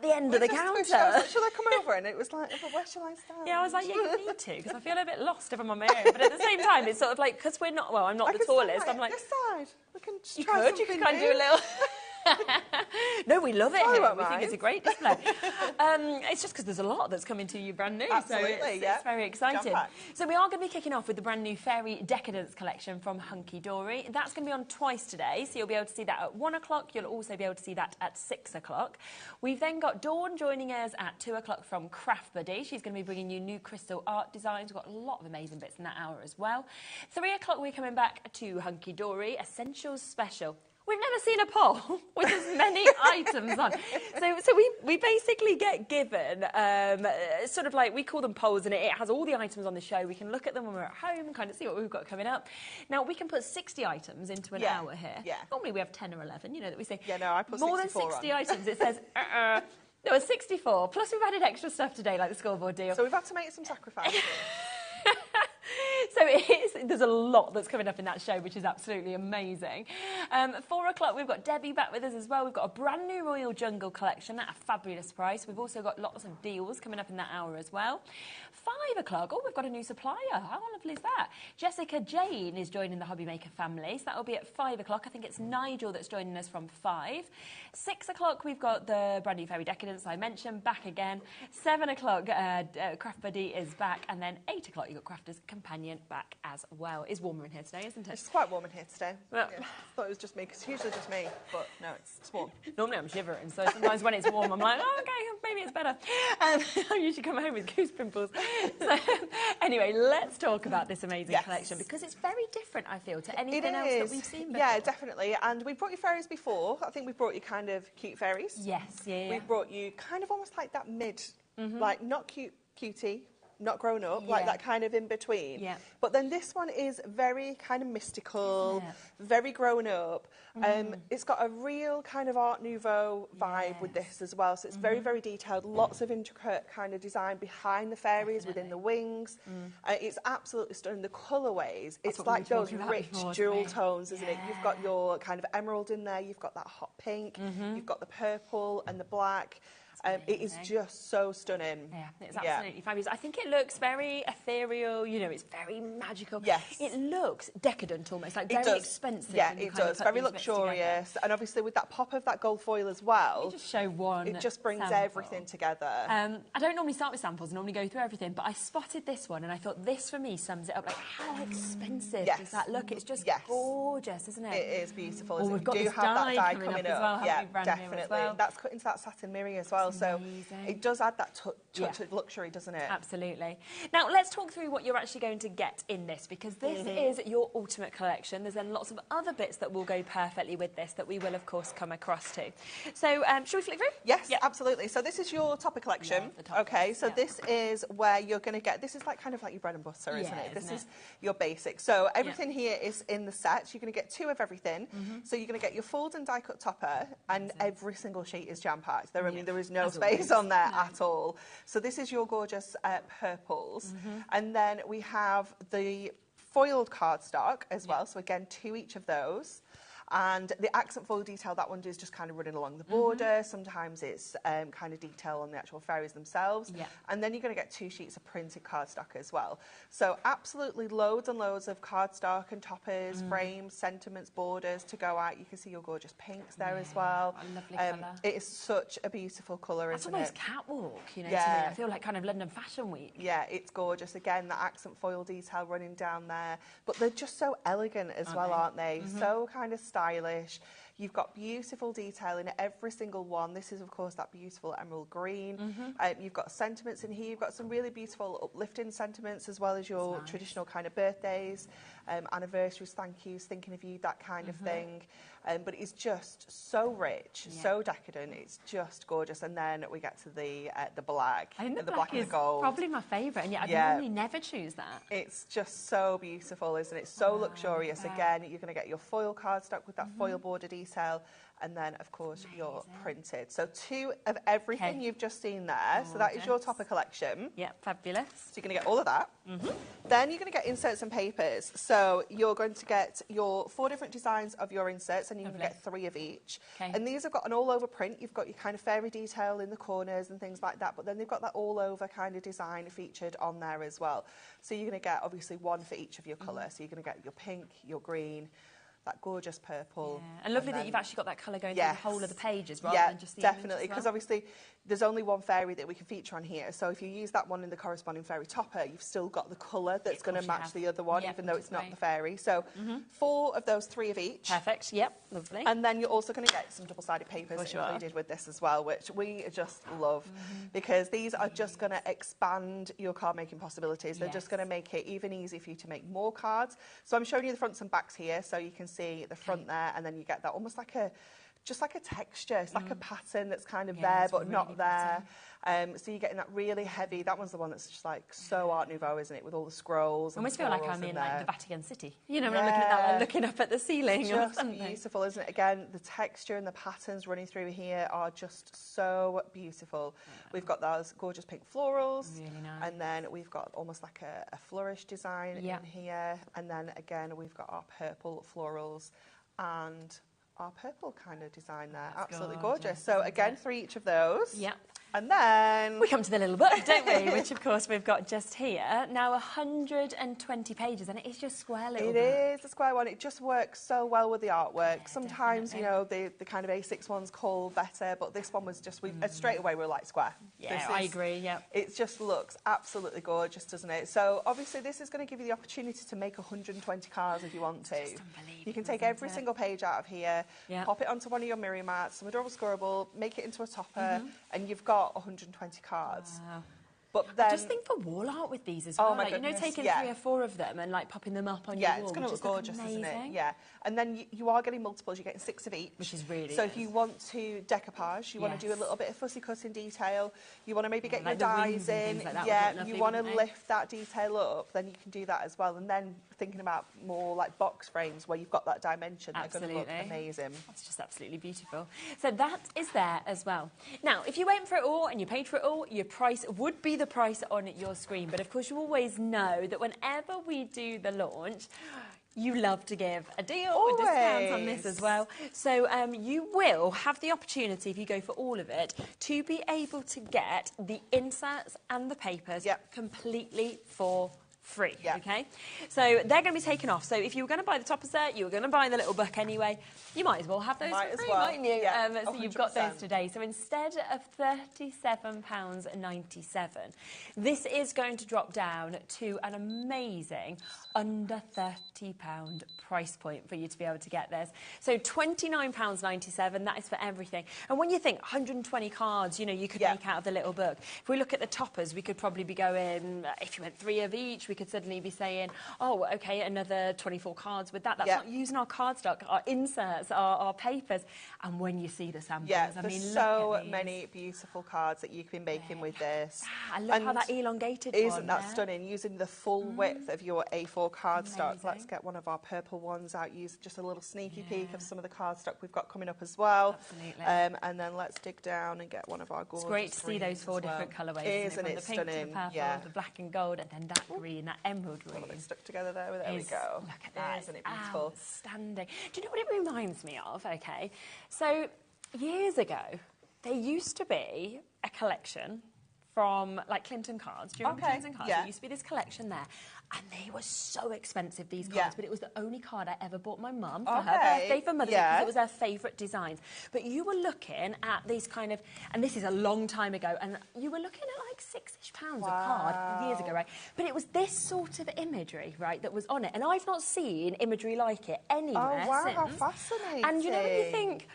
the end of the counter. Shall I come over? And it was like, but where shall I stand? Yeah, I was like, yeah, you need to, because I feel a bit lost if I'm on my own. But at the same time, it's sort of like, because we're not, well, I'm not the tallest. I'm like, this side. We can just you try could kind of do a little. No, we love it here. We think it's a great display. It's just because there's a lot that's coming to you brand new. Absolutely, so it's very exciting. So we are going to be kicking off with the brand new Fairy Decadence collection from Hunky Dory. That's going to be on twice today, so you'll be able to see that at 1 o'clock. You'll also be able to see that at 6 o'clock. We've then got Dawn joining us at 2 o'clock from Craft Buddy. She's going to be bringing you new crystal art designs. We've got a lot of amazing bits in that hour as well. 3 o'clock, we're coming back to Hunky Dory Essentials Special. We've never seen a poll with as many items on. So we basically get given sort of like, we call them polls, and it has all the items on the show. We can look at them when we're at home and kind of see what we've got coming up. Now, we can put 60 items into an hour here. Yeah. Normally we have 10 or 11, you know, that we say. Yeah, no, I put more than 60 items. It says, there was 64. Plus we've added extra stuff today, like the scoreboard deal. So we've had to make some sacrifices. So there's a lot that's coming up in that show, which is absolutely amazing. 4 o'clock, we've got Debbie back with us as well. We've got a brand new Royal Jungle collection at a fabulous price. We've also got lots of deals coming up in that hour as well. 5 o'clock, oh, we've got a new supplier. How lovely is that? Jessica Jane is joining the HobbyMaker family, so that will be at 5 o'clock. I think it's Nigel that's joining us from 5. 6 o'clock, we've got the brand new Fairy Decadence I mentioned, back again. 7 o'clock, Craft Buddy is back, and then 8 o'clock, you've got Crafter's Companion back as well. It's warmer in here today, isn't it? It's quite warm in here today. Well, yeah. I thought it was just me, because it's usually just me, but no, it's warm. Normally I'm shivering, so sometimes when it's warm, I'm like, oh, okay, maybe it's better. I usually come home with goose pimples. So, anyway, let's talk about this amazing collection, because it's very different, I feel, to anything else that we've seen before. Yeah, definitely. And we brought you fairies before. I think we brought you kind of cute fairies. Yes, yeah. We brought you kind of almost like that mid, like not cutie, not grown up, like that kind of in between. Yeah. But then this one is very kind of mystical, very grown up. It's got a real kind of Art Nouveau vibe with this as well. So it's very, very detailed, lots of intricate kind of design behind the fairies, within the wings. It's absolutely stunning. The colourways, it's like those rich jewel tones, isn't it? You've got your kind of emerald in there, you've got that hot pink, you've got the purple and the black. It is just so stunning. Yeah, it's absolutely fabulous. I think it looks very ethereal, you know, it's very magical. Yes. It looks decadent almost, like very expensive. Yeah, it does. Very luxurious. And obviously with that pop of that gold foil as well. You just show one It just brings sample. everything together. I don't normally start with samples, I normally go through everything, but I spotted this one and I thought this for me sums it up. Like, how expensive does that look? It's just gorgeous, isn't it? It is beautiful. Oh, we've got this dye coming up as well, haven't we? Brand new as well. That's cut into that satin Mirri as well. So it does add that touch of luxury, doesn't it? Absolutely. Now, let's talk through what you're actually going to get in this, because this is your ultimate collection. There's then lots of other bits that will go perfectly with this that we will, of course, come across to. So, shall we flick through? Yes, absolutely. So this is your topper collection. Okay, so this is where you're going to get, this is like kind of like your bread and butter, isn't it? This is your basic. So everything here is in the set. You're going to get 2 of everything. So you're going to get your fold and die cut topper, and every single sheet is jam-packed. I mean, there is no space on there at all. So this is your gorgeous purples. And then we have the foiled cardstock as well. So again, 2 each of those. And the accent foil detail, that one is just kind of running along the border. Sometimes it's kind of detail on the actual fairies themselves. And then you're going to get 2 sheets of printed cardstock as well. So absolutely loads and loads of cardstock and toppers, frames, sentiments, borders to go out. You can see your gorgeous pinks there as well. A lovely colour. It is such a beautiful colour, isn't it? It's almost catwalk, you know, to me. I feel like kind of London Fashion Week. Yeah, it's gorgeous. Again, the accent foil detail running down there. But they're just so elegant as well, aren't they? So kind of stylish. You've got beautiful detail in every single one. This is, of course, that beautiful emerald green. You've got sentiments in here. You've got some really beautiful uplifting sentiments, as well as your traditional kind of birthdays, anniversaries, thank yous, thinking of you, that kind of thing. But it's just so rich, so decadent. It's just gorgeous. And then we get to the black. I think the black is and the gold. Probably my favourite, and yet I normally never choose that. It's just so beautiful, isn't it? So luxurious. Again, you're going to get your foil cardstock with that foil border detail, and then, of course, your printed. So 2 of everything you've just seen there. So that is your topper collection. Yeah, fabulous. So you're going to get all of that. Then you're going to get inserts and papers. So you're going to get your 4 different designs of your inserts, and you're going to get 3 of each. And these have got an all-over print. You've got your kind of fairy detail in the corners and things like that, but then they've got that all-over kind of design featured on there as well. So you're going to get, obviously, 1 for each of your colours. So you're going to get your pink, your green, that gorgeous purple. Yeah. And lovely that you've actually got that colour going through the whole of the pages rather than just the definitely, because obviously there's only 1 fairy that we can feature on here. So if you use that one in the corresponding fairy topper, you've still got the colour that's going to match the other one, even though it's not the fairy. So 4 of those, 3 of each. Perfect, yep, lovely. And then you're also going to get some double-sided papers included with this as well, which we just love, because these are just going to expand your card making possibilities. They're just going to make it even easier for you to make more cards. So I'm showing you the fronts and backs here, so you can see the front there, and then you get that almost like a, just like a texture. It's like a pattern that's kind of there but really not there. So you're getting that really heavy. That one's the one that's just like so Art Nouveau, isn't it? With all the scrolls. I almost feel like I'm in like the Vatican City. You know, when I'm looking at that, like, looking up at the ceiling or something. Beautiful, isn't it? Again, the texture and the patterns running through here are just so beautiful. We've got those gorgeous pink florals. Really nice. And then we've got almost like a flourish design in here. And then again, we've got our purple florals and our purple kind of design there. That's absolutely gorgeous. So again, 3 each of those. Yep. And then we come to the little book, don't we? Which, of course, we've got just here. Now, 120 pages, and it is just square little book. It is a square one. It just works so well with the artwork. Sometimes, you know, the kind of A6 ones call better, but this one was just, straight away we were like square. Yeah, I agree, yeah. It just looks absolutely gorgeous, doesn't it? So, obviously, this is going to give you the opportunity to make 120 cards if you want to. It's just unbelievable, you can take every single page out of here, pop it onto one of your Mirri mats, some adorable Scoreboard, make it into a topper, and you've got 120 cards. Wow. But then, I just think for wall art with these as well, my like, you know, taking 3 or 4 of them and like popping them up on your wall, it's going to look gorgeous, isn't it? Yeah, and then you are getting multiples. You're getting 6 of each, which is really. So if you want to decoupage, you want to do a little bit of fussy cutting detail. You want to maybe get your dies in. Like you want to lift that detail up. Then you can do that as well. And then thinking about more like box frames where you've got that dimension, they're going to look amazing. That's just absolutely beautiful. So that is there as well. Now, if you went for it all and you paid for it all, your price would be the price on your screen. But of course, you always know that whenever we do the launch, you love to give a deal or discounts on this as well. So you will have the opportunity, if you go for all of it, to be able to get the inserts and the papers completely for free, okay? So they're going to be taken off. So if you were going to buy the topper set, you were going to buy the little book anyway, you might as well have those for free, mightn't you? So you've got those today. So instead of £37.97, this is going to drop down to an amazing under £30 price point for you to be able to get this. So £29.97, that is for everything. And when you think 120 cards, you know, you could make out of the little book. If we look at the toppers, we could probably be going, if you went 3 of each, we could suddenly be saying, oh, okay, another 24 cards with that. That's not using our cardstock, our inserts, our papers. And when you see the samples, I mean, there's so many beautiful cards that you can be making with this. I love how that elongated Isn't that stunning? Using the full width of your A4 cardstock. Let's get one of our purple ones out. Use just a little sneaky peek of some of the cardstock we've got coming up as well. Absolutely. And then let's dig down and get one of our gorgeous. It's great to see those 4 different colourways. Isn't it stunning? The pink to the purple, the black and gold, and then that green, that emerald green. All of it stuck together there. There we go. Look at that. Isn't it beautiful? Outstanding. Do you know what it reminds me of? Okay, so years ago, there used to be a collection from like Clinton cards. Do you remember Clinton cards? There used to be this collection there. And they were so expensive, these cards, but it was the only card I ever bought my mum for her birthday, for Mother's Day, because it was her favourite designs. But you were looking at these kind of, and this is a long time ago, and you were looking at like £6-ish a card years ago, right? But it was this sort of imagery, right, that was on it. And I've not seen imagery like it anywhere since. How fascinating. And you know, when you think,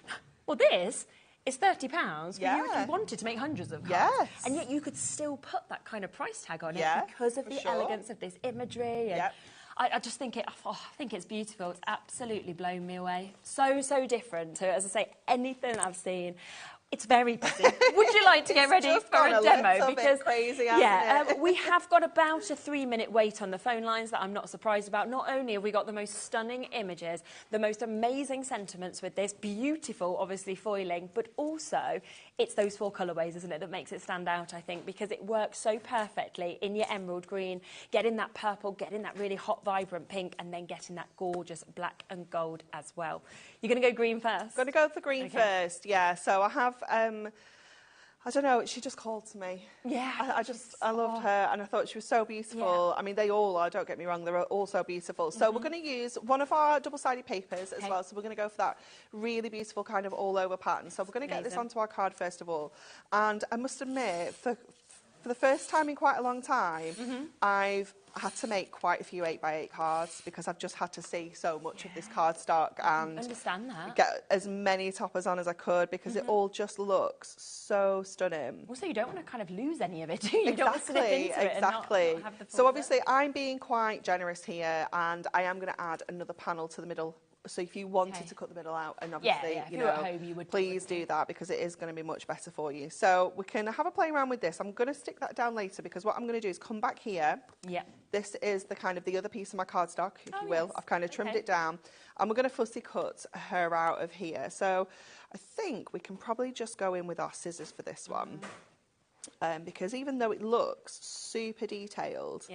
well, this is £30 for you if you wanted to make hundreds of cards. And yet you could still put that kind of price tag on it because of the elegance of this imagery. And I just think I think it's beautiful. It's absolutely blown me away. So different to, as I say, anything I've seen. It's very busy. Would you like to get ready for a demo because crazy, we have got about a 3-minute wait on the phone lines that I'm not surprised about. Not only have we got the most stunning images, the most amazing sentiments with this, beautiful, obviously, foiling, but also it's those 4 colourways, isn't it, that makes it stand out, I think, because it works so perfectly in your emerald green, getting that purple, getting that really hot, vibrant pink, and then getting that gorgeous black and gold as well. You're going to go green first? I'm going to go for green first, yeah. So I have, I don't know, she just called to me. Yeah. I loved her, and I thought she was so beautiful. Yeah. I mean, they all are, don't get me wrong, they're all so beautiful. So we're going to use one of our double-sided papers as well. So we're going to go for that really beautiful kind of all-over pattern. So we're going to get this onto our card first of all. And I must admit, for the first time in quite a long time, I've had to make quite a few 8x8 cards because I've just had to see so much of this cardstock and understand that. Get as many toppers on as I could because it all just looks so stunning. Also, you don't want to kind of lose any of it, do you? You don't want to slip into it and not have the So obviously I'm being quite generous here and I am going to add another panel to the middle. So if you wanted to cut the middle out, and obviously, if you were at home, you would please do that because it is going to be much better for you. So we can have a play around with this. I'm going to stick that down later because what I'm going to do is come back here. Yeah. This is the kind of the other piece of my cardstock, if you will. I've kind of trimmed it down. And we're going to fussy cut her out of here. So I think we can probably just go in with our scissors for this one. Because even though it looks super detailed,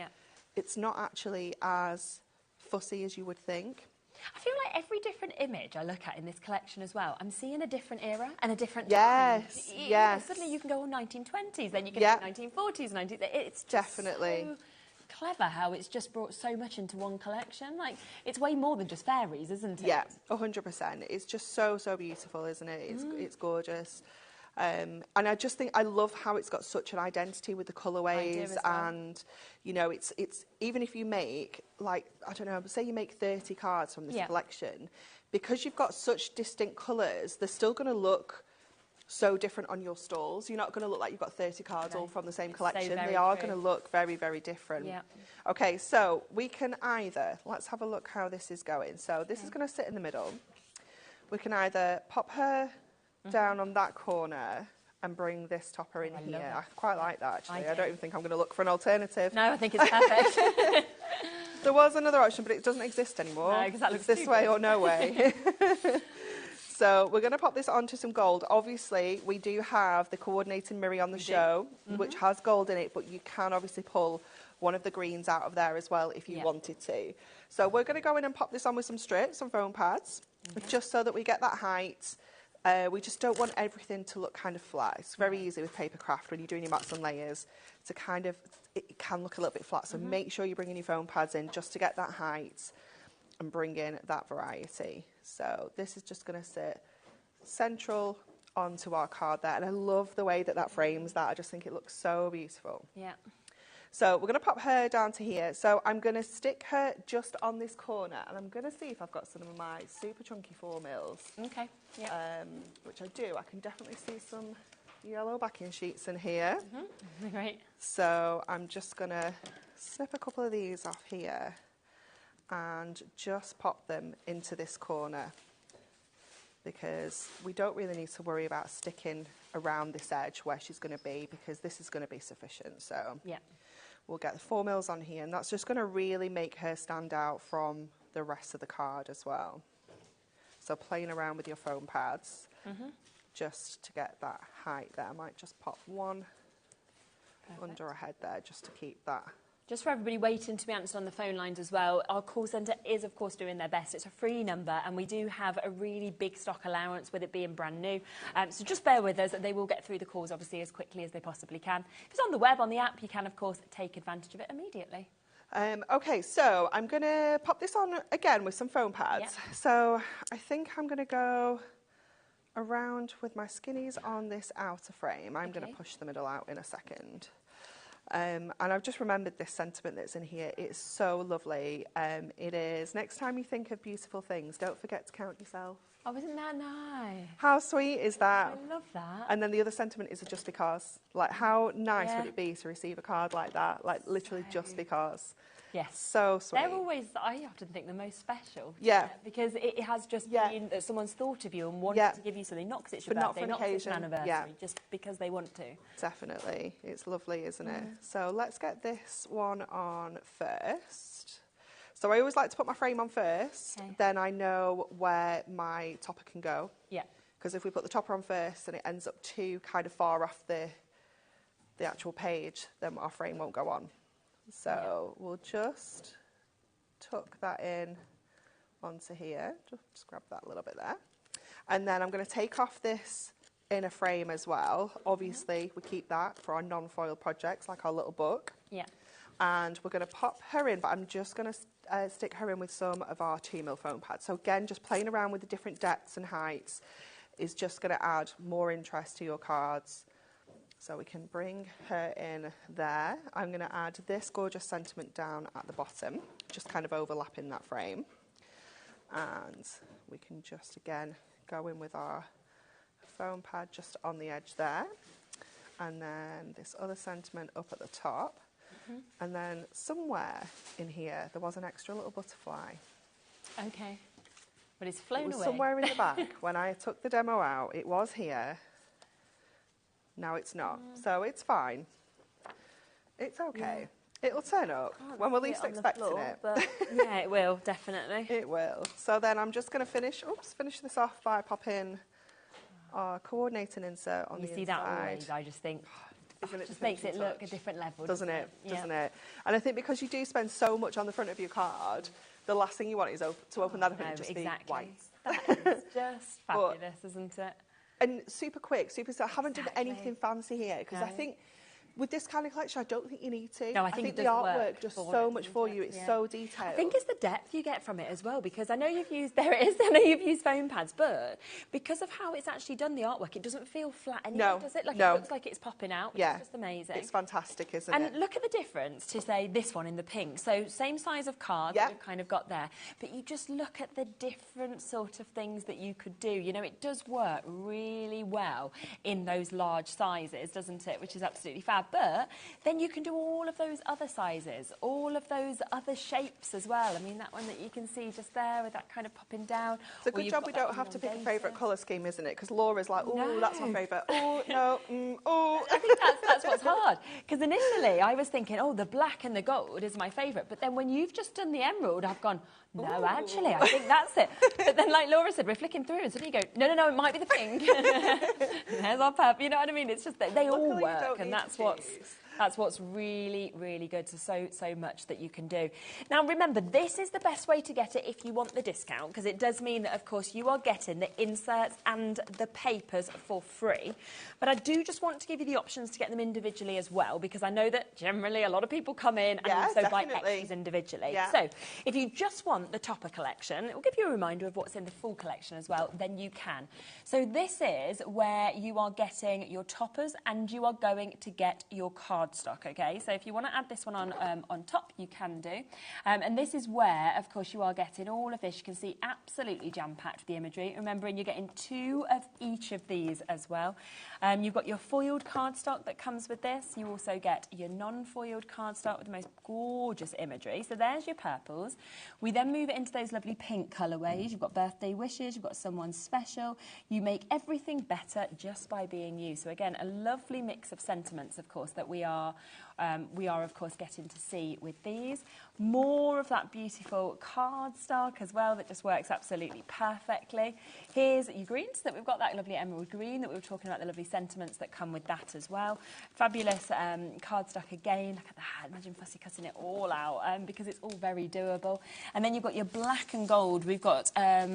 it's not actually as fussy as you would think. I feel like every different image I look at in this collection as well, I'm seeing a different era and a different time. Yes. Suddenly you can go on 1920s, then you can do 1940s, 19... It's just so clever how it's just brought so much into one collection. Like, it's way more than just fairies, isn't it? Yeah, 100%. It's just so, so beautiful, isn't it? It's gorgeous. And I just think I love how it's got such an identity with the colourways and, you know, it's even if you make, like, I don't know, say you make 30 cards from this collection, because you've got such distinct colours, they're still going to look so different on your stalls. You're not going to look like you've got 30 cards all from the same collection. They are going to look very, very different. Yeah. Okay, so we can either, let's have a look how this is going. So this is going to sit in the middle. We can either pop her down on that corner and bring this topper in here. I quite like that, actually. I don't even think I'm going to look for an alternative. No, I think it's perfect. There was another option, but it doesn't exist anymore. No, because that looks this way or no way. So we're going to pop this onto some gold. Obviously, we do have the coordinating Mirri on the show, which has gold in it, but you can obviously pull one of the greens out of there as well if you wanted to. So we're going to go in and pop this on with some strips, some foam pads, just so that we get that height. We just don't want everything to look kind of flat. It's very easy with Papercraft when you're doing your mats and layers to kind of, it can look a little bit flat. So make sure you're bringing your foam pads in just to get that height and bring in that variety. So this is just going to sit central onto our card there. And I love the way that that frames that. I just think it looks so beautiful. Yeah. So we're going to pop her down to here. So I'm going to stick her just on this corner and I'm going to see if I've got some of my super chunky 4 mils. Okay, yeah. Which I do. I can definitely see some yellow backing sheets in here. Great. So I'm just going to snip a couple of these off here and just pop them into this corner because we don't really need to worry about sticking around this edge where she's going to be because this is going to be sufficient. So yeah. We'll get the 4 mils on here and that's just going to really make her stand out from the rest of the card as well. So playing around with your foam pads just to get that height there. I might just pop one under her head there just to keep that. Just for everybody waiting to be answered on the phone lines as well, our call centre is, of course, doing their best. It's a free number, and we do have a really big stock allowance with it being brand new. So just bear with us. They will get through the calls, obviously, as quickly as they possibly can. If it's on the web, on the app, you can, of course, take advantage of it immediately. OK, so I'm going to pop this on again with some foam pads. Yeah. So I think I'm going to go around with my skinnies on this outer frame. I'm going to push the middle out in a second. And I've just remembered this sentiment that's in here. It's so lovely. It is, next time you think of beautiful things, don't forget to count yourself. Oh, isn't that nice? How sweet is that? I love that. And then the other sentiment is just because. Like, how nice would it be to receive a card like that? Like, literally just because. Yes. So sweet. They're always, I often think, the most special. Yeah. Because it has just been that someone's thought of you and wanted to give you something, not because it's your birthday, not because it's an anniversary, just because they want to. Definitely. It's lovely, isn't it? So let's get this one on first. So I always like to put my frame on first, then I know where my topper can go. Yeah. Because if we put the topper on first and it ends up too kind of far off the actual page, then our frame won't go on. So we'll just tuck that in onto here. Just grab that a little bit there. And then I'm going to take off this inner frame as well. Obviously, we keep that for our non-foil projects, like our little book. Yeah. And we're going to pop her in, but I'm just going to stick her in with some of our 2mm foam pads. So again, just playing around with the different depths and heights is just going to add more interest to your cards. So we can bring her in there. I'm going to add this gorgeous sentiment down at the bottom, just kind of overlapping that frame. And we can just, again, go in with our foam pad just on the edge there. And then this other sentiment up at the top. And then somewhere in here, there was an extra little butterfly. Okay. But it's flown away. It was somewhere in the back. When I took the demo out, it was here. Now it's not. So it's fine. It's okay. It'll turn up when we're least expecting it. But yeah, it will, definitely. It will. So then I'm just going to finish this off by popping our coordinating insert on the inside. You see that always, I just think... It just makes it look a different level, doesn't it? Doesn't it? And I think because you do spend so much on the front of your card, the last thing you want is to open that up and just be white. That is just fabulous, isn't it? And super quick, so I haven't done anything fancy here because I think with this kind of collection, I don't think you need to. No, I think the artwork does so much for you. It's so detailed. I think it's the depth you get from it as well, because I know you've used, there it is, I know you've used foam pads, but because of how it's actually done the artwork, it doesn't feel flat anymore, does it? Like it looks like it's popping out, which is just amazing. It's fantastic, isn't it? And look at the difference to, say, this one in the pink. So same size of card that we've kind of got there, but you just look at the different sort of things that you could do. You know, it does work really well in those large sizes, doesn't it? Which is absolutely fab. But then you can do all of those other sizes, all of those other shapes as well. I mean, that one that you can see just there with that kind of popping down. It's a good job we don't have to pick a favourite colour scheme, isn't it? Because Laura's like, oh, that's my favourite. Oh, no, oh. I think that's what's hard. Because initially I was thinking, oh, the black and the gold is my favourite. But then when you've just done the emerald, I've gone, no, actually, I think that's it. But then, like Laura said, we're flicking through and suddenly you go, no, it might be the pink. There's our purple. You know what I mean? It's just that they all work, and that's what's really, really good. So much that you can do. Now, remember, this is the best way to get it if you want the discount, because it does mean that, of course, you are getting the inserts and the papers for free. But I do just want to give you the options to get them individually as well, because I know that generally a lot of people come in and also buy extras individually. Yeah. So if you just want the topper collection, it will give you a reminder of what's in the full collection as well, then you can. So this is where you are getting your toppers and you are going to get your cardstock, okay? So if you want to add this one on top, you can do. And this is where, of course, you are getting all of this. You can see absolutely jam-packed with the imagery. Remembering you're getting 2 of each of these as well. You've got your foiled cardstock that comes with this. You also get your non-foiled cardstock with the most gorgeous imagery. So there's your purples. We then move it into those lovely pink colourways. You've got birthday wishes, you've got someone special. You make everything better just by being you. So again, a lovely mix of sentiments, of course, that we are of course getting to see with these. More of that beautiful cardstock as well that just works absolutely perfectly. Here's your greens, that we've got that lovely emerald green that we were talking about, the lovely sentiments that come with that as well. Fabulous cardstock again. Look at that. Imagine fussy cutting it all out because it's all very doable. And then you've got your black and gold. We've got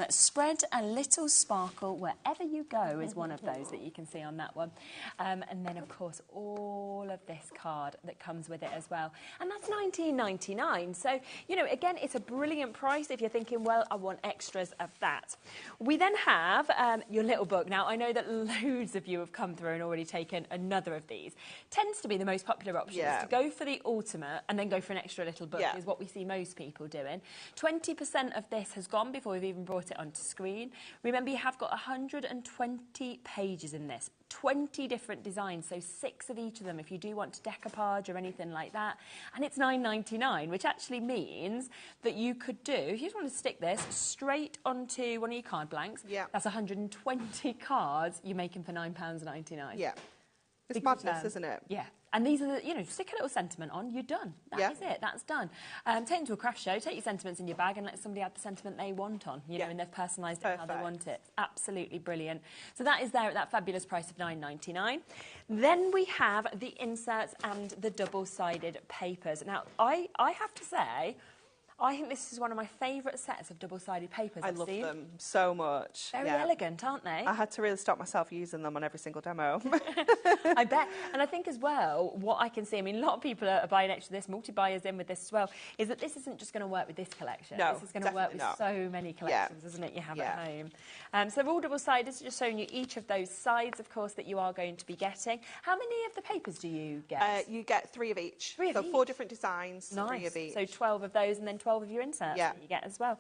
spread a little sparkle wherever you go is one of those that you can see on that one. And then, of course, all of this card that comes with it as well. And that's $19.99. So, you know, again, it's a brilliant price if you're thinking, well, I want extras of that. We then have your little book. Now, I know that loads of you have come through and already taken another of these. Tends to be the most popular option is to go for the ultimate and then go for an extra little book is what we see most people doing. 20% of this has gone before we've even brought it onto screen. Remember, you have got 120 pages in this. 20 different designs, so 6 of each of them if you do want to decoupage or anything like that. And it's $9.99, which actually means that you could do, if you just want to stick this straight onto one of your card blanks, that's 120 cards you're making for £9.99. Yeah. It's madness, isn't it? Yeah. And these are the, you know, stick a little sentiment on, you're done. That is it, that's done. Take them to a craft show, take your sentiments in your bag and let somebody add the sentiment they want on, you know, and they've personalised it how they want it. Absolutely brilliant. So that is there at that fabulous price of $9.99. Then we have the inserts and the double-sided papers. Now, I have to say, I think this is one of my favourite sets of double-sided papers I've seen. I love them so much. Very elegant, aren't they? I had to really stop myself using them on every single demo. I bet. And I think as well, what I can see, I mean, a lot of people are buying extra this, multi-buyers in with this as well, is that this isn't just going to work with this collection. No, this is going to work with so many collections, isn't it, you have at home. So they're all double-sided, just showing you each of those sides, of course, that you are going to be getting. How many of the papers do you get? You get 3 of each. 3 of each? 4 different designs, nice. 3 of each. So 12 of those and then 12 of your inserts that you get as well.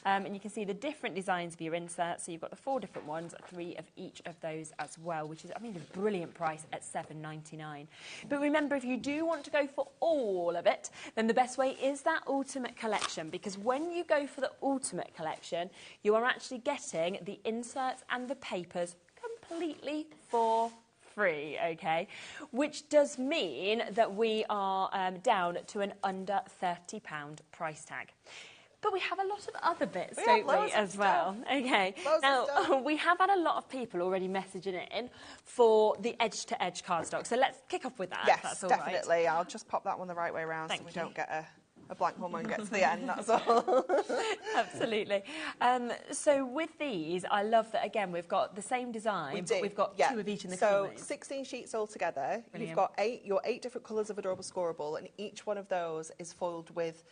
And you can see the different designs of your inserts. So you've got the 4 different ones, 3 of each of those as well, which is, I mean, a brilliant price at $7.99. But remember, if you do want to go for all of it, then the best way is that Ultimate Collection, because when you go for the Ultimate Collection, you are actually getting the inserts and the papers completely for free, okay? Which does mean that we are down to an under £30 price tag. But we have a lot of other bits, don't we, as well? Okay. Now, we have had a lot of people already messaging in for the edge-to-edge cardstock. So let's kick off with that. Yes, that's all definitely. Right. I'll just pop that one the right way around so we don't get a blank one when we get to the end, that's all. Absolutely. So with these, I love that, again, we've got the same design, but we've got 2 of each in the colours. So 16 sheets altogether. You've got 8 different colours of Adorable Scoreboard, and each one of those is foiled with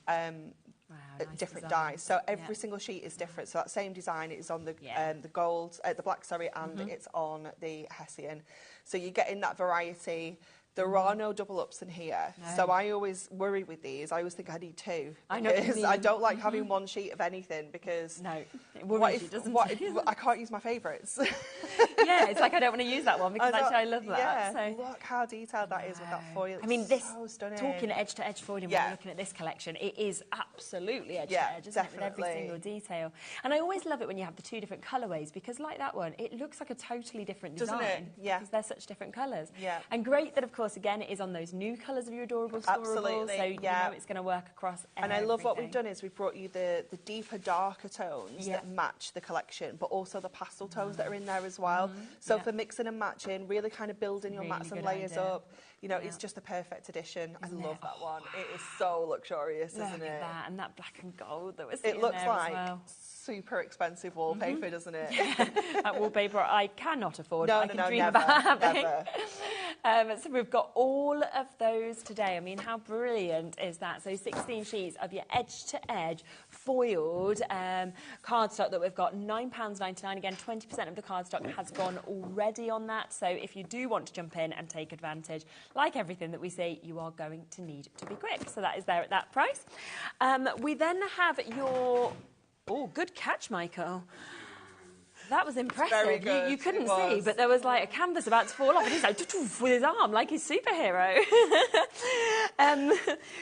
nice different design. dyes. So every single sheet is different. So that same design is on the gold, the black, sorry, and it's on the Hessian. So you're getting that variety. There are no double ups in here, so I always worry with these. I always think I need 2 because I don't like having 1 sheet of anything because it worries you, doesn't it? I can't use my favourites. Yeah, it's like I don't want to use that one because actually I love that. Yeah, so. Look how detailed that is with that foil. It's I mean, this so stunning. Talking edge-to-edge foiling, when you're looking at this collection, it is absolutely edge-to-edge, isn't it, with every single detail. And I always love it when you have the 2 different colourways because, like that one, it looks like a totally different design. Doesn't it? Yeah. Because they're such different colours. Yeah. And great that, of course, again, it is on those new colours of your Adorable Scoreboard. Absolutely, so you know it's going to work across And I love what we've done is we've brought you the deeper, darker tones that match the collection, but also the pastel tones that are in there as well. So for mixing and matching, really kind of building your mats and layers up, you know, it's just the perfect addition. I love that one. It is so luxurious, isn't it? Look at that, and that black and gold that was sitting there. It looks there like as well. Super expensive wallpaper, doesn't it? That wallpaper I cannot afford. No, I can dream never, about having. Never. So we've got all of those today. I mean, how brilliant is that? So 16 sheets of your edge-to-edge foiled cardstock that we've got, £9.99. Again, 20% of the cardstock has gone already on that. So if you do want to jump in and take advantage, like everything that we see, you are going to need to be quick. So that is there at that price. We then have your... Oh, good catch, Michael. That was impressive. Very good. You couldn't see, but there was like a canvas about to fall off, and he's like with his arm, like he's superhero.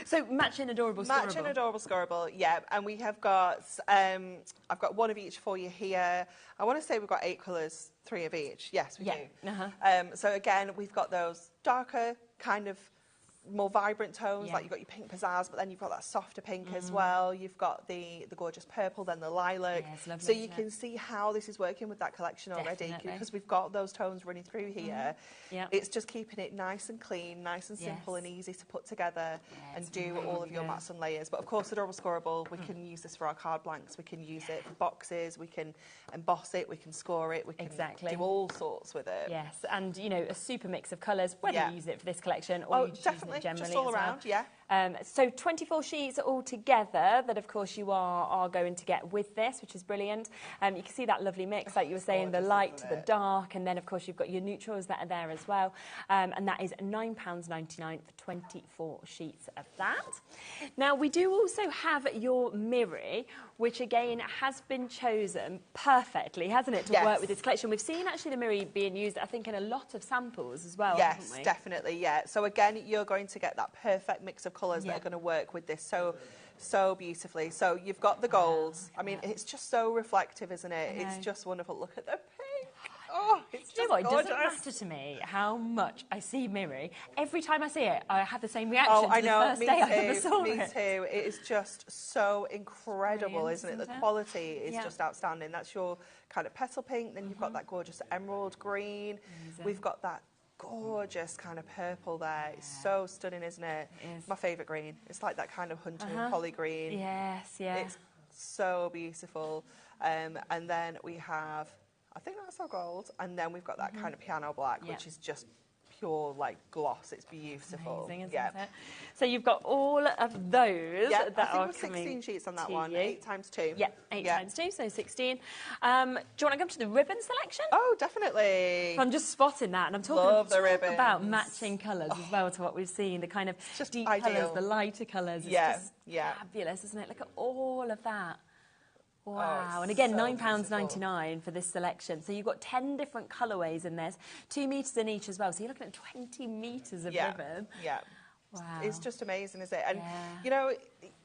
So matching Adorable Scoreboard. Matching Adorable Scoreboard, yeah. And we have got, I've got 1 of each for you here. I want to say we've got 8 colours, 3 of each. Yes, we do. So again, we've got those darker kind of more vibrant tones, like you've got your pink pizzazz, but then you've got that softer pink as well. You've got the gorgeous purple, then the lilac. Yeah, it's lovely, so you can see how this is working with that collection already, because we've got those tones running through here. It's just keeping it nice and clean, nice and simple and easy to put together and do all of your mats and layers. But of course, Adorable Scoreboard, we can use this for our card blanks, we can use it for boxes, we can emboss it, we can score it, we can do all sorts with it. Yes, and you know, a super mix of colours, whether you use it for this collection or you just use it generally just all around, so 24 sheets all together that of course you are going to get with this, which is brilliant. You can see that lovely mix, like you were saying, the light to the dark, and then of course you've got your neutrals that are there as well, and that is £9.99 for 24 sheets of that. Now we do also have your Mirri, which again has been chosen perfectly, hasn't it, to work with this collection. We've seen actually the Mirri being used, I think, in a lot of samples as well, haven't we? Definitely, yeah. So again, you're going to get that perfect mix of colours that are going to work with this so beautifully. So you've got the golds. I mean, it's just so reflective, isn't it? It's just wonderful. Look at the pink. Oh, it's just gorgeous. It doesn't matter to me how much I see Mirri. Every time I see it, I have the same reaction to the first day I ever saw it. Me too. It is just so incredible, isn't it? The quality is just outstanding. That's your kind of petal pink. Then you've got that gorgeous emerald green. We've got that gorgeous kind of purple there. It's so stunning, isn't it? It's my favourite green. It's like that kind of hunter and holly green. Yes, It's so beautiful. And then we have, I think that's our gold, and then we've got that kind of piano black, which is just pure like gloss. It's beautiful. Amazing, isn't it? So you've got all of those that I are think we're 16 sheets on that to one. you. 8 times 2. Yeah, 8 times 2, so 16. Do you want to come to the ribbon selection? Oh, definitely. So I'm just spotting that, and I'm talking about matching colours as well to what we've seen. The kind of just deep ideal. colours, the lighter colours. It's just fabulous, isn't it? Look at all of that. Wow, and again, £9.99 for this selection. So you've got 10 different colourways in this, 2 metres in each as well. So you're looking at 20 metres of ribbon. Yeah. Wow. It's just amazing, isn't it? And, you know,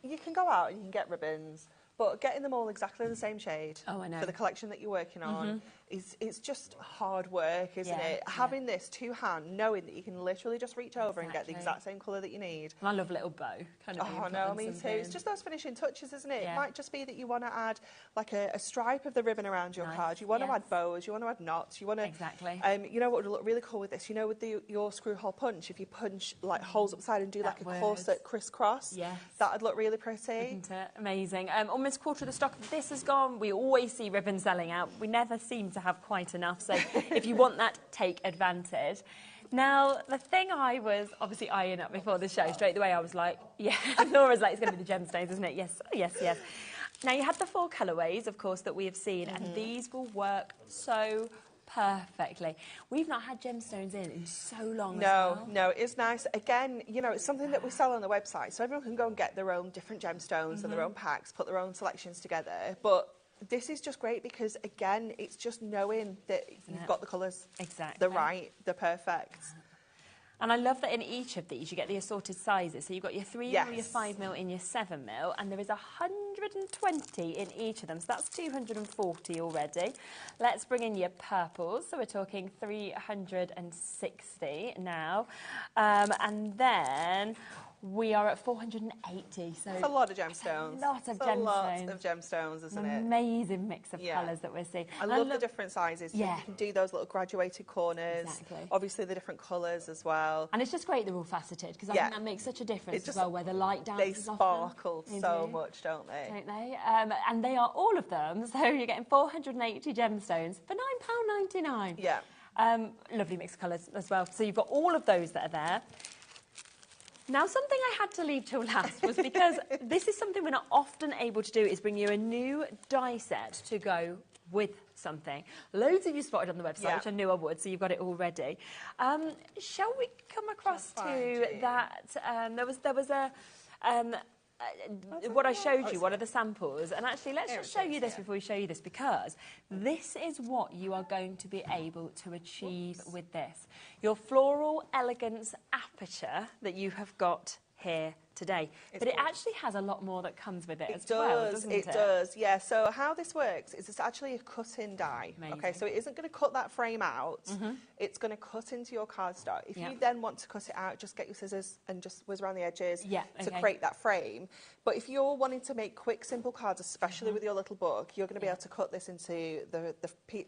you can go out and you can get ribbons, but getting them all exactly the same shade for the collection that you're working on it's just hard work, isn't it? Having this to hand, knowing that you can literally just reach over and get the exact same colour that you need. And I love a little bow. Oh, no, me too. It's just those finishing touches, isn't it? It might just be that you want to add like a stripe of the ribbon around your card. You want to add bows, you want to add knots, you want to... Exactly. You know what would look really cool with this? You know, with your screw hole punch, if you punch like holes upside and do like a corset crisscross, that'd look really pretty. Isn't it? Amazing. Almost a quarter of the stock of this has gone. We always see ribbon selling out. We never seem to have quite enough. So if you want that, take advantage. Now, the thing I was obviously eyeing up before the show, straight away I was like, yeah, Laura's like, it's going to be the gemstones, isn't it? Yes, yes, yes. Now, you had the 4 colourways, of course, that we have seen, and these will work so perfectly. We've not had gemstones in so long. No, it's nice. Again, you know, it's something that we sell on the website, so everyone can go and get their own different gemstones and their own packs, put their own selections together. But this is just great because, again, it's just knowing that you've got the colours. Exactly. They're right, they're perfect. And I love that in each of these you get the assorted sizes. So you've got your 3mm, your 5mm, and your 7mm, and there is 120 in each of them. So that's 240 already. Let's bring in your purples. So we're talking 360 now. And then we are at 480. So it's a lot of gemstones. A lot of gemstones. A lot of gemstones, isn't it? Amazing mix of colours that we're seeing. I love the different sizes. You can do those little graduated corners. Exactly. Obviously, the different colours as well. And it's just great they're all faceted because I think that makes such a difference as well, where the light dances. They sparkle so much, don't they? Don't they? And they are all of them. So you're getting 480 gemstones for £9.99. Yeah. Lovely mix of colours as well. So you've got all of those that are there. Now, something I had to leave till last was because this is something we're not often able to do, is bring you a new die set to go with something. Loads of you spotted on the website, which I knew I would, so you've got it already. Shall we come across to that? There was a... what I showed you, one of the samples, and actually let's just show you this before we show you this, because this is what you are going to be able to achieve with this. Your Floral Elegance Aperture that you have got here today. But it actually has a lot more that comes with it as well, doesn't it? It does, yeah. So how this works is it's actually a cut-in die. Amazing. Okay, so it isn't going to cut that frame out. It's going to cut into your cardstock. If you then want to cut it out, just get your scissors and just whiz around the edges to create that frame. But if you're wanting to make quick, simple cards, especially with your little book, you're going to be able to cut this into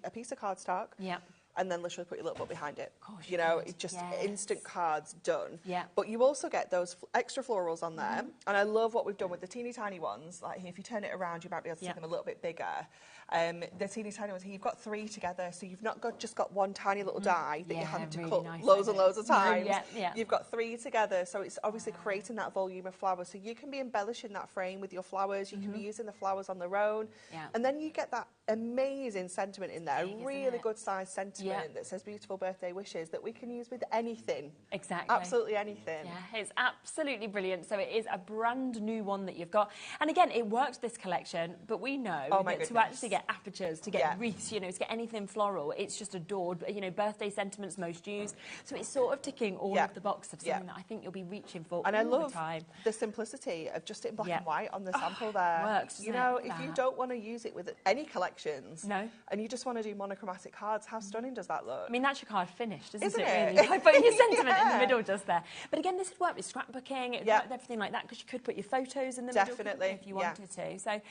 a piece of cardstock. Yeah. And then literally put your little book behind it. Of course you know, it's just instant cards done. Yeah. But you also get those extra florals on there. And I love what we've done with the teeny tiny ones. Like if you turn it around, you might be able to see them a little bit bigger. The teeny tiny ones, you've got 3 together. So you've not just got one tiny little die that you're having to cut loads and loads of times. You've got 3 together. So it's obviously creating that volume of flowers. So you can be embellishing that frame with your flowers. You can be using the flowers on their own. And then you get that amazing sentiment in there, a really good size sentiment that says beautiful birthday wishes that we can use with anything. Exactly. Absolutely anything. Yeah, it's absolutely brilliant. So it is a brand new one that you've got. And again, it works this collection, but we know that to actually get apertures, to get wreaths, you know, to get anything floral, it's just adored. You know, birthday sentiments most used. So it's sort of ticking all of the boxes of something that I think you'll be reaching for and all I love the time. The simplicity of just it in black and white on the sample there. Works, you know, if you don't want to use it with any collections, and you just want to do monochromatic cards, how stunning does that look? I mean, that's your card finished, isn't it? Really? By putting your sentiment in the middle just there. But again, this would work with scrapbooking, it would work with everything like that, because you could put your photos in the middle if you wanted to. So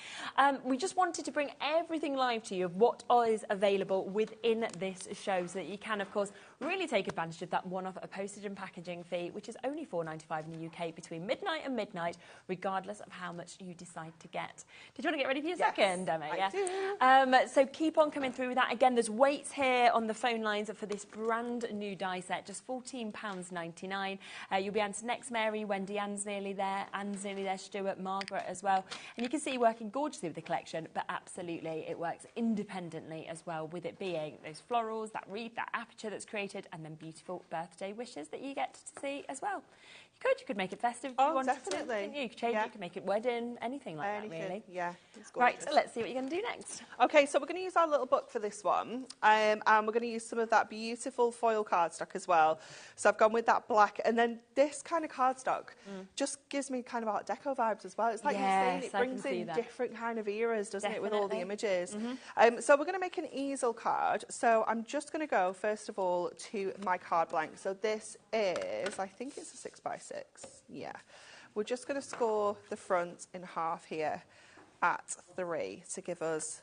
we just wanted to bring everything live to you of what is available within this show, so that you can, of course, really take advantage of that one-off postage and packaging fee, which is only $4.95 in the UK between midnight and midnight, regardless of how much you decide to get. Did you want to get ready for your second, Emma? I do. So keep on coming through with that. Again, there's weights here on the phone lines for this brand new die set, just £14.99. You'll be on to next Mary, Wendy, Anne's nearly there, Stuart, Margaret as well. And you can see working gorgeously with the collection, but absolutely it works independently as well, with it being those florals, that wreath, that aperture that's created, and then beautiful birthday wishes that you get to see as well. You could make it festive if you wanted definitely. to. You could change it, you could make it wedding, anything like that, really. Yeah. Right, so let's see what you're going to do next. Okay, so we're going to use our little book for this one, and we're going to use some of that beautiful foil cardstock as well. So I've gone with that black, and then this kind of cardstock just gives me kind of Art Deco vibes as well. It's like you're saying, it brings in different kind of eras, doesn't it, with all the images. So we're going to make an easel card. So I'm just going to go, first of all, to my card blank. So this is, I think it's a 6x6. Yeah. We're just going to score the front in half here at 3 to give us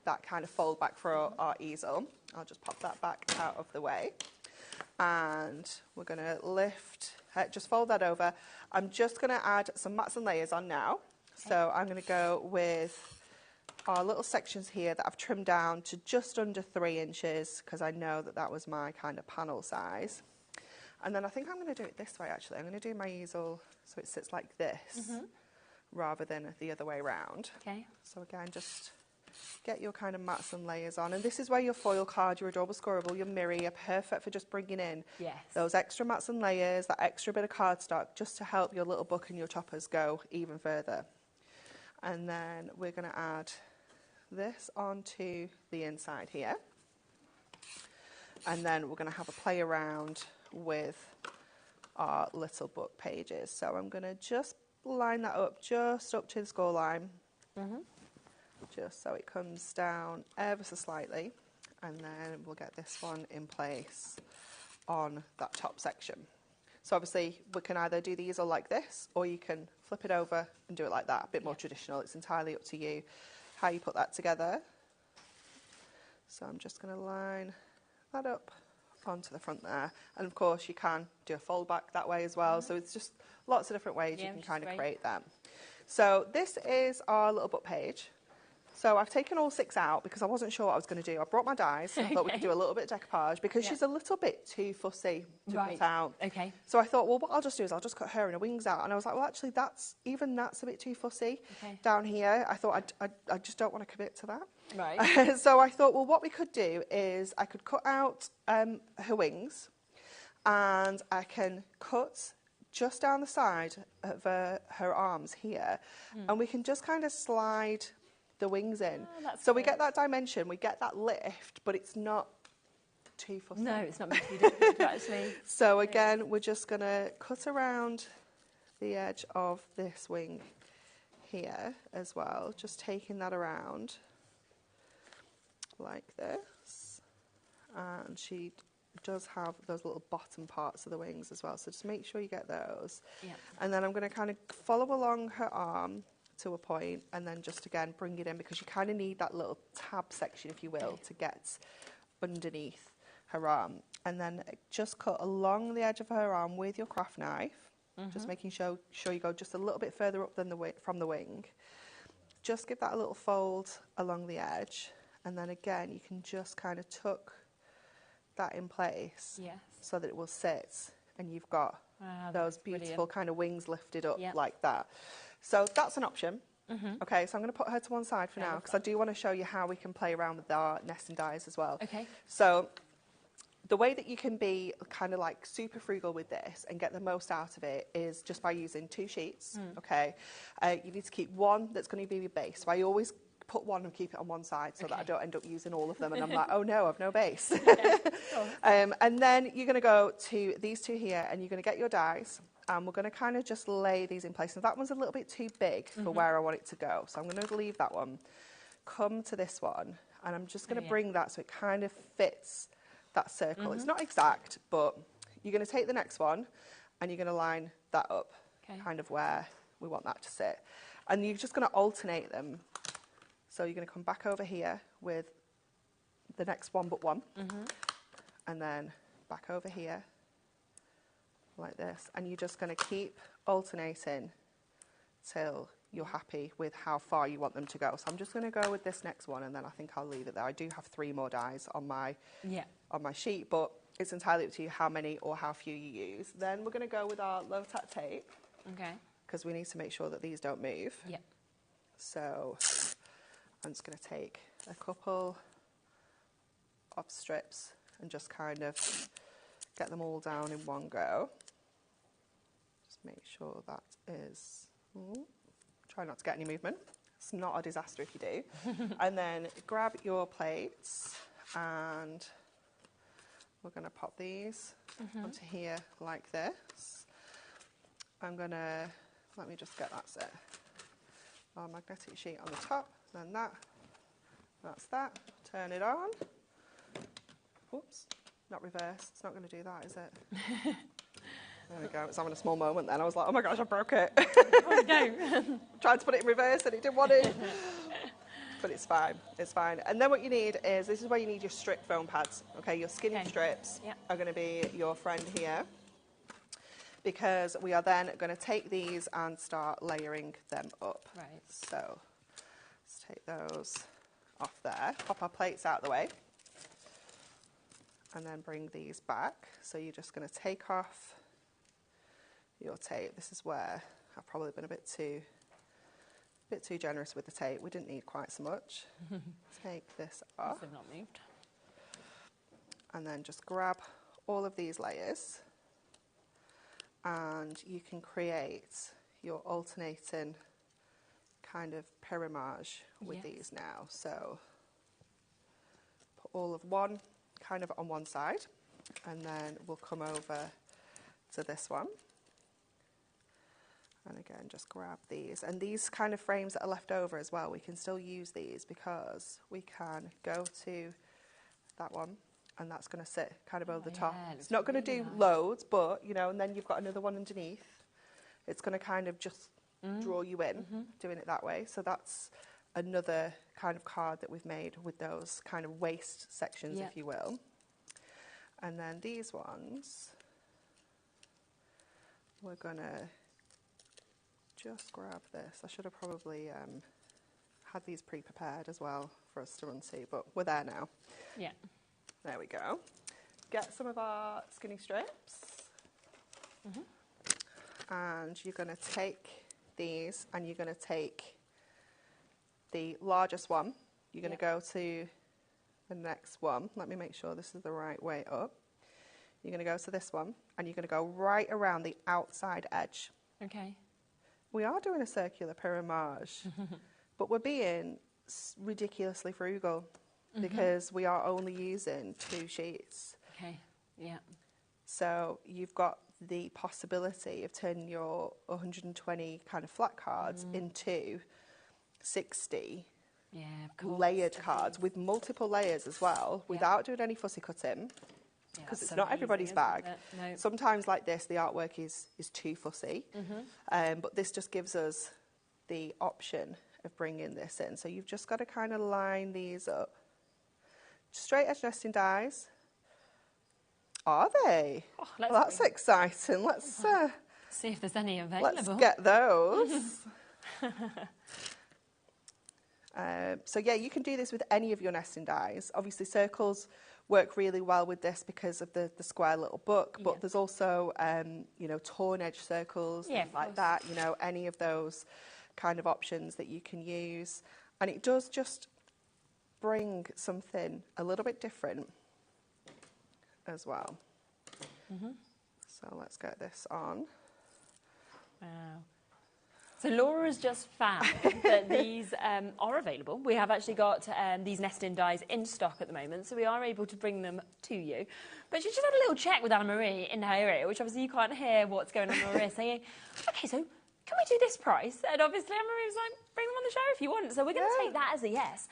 that kind of fold back for our easel. I'll just pop that back out of the way. And we're going to lift, just fold that over. I'm just going to add some mats and layers on now. So I'm going to go with our little sections here that I've trimmed down to just under 3 inches, because I know that that was my kind of panel size. And then I think I'm going to do it this way, actually. I'm going to do my easel so it sits like this rather than the other way around. Okay. So again, just get your kind of mats and layers on. And this is where your foil card, your adorable scorable, your Mirri are perfect for just bringing in those extra mats and layers, that extra bit of cardstock, just to help your little book and your toppers go even further. And then we're going to add this onto the inside here. And then we're going to have a play around with our little book pages. So I'm going to just line that up just up to the score line, just so it comes down ever so slightly, and then we'll get this one in place on that top section. So obviously we can either do the easel like this, or you can flip it over and do it like that, a bit more traditional. It's entirely up to you how you put that together. So I'm just going to line that up onto the front there, and of course you can do a fold back that way as well. So it's just lots of different ways you can kind of create that. So this is our little book page. So I've taken all 6 out because I wasn't sure what I was going to do. I brought my dies, so I thought we could do a little bit of decoupage, because she's a little bit too fussy to cut out. So I thought, well, what I'll just do is I'll just cut her and her wings out. And I was like, well, actually, that's a bit too fussy down here. I thought I just don't want to commit to that. Right. So I thought, well, what we could do is I could cut out her wings, and I can cut just down the side of her arms here, and we can just kind of slide the wings in. So we get that dimension, we get that lift, but it's not too fussy. No, it's not meant to be difficult, actually. So again, we're just going to cut around the edge of this wing here as well, just taking that around like this. And she does have those little bottom parts of the wings as well, so just make sure you get those. And then I'm going to kind of follow along her arm to a point, and then just again bring it in, because you kind of need that little tab section, if you will, to get underneath her arm. And then just cut along the edge of her arm with your craft knife, just making sure you go just a little bit further up than from the wing. Just give that a little fold along the edge, and then again you can just kind of tuck that in place, so that it will sit, and you've got those beautiful kind of wings lifted up like that. So that's an option. Okay, so I'm going to put her to one side for now, because I do want to show you how we can play around with our nesting dies as well. Okay. So the way that you can be kind of like super frugal with this and get the most out of it is just by using 2 sheets. Okay, you need to keep one that's going to be your base. So I always put one and keep it on one side, so that I don't end up using all of them and I'm like, oh no, I've no base. And then you're going to go to these 2 here, and you're going to get your dies, and we're going to kind of just lay these in place. Now that one's a little bit too big for where I want it to go, so I'm going to leave that one. Come to this one, and I'm just going to bring that so it kind of fits that circle. It's not exact, but you're going to take the next one and you're going to line that up kind of where we want that to sit. And you're just going to alternate them. So you're going to come back over here with the next one but one, and then back over here like this, and you're just going to keep alternating till you're happy with how far you want them to go. So I'm just going to go with this next one, and then I think I'll leave it there. I do have 3 more dies on my sheet, but it's entirely up to you how many or how few you use. Then we're going to go with our low tack tape, because we need to make sure that these don't move. So I'm just going to take a couple of strips and just kind of get them all down in one go. Just make sure that is... try not to get any movement. It's not a disaster if you do. And then grab your plates, and we're going to pop these onto here like this. I'm going to... let me just get that set. Our magnetic sheet on the top, then that's that. Turn it on. Oops, not reverse. It's not going to do that, is it? There we go. It's having a small moment then. I was like, oh my gosh, I broke it. Oh no. Tried to put it in reverse and it didn't want it. But it's fine. It's fine. And then what you need is, this is where you need your strip foam pads. Okay, your skinny strips are going to be your friend here, because we are then going to take these and start layering them up. So let's take those off there, pop our plates out of the way, and then bring these back. So you're just going to take off your tape. This is where I've probably been a bit too generous with the tape. We didn't need quite so much. Take this off. They've not moved. And then just grab all of these layers, and you can create your alternating kind of pyramage with these now. So put all of one kind of on one side, and then we'll come over to this one. And again, just grab these. And these kind of frames that are left over as well, we can still use these, because we can go to that one, and that's going to sit kind of over the top. It's not going to do loads, but, you know, and then you've got another one underneath. It's going to kind of just draw you in, doing it that way. So that's another kind of card that we've made with those kind of waist sections, if you will. And then these ones, we're going to just grab this. I should have probably had these pre-prepared as well for us to run to, but we're there now. There we go. Get some of our skinny strips, and you're going to take these, and you're going to take the largest one. You're going to go to the next one. Let me make sure this is the right way up. You're going to go to this one, and you're going to go right around the outside edge. We are doing a circular pyramage, but we're being ridiculously frugal, because we are only using 2 sheets. So you've got the possibility of turning your 120 kind of flat cards into 60 layered cards with multiple layers as well, without doing any fussy cutting, because it's not everybody's bag. No. Sometimes like this, the artwork is too fussy, but this just gives us the option of bringing this in. So you've just got to kind of line these up. Straight edge nesting dies. Are they? Oh, well, that's exciting. Let's see if there's any available. Let's get those. So yeah, you can do this with any of your nesting dies. Obviously, circles work really well with this because of the square little book, but there's also, you know, torn edge circles, things like that, you know, any of those kind of options that you can use. And it does just bring something a little bit different as well. So let's get this on. Wow. So Laura's just found that these are available. We have actually got these nesting dies in stock at the moment, so we are able to bring them to you. But she just had a little check with Anna-Marie in her ear, which obviously you can't hear what's going on in her ear, saying, okay, so can we do this price? And obviously Anna-Marie was like, bring them on the show if you want. So we're going to take that as a yes.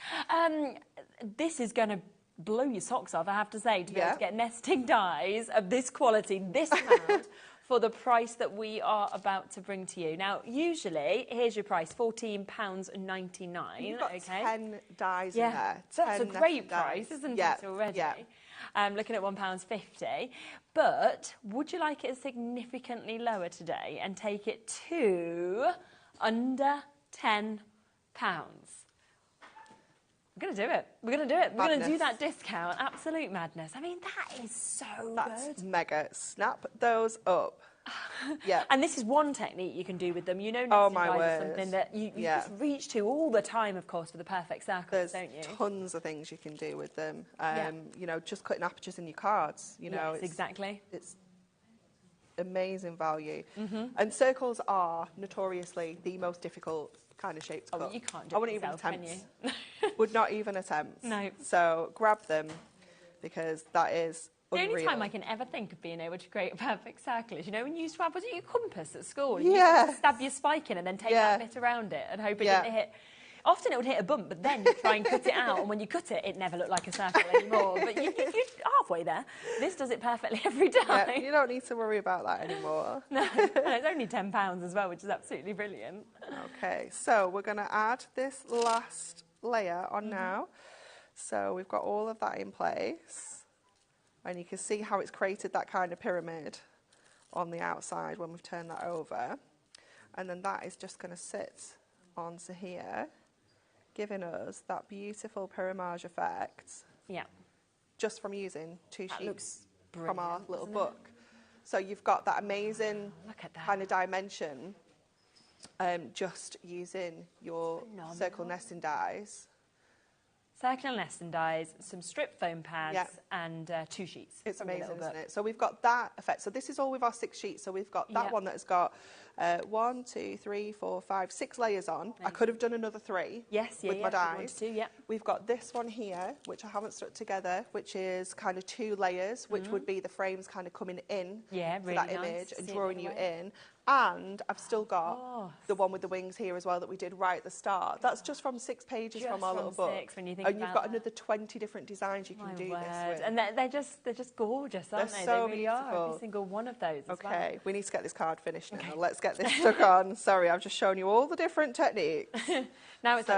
This is going to blow your socks off, I have to say, to be able to get nesting dies of this quality, this amount, for the price that we are about to bring to you. Now, usually, here's your price, £14.99. You've got 10 dies in there. That's a great price, isn't it, already? Looking at £1.50. But would you like it significantly lower today and take it to under £10? We're going to do it. We're going to do it. We're going to do that discount. Absolute madness. I mean, that is so good. That's mega. Snap those up. And this is one technique you can do with them. You know, oh nesting my dies word. is something that you just reach to all the time, of course, for the perfect circles, don't you? There's tons of things you can do with them. You know, just cutting apertures in your cards. You know, exactly. It's amazing value. And circles are notoriously the most difficult kind of shape to cut. You can't do it yourself, can you? Would not even attempt. No. So grab them, because that is unreal. The only time I can ever think of being able to create a perfect circle is, you know, when you used to have, was it your compass at school? And you used to stab your spike in and then take that bit around it and hope it didn't hit. Often it would hit a bump, but then you try and cut it out, and when you cut it, it never looked like a circle anymore. But you're halfway there. This does it perfectly every time. Yeah, you don't need to worry about that anymore. No, and it's only £10 as well, which is absolutely brilliant. Okay, so we're going to add this last layer on now. So we've got all of that in place, and you can see how it's created that kind of pyramid on the outside when we've turned that over. And then that is just going to sit onto here, giving us that beautiful pyramage effect. Yeah. Just from using two sheets from our little book. So you've got that amazing kind of dimension, just using your circle nesting dies. Circular nesting dies, some strip foam pads, and 2 sheets. It's amazing, isn't it? So we've got that effect. So this is all with our 6 sheets. So we've got that one that has got 1, 2, 3, 4, 5, 6 layers on. Amazing. I could have done another 3 with my dies. We've got this one here, which I haven't stuck together, which is kind of 2 layers, which would be the frames kind of coming in for that image and drawing you in. And I've still got the one with the wings here as well that we did right at the start. That's just from 6 pages from our little book. When you think and you've got another 20 different designs you can do this with. And they're just gorgeous, aren't they? So they really are. Every single one of those. Okay, we need to get this card finished now. Let's get this stuck on. Sorry, I've just shown you all the different techniques. Now it's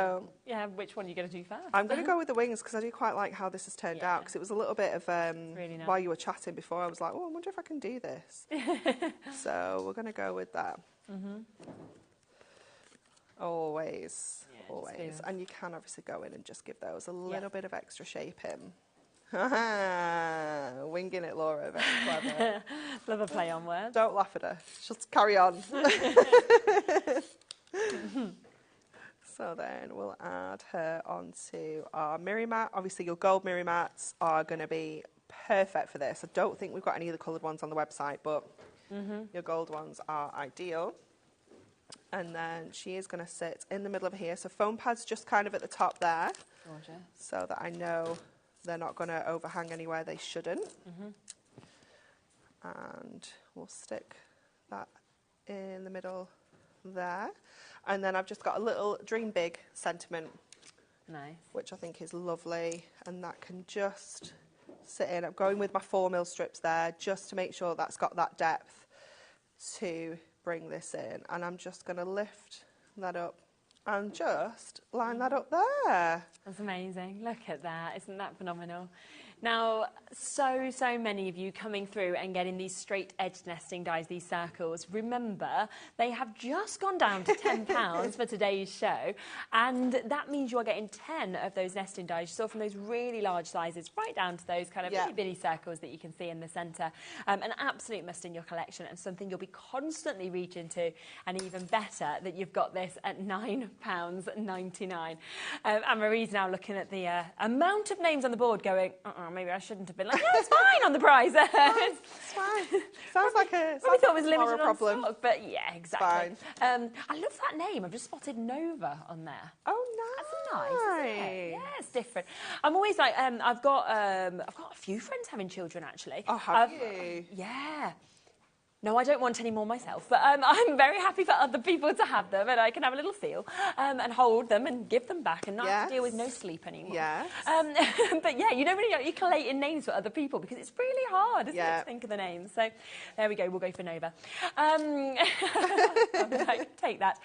which one are you going to do first? I'm going to go with the wings because I do quite like how this has turned out, because it was a little bit of, really nice. While you were chatting before, I was like, oh, I wonder if I can do this. So we're going to go with that. Always. And you can obviously go in and just give those a little bit of extra shaping. Winging it, Laura, very clever. Love a play on words. Don't laugh at her, just carry on. So then we'll add her onto our Mirri mat. Obviously your gold Mirri mats are going to be perfect for this. I don't think we've got any of the coloured ones on the website, but your gold ones are ideal. And then she is going to sit in the middle of here. So foam pads just kind of at the top there. Gorgeous. So that I know they're not going to overhang anywhere they shouldn't. And we'll stick that in the middle there. And then I've just got a little Dream Big sentiment. Nice. Which I think is lovely, and that can just sit in. I'm going with my 4mm strips there just to make sure that's got that depth to bring this in. And I'm just going to lift that up and just line that up there. That's amazing. Look at that. Isn't that phenomenal? Now, so many of you coming through and getting these straight edge nesting dies, these circles. Remember, they have just gone down to £10 for today's show, and that means you are getting 10 of those nesting dies. So from those really large sizes right down to those kind of itty bitty circles that you can see in the centre. An absolute must in your collection, and something you'll be constantly reaching to, and even better that you've got this at £9.99. And Marie's now looking at the amount of names on the board going, maybe I shouldn't have been like, yeah, it's fine on the prize. It's fine. Sounds like a Probably thought it was limited problem. on stock, but yeah, exactly. I love that name. I've just spotted Nova on there. Oh, nice. That's nice, isn't it? Yeah, it's different. I'm always like, I've got a few friends having children actually. Oh, have you? Yeah. No, I don't want any more myself, but I'm very happy for other people to have them, and I can have a little feel and hold them and give them back and not have to deal with no sleep anymore. Yes. But yeah, you know when you're collating names for other people, because it's really hard, isn't it, to think of the names. So there we go, we'll go for Nova. Take that.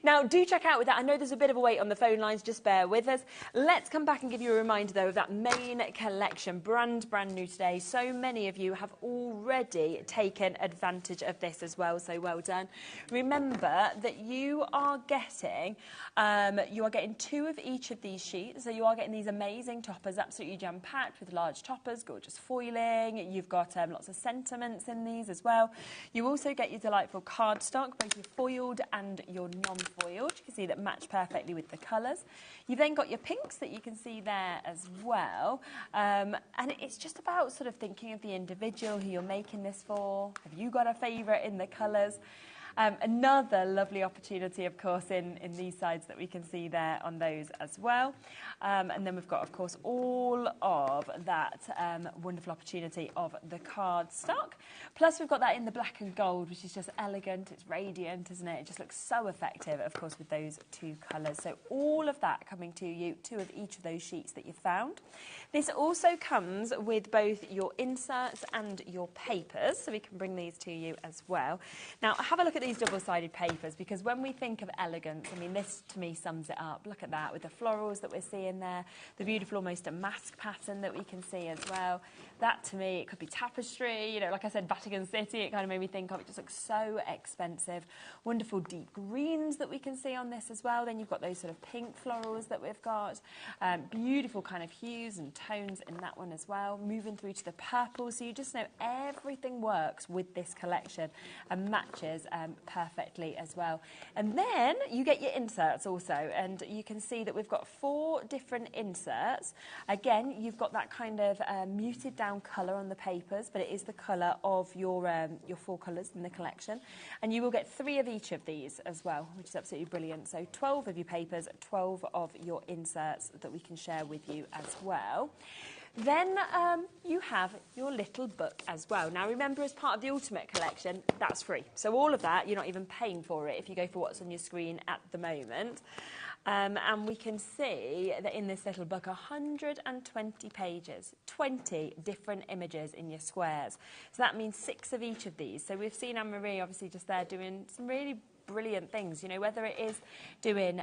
Now, do check out with that. I know there's a bit of a wait on the phone lines, just bear with us. Let's come back and give you a reminder, though, of that main collection, brand new today. So many of you have already taken advantage of this as well, so well done. Remember that you are getting 2 of each of these sheets, so you are getting these amazing toppers, absolutely jam-packed with large toppers, gorgeous foiling. You've got lots of sentiments in these as well. You also get your delightful cardstock, both your foiled and your non-foiled. You can see that match perfectly with the colours. You've then got your pinks that you can see there as well, and it's just about sort of thinking of the individual who you're making this for. Have you got a favourite in the colours? Another lovely opportunity, of course, in these sides that we can see there on those as well. And then we've got, of course, all of that wonderful opportunity of the cardstock. Plus, we've got that in the black and gold, which is just elegant. It's radiant, isn't it? It just looks so effective, of course, with those 2 colours. So all of that coming to you, 2 of each of those sheets that you found. This also comes with both your inserts and your papers, so we can bring these to you as well. Now, have a look at these double-sided papers, because when we think of elegance, I mean, this to me sums it up. Look at that, with the florals that we're seeing there, the beautiful almost a mask pattern that we can see as well. That to me, it could be tapestry, you know, like I said, Vatican City, it kind of made me think of it. Just looks so expensive. Wonderful deep greens that we can see on this as well. Then you've got those sort of pink florals that we've got. Beautiful kind of hues and tones in that one as well. Moving through to the purple, so you just know everything works with this collection and matches perfectly as well. And then you get your inserts also, and you can see that we've got 4 different inserts. Again, you've got that kind of muted down colour on the papers, but it is the colour of your 4 colours in the collection. And you will get 3 of each of these as well, which is absolutely brilliant. So 12 of your papers, 12 of your inserts that we can share with you as well. Then you have your little book as well. Now, remember, as part of the Ultimate Collection, that's free. So all of that, you're not even paying for it if you go for what's on your screen at the moment. And we can see that in this little book, 120 pages, 20 different images in your squares. So that means 6 of each of these. So we've seen Anne-Marie, obviously, just there doing some really brilliant things, you know, whether it is doing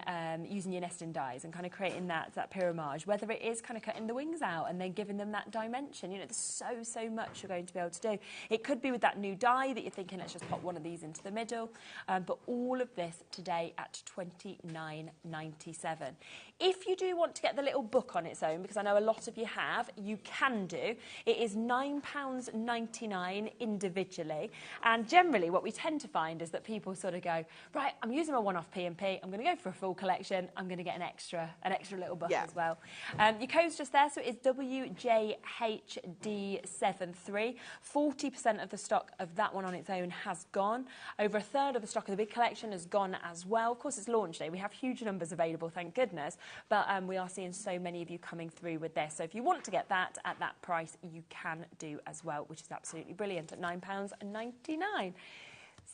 using your nesting dies and kind of creating that pyramage, whether it is kind of cutting the wings out and then giving them that dimension. You know, there's so much you're going to be able to do. It could be with that new die that you're thinking, let's just pop one of these into the middle, but all of this today at £29.97. If you do want to get the little book on its own, because I know a lot of you have, you can do. It is £9.99 individually, and generally what we tend to find is that people sort of go, right, I'm using my one-off P&P, I'm going to go for a full collection, I'm going to get an extra little book as well. Your code's just there, so it's WJHD73. 40% of the stock of that one on its own has gone. Over a third of the stock of the big collection has gone as well. Of course, it's launch day. We have huge numbers available, thank goodness, but we are seeing so many of you coming through with this. So if you want to get that at that price, you can do as well, which is absolutely brilliant at £9.99.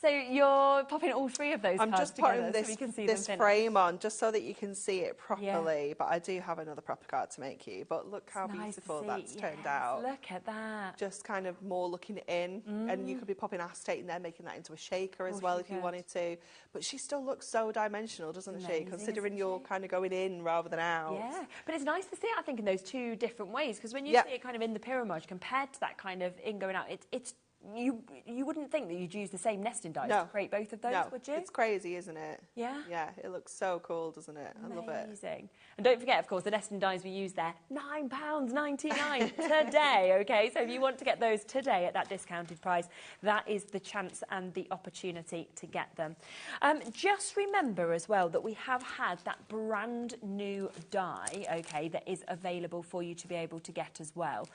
So you're popping all three of those cards together. I'm just putting this frame on just so that you can see it properly. But I do have another proper card to make you. But look how beautiful that's turned out. Look at that. Just kind of more looking in. And you could be popping acetate in there, making that into a shaker as well if you wanted to. But she still looks so dimensional, doesn't she? Considering you're kind of going in rather than out. Yeah, but it's nice to see it, I think, in those two different ways. Because when you see it kind of in the pyramid compared to that kind of in going out, it's you wouldn't think that you'd use the same nesting dies to create both of those, would you? It's crazy, isn't it? Yeah. Yeah, it looks so cool, doesn't it? I love it. Amazing. And don't forget, of course, the nesting dies we use there, £9.99 today, okay? So if you want to get those today at that discounted price, that is the chance and the opportunity to get them. Just remember as well that we have had that brand new die, okay, that is available for you to be able to get as well.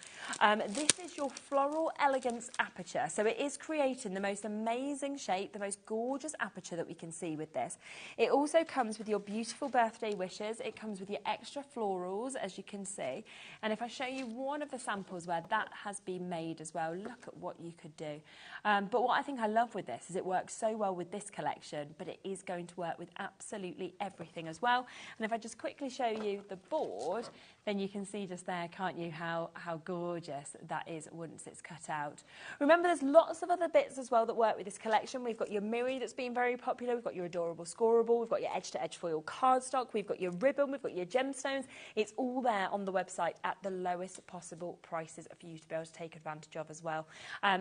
This is your Floral Elegance Aperture. So it is creating the most amazing shape, the most gorgeous aperture that we can see with this. It also comes with your beautiful birthday wishes. It comes with your extra florals, as you can see. And if I show you one of the samples where that has been made as well, look at what you could do. But what I think I love with this is it works so well with this collection, but it is going to work with absolutely everything as well. And if I just quickly show you the board, then you can see just there, can't you, how gorgeous that is once it's cut out. Remember, there's lots of other bits as well that work with this collection. We've got your Mirri that's been very popular. We've got your adorable Scoreboard. We've got your edge-to-edge foil cardstock. We've got your ribbon. We've got your gemstones. It's all there on the website at the lowest possible prices for you to be able to take advantage of as well,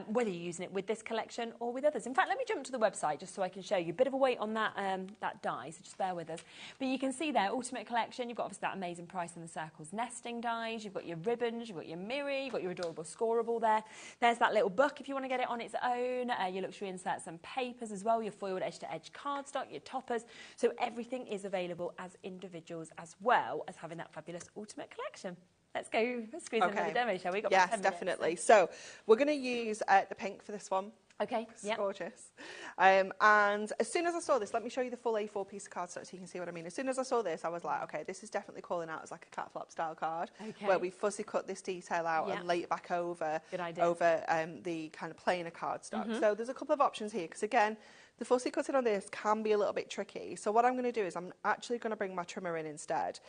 whether you're using it with this collection or with others. In fact, let me jump to the website just so I can show you a bit of a weight on that, that die, so just bear with us. But you can see there, Ultimate Collection, you've got obviously that amazing price in the circles nesting dies, you've got your ribbons, you've got your Mirri, you've got your adorable Scoreboard there. There's that little book if you want to get it on its own, your luxury inserts and papers as well, your foiled edge-to-edge cardstock, your toppers. So everything is available as individuals as well as having that fabulous Ultimate Collection. Let's go squeeze in another demo, shall we? Got yes, definitely. So we're going to use the pink for this one. Okay, yeah. Gorgeous. And as soon as I saw this, let me show you the full A4 piece of cardstock so you can see what I mean. As soon as I saw this, I was like, okay, this is definitely calling out as like a cat flap style card, where we fussy cut this detail out and lay it back over the kind of plainer cardstock. So there's a couple of options here, because again, the fussy cutting on this can be a little bit tricky. So what I'm going to do is I'm actually going to bring my trimmer in instead.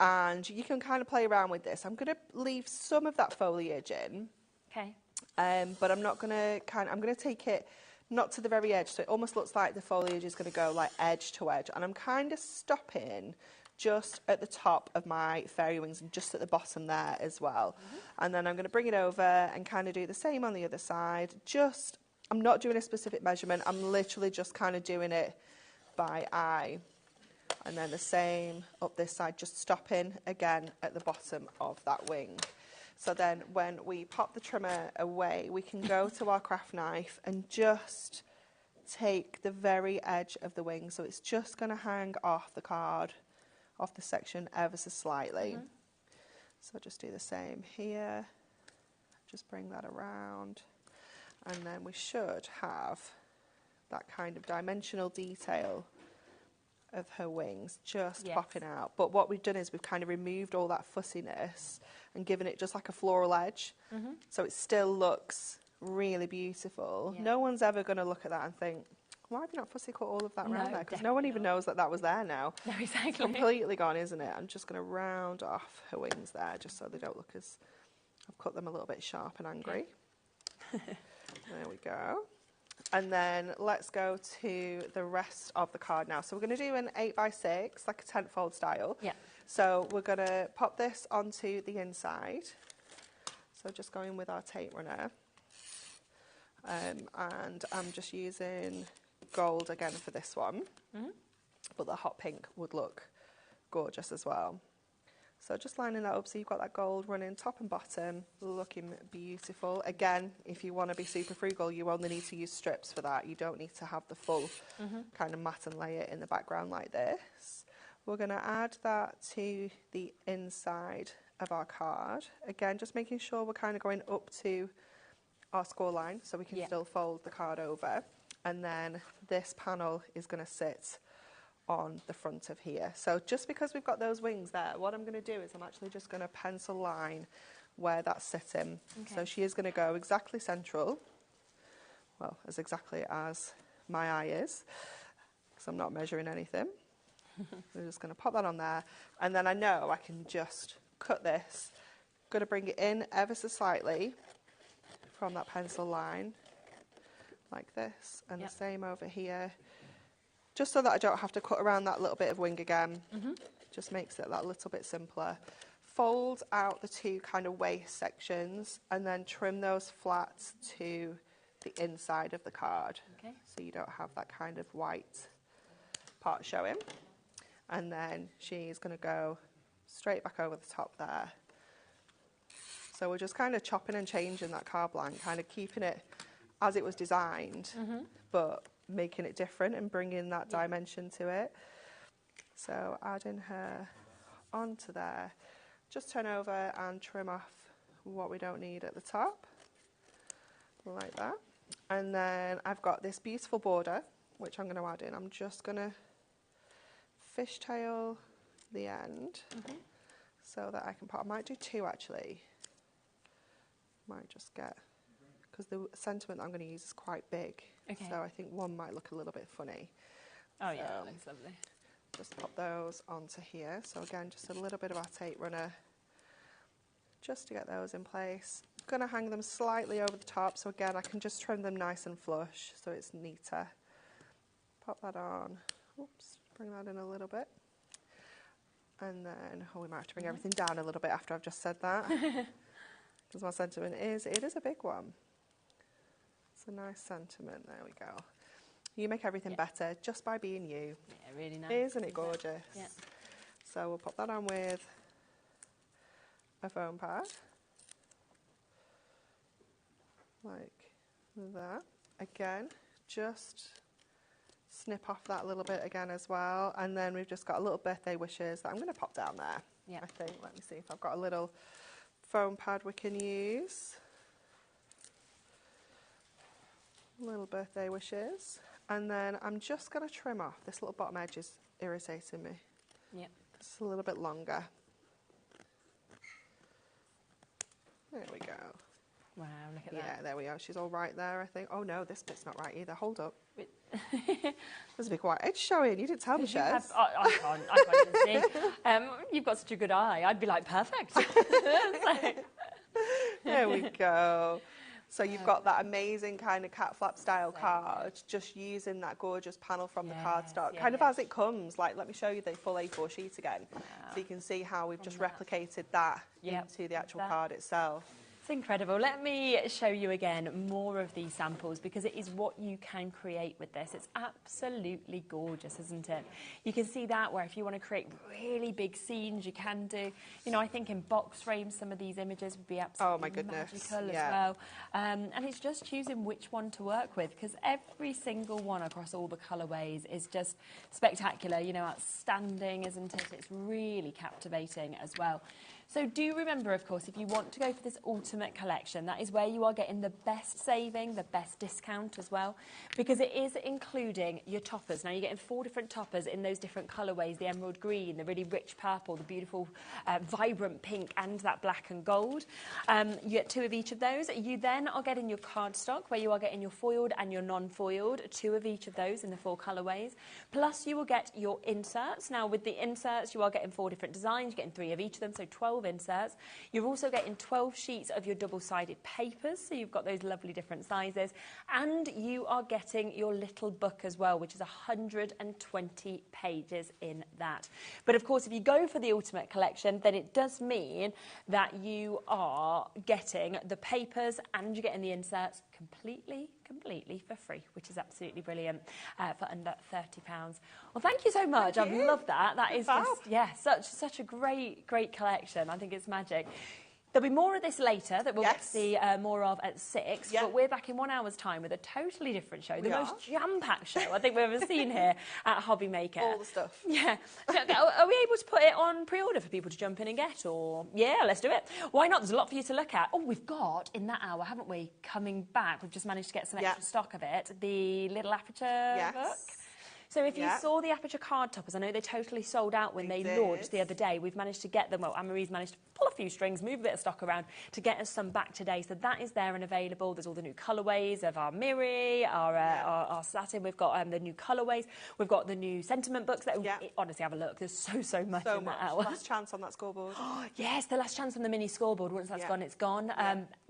And you can kind of play around with this. I'm going to leave some of that foliage in. Okay. But I'm not going to I'm going to take it not to the very edge, so it almost looks like the foliage is going to go like edge to edge, and I'm kind of stopping just at the top of my fairy wings and just at the bottom there as well. And then I'm going to bring it over and kind of do the same on the other side. I'm not doing a specific measurement, I'm literally just kind of doing it by eye. And then the same up this side, just stopping again at the bottom of that wing. So then when we pop the trimmer away, we can go to our craft knife and just take the very edge of the wing. So it's just going to hang off the card, off the section ever so slightly. So just do the same here. Just bring that around. And then we should have that kind of dimensional detail of her wings just popping out. But what we've done is we've kind of removed all that fussiness and given it just like a floral edge. So it still looks really beautiful. No one's ever going to look at that and think, why have you not fussy cut all of that around there? Because no one even knows that that was there now. No, exactly. It's completely gone, isn't it? I'm just going to round off her wings there just so they don't look as... I've cut them a little bit sharp and angry. There we go. And then let's go to the rest of the card now. So we're going to do an 8x6, like a 10-fold style. So we're going to pop this onto the inside. So just going with our tape runner. And I'm just using gold again for this one. But the hot pink would look gorgeous as well. So just lining that up so you've got that gold running top and bottom, looking beautiful. Again, if you want to be super frugal, you only need to use strips for that. You don't need to have the full kind of mat and lay it in the background like this. We're going to add that to the inside of our card. Again, just making sure we're kind of going up to our score line so we can still fold the card over. And then this panel is going to sit on the front of here. So just because we've got those wings there, what I'm going to do is I'm actually just going to pencil line where that's sitting. Okay. So she is going to go exactly central, well, as exactly as my eye is, because I'm not measuring anything. We're just going to pop that on there, and then I know I can just cut this. Going to bring it in ever so slightly from that pencil line, like this, and the same over here. Just so that I don't have to cut around that little bit of wing again. Just makes it that little bit simpler. Fold out the two kind of waist sections and then trim those flat to the inside of the card. Okay. So you don't have that kind of white part showing. And then she's going to go straight back over the top there. So we're just kind of chopping and changing that card blank, kind of keeping it as it was designed, but making it different and bringing that dimension to it. So adding her onto there. Just turn over and trim off what we don't need at the top, like that. And then I've got this beautiful border, which I'm going to add in. I'm just going to fishtail the end so that I can put, I might do two actually. Might just get, because the sentiment I'm going to use is quite big. Okay. So I think one might look a little bit funny. Oh so yeah, that looks lovely. Just pop those onto here. So again, just a little bit of our tape runner just to get those in place. I'm going to hang them slightly over the top, so again I can just trim them nice and flush so it's neater. Pop that on. Oops, bring that in a little bit. And then, oh, we might have to bring everything down a little bit after I've just said that. Because my sentiment is, it is a big one. It's a nice sentiment. There we go. You make everything better just by being you. Yeah, really nice. Isn't it gorgeous? Yeah. So we'll pop that on with a foam pad. Like that. Again, just snip off that little bit again as well. And then we've just got a little birthday wishes that I'm going to pop down there. Yeah. I think. Let me see if I've got a little foam pad we can use. Little birthday wishes. And then I'm just going to trim off. This little bottom edge is irritating me. Yep. It's a little bit longer. There we go. Wow, look at that. Yeah, there we are. She's all right there, I think. Oh no, this bit's not right either. Hold up. There's a big white edge showing. You didn't tell me, Shez. I can't even see. You've got such a good eye. I'd be like, perfect. There we go. So you've got that amazing kind of cat flap style card, just using that gorgeous panel from the cardstock, kind of as it comes. Like, let me show you the full A4 sheet again, so you can see how we've just replicated that into the actual card itself. It's incredible. Let me show you again more of these samples because it is what you can create with this. It's absolutely gorgeous, isn't it? You can see that where if you want to create really big scenes, you can do. You know, I think in box frames, some of these images would be absolutely magical as well. And it's just choosing which one to work with because every single one across all the colourways is just spectacular. You know, outstanding, isn't it? It's really captivating as well. So do remember, of course, if you want to go for this ultimate collection, that is where you are getting the best saving, the best discount as well, because it is including your toppers. Now, you're getting 4 different toppers in those different colourways, the emerald green, the really rich purple, the beautiful vibrant pink, and that black and gold. You get 2 of each of those. You then are getting your cardstock, where you are getting your foiled and your non-foiled, 2 of each of those in the 4 colourways. Plus, you will get your inserts. Now, with the inserts, you are getting 4 different designs. You're getting 3 of each of them, so 12 inserts. You're also getting 12 sheets of your double-sided papers, so you've got those lovely different sizes, and you are getting your little book as well, which is 120 pages in that. But of course, if you go for the ultimate collection, then it does mean that you are getting the papers and you're getting the inserts completely for free, which is absolutely brilliant for under £30. Well, thank you so much. I've loved that. That is just, such a great collection. I think it's magic. There'll be more of this later that we'll get to see more of at 6, but we're back in 1 hour's time with a totally different show, the most jam-packed show I think we've ever seen here at HobbyMaker. All the stuff. Yeah. Are we able to put it on pre-order for people to jump in and get, or... Yeah, let's do it. Why not? There's a lot for you to look at. Oh, we've got, in that hour, haven't we, coming back, we've just managed to get some extra stock of it, the little Aperture book. So if you saw the Aperture card toppers, I know they totally sold out when they launched the other day. We've managed to get them, well, Anne-Marie's managed to pull a few strings, move a bit of stock around to get us some back today. So that is there and available. There's all the new colourways of our Mirri, our satin. We've got the new colourways. We've got the new sentiment books. That honestly, have a look. There's so much in that hour. Last chance on that scoreboard. Yes, the last chance on the mini scoreboard. Once that's gone, it's gone.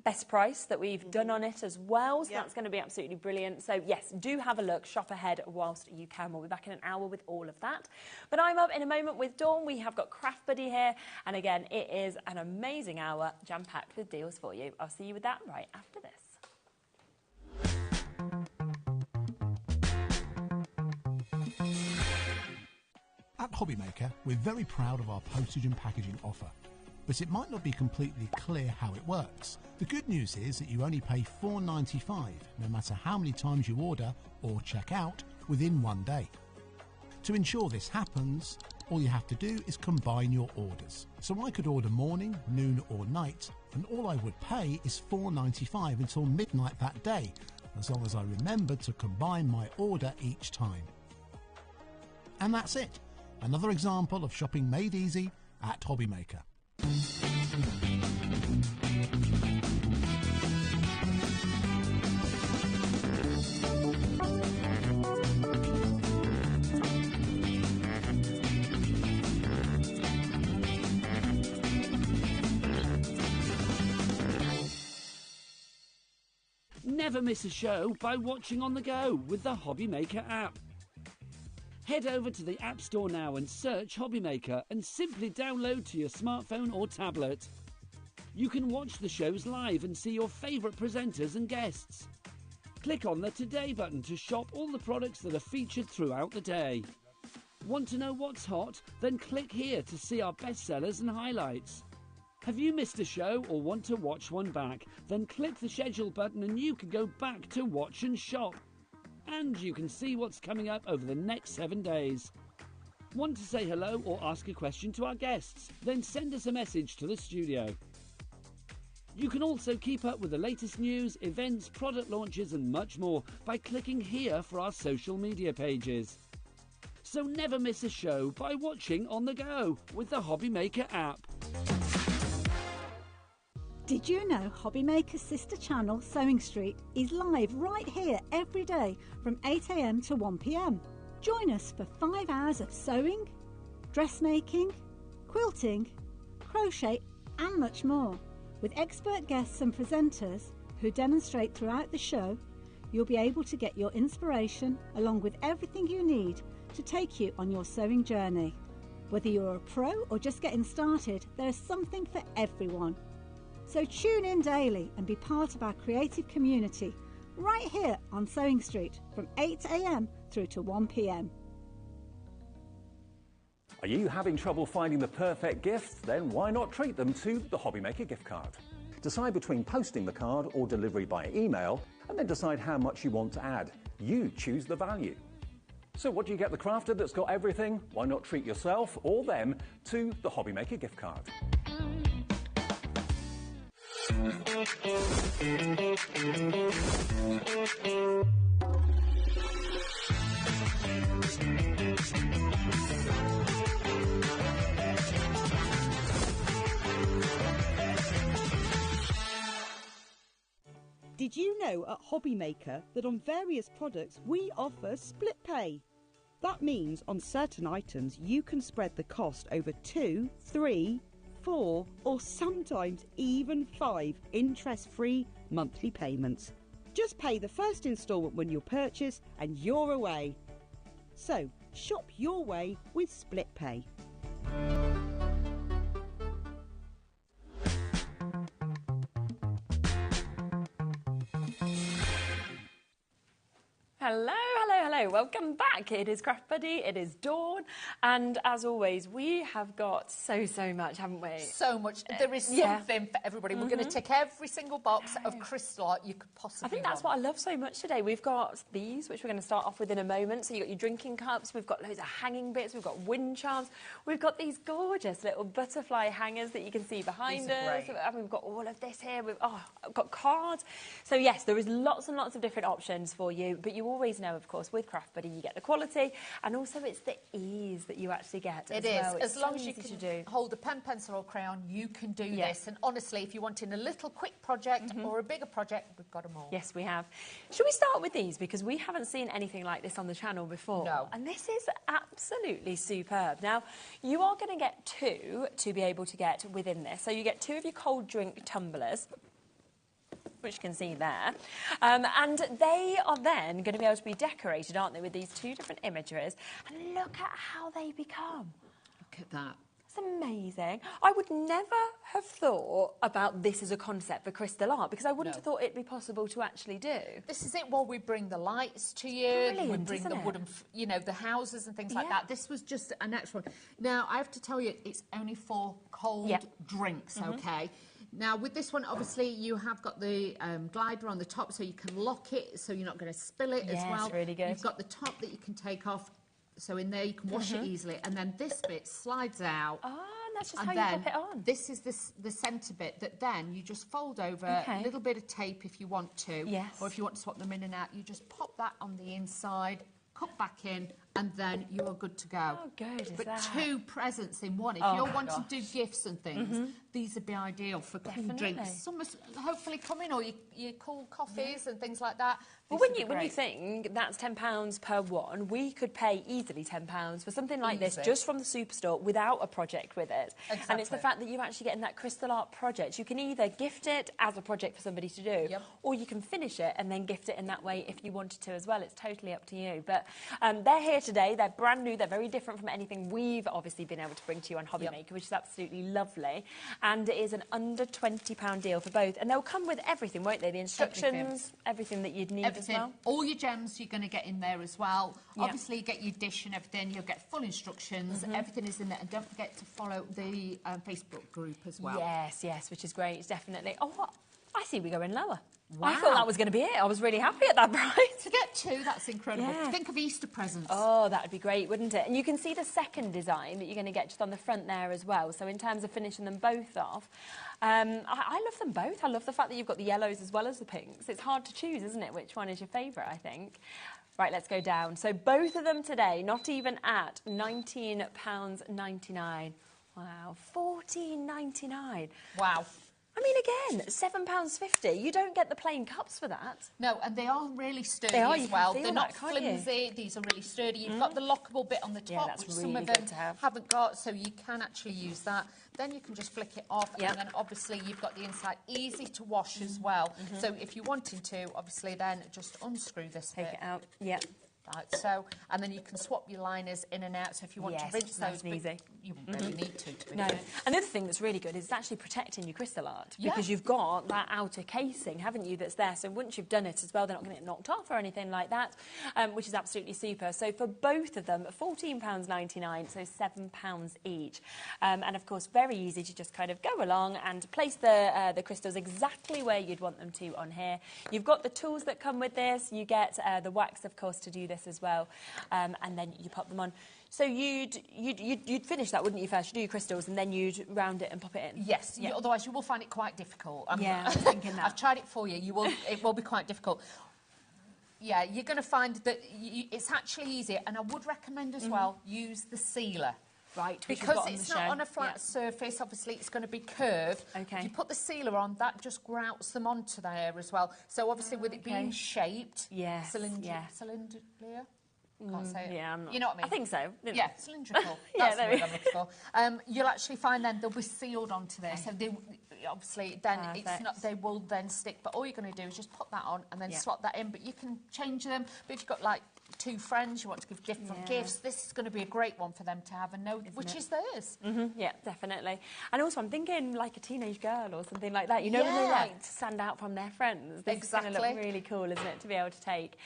Best price that we've done on it as well. So that's going to be absolutely brilliant. So yes, do have a look. Shop ahead whilst you can. We'll be back in an hour with all of that. But I'm up in a moment with Dawn. We have got Craft Buddy here. And again, it is an amazing hour, jam-packed with deals for you. I'll see you with that right after this. At HobbyMaker, we're very proud of our postage and packaging offer. But it might not be completely clear how it works. The good news is that you only pay £4.95, no matter how many times you order or check out within 1 day. To ensure this happens, all you have to do is combine your orders. So I could order morning, noon or night, and all I would pay is £4.95 until midnight that day, as long as I remembered to combine my order each time. And that's it. Another example of shopping made easy at HobbyMaker. Never miss a show by watching on the go with the HobbyMaker app. Head over to the App Store now and search HobbyMaker and simply download to your smartphone or tablet. You can watch the shows live and see your favourite presenters and guests. Click on the Today button to shop all the products that are featured throughout the day. Want to know what's hot? Then click here to see our bestsellers and highlights. Have you missed a show or want to watch one back? Then click the schedule button and you can go back to watch and shop. And you can see what's coming up over the next 7 days. Want to say hello or ask a question to our guests? Then send us a message to the studio. You can also keep up with the latest news, events, product launches and much more by clicking here for our social media pages. So never miss a show by watching on the go with the HobbyMaker app. Did you know HobbyMaker's sister channel, Sewing Street, is live right here every day from 8 AM to 1 PM? Join us for 5 hours of sewing, dressmaking, quilting, crochet and much more. With expert guests and presenters who demonstrate throughout the show, you'll be able to get your inspiration along with everything you need to take you on your sewing journey. Whether you're a pro or just getting started, there is something for everyone. So tune in daily and be part of our creative community right here on Sewing Street from 8 AM through to 1 PM. Are you having trouble finding the perfect gift? Then why not treat them to the HobbyMaker gift card? Decide between posting the card or delivery by email, and then decide how much you want to add. You choose the value. So what do you get the crafter that's got everything? Why not treat yourself or them to the HobbyMaker gift card? Did you know at HobbyMaker that on various products we offer split pay? That means on certain items you can spread the cost over 2, 3, 4 or sometimes even 5 interest-free monthly payments. Just pay the first instalment when you purchase and you're away. So shop your way with split pay. Hello, hello, hello. Welcome back. It is Craft Buddy, it is Dawn, and as always, we have got so much, haven't we? So much. There is something for everybody. We're going to tick every single box of crystal art you could possibly I think that's what I love so much today. We've got these, which we're going to start off with in a moment. So you've got your drinking cups, we've got loads of hanging bits, we've got wind charms, we've got these gorgeous little butterfly hangers that you can see behind us. And we've got all of this here. We've got cards. So yes, there is lots and lots of different options for you, but you always know, of course, with Craft Buddy, you get the quality, and also it's the ease that you actually get. It is. As long as you can hold a pen, pencil or crayon, you can do this. And honestly, if you're wanting a little quick project or a bigger project, we've got them all. Yes, we have. Should we start with these? Because we haven't seen anything like this on the channel before. No. And this is absolutely superb. Now, you are going to get two to be able to get within this. So you get two of your cold drink tumblers, which you can see there. And they are then going to be able to be decorated, aren't they, with these two different images. And look at how they become. Look at that. It's amazing. I would never have thought about this as a concept for crystal art, because I wouldn't have thought it'd be possible to actually do. This is it. Well, we bring the lights to you. Brilliant, we bring the wooden, you know, the houses and things like that. This was just an extra one. Now, I have to tell you, it's only for cold drinks, okay? Now, with this one, obviously, you have got the glider on the top, so you can lock it, so you're not going to spill it as well. It's really good. You've got the top that you can take off, so in there you can wash it easily, and then this bit slides out. Oh, and that's just how you pop it on. This is the centre bit that then you just fold over, a little bit of tape if you want to, or if you want to swap them in and out, you just pop that on the inside, cut back in, and then you are good to go. How good is but that? Two presents in one. If you're wanting to do gifts and things, these would be ideal for cool drinks. Summer's hopefully coming, or your cool coffees and things like that. Well, when you think that's £10 per one, we could pay easily £10 for something like this just from the Superstore without a project with it. Exactly. And it's the fact that you're actually getting that crystal art project. You can either gift it as a project for somebody to do, or you can finish it and then gift it in that way if you wanted to as well. It's totally up to you. But they're here today. They're brand new. They're very different from anything we've obviously been able to bring to you on HobbyMaker, which is absolutely lovely. And it is an under £20 deal for both. And they'll come with everything, won't they? The instructions, everything that you'd need as well. All your gems you're going to get in there as well. Obviously, you get your dish and everything. You'll get full instructions. Everything is in there. And don't forget to follow the Facebook group as well. Yes, which is great, definitely. Oh, what? I see we're going lower. Wow. I thought that was going to be it. I was really happy at that price. To get two, that's incredible. Yeah. Think of Easter presents. Oh, that would be great, wouldn't it? And you can see the second design that you're going to get just on the front there as well. So in terms of finishing them both off, I love them both. I love the fact that you've got the yellows as well as the pinks. It's hard to choose, isn't it? Which one is your favourite, I think. Right, let's go down. So both of them today, not even at £19.99. Wow, £14.99. Wow. I mean, again, £7.50. You don't get the plain cups for that. No, and they are really sturdy as well. They're not flimsy. These are really sturdy. You've got the lockable bit on the top, which some of them haven't got, so you can actually use that. Then you can just flick it off, and then obviously you've got the inside easy to wash as well. So if you wanted to, obviously then just unscrew this bit. Take it out, Like so, and then you can swap your liners in and out. So if you want to rinse those, easy. You wouldn't really need to be No. Another thing that's really good is it's actually protecting your crystal art because you've got that outer casing, haven't you, that's there. So once you've done it as well, they're not going to get knocked off or anything like that, which is absolutely super. So for both of them, £14.99, so £7 each. And of course, very easy to just kind of go along and place the crystals exactly where you'd want them to on here. You've got the tools that come with this. You get the wax, of course, to do this as well, and then you pop them on. So you'd finish that, wouldn't you, first? You'd do your crystals and then you'd round it and pop it in? Yes, otherwise you will find it quite difficult. I was thinking that. I've tried it for you. It will be quite difficult. Yeah, you're going to find that it's actually easier, and I would recommend as well, use the sealer. Right, because it's not on a flat surface, obviously it's going to be curved. Okay. If you put the sealer on, that just grouts them onto there as well. So obviously with it being shaped, cylindrical, can't say it. Yeah, I'm not. You know what I mean? I think so. Yeah, cylindrical. That's the word I'm looking for. You'll actually find then they'll be sealed onto there. So obviously then it's not, they will then stick, but all you're going to do is just put that on and then slot that in, but you can change them. But if you've got like 2 friends, you want to give different gifts, this is going to be a great one for them to have and know which is theirs. Yeah, definitely. And also I'm thinking like a teenage girl or something like that, you know, when they like to stand out from their friends. This is going to look really cool, isn't it, to be able to take.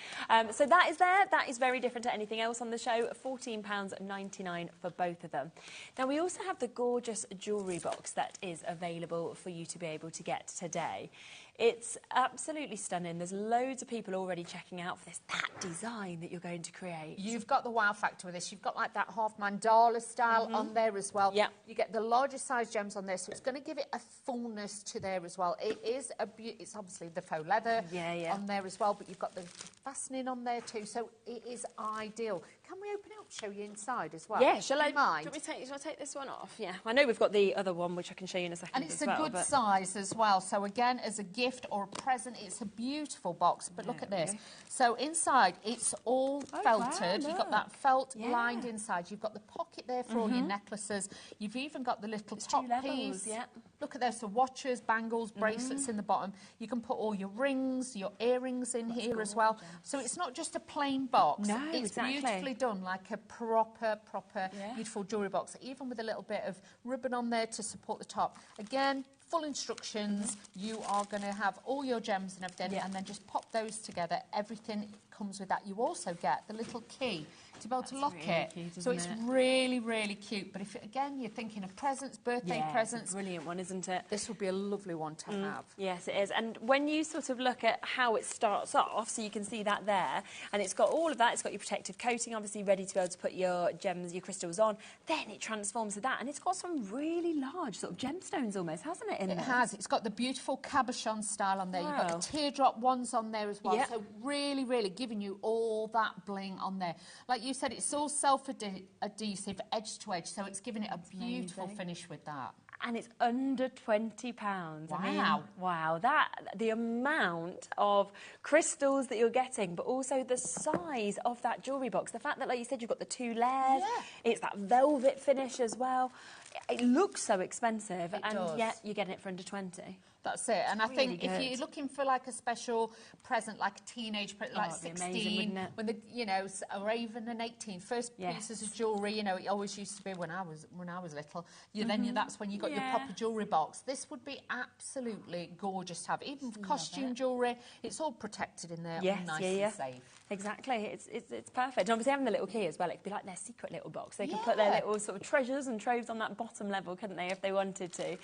So that is there. That is very different to anything else on the show. £14.99 for both of them. Now we also have the gorgeous jewellery box that is available for you to be able to get today. It's absolutely stunning. There's loads of people already checking out for this. That design that you're going to create. You've got the wow factor with this. You've got like that half mandala style on there as well. Yeah. You get the largest size gems on there, so it's going to give it a fullness to there as well. It is it's obviously the faux leather on there as well, but you've got the fastening on there too, so it is ideal. Can we open it up, show you inside as well? Yeah, shall I take this one off? Yeah, I know we've got the other one, which I can show you in a second. And it's a good size as well. So again, as a gift or a present, it's a beautiful box. But look at this. So inside, it's all felted. You've got that felt lined inside. You've got the pocket there for all your necklaces. You've even got the little top piece. Look at those, so watches, bangles, bracelets in the bottom. You can put all your rings, your earrings in here as well. So it's not just a plain box. No, it's beautifully done, like a proper, beautiful jewellery box, even with a little bit of ribbon on there to support the top. Again, full instructions. You are going to have all your gems and everything, and then just pop those together. Everything comes with that. You also get the little key to be able to lock it. Cute, so it's really, really cute. But if, again, you're thinking of presents, birthday presents. It's a brilliant one, isn't it? This would be a lovely one to have. Yes, it is. And when you sort of look at how it starts off, so you can see that there, and it's got all of that. It's got your protective coating, obviously, ready to be able to put your gems, your crystals on. Then it transforms to that, and it's got some really large sort of gemstones almost, hasn't it, in there? It has. It's got the beautiful cabochon style on there. You've got the teardrop ones on there as well. So really, really giving you all that bling on there. Like you said, it's all self-adhesive, edge to edge, so it's giving it a beautiful finish with that. And it's under £20. Wow. I mean, wow. The amount of crystals that you're getting, but also the size of that jewellery box. The fact that, like you said, you've got the 2 layers. It's that velvet finish as well. It looks so expensive, and yet you're getting it for under 20. That's it. And I think if you're looking for like a special present, like a teenage present, like 16, when the, you know, or even an 18, first pieces of jewellery, you know, it always used to be when I was little. Then that's when you got your proper jewellery box. This would be absolutely gorgeous to have. Even for costume jewellery, it's all protected in there, all nice and safe. Exactly. It's perfect. And obviously having the little key as well, it could be like their secret little box. They could put their little sort of treasures and troves on that bottom level, couldn't they, if they wanted to?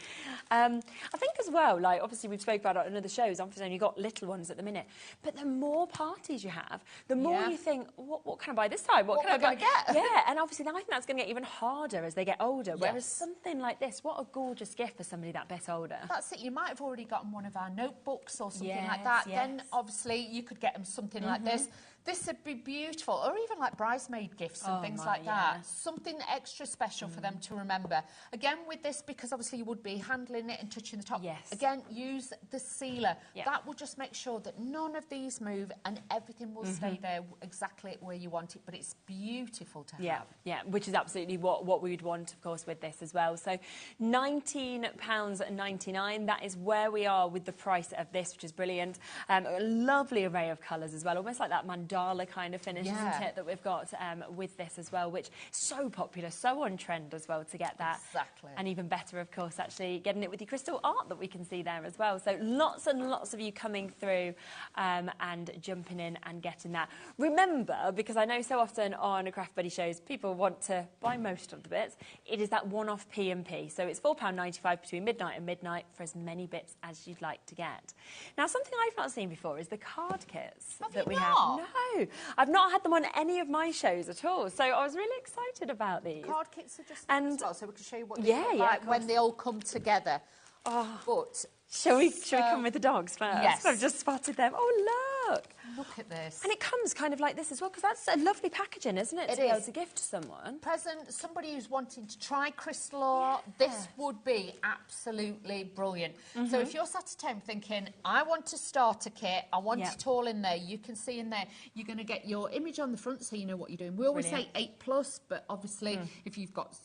I think as well, like obviously we've spoken about it on other shows, obviously you've got little ones at the minute, but the more parties you have, the more you think, what can I buy this time? What can I get? Yeah, and obviously I think that's going to get even harder as they get older, whereas something like this, what a gorgeous gift for somebody that bit older. That's it. You might have already gotten one of our notebooks or something like that. Then obviously you could get them something like this. This would be beautiful, or even like bridesmaid gifts and things like that. Something extra special for them to remember. Again, with this, because obviously you would be handling it and touching the top. Again, use the sealer. That will just make sure that none of these move and everything will stay there exactly where you want it. But it's beautiful to have. Yeah, which is absolutely what we would want, of course, with this as well. So £19.99, that is where we are with the price of this, which is brilliant. A lovely array of colours as well, almost like that mandala kind of finish, isn't it, that we've got with this as well, which is so popular, so on trend as well to get that. Exactly. And even better, of course, actually getting it with your crystal art that we can see there as well. So lots and lots of you coming through and jumping in and getting that. Remember, because I know so often on Craft Buddy shows, people want to buy most of the bits, it is that one-off P&P. So it's £4.95 between midnight and midnight for as many bits as you'd like to get. Now, something I've not seen before is the card kits that we have. No, I've not had them on any of my shows at all, so I was really excited about these. Card kits are just as well, so we can show you what they look like when they all come together. But shall we come with the dogs first? Yes. I've just spotted them. Oh, look. Look at this. And it comes kind of like this as well, because that's a lovely packaging, isn't it? To be able to gift to someone. Present, somebody who's wanting to try crystal art, this would be absolutely brilliant. So if you're sat at home thinking, I want to start a kit, I want it all in there, you can see in there, you're going to get your image on the front so you know what you're doing. We always say 8+, but obviously if you've got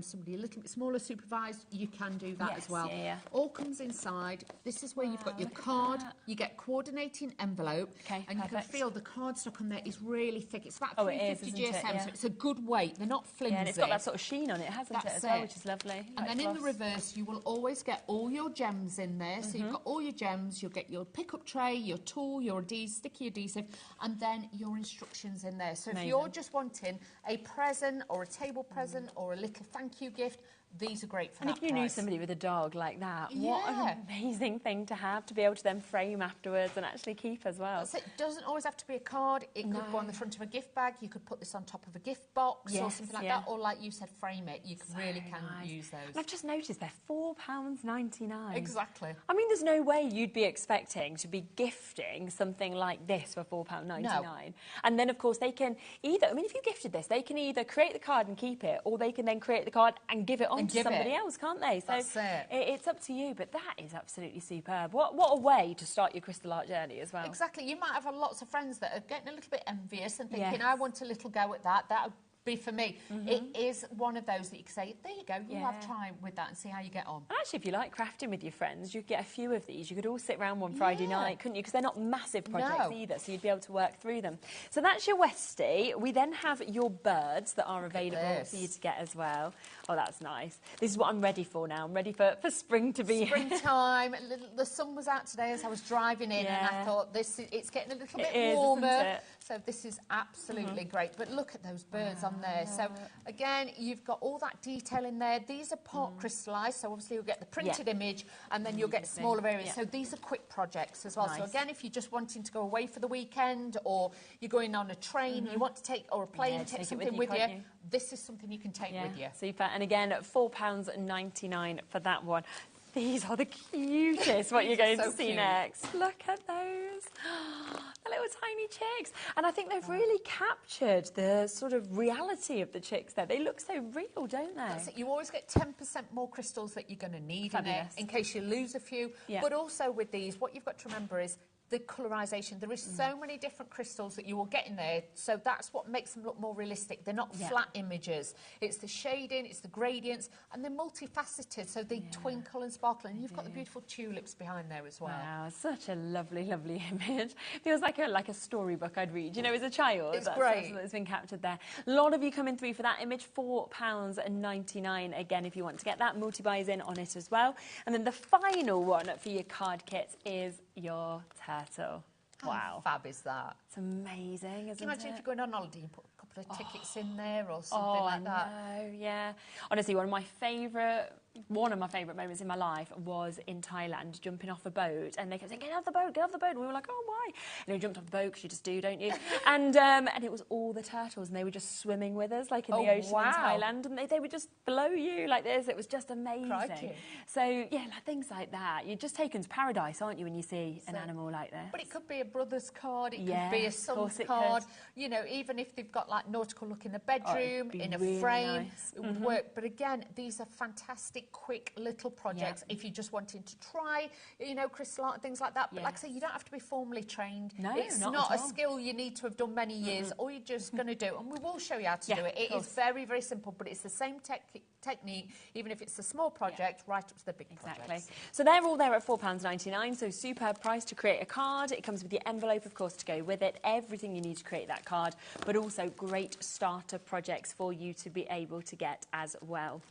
somebody a little bit smaller supervised, you can do that as well. All comes inside. This is where you've got your card, you get coordinating envelope, and you can feel the cardstock on there is really thick. It's about 350 GSM, so it's a good weight. They're not flimsy. Yeah, and it's got that sort of sheen on it, hasn't it, as well, which is lovely. And then in the reverse, you will always get all your gems in there. So you've got all your gems, you'll get your pickup tray, your tool, your sticky adhesive, and then your instructions in there. So if you're just wanting a present or a table present or a little thank you gift, these are great for that if you price. knew somebody with a dog like that, what an amazing thing to have, to be able to then frame afterwards and actually keep as well. So it doesn't always have to be a card. It could go on the front of a gift bag. You could put this on top of a gift box or something like that. Or like you said, frame it. You can use those. And I've just noticed they're £4.99. Exactly. I mean, there's no way you'd be expecting to be gifting something like this for £4.99. No. And then, of course, they can either, I mean, if you gifted this, they can either create the card and keep it, or they can then create the card and give it on to somebody else, can't they? So that's it. It's up to you, but that is absolutely superb. What a way to start your crystal art journey as well. Exactly. You might have lots of friends that are getting a little bit envious and thinking, I want a little go at that. That would be for me. It is one of those that you can say, there you go, you have time with that and see how you get on. And actually, if you like crafting with your friends, you could get a few of these. You could all sit around one Friday night, couldn't you? Because they're not massive projects either, so you'd be able to work through them. So that's your Westie. We then have your birds that are available for you to get as well. Oh, that's nice. This is what I'm ready for now. I'm ready for spring to be springtime. The sun was out today as I was driving in, and I thought, it's getting a little bit warmer. Isn't it? So this is absolutely great. But look at those birds on there. So again, you've got all that detail in there. These are part crystallised, so obviously you'll get the printed image, and then you'll get smaller areas. So these are quick projects as well. So again, if you're just wanting to go away for the weekend, or you're going on a train, you want to take, or a plane, take something with you, this is something you can take with you. Super. And again, £4.99 for that one. These are the cutest, what you're going to see next. Look at those. The little tiny chicks. And I think they've really captured the sort of reality of the chicks there. They look so real, don't they? That's it. You always get 10% more crystals that you're going to need in there, in case you lose a few. But also with these, what you've got to remember is the colorisation. There is so many different crystals that you will get in there, so that's what makes them look more realistic. They're not flat images. It's the shading, it's the gradients, and they're multifaceted, so they twinkle and sparkle, and you've got the beautiful tulips behind there as well. Wow, such a lovely, lovely image. Feels like a storybook I'd read, you know, as a child. It's great. That's been captured there. A lot of you coming through for that image, £4.99 again if you want to get that. Multi-buys in on it as well. And then the final one for your card kits is your turtle. Wow. How fab is that? It's amazing, isn't it? Can you imagine if you're going on holiday and put a couple of tickets in there or something like that? Oh, yeah. Honestly, one of my favourite moments in my life was in Thailand, jumping off a boat, and they kept saying, get off the boat, get off the boat. And we were like, oh, why? And we jumped off the boat, because you just do, don't you? And it was all the turtles, and they were just swimming with us, like in the ocean in Thailand, and they would just blow you like this. It was just amazing. Crikey. So, yeah, like things like that. You're just taken to paradise, aren't you, when you see an animal like this? But it could be a brother's card, it could be a son's card. You know, even if they've got like nautical look in the bedroom, in a frame, it would work. But again, these are fantastic, quick little projects if you're just wanting to try, you know, crystal art and things like that. But like I say, you don't have to be formally trained. No, it's not a skill you need to have done many years. All you're just going to do, and we will show you how to do it. It is very, very simple, but it's the same technique, even if it's a small project, right up to the big projects. So they're all there at £4.99, so superb price to create a card. It comes with your envelope, of course, to go with it. Everything you need to create that card, but also great starter projects for you to be able to get as well.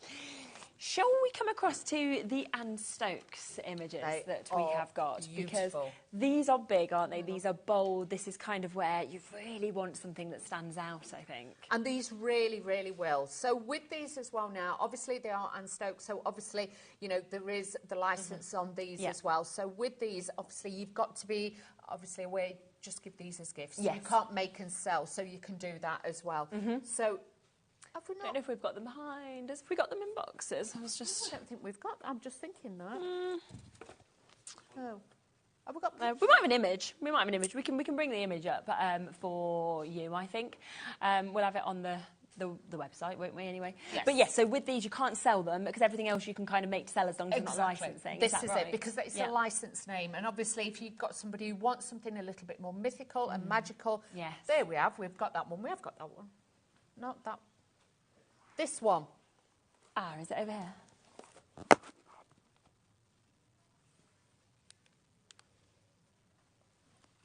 Shall we come across to the Anne Stokes images that we have got? Because these are big, aren't they? These are bold. This is kind of where you really want something that stands out, I think. And these really, really will. So with these as well now, obviously they are Anne Stokes, so obviously, you know, there is the licence on these as well. So with these, obviously, you've got to be, obviously, aware, just give these as gifts. You can't make and sell, so you can do that as well. So... I don't know if we've got them behind us. Have we got them in boxes? I don't think we've got... I'm just thinking that. Have we got? We might have an image. We might have an image. We can bring the image up for you. I think we'll have it on the website, won't we? Anyway. Yes. But yes. So with these, you can't sell them because everything else you can kind of make to sell as long as you're not licensing. This is it, because it's a licensed name, and obviously, if you've got somebody who wants something a little bit more mythical and magical, there we have. We've got that one. We have got that one. Not that. This one. Ah, is it over here?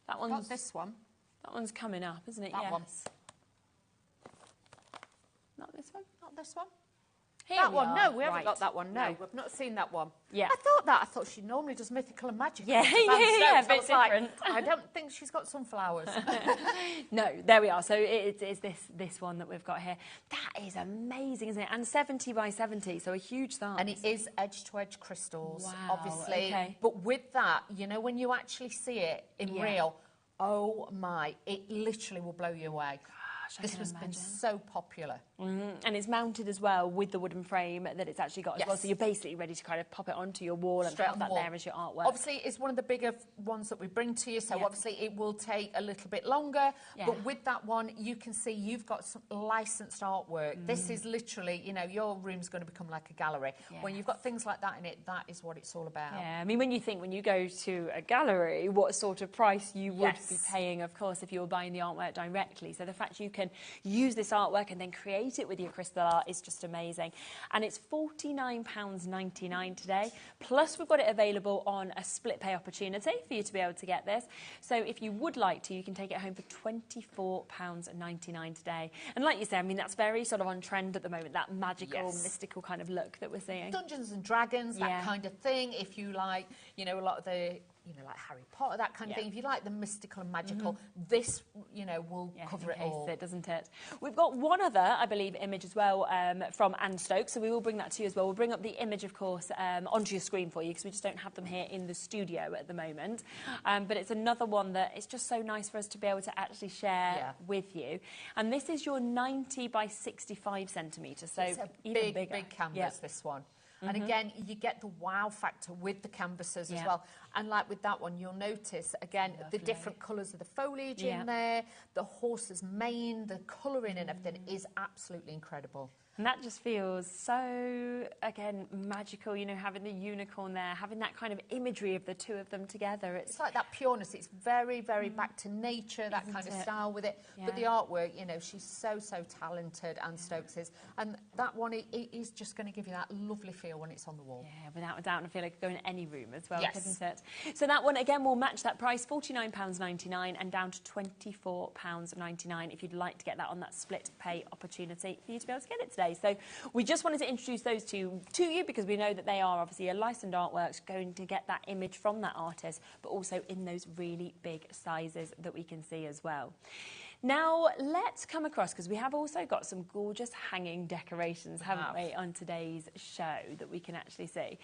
That one's Not this one. That one's coming up, isn't it? That one. Not this one? Not this one. Here that we one. are. No, we haven't Right. got that one. No, No. we've not seen that one. Yeah. I thought that. I thought she normally does mythical and magical. Yeah, Yeah, a bit different. I don't think she's got sunflowers. No, there we are. So it is this one that we've got here. That is amazing, isn't it? And 70 by 70, so a huge size. And it is edge-to-edge crystals, Wow, obviously. okay. But with that, you know, when you actually see it in real, oh my, it literally will blow you away. This has been so popular. And it's mounted as well with the wooden frame that it's actually got as well. So you're basically ready to kind of pop it onto your wall and have that there as your artwork. Obviously, it's one of the bigger ones that we bring to you, so obviously it will take a little bit longer. But with that one, you can see you've got some licensed artwork. This is literally, you know, your room's going to become like a gallery. When you've got things like that in it, that is what it's all about. Yeah, I mean, when you go to a gallery, what sort of price you would be paying, of course, if you were buying the artwork directly. So the fact you can use this artwork and then create it with your crystal art is just amazing. And it's £49.99 today. Plus, we've got it available on a split pay opportunity for you to be able to get this. So if you would like to, you can take it home for £24.99 today. And like you say, I mean, that's very sort of on trend at the moment, that magical, mystical kind of look that we're seeing. Dungeons and Dragons, that kind of thing. If you like, you know, a lot of the, you know, like Harry Potter, that kind of thing. If you like the mystical and magical, this, you know, will cover it all. It, doesn't it? We've got one other, I believe, image as well from Anne Stokes, so we will bring that to you as well. We'll bring up the image, of course, onto your screen for you because we just don't have them here in the studio at the moment. But it's another one that it's just so nice for us to be able to actually share with you. And this is your 90 by 65 centimetres, so it's a even bigger. Big canvas, this one. And again, you get the wow factor with the canvases as well. And like with that one, you'll notice, again, the different colours of the foliage in there, the horse's mane, the colouring and everything is absolutely incredible. And that just feels so, again, magical, you know, having the unicorn there, having that kind of imagery of the two of them together. It's like that pureness. It's very, very back to nature, that kind of style with it. But the artwork, you know, she's so, so talented, Anne Stokes is. And that one, it is just going to give you that lovely feel when it's on the wall. Yeah, without a doubt. And I feel like going in any room as well, isn't it? So that one, again, will match that price, £49.99 and down to £24.99 if you'd like to get that on that split pay opportunity for you to be able to get it today. So we just wanted to introduce those two to you because we know that they are obviously a licensed artworks going to get that image from that artist, but also in those really big sizes that we can see as well. Now, let's come across, because we have also got some gorgeous hanging decorations, haven't we, on today's show that we can actually see.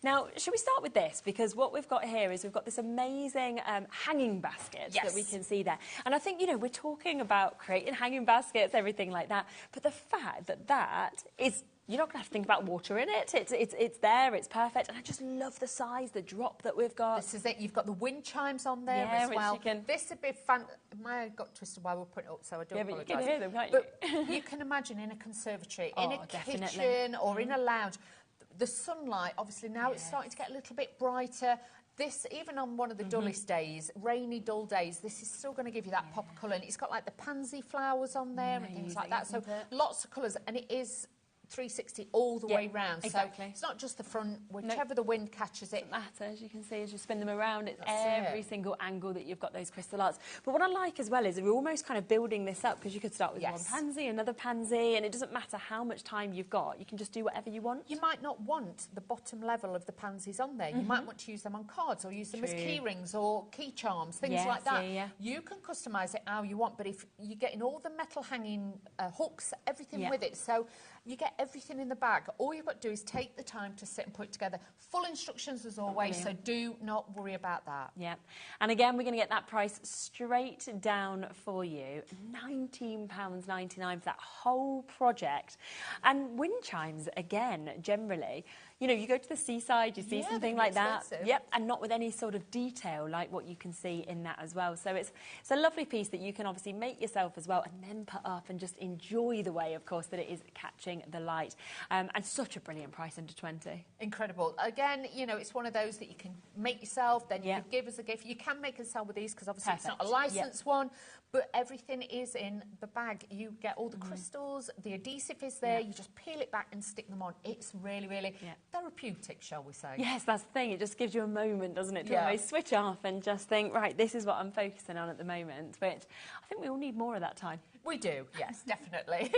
Now, should we start with this? Because what we've got here is we've got this amazing hanging basket that we can see there. And I think, you know, we're talking about creating hanging baskets, everything like that, but the fact that that is... You're not going to have to think about water in it. It's there, it's perfect. And I just love the size, the drop that we've got. This is it. You've got the Windchimes on there as well. This would be fun. My got twisted while we're putting it up, so I do apologise. But you can hear them, can't you? But you can imagine in a conservatory, in a kitchen or in a lounge, the sunlight, obviously now it's starting to get a little bit brighter. This, even on one of the dullest days, rainy, dull days, this is still going to give you that pop of colour. And it's got like the pansy flowers on there and things like that. So lots of colours. And it is 360 all the way round. Exactly. So it's not just the front, whichever the wind catches it. It doesn't matter, as you can see, as you spin them around, it's every single angle that you've got those crystal arts. But what I like as well is we're almost kind of building this up because you could start with one pansy, another pansy, and it doesn't matter how much time you've got. You can just do whatever you want. You might not want the bottom level of the pansies on there. You might want to use them on cards or use them as key rings or key charms, things like that. You can customise it how you want, but if you're getting all the metal hanging hooks, everything with it, so you get everything in the bag. All you've got to do is take the time to sit and put it together. Full instructions as always, so do not worry about that. Yeah. And again, we're going to get that price straight down for you. £19.99 for that whole project. And Windchimes, again, generally, you know, you go to the seaside, you see something like that. Yep, and not with any sort of detail like what you can see in that as well. So it's a lovely piece that you can obviously make yourself as well and then put up and just enjoy the way, of course, that it is catching the light. And such a brilliant price, under 20. Incredible. Again, you know, it's one of those that you can make yourself, then you can give as a gift. You can make and sell with these because obviously it's not a licensed one, but everything is in the bag. You get all the crystals, the adhesive is there, you just peel it back and stick them on. It's really, really therapeutic, shall we say. Yes, that's the thing. It just gives you a moment, doesn't it, to almost switch off and just think, right, this is what I'm focusing on at the moment. But I think we all need more of that time. We do, yes, definitely.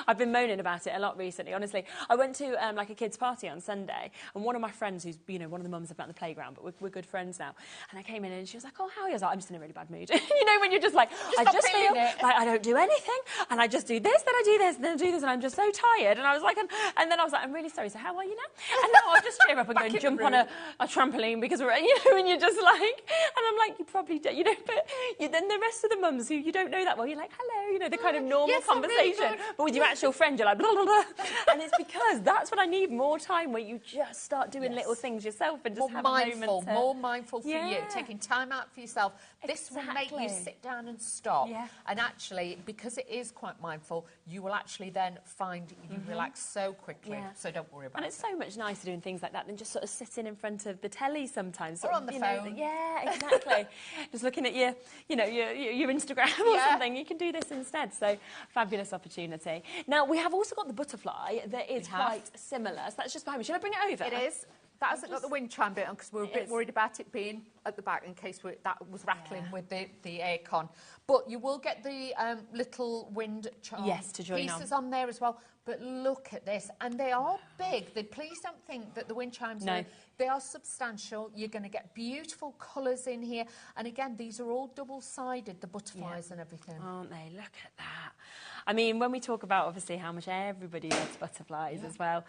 I've been moaning about it a lot recently, honestly. I went to like a kids' party on Sunday, and one of my friends, who's, you know, one of the mums about the playground, but we're good friends now, and I came in and she was like, oh, how are you? I was like, I'm just in a really bad mood. You know, when you're just like, I just feel like I don't do anything, and I just do this, then I do this, then I do this, and I'm just so tired. And I was like, and then I was like, I'm really sorry, so how are you now? And now I'll just cheer up and go and jump on a trampoline because we're, you know, and you're just like, and I'm like, you probably do, you know, but then the rest of the mums who you don't know that well, you're like, hello, you know, the kind of normal conversation. Really, but with your actual friend, you're like, blah, blah, blah. And it's because that's what I need, more time where you just start doing little things yourself and just have a moment to... More mindful for you, taking time out for yourself. This will make you sit down and stop. And actually, because it is quite mindful, you will actually then find you relax so quickly. So don't worry about it. And it's so much nicer doing things like that than just sort of sitting in front of the telly sometimes. Or on the phone. Yeah, exactly. Just looking at your, you know, your Instagram or something. You can do this instead. So fabulous opportunity. Now, we have also got the butterfly that is quite similar. So that's just behind me. Should I bring it over? It is. That hasn't got the wind chime bit on because we're a bit worried about it being at the back in case that was rattling with the aircon. But you will get the little wind chime pieces on there as well. But look at this. And they are big. Please don't think that the wind chimes are... They are substantial. You're going to get beautiful colours in here. And again, these are all double-sided, the butterflies and everything. Aren't they? Look at that. I mean, when we talk about, obviously, how much everybody loves butterflies as well,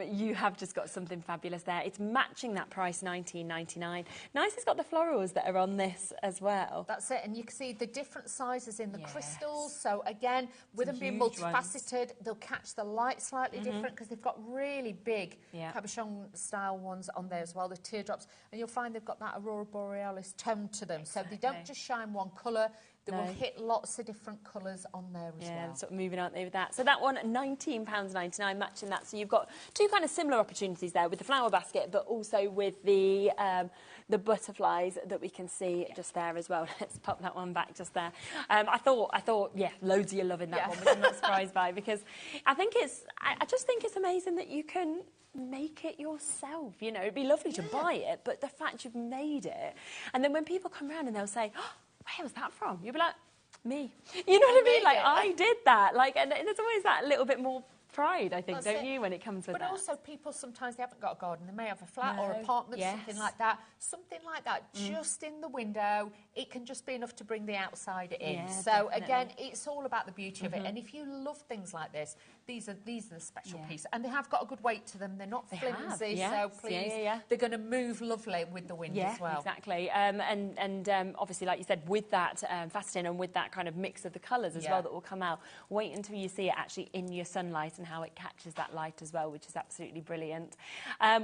you have just got something fabulous there. It's matching that price, $19.99. Nice, it's got the florals that are on this as well. That's it. And you can see the different sizes in the crystals. So, again, with them being multifaceted, they'll catch the light slightly different because they've got really big cabochon-style ones on there as well, the teardrops. And you'll find they've got that Aurora Borealis tone to them. So they don't just shine one colour. They will hit lots of different colours on there as well. Sort of moving out there with that. So that one, £19.99, matching that. So you've got two kind of similar opportunities there with the flower basket, but also with the butterflies that we can see just there as well. Let's pop that one back just there. I thought, yeah, loads of you loving that one, which I'm not surprised by, because I just think it's amazing that you can make it yourself. You know, it'd be lovely to buy it, but the fact you've made it, and then when people come around and they'll say, oh, where was that from? You'll be like, me. You know what I mean? Like, I did that. Like, and there's always that little bit more pride, I think, don't you, when it comes with that? But also, people sometimes, they haven't got a garden. They may have a flat or apartment, something like that. Something like that, just in the window, it can just be enough to bring the outside in. So, again, it's all about the beauty of it. And if you love things like this, these are the special pieces. And they have got a good weight to them. They're not flimsy, so please, they're going to move lovely with the wind as well. Exactly. And obviously, like you said, with that faceting and with that kind of mix of the colours as well that will come out, wait until you see it actually in your sunlight and how it catches that light as well, which is absolutely brilliant.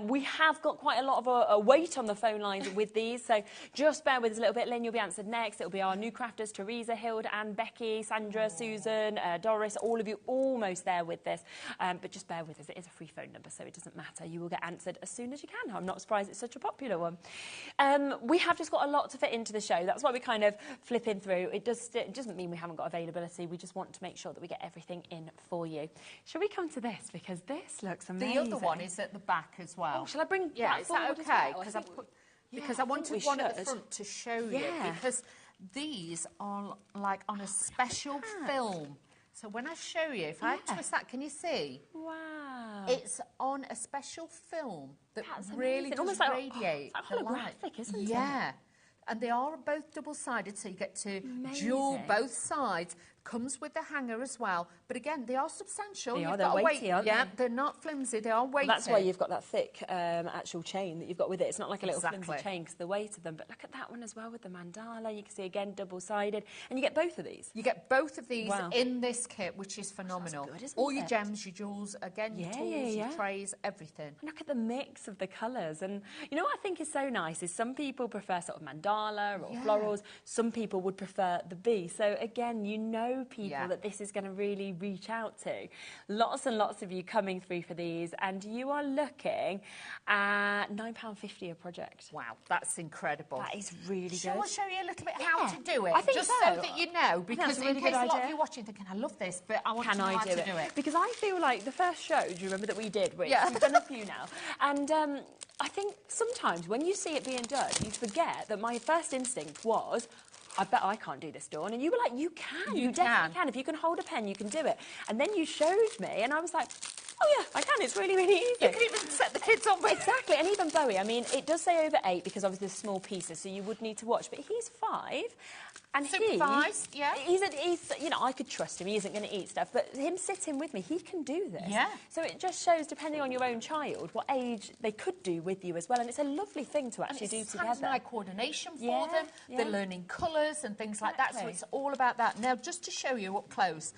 We have got quite a lot of a weight on the phone lines with these, so just bear with us a little bit. Lynn, you'll be answered next. It'll be our new crafters, Teresa, Hilda, Anne, Becky, Sandra, Susan, Doris, all of you almost there with this. But just bear with us. It is a free phone number, so it doesn't matter. You will get answered as soon as you can. I'm not surprised it's such a popular one. We have just got a lot to fit into the show. That's why we're kind of flipping through. It doesn't mean we haven't got availability. We just want to make sure that we get everything in for you. Shall we come to this? Because this looks amazing. The other one is at the back as well. Oh, shall I bring that is that okay? Because I wanted one at the front to show you, because these are like on a special film. So when I show you, if I twist that, can you see? Wow. It's on a special film that really does radiate the holographic, isn't it? Yeah. And they are both double-sided, so you get to jewel both sides. Comes with the hanger as well. But again, they are substantial. They are, they're weighty, aren't they? Yeah, they're not flimsy, they are weighty. Well, that's why you've got that thick actual chain that you've got with it. It's not like a little flimsy chain because the weight of them. But look at that one as well with the mandala. You can see, again, double-sided. And you get both of these. You get both of these in this kit, which is phenomenal. That's good, isn't all it? your gems, your jewels, again, your tools, your trays, everything. And look at the mix of the colours. And you know what I think is so nice is some people prefer sort of mandala or florals. Some people would prefer the bee. So again, you know people that this is going to really reach out to. Lots and lots of you coming through for these, and you are looking at £9.50 a project. Wow, that's incredible. That is really good. Shall I show you a little bit how to do it? I think just so. that you know, because really in case a lot idea. of you watching thinking, I love this, but I want to know how to do it. Because I feel like the first show, do you remember that we did? We've done a few now. And I think sometimes when you see it being done, you forget that my first instinct was, I bet I can't do this, Dawn. And you were like, you can. You definitely can. If you can hold a pen, you can do it. And then you showed me, and I was like, oh, yeah, I can. It's really, really easy. You can even set the kids on. Exactly. And even Bowie, I mean, it does say over 8 because obviously there's small pieces, so you would need to watch. But he's 5. And supervised, he's, you know, I could trust him. He isn't going to eat stuff. But him sitting with me, he can do this. Yeah. So it just shows, depending on your own child, what age they could do with you as well. And it's a lovely thing to actually do together. It's hand-eye coordination for them. They're learning colours and things like that. So it's all about that. Now, just to show you up close,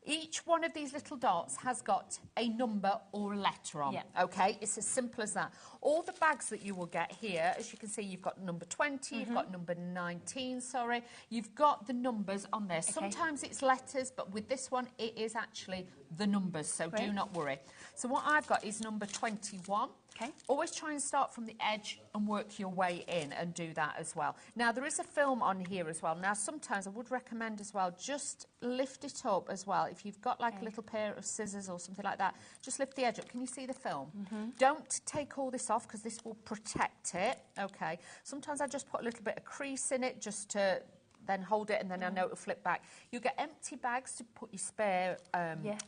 each one of these little dots has got a number or a letter on, OK? It's as simple as that. All the bags that you will get here, as you can see, you've got number 20, you've got number 19, sorry. You've got the numbers on there. Sometimes it's letters, but with this one, it is actually the numbers, so do not worry. So what I've got is number 21. Okay. Always try and start from the edge and work your way in and do that as well. Now, there is a film on here as well. Now, sometimes I would recommend as well, just lift it up as well. If you've got like a little pair of scissors or something like that, just lift the edge up. Can you see the film? Don't take all this off because this will protect it. Okay. Sometimes I just put a little bit of crease in it just to then hold it, and then I know it'll flip back. You get empty bags to put your spare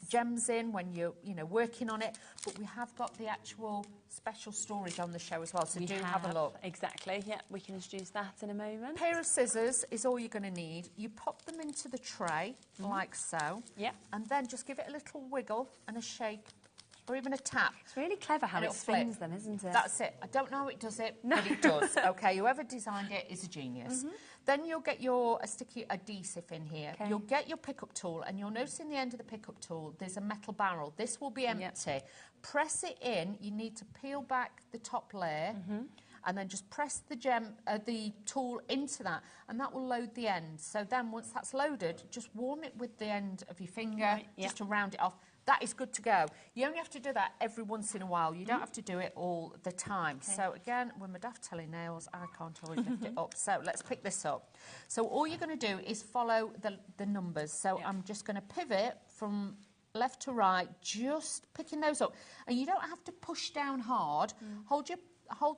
gems in when you're, working on it. But we have got the actual special storage on the show as well, so do have a look. Exactly, yeah, we can introduce that in a moment. Pair of scissors is all you're going to need. You pop them into the tray, like so. Yeah. And then just give it a little wiggle and a shake, or even a tap. It's really clever how it spins them, isn't it? That's it. I don't know how it does it, but it does. Okay, whoever designed it is a genius. Then you'll get a sticky adhesive in here. You'll get your pickup tool, and you'll notice in the end of the pickup tool, there's a metal barrel. This will be empty. Press it in. You need to peel back the top layer, and then just press the tool into that, and that will load the end. So then once that's loaded, just warm it with the end of your finger, just to round it off. That is good to go. You only have to do that every once in a while. You don't have to do it all the time. So again, with my daft telling nails, I can't always lift it up. So let's pick this up. So all you're going to do is follow the numbers. So I'm just going to pivot from left to right, just picking those up. And you don't have to push down hard. Hold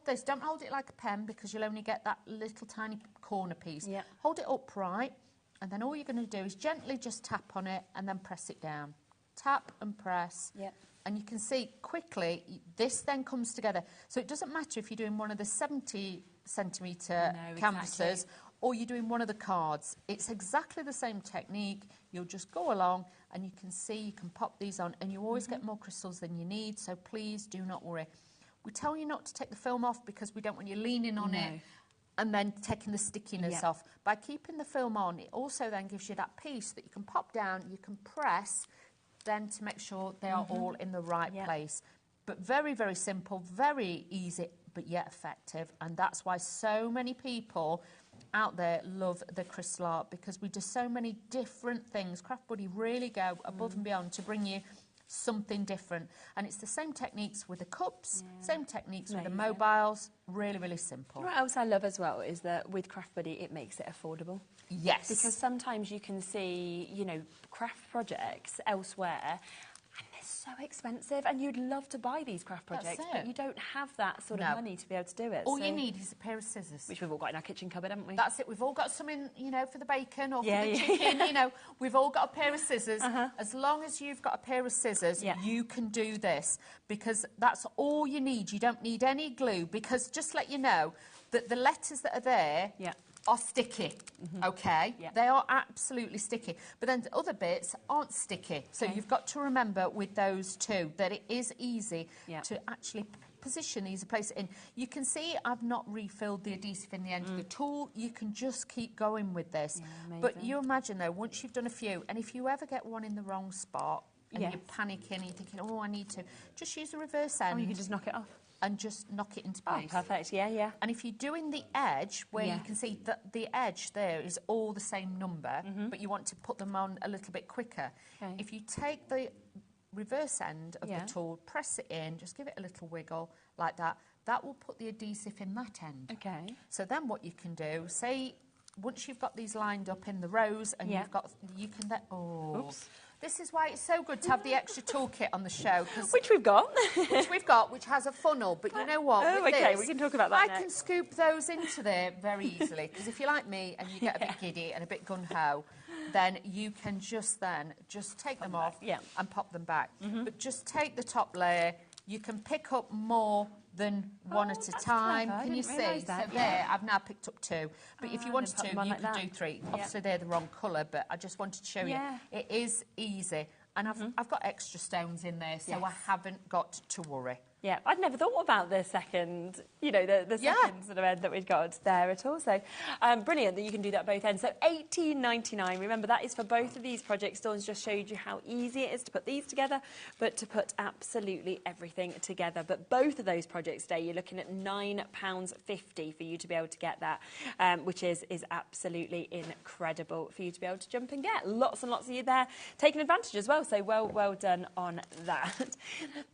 this. Don't hold it like a pen because you'll only get that little tiny corner piece. Hold it upright, and then all you're going to do is gently just tap on it and then press it down. Tap and press, and you can see quickly this then comes together. So it doesn't matter if you're doing one of the 70cm canvases or you're doing one of the cards. It's exactly the same technique. You'll just go along, and you can see you can pop these on, and you always get more crystals than you need, so please do not worry. We tell you not to take the film off because we don't want you leaning on it and then taking the stickiness off. By keeping the film on, it also then gives you that piece that you can pop down, you can press, then to make sure they are all in the right place. But very, very simple, very easy, but yet effective. And that's why so many people out there love the crystal art, because we do so many different things. Craft Buddy really go above and beyond to bring you something different. And it's the same techniques with the cups, same techniques with the mobiles. Really, really simple. What else I love as well is that with Craft Buddy, it makes it affordable. Yes. Because sometimes you can see, craft projects elsewhere, and they're so expensive, and you'd love to buy these craft projects, but you don't have that sort of money to be able to do it. All you need is a pair of scissors. Which we've all got in our kitchen cupboard, haven't we? That's it. We've all got some in, for the bacon or for the chicken, We've all got a pair of scissors. As long as you've got a pair of scissors, you can do this, because that's all you need. You don't need any glue, because just to let you know that the letters that are there are sticky, okay? Yep. They are absolutely sticky. But then the other bits aren't sticky. So you've got to remember with those two that it is easy to actually position these and place it in. You can see I've not refilled the adhesive in the end of the tool. You can just keep going with this. Yeah, but you imagine, though, once you've done a few, and if you ever get one in the wrong spot, and you're panicking and you're thinking, oh, I need to, just use the reverse end. Oh, you can just knock it off. And just knock it into place. Oh, perfect. Yeah, yeah. And if you're doing the edge, where you can see that the edge there is all the same number, but you want to put them on a little bit quicker. Okay. If you take the reverse end of the tool, press it in, just give it a little wiggle like that, that will put the adhesive in that end. Okay. So then what you can do, say, once you've got these lined up in the rows and you can then, oops. This is why it's so good to have the extra toolkit on the show. Which we've got. Which has a funnel. But you know what? Oh, okay, we can talk about that I can scoop those into there very easily. Because if you're like me and you get a bit giddy and a bit gun-ho, then you can just take them off and pop them back. But just take the top layer. You can pick up more than one at a time. Clever. Can you see? That. So there, I've now picked up 2. But if you wanted to, you could do 3. Obviously, they're the wrong colour, but I just wanted to show you. It is easy. And I've got extra stones in there, so I haven't got to worry. Yeah, I'd never thought about the second, the second sort of end that we've got there at all. So brilliant that you can do that at both ends. So $18.99. Remember, that is for both of these projects. Dawn's just showed you how easy it is to put these together, but to put absolutely everything together. But both of those projects today, you're looking at £9.50 for you to be able to get that, which is absolutely incredible for you to be able to jump and get. Lots and lots of you there taking advantage as well. So well done on that.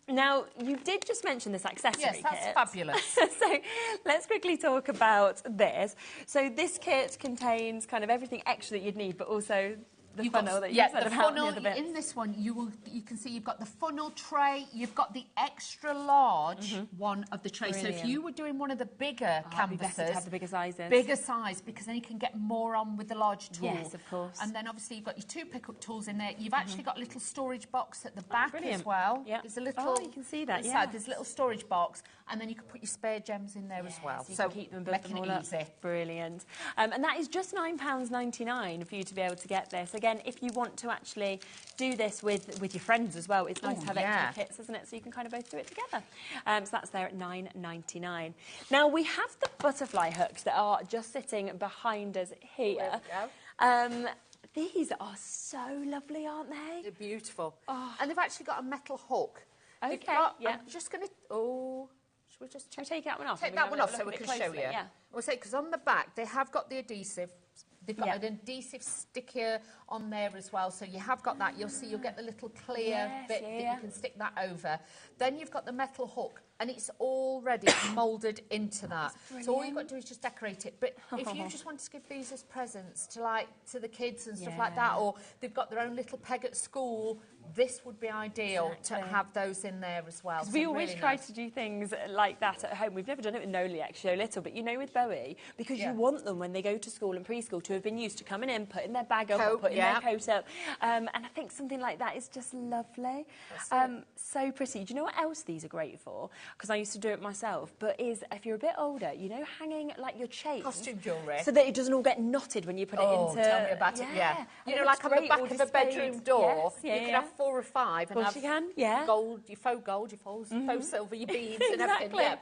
Now, you did just mention this accessory kit. Yes, that's fabulous. So let's quickly talk about this. So this kit contains kind of everything extra that you'd need, but also the funnel that you said about the other bits. In this one, you can see you've got the funnel tray, you've got the extra large one of the tray. Brilliant. So if you were doing one of the bigger canvases, to have the bigger sizes. Bigger size, because then you can get more on with the large tool. Yes, of course. And then obviously you've got your 2 pickup tools in there. You've actually got a little storage box at the back as well. Yep. There's a little. you can see that. There's a little storage box, and then you can put your spare gems in there as well. So you can keep them, build them all up. Easy. Brilliant. And that is just £9.99 for you to be able to get this. Again, if you want to actually do this with your friends as well, it's nice to have extra kits, isn't it? So you can kind of both do it together. So that's there at $9.99. Now, we have the butterfly hooks that are just sitting behind us here. These are so lovely, aren't they? They're beautiful. And they've actually got a metal hook. Okay, I'm just going to... should we just... Shall we take that one off? Take that one off so we can show you. We'll say, because on the back, they have got the adhesive. They've got an adhesive sticker on there as well, so you have got that. You'll see you'll get the little clear bit that you can stick that over. Then you've got the metal hook, and it's already moulded into that. So all you've got to do is just decorate it. But if you just want to give these as presents to the kids and stuff like that, or they've got their own little peg at school, this would be ideal to have those in there as well. So we always try to do things like that at home. We've never done it with Noli, actually, so little, but with Bowie, because you want them when they go to school and preschool to have been used to coming in, putting their bag up, or putting their coat up. And I think something like that is just lovely. So pretty. Do you know what else these are great for? Because I used to do it myself, but is if you're a bit older, hanging like your chain. Costume jewellery. So that it doesn't all get knotted when you put it into... tell me about it, like on the back of a bedroom door, you can have 4 or 5 and have gold, your faux gold, your faux silver, your beads and everything.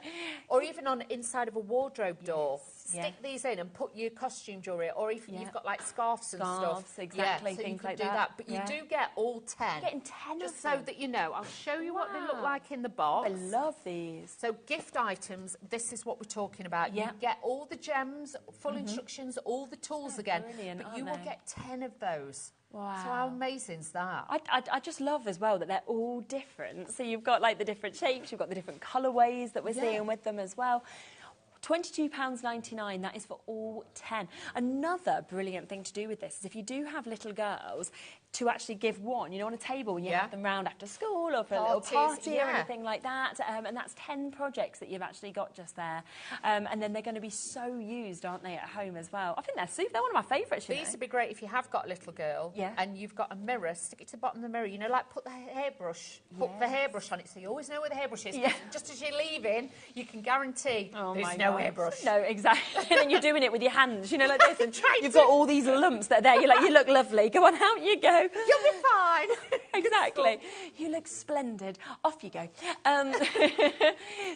Or even on the inside of a wardrobe door. Stick these in and put your costume jewellery, or if you've got like scarves and stuff. Exactly, so things you can like do that. But you do get all 10. You're getting 10 just of so them. that you know. I'll show you what they look like in the box. I love these. So gift items, this is what we're talking about. You get all the gems, full instructions, all the tools again. But you will get 10 of those. Wow. So how amazing is that? I just love as well that they're all different. So you've got like the different shapes, you've got the different colourways that we're seeing with them as well. £22.99, that is for all 10. Another brilliant thing to do with this is if you do have little girls, to actually give one, you know, on a table when you have them round after school or for a little party or anything like that. And that's 10 projects that you've actually got just there. And then they're going to be so used, aren't they, at home as well? I think they're super. They're one of my favourites, These would be great if you have got a little girl and you've got a mirror, stick it to the bottom of the mirror, you know, like put the hairbrush, put the hairbrush on it so you always know where the hairbrush is. Just as you're leaving, you can guarantee there's no hairbrush. No, exactly. And then you're doing it with your hands, you know, like this. And you've got all these lumps that are there. You're like, you look lovely. Go on, out you go. You'll be fine. Exactly. You look splendid. Off you go.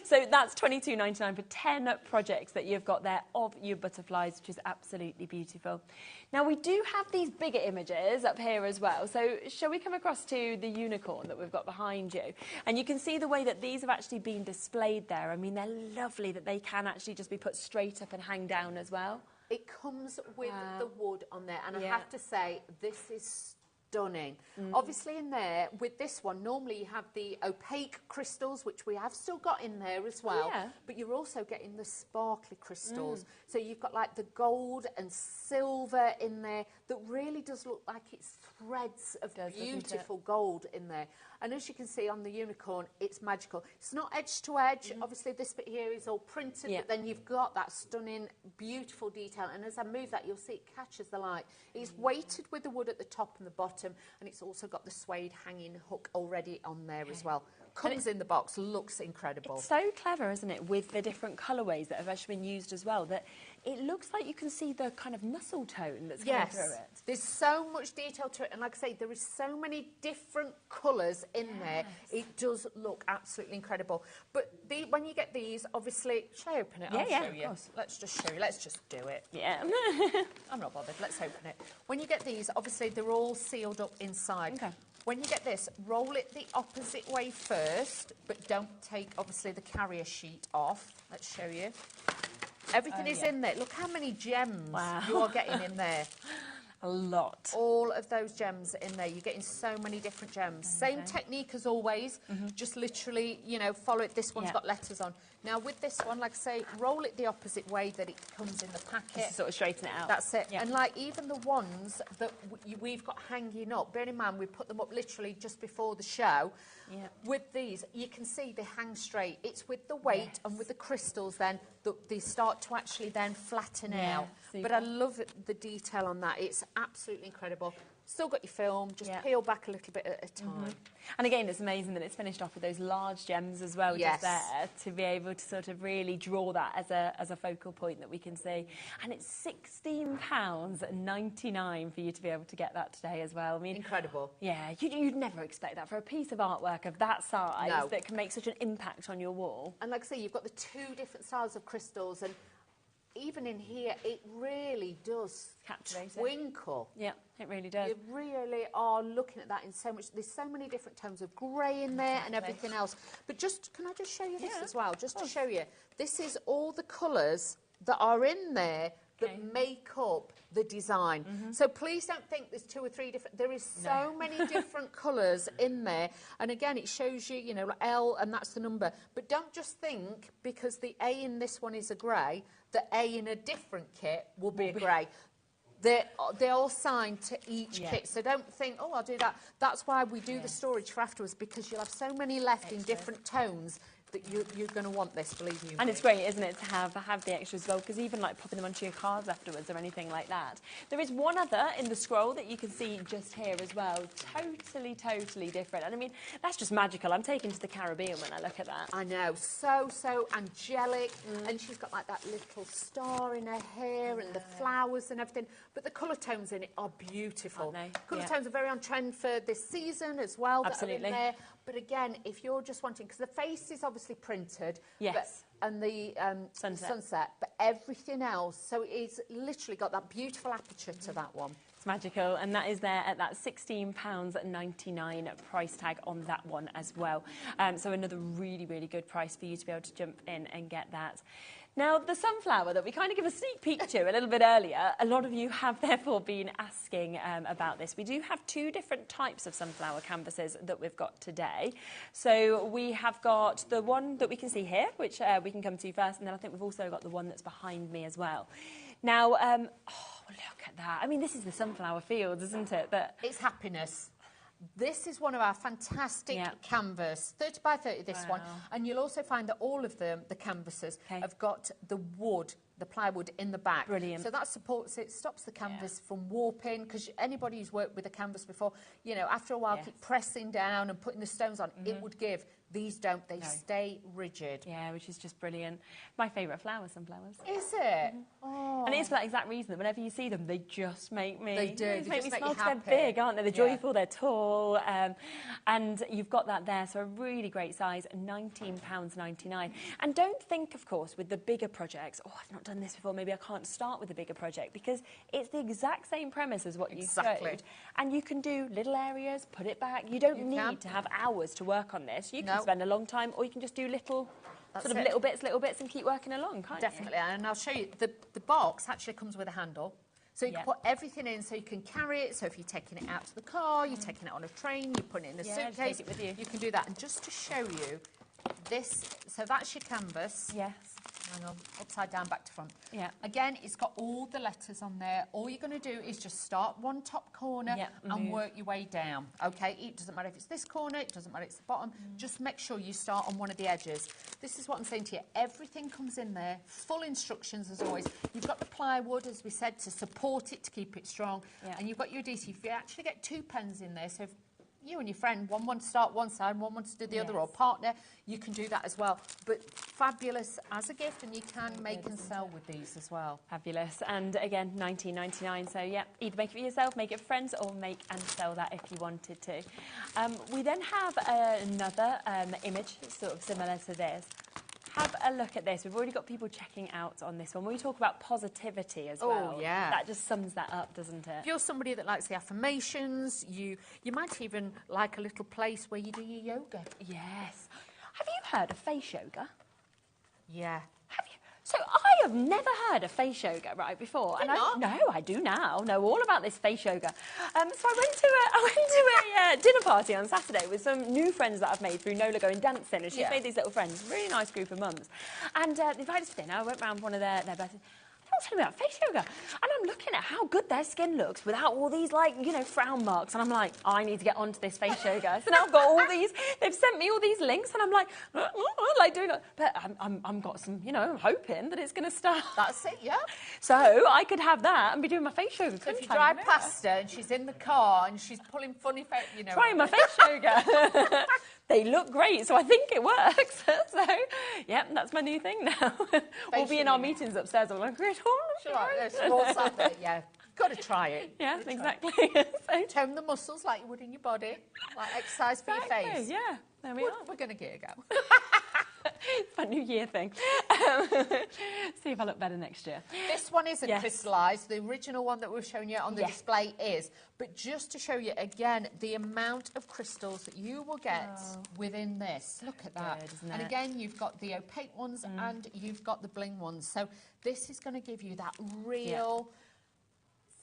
So that's $22.99 for 10 projects that you've got there of your butterflies, which is absolutely beautiful. Now, we do have these bigger images up here as well. So shall we come across to the unicorn that we've got behind you? And you can see the way that these have actually been displayed there. I mean, they're lovely that they can actually just be put straight up and hang down as well. It comes with the wood on there, and I have to say, this is stunning. Obviously in there, with this one, normally you have the opaque crystals, which we have still got in there as well, but you're also getting the sparkly crystals. So you've got like the gold and silver in there that really does look like it's threads of beautiful gold in there. And as you can see on the unicorn, it's magical. It's not edge to edge. Obviously, this bit here is all printed, but then you've got that stunning, beautiful detail. And as I move that, you'll see it catches the light. It's weighted with the wood at the top and the bottom, and it's also got the suede hanging hook already on there as well. Comes in the box, looks incredible. It's so clever, isn't it, with the different colourways that have actually been used as well, that it looks like you can see the kind of muscle tone that's coming through it. There's so much detail to it, and like I say, there is so many different colours in there. It does look absolutely incredible. But when you get these, obviously, shall I open it? I'll show you. Of course. Let's just show you. Let's just do it. Yeah. I'm not bothered. Let's open it. When you get these, obviously, they're all sealed up inside. Okay. When you get this, roll it the opposite way first, but don't take, obviously, the carrier sheet off. Let's show you. Everything is in there. Look how many gems you are getting in there. A lot. All of those gems in there. You're getting so many different gems. Same technique as always. Just literally, you know, follow it. This one's got letters on. Now, with this one, like I say, roll it the opposite way that it comes in the packet. Just to sort of straighten it out. That's it. And like even the ones that we've got hanging up, bear in mind we put them up literally just before the show. With these, you can see they hang straight. It's with the weight and with the crystals then that they start to actually then flatten out. Super. But I love the detail on that. It's absolutely incredible. Still got your film, just peel back a little bit at a time. And again, it's amazing that it's finished off with those large gems as well, just there, to be able to sort of really draw that as a focal point that we can see. And it's £16.99 for you to be able to get that today as well. I mean, incredible. Yeah, you'd never expect that for a piece of artwork of that size that can make such an impact on your wall. And like I say, you've got the 2 different styles of crystals, and even in here, it really does twinkle. Yeah, it really does. You really are looking at that in so much. There's so many different tones of grey in there and everything else. But can I just show you this as well? Just to show you. This is all the colours that are in there that make up the design. So please don't think there's 2 or 3 different. There is so many different colours in there. And again, it shows you, you know, like L, and that's the number. But don't just think because the A in this one is a grey, the A in a different kit will be a grey. They're all signed to each kit, so don't think, oh, I'll do that. That's why we do the storage for afterwards, because you'll have so many left in different tones that you're going to want this, believe me. And it's great, isn't it, to have the extras as well, because even like popping them onto your cards afterwards or anything like that. There is one other in the scroll that you can see just here as well. Totally different. And I mean, that's just magical. I'm taken to the Caribbean when I look at that. I know, so angelic. And she's got like that little star in her hair and the flowers and everything. But the colour tones in it are beautiful. Colour tones are very on trend for this season as well. Absolutely. That are in there. But again, if you're just wanting, because the face is obviously printed, and the sunset, but everything else, so it's literally got that beautiful aperture to that one. It's magical, and that is there at that £16.99 price tag on that one as well. So another really good price for you to be able to jump in and get that. Now, the sunflower that we kind of give a sneak peek to a little bit earlier, a lot of you have therefore been asking about this. We do have 2 different types of sunflower canvases that we've got today. So we have got the one that we can see here, which we can come to first, and then I think we've also got the one that's behind me as well. Now, look at that. I mean, this is the sunflower fields, isn't it? It's happiness. This is one of our fantastic canvas, 30 by 30 this one. And you'll also find that all of them, the canvases, have got the wood, the plywood in the back. Brilliant. So that supports it, stops the canvas from warping, because anybody who's worked with a canvas before, you know, after a while, keep pressing down and putting the stones on, it would give. These don't, they stay rigid. Yeah, which is just brilliant. My favourite flower, sunflowers. Is it? Oh. And it's for that exact reason that whenever you see them, they just make me... They do. They They make just me make smile you 'cause happy. they're big, aren't they? They're joyful, they're tall. And you've got that there, so a really great size, £19.99. And don't think, of course, with the bigger projects, oh, I've not done this before, maybe I can't start with a bigger project, because it's the exact same premise as what you showed. And you can do little areas, put it back. You don't need to have hours to work on this. You can spend a long time, or you can just do little little bits and keep working along, can't you? Definitely, and I'll show you. The box actually comes with a handle. So you can put everything in, so you can carry it. So if you're taking it out to the car, you're taking it on a train, you're putting it in a suitcase, take it with you can do that. And just to show you, this, so that's your canvas. Yes. Hang on, upside down, back to front. Yeah. Again, it's got all the letters on there. All you're going to do is just start one top corner and work your way down. Okay, it doesn't matter if it's this corner, it doesn't matter if it's the bottom. Just make sure you start on one of the edges. This is what I'm saying to you. Everything comes in there, full instructions as always. You've got the plywood, as we said, to support it, to keep it strong. And you've got your adhesive. You actually get 2 pens in there, so if you and your friend, one wants to start one side, one wants to do the other, or partner, you can do that as well. But fabulous as a gift, and you can make and sell with these as well. Fabulous. And again, £19.99. So yeah, either make it for yourself, make it for friends, or make and sell that if you wanted to. We then have another image, sort of similar to this. Have a look at this. We've already got people checking out on this one. We talk about positivity as well. Oh, yeah. That just sums that up, doesn't it? If you're somebody that likes the affirmations, you might even like a little place where you do your yoga. Yes. Have you heard of face yoga? Yeah. Have you? So I have never heard of face yoga before. No, I do now. Know all about this face yoga. So I went to a dinner party on Saturday with some new friends that I've made through Nola going dancing, and she's made these little friends, really nice group of mums. And they invited us to dinner. I went round one of their birthdays. Tell me about face yoga. And I'm looking at how good their skin looks without all these, like, you know, frown marks. And I'm like, I need to get onto this face yoga. So now I've got all these, they've sent me all these links, and I'm like, like doing it. But I'm got some, you know, I'm hoping that it's going to start. That's it, yeah. So I could have that and be doing my face yoga. So if you drive past her and she's in the car and she's pulling funny face, you know. Trying my face yoga. They look great, so I think it works. So, yeah, that's my new thing now. We'll be in our meetings upstairs. I'm like, yeah, got to try it. Yeah, exactly. So, tone the muscles like you would in your body, like exercise for your face. Yeah, there we are. We're going to give it a go. It's my New Year thing. See if I look better next year. This one isn't crystallised. The original one that we've shown you on the display is. But just to show you, again, the amount of crystals that you will get within this. Look at that. Good, and again, you've got the opaque ones and you've got the bling ones. So this is going to give you that real...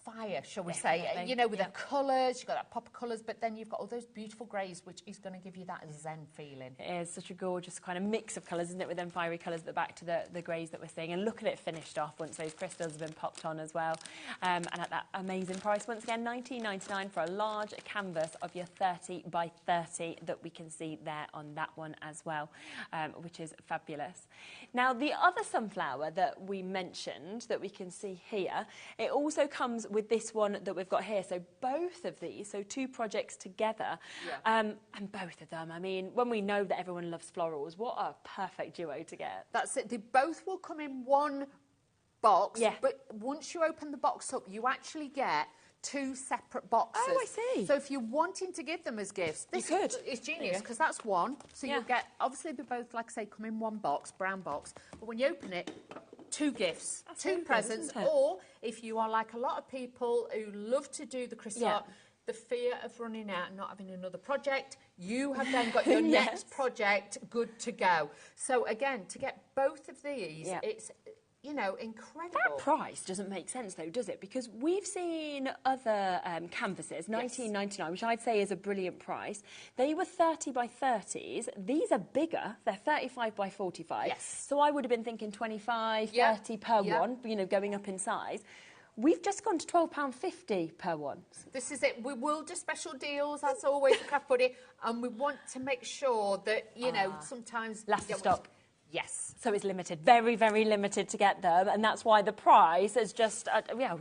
fire, shall we say, you know, with the colours, you've got that pop of colours, but then you've got all those beautiful greys, which is going to give you that zen feeling. It is such a gorgeous kind of mix of colours, isn't it, with them fiery colours at the back to the greys that we're seeing. And look at it finished off once those crystals have been popped on as well. And at that amazing price, once again, £19.99 for a large canvas of your 30 by 30 that we can see there on that one as well, which is fabulous. Now, the other sunflower that we mentioned that we can see here, it also comes with this one that we've got here. So both of these, so 2 projects together, and both of them, I mean, when we know that everyone loves florals, what a perfect duo to get. That's it. They both will come in one box, but once you open the box up, you actually get 2 separate boxes. Oh, I see. So if you're wanting to give them as gifts, this is genius, because that's one. So you'll get, obviously they both, like I say, come in one box, brown box, but when you open it, 2 gifts, that's 2 presents, or if you are like a lot of people who love to do the crystal art, the fear of running out and not having another project, you have then got your next project good to go. So again, to get both of these, it's, you know, incredible. That price doesn't make sense, though, does it? Because we've seen other canvases, £19.99, which I'd say is a brilliant price. They were 30 by 30s. These are bigger. They're 35 by 45. Yes. So I would have been thinking 25, 30 per one, you know, going up in size. We've just gone to £12.50 per one. This is it. We will do special deals, as always, at Craft Buddy, and we want to make sure that, you know, sometimes... Last stock. Yes. So it's limited, very, very limited to get them, and that's why the price is just,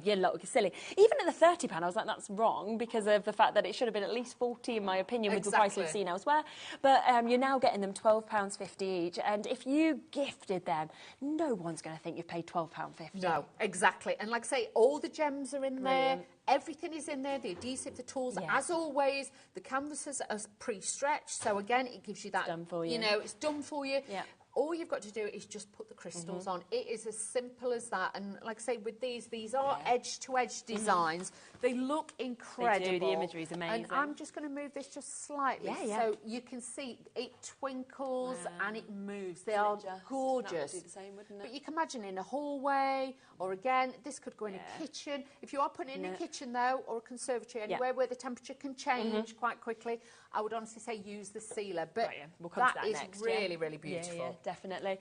you look silly. Even at the £30, I was like, that's wrong, because of the fact that it should have been at least £40, in my opinion, with the price we've seen elsewhere. But you're now getting them £12.50 each, and if you gifted them, no one's going to think you've paid £12.50. No, exactly. And like I say, all the gems are in there. Everything is in there, the adhesive, the tools. As always, the canvases are pre-stretched, so again, it gives you that, it's done for you. You know, it's done for you. Yeah. All you've got to do is just put the crystals on. It is as simple as that. And like I say, with these are edge-to-edge designs. They look incredible. They do. The imagery is amazing. And I'm just going to move this just slightly so you can see it twinkles and it moves. They are gorgeous. That would do the same, wouldn't it? But you can imagine in a hallway, or again, this could go in a kitchen. If you are putting it in a kitchen, though, or a conservatory, anywhere where the temperature can change quite quickly, I would honestly say use the sealer. But we'll come to that is next, really, really beautiful. Yeah, definitely.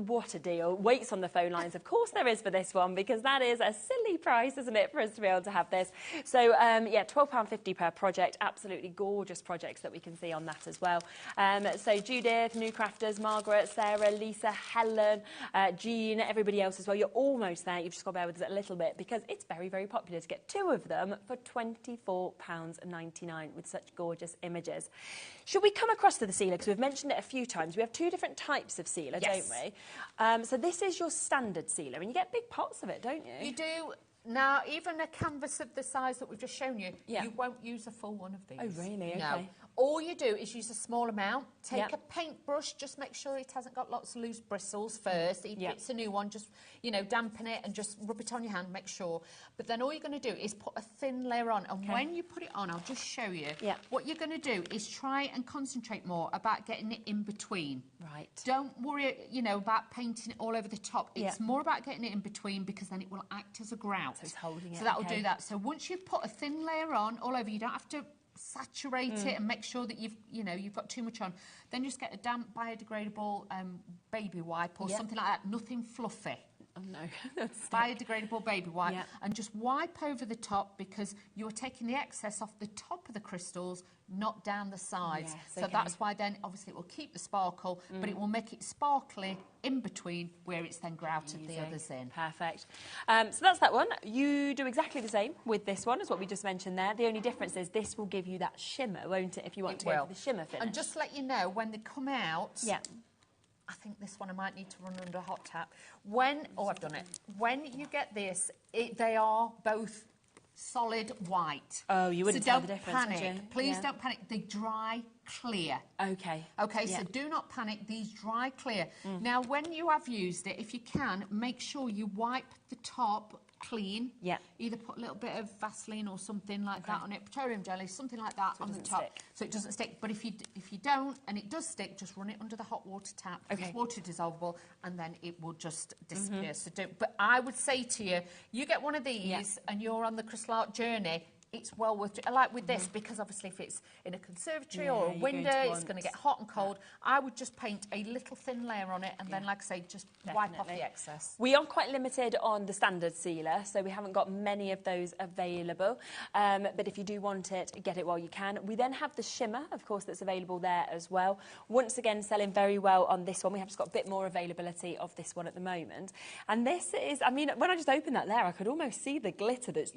What a deal. Waits on the phone lines, of course there is for this one, because that is a silly price, isn't it, for us to be able to have this. So, £12.50 per project. Absolutely gorgeous projects that we can see on that as well. So Judith, New Crafters, Margaret, Sarah, Lisa, Helen, Jean, everybody else as well. You're almost there. You've just got to bear with us a little bit, because it's very, very popular to get two of them for £24.99 with such gorgeous images. Should we come across to the sealer? Because we've mentioned it a few times. We have two different types of sealer, don't we? So this is your standard sealer, and you get big pots of it, don't you? You do. Now, even a canvas of the size that we've just shown you, you won't use a full one of these. Oh, really? No. Okay. All you do is use a small amount, take a paintbrush, just make sure it hasn't got lots of loose bristles first. If it's a new one, just, you know, dampen it and just rub it on your hand, make sure. But then all you're going to do is put a thin layer on. And when you put it on, I'll just show you. What you're going to do is try and concentrate more about getting it in between. Right. Don't worry, you know, about painting it all over the top. It's more about getting it in between, because then it will act as a grout. So it's holding it. So that will do that. So once you've put a thin layer on all over, you don't have to saturate it and make sure that you've got too much on. Then just get a damp biodegradable baby wipe or something like that. Nothing fluffy. Oh no. Biodegradable baby wipe, and just wipe over the top, because you're taking the excess off the top of the crystals, not down the sides. So that's why then obviously it will keep the sparkle, but it will make it sparkly in between, where it's then grouted the others in. Perfect. So that's that one. You do exactly the same with this one as what we just mentioned there. The only difference is this will give you that shimmer, won't it, if you want to go for the shimmer finish. And just to let you know, when they come out, I think this one I might need to run under a hot tap. I've done it. When you get this, they are both solid white. Oh, you wouldn't tell the difference, would you? Please don't panic. They dry clear. Okay. Okay, so do not panic. These dry clear. Now, when you have used it, if you can, make sure you wipe the top clean. Either put a little bit of Vaseline or something like that on it, petroleum jelly, something like that on the top, so it doesn't stick. But if you don't, and it does stick, just run it under the hot water tap. It's water dissolvable, and then it will just disappear. So don't. But I would say to you, you get one of these, and you're on the crystal art journey. It's well worth it. I like with this, because obviously if it's in a conservatory or a window, it's going to get hot and cold. I would just paint a little thin layer on it, and then, like I say, just wipe off the excess. We are quite limited on the standard sealer, so we haven't got many of those available. But if you do want it, get it while you can. We then have the shimmer, of course, that's available there as well. Once again, selling very well on this one. We have just got a bit more availability of this one at the moment. And this is, I mean, when I just opened that there, I could almost see the glitter that's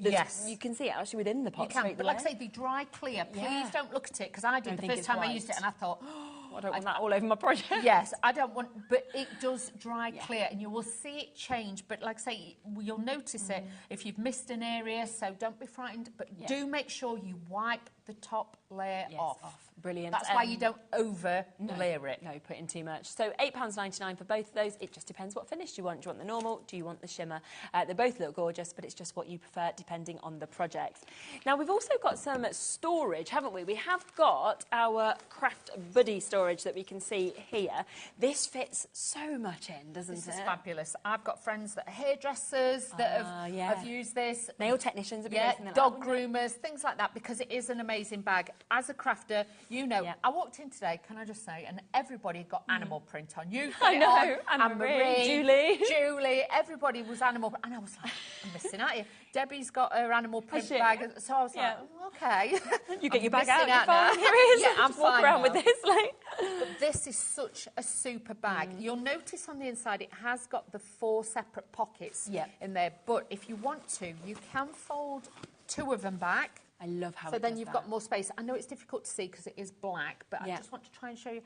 you can see it actually within the pot. You can, but like I say, they dry clear. Please don't look at it, because I did the first time I used it, and I thought, I don't want that all over my project. Yes, I don't want, but it does dry clear, and you will see it change. But like I say, you'll notice it if you've missed an area, so don't be frightened. But do make sure you wipe the top layer off. Brilliant. That's why you don't over-layer it. No, put in too much. So £8.99 for both of those. It just depends what finish you want. Do you want the normal? Do you want the shimmer? They both look gorgeous, but it's just what you prefer depending on the project. Now, we've also got some storage, haven't we? We have got our Craft Buddy storage that we can see here. This fits so much in, doesn't it? This is fabulous. I've got friends that are hairdressers that have used this. Nail technicians have been using it. Dog groomers, things like that, because it is an amazing bag. As a crafter, You know, I walked in today, can I just say, and everybody got animal print on. You I know, Anne-Marie, Julie, everybody was animal print. And I was like, I'm missing out here. Debbie's got her animal print bag, so I was like, oh, okay. You get your bag out, you're fine. Here it is. Yeah, I'm just walk around with this. But this is such a super bag. You'll notice on the inside it has got the 4 separate pockets in there. But if you want to, you can fold 2 of them back. I love how so then you've got more space. I know it's difficult to see because it is black, but I just want to try and show you.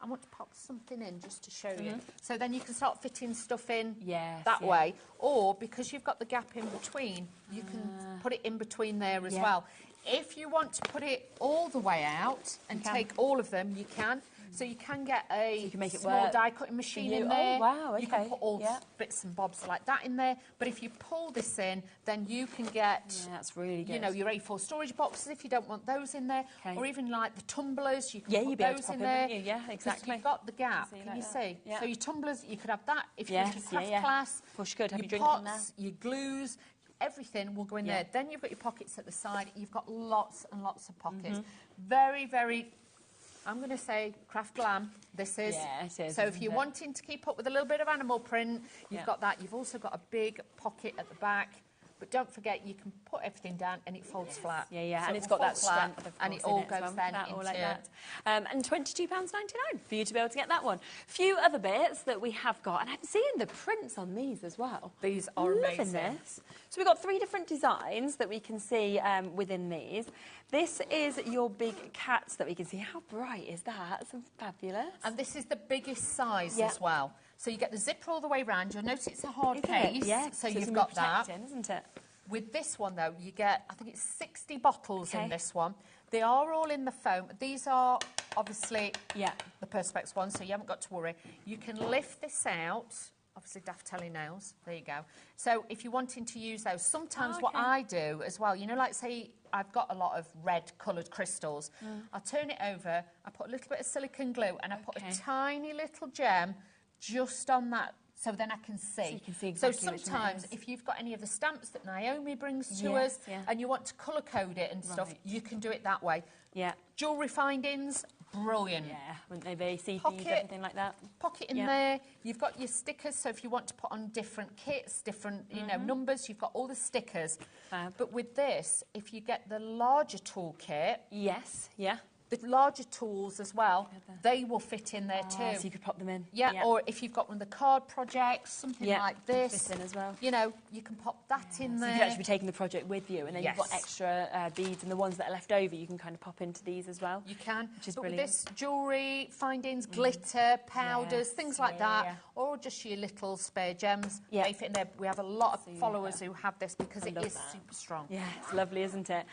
I want to pop something in just to show you. So then you can start fitting stuff in that way. Or because you've got the gap in between, you can put it in between there as well. If you want to put it all the way out and take all of them, you can. So you can get a small die cutting machine in there. Oh, wow, okay. You can put all bits and bobs like that in there. But if you pull this in, then you can get, that's really good. You know, your A4 storage boxes if you don't want those in there. Okay. Or even like the tumblers, you can you'd put be able those to pop in there. Yeah, exactly. You've got the gap, can you see? So your tumblers, you could have that. If you're in craft class, have your your drink pots, in there. your glues, everything will go in there. Then you've got your pockets at the side. You've got lots and lots of pockets. Very, very... I'm going to say craft glam, this is. Yeah, it is. So if you're wanting to keep up with a little bit of animal print, you've got that. You've also got a big pocket at the back. But don't forget, you can put everything down and it folds flat. Yeah, so and it's got that strength, of course, and it all goes well, then that, into... like that. And £22.99 for you to be able to get that one. Few other bits that we have got, and I'm seeing the prints on these as well. These are amazing. This. So we've got 3 different designs that we can see within these. This is your big cats that we can see. How bright is that? That's fabulous. And this is the biggest size as well. So you get the zipper all the way around. You'll notice it's a hard case. Yeah, so you've got that. Isn't it? With this one, though, you get, I think it's 60 bottles in this one. They are all in the foam. These are, obviously, the Perspex ones, so you haven't got to worry. You can lift this out. Obviously, Daft Telly nails. There you go. So if you're wanting to use those, sometimes what I do as well, you know, like, say, I've got a lot of red-coloured crystals. I turn it over, I put a little bit of silicone glue, and I put a tiny little gem just on that, so then I can see. So you can see exactly sometimes, if you've got any of the stamps that Naomi brings to us, and you want to colour code it and stuff, you can do it that way. Yeah. Jewellery findings, brilliant. Yeah, wouldn't they be? CPs, everything like that. Pocket in there. You've got your stickers, so if you want to put on different kits, different you know numbers, you've got all the stickers. But with this, if you get the larger toolkit, the larger tools as well, they will fit in there too. So you could pop them in. Yeah, or if you've got one of the card projects, something like this. Fit in as well. You know, you can pop that in there. So you can actually be taking the project with you, and then you've got extra beads, and the ones that are left over, you can kind of pop into these as well. You can. Which is but brilliant. With this jewellery, findings, glitter, powders, things like that, or just your little spare gems, they fit in there. We have a lot of followers who have this because it is super strong. Yeah, it's lovely, isn't it?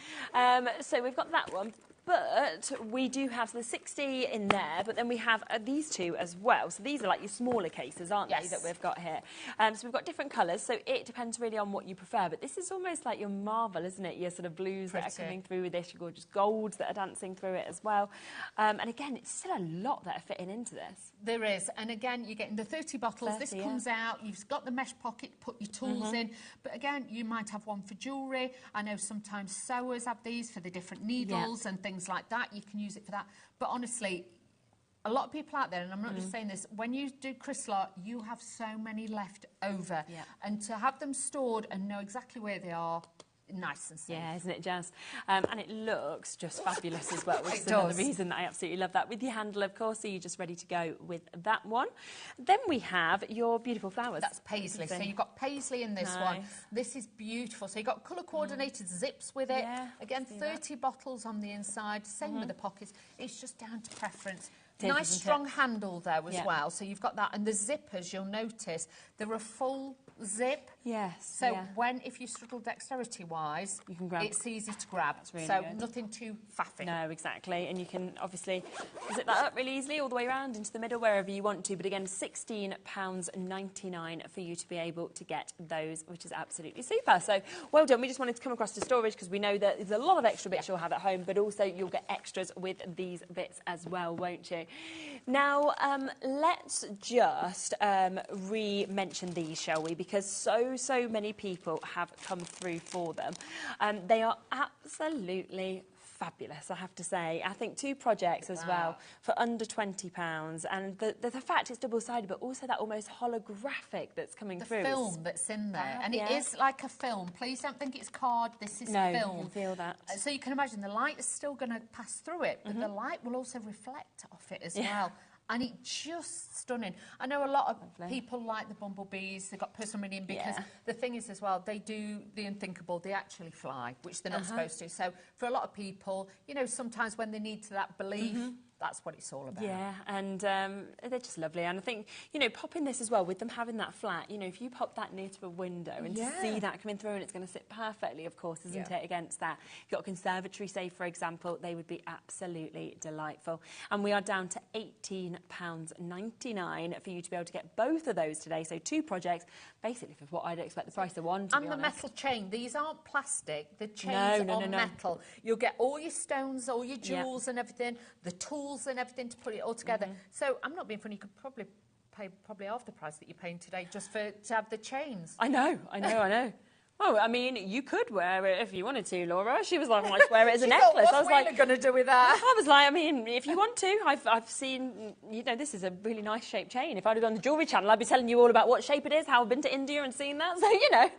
So we've got that one. But we do have the 60 in there, but then we have these 2 as well. So these are like your smaller cases, aren't they, that we've got here? So we've got different colours, so it depends really on what you prefer. But this is almost like your marble, isn't it? Your sort of blues that are coming through with this, your gorgeous golds that are dancing through it as well. And again, it's still a lot that are fitting into this. There is. And again, you're getting the 30 bottles. This comes out, you've got the mesh pocket, put your tools in. But again, you might have one for jewellery. I know sometimes sewers have these for the different needles and things like that. You can use it for that. But honestly, a lot of people out there, and I'm not just saying this, when you do crystal art, you have so many left over. And to have them stored and know exactly where they are, nice and safe. Yeah, isn't it, Jazz? And it looks just fabulous as well, which is another reason that I absolutely love that. With your handle, of course, so you're just ready to go with that one. Then we have your beautiful flowers. That's paisley. So you've got paisley in this one. This is beautiful. So you've got colour-coordinated zips with it. Again, 30 bottles on the inside, same with the pockets. It's just down to preference. Nice strong handle there as well. So you've got that. And the zippers, you'll notice, they're a full zip. So if you struggle dexterity-wise, you can grab. It's easy to grab. Really good. Nothing too faffy. No, exactly. And you can obviously zip that up really easily all the way around into the middle, wherever you want to. But again, £16.99 for you to be able to get those, which is absolutely super. So well done. We just wanted to come across to storage because we know that there's a lot of extra bits you'll have at home, but also you'll get extras with these bits as well, won't you? Now, let's just re-mention these, shall we? Because so many people have come through for them. They are absolutely fabulous, I have to say. I think 2 projects as well for under £20, and the fact it's double-sided, but also that almost holographic that's coming through. The film that's in there, and it is like a film. Please don't think it's card. This is film. You can feel that. So you can imagine the light is still going to pass through it, but the light will also reflect off it as well. And it's just stunning. I know a lot of people like the bumblebees. They've got personal meaning because the thing is as well, they do the unthinkable. They actually fly, which they're not supposed to. So for a lot of people, you know, sometimes when they need to that belief, that's what it's all about. Yeah, and they're just lovely. And I think, you know, popping this as well, with them having that flat, you know, if you pop that near to a window and to see that coming through, and it's going to sit perfectly, of course, isn't it, against that. If you've got a conservatory, say, for example, they would be absolutely delightful. And we are down to £18.99 for you to be able to get both of those today. So 2 projects, basically for what I'd expect the price of one, to be honest. And the metal chain. These aren't plastic. The chains are metal. You'll get all your stones, all your jewels and everything, the tools and everything to put it all together. So I'm not being funny, you could probably pay half the price that you're paying today just to have the chains. I know. Well, I mean, you could wear it if you wanted to, Laura. She was like, I might wear it as a necklace. I was like, what are you going to do with that? I was like, I mean, if you want to. I've seen, you know, this is a really nice shaped chain. If I'd have done the jewellery channel, I'd be telling you all about what shape it is, how I've been to India and seen that. So, you know.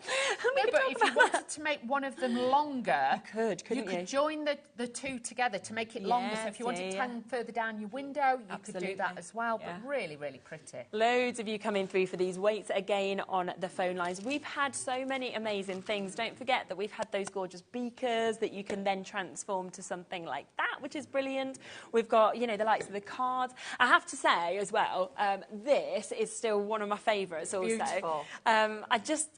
But if you wanted to make one of them longer, you could join the 2 together to make it longer. So if you wanted to hang further down your window, you could do that as well. But really, really pretty. Loads of you coming through for these weights again on the phone lines. We've had so many amazing things. Don't forget that we've had those gorgeous beakers that you can then transform to something like that, which is brilliant. We've got, you know, the likes of the cards. I have to say as well, this is still one of my favourites also. Beautiful. I just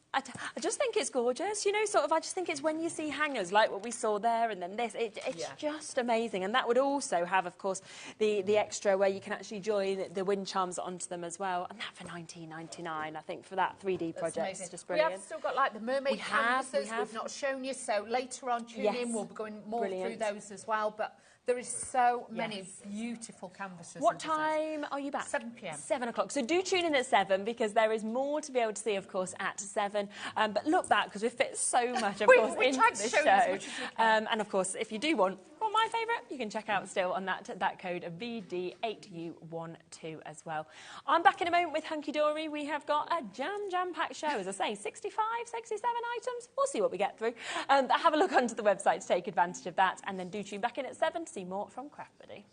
think it's gorgeous, you know, sort of, I just think it's when you see hangers like what we saw there and then this, it's just amazing. And that would also have, of course, the extra where you can actually join the Windchimes onto them as well. And that for £19.99, I think, for that 3D project is just brilliant. We have still got like the mermaid canvases we've not shown you, so later on tune in, we'll be going more through those as well. But there is so many beautiful canvases. What time are you back? 7 p.m. 7 o'clock. So do tune in at 7 because there is more to be able to see, of course, at 7. But look back because we fit so much, of course, into the show. As much as we can. And of course, if you do want my favourite, you can check out still on that code of VD8U12 as well. I'm back in a moment with Hunky Dory. We have got a jam-packed show, as I say, 65, 67 items. We'll see what we get through. But have a look onto the website to take advantage of that, and then do tune back in at 7 to see more from Craft Buddy.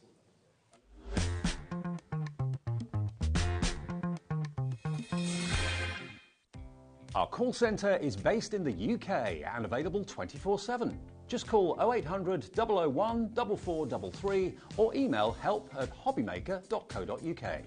Our call centre is based in the UK and available 24/7. Just call 0800 001 4433 or email help@hobbymaker.co.uk.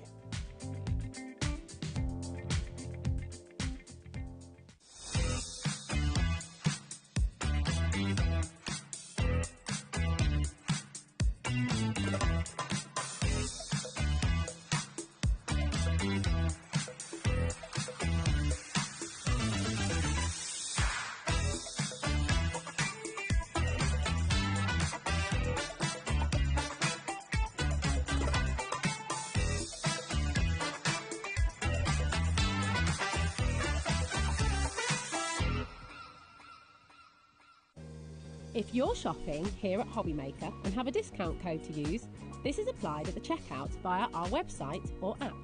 If you're shopping here at HobbyMaker and have a discount code to use, this is applied at the checkout via our website or app.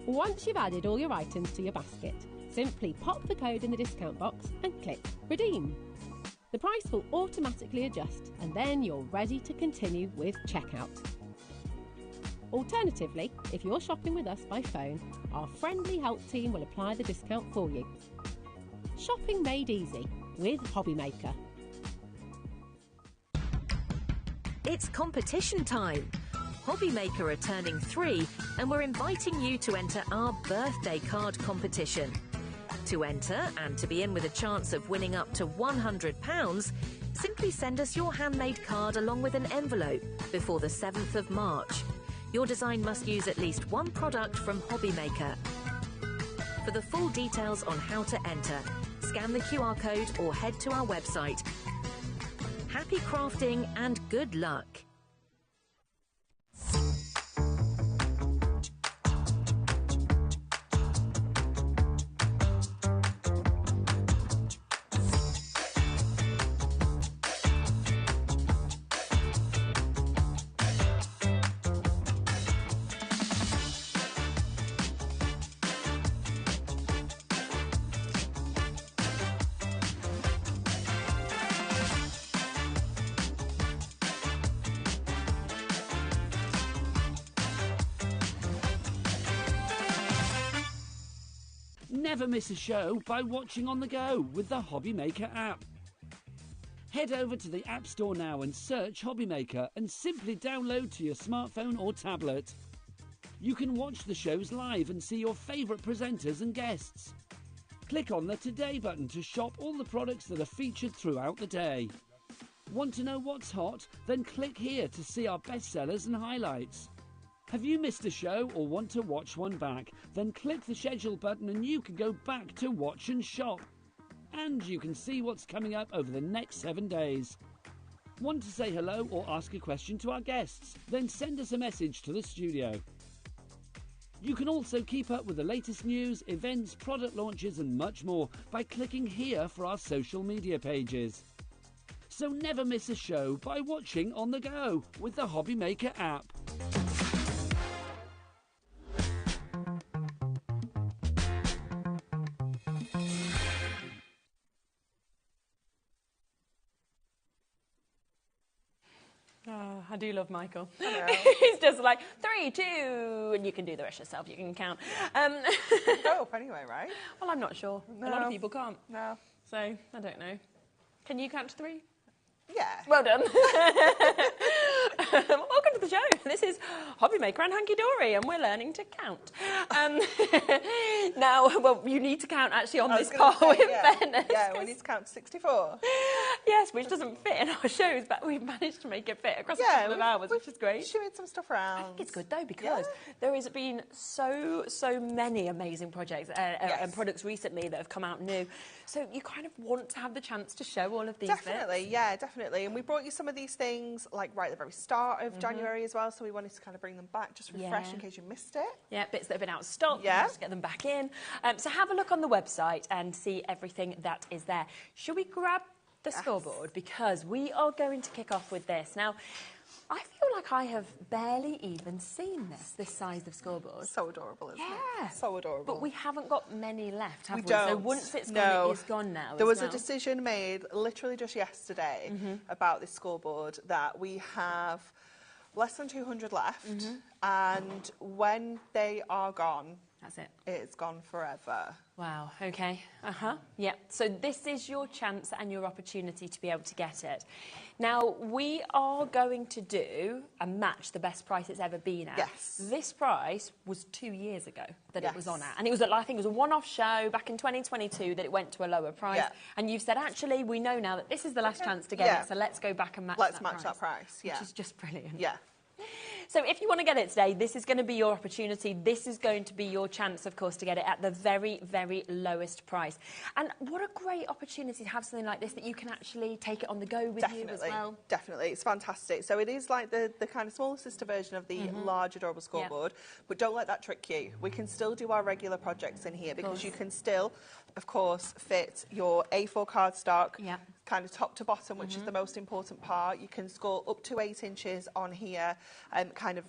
Once you've added all your items to your basket, simply pop the code in the discount box and click Redeem. The price will automatically adjust and then you're ready to continue with checkout. Alternatively, if you're shopping with us by phone, our friendly help team will apply the discount for you. Shopping made easy with HobbyMaker. It's competition time. HobbyMaker are turning 3 and we're inviting you to enter our birthday card competition. To enter and to be in with a chance of winning up to £100, simply send us your handmade card along with an envelope before the 7th of March. Your design must use at least one product from HobbyMaker. For the full details on how to enter, scan the QR code or head to our website. Happy crafting and good luck. Never miss a show by watching on the go with the HobbyMaker app. Head over to the App Store now and search HobbyMaker and simply download to your smartphone or tablet. You can watch the shows live and see your favourite presenters and guests. Click on the Today button to shop all the products that are featured throughout the day. Want to know what's hot? Then click here to see our bestsellers and highlights. Have you missed a show or want to watch one back? Then click the schedule button and you can go back to watch and shop. And you can see what's coming up over the next 7 days. Want to say hello or ask a question to our guests? Then send us a message to the studio. You can also keep up with the latest news, events, product launches and much more by clicking here for our social media pages. So never miss a show by watching on the go with the HobbyMaker app. Oh, I do love Michael. He's just like 3, 2, and you can do the rest yourself. You can count. Go up anyway, right? Well, I'm not sure. No. A lot of people can't. No. So I don't know. Can you count to 3? Yeah. Well done. Welcome to the show. This is HobbyMaker and Hunky Dory, and we're learning to count. Now, well, you need to count actually on this part, in fairness. Yeah, we need to count to 64. Yes, which doesn't fit in our shows, but we've managed to make it fit across a couple of hours, which is great. Shooting some stuff around. I think it's good though, because there has been so many amazing projects and products recently that have come out new. So you kind of want to have the chance to show all of these bits. Yeah, definitely. And we brought you some of these things like right at the very start of January as well, so we wanted to kind of bring them back, just refresh in case you missed it. Yeah, bits that have been out of stock, just get them back in. So have a look on the website and see everything that is there. Should we grab the scoreboard? Because we are going to kick off with this. Now, I feel like I have barely even seen this size of scoreboard. So adorable, isn't it? So adorable. But we haven't got many left, have we? Don't. So once it's gone, it is gone now. There was a decision made literally just yesterday about this scoreboard that we have less than 200 left, and when they are gone, that's it. It's gone forever. Wow, okay. Yeah, so this is your chance and your opportunity to be able to get it. Now, we are going to do a match the best price it's ever been at. Yes. This price was 2 years ago that it was on at. And it was, I think it was a one-off show back in 2022 that it went to a lower price. Yeah. And you've said, actually, we know now that this is the last chance to get it, so let's go back and match that price. Let's match that price, Which is just brilliant. Yeah. So if you want to get it today, this is going to be your opportunity. This is going to be your chance, of course, to get it at the very, very lowest price. And what a great opportunity to have something like this that you can actually take it on the go with you as well. Definitely, it's fantastic. So it is like the kind of smaller sister version of the large, adorable scoreboard, but don't let that trick you. We can still do our regular projects in here because you can still, of course, fit your A4 cardstock, kind of top to bottom, which is the most important part. You can score up to 8 inches on here, kind of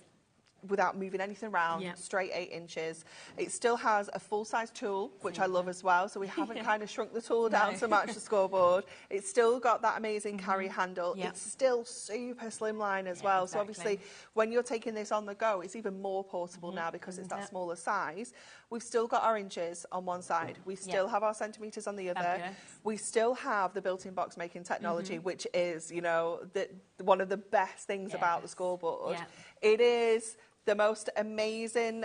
without moving anything around, straight 8 inches. It still has a full-size tool, which I love as well, so we haven't kind of shrunk the tool down to match the scoreboard. It's still got that amazing carry handle. It's still super slimline as well, so obviously when you're taking this on the go, it's even more portable now because it's that smaller size. We've still got our inches on one side. We still have our centimetres on the other. We still have the built-in box making technology, which is, you know, one of the best things about the scoreboard. It is the most amazing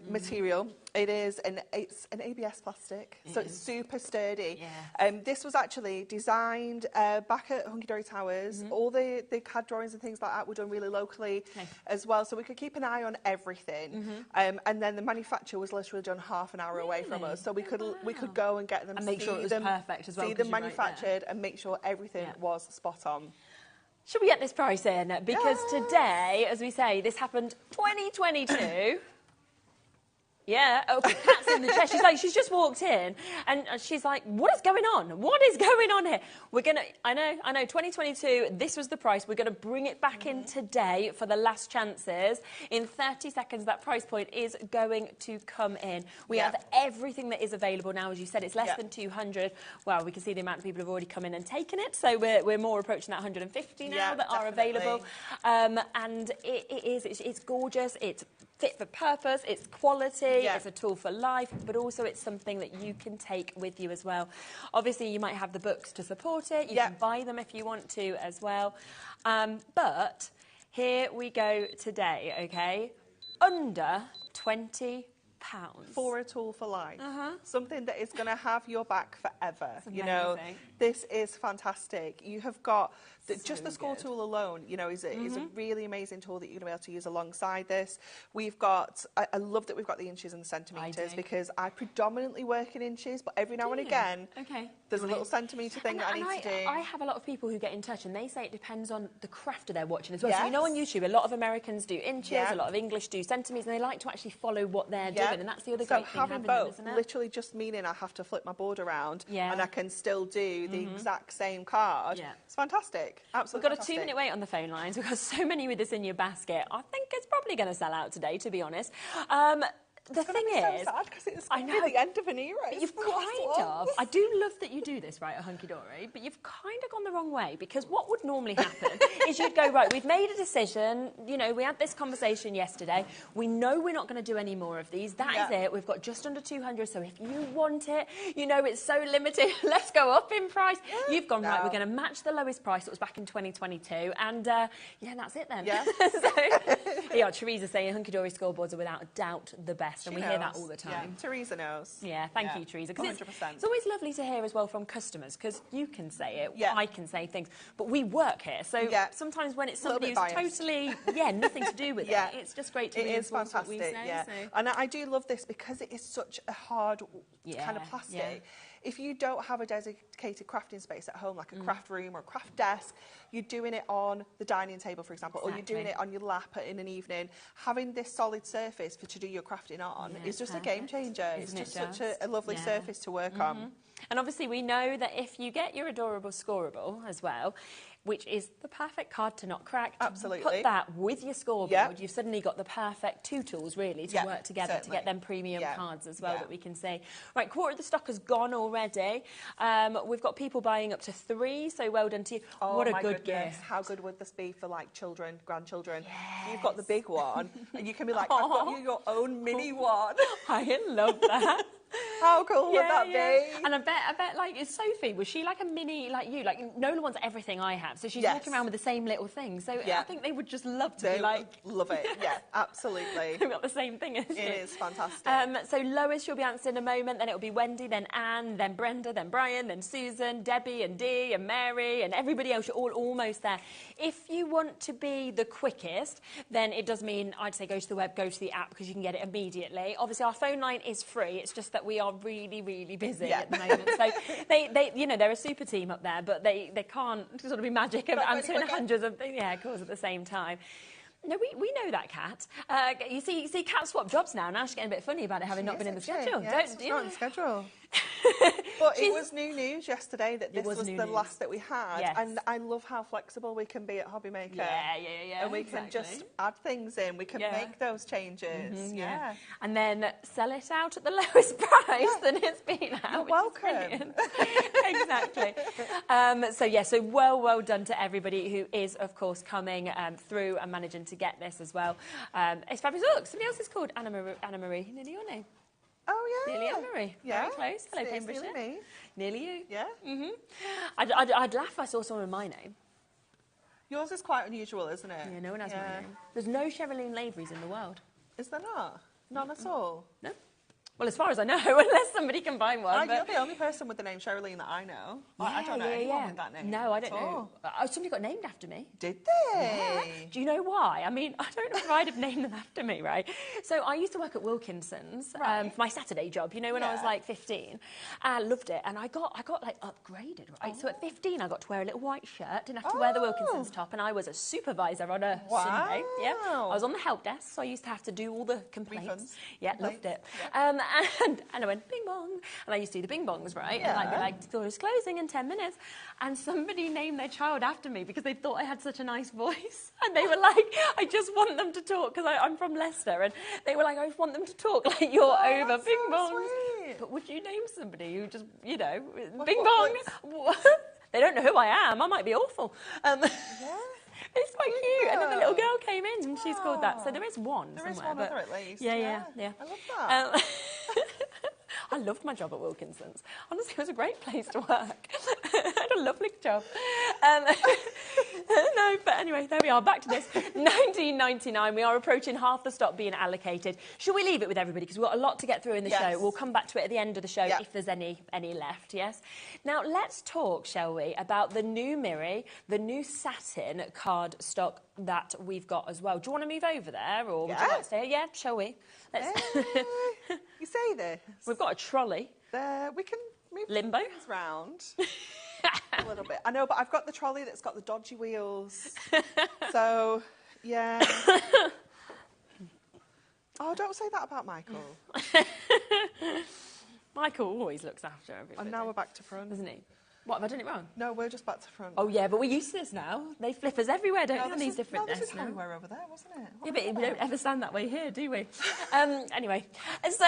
material. It's an ABS plastic, so it's super sturdy. This was actually designed back at Hunky Dory Towers. All the CAD drawings and things like that were done really locally as well, so we could keep an eye on everything. And then the manufacturer was literally done half an hour away from us, so we could go and get them and make sure it was perfect as well. See them manufactured and make sure everything was spot on. Should we get this price in? Because today, as we say, this happened 2022. Oh, Pat's in the chair. She's just walked in, and she's like, what is going on? What is going on here? We're going to, I know, 2022, this was the price. We're going to bring it back in today for the last chances. In 30 seconds, that price point is going to come in. We have everything that is available now. As you said, it's less than 200. Well, we can see the amount of people who have already come in and taken it, so we're more approaching that 150 now that are available. And it's gorgeous. It's fit for purpose. It's quality. hobby, it's a tool for life, but also it's something that you can take with you as well. Obviously, you might have the books to support it. You can buy them if you want to as well. But here we go today, okay? Under £20. For a tool for life. Something that is going to have your back forever. You know, this is fantastic. You have got just the score tool alone, you know, is a really amazing tool that you're going to be able to use alongside this. We've got, I love that we've got the inches and the centimetres, because I predominantly work in inches, but every now and again, there's a little centimetre thing that I need to do. I have a lot of people who get in touch and they say it depends on the crafter they're watching as well. So you know on YouTube, a lot of Americans do inches, a lot of English do centimetres, and they like to actually follow what they're doing, and that's the other great thing having both, isn't it? Literally just meaning I have to flip my board around and I can still do the exact same card. It's fantastic. Absolutely. We've got a 2-minute wait on the phone lines. We've got so many with this in your basket. I think it's probably going to sell out today, to be honest. The thing is, so sad because it's the end of an era. But you've kind of. I do love that you do this, right, at Hunky Dory, but you've kind of gone the wrong way, because what would normally happen is you'd go, right, we've made a decision. You know, we had this conversation yesterday. We know we're not going to do any more of these. That is it. We've got just under 200. So if you want it, you know, it's so limited. Let's go up in price. You've gone, right, we're going to match the lowest price that was back in 2022. And, that's it then. So, Teresa saying Hunky Dory scoreboards are without a doubt the best. And we hear that all the time. Teresa knows. Yeah, thank you, Teresa. 100%. It's always lovely to hear as well from customers, because you can say it, I can say things, but we work here. So sometimes when it's somebody who's totally, nothing to do with it, it's just great to reinforce what we say. So. And I do love this because it is such a hard kind of plastic. If you don't have a dedicated crafting space at home, like a craft room or a craft desk, you're doing it on the dining table, for example, or you're doing it on your lap in an evening, having this solid surface to do your crafting on is just a game changer. It's just such a lovely surface to work on. And obviously we know that if you get your adorable Scorable as well, which is the perfect card to not crack. Absolutely. Put that with your scoreboard. You've suddenly got the perfect two tools, really, to work together to get them premium cards as well that we can see. Right, quarter of the stock has gone already. We've got people buying up to 3, so well done to you. Oh, what a good gift. How good would this be for, like, children, grandchildren? You've got the big one, and you can be like, I've got you your own mini one. I love that. How cool would that be? And I bet, like, is Sophie, was she like a mini, like you? Like, Nola wants everything I have, so she's walking around with the same little thing. So I think they would just love to be like... love it, absolutely. They've got the same thing, isn't it? It is fantastic. So Lois, she'll be answering in a moment, then it'll be Wendy, then Anne, then Brenda, then Brian, then Susan, Debbie and Dee and Mary and everybody else. You're all almost there. If you want to be the quickest, then it does mean, I'd say, go to the web, go to the app, because you can get it immediately. Obviously, our phone line is free. It's just that we are really, really busy at the moment. So they, you know, they're a super team up there, but they can't sort of be magic of answering hundreds of calls at the same time. No, we know that, Kat. You see, Kat swapped jobs now. Now she's getting a bit funny about it having not been in the schedule. It's not in the schedule. But it was new news yesterday that this was the last that we had, and I love how flexible we can be at HobbyMaker. Yeah. And we can just add things in. We can make those changes. And then sell it out at the lowest price than it's been out. You're welcome. Exactly. So well done to everybody who is, of course, coming through and managing to get this as well. It's fabulous. Look, somebody else is called Anna Marie. Nearly your name. Oh, yeah. Nearly Anna Marie. Yeah. Very close. Hello, Cambridgeshire. Nearly me. Nearly you. Yeah. I'd laugh if I saw someone with my name. Yours is quite unusual, isn't it? Yeah, no one has my name. There's no Sherilyn Lavery's in the world. Is there not? None at all? No. Well, as far as I know, unless somebody can find one. You're the only person with the name Sherilyn that I know. I don't know anyone with that name. No, I don't know. Somebody got named after me. Did they? Yeah. Do you know why? I mean, I don't know if I'd have named them after me, right? So I used to work at Wilkinson's for my Saturday job, you know, when I was like 15. I loved it, and I got like upgraded, right? So at 15, I got to wear a little white shirt, didn't have to wear the Wilkinson's top, and I was a supervisor on a Sunday. Yeah, I was on the help desk, so I used to have to do all the complaints. Loved it. And I went, bing bong. And I used to do the bing bongs, right? And I'd be like, store is closing in 10 minutes. And somebody named their child after me because they thought I had such a nice voice. And they were like, I just want them to talk, because I'm from Leicester. And they were like, I just want them to talk like you're over bing bongs. Sweet. But would you name somebody who just, you know, bing bong? They don't know who I am. I might be awful. It's quite cute. And then the little girl came in and she's called that. So there is one There somewhere. is one other at least. Yeah. I love that. I loved my job at Wilkinson's. Honestly, it was a great place to work. I had a lovely job. No, but anyway, there we are. Back to this. 19.99. We are approaching half the stock being allocated. Should we leave it with everybody? Because we've got a lot to get through in the show. We'll come back to it at the end of the show if there's any left, yes? Now, let's talk, shall we, about the new Mirri, the new satin cardstock that we've got as well. Do you want to move over there, or would you like to stay? Yeah, shall we? Let's You say this. We've got a trolley. There, we can move Limbo things round a little bit. I know, but I've got the trolley that's got the dodgy wheels. So, yeah. Oh, don't say that about Michael. Michael always looks after everybody. And now we're back to front. Isn't he? What, have I done it wrong? No, we're just back to front. Oh, yeah, but we're used to this now. They flip us everywhere, don't they, on these different desks desks now? No, this is everywhere over there, wasn't it? Yeah, but we don't ever stand that way here, do we? Anyway, so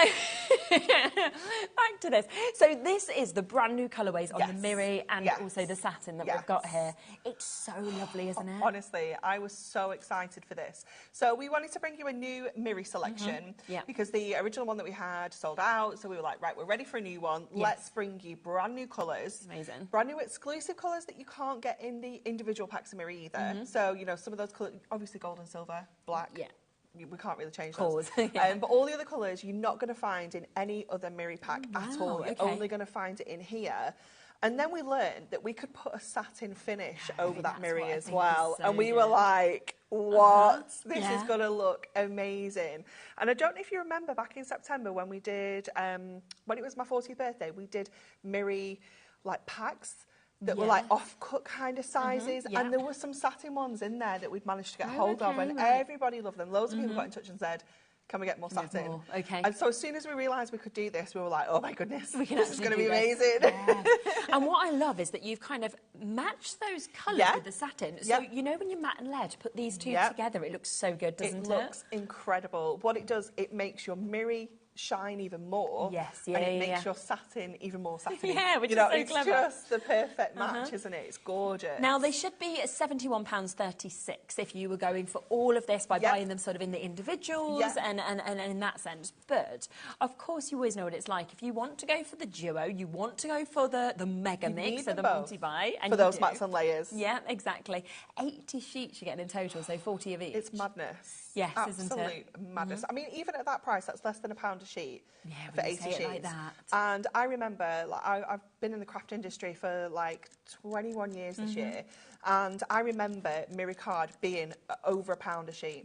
back to this. So this is the brand new colourways on the Mirri and also the satin that we've got here. It's so lovely, isn't it? Honestly, I was so excited for this. So we wanted to bring you a new Mirri selection because the original one that we had sold out. So we were like, right, we're ready for a new one. Let's bring you brand new colours. Amazing. Brand new exclusive colours that you can't get in the individual packs of Mirri either. So, you know, some of those colours, obviously gold and silver, black. Yeah. We can't really change those. But all the other colours you're not going to find in any other Mirri pack at all. You're only going to find it in here. And then we learned that we could put a satin finish over that Mirri as well. And we were like, what? This is going to look amazing. And I don't know if you remember back in September when we did, when it was my 40th birthday, we did Mirri like packs that were like off-cut kind of sizes, and there were some satin ones in there that we'd managed to get hold of, and everybody loved them. Loads of people got in touch and said, can we get more satin? More. Okay. And so as soon as we realised we could do this, we were like, oh my goodness, this is going to be amazing. And what I love is that you've kind of matched those colours with the satin. So you know when you matte and lead, put these two together, it looks so good, doesn't it? It looks incredible. What it does, it makes your Mirri shine even more. And it makes your satin even more satiny. Which is so it's clever. Just the perfect match, isn't it? It's gorgeous. Now, they should be £71.36 if you were going for all of this by buying them sort of in the individuals and in that sense. But, of course, you always know what it's like. If you want to go for the duo, you want to go for the mega mix, or the multi-buy. For those mats and layers. Yeah, exactly. 80 sheets you're getting in total, so 40 of each. It's madness. Yes, isn't it? Absolute madness. I mean, even at that price, that's less than £1 a sheet for 80 sheets. Like that. And I remember, like, I've been in the craft industry for like 21 years this year, and I remember Mirri card being over £1 a sheet.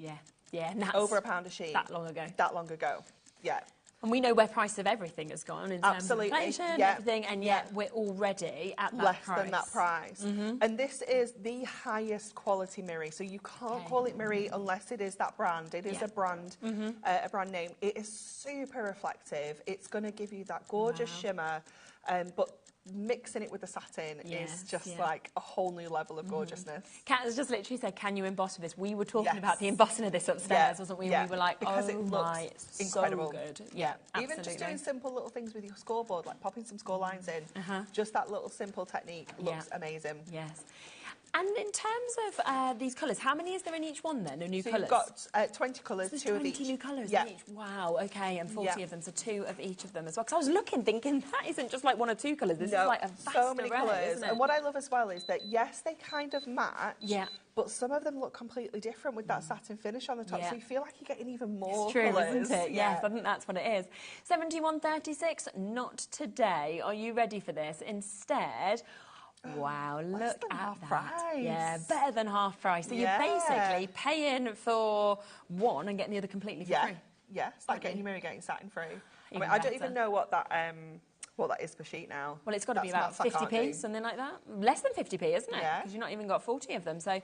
Yeah, and that's over £1 a sheet. That long ago. That long ago. Yeah. And we know where price of everything has gone in terms of inflation and everything, and yet we're already at that less than that price. And this is the highest quality Mirri, so you can't call it Mirri unless it is that brand. It is a brand name. It is super reflective. It's going to give you that gorgeous shimmer, but mixing it with the satin is just like a whole new level of gorgeousness. Kat has just literally said, can you emboss with this? We were talking about the embossing of this upstairs, wasn't we? We were like, because it looks incredible. So good. Yeah, absolutely. Even just doing simple little things with your scoreboard, like popping some score lines in, just that little simple technique looks amazing. Yes. And in terms of these colours, how many is there in each one then, the new colours? You've got 20 colours, so 2 of each. 20 new colours in each? Wow, OK, and 40 of them, so 2 of each of them as well. Because I was looking, thinking, that isn't just like 1 or 2 colours, this is like a vast so many array, colours. isn't it? And what I love as well is that, yes, they kind of match, but some of them look completely different with that satin finish on the top, so you feel like you're getting even more colours. It's true, isn't it? Yes, I think that's what it is. 71.36, not today. Are you ready for this? Instead... Wow, look at that. Price. Yeah, better than half price. So you're basically paying for one and getting the other completely for free. Yeah, it's like getting your Mirri, getting satin free. I mean, I don't even know what that is per sheet now. Well, it's got to be about 50p, something like that. Less than 50p, isn't it? Because you've not even got 40 of them. So,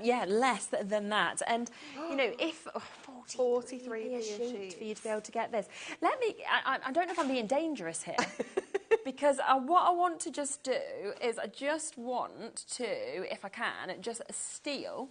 yeah, less than that. And, you know, if... 43p a sheet for you to be able to get this. I don't know if I'm being dangerous here. Because what I want to just do is I just want to, if I can, just steal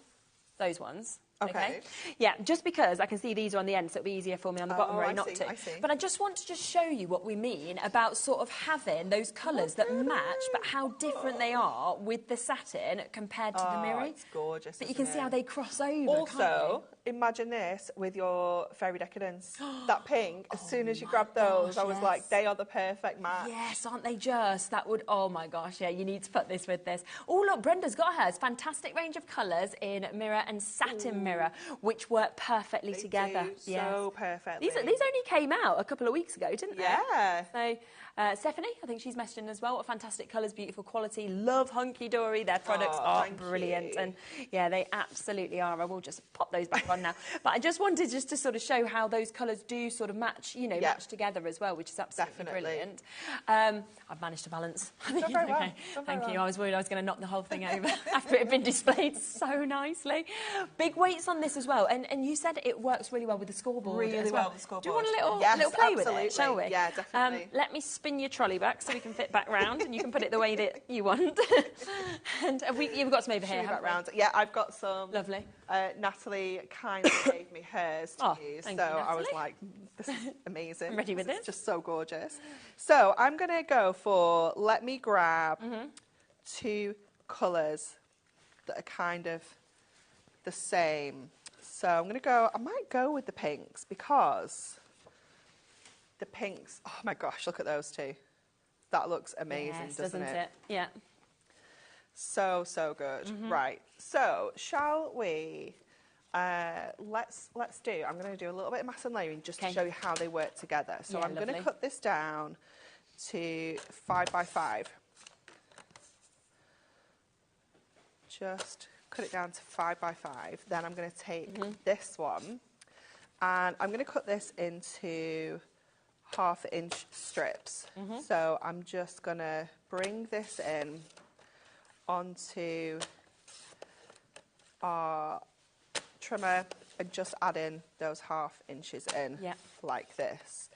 those ones Okay. Yeah, just because I can see these are on the end, so it'll be easier for me on the bottom row not to. I see. But I just want to just show you what we mean about sort of having those colours that match, but how different they are with the satin compared to the Mirri. It's gorgeous. But you can see how they cross over. Also, imagine this with your Fairy Decadence. That pink, as soon as you grab those, I was like, they are the perfect match. Yes, aren't they just? That would, oh my gosh, yeah, you need to put this with this. Oh, look, Brenda's got hers. Fantastic range of colours in mirror and satin mirror, which work perfectly together. So perfectly. These only came out a couple of weeks ago, didn't they? Yeah. So, Stephanie, I think she's messaged in as well. What fantastic colours, beautiful quality. Love Hunky Dory. Their products are brilliant. And yeah, they absolutely are. I will just pop those back on now. But I just wanted just to sort of show how those colours do sort of match, you know, match together as well, which is absolutely brilliant. I've managed to balance. I think it's okay. Thank you. I was worried I was going to knock the whole thing over after it had been displayed so nicely. Big weights on this as well. And you said it works really well with the scoreboard. Really well with the scoreboard. Do you want a little play with it, shall we? Yeah, definitely. Let me spin your trolley back so we can fit back round and you can put it the way that you want. And you've got some over here, haven't you? Yeah, I've got some. Lovely. Natalie kindly gave me hers to use, so I was like, this is amazing. I'm ready with this. It's just so gorgeous. So I'm going to go for, let me grab two colours that are kind of the same. So I'm going to go, I might go with the pinks because the pinks, oh my gosh, look at those two. That looks amazing, doesn't it? Yeah. So, so good. Right. So, shall we, let's do, I'm going to do a little bit of mass and layering just to show you how they work together. So I'm going to cut this down to 5 by 5. Just cut it down to 5 by 5. Then I'm going to take this one and I'm going to cut this into 1/2 inch strips. So I'm just going to bring this in onto our trimmer and just add in those 1/2 inches in like this.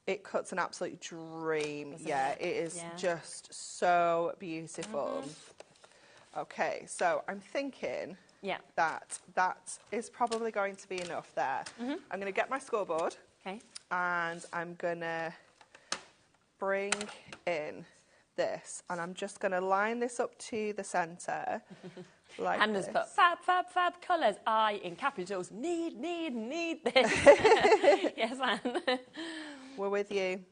It cuts an absolute dream. It is just so beautiful. Okay, so I'm thinking that is probably going to be enough there. I'm going to get my scoreboard. And I'm going to bring in this, and I'm just going to line this up to the centre, like Hannah's put fab, fab, fab colours. I, in capitals, need this. Yes, Anne. We're with you.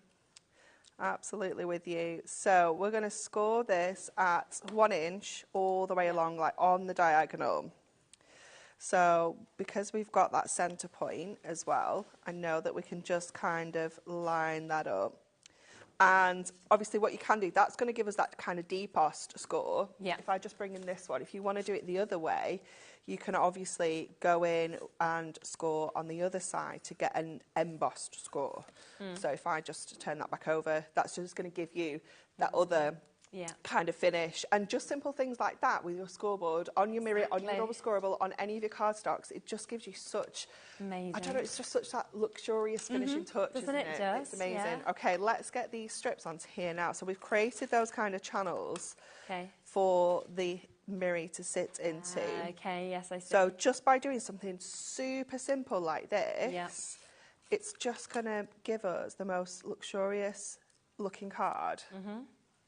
Absolutely with you. So we're going to score this at 1 inch all the way along, like on the diagonal. So because we've got that centre point as well, I know that we can just kind of line that up. And obviously what you can do, that's going to give us that kind of depost score. If I just bring in this one, if you want to do it the other way, you can obviously go in and score on the other side to get an embossed score. So if I just turn that back over, that's just going to give you that other kind of finish. And just simple things like that with your scoreboard, on your Mirri, on your normal scoreboard, on any of your cardstocks, it just gives you such, I don't know, it's just such that luxurious finishing touch, isn't it? It's amazing. Okay, let's get these strips onto here now. So we've created those kind of channels for the Mirri to sit into. Okay, yes, I see. So just by doing something super simple like this, it's just going to give us the most luxurious looking card.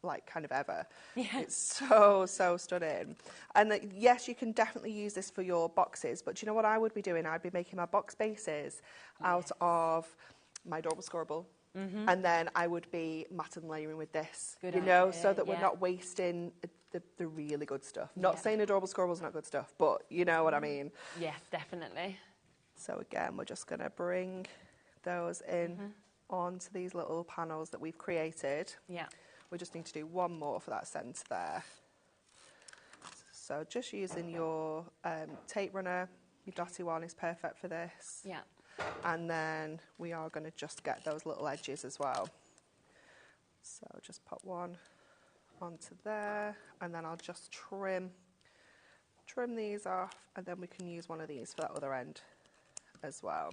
Like kind of ever. It's so stunning. And yes, you can definitely use this for your boxes, but do you know what I would be doing? I'd be making my box bases out of my adorable scoreboard, and then I would be matte and layering with this, you know, so that we're not wasting the really good stuff. Not saying adorable scoreboard's not good stuff, but you know what I mean. Yeah, definitely. So again, we're just going to bring those in onto these little panels that we've created. We just need to do one more for that centre there. So just using your tape runner, your dotty one is perfect for this. And then we are going to just get those little edges as well. So just put one onto there, and then I'll just trim these off, and then we can use one of these for that other end as well.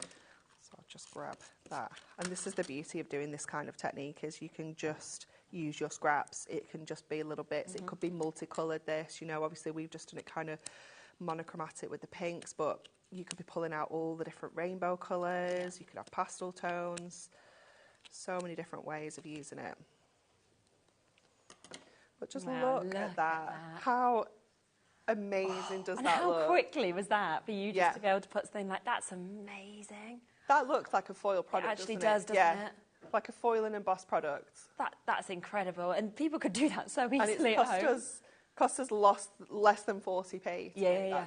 So I'll just grab that. And this is the beauty of doing this kind of technique, is you can just use your scraps. It can just be little bits. It could be multicoloured, this, you know, obviously we've just done it kind of monochromatic with the pinks, but you could be pulling out all the different rainbow colours. You could have pastel tones. So many different ways of using it. But just look at that. How amazing does that look? How quickly was that for you just to be able to put something like that's amazing. That looks like a foil product, it actually doesn't it? Like a foil and embossed product. That's incredible, and people could do that so easily and it's cost us less than 40p to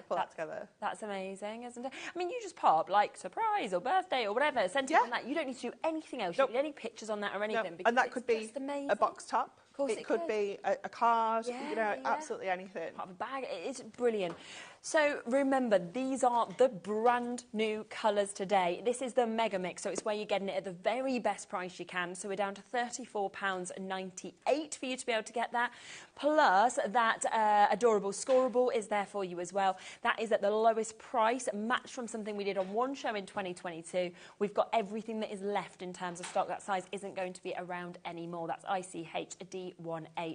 put that together. That's amazing, isn't it? I mean, you just pop like surprise or birthday or whatever, send it on that. You don't need to do anything else. You don't need any pictures on that or anything. And that could be a box top. Of course it could be a card, absolutely anything. Part of a bag. It's brilliant. So remember, these are the brand new colours today. This is the Mega Mix, so it's where you're getting it at the very best price you can. So we're down to £34.98 for you to be able to get that. Plus, that adorable Scoreboard is there for you as well. That is at the lowest price, matched from something we did on one show in 2022. We've got everything that is left in terms of stock. That size isn't going to be around anymore. That's ICHD18.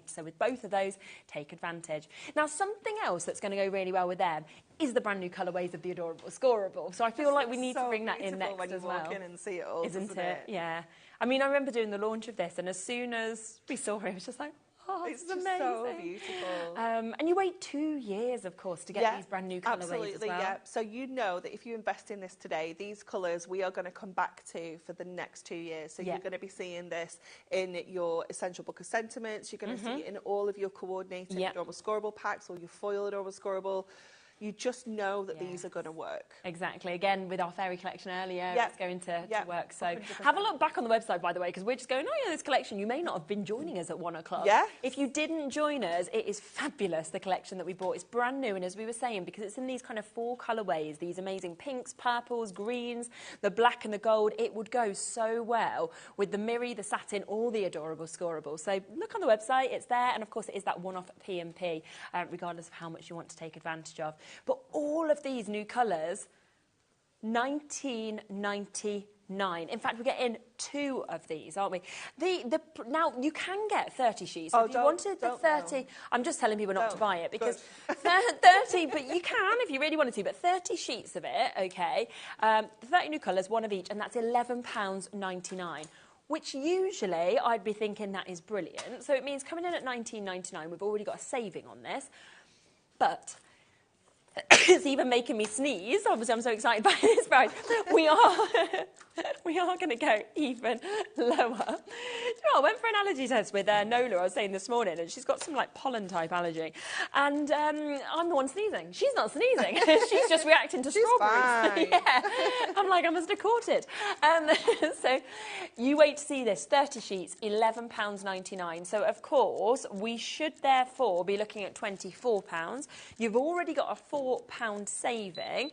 So with both of those, take advantage. Now, something else that's going to go really well with them is the brand new colourways of the adorable Scoreboard. So I feel like we need to bring that in next when you as well. Walk in and see it all, isn't it? Yeah. I mean, I remember doing the launch of this, and as soon as we saw it, it was just like, oh, it's just amazing. So beautiful. And you wait 2 years, of course, to get these brand new colourways as well. Yeah. So you know that if you invest in this today, these colours we are going to come back to for the next 2 years. So you're going to be seeing this in your Essential Book of Sentiments. You're going to see it in all of your coordinated adorable Scoreboard packs or your foil adorable Scoreboard. You just know that these are going to work. Exactly. Again, with our fairy collection earlier, it's going to work. So 100%. have a look back on the website, by the way, because we're just going, oh, yeah, this collection. You may not have been joining us at 1 o'clock. Yeah. If you didn't join us, it is fabulous, the collection that we bought. It's brand new, and as we were saying, because it's in these kind of 4 colourways, these amazing pinks, purples, greens, the black and the gold, it would go so well with the Mirri, the satin, all the adorable Scoreboard. So look on the website, it's there, and of course it is that one-off P&P, regardless of how much you want to take advantage of. But all of these new colours, £19.99. In fact, we're getting 2 of these, aren't we? Now, you can get 30 sheets. So if you wanted the 30... No. I'm just telling people not to buy it, because 30... But you can if you really wanted to, but 30 sheets of it, OK? 30 new colours, 1 of each, and that's £11.99. Which usually I'd be thinking that is brilliant. So it means coming in at £19.99, we've already got a saving on this. But... it's even making me sneeze. Obviously, I'm so excited by this price. We are going to go even lower. You know, I went for an allergy test with Nola, I was saying this morning, and she's got some like pollen type allergy. And I'm the one sneezing. She's not sneezing. She's just reacting to strawberries. Yeah. I'm like, I must have caught it. So you wait to see this. 30 sheets, £11.99. So, of course, we should therefore be looking at £24. You've already got a £4 saving,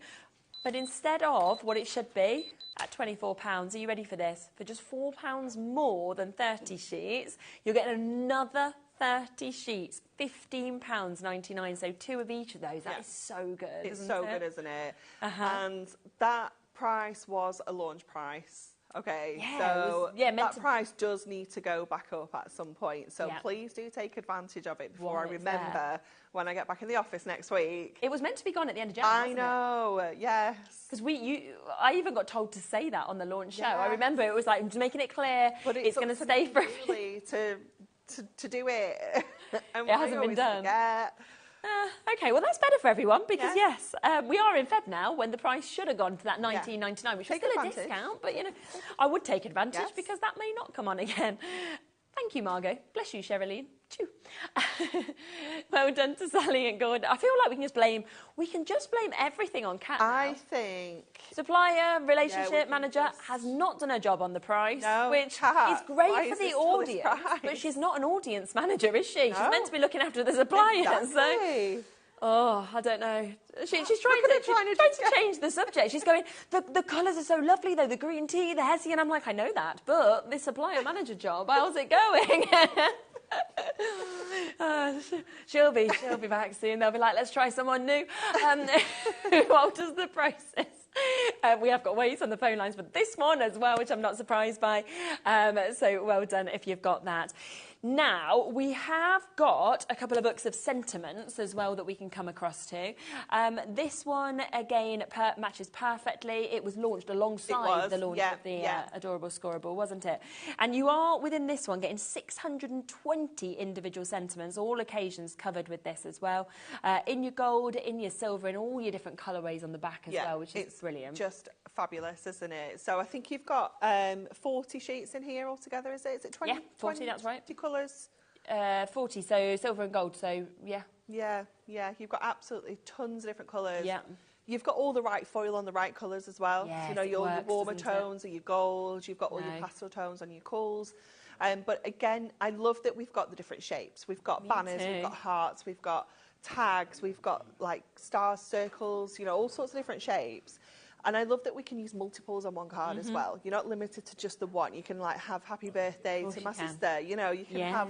but instead of what it should be at £24, are you ready for this? For just £4 more than 30 sheets, you're getting another 30 sheets, £15.99. So 2 of each of those. That is so good. It's so good, isn't it? And that price was a launch price. Okay, so that price does need to go back up at some point. So please do take advantage of it before I remember when I get back in the office next week. It was meant to be gone at the end of January. I know, yes. Because I even got told to say that on the launch show. I remember it was like, I'm just making it clear, but it's going to stay for to do it. And it hasn't been done. OK, well, that's better for everyone because, yes, we are in Feb now when the price should have gone to that £19.99, which was still a discount. But, you know, I would take advantage because that may not come on again. Thank you, Margot. Bless you, Sherilyn. Chew. Well done to Sally and Gordon. I feel like we can just blame everything on Kat now. I think. Supplier, relationship manager has not done her job on the price, which Kat, is great for the audience, but she's not an audience manager, is she? No. She's meant to be looking after the suppliers. Exactly. So. Oh, I don't know. She's trying to change the subject. She's going, the colours are so lovely, though, the green tea, the Hessian. I'm like, I know that, but the supplier manager job, how's it going? She'll be back soon. They'll be like, let's try someone new. Who alters the process? We have got Waze on the phone lines for this one as well, which I'm not surprised by. So well done if you've got that. Now, we have got a couple of books of sentiments as well that we can come across to. This one, again, matches perfectly. It was launched alongside the launch of the adorable Scoreboard, wasn't it? And you are, within this one, getting 620 individual sentiments, all occasions covered with this as well. In your gold, in your silver, in all your different colourways on the back as well, which is brilliant. Just fabulous, isn't it? So I think you've got 40 sheets in here altogether, is it? Is it 20? Yeah, 40, that's right. 20 colours? 40, so silver and gold, so yeah. Yeah, you've got absolutely tons of different colours. Yeah. You've got all the right foil on the right colours as well. Yes, you know, your warmer tones or your gold, you've got all your pastel tones on your cools. But again, I love that we've got the different shapes. We've got banners, we've got hearts, we've got tags, we've got like stars, circles, you know, all sorts of different shapes. And I love that we can use multiples on one card as well. You're not limited to just the one. You can like have happy birthday to my sister. You know, you can have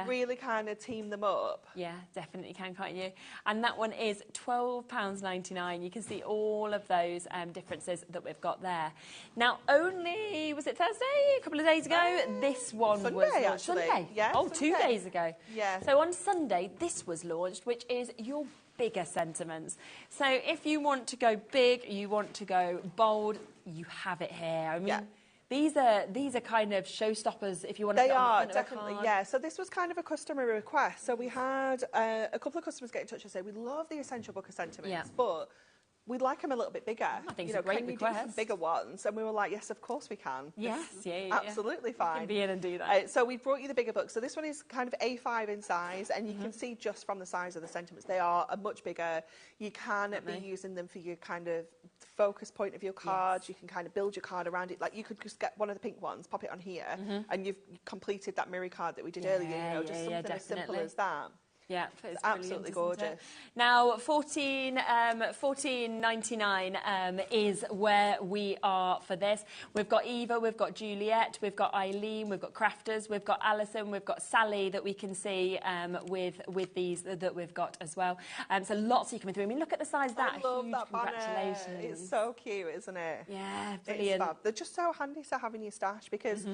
really kind of team them up. Yeah, definitely can, can't you? And that one is £12.99. You can see all of those differences that we've got there. Now, only, was it Thursday? A couple of days ago? This one Sunday, was actually. Sunday. Yeah, oh, Sunday. 2 days ago. Yeah. So on Sunday, this was launched, which is your bigger sentiments. So if you want to go big, you want to go bold, you have it here. I mean, these are kind of showstoppers if you want to They are, on the front definitely, of a card. yeah. So this was kind of a customer request. So we had a couple of customers get in touch and say, we love the Essential Book of Sentiments, but we'd like them a little bit bigger. I think it's a great request. Can you do some bigger ones? And we were like, yes, of course we can. Yes, absolutely fine. You can be in and do that. So we brought you the bigger book. So this one is kind of A5 in size, and you can see just from the size of the sentiments, they are a much bigger. You can be using them for your kind of focus point of your card. You can kind of build your card around it. Like you could just get one of the pink ones, pop it on here, and you've completed that Mirri card that we did earlier. You know, just something as simple as that. Yeah, it's absolutely gorgeous. Now, $14.99 is where we are for this. We've got Eva, we've got Juliet, we've got Eileen, we've got Crafters, we've got Alison, we've got Sally that we can see with these that we've got as well. So lots of you coming through. I mean, look at the size of that. I love huge that congratulations. banner. It's so cute, isn't it? Yeah, brilliant. It's fab. They're just so handy to have in your stash because,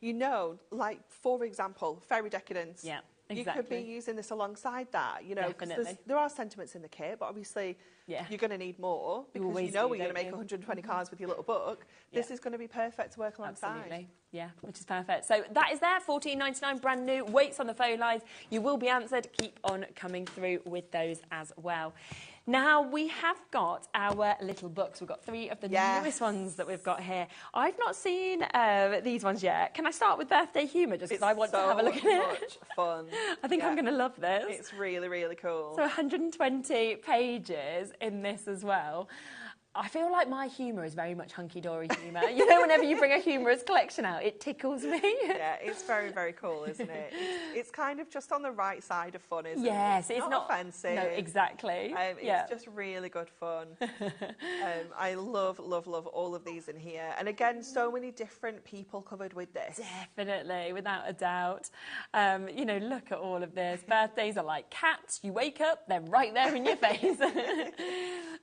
you know, like, for example, Fairy Decadence. Yeah. Exactly. You could be using this alongside that, you know, because there are sentiments in the kit, but obviously you're going to need more because you know we're going to make 120 cards with your little book. This is going to be perfect to work alongside. Absolutely. Yeah, which is perfect. So that is there, $14.99, brand new, waits on the phone lines. You will be answered. Keep on coming through with those as well. Now, we have got our little books. We've got 3 of the newest ones that we've got here. I've not seen these ones yet. Can I start with Birthday Humour, just because I want to have a look at it? It's so much fun. I think I'm going to love this. It's really, really cool. So 120 pages in this as well. I feel like my humour is very much hunky-dory humour. You know, whenever you bring a humorous collection out, it tickles me. Yeah, it's very, very cool, isn't it? It's kind of just on the right side of fun, isn't it? Yes, it's not offensive. No, exactly. It's just really good fun. I love, love, love all of these in here. And again, so many different people covered with this. Definitely, without a doubt. You know, look at all of this. Birthdays are like cats. You wake up, they're right there in your face.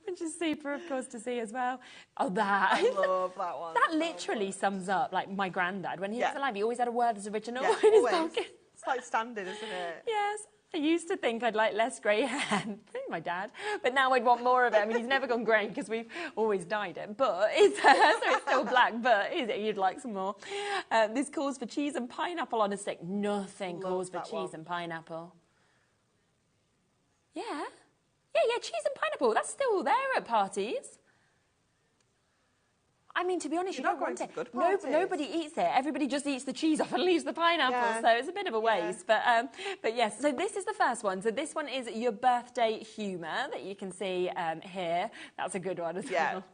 Which is super, of course, to see as well. Oh, that. I love that one. That literally sums up, like, my granddad. When he was alive, he always had a Werther's original in his pocket. It's like standard, isn't it? Yes. I used to think I'd like less grey hair, my dad, but now I'd want more of it. I mean, he's never gone grey because we've always dyed it, but it's, so it's still black, but you'd like some more. This calls for cheese and pineapple on a stick. Nothing calls for cheese and pineapple. Yeah. Yeah, cheese and pineapple. That's still there at parties. I mean, to be honest, you don't want it. Nobody eats it. Everybody just eats the cheese off and leaves the pineapple. So it's a bit of a waste. But yes, so this is the first one. So this one is your birthday humour that you can see here. That's a good one as well.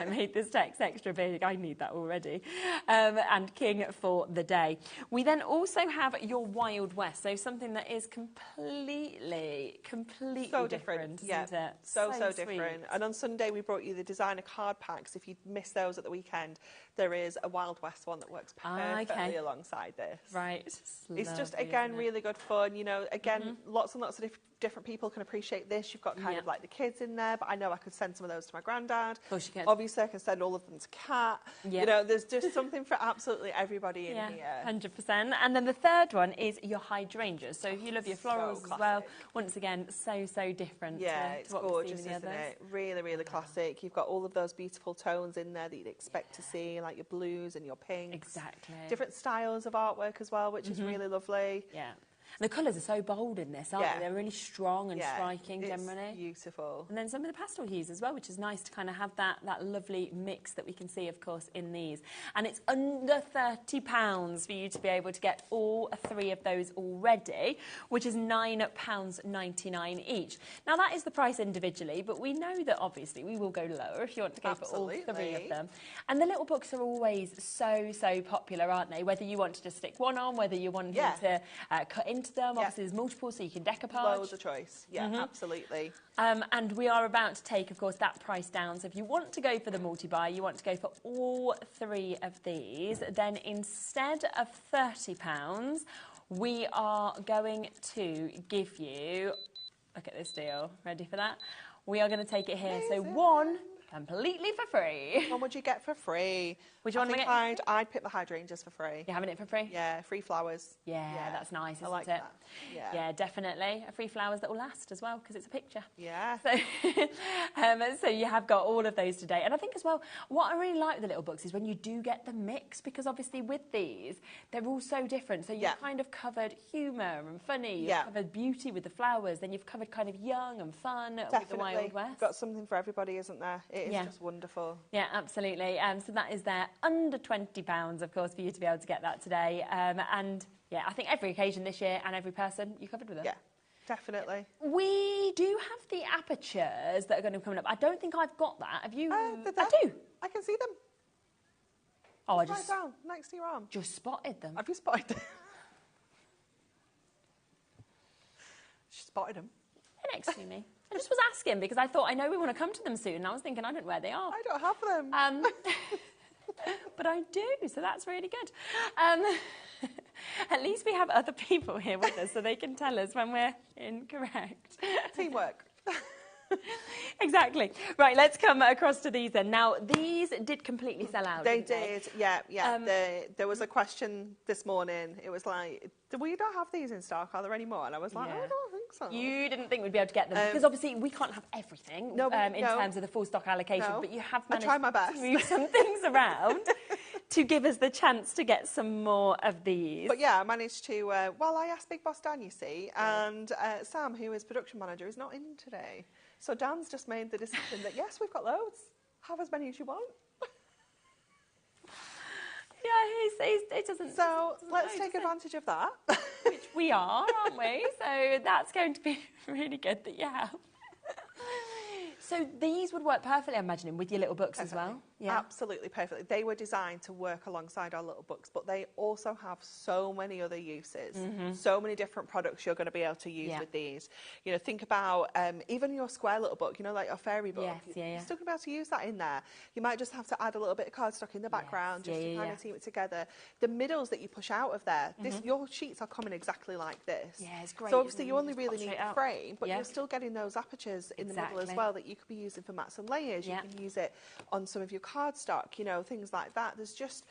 I made this text extra big. I need that already. And King for the Day. We then also have your Wild West. So something that is completely so different, isn't it? So different. And on Sunday we brought you the designer card packs. If you missed those at the weekend, there is a Wild West one that works perfectly alongside this. Right. It's just, again, really good fun. You know, again, lots and lots of different people can appreciate this. You've got kind of like the kids in there, but I know I could send some of those to my granddad. Of course you can. Obviously, I can send all of them to Kat. You know, there's just something for absolutely everybody in here. 100%. And then the third one is your hydrangeas. So if you love your florals as well, once again, so different. Yeah, to it's what gorgeous, we see in the isn't others. it? Really, really classic. You've got all of those beautiful tones in there that you'd expect to see, like your blues and your pinks. Exactly. Different styles of artwork as well, which is really lovely. Yeah. The colours are so bold in this, aren't they? They're really strong and striking generally. It's beautiful. And then some of the pastel hues as well, which is nice to kind of have that lovely mix that we can see, of course, in these. And it's under £30 for you to be able to get all 3 of those already, which is £9.99 each. Now, that is the price individually, but we know that, obviously, we will go lower if you want to go for all 3 of them. And the little books are always so popular, aren't they? Whether you want to just stick one on, whether you want to cut into them. Obviously, there's multiple, so you can decoupage. Loads of choice. Yeah, absolutely. And we are about to take, of course, that price down. So if you want to go for the multi-buy, you want to go for all 3 of these, then instead of £30, we are going to give you... Look at this deal. Ready for that? We are going to take it here. Amazing. So 1... completely for free. What would you get for free? Which one? I'd pick the hydrangeas for free. You're having it for free? Yeah, free flowers. Yeah, that's nice, isn't I like it? that. Yeah, definitely. Free flowers that will last as well, because it's a picture. Yeah. So, so you have got all of those today. And I think as well, what I really like with the little books is when you do get the mix, because obviously with these, they're all so different. So you've kind of covered humour and funny, you've covered beauty with the flowers, then you've covered kind of young and fun with the Wild West. Got something for everybody, isn't there? It is just wonderful. Yeah, absolutely. So that is there under £20, of course, for you to be able to get that today. And yeah, I think every occasion this year and every person you covered with it. Yeah, definitely. We do have the apertures that are going to be coming up. I don't think I've got that. Have you? I do. I can see them. Oh, I just right down next to your arm. Just spotted them. Have you spotted them? She spotted them. They're next to me. I just was asking because I thought I know we want to come to them soon. And I was thinking I don't know where they are. I don't have them. But I do, so that's really good. At least we have other people here with us so they can tell us when we're incorrect. Teamwork. Exactly. Right, let's come across to these then. Now, these did completely sell out. They did, yeah. There was a question this morning. It was like, do we not have these in stock? Are there any more? And I was like, I don't think so. You didn't think we'd be able to get them because obviously we can't have everything in terms of the full stock allocation, but you have managed to move some things around to give us the chance to get some more of these. But yeah, I managed to, I asked Big Boss Dan, you see, and Sam, who is production manager, is not in today. So Dan's just made the decision that, yes, we've got loads. Have as many as you want. Yeah, he doesn't. So let's take advantage of that. Which we are, aren't we? So that's going to be really good that you have. So these would work perfectly, I'm imagining, with your little books as well? Yeah. Absolutely perfectly. They were designed to work alongside our little books, but they also have so many other uses, so many different products you're going to be able to use with these. You know, think about even your square little book, you know, like your fairy book. You're still going to be able to use that in there. You might just have to add a little bit of cardstock in the background just to kind of team it together. The middles that you push out of there, your sheets are coming exactly like this. Yeah, it's great. So obviously you only really need the frame, but you're still getting those apertures in the middle as well that you could be using for mats and layers. You can use it on some of your cardstock, you know, things like that. There's just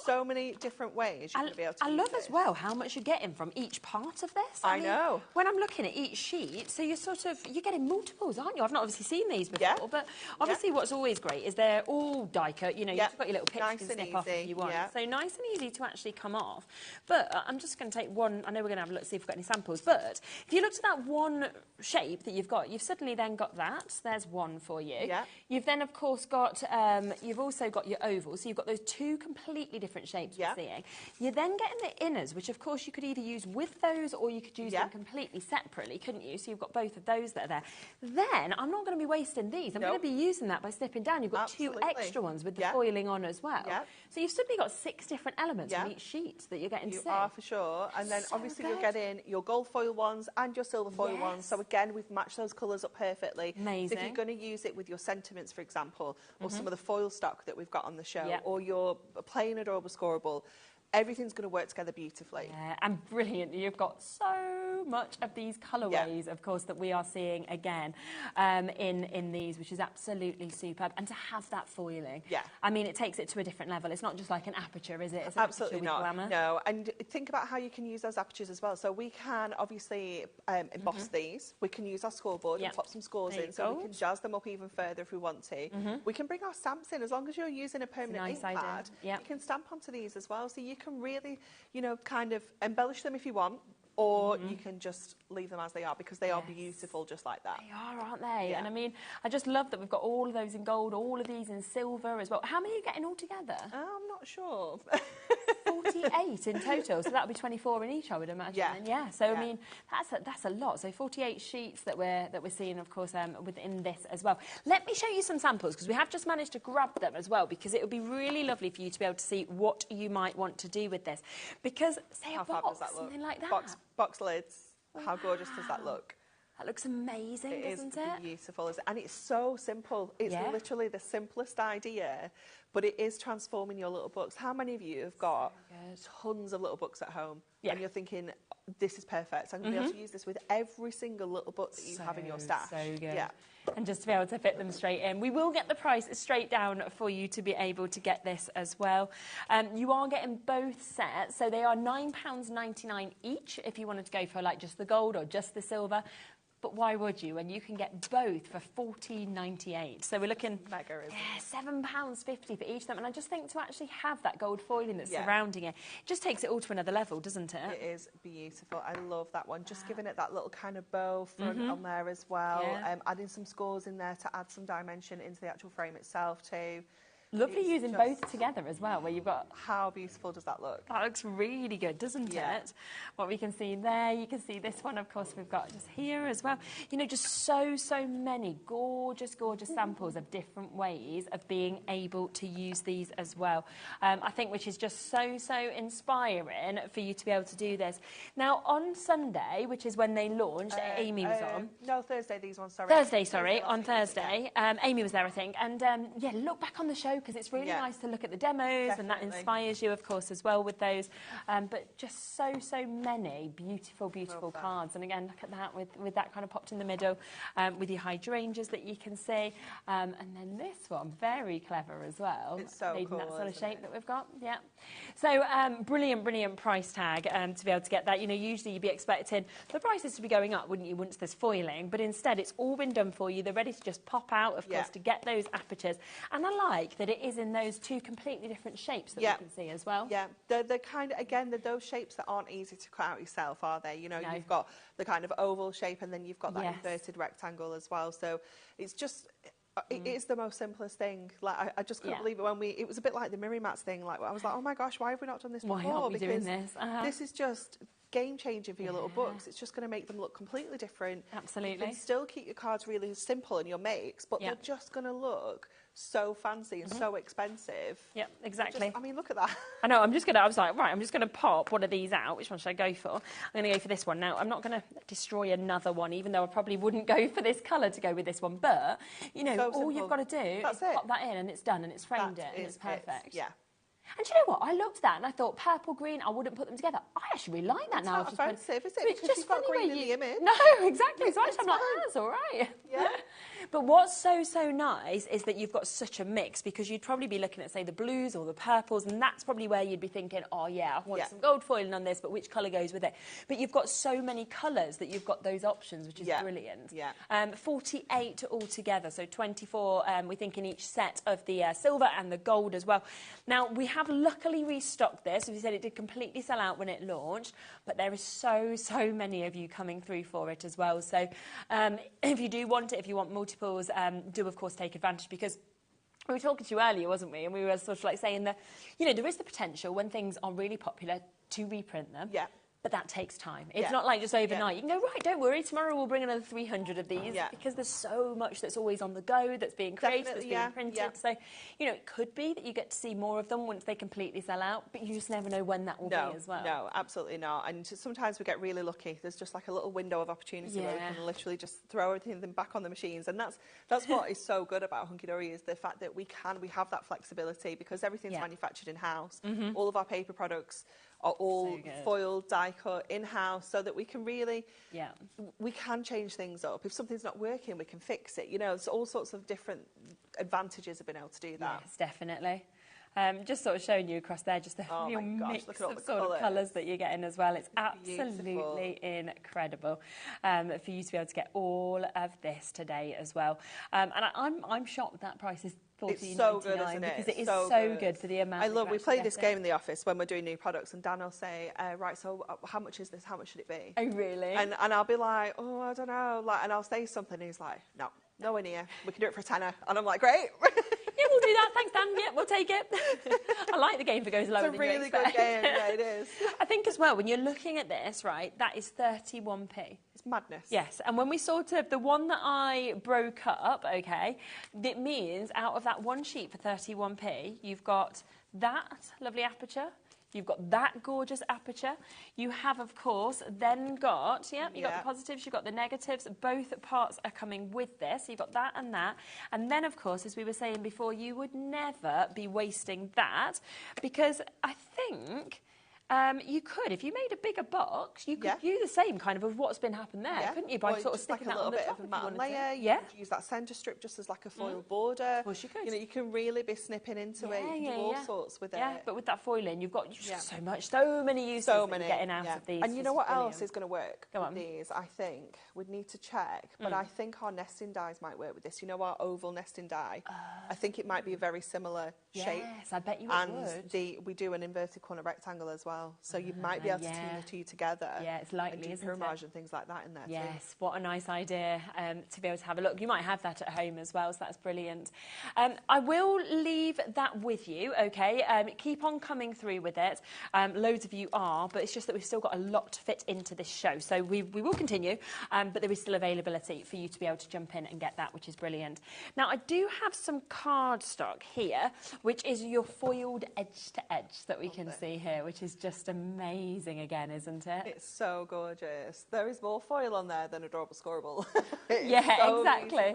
so many different ways you're going to be able to use I love as well how much you're getting from each part of this. I mean, know. When I'm looking at each sheet, so you're getting multiples, aren't you? I've not obviously seen these before, but obviously what's always great is they're all die cut. You know, you've got your little picture you can snip off if you want. So nice and easy to actually come off. But I'm just going to take one. I know we're going to have a look, see if we've got any samples. But if you looked at that one shape that you've got, you've suddenly then got that. There's one for you. You've then, of course, got, you've also got your oval. So you've got those two completely different shapes we're seeing. You're then getting the inners, which, of course, you could either use with those or you could use them completely separately, couldn't you? So you've got both of those that are there. Then I'm not going to be wasting these. I'm going to be using that by snipping down. You've got two extra ones with the foiling on as well. So you've suddenly got 6 different elements on each sheet that you're getting to see. You are, for sure. And then, obviously, you're getting your gold foil ones and your silver foil ones. So, again, we've matched those colours up perfectly. Amazing. So if you're going to use it with your sentiments, for example, or some of the foil stock that we've got on the show, or your plain adorable Scoreboard, everything's going to work together beautifully. Yeah, and brilliant. You've got so much of these colourways, of course, that we are seeing again in these, which is absolutely superb. And to have that foiling, I mean, it takes it to a different level. It's not just like an aperture, is it? It's an absolutely aperture with glamour. No, and think about how you can use those apertures as well. So we can obviously emboss these. We can use our scoreboard and pop some scores in, so we can jazz them up even further if we want to. We can bring our stamps in, as long as you're using a permanent ink pad. You can stamp onto these as well, so you can really, you know, kind of embellish them if you want, or you can just leave them as they are, because they are beautiful just like that. They are, aren't they? And I mean, I just love that we've got all of those in gold, all of these in silver as well. How many are you getting all together? I'm not sure. 48 in total, so that'll be 24 in each, I would imagine. So I mean, that's a lot. So 48 sheets that we're seeing, of course, within this as well. Let me show you some samples, because we have just managed to grab them as well, because it would be really lovely for you to be able to see what you might want to do with this. Because say a box, something like that. Box lids. How gorgeous does that look? That looks amazing, doesn't it? It is beautiful, and it's so simple. It's literally the simplest idea, but it is transforming your little books. How many of you have got tons of little books at home, and you're thinking, this is perfect, I'm going to be able to use this with every single little book that you have in your stash. So good. And just to be able to fit them straight in. We will get the price straight down for you to be able to get this as well. You are getting both sets, so they are £9.99 each if you wanted to go for like just the gold or just the silver. But why would you? And you can get both for £14.98. So we're looking mega, isn't it? £7.50 for each of them. And I just think to actually have that gold foiling that's surrounding it, it just takes it all to another level, doesn't it? It is beautiful. I love that one. Just giving it that little kind of bow front on there as well. Adding some scores in there to add some dimension into the actual frame itself too. Lovely using both together as well, where you've got... How beautiful does that look? That looks really good, doesn't it? What we can see there, you can see this one, of course, we've got just here as well. You know, just so many gorgeous samples of different ways of being able to use these as well. I think which is just so inspiring for you to be able to do this. Now, on Sunday, which is when they launched, Amy was on. No, Thursday, these ones, sorry. Thursday, on Thursday. Amy was there, I think. And, look back on the show, because it's really nice to look at the demos, and that inspires you, of course, as well with those. But just so many beautiful cards. And again, look at that with that kind of popped in the middle, with your hydrangeas that you can see. And then this one, very clever as well. It's so cool, that sort of shape that we've got. So brilliant price tag to be able to get that. You know, usually you'd be expecting the prices to be going up, wouldn't you, once there's foiling? But instead, it's all been done for you. They're ready to just pop out, of course, to get those apertures. And I like that it is in those two completely different shapes that we can see as well. They're kind of, again, they're those shapes that aren't easy to cut out yourself, are they? You know, you've got the kind of oval shape, and then you've got that inverted rectangle as well. So it's just... It is the most simplest thing. Like I just couldn't believe it when it was a bit like the Mirri mats thing. Like I was like, oh my gosh, why have we not done this before? Why aren't we doing this? This is just game changing for your little books. It's just going to make them look completely different. Absolutely. You can still keep your cards really simple in your makes, but they're just going to look so fancy and so expensive. Yep, exactly. I mean, look at that. I know, I was like, right, I'm just going to pop one of these out. Which one should I go for? I'm going to go for this one. Now, I'm not going to destroy another one, even though I probably wouldn't go for this colour to go with this one. But, you know, all you've got to do is pop that in, and it's done, and it's framed and it's perfect. And do you know what? I looked at that and I thought, purple, green, I wouldn't put them together. I actually really like that now. It's not offensive, is it? Because you've got green in the image. No, exactly. So I'm like, that's all right. But what's so nice is that you've got such a mix, because you'd probably be looking at, say, the blues or the purples, and that's probably where you'd be thinking, oh, yeah, I want some gold foiling on this, but which colour goes with it? But you've got so many colours that you've got those options, which is brilliant. 48 altogether, so 24, we think, in each set of the silver and the gold as well. Now, we have luckily restocked this. As we said, it did completely sell out when it launched, but there is so many of you coming through for it as well. So if you do want it, if you want multiples, do of course take advantage, because we were talking to you earlier, wasn't we? And we were sort of like saying that, you know, there is the potential when things are really popular to reprint them. But that takes time. It's not like just overnight. You can go, right, don't worry, tomorrow we'll bring another 300 of these, because there's so much that's always on the go, that's being created, that's being printed. So, you know, it could be that you get to see more of them once they completely sell out, but you just never know when that will be as well. No, absolutely not. And sometimes we get really lucky. There's just like a little window of opportunity where we can literally just throw everything back on the machines. And that's what is so good about Hunky Dory, is the fact that we have that flexibility, because everything's manufactured in-house. All of our paper products are all foiled, die cut in-house, so that we can really, we can change things up. If something's not working, we can fix it. You know, it's all sorts of different advantages of being able to do that. Yes, definitely. Just sort of showing you across there, just the real mix of sort of colours that you're getting as well. It's absolutely incredible for you to be able to get all of this today as well. And I'm shocked that price is $14.99. It's so good, isn't it? Because it is so good for the amount. I love. We play this game in the office when we're doing new products, and Dan will say, "Right, so how much is this? How much should it be?" Oh, really? And I'll be like, "Oh, I don't know." Like, and I'll say something, and he's like, "No, nowhere near. We can do it for a tenner." And I'm like, "Great." Yeah, we'll do that. Thanks, Dan. Yeah, we'll take it. I like the game if it goes lower than you expect. It's a really good game. Yeah, it is. I think as well, when you're looking at this, right, that is 31p. It's madness. Yes, and when we sort of, the one that I broke up, okay, it means out of that one sheet for 31p, you've got that lovely aperture. You've got that gorgeous aperture. You have, of course, then got, you've got the positives, you've got the negatives. Both parts are coming with this. So you've got that. And then, of course, as we were saying before, you would never be wasting that, because I think you could, if you made a bigger box, you could do the same kind of what's been happened there, couldn't you? By sort of sticking that on the top of a matte layer. You could use that centre strip just as like a foil border. Well, you could. You know, you can really be snipping into it. You can do all sorts with it. Yeah, but with that foiling, you've got so many uses that you're getting out of these. And you know what else is going to work with these? I think we'd need to check, but I think our nesting dies might work with this. You know, our oval nesting die. I think it might be a very similar shape. Yes, I bet you it would. And we do an inverted corner rectangle as well, so you might be able to team the two together. Yeah, it's likely, isn't it? And things like that in there too. Yes, what a nice idea to be able to have a look. You might have that at home as well, so that's brilliant. I will leave that with you, okay? Keep on coming through with it. Loads of you are, but it's just that we've still got a lot to fit into this show. So we will continue, but there is still availability for you to be able to jump in and get that, which is brilliant. Now, I do have some cardstock here, which is your foiled edge-to-edge that we can see here, which is just amazing again, isn't it? It's so gorgeous. There is more foil on there than Adorable Scoreboard. Yeah, exactly.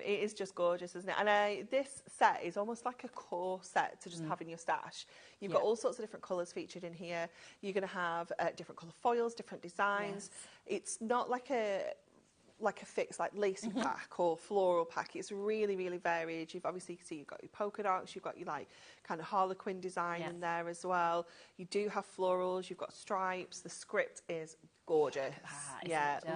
It is just gorgeous, isn't it? And this set is almost like a core set to just have in your stash. You've got all sorts of different colours featured in here. You're going to have different colour foils, different designs. It's not like a fixed lacy pack or floral pack. It's really, really varied. You've obviously you've got your polka dots, you've got your kind of harlequin design in there as well. You do have florals, you've got stripes. The script is gorgeous.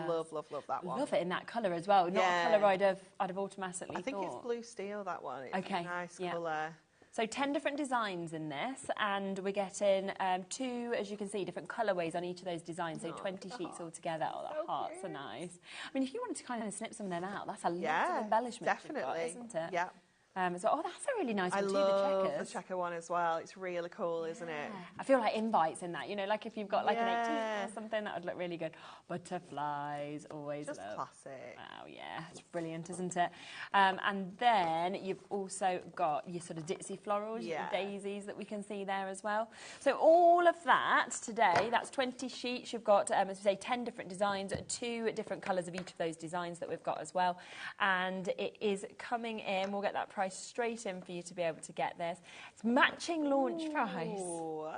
Love that one. Love it in that colour as well. Not a colour I'd have automatically thought. I think it's blue steel, that one. It's a nice colour. So 10 different designs in this, and we're getting 2, as you can see, different colourways on each of those designs, so 20 sheets altogether. Oh, the hearts are nice. I mean, if you wanted to kind of snip some of them out, that's a lot of embellishment, definitely, isn't it? Yeah. So, that's a really nice one too, the love checkers. the checker one as well. It's really cool, isn't it? I feel like invites in that, you know, like if you've got like an 18th or something, that would look really good. Butterflies, always just love. Classic. Oh, yeah, it's brilliant, isn't it? And then you've also got your sort of ditzy florals, your daisies that we can see there as well. So all of that today, that's 20 sheets. You've got, as we say, 10 different designs, 2 different colours of each of those designs that we've got as well. And it is coming in. We'll get that price straight in for you to be able to get this. It's matching launch price.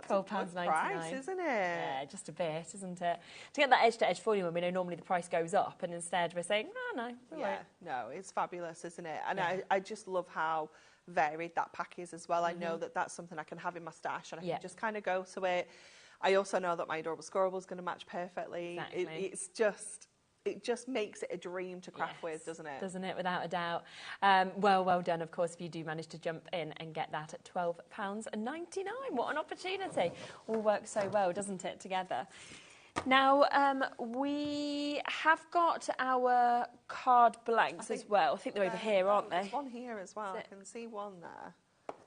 That's £12.99, price, isn't it? Yeah, just a bit, isn't it? To get that edge-to-edge foiling when we know normally the price goes up, and instead we're saying, no, no, it's fabulous, isn't it? And I just love how varied that pack is as well. I know that that's something I can have in my stash, and I can just kind of go to it. I also know that my Adorable Scoreboard is going to match perfectly. Exactly. It just makes it a dream to craft with, doesn't it? Doesn't it, without a doubt. Well done, of course, if you do manage to jump in and get that at £12.99. What an opportunity. All works so well, doesn't it, together? Now, we have got our card blanks as well. I think they're over here, aren't they? There's one here as well. I can see one there.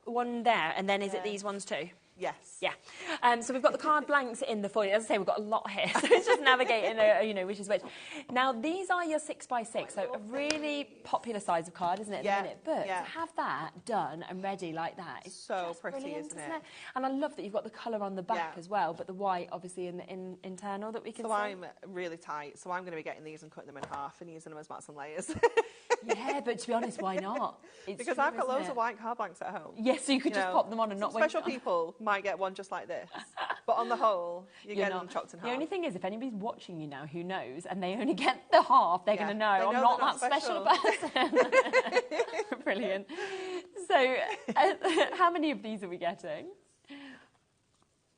One there, and then is it these ones too? Yes. Yeah. So we've got the card blanks in the foil. As I say, we've got a lot here, so it's just navigating, which is which. Now, these are your 6x6, so a really popular size of card, isn't it, at the minute? But to have that done and ready like that is so pretty, isn't it? And I love that you've got the colour on the back as well, but the white, obviously, in the internal that we can see. So I'm really tight, so I'm going to be getting these and cutting them in half and using them as mats and layers. Yeah, but to be honest, why not? Because I've got loads of white card blanks at home. Yes, so you could just pop them on and not waste. Special people might get one just like this. But on the whole, you're getting them chopped in half. The only thing is, if anybody's watching you now who knows, and they only get the half, they're going to know I'm not that special person. Brilliant. So, how many of these are we getting?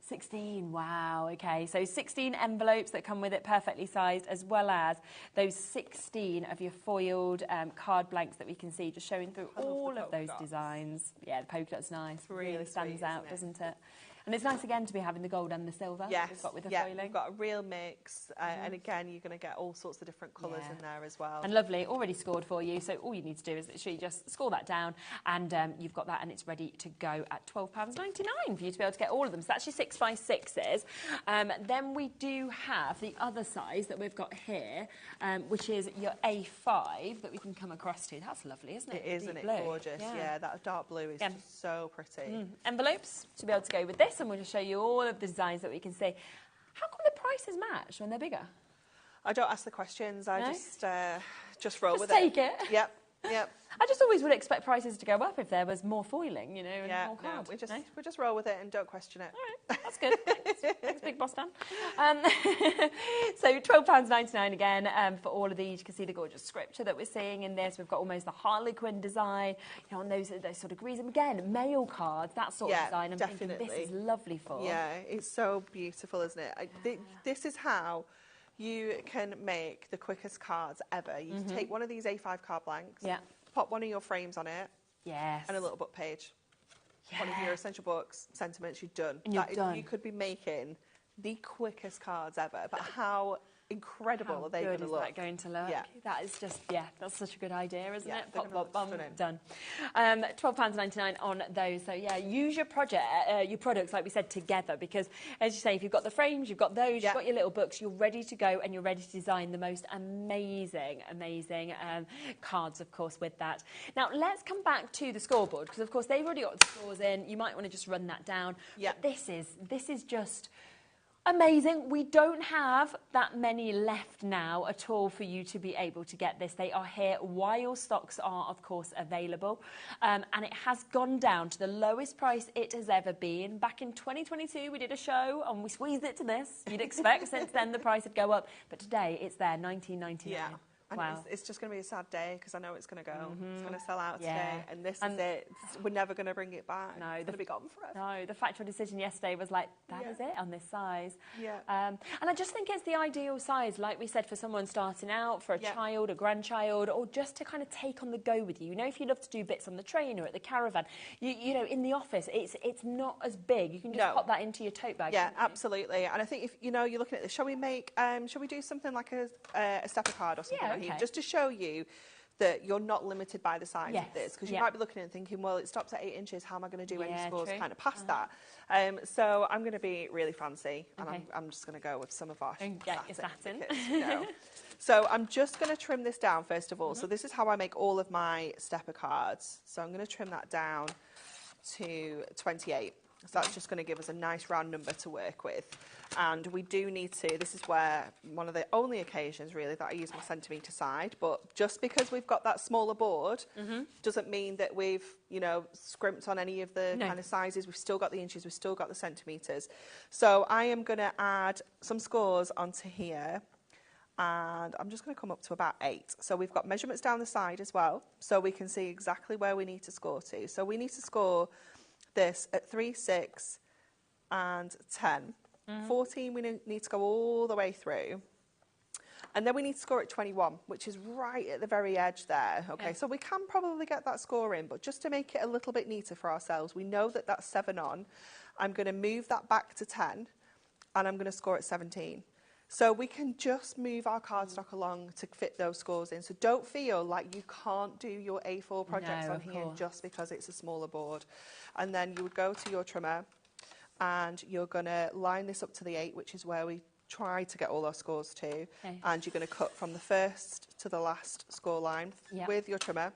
16, wow, okay. So 16 envelopes that come with it, perfectly sized, as well as those 16 of your foiled card blanks that we can see, just showing through all of those designs. Yeah, the polka dot's nice. Really stands sweet, out, doesn't it? And it's nice again to be having the gold and the silver. Yes, we've got with the foiling. We've got a real mix, and again, you're going to get all sorts of different colours in there as well. And lovely, already scored for you. So all you need to do is literally just score that down, and you've got that, and it's ready to go at £12.99 for you to be able to get all of them. So that's your 6x6s. Then we do have the other size that we've got here, which is your A5 that we can come across to. That's lovely, isn't it? It is, isn't it? Gorgeous. Yeah, that dark blue is just so pretty. Envelopes to be able to go with this. And we'll just show you all of the designs that we can see. How come the prices match when they're bigger? I don't ask the questions. I just roll with it. Take it. Yep. I just always would expect prices to go up if there was more foiling, you know, and more cards. We just roll with it and don't question it. All right, that's good. Thanks, Big Boss Dan. So £12.99 again for all of these. You can see the gorgeous scripture that we're seeing in this. We've got almost the Harlequin design, you know, on those sort of greens. And again, mail cards, that sort of design. I'm thinking this is lovely for. Yeah, it's so beautiful, isn't it? This is how you can make the quickest cards ever. You take one of these A5 card blanks, pop one of your frames on it, and a little book page. One of your essential books, sentiments, you're done. Done. You could be making the quickest cards ever, but how incredible are they going to look? How good is that going to look? Yeah. That is just, that's such a good idea, isn't it? Pop, done. £12.99 on those. So, use your products, like we said, together, because, as you say, if you've got the frames, you've got those, you've got your little books, you're ready to go, and you're ready to design the most amazing cards, of course, with that. Now, let's come back to the scoreboard, because, of course, they've already got the scores in. You might want to just run that down. Yeah. But this is just amazing. We don't have that many left now at all for you to be able to get this. They are here while stocks are, of course, available. And it has gone down to the lowest price it has ever been. Back in 2022, we did a show and we squeezed it to this. You'd expect since then the price would go up. But today, it's there, $19.99. Yeah. And wow. It's just going to be a sad day because I know it's going to go. It's going to sell out today, and this is it. We're never going to bring it back. No, it's going to be gone forever. No, the factual decision yesterday was like, that is it on this size. Yeah. And I just think it's the ideal size, like we said, for someone starting out, for a child, a grandchild, or just to kind of take on the go with you. You know, if you love to do bits on the train or at the caravan, you know, in the office, it's not as big. You can just pop that into your tote bag. Yeah, absolutely. And I think if you're looking at this, shall we do something like a stepper card or something like that, just to show you that you're not limited by the size of this, because you might be looking at it and thinking, well, it stops at 8 inches, how am I going to do any scores kind of past that? So I'm going to be really fancy, and I'm just going to go with some of our satin. So I'm just going to trim this down first of all. So this is how I make all of my stepper cards. So I'm going to trim that down to 28. So that's just going to give us a nice round number to work with. And we do need to, this is where one of the only occasions really that I use my centimetre side, but just because we've got that smaller board doesn't mean that we've, scrimped on any of the kind of sizes. We've still got the inches, we've still got the centimetres. So I am going to add some scores onto here, and I'm just going to come up to about 8. So we've got measurements down the side as well, so we can see exactly where we need to score to. So we need to score this at 3, 6 and 10. 14 we need to go all the way through, and then we need to score at 21, which is right at the very edge there. So we can probably get that score in, but just to make it a little bit neater for ourselves, we know that that's 7 on. I'm going to move that back to 10, and I'm going to score at 17. So we can just move our cardstock along to fit those scores in. So don't feel like you can't do your A4 projects on here just because it's a smaller board. And then you would go to your trimmer, and you're going to line this up to the 8, which is where we try to get all our scores to. And you're going to cut from the first to the last score line with your trimmer.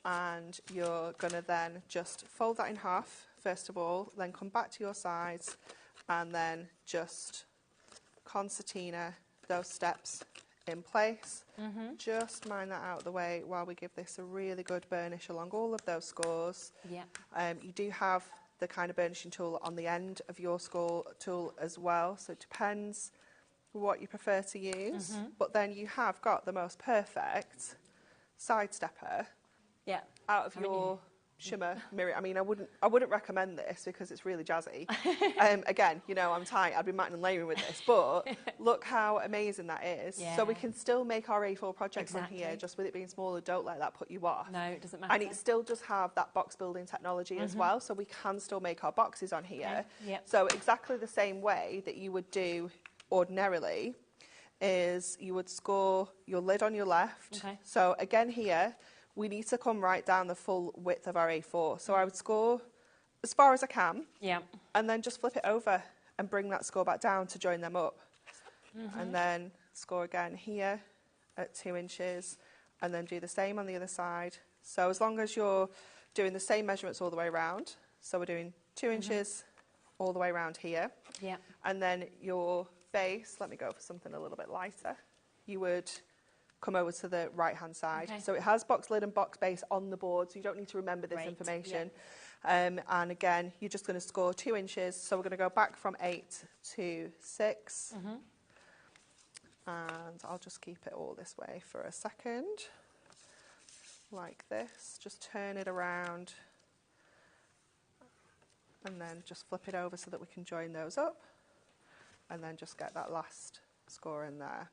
And you're going to then just fold that in half, first of all, then come back to your sides, and then just concertina those steps in place. Just mine that out of the way while we give this a really good burnish along all of those scores. You do have the kind of burnishing tool on the end of your score tool as well. So it depends what you prefer to use. But then you have got the most perfect side stepper out of your shimmer Mirri. I mean, I wouldn't recommend this because it's really jazzy. Again, you know, I'm tight. I'd be matting and layering with this, but look how amazing that is. Yeah. So we can still make our A4 projects on here, just with it being smaller. Don't let that put you off. No, it doesn't matter. And it still does have that box building technology as well, so we can still make our boxes on here. So exactly the same way that you would do ordinarily is you would score your lid on your left. So again here, we need to come right down the full width of our A4. So I would score as far as I can, and then just flip it over and bring that score back down to join them up. And then score again here at 2 inches, and then do the same on the other side. So as long as you're doing the same measurements all the way around, so we're doing 2 inches all the way around here, and then your base, let me go for something a little bit lighter, you would come over to the right-hand side. So it has box lid and box base on the board, so you don't need to remember this information. And again, you're just going to score 2 inches. So we're going to go back from 8 to 6. And I'll just keep it all this way for a second, like this. Just turn it around, and then just flip it over so that we can join those up, and then just get that last score in there.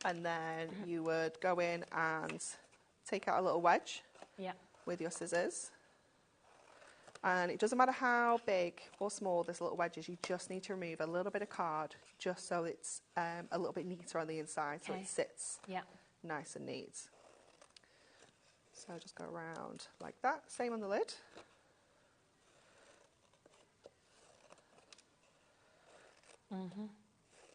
And then you would go in and take out a little wedge with your scissors. And it doesn't matter how big or small this little wedge is, you just need to remove a little bit of card just so it's a little bit neater on the inside, so it sits nice and neat. So just go around like that. Same on the lid.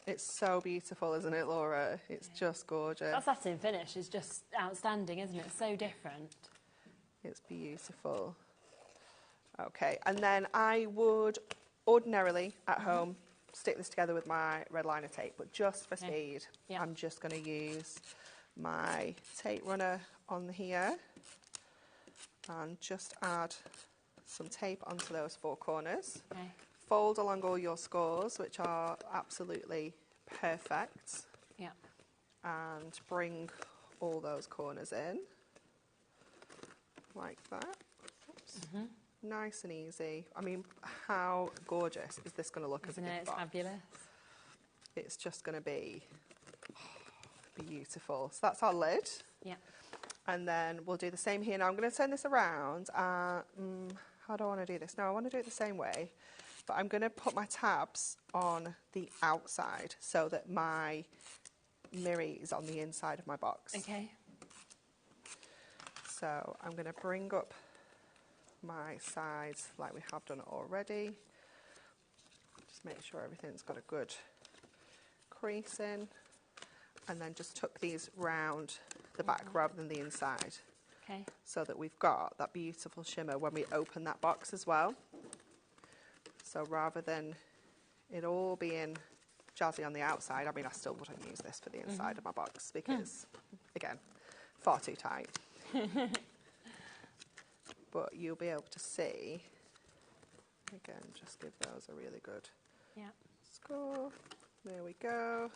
It's so beautiful, isn't it, Laura? It's just gorgeous. That satin finish is just outstanding, isn't it? It's so different. It's beautiful. Okay, and then I would ordinarily at home stick this together with my red liner tape, but just for speed, I'm just going to use my tape runner on here and just add some tape onto those 4 corners. Fold along all your scores, which are absolutely perfect. And bring all those corners in, like that. Oops. Nice and easy. I mean, how gorgeous is this going to look as a gift box? It's fabulous. It's just going to be beautiful. So that's our lid. And then we'll do the same here. Now I'm going to turn this around. How do I want to do this? No, I want to do it the same way. But I'm going to put my tabs on the outside so that my Mirri is on the inside of my box. So I'm going to bring up my sides like we have done already. Just make sure everything's got a good crease in. And then just tuck these round the back rather than the inside. So that we've got that beautiful shimmer when we open that box as well. So rather than it all being jazzy on the outside, I mean, I still wouldn't use this for the inside of my box because, again, far too tight. But you'll be able to see, again, just give those a really good score. There we go.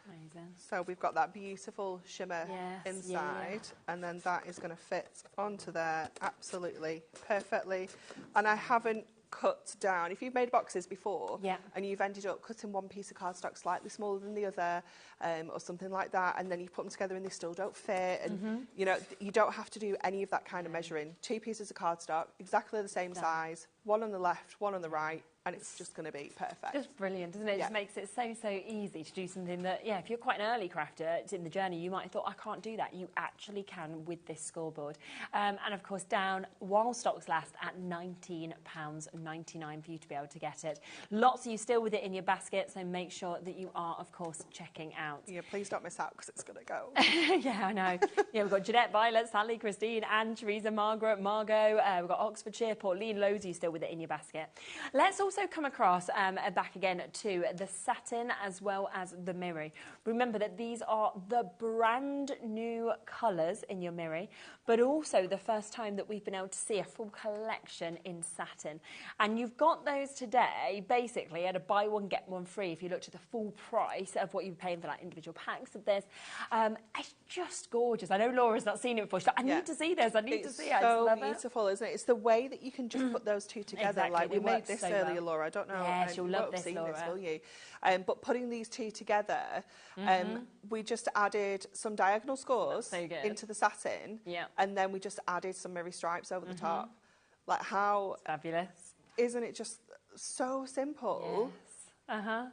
Amazing. So we've got that beautiful shimmer inside, and then that is going to fit onto there absolutely perfectly. And I haven't cut down. If you've made boxes before and you've ended up cutting one piece of cardstock slightly smaller than the other or something like that, and then you put them together and they still don't fit, and you know, you don't have to do any of that kind of measuring. 2 pieces of cardstock, exactly the same size, one on the left, one on the right, and it's just going to be perfect. Just brilliant, doesn't it? It just makes it so easy to do something that, if you're quite an early crafter, it's in the journey, you might have thought, I can't do that. You actually can with this scoreboard. And of course, down while stocks last at £19.99 for you to be able to get it. Lots of you still with it in your basket, so make sure that you are, of course, checking out. Yeah, please don't miss out because it's going to go. Yeah, I know. We've got Jeanette, Violet, Sally, Christine, Anne, Teresa, Margaret, Margot. We've got Oxfordshire, Pauline, loads of you still with with it in your basket. Let's also come across back again to the satin as well as the Mirri. Remember that these are the brand new colours in your Mirri, but also the first time that we've been able to see a full collection in satin. And you've got those today basically at a buy one get one free if you looked at the full price of what you're paying for like individual packs of this. It's just gorgeous. I know Laura's not seen it before. She's like, I need to see this. I need to see it. It's so beautiful, isn't it? It's the way that you can just put those two together. Exactly. Like we made this earlier, Laura. I don't know. Yeah, she'll love this, Laura. This, will you? But putting these two together, we just added some diagonal scores into the satin, and then we just added some Mirri stripes over the top. Like how it's fabulous! Isn't it just so simple? Yes.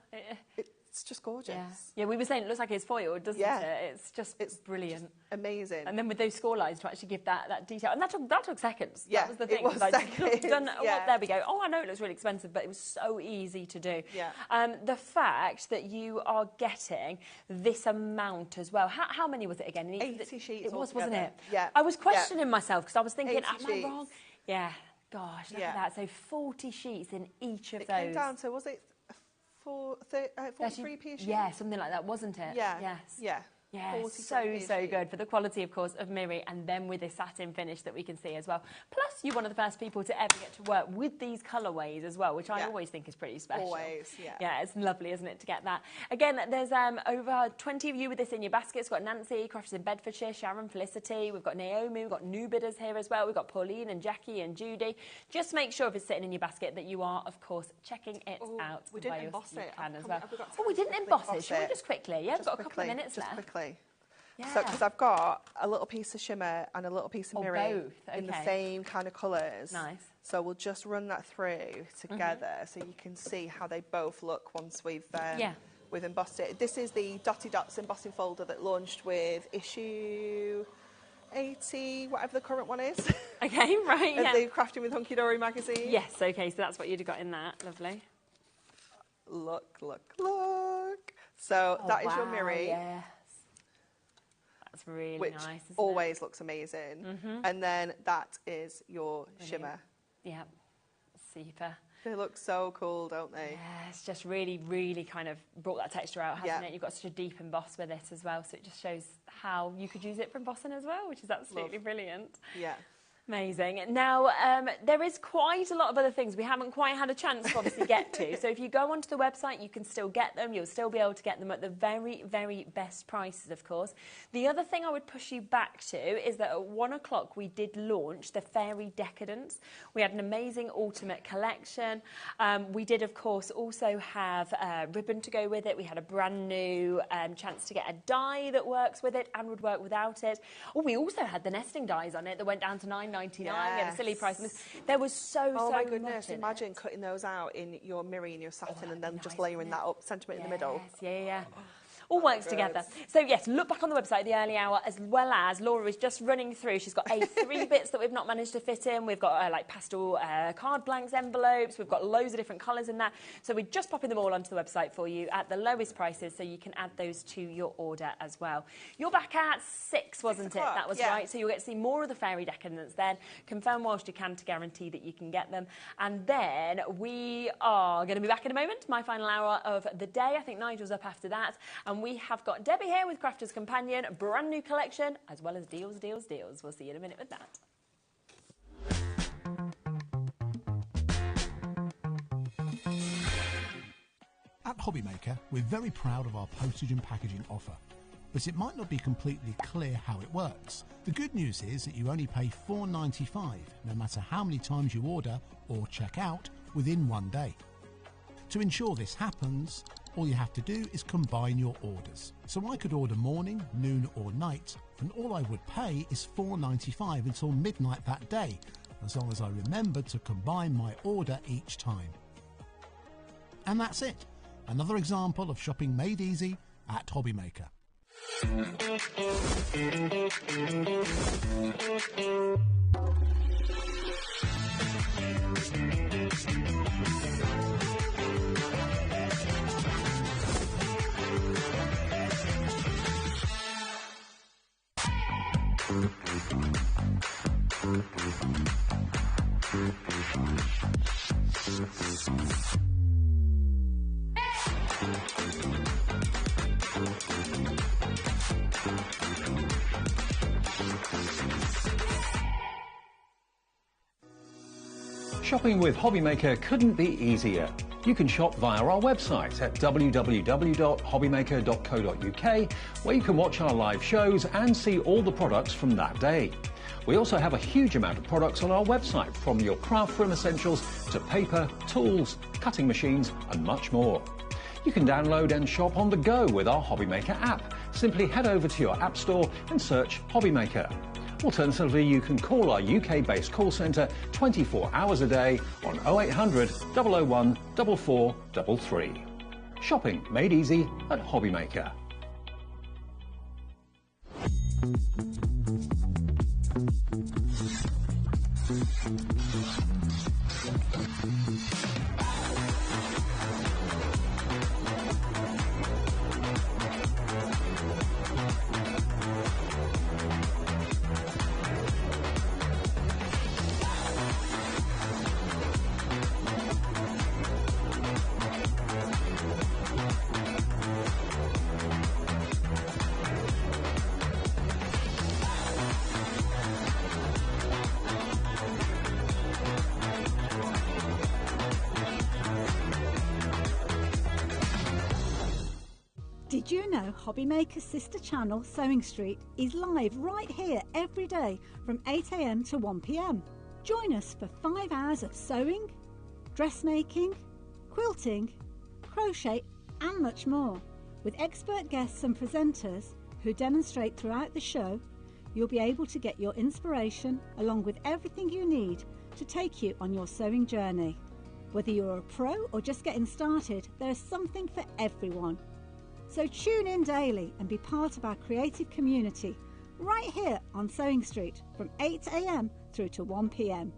It's just gorgeous. Yeah, we were saying it looks like it's foiled, doesn't it? It's brilliant. Just amazing. And then with those score lines to actually give that detail. And that took seconds. Yeah, that was the thing. It was seconds. Well, there we go. Oh, I know it looks really expensive, but it was so easy to do. Yeah. The fact that you are getting this amount as well. How many was it again? 80 sheets. It was, wasn't it? Yeah. I was questioning myself because I was thinking, am I sheets. wrong? Yeah. Gosh, look at that. So 40 sheets in each of those. It came down to, was it 43p a sheet? Yeah, something like that, wasn't it? Yeah. Yes. Yeah. Yeah, so good for the quality, of course, of Mirri, and then with this satin finish that we can see as well. Plus, you're one of the first people to ever get to work with these colourways as well, which I always think is pretty special. Always, yeah. Yeah, it's lovely, isn't it, to get that. Again, there's over 20 of you with this in your basket. It's got Nancy, Crafters in Bedfordshire, Sharon, Felicity. We've got Naomi, we've got new bidders here as well. We've got Pauline and Jackie and Judy. Just make sure if it's sitting in your basket that you are, of course, checking it out. We didn't emboss it. We didn't emboss it. Should we just quickly? Yeah, we've got a couple of minutes left. Just quickly. Yeah. So, because I've got a little piece of shimmer and a little piece of Mirri both. in the same kind of colours. Nice. So we'll just run that through together so you can see how they both look once we've embossed it. This is the Dotty Dots embossing folder that launched with issue 80, whatever the current one is. Okay, right, of the Crafting with Hunky Dory magazine. Yes, okay, so that's what you'd have got in that. Lovely. Look, look, look. So that is your Mirri. Yes. That's really which nice, isn't always looks amazing. And then that is your shimmer. Yeah, super. They look so cool, don't they? Yeah, it's just really, really kind of brought that texture out, hasn't it? You've got such a deep emboss with it as well, so it just shows how you could use it for embossing as well, which is absolutely brilliant. Yeah. Amazing. Now, there is quite a lot of other things we haven't quite had a chance to obviously get to. So if you go onto the website, you can still get them. You'll still be able to get them at the very, very best prices, of course. The other thing I would push you back to is that at 1 o'clock we did launch the Fairy Decadence. We had an amazing ultimate collection. We did, of course, also have a ribbon to go with it. We had a brand new chance to get a die that works with it and would work without it. Oh, we also had the nesting dies on it that went down to $9.99. We had a silly price. There was so my goodness, imagine cutting those out in your Mirri and your satin and then just layering that up, sentiment in the middle. Yeah. All works together. So yes, look back on the website, the early hour, as well as Laura is just running through. She's got 3 bits that we've not managed to fit in. We've got like pastel card blanks envelopes. We've got loads of different colours in that. So we're just popping them all onto the website for you at the lowest prices, so you can add those to your order as well. You're back at 6, wasn't it? That was right. So you'll get to see more of the Fairy Decadence then. Confirm whilst you can to guarantee that you can get them. And then we are going to be back in a moment. My final hour of the day. I think Nigel's up after that. And we have got Debbie here with Crafter's Companion, a brand new collection, as well as deals, deals, deals. We'll see you in a minute with that. At HobbyMaker, we're very proud of our postage and packaging offer, but it might not be completely clear how it works. The good news is that you only pay $4.95, no matter how many times you order or check out within 1 day. To ensure this happens, all you have to do is combine your orders. So I could order morning, noon or night, and all I would pay is $4.95 until midnight that day, as long as I remembered to combine my order each time. And that's it. Another example of shopping made easy at HobbyMaker. Shopping with HobbyMaker couldn't be easier. You can shop via our website at www.hobbymaker.co.uk, where you can watch our live shows and see all the products from that day. We also have a huge amount of products on our website, from your craft room essentials to paper, tools, cutting machines and much more. You can download and shop on the go with our HobbyMaker app. Simply head over to your app store and search HobbyMaker. Alternatively, you can call our UK-based call centre 24 hours a day on 0800 001 4433. Shopping made easy at HobbyMaker. Did you know HobbyMaker's sister channel, Sewing Street, is live right here every day from 8 AM to 1 PM? Join us for 5 hours of sewing, dressmaking, quilting, crochet and much more. With expert guests and presenters who demonstrate throughout the show, you'll be able to get your inspiration along with everything you need to take you on your sewing journey. Whether you're a pro or just getting started, there is something for everyone. So tune in daily and be part of our creative community right here on Sewing Street from 8 AM through to 1 PM.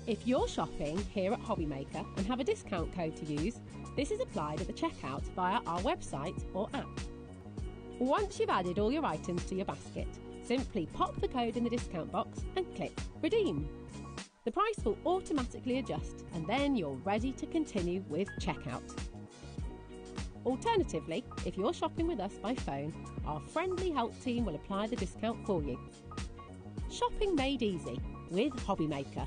If you're shopping here at HobbyMaker and have a discount code to use, this is applied at the checkout via our website or app. Once you've added all your items to your basket, simply pop the code in the discount box and click Redeem. The price will automatically adjust and then you're ready to continue with checkout. Alternatively, if you're shopping with us by phone, our friendly help team will apply the discount for you. Shopping made easy with HobbyMaker.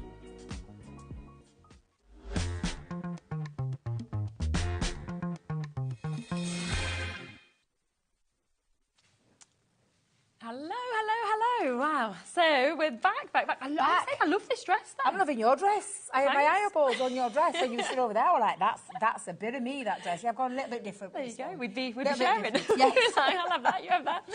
Wow. So we're back. I love this dress. I'm loving your dress. I have my eyeballs on your dress, and you sit over there. We're like, that's a bit of me, that dress. I've gone a little bit different. There you go. We'd be sharing. Yes. I'll have that. You have that.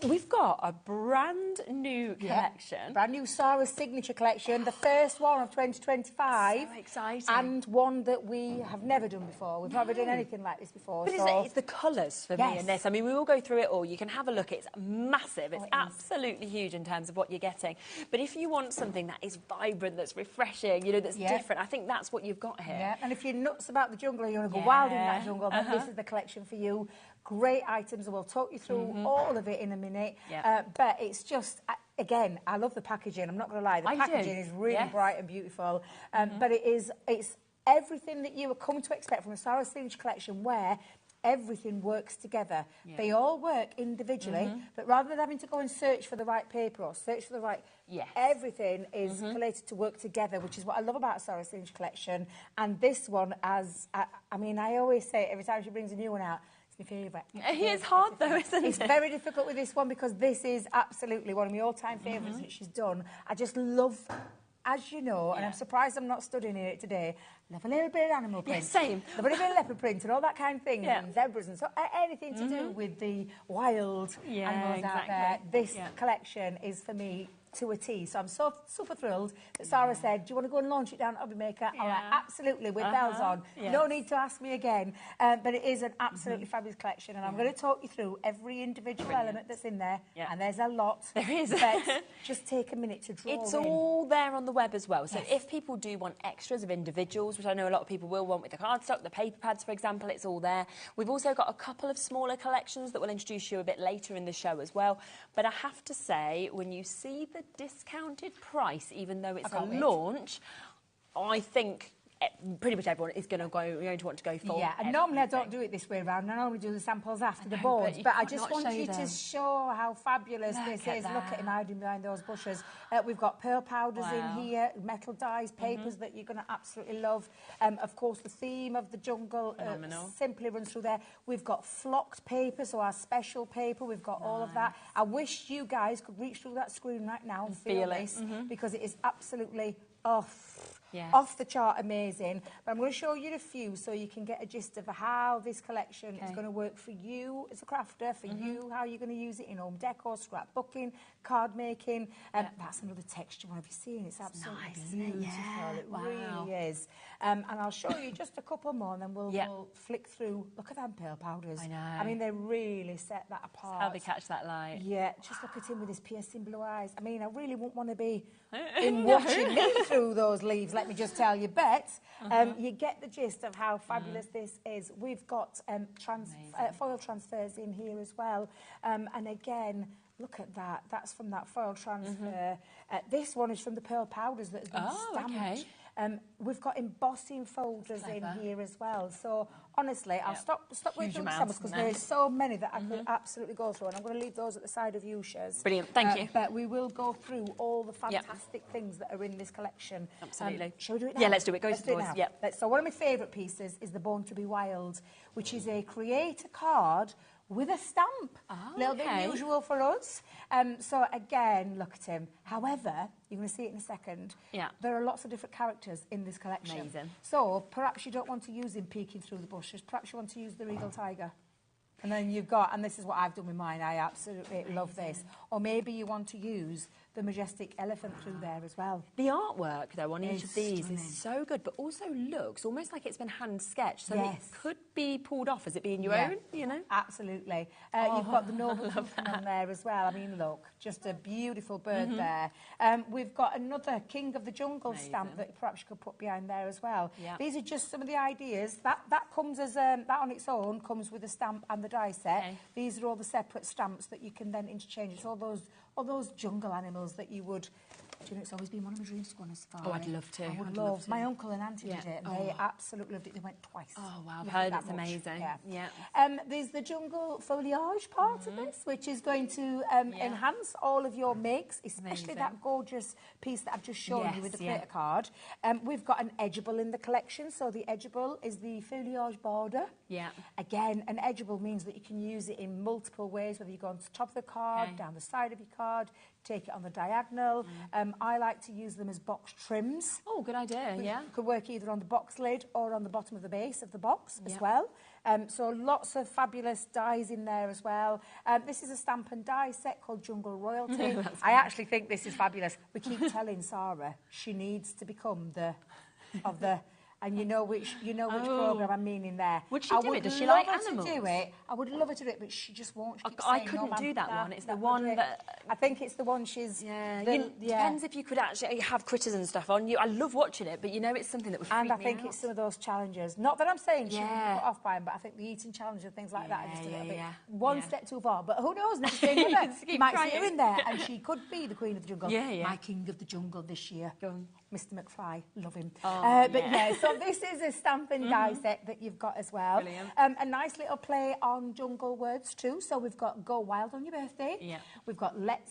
We've got a brand new collection. Brand new Sarah's signature collection. The first one of 2025. So exciting. And one that we have never done before. We've never done anything like this before. But it's the colours for me in this. I mean, we will go through it all. You can have a look. It's massive. It's absolutely huge in terms of what you're getting. But if you want something that is vibrant, that's refreshing, you know, that's different, I think that's what you've got here. Yeah, and if you're nuts about the jungle and you want to go wild in that jungle, then this is the collection for you. Great items, and we'll talk you through all of it in a minute. But it's just, again, I love the packaging. I'm not going to lie, the packaging is really bright and beautiful. But it's everything that you have come to expect from a Sarah's Signature collection, where everything works together. They all work individually, but rather than having to go and search for the right paper or search for the right... everything is collated to work together, which is what I love about Sarah's Signature collection. And this one, I mean, I always say it every time she brings a new one out, it's my favourite. He is hard though, isn't it? It's very difficult with this one because this is absolutely one of my all-time favourites that she's done. I just love as you know, and I'm surprised I'm not studying it today, love a little bit of animal print. Yeah, same. Love a little bit of leopard print and all that kind of thing, and zebras and so anything to do with the wild animals out there. This collection is for me to a T. So I'm so super thrilled that Sarah said, do you want to go and launch it down at HobbyMaker? I'm like, absolutely, with bells on. No need to ask me again. But it is an absolutely fabulous collection, and I'm going to talk you through every individual element that's in there, and there's a lot. There is. But just take a minute to draw It's all there on the web as well. So if people do want extras of individuals, which I know a lot of people will want with the cardstock, the paper pads, for example, it's all there. We've also got a couple of smaller collections that we'll introduce you a bit later in the show as well. But I have to say, when you see the discounted price, even though it's a launch, I think pretty much everyone is going to want to go for. Yeah, and normally I don't do it this way around. I normally do the samples after the boards, but I just want you to show how fabulous this is. Look at him hiding behind those bushes. We've got pearl powders in here, metal dyes, papers that you're going to absolutely love. Of course, the theme of the jungle simply runs through there. We've got flocked paper, so our special paper. We've got all of that. I wish you guys could reach through that screen right now and feel this, because it is absolutely off the chart amazing. But I'm going to show you a few so you can get a gist of how this collection is going to work for you as a crafter, for you, how you're going to use it in home decor, scrapbooking, card making. That's another texture one. Have you seen? It's absolutely beautiful. It really is. And I'll show you just a couple more, and then we'll flick through. Look at them pearl powders. I know. I mean, they really set that apart. How they catch that light. Yeah, just look at him with his piercing blue eyes. I mean, I really wouldn't want to be in watching me through those leaves, let me just tell you. But you get the gist of how fabulous this is. We've got foil transfers in here as well. And again, look at that. That's from that foil transfer. This one is from the pearl powders that has been stamped. We've got embossing folders in here as well. So honestly, I'll stop going through the samples because there are so many that I could absolutely go through, and I'm going to leave those at the side of you, Shaz. Brilliant, thank you. But we will go through all the fantastic things that are in this collection. Absolutely. Shall we do it now? Yeah, let's do it. Go let's to the boys. now. So one of my favourite pieces is the Born to be Wild, which is a creator card with a stamp. A little bit unusual for us. So again, look at him. However, you're going to see it in a second. There are lots of different characters in this collection. Amazing. So perhaps you don't want to use him peeking through the bushes. Perhaps you want to use the regal tiger. And then you've got, and this is what I've done with mine, I absolutely love this. Or maybe you want to use the majestic elephant through there as well. The artwork, though, on each of these is so good, but also looks almost like it's been hand-sketched. So it could be pulled off as it being your own, you know? Absolutely. You've got the noble on there as well. I mean, look, just a beautiful bird there. We've got another King of the Jungle stamp that perhaps you could put behind there as well. These are just some of the ideas. That comes as, that on its own comes with a stamp and the die set. These are all the separate stamps that you can then interchange. It's all those jungle animals that you would... Do you know, it's always been one of my dreams to go on a safari. Oh, I'd love to. I would love. My uncle and auntie did it, and they absolutely loved it. They went twice. Oh, wow. I've heard it's amazing. There's the jungle foliage part of this, which is going to enhance all of your makes, especially that gorgeous piece that I've just shown you with the creator card. We've got an edgeable in the collection, so the edgeable is the foliage border. Again, an edgeable means that you can use it in multiple ways, whether you go on the top of the card, down the side of your card, take it on the diagonal. I like to use them as box trims. Oh, good idea, Could work either on the box lid or on the bottom of the base of the box as well. So lots of fabulous dies in there as well. This is a stamp and die set called Jungle Royalty. I actually think this is fabulous. We keep telling Sarah she needs to become and you know which programme I'm meaning there. Would she do it? Does she like animals? I would love her to do it, but she just won't. I couldn't do that one. It's the one that... I think it's the one she's... Depends if you could actually have critters and stuff on you. I love watching it, but you know it's something that would freak me out. And I think it's some of those challenges. Not that I'm saying she wouldn't put off by them, but I think the eating challenge and things like that are just a little bit one step too far. But who knows? Next thing you might see her in there, and she could be the Queen of the Jungle. My King of the Jungle this year. Mr. McFly, love him. So this is a stamp and die set that you've got as well. A nice little play on jungle words too. So we've got Go Wild on your birthday. We've got Let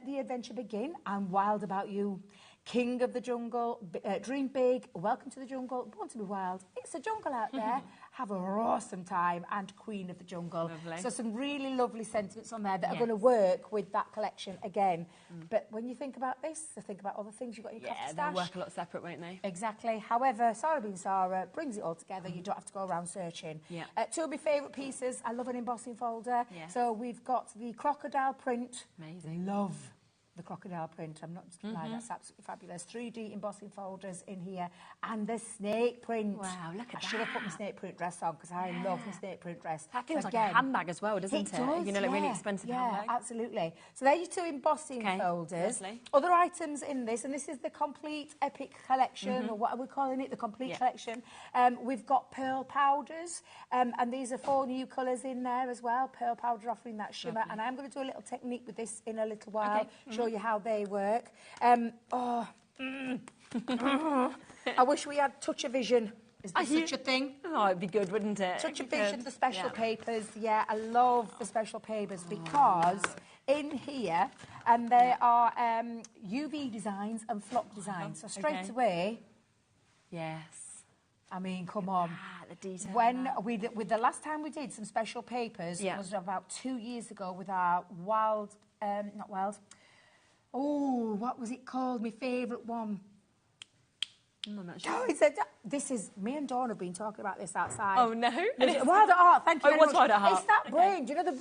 the Adventure Begin. I'm wild about you. King of the Jungle, Dream Big, Welcome to the Jungle, Born to be Wild. It's a jungle out there. Have an awesome time, and Queen of the Jungle. Lovely. So some really lovely sentiments on there that are going to work with that collection again. But when you think about this, think about other things you've got in your coffee stash. They'll work a lot separate, won't they? Exactly. However, Sarah Bean Sarah brings it all together. You don't have to go around searching. Two of my favourite pieces. I love an embossing folder. So we've got the crocodile print. Amazing. Love the crocodile print. I'm not just going to lie, that's absolutely fabulous. 3D embossing folders in here. And the snake print. Wow, look at that. I should have put my snake print dress on because I love my snake print dress. That feels like a handbag as well, doesn't it? Does, you know, like really expensive handbag. Yeah, absolutely. So there are your two embossing folders. Lovely. Other items in this, and this is the complete epic collection, or what are we calling it? The complete collection. We've got pearl powders, and these are 4 new colours in there as well. Pearl powder offering that shimmer, and I'm going to do a little technique with this in a little while, show you how they work. I wish we had touch of vision. Is there such a thing? Oh, it'd be good, wouldn't it? Touch of vision, the special papers. Yeah, I love the special papers because in here, and there are UV designs and flock designs. So straight away, I mean, come on. The detail. When with the last time we did some special papers was about 2 years ago with our not wild. Oh, what was it called? My favourite one. I'm not sure. This is me and Dawn have been talking about this outside. Oh no! Wild at Heart. Thank you. It was Wild at Heart. It's that brain. Do you know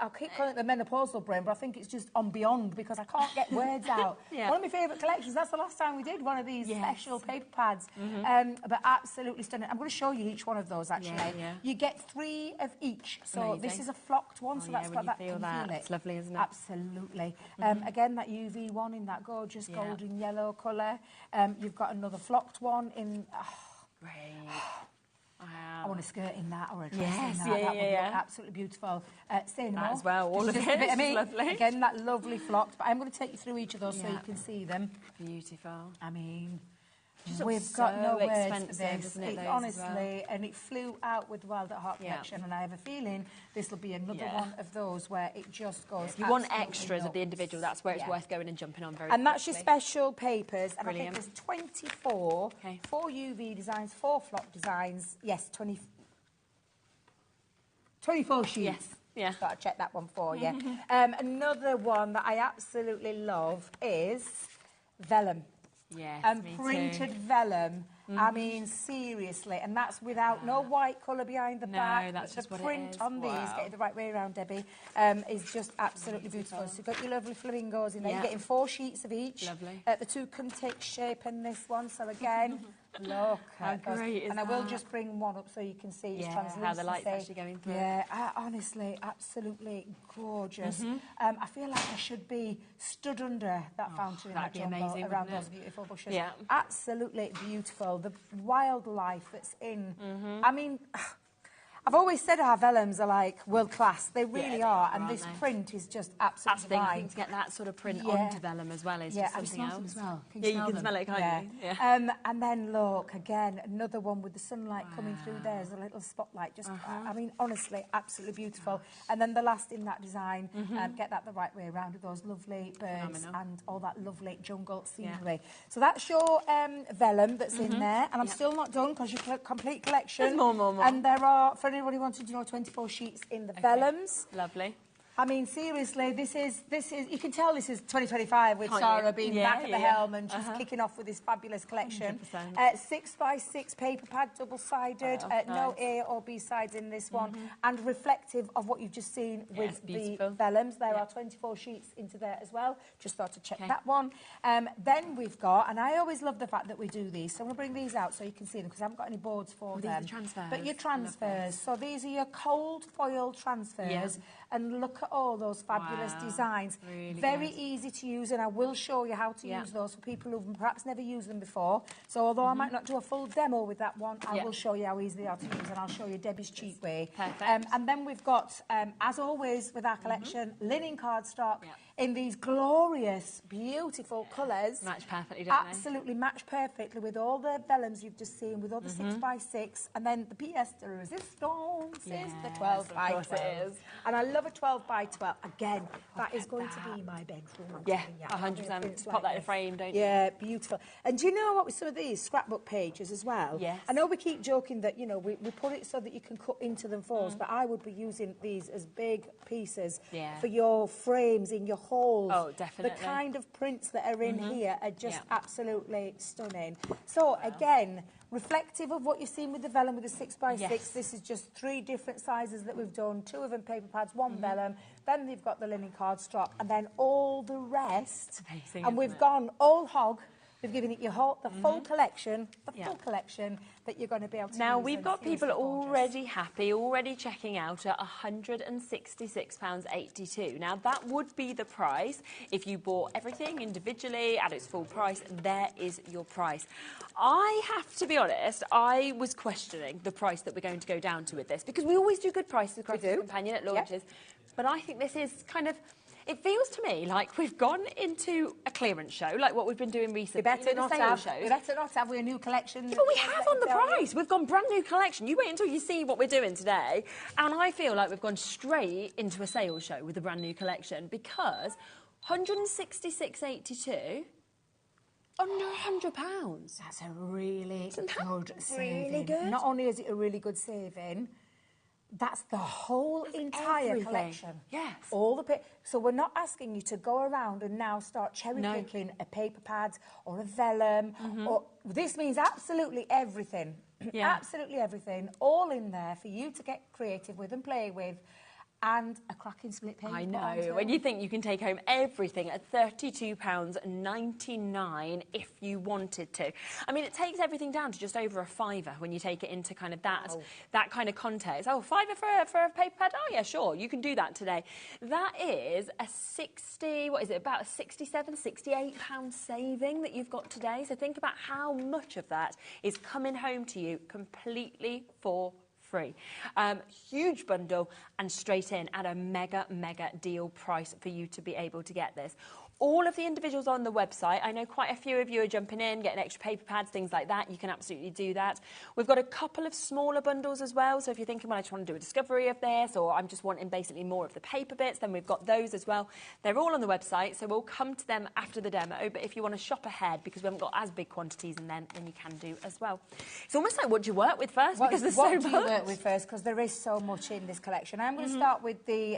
I keep calling it the menopausal brain, but I think it's just on beyond because I can't get words out. One of my favourite collections. That's the last time we did one of these special paper pads. But absolutely stunning. I'm going to show you each one of those actually. You get 3 of each. So amazing. This is a flocked one. So that's got that. Can you feel it? It's lovely, isn't it? Absolutely. Again, that UV one in that gorgeous golden yellow colour. You've got another flocked one in. Great. Wow. I want a skirt in that or a dress in that. That would look absolutely beautiful. Say no more. As well, all of just it. A bit of me. Lovely. Again, that lovely flocked. But I'm going to take you through each of those so you can see them. Beautiful. I mean, Just we've got no words for this. Doesn't it, honestly, and it flew out with the Wild at Heart collection, and I have a feeling this will be another one of those where it just goes. You want extras of the individual. That's where it's worth going and jumping on very. And that's your special papers. And Brilliant. I think there's 24, 4 UV designs, 4 flock designs. Yes, 24 sheets. Yes. Yeah. Got to check that one for you. Another one that I absolutely love is vellum. Yes, and me printed too. vellum. I mean, seriously, and that's without no white colour behind the back. That's just the what print it is. on these, get it the right way around, Debbie, is just absolutely beautiful. So you've got your lovely flamingos in there. You're getting 4 sheets of each. Lovely. The 2 can take shape in this one. So again, look how great is and I will just bring one up so you can see its translucency. How the light's actually going through. Yeah, honestly, absolutely gorgeous. I feel like I should be stood under that fountain in that jungle amazing, around those beautiful bushes. Yeah. Absolutely beautiful. The wildlife that's in. I mean, I've always said our vellums are like world class. They really are, and this print is just absolutely divine. I think to get that sort of print onto vellum as well is just something else. As well. You can smell it, can't you? Yeah. And then look again, another one with the sunlight coming through. There's a little spotlight. Just, I mean, honestly, absolutely beautiful. And then the last in that design, get that the right way around with those lovely birds and all that lovely jungle scenery. So that's your vellum that's in there, and I'm still not done because your complete collection. There's more. And there are, for anybody wanting to know, 24 sheets in the vellums. Lovely. I mean, seriously, this is. You can tell this is 2025 with Sarah being back at the helm and just kicking off with this fabulous collection. 6x6 paper pad, double-sided, no A or B sides in this one, and reflective of what you've just seen with the vellums. There are 24 sheets into there as well. Just thought to check that one. Then we've got, and I always love the fact that we do these, so I'm going to bring these out so you can see them because I haven't got any boards for them. These are transfers. But your transfers. So these are your cold foil transfers, and look at all those fabulous designs. Really very easy to use, and I will show you how to use those for people who've perhaps never used them before. So although I might not do a full demo with that one, I will show you how easy they are to use, and I'll show you Debbie's cheap way. Perfect. And then we've got, as always with our collection, linen cardstock in these glorious, beautiful colours. Match perfectly, don't they? Absolutely match perfectly with all the vellums you've just seen, with all the 6x6, and then the pièce de résistance is the 12x12. And I love a 12 by 12. Again, that is going to be my bedroom. Yeah, 100%. Pop that in a frame, don't you? Yeah, beautiful. And do you know what with some of these scrapbook pages as well? Yes. I know we keep joking that, you know, we put it so that you can cut into them folds, but I would be using these as big pieces for your frames in your halls. Oh, definitely. The kind of prints that are in here are just absolutely stunning. So, again, reflective of what you've seen with the vellum with the 6x6. This is just 3 different sizes that we've done. 2 of them paper pads, 1 vellum. Then they've got the linen cardstock, and then all the rest. Amazing, and we've gone all hog. We've given it your whole, the full collection, full collection that you're going to be able to Now, use. we've got people already happy, already checking out at £166.82. Now, that would be the price if you bought everything individually at its full price. There is your price. I have to be honest, I was questioning the price that we're going to go down to with this, because we always do good prices across the Companion at launches. But I think this is kind of... It feels to me like we've gone into a clearance show, like what we've been doing recently. We better not have a new collection. Yeah, but we have on the price. We've gone brand new collection. You wait until you see what we're doing today. And I feel like we've gone straight into a sales show with the brand new collection, because £166.82, under £100. That's a really good saving. Really good. Not only is it a really good saving, that's the whole entire collection. Yes. All the so we're not asking you to go around and now start cherry picking a paper pad or a vellum. Or this means absolutely everything. Absolutely everything. All in there for you to get creative with and play with. And a cracking split page. I know. When you think you can take home everything at £32.99 if you wanted to. I mean, it takes everything down to just over a £5 when you take it into kind of that kind of context. Oh, £5 for a paper pad? Oh, yeah, sure. You can do that today. That is a about a £67, £68 saving that you've got today. So think about how much of that is coming home to you completely for free. Huge bundle and straight in at a mega deal price for you to be able to get this. All of the individuals on the website, I know quite a few of you are jumping in, getting extra paper pads, things like that. You can absolutely do that. We've got a couple of smaller bundles as well. So if you're thinking, well, I just want to do a discovery of this, or I'm just wanting basically more of the paper bits, then we've got those as well. They're all on the website, so we'll come to them after the demo. But if you want to shop ahead, because we haven't got as big quantities, and then you can do as well. It's almost like, what do you work with first? Because there's so much. What do you work with first? Because there is so much in this collection. I'm going to start with the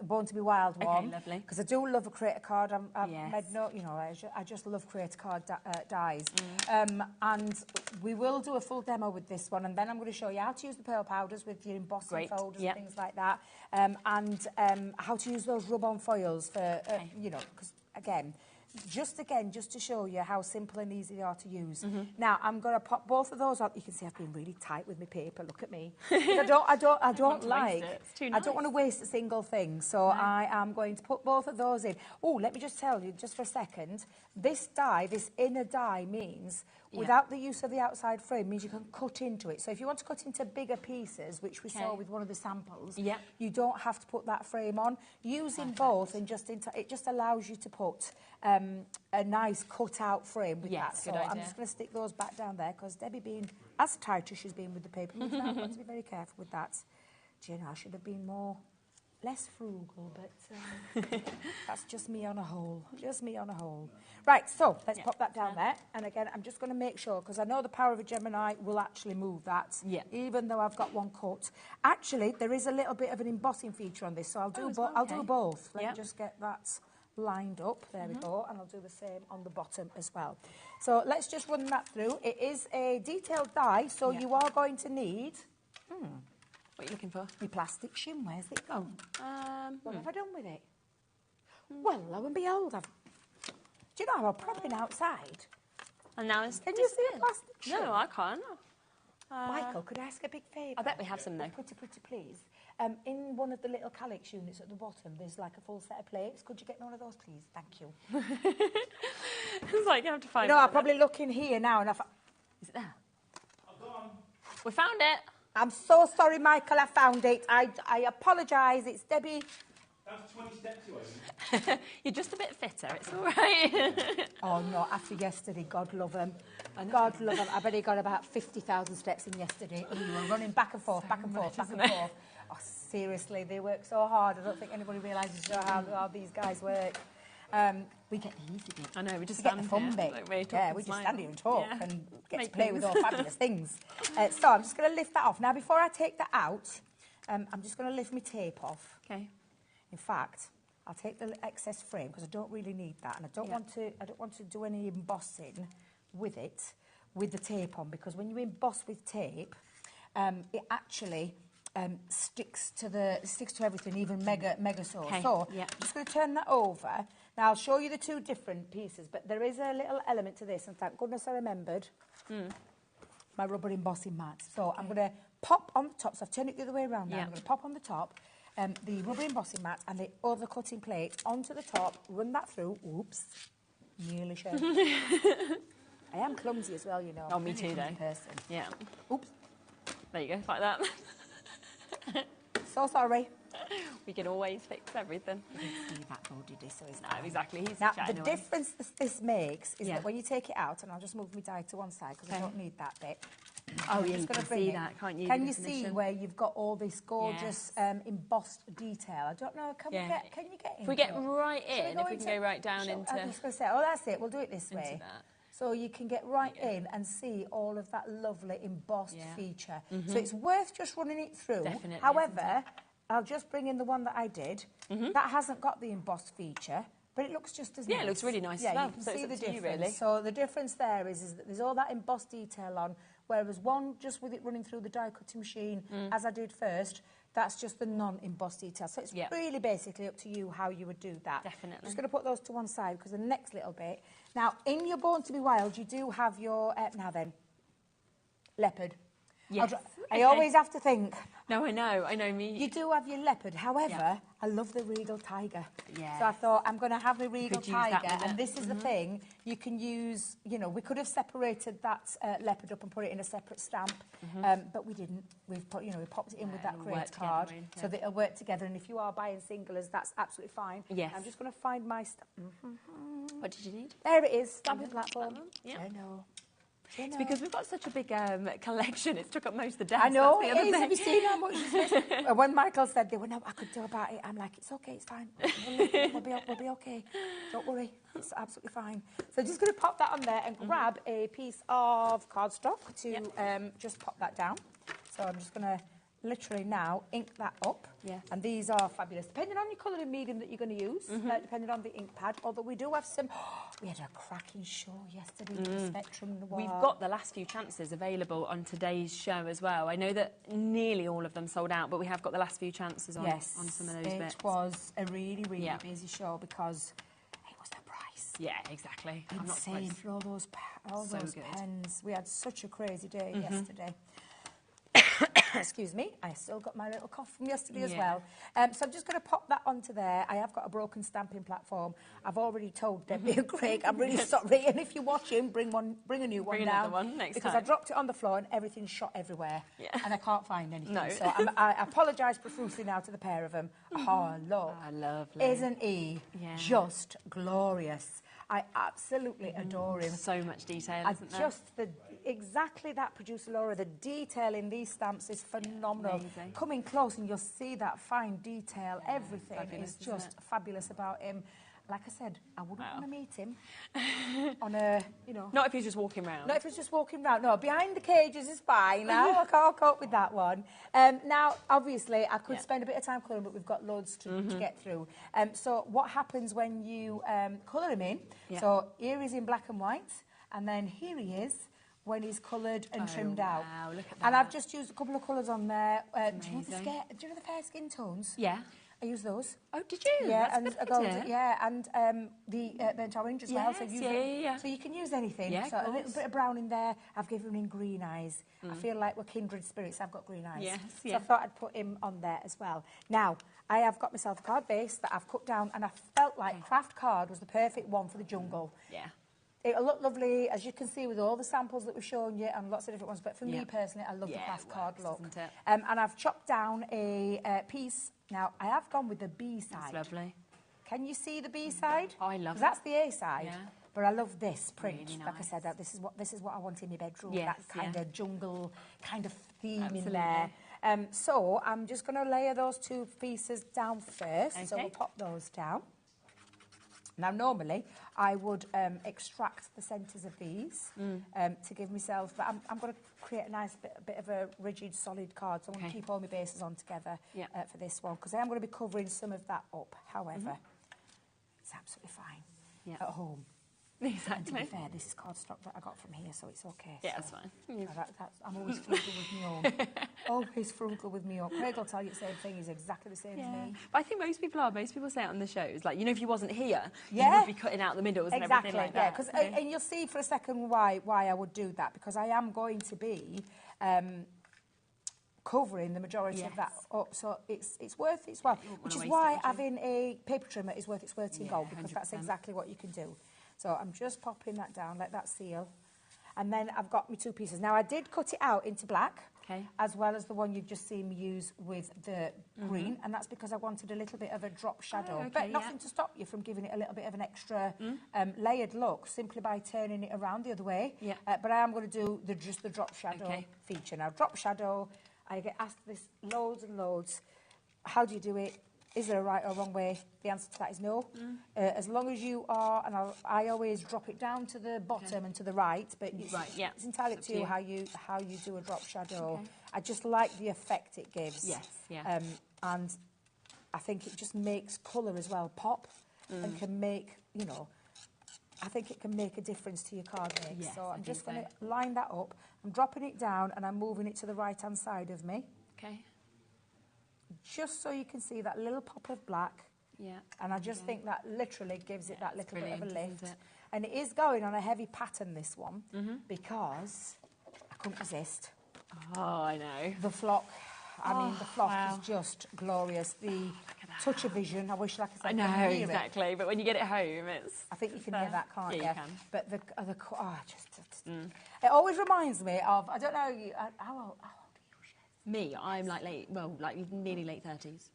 Born to be Wild one. Okay, lovely. Because I do love a creator card. I've made no, you know, I just love creator card dies. And we will do a full demo with this one, and then I'm going to show you how to use the pearl powders with your embossing folders and things like that, and how to use those rub-on foils for, you know, because again, just to show you how simple and easy they are to use. Now I'm going to pop both of those on. You can see I've been really tight with my paper. Look at me. I don't like. It's too nice. I don't want to waste a single thing, so I am going to put both of those in. Oh, let me just tell you, just for a second, this die, this inner die means without the use of the outside frame, means you can cut into it. So if you want to cut into bigger pieces, which we saw with one of the samples, you don't have to put that frame on. Using both and it just allows you to put a nice cut-out frame with that. So I'm just going to stick those back down there, because Debbie, being as tight as she's been with the paper, means now I've got to be very careful with that. Do you know, I should have been less frugal, but that's just me on a whole. Just me on a whole. Right, so let's pop that down there. And again, I'm just going to make sure, because I know the power of a Gemini will actually move that, even though I've got one cut. Actually, there is a little bit of an embossing feature on this, so I'll do both. Let me just get that lined up. There we go. And I'll do the same on the bottom as well. So let's just run that through. It is a detailed die, so you are going to need... What are you looking for? My plastic shim. Where's it gone? What have I done with it? Well, lo and behold, do you know, I'm propping outside. And now it's... Can you see a plastic shim? No, I can't. Michael, could I ask a big favour? I bet we have some, though. Pretty, please. In one of the little calyx units at the bottom, there's like a full set of plates. Could you get me one of those, please? Thank you. It's like you have to find it. No, I'll probably look in here now. And is it there? I've gone. We found it. I'm so sorry, Michael, I found it. I apologise. It's Debbie. That's 20 steps away. You're just a bit fitter. It's all right. Oh, no, after yesterday, God love him. God love him. I bet he got about 50,000 steps in yesterday. And we were running back and forth, back and forth, back and forth. Oh, Seriously, they work so hard. I don't think anybody realises how these guys work. We get the easy bit. I know, we just get the fun bit. Yeah, we just stand here and talk and get to play with all fabulous things. So I'm just going to lift that off. Now, before I take that out, I'm just going to lift my tape off. Okay. In fact, I'll take the excess frame because I don't really need that, and I don't want to do any embossing with it, with the tape on, because when you emboss with tape, it actually sticks to everything, even mega so. Okay. So I'm just going to turn that over. Now I'll show you the two different pieces, but there is a little element to this, and thank goodness I remembered my rubber embossing mat. So I'm going to pop on the top. So I've turned it the other way around now. I'm going to pop on the top the rubber embossing mat and the other cutting plate onto the top. Run that through. Oops, nearly sure. I am clumsy as well, you know. Oh, me too, though. Person. Yeah. Oops. There you go, like that. So sorry. We can always fix everything. You didn't see that, though, did you? So it's no, exactly. He's now, the difference this makes is that when you take it out, and I'll just move my die to one side because I don't need that bit. Oh, yeah, you can see that, can't you? Can you see where you've got all this gorgeous embossed detail? I don't know, can you get in? If we get right in, if we can go right down into... I was just going to say, oh, that's it, we'll do it this way. So you can get right in and see all of that lovely embossed feature. So it's worth just running it through. Definitely. However, I'll just bring in the one that I did. That hasn't got the embossed feature, but it looks just as nice. Yeah, it looks really nice as well. You can see the difference. Really. So the difference there is that there's all that embossed detail on, whereas one, just with it running through the die cutting machine, as I did first, that's just the non-embossed detail. So it's really basically up to you how you would do that. Definitely. I'm just going to put those to one side because the next little bit... Now, in your Born to be Wild, you do have your... now then, leopard. Yes. I always have to think... No, I know me. You do have your leopard. However, I love the regal tiger. Yeah. So I thought, I'm going to have the regal tiger. And this is the thing. You can use, you know, we could have separated that leopard up and put it in a separate stamp. But we didn't. We've put, we popped it in with that crate card so that it'll work together. And if you are buying singulars, that's absolutely fine. Yes. I'm just going to find my... What did you need? There it is. Stamping platform. Yeah. I know. It's because we've got such a big collection. It's took up most of the desk. I know, it is. Have you seen how much is when Michael said there were no I could do about it, I'm like, it's okay, it's fine. We'll be okay. Don't worry. It's absolutely fine. So just going to pop that on there and grab a piece of cardstock to just pop that down. So I'm just going to literally now ink that up. Yeah. And these are fabulous. Depending on your colouring medium that you're going to use, depending on the ink pad, although we do have some... we had a cracking show yesterday with the Spectrum Noir. We've got the last few chances available on today's show as well. I know that nearly all of them sold out, but we have got the last few chances on some of those bits. It was a really, really busy show because it was the price. Yeah, exactly. Insane for all those pens. We had such a crazy day yesterday. Excuse me, I still got my little cough from yesterday as well. So I'm just going to pop that onto there. I have got a broken stamping platform. I've already told Debbie and Craig, I'm really sorry. And if you're watching, bring a new one down. One next because time. I dropped it on the floor and everything shot everywhere. Yeah. And I can't find anything. No. So I apologise profusely now to the pair of them. Oh, look. Oh, lovely. Isn't he just glorious? I absolutely adore him. So much detail, isn't there? Just exactly that, producer Laura. The detail in these stamps is phenomenal. Amazing. Come in close and you'll see that fine detail. Everything is just fabulous about him. Like I said, I wouldn't want to meet him on a, Not if he's just walking around. Not if he's just walking around. No, behind the cages is fine now. I can't cope with that one. Now, obviously, I could spend a bit of time colouring, but we've got loads to get through. So what happens when you colour him in? Yeah. So here he's in black and white, and then here he is when he's coloured and trimmed out. Wow, look at that. And I've just used a couple of colours on there. Do you know the fair skin tones? Yeah. I use those. Oh, did you? Yeah, That's and good and the burnt orange as well. So Yes, so you can use anything. Yeah, so a little bit of brown in there. I've given him green eyes. I feel like we're kindred spirits. I've got green eyes. Yes, so I thought I'd put him on there as well. Now, I have got myself a card base that I've cut down, and I felt like craft card was the perfect one for the jungle. Yeah. It'll look lovely, as you can see, with all the samples that we've shown you and lots of different ones. But for me personally, I love the craft card look. And I've chopped down a piece. Now, I have gone with the B side. That's lovely. Can you see the B side? Oh, I love it. That's the A side. Yeah. But I love this print. Really nice. Like I said, this is what I want in my bedroom. Yes, that kind of jungle kind of theme Absolutely. in there. So I'm just going to layer those 2 pieces down first. Okay. So we'll pop those down. Now, normally, I would extract the centres of these to give myself... But I'm going to create a nice bit of a rigid, solid card. So I'm going to keep all my bases on together for this one, because I am going to be covering some of that up. However, it's absolutely fine at home. Exactly. To be fair, this is cardstock that I got from here, so it's okay. Yeah, that's fine. I'm always frugal with me own. Always frugal with me own. Craig will tell you the same thing. He's exactly the same as me. But I think most people are. Most people say it on the shows. Like, you know, if you wasn't here, you would be cutting out the middles and everything like that. Because and you'll see for a second why I would do that, because I am going to be covering the majority of that up, so it's worth its while. Which is why having a paper trimmer is worth its weight in gold, because 100%. That's exactly what you can do. So I'm just popping that down, let that seal. And then I've got my 2 pieces. Now, I did cut it out into black, as well as the one you've just seen me use with the green, and that's because I wanted a little bit of a drop shadow. But nothing to stop you from giving it a little bit of an extra layered look, simply by turning it around the other way. But I am going to do just the drop shadow feature. Now, drop shadow, I get asked this loads and loads. How do you do it? Is there a right or wrong way? The answer to that is no. As long as you are, and I always drop it down to the bottom and to the right, but it's entirely up to you how you do a drop shadow. I just like the effect it gives. And I think it just makes colour as well pop and can make, you know, I think it can make a difference to your card mix. So I'm just going to line that up. I'm dropping it down and I'm moving it to the right-hand side of me. Just so you can see that little pop of black. And I just think that literally gives it that little bit of a lift. And it is going on a heavy pattern, this one, because I couldn't resist. Oh, I know. The flock. I mean, the flock is just glorious. The touch of vision, I wish, like I said, I know, exactly. But when you get it home, it's... I think you can hear that, can't you? Yeah, you can. But it always reminds me of, I don't know, how old are you, Me, I'm like nearly late 30s.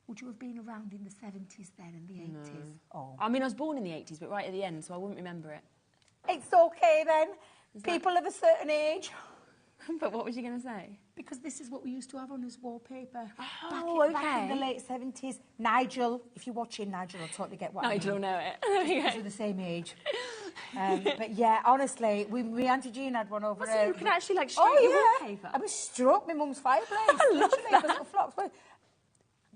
Would you have been around in the 70s then, and the 80s? No. Oh. I mean, I was born in the 80s, but right at the end, so I wouldn't remember it. It's okay then. People of a certain age. But what was you going to say? Because this is what we used to have on as wallpaper. Back in the late 70s. Nigel, if you're watching, Nigel will totally get what I mean. Nigel will know it. Because we're the same age. But yeah, honestly, we Auntie Jean had one over there. So you can actually like stroke your wallpaper? I was struck my mum's fireplace. I love that. Little flocks.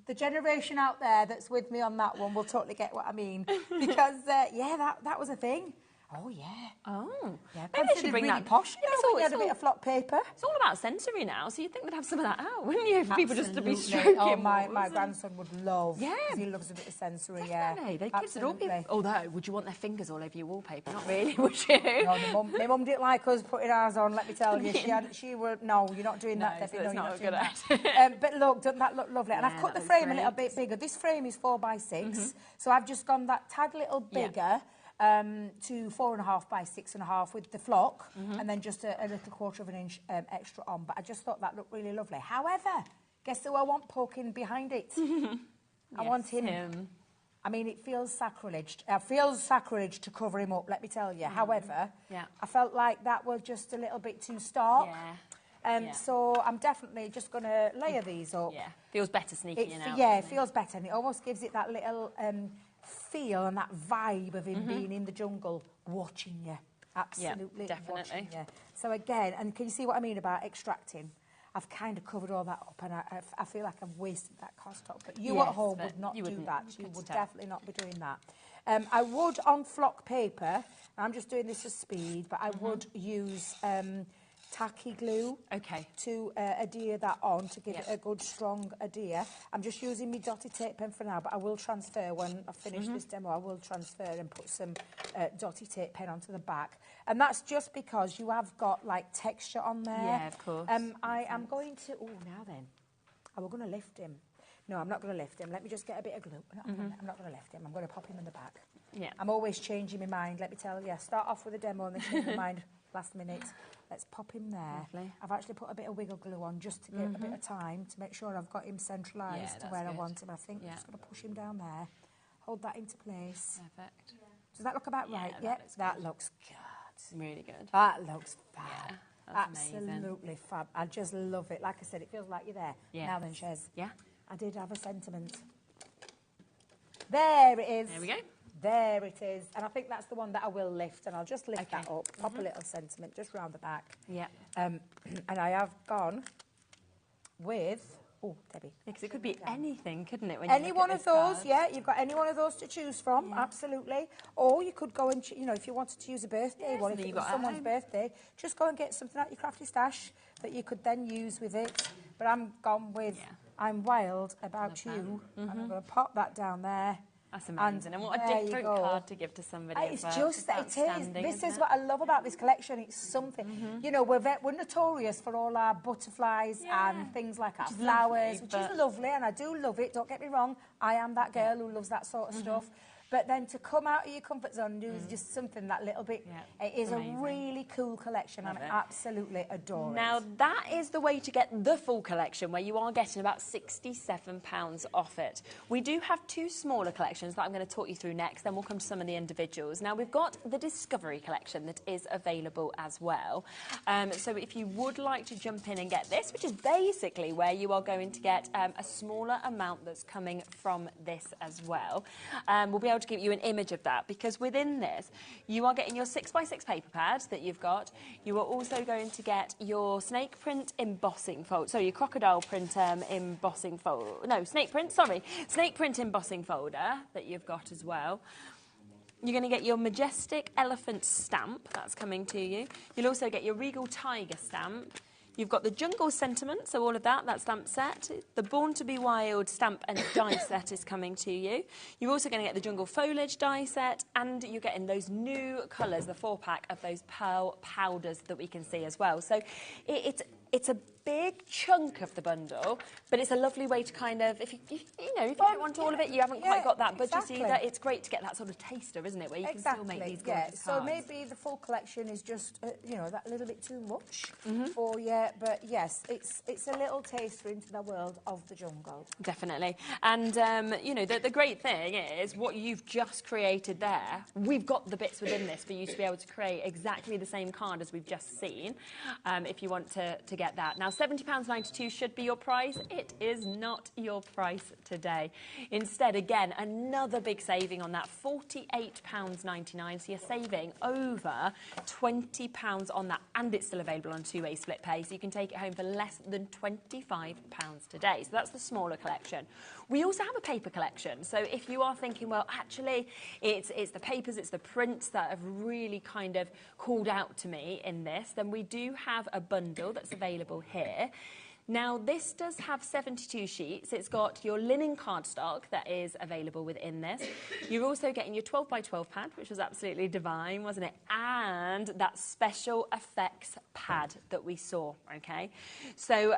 The generation out there that's with me on that one will totally get what I mean. Because, that was a thing. Oh, yeah. Oh. Yeah, maybe they should bring really that posh. You know, when you had a bit of flock paper. It's all about sensory now, so you'd think they'd have some of that out, wouldn't you? For people just to be stroking. Oh, my grandson would love. Yeah. Because he loves a bit of sensory, Definitely. The kids would all be... Although, would you want their fingers all over your wallpaper? Not really, would you? No, my mum didn't like us putting ours on, let me tell you. She would... No, you're not doing that, Debbie. No, you're not doing that. But look, doesn't that look lovely? And I've cut the frame a little bit bigger. This frame is 4x6, so I've just gone that tad little bigger. To 4.5 by 6.5 with the flock, and then just a little 1/4 of an inch extra on. But I just thought that looked really lovely. However, guess who I want poking behind it? I want him. I mean, it feels sacrilege. It feels sacrilege to cover him up, let me tell you. However, I felt like that was just a little bit too stark. So I'm definitely just going to layer these up. Feels better sneaking in out. Yeah, it feels better, and it almost gives it that little... feel and that vibe of him being in the jungle watching you. Absolutely watching you. So again, and can you see what I mean about extracting? I've kind of covered all that up, and I feel like I've wasted that cardstock. But you at home would not do that. You would definitely not be doing that. I would, on flock paper, I'm just doing this for speed, but I would use... tacky glue to adhere that on to give it a good strong adhere. I'm just using my dotted tape pen for now, but I will transfer when I finish this demo. I will transfer and put some dotted tape pen onto the back, and that's just because you have got like texture on there. Yeah, of course. I am going to. Oh, now then, we're going to lift him. No, I'm not going to lift him. Let me just get a bit of glue. I'm not going to lift him. I'm going to pop him in the back. Yeah. I'm always changing my mind. Let me tell you. Start off with a demo and then change my mind last minute. Let's pop him there. Lovely. I've actually put a bit of wiggle glue on just to give a bit of time to make sure I've got him centralised to where I want him. I think I'm just going to push him down there. Hold that into place. Perfect. Does that look about right? Yeah, that looks good. Really good. That looks fab. Absolutely fab. I just love it. Like I said, it feels like you're there. Yes. Now then, Shez. Yeah. I did have a sentiment. There it is. There we go. There it is. And I think that's the one that I will lift, and I'll just lift that up, pop a little sentiment just round the back. Yeah. And I have gone with... Oh, Debbie. Because it could be anything, couldn't it? When any one of those, yeah. You've got any one of those to choose from, absolutely. Or you could go and, you know, if you wanted to use a birthday one, if it was someone's birthday, just go and get something out your crafty stash that you could then use with it. But I'm gone with I'm Wild About You. And I'm going to pop that down there. That's amazing. And what a different card to give to somebody It's as well. just that it is. This is what I love about this collection. It's something. You know, we're notorious for all our butterflies and things like our flowers, which is lovely, and I do love it. Don't get me wrong. I am that girl who loves that sort of stuff. But then to come out of your comfort zone and do just something that little bit, it is amazing. A really cool collection, and I absolutely adore it. Now, that is the way to get the full collection, where you are getting about £67 off it. We do have two smaller collections that I'm going to talk you through next, then we'll come to some of the individuals. Now, we've got the Discovery collection that is available as well. So if you would like to jump in and get this, which is basically where you are going to get a smaller amount that's coming from this as well, we'll be able to give you an image of that, because within this you are getting your 6x6 paper pad that you've got. You are also going to get your snake print embossing fold, so your crocodile print embossing fold, no, snake print embossing folder that you've got as well. You're going to get your Majestic Elephant stamp, that's coming to you. You'll also get your Regal Tiger stamp. You've got the Jungle Sentiment, so all of that stamp set. The Born to be Wild stamp and die set is coming to you. You're also going to get the Jungle Foliage die set, and you're getting those new colours, the 4-pack of those pearl powders that we can see as well. So it's a big chunk of the bundle, but it's a lovely way to kind of, if you don't want all of it, you haven't quite got that budget either, it's great to get that sort of taster, isn't it, where you can still make these gorgeous cards. So maybe the full collection is just, that little bit too much for you, but yes, it's a little taster into the world of the jungle. Definitely. And, the great thing is what you've just created there, we've got the bits within this for you to be able to create exactly the same card as we've just seen, if you want to get that. Now, £70.92 should be your price. It is not your price today. Instead, again, another big saving on that, £48.99. So you're saving over £20 on that, and it's still available on two-way split pay, so you can take it home for less than £25 today. So that's the smaller collection. We also have a paper collection. So if you are thinking, well, actually, it's the papers, it's the prints that have really kind of called out to me in this, then we do have a bundle that's available here. Now, this does have 72 sheets. It's got your linen cardstock that is available within this. You're also getting your 12x12 pad, which was absolutely divine, wasn't it? And that special effects pad that we saw, okay? So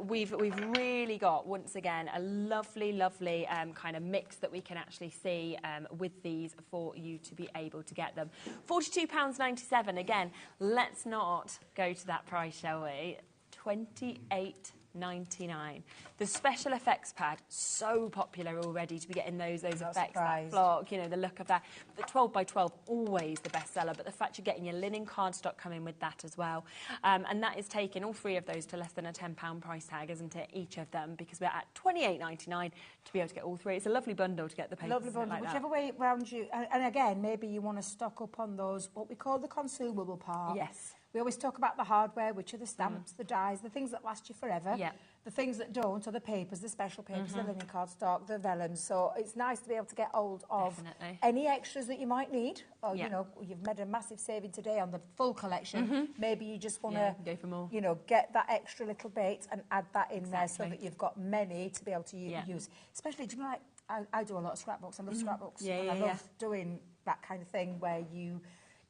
we've really got, once again, a lovely, lovely kind of mix that we can actually see with these for you to be able to get them. £42.97. Again, let's not go to that price, shall we? £28.99. The special effects pad, so popular already to be getting those effects, that flock, the look of that. The 12x12, always the best seller, but the fact you're getting your linen cardstock coming with that as well. And that is taking all three of those to less than a £10 price tag, isn't it, each of them, because we're at £28.99 to be able to get all three. It's a lovely bundle to get the papers. Lovely bundle, whichever way round you, and again, maybe you want to stock up on those, what we call the consumable part. Yes. We always talk about the hardware, which are the stamps, the dies, the things that last you forever. Yeah. The things that don't are the papers, the special papers, the linen cardstock, the vellums. So it's nice to be able to get hold of any extras that you might need. Or, you've made a massive saving today on the full collection. Maybe you just want to, go for more. Get that extra little bit and add that in there so that you've got many to be able to use. Especially, do you know, like, I do a lot of scrapbooks. I love scrapbooks. I love doing that kind of thing where you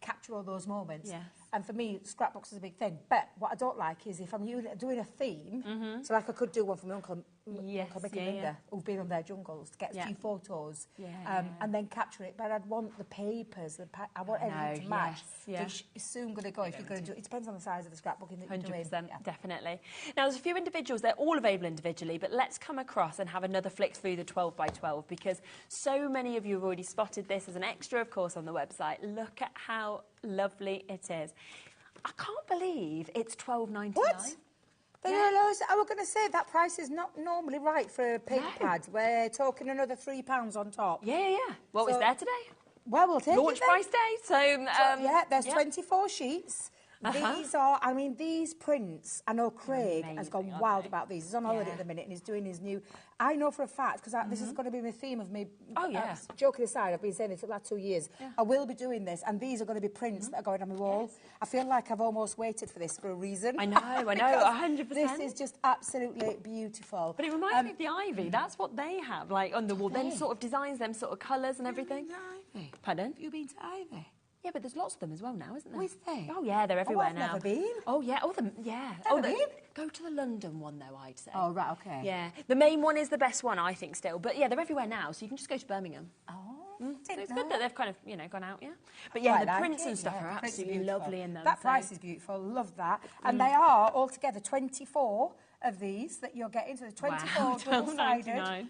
capture all those moments. And for me, scrapbooks is a big thing. But what I don't like is if I'm doing a theme, so like I could do one for my uncle Mickey and Linda, who've been on their jungles, to get a few photos, and then capture it. But I'd want the papers, I want everything to match, which is soon going to go if you're going to do it. It depends on the size of the scrapbooking that you're doing. 100%, definitely. Now, there's a few individuals, they're all available individually, but let's come across and have another flick through the 12x12, because so many of you have already spotted this as an extra, of course, on the website. Look at how lovely it is. I can't believe it's $12.99. What? I was going to say that price is not normally right for a paper pad. We're talking another £3 on top. Yeah. What was there today? Well, we'll take Launch it then. price day. So there's 24 sheets. These are, I mean, these prints, I know Craig has gone wild about these. He's on holiday at the minute and he's doing his new... I know for a fact, because this is going to be my theme of me... joking aside, I've been saying this for the last 2 years. I will be doing this, and these are going to be prints that are going on my wall. I feel like I've almost waited for this for a reason. I know, 100%. This is just absolutely beautiful. But it reminds me of the ivy. That's what they have, like, on the wall. Them sort of designs, them sort of colours and everything. Ivy? Pardon? Have you been to Ivy? Yeah, but there's lots of them as well now, isn't there? Is there? Oh, yeah, they're everywhere I've now. never been. Oh, yeah. Never been? Go to the London one, though, I'd say. Oh, right, OK. Yeah. The main one is the best one, I think, still. But, yeah, they're everywhere now, so you can just go to Birmingham. Oh, so it's good that they've kind of, gone out, But, yeah, the prints and stuff are absolutely lovely in them. That price is beautiful. Love that. And they are, altogether, 24 of these that you're getting. So the 24 double-sided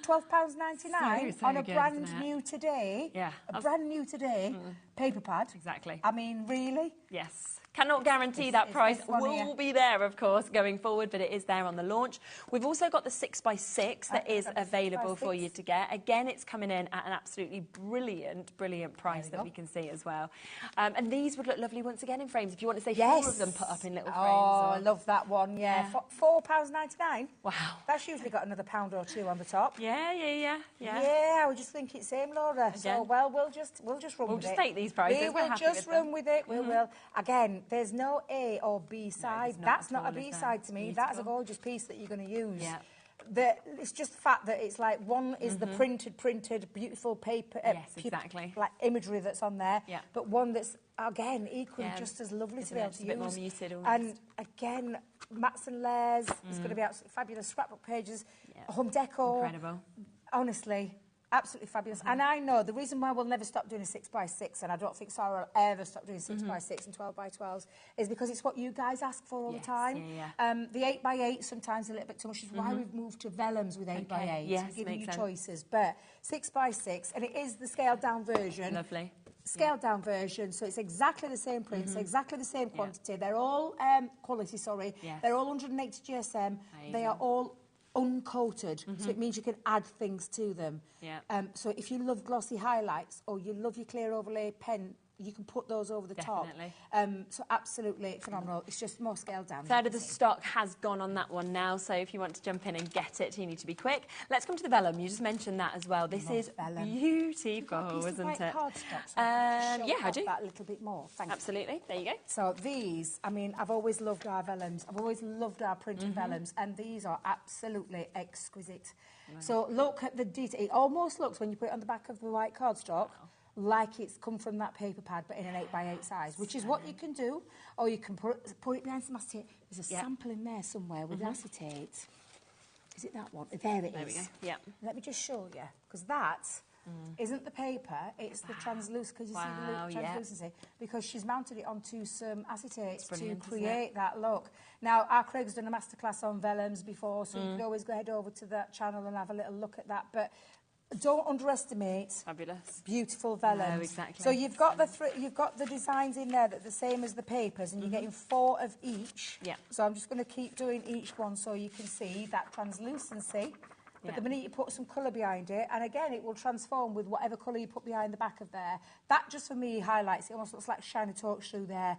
for £12.99 on a brand new today. Yeah. A brand new today paper pad. Exactly. I mean, really? Yes. Cannot guarantee that price will be there, of course, going forward, but it is there on the launch. We've also got the 6x6 that is available for you to get. Again, it's coming in at an absolutely brilliant price that we can see as well. And these would look lovely once again in frames. If you want to say 4 of them put up in little frames. Oh, I love that one, yeah. £4.99. Wow. That's usually got another £1 or £2 on the top. Yeah. Yeah, I would just think it's same, Laura. Again. So, well, we'll just run with it. We'll just take these prices. We will just run with it. We will. Again, there's no A or B side. That's not a B side to me. That is a gorgeous piece that you're going to use. Yeah. It's just the fact that it's like one is the printed, beautiful paper, exactly, like imagery that's on there. Yeah. But one that's again equally just as lovely to be able to use. A bit more muted, almost. And again, mats and layers. It's going to be absolutely fabulous. Scrapbook pages, home decor. Incredible. Honestly. Absolutely fabulous. And I know the reason why we'll never stop doing a 6x6, and I don't think Sarah will ever stop doing 6x6 and 12x12s, is because it's what you guys ask for all the time. The 8x8 sometimes a little bit too much, is why we've moved to vellums with 8x8. Yes, we're giving you choices. But 6x6, and it is the scaled down version. Lovely. Scaled down version, so it's exactly the same prints, exactly the same quantity. They're all quality, sorry. They're all 180 GSM. They are all uncoated, so it means you can add things to them. So if you love glossy highlights or you love your clear overlay pen, you can put those over the top. So absolutely phenomenal. It's just more scaled down. Third of the stock has gone on that one now, so if you want to jump in and get it, you need to be quick. Let's come to the vellum. You just mentioned that as well. This is beautiful, isn't it? Cardstock, yeah, I do. That a little bit more. Absolutely. There you go. So these, I mean, I've always loved our vellums. I've always loved our printed vellums, and these are absolutely exquisite. So look at the detail. It almost looks, when you put it on the back of the white cardstock, like it's come from that paper pad, but in an 8x8 size, which is what you can do. Or you can put it behind some acetate. There's a sample in there somewhere with acetate. Is it that one? There it is. There we go. Yeah. Let me just show you, because that isn't the paper, it's the translucent. Because you see the translucency? Because she's mounted it onto some acetate to create that look. Now, our Craig's done a masterclass on vellums before, so you can always go head over to that channel and have a little look at that. But don't underestimate beautiful vellums. No, exactly. So you've got the designs in there that are the same as the papers, and you're getting 4 of each. So I'm just going to keep doing each one so you can see that translucency. But the minute you put some colour behind it, and again, it will transform with whatever colour you put behind the back of there. That just for me highlights it. Almost looks like shiny torch through there.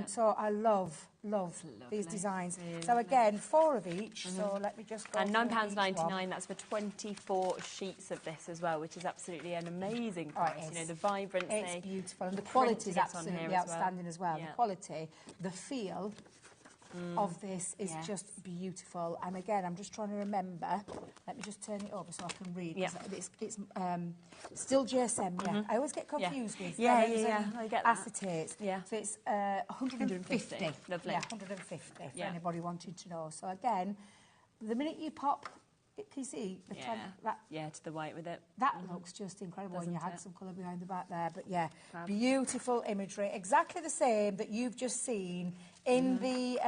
So I love these designs. Really so again, 4 of each. So let me just go. And £9.99. That's for 24 sheets of this as well, which is absolutely an amazing price. You know, the vibrancy. It's beautiful, and the quality is absolutely outstanding as well. The quality, the feel of this is just beautiful. And again, I'm just trying to remember. Let me just turn it over so I can read. It's still GSM. I always get confused with I get that. acetates. So it's 150. Lovely. 150 for anybody wanting to know. So again, the minute you pop, can you see the to the white with it. That looks just incredible when you had some colour behind the back there. But beautiful imagery, exactly the same that you've just seen in the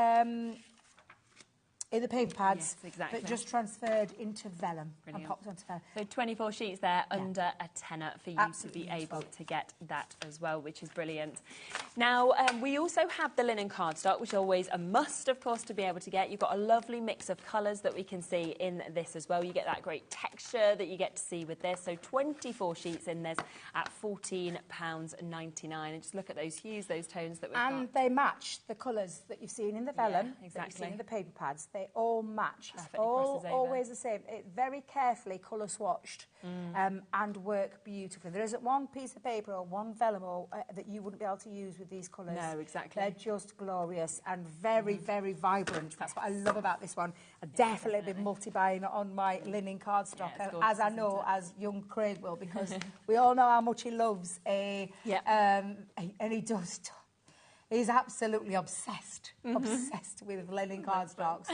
in the paper pads, yes, exactly. but just transferred into vellum. Brilliant. And popped onto vellum. So 24 sheets there, under a tenner for you Absolutely to be able to get that as well, which is brilliant. Now, we also have the linen cardstock, which is always a must, of course, to be able to get. You've got a lovely mix of colours that we can see in this as well. You get that great texture that you get to see with this. So 24 sheets in this at £14.99. And just look at those hues, those tones that we've got. And they match the colours that you've seen in the vellum, exactly. that you've seen in the paper pads. They all match. It's Perfectly crosses over. always the same. It's very carefully colour swatched and work beautifully. There isn't one piece of paper or one vellum that you wouldn't be able to use with these colours. No, exactly. They're just glorious and very, very vibrant. That's what I love about this one. I've definitely been multi-buying on my linen cardstock, gorgeous, as I know, as young Craig will, because we all know how much he loves and he does. He's absolutely obsessed with linen cardstocks.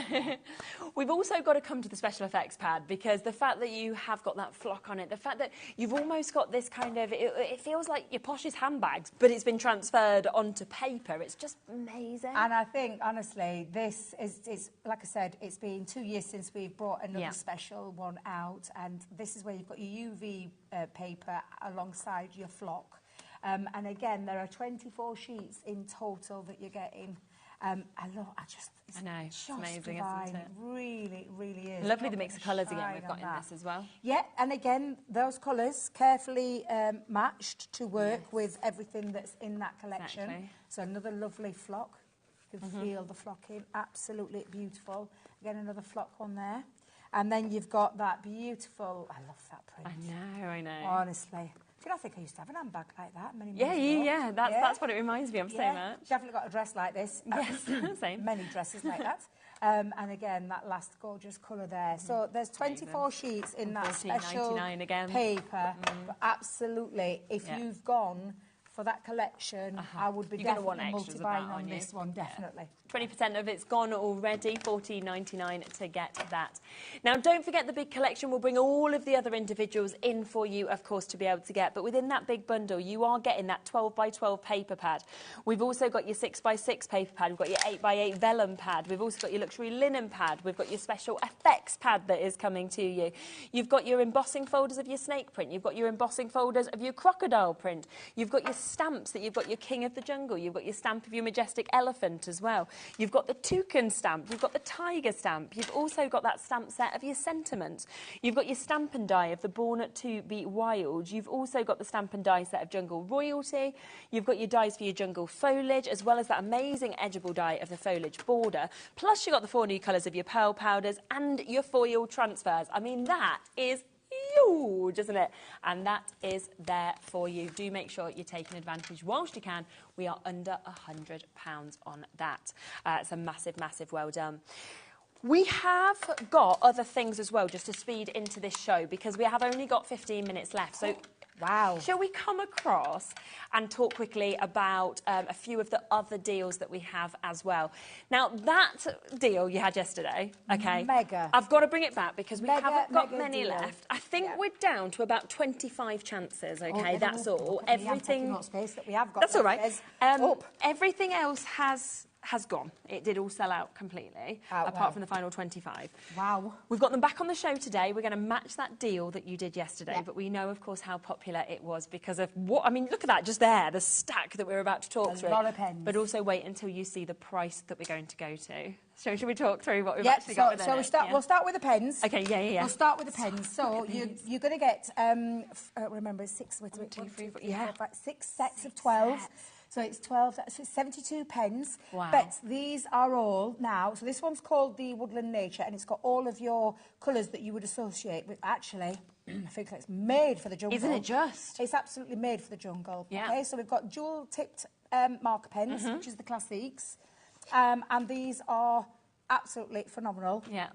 We've also got to come to the special effects pad, because the fact that you have got that flock on it, the fact that you've almost got this kind of, it feels like your Posh's handbags, but it's been transferred onto paper. It's just amazing. And I think, honestly, this is like I said, it's been 2 years since we've brought another special one out, and this is where you've got your UV paper alongside your flock. And again, there are 24 sheets in total that you're getting. I know, it's amazing, divine. Isn't it? Really, really is. Lovely the mix of colours again we've got in this as well. Yeah, and again, those colours carefully matched to work with everything that's in that collection. Exactly. So another lovely flock. You can feel the flocking, absolutely beautiful. Again, another flock one there. And then you've got that beautiful, I love that print. I know. Honestly. I think I used to have an handbag like that many years ago. Yeah. That's what it reminds me of so much. Definitely got a dress like this. Yes, same. Many dresses like that. And again, that last gorgeous colour there. So there's 24 sheets in that special again. paper. But absolutely, if you've gone for that collection, I would be definitely multi-buying on this one, definitely. 20% of it's gone already, $14.99 to get that. Now, don't forget the big collection will bring all of the other individuals in for you, of course, to be able to get. But within that big bundle, you are getting that 12x12 paper pad. We've also got your 6x6 paper pad. We've got your 8x8 vellum pad. We've also got your luxury linen pad. We've got your special effects pad that is coming to you. You've got your embossing folders of your snake print. You've got your embossing folders of your crocodile print. You've got your stamps that you've got your King of the Jungle. You've got your stamp of your majestic elephant as well. You've got the toucan stamp. You've got the tiger stamp. You've also got that stamp set of your sentiments. You've got your stamp and die of the Born to be Wild. You've also got the stamp and die set of Jungle Royalty. You've got your dies for your jungle foliage, as well as that amazing edgeable die of the foliage border. Plus, you've got the 4 new colours of your pearl powders and your foil transfers. I mean, that is huge, isn't it? And that is there for you. Do make sure you're taking advantage whilst you can. We are under £100 on that. It's a massive, massive well done. We have got other things as well, just to speed into this show, because we have only got 15 minutes left. So, wow. Shall we come across and talk quickly about a few of the other deals that we have as well? Now, that deal you had yesterday, okay? Mega. I've got to bring it back because we haven't got many deal. left. I think we're down to about 25 chances, okay? That's all. Everything. Not space that we have got. That's all right. Everything else has gone. It did all sell out completely, apart from the final 25. Wow. We've got them back on the show today. We're going to match that deal that you did yesterday, but we know, of course, how popular it was because of what... I mean, look at that, just there, the stack that we're about to talk through. A lot of pens. But also wait until you see the price that we're going to go to. So should we talk through what we've actually got within it? We'll start with the pens. Okay, yeah. We'll start with the pens. So you're going to get, remember, 6 sets of 12. So it's 12, so it's 72 pens. Wow. But these are all now, so this one's called the Woodland Nature, and it's got all of your colours that you would associate with. Actually, I think it's made for the jungle. Isn't it just? It's absolutely made for the jungle. Yeah. Okay, so we've got dual-tipped marker pens, which is the classiques. And these are absolutely phenomenal. Yeah.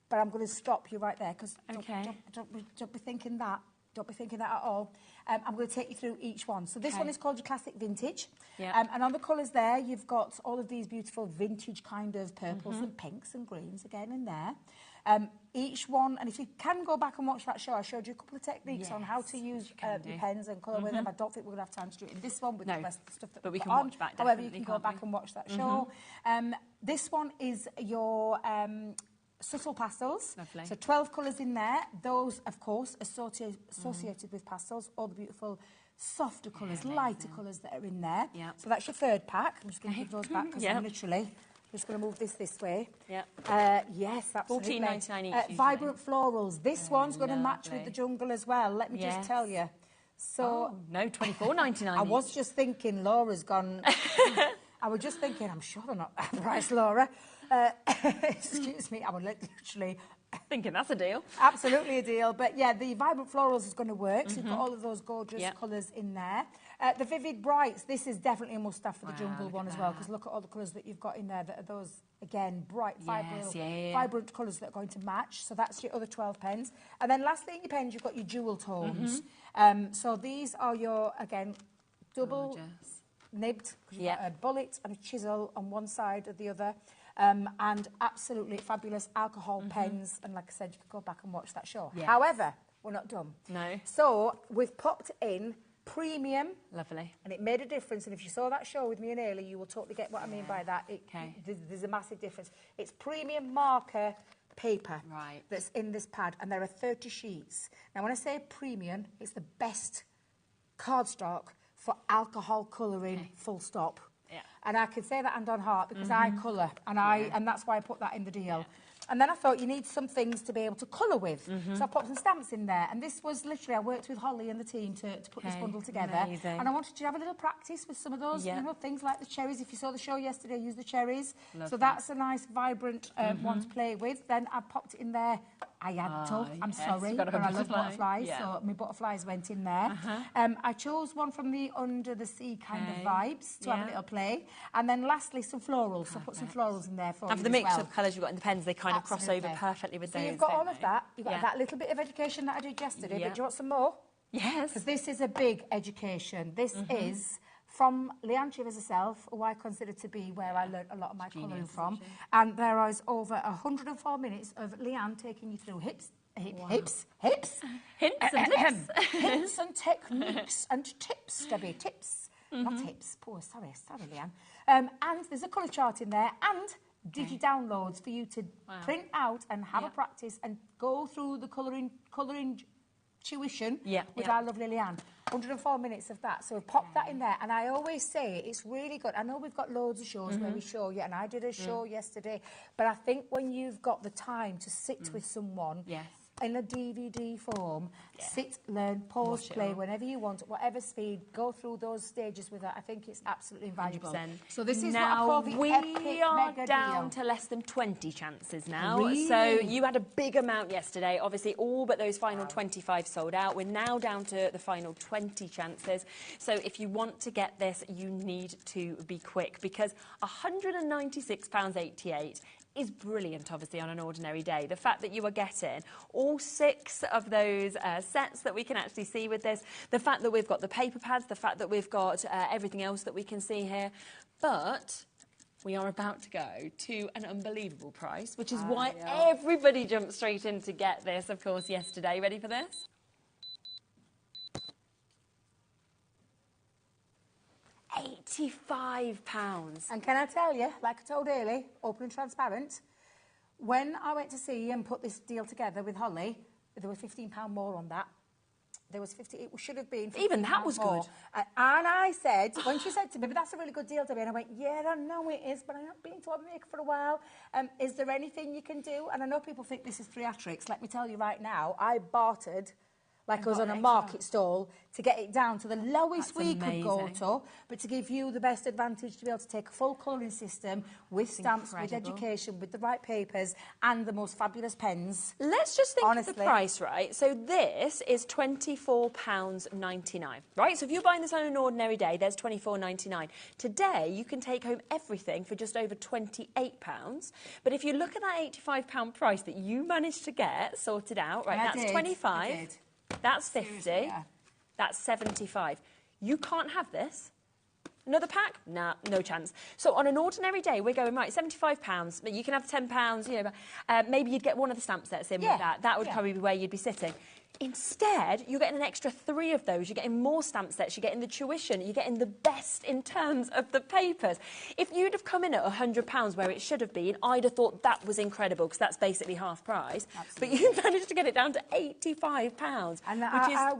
But I'm going to stop you right there, because Okay. don't be thinking that. Don't be thinking that at all. I'm going to take you through each one. So this one is called your Classic Vintage. Yeah. And on the colours there, you've got all of these beautiful vintage kind of purples and pinks and greens again in there. Each one, and if you can go back and watch that show, I showed you a couple of techniques on how to use your pens and colour with them. I don't think we're going to have time to do it in this one with the rest of the stuff that but we we've can got watch back. However, you can go back and watch that show. This one is your subtle pastels. Lovely. So 12 colours in there. Those, of course, associated with pastels, all the beautiful softer colours, lighter colours that are in there. Yeah. So that's your third pack. I'm just going to give those back because I'm literally just going to move this way. Yeah. Yes, absolutely. $14.99 each. Vibrant florals. This one's going to match with the jungle as well. Let me just tell you. So no, $24.99. I was just thinking Laura's gone. I was just thinking, I'm sure they're not that price, Laura. Excuse me. I was literally thinking that's a deal. Absolutely a deal. But yeah, the Vibrant Florals is going to work. So you've got all of those gorgeous colours in there. The Vivid Brights, this is definitely a must-have for the jungle one as well, because look at all the colours that you've got in there that are those, again, bright, vibrant colours that are going to match. So that's your other 12 pens. And then lastly in your pens, you've got your jewel tones. So these are your, again, double nibbed. You've got a bullet and a chisel on one side or the other. And absolutely fabulous alcohol pens. And like I said, you could go back and watch that show. Yes. However, we're not done. No. So we've popped in premium. Lovely. And it made a difference. And if you saw that show with me and Ailey, you will totally get what I mean by that. There's a massive difference. It's premium marker paper that's in this pad. And there are 30 sheets. Now, when I say premium, it's the best cardstock for alcohol colouring, full stop. Yeah. And I can say that hand on heart because I colour, and and that's why I put that in the deal. Yeah. And then I thought you need some things to be able to colour with. So I put some stamps in there. And this was literally, I worked with Holly and the team to put this bundle together. Amazing. And I wanted to have a little practice with some of those, you know, things like the cherries. If you saw the show yesterday, I used the cherries. So that's a nice, vibrant one to play with. Then I popped it in there. I had to. I'm sorry, but I love butterflies, so my butterflies went in there. I chose one from the Under the Sea kind of vibes to have a little play. And then lastly, some florals. So put some florals in there for you. And for the mix of colours you've got in the pens, they kind of cross over perfectly with those. So you've got all of that. You've got that little bit of education that I did yesterday, but do you want some more? Yes. Because this is a big education. This is from Leanne Chivers herself, who I consider to be where I learnt a lot of my colouring from. And there is over 104 minutes of Leanne taking you through hints and techniques and tips, Debbie, tips. Not tips, sorry Leanne. And there's a colour chart in there and digi-downloads for you to print out and have a practice and go through the colouring tuition with our lovely Leanne. 104 minutes of that. So we've popped that in there. And I always say it's really good. I know we've got loads of shows where we show you, and I did a show yesterday. But I think when you've got the time to sit with someone in a DVD form, sit, learn, pause, play whenever you want, at whatever speed, go through those stages with her. I think it's absolutely invaluable. 100%. So this is now, what I call the epic we are mega down deal. to less than 20 chances now. Really? So you had a big amount yesterday. Obviously, all but those final 25 sold out. We're now down to the final 20 chances. So if you want to get this, you need to be quick because £196.88 is brilliant, obviously, on an ordinary day. The fact that you are getting all 6 of those sets that we can actually see with this, the fact that we've got the paper pads, the fact that we've got everything else that we can see here, but we are about to go to an unbelievable price, which is why everybody jumped straight in to get this, of course, yesterday. Ready for this? £85. And can I tell you, like I told Ailey, open and transparent, when I went to see and put this deal together with Holly, there was £15 more on that. There was 50. It should have been. Even that was more. good. And I said, when she said to me, "But that's a really good deal to me," and I went, "Yeah, I know it is, but I haven't been to HobbyMaker for a while. Is there anything you can do?" And I know people think this is theatrics. Let me tell you right now, I bartered like I was on a market stall to get it down to the lowest we could go to, but to give you the best advantage to be able to take a full colouring system with stamps, with education, with the right papers, and the most fabulous pens. Let's just think of the price, right? So this is £24.99, right? So if you're buying this on an ordinary day, there's £24.99. Today, you can take home everything for just over £28. But if you look at that £85 price that you managed to get sorted out, right, that's $25. That's 50. That's 75. You can't have this Another pack? Nah, no chance. So on an ordinary day, we're going, right, £75, but you can have £10, you know, maybe you'd get one of the stamp sets in with that. That would probably be where you'd be sitting. Instead, you're getting an extra 3 of those. You're getting more stamp sets. You're getting the tuition. You're getting the best in terms of the papers. If you'd have come in at £100 where it should have been, I'd have thought that was incredible because that's basically half price. Absolutely. But you managed to get it down to £85,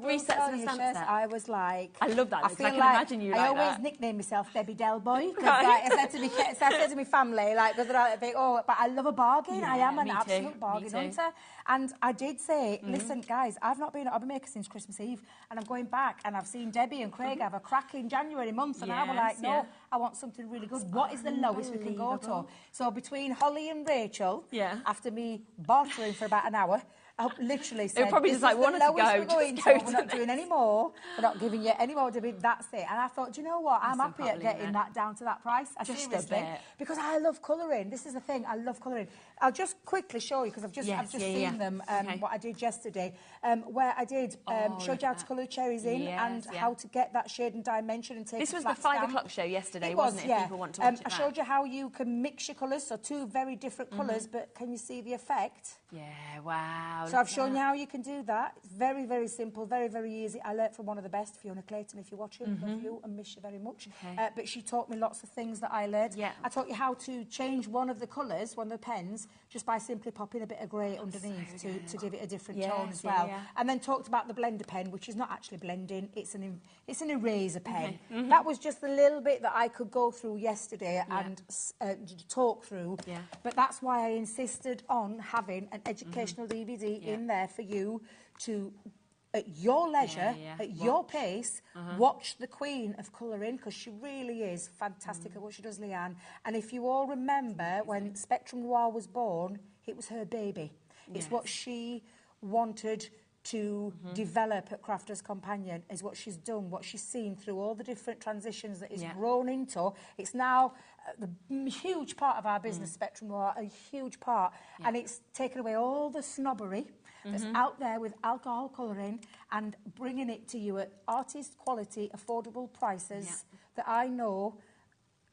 which is 3 sets of a stamp set. I was like... I love that, because I can imagine you like that. I always nickname myself Debbie Del Boy. Right. I said to my family, like, because they're like, oh, but I love a bargain. Yeah, I am an absolute bargain hunter. And I did say, Mm-hmm. listen, guys, I've not been at HobbyMaker since Christmas Eve, and I'm going back, and I've seen Debbie and Craig have a cracking January month, and I was like, no, I want something really good. What is the lowest we can go to? So between Holly and Rachel, after me bartering for about an hour, I literally said, probably this just like is the wanted to lowest go, we're going just to. go We're not doing any more. We're not giving you any more. That's it. And I thought, do you know what? I'm happy at getting that down to that price. Just seriously, a bit. because I love colouring. This is the thing. I love colouring. I'll just quickly show you, because I've just seen them, what I did yesterday, where I did showed you how to colour cherries in and how to get that shade and dimension and take This a was flat the 5 stamp. o'clock show yesterday, It wasn't it? If people want to watch it I back. showed you how you can mix your colours, so 2 very different colours, but can you see the effect? Yeah, wow. So I've shown you how you can do that. It's very, very simple, very, very easy. I learnt from one of the best, Fiona Clayton, if you're watching. Love you and miss you very much. But she taught me lots of things that I learnt. I taught you how to change one of the colours, one of the pens, just by simply popping a bit of grey underneath to give it a different tone as well. And then talked about the blender pen, which is not actually blending, it's an eraser pen. That was just a little bit that I could go through yesterday and talk through. But that's why I insisted on having an educational DVD in there for you to, at your leisure, at your pace, watch the queen of colouring, because she really is fantastic at what she does, Leanne. And if you all remember, when Spectrum Noir was born, it was her baby. It's what she wanted to develop at Crafter's Companion, is what she's done, what she's seen through all the different transitions that it's grown into. It's now the huge part of our business, Spectrum Noir, a huge part, and it's taken away all the snobbery that's out there with alcohol colouring and bringing it to you at artist quality, affordable prices that I know.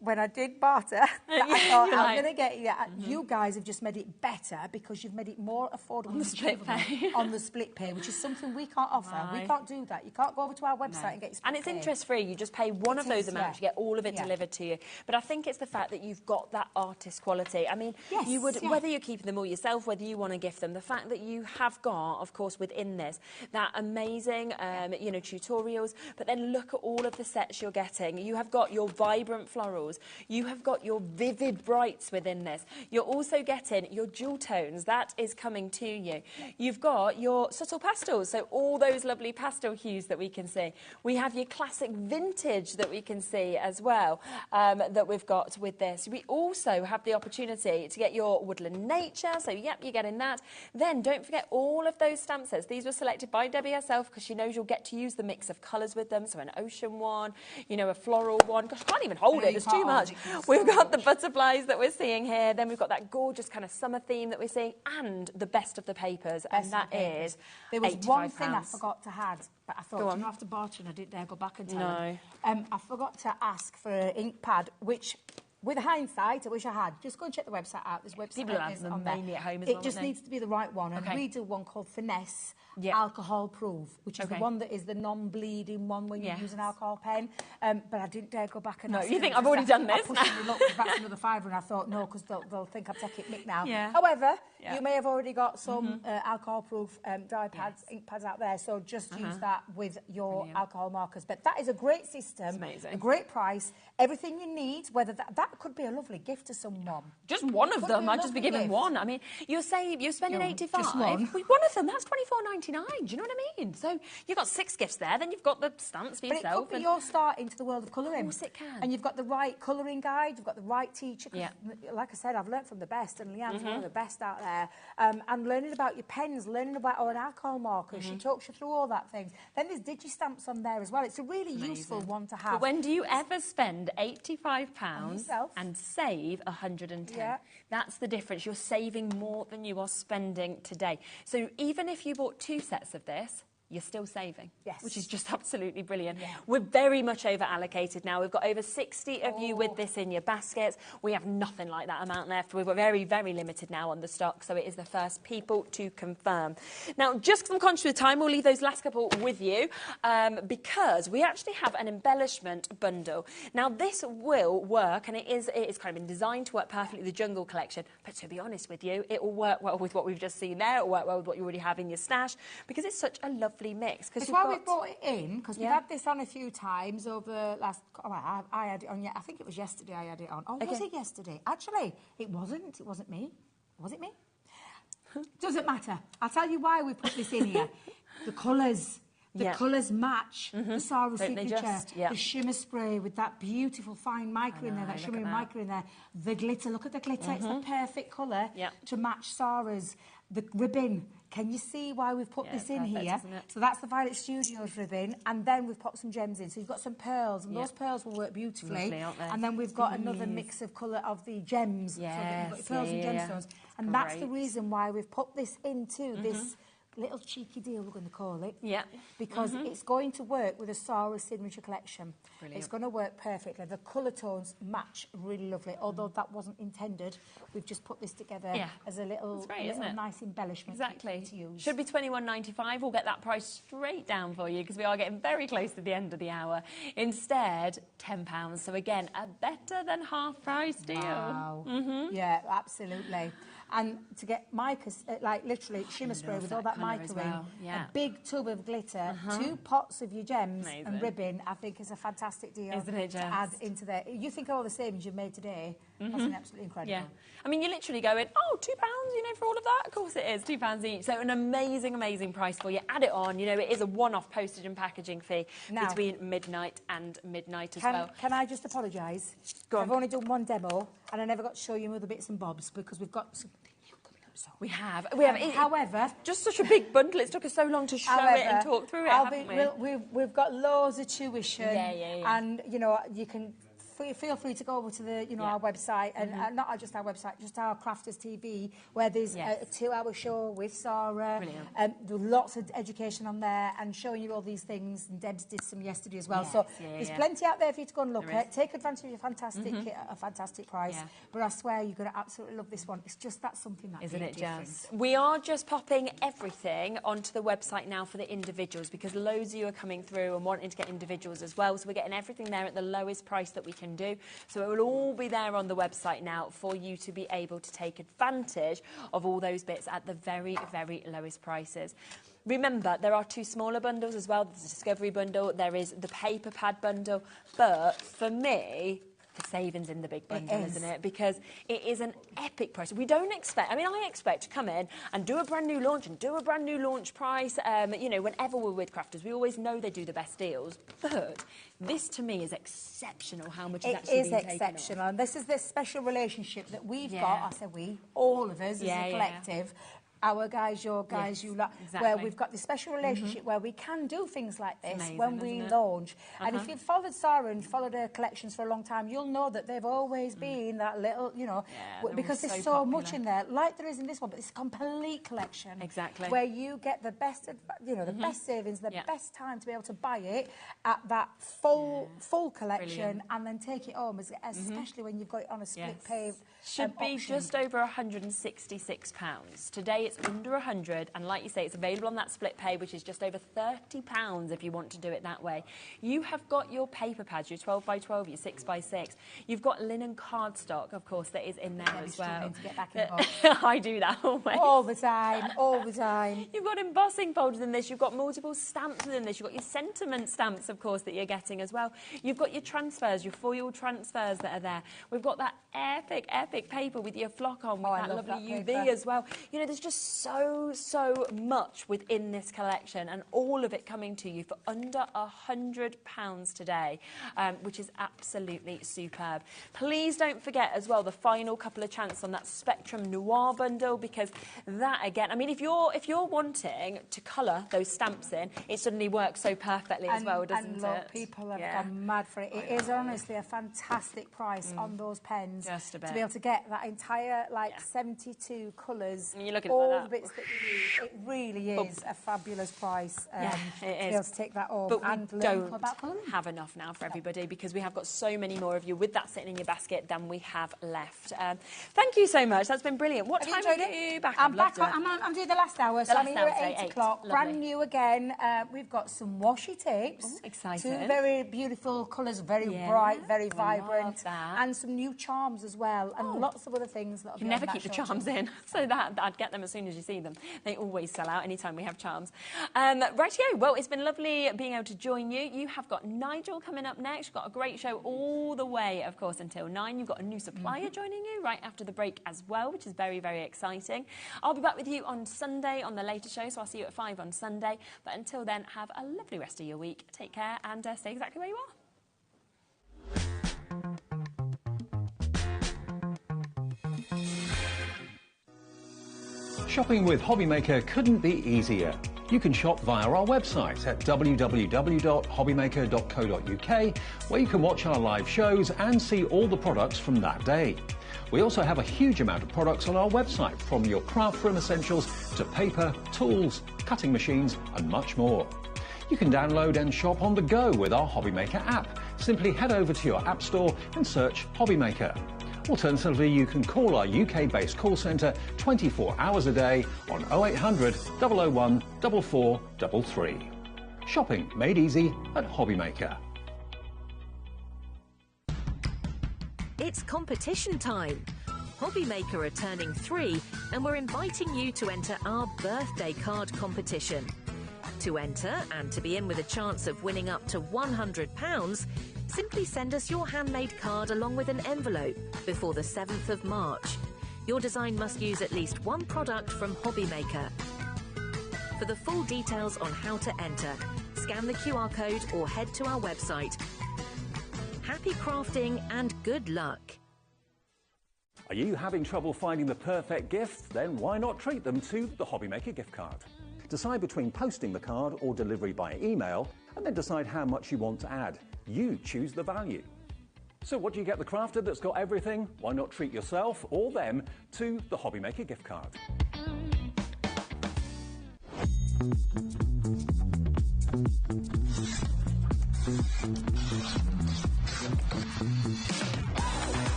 When I did barter, I thought, I'm going to get you. You guys have just made it better because you've made it more affordable on the split pay. On the split pay, which is something we can't offer. We can't do that. You can't go over to our website and get your split And it's pay. interest-free. You just pay one of those amounts, you get all of it delivered to you. But I think it's the fact that you've got that artist quality. I mean, you would, whether you're keeping them all yourself, whether you want to gift them, the fact that you have got, of course, within this, that amazing, you know, tutorials, but then look at all of the sets you're getting. You have got your vibrant florals. You have got your vivid brights within this. You're also getting your jewel tones. That is coming to you. You've got your subtle pastels, so all those lovely pastel hues that we can see. We have your classic vintage that we can see as well, that we've got with this. We also have the opportunity to get your woodland nature, so yep, you're getting that. Then don't forget all of those stamp sets. These were selected by Debbie herself because she knows you'll get to use the mix of colours with them, so an ocean one, you know, a floral one. Gosh, I can't even hold it, there's too much. We've got the butterflies that we're seeing here, then we've got that gorgeous kind of summer theme that we're seeing, and the best of the papers, and that is There was £85. one thing I forgot to add, but I thought, you know, after bartering, I didn't dare go back and tell them. I forgot to ask for an ink pad, which, with hindsight, I wish I had. Just go and check the website out. This website People have them mainly at home as well. It just needs to be the right one, and we do one called Finesse Alcohol Proof, which is the one that is the non-bleeding one when you use an alcohol pen. But I didn't dare go back and ask. You think I've already done this? That's another £5, and I thought, no, because they'll think I'm taking mick now. However, you may have already got some alcohol-proof dry pads, ink pads out there, so just use that with your alcohol markers. But that is a great system, a great price, everything you need, whether that could be a lovely gift to someone. Just one of them, I'd just be giving one. I mean, you're spending £85. Just one. One of them, that's £24.99. Do you know what I mean? So you've got 6 gifts there, then you've got the stamps for yourself. But it could be your start into the world of colouring. Of course it can. And you've got the right colouring guide, you've got the right teacher. Like I said, I've learnt from the best, and Leanne's one of the best out there. And learning about your pens, learning about an alcohol marker. She talks you through all that things. Then there's digi-stamps on there as well. It's a really useful one to have. But when do you ever spend £85 and save 110? That's the difference. You're saving more than you are spending today. So even if you bought 2 sets of this, you're still saving. Yes. Which is just absolutely brilliant. Yeah. We're very much over allocated now. We've got over 60 of you with this in your baskets. We have nothing like that amount left. We're very, very limited now on the stock, so it is the first people to confirm. Now, just because I'm conscious of time, we'll leave those last couple with you because we actually have an embellishment bundle. Now, this will work, and it is kind of been designed to work perfectly with the Jungle collection, but to be honest with you, it will work well with what we've just seen there. It will work well with what you already have in your stash because it's such a lovely mix. It's why we brought it in, because we've had this on a few times over the last... Oh, I had it on, I think it was yesterday I had it on. Oh, was it yesterday? Actually, it wasn't. It wasn't me. Was it me? Doesn't matter. I'll tell you why we put this in here. The colours. The colours match the Sarah signature, the shimmer spray with that beautiful fine mica in there, that shimmering mica in there. The glitter, look at the glitter, it's the perfect colour to match Sarah's. The ribbon, can you see why we've put this in here? So that's the Violet Studios ribbon, and then we've put some gems in. So you've got some pearls, and those pearls will work beautifully. Lovely, and then we've got another mix of colour of the gems. Yes, so you've got pearls and gemstones. And that's the reason why we've put this into this little cheeky deal, we're going to call it. Because it's going to work with a Sarah signature collection. Brilliant. It's going to work perfectly. The colour tones match really lovely. Although that wasn't intended, we've just put this together as a little, nice embellishment to use. Should be £21.95. We'll get that price straight down for you because we are getting very close to the end of the hour. Instead, £10. So again, a better than half price deal. Wow. Yeah, absolutely. And to get mica, like literally shimmer spray with all that mica in, a big tub of glitter, 2 pots of your gems and ribbon, I think is a fantastic deal. Isn't it, Jess? To add into there. You think of all the savings you've made today, that's absolutely incredible. Yeah. I mean, you're literally going, oh, £2, you know, for all of that? Of course it is, £2 each. So an amazing, amazing price for you. Add it on. You know, it is a one-off postage and packaging fee between midnight and midnight as well. Can I just apologise? I've only done one demo and I never got to show you other bits and bobs because we've got some... We have. However, just such a big bundle. It's took us so long to show it and talk through it, haven't we? We've got loads of tuition, and you know you can feel free to go over to the our website and not just our website, just our Crafters TV, where there's a 2-hour show with Sarah. There's lots of education on there and showing you all these things. And Debs did some yesterday as well. So there's plenty out there for you to go and look at. Take advantage of a fantastic kit at a fantastic price. But I swear you're going to absolutely love this one. It's just that something that isn't it, Jazz? We are just popping everything onto the website now for the individuals because loads of you are coming through and wanting to get individuals as well. So we're getting everything there at the lowest price that we can do. So it will all be there on the website now for you to be able to take advantage of all those bits at the very, very lowest prices. Remember, there are 2 smaller bundles as well. There's a Discovery bundle, there is the paper pad bundle, but for me, the savings in the big bundle, isn't it? Because it is an epic price. We don't expect... I mean, I expect to come in and do a brand new launch and do a brand new launch price. You know, whenever we're with crafters, we always know they do the best deals. But this, to me, is exceptional how much is actually being taken off. It is exceptional. And this is this special relationship that we've got, I say we, all of us as a collective, our guys, your guys, you lot, where we've got this special relationship where we can do things like this when we launch. And if you've followed Sarah and followed her collections for a long time, you'll know that they've always been that little, you know, because there's so much in there, like there is in this one, but it's a complete collection. Exactly. Where you get the best, you know, the best savings, the best time to be able to buy it at that full collection and then take it home, especially when you've got it on a split pay. Should be just over £166. Today it's under 100, and like you say, it's available on that split pay, which is just over £30 if you want to do it that way. You have got your paper pads, your 12x12, your 6x6. You've got linen cardstock, of course, that is in there as well. To get back in I do that always. All the time, all the time. You've got embossing folders in this. You've got multiple stamps in this. You've got your sentiment stamps, of course, that you're getting as well. You've got your transfers, your foil transfers that are there. We've got that epic paper with your flock on, with that lovely UV as well. You know, there's just so much within this collection, and all of it coming to you for under £100 today, which is absolutely superb. Please don't forget as well the final couple of chances on that Spectrum Noir bundle, because that again, I mean, if you're wanting to colour those stamps in, it suddenly works so perfectly as well, doesn't it? And people have gone mad for it. It is honestly a fantastic price on those pens to be able to get that entire 72 colours. I mean, you look at all all the bits that you need. It really is a fabulous price it to be is. able to take that home But and we learn don't about colour. have enough now for everybody because we have got so many more of you with that sitting in your basket than we have left. Thank you so much. That's been brilliant. What time are you back? I'm back. I'm doing the last hour, so I'm here at 8 o'clock. Lovely. Brand new again. We've got some washi tapes. Oh, exciting. 2 very beautiful colours, very bright, very vibrant, and some new charms as well, and lots of other things. That you can never keep the charms in, so that I'd get them as soon as you see them. They always sell out anytime we have charms. Rightio, well, it's been lovely being able to join you. You have got Nigel coming up next. You've got a great show all the way, of course, until 9. You've got a new supplier joining you right after the break as well, which is very, very exciting. I'll be back with you on Sunday on the later show, so I'll see you at 5 on Sunday. But until then, have a lovely rest of your week. Take care and stay exactly where you are. Shopping with HobbyMaker couldn't be easier. You can shop via our website at www.hobbymaker.co.uk, where you can watch our live shows and see all the products from that day. We also have a huge amount of products on our website, from your craft room essentials to paper, tools, cutting machines and much more. You can download and shop on the go with our HobbyMaker app. Simply head over to your app store and search HobbyMaker. Alternatively, you can call our UK-based call centre 24 hours a day on 0800 001 4433. Shopping made easy at HobbyMaker. It's competition time. HobbyMaker are turning 3 and we're inviting you to enter our birthday card competition. To enter and to be in with a chance of winning up to £100, simply send us your handmade card along with an envelope before the 7th of March. Your design must use at least one product from HobbyMaker. For the full details on how to enter, scan the QR code or head to our website. Happy crafting and good luck. Are you having trouble finding the perfect gift? Then why not treat them to the HobbyMaker gift card? Decide between posting the card or delivery by email, and then decide how much you want to add. You choose the value. So what do you get the crafter that's got everything? Why not treat yourself or them to the HobbyMaker gift card?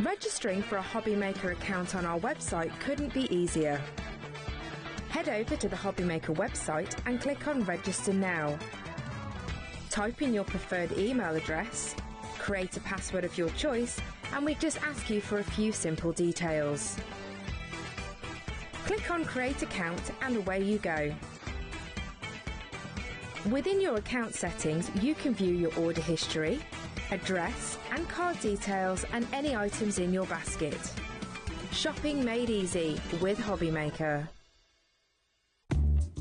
Registering for a HobbyMaker account on our website couldn't be easier. Head over to the HobbyMaker website and click on Register Now. Type in your preferred email address, create a password of your choice, and we just ask you for a few simple details. Click on Create Account and away you go. Within your account settings, you can view your order history, address and card details and any items in your basket. Shopping made easy with HobbyMaker.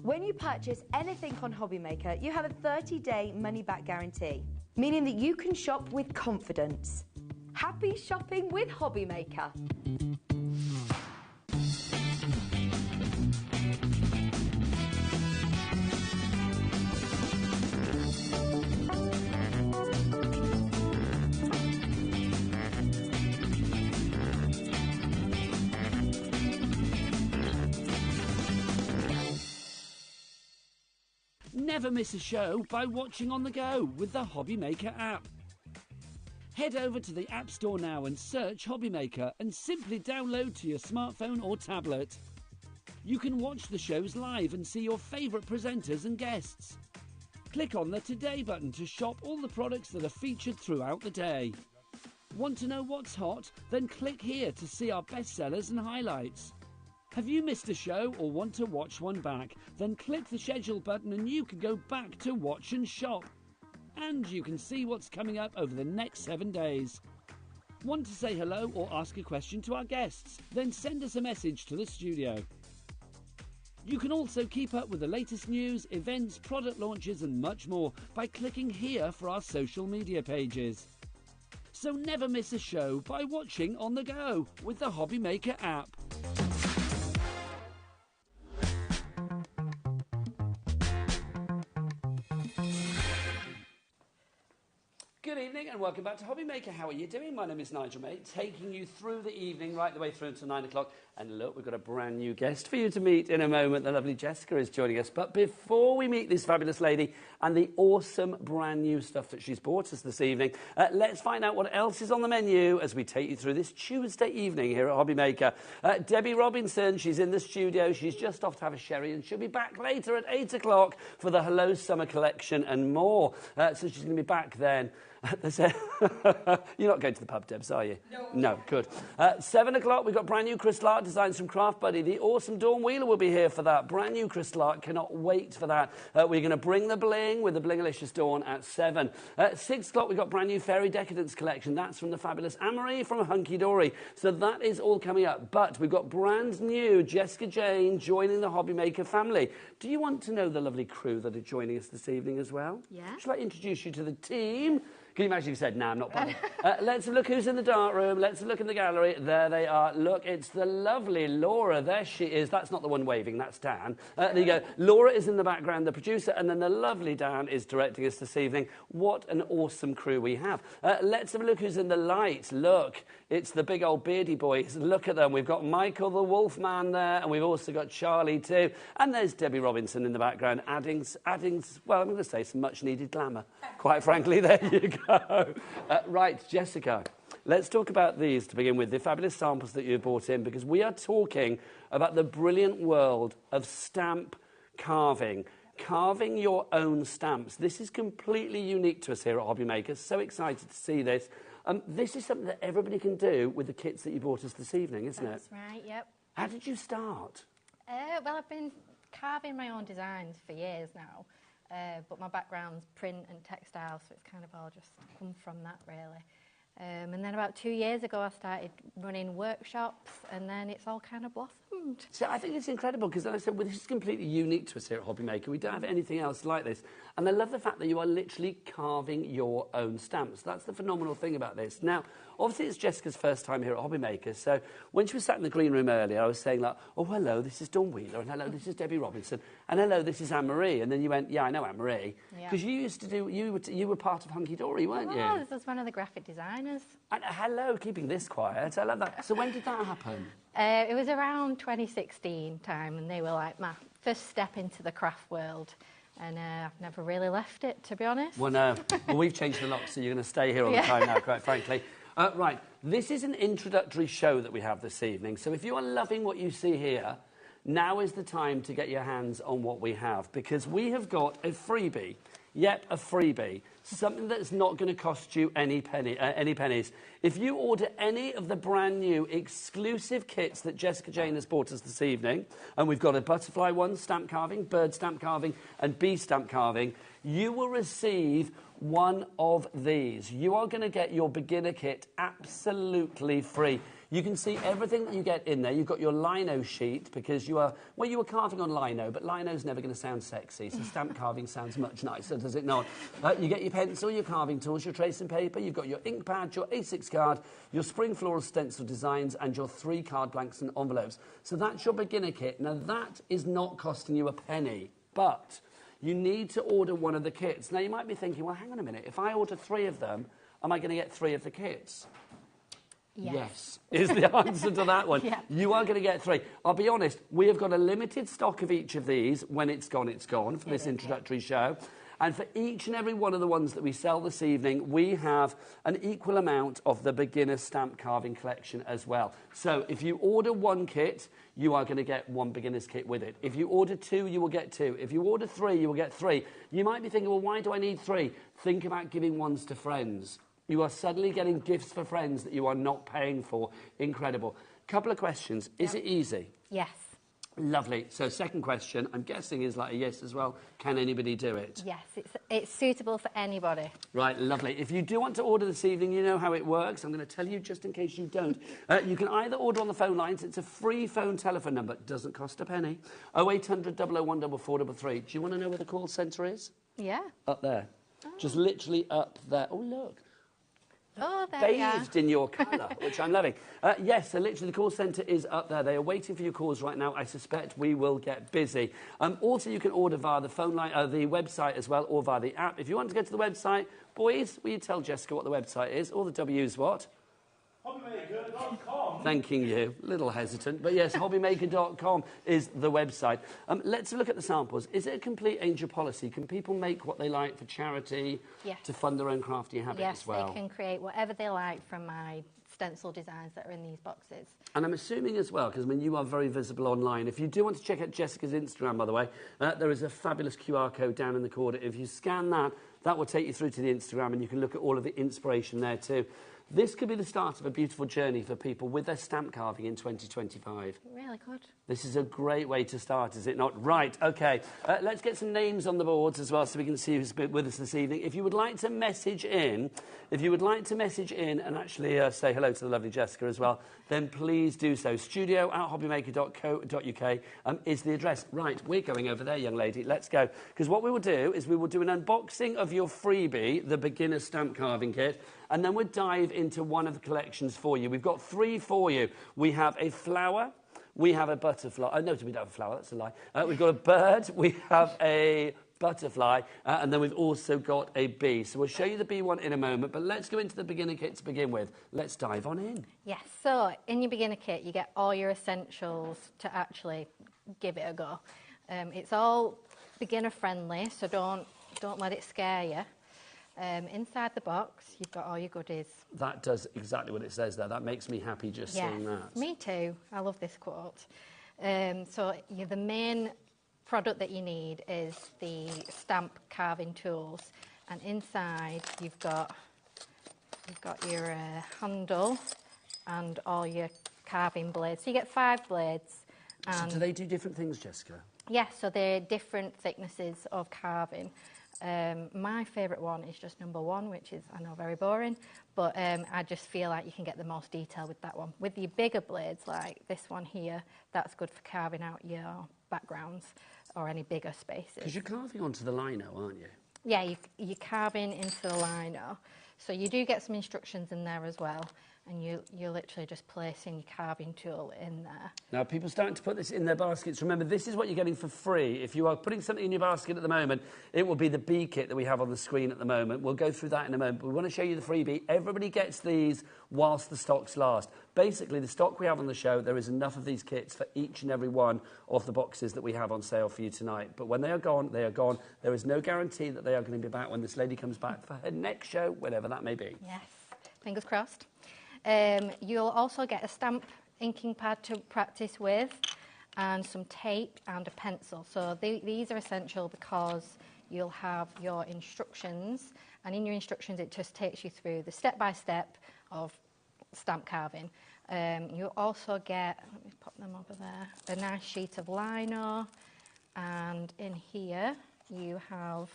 When you purchase anything on HobbyMaker, you have a 30-day money-back guarantee, meaning that you can shop with confidence. Happy shopping with HobbyMaker. Never miss a show by watching on the go with the HobbyMaker app. Head over to the App Store now and search HobbyMaker and simply download to your smartphone or tablet. You can watch the shows live and see your favourite presenters and guests. Click on the Today button to shop all the products that are featured throughout the day. Want to know what's hot? Then click here to see our bestsellers and highlights. Have you missed a show or want to watch one back? Then click the schedule button and you can go back to watch and shop. And you can see what's coming up over the next 7 days. Want to say hello or ask a question to our guests? Then send us a message to the studio. You can also keep up with the latest news, events, product launches and much more by clicking here for our social media pages. So never miss a show by watching on the go with the HobbyMaker app. Good evening and welcome back to HobbyMaker. How are you doing? My name is Nigel, mate, taking you through the evening right the way through until 9 o'clock. And look, we've got a brand new guest for you to meet in a moment. The lovely Jessica is joining us. But before we meet this fabulous lady and the awesome brand new stuff that she's bought us this evening, let's find out what else is on the menu as we take you through this Tuesday evening here at HobbyMaker. Debbie Robinson, she's in the studio. She's just off to have a sherry and she'll be back later at 8 o'clock for the Hello Summer collection and more. So she's going to be back then. You're not going to the pub, Debs, are you? No. No, good. 7 o'clock, we've got brand new crystal art designs from Craft Buddy. The awesome Dawn Wheeler will be here for that. Brand new crystal art. Cannot wait for that. We're going to bring the bling with the Blingalicious Dawn at 7. At 6 o'clock, we've got brand new Fairy Decadence collection. That's from the fabulous Mirri from Hunky Dory. So that is all coming up. But we've got brand new Jessica Jane joining the HobbyMaker family. Do you want to know the lovely crew that are joining us this evening as well? Yeah. Shall I introduce you to the team? Can you imagine if you said, nah, I'm not bothered? Let's look who's in the dark room. Let's look in the gallery. There they are. Look, it's the lovely Laura. There she is. That's not the one waving. That's Dan. There you go. Laura is in the background, the producer, and then the lovely Dan is directing us this evening. What an awesome crew we have. Let's have a look who's in the light. Look, it's the big old beardy boys. Look at them. We've got Michael the Wolfman there, and we've also got Charlie too. And there's Debbie Robinson in the background, adding well, I'm going to say some much-needed glamour. Quite frankly, there you go. Right, Jessica, let's talk about these to begin with, the fabulous samples that you've brought in, because we are talking about the brilliant world of stamp carving. Carving your own stamps. This is completely unique to us here at HobbyMaker. So excited to see this. This is something that everybody can do with the kits that you brought us this evening, isn't it? That's right, yep. How did you start? Well, I've been carving my own designs for years now. But my background's print and textile, so it's kind of all just come from that, really. And then about 2 years ago, I started running workshops, and then it's all kind of blossomed. So I think it's incredible, because, as I said, well, this is completely unique to us here at HobbyMaker. We don't have anything else like this. And I love the fact that you are literally carving your own stamps. That's the phenomenal thing about this. Now, obviously, it's Jessica's first time here at HobbyMaker, so when she was sat in the green room earlier, I was saying, like, oh, hello, this is Dawn Wheeler, and hello, this is Debbie Robinson, and hello, this is Anne-Marie. And then you went, yeah, I know Anne-Marie. Because you used to do, you were part of Hunky Dory, weren't you? Oh, this was one of the graphic designers. And hello, keeping this quiet. I love that. So when did that happen? It was around 2016 time, and they were like my first step into the craft world. And I've never really left it, to be honest. Well, no. Well, we've changed the lock, so you're going to stay here all the time now, quite frankly. Right, this is an introductory show that we have this evening. So if you are loving what you see here, now is the time to get your hands on what we have, because we have got a freebie. Yep, a freebie. Something that's not going to cost you any pennies. If you order any of the brand new exclusive kits that Jessica Jane has bought us this evening, and we've got a butterfly one, stamp carving, bird stamp carving, and bee stamp carving, you will receive one of these. You are going to get your beginner kit absolutely free. You can see everything that you get in there. You've got your lino sheet, because you were carving on lino, but lino's never going to sound sexy, so stamp carving sounds much nicer, does it not? You get your pencil, your carving tools, your tracing paper, you've got your ink pad, your A6 card, your spring floral stencil designs, and your 3 card blanks and envelopes. So that's your beginner kit. Now, that is not costing you a penny, but you need to order one of the kits. Now, you might be thinking, well, hang on a minute, if I order 3 of them, am I going to get 3 of the kits? Yes, is the answer to that one. Yeah. You are going to get 3. I'll be honest, we have got a limited stock of each of these. When it's gone for this introductory show. And for each and every one of the ones that we sell this evening, we have an equal amount of the beginner stamp carving collection as well. So if you order 1 kit, you are going to get 1 beginner's kit with it. If you order 2, you will get 2. If you order 3, you will get 3. You might be thinking, well, why do I need 3? Think about giving ones to friends. You are suddenly getting gifts for friends that you are not paying for. Incredible. Couple of questions. Is it easy? Yes. Lovely. So second question, I'm guessing is like a yes as well. Can anybody do it? Yes, it's suitable for anybody. Right, lovely. If you do want to order this evening, you know how it works. I'm going to tell you just in case you don't. You can either order on the phone lines. It's a free phone telephone number. It doesn't cost a penny. 0800 001 4433. Do you want to know where the call centre is? Yeah. Up there. Oh. Just literally up there. Oh, look. Oh, there Bathed in your colour, which I'm loving. Yes, so literally the call centre is up there. They are waiting for your calls right now. I suspect we will get busy. Also, you can order via the phone line, the website as well, or via the app. If you want to go to the website, boys, will you tell Jessica what the website is? All the W's what? HobbyMaker.com. Thanking you. A little hesitant. But yes, HobbyMaker.com is the website. Let's look at the samples. Is it a complete angel policy? Can people make what they like for charity, to fund their own crafty habit as well? Yes, they can create whatever they like from my stencil designs that are in these boxes. And I'm assuming as well, because I mean, you are very visible online. If you do want to check out Jessica's Instagram, by the way, there is a fabulous QR code down in the corner. If you scan that, that will take you through to the Instagram, and you can look at all of the inspiration there too. This could be the start of a beautiful journey for people with their stamp carving in 2025. Really good. This is a great way to start, is it not? Right, OK. Let's get some names on the boards as well so we can see who's been with us this evening. If you would like to message in, and actually say hello to the lovely Jessica as well, then please do so. studio@hobbymaker.co.uk is the address. Right, we're going over there, young lady. Let's go. Because what we will do is we will do an unboxing of your freebie, the beginner stamp carving kit, and then we'll dive into one of the collections for you. We've got 3 for you. We have a flower. We have a butterfly. No, we don't have a flower. That's a lie. We've got a bird. We have a butterfly. And then we've also got a bee. So we'll show you the bee one in a moment. But let's go into the beginner kit to begin with. Let's dive on in. Yes. So in your beginner kit, you get all your essentials to actually give it a go. It's all beginner friendly, so don't let it scare you. Inside the box, you've got all your goodies. That does exactly what it says there. That makes me happy just seeing that. Me too. I love this quote. So the main product that you need is the stamp carving tools, and inside you've got your handle and all your carving blades. So you get 5 blades. So do they do different things, Jessica? Yes, so they're different thicknesses of carving. My favourite one is just number 1, which is, I know, very boring, but I just feel like you can get the most detail with that one. With your bigger blades, like this one here, that's good for carving out your backgrounds or any bigger spaces. Because you're carving onto the lino, aren't you? Yeah, you're carving into the lino. So you do get some instructions in there as well. And you're literally just placing your carving tool in there. Now, people starting to put this in their baskets. Remember, this is what you're getting for free. If you are putting something in your basket at the moment, it will be the bee kit that we have on the screen at the moment. We'll go through that in a moment. But we want to show you the freebie. Everybody gets these whilst the stocks last. Basically, the stock we have on the show, there is enough of these kits for each and every one of the boxes that we have on sale for you tonight. But when they are gone, they are gone. There is no guarantee that they are going to be back when this lady comes back for her next show, whenever that may be. Yes, fingers crossed. You'll also get a stamp inking pad to practice with, and some tape and a pencil. So these are essential because you'll have your instructions, and in your instructions it just takes you through the step-by-step of stamp carving. You also get, let me pop them over there, a nice sheet of lino, and in here you have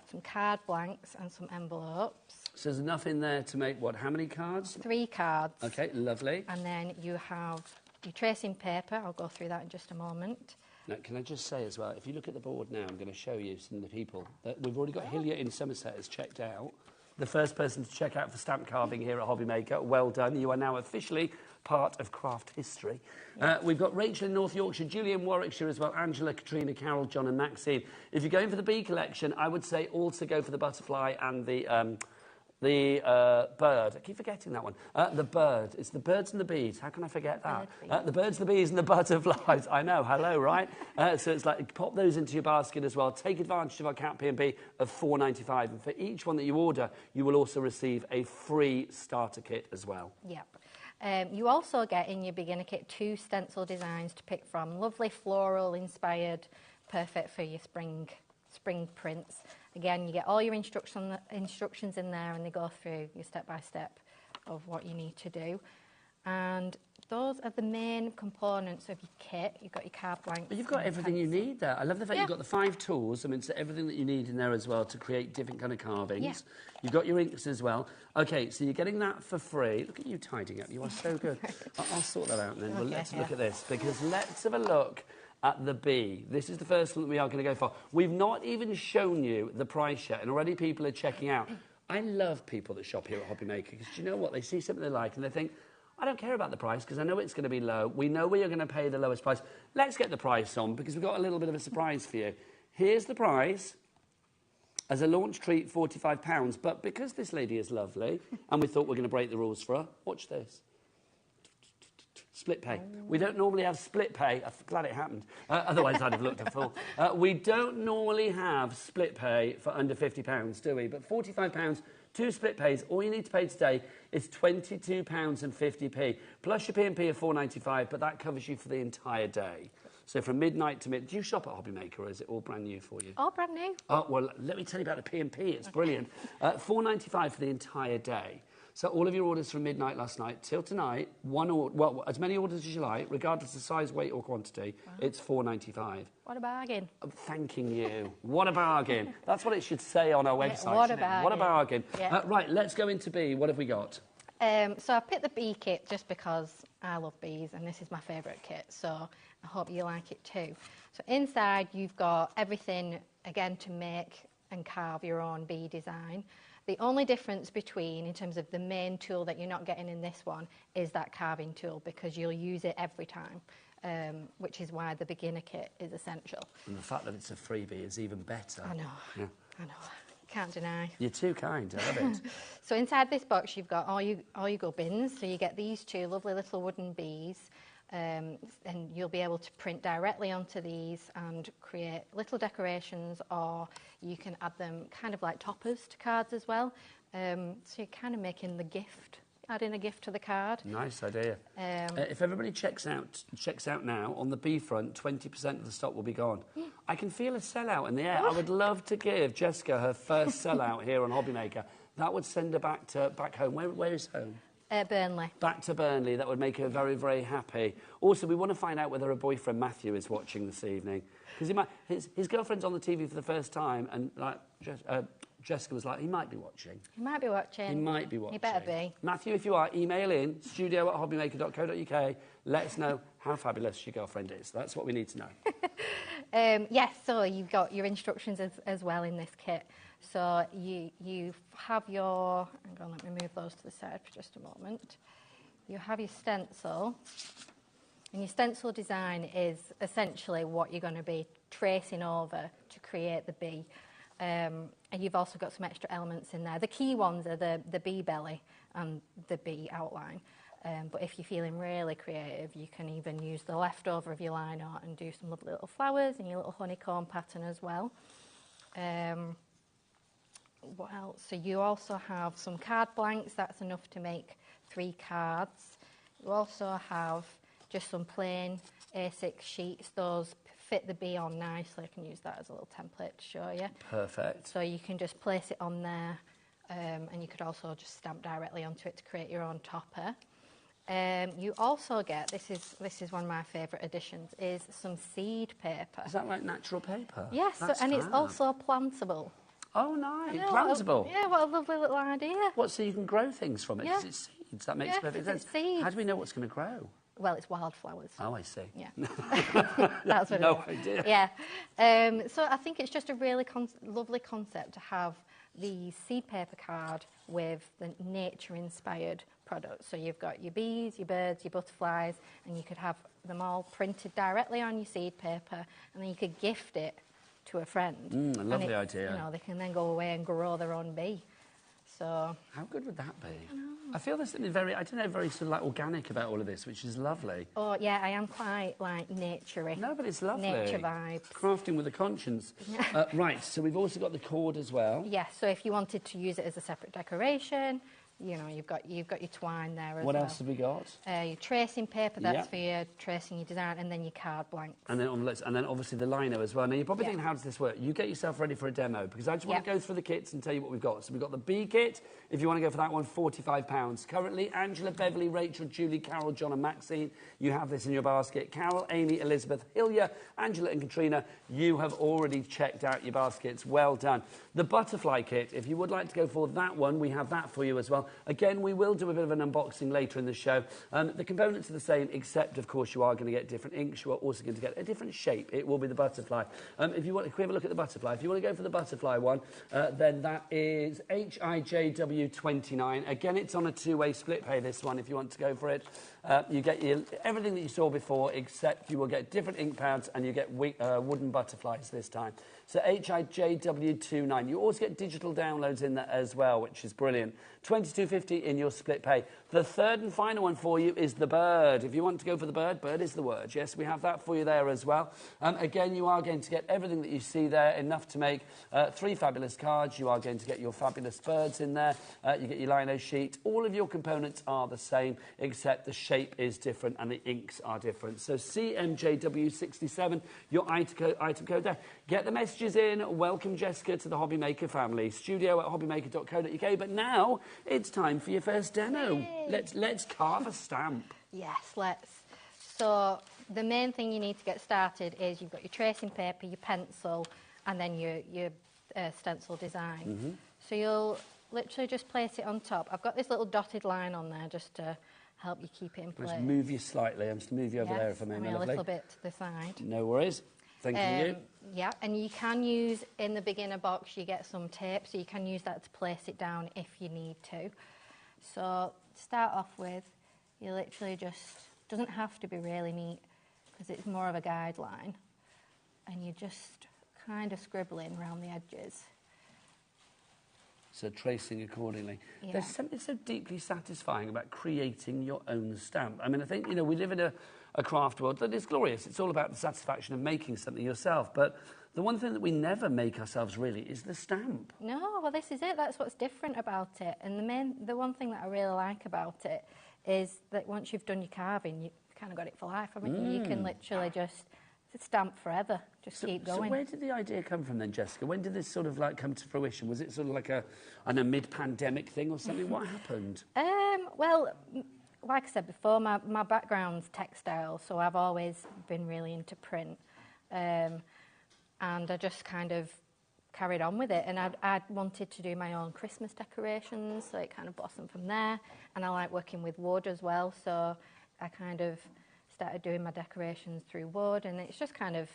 some card blanks and some envelopes. So there's enough in there to make, what, how many cards? 3 cards. OK, lovely. And then you have your tracing paper. I'll go through that in just a moment. Now, can I just say as well, if you look at the board now, I'm going to show you some of the people. We've already got Hillier in Somerset has checked out. The first person to check out for stamp carving here at HobbyMaker. Well done. You are now officially part of craft history. We've got Rachel in North Yorkshire, Julie in Warwickshire as well, Angela, Katrina, Carol, John and Maxine. If you're going for the bee collection, I would say also go for the butterfly and the bird. I keep forgetting that one. The bird. It's the birds and the bees. How can I forget that? The birds, the bees and the butterflies. I know. Hello, right? So it's like, pop those into your basket as well. Take advantage of our Cat P&B of $4.95. And for each one that you order, you will also receive a free starter kit as well. Yep. You also get in your beginner kit 2 stencil designs to pick from. Lovely floral inspired, perfect for your spring prints. Again, you get all your instructions in there, and they go through your step-by-step of what you need to do. And those are the main components of your kit. You've got your card blanks. But you've got everything you need there. I love the fact you've got the 5 tools. I mean, it's everything that you need in there as well to create different kind of carvings. Yeah. You've got your inks as well. OK, so you're getting that for free. Look at you tidying up. You are so good. I'll sort that out and then. Well, let's look at this, because let's have a look at the bee. This is the first one that we are going to go for. We've not even shown you the price yet, and already people are checking out. I love people that shop here at HobbyMaker, because do you know what? They see something they like and they think, I don't care about the price because I know it's going to be low. We know we are going to pay the lowest price. Let's get the price on because we've got a little bit of a surprise for you. Here's the price. As a launch treat, £45. But because this lady is lovely and we thought we were going to break the rules for her, watch this. Split pay. We don't normally have split pay. I'm glad it happened. Otherwise, I'd have looked a fool. We don't normally have split pay for under £50, do we? But £45, 2 split pays. All you need to pay today is £22.50. Plus your P&P of £4.95, but that covers you for the entire day. So from midnight to do you shop at HobbyMaker, or is it all brand new for you? All brand new. Oh, well, let me tell you about the P&P. It's brilliant. £4.95 for the entire day. So all of your orders from midnight last night till tonight, as many orders as you like, regardless of size, weight or quantity, it's £4.95. What a bargain. I'm thanking you. What a bargain. That's what it should say on our website. What a bargain. What a bargain. Yeah. Right, let's go into bee. What have we got? So I picked the bee kit just because I love bees and this is my favourite kit, so I hope you like it too. So inside you've got everything, again, to make and carve your own bee design. The only difference between, in terms of the main tool that you're not getting in this one, is that carving tool, because you'll use it every time, which is why the beginner kit is essential. And the fact that it's a freebie is even better. I know. Yeah. I know. Can't deny. You're too kind. I love it. So inside this box, you've got all your gubbins. So you get these 2 lovely little wooden bees. And you'll be able to print directly onto these and create little decorations, or you can add them kind of like toppers to cards as well. So you're kind of making the gift, adding a gift to the card. Nice idea. If everybody checks out now, on the bee front, 20% of the stock will be gone. I can feel a sellout in the air. I would love to give Jessica her first sellout here on HobbyMaker. That would send her back home. Where is home? Burnley. Back to Burnley. That would make her very, very happy. Also, we want to find out whether her boyfriend Matthew is watching this evening, because his girlfriend's on the TV for the first time, and like Jessica was like, he might be watching. He might be watching. He might be watching. He better be. Matthew, if you are, email in studio@hobbymaker.co.uk. Let us know how fabulous your girlfriend is. That's what we need to know. Yes, so you've got your instructions as well in this kit. So you have your... Hang on, let me move those to the side for just a moment. You have your stencil. And your stencil design is essentially what you're going to be tracing over to create the bee. And you've also got some extra elements in there. The key ones are the bee belly and the bee outline. But if you're feeling really creative, you can even use the leftover of your line art and do some lovely little flowers and your little honeycomb pattern as well. What else? So you also have some card blanks. That's enough to make 3 cards. You also have just some plain A6 sheets. Those fit the bee on nicely. I can use that as a little template to show you. Perfect. So you can just place it on there, and you could also just stamp directly onto it to create your own topper. You also get, this is one of my favourite additions, is some seed paper. Is that like natural paper? Yes, and it's also plantable. Oh, nice. Plantable? What a lovely little idea. What, so you can grow things from it? Because it's seeds. That makes perfect sense. It's seeds. How do we know what's going to grow? Well, it's wildflowers. Oh, I see. Yeah. That's what no idea. Yeah. So I think it's just a really lovely concept to have the seed paper card with the nature-inspired products. So you've got your bees, your birds, your butterflies, and you could have them all printed directly on your seed paper, and then you could gift it to a friend. A lovely idea. You know, they can then go away and grow their own bee. So how good would that be? I feel there's something very, very sort of like organic about all of this, which is lovely. Oh yeah, I am quite like naturey. No, but it's lovely. Nature vibes. Crafting with a conscience. Right, so we've also got the cord as well. Yes, so if you wanted to use it as a separate decoration, you know, you've got your twine there as well. What else have we got? Your tracing paper, that's for your tracing your design, and then your card blanks. And then obviously the liner as well. Now you're probably thinking, how does this work? You get yourself ready for a demo, because I just want to go through the kits and tell you what we've got. So we've got the B kit. If you want to go for that one, £45. Currently, Angela, Beverly, Rachel, Julie, Carol, John and Maxine, you have this in your basket. Carol, Amy, Elizabeth, Hilya, Angela and Katrina, you have already checked out your baskets. Well done. The butterfly kit, if you would like to go for that one, we have that for you as well. Again, we will do a bit of an unboxing later in the show. The components are the same, except, of course, you are going to get different inks. You are also going to get a different shape. It will be the butterfly. If we have a look at the butterfly, if you want to go for the butterfly one, then that is HIJW29. Again, it's on a two-way split pay, this one, if you want to go for it. You get everything that you saw before, except you will get different ink pads and you get wooden butterflies this time. So HIJW29. You also get digital downloads in there as well, which is brilliant. $22.50 in your split pay. The third and final one for you is the bird. If you want to go for the bird, bird is the word. Yes, we have that for you there as well. Again, you are going to get everything that you see there, enough to make 3 fabulous cards. You are going to get your fabulous birds in there. You get your lino sheet. All of your components are the same, except the shape is different and the inks are different. So CMJW67, your item code there. Get the messages in. Welcome, Jessica, to the HobbyMaker family. studio@hobbymaker.co.uk. But now it's time for your first demo. Yay. Let's carve a stamp. Yes, let's. So the main thing you need to get started is you've got your tracing paper, your pencil, and then your stencil design. So you'll literally just place it on top. I've got this little dotted line on there just to help you keep it in place. Let's move you slightly. I'm just going to move you over there if I may, my lovely. A little bit to the side. No worries. Thank you. Yeah, and you can use, in the beginner box, you get some tape, so you can use that to place it down if you need to. So, to start off with, you literally just, doesn't have to be really neat, because it's more of a guideline. And you're just kind of scribbling around the edges. So tracing accordingly. Yeah. There's something so deeply satisfying about creating your own stamp. I mean, I think, you know, we live in a craft world that is glorious. It's all about the satisfaction of making something yourself. But the one thing that we never make ourselves really is the stamp. No, well, this is it. That's what's different about it. And the one thing that I really like about it is that once you've done your carving, you've kind of got it for life. I mean, you can literally just stamp forever. Just keep going. So where did the idea come from then, Jessica? When did this sort of like come to fruition? Was it sort of like a mid-pandemic thing or something? What happened? Well, like I said before, my background's textile, so I've always been really into print. And I just kind of carried on with it. And I'd wanted to do my own Christmas decorations, so it kind of blossomed from there. And I like working with wood as well, so I kind of started doing my decorations through wood, and it's just kind of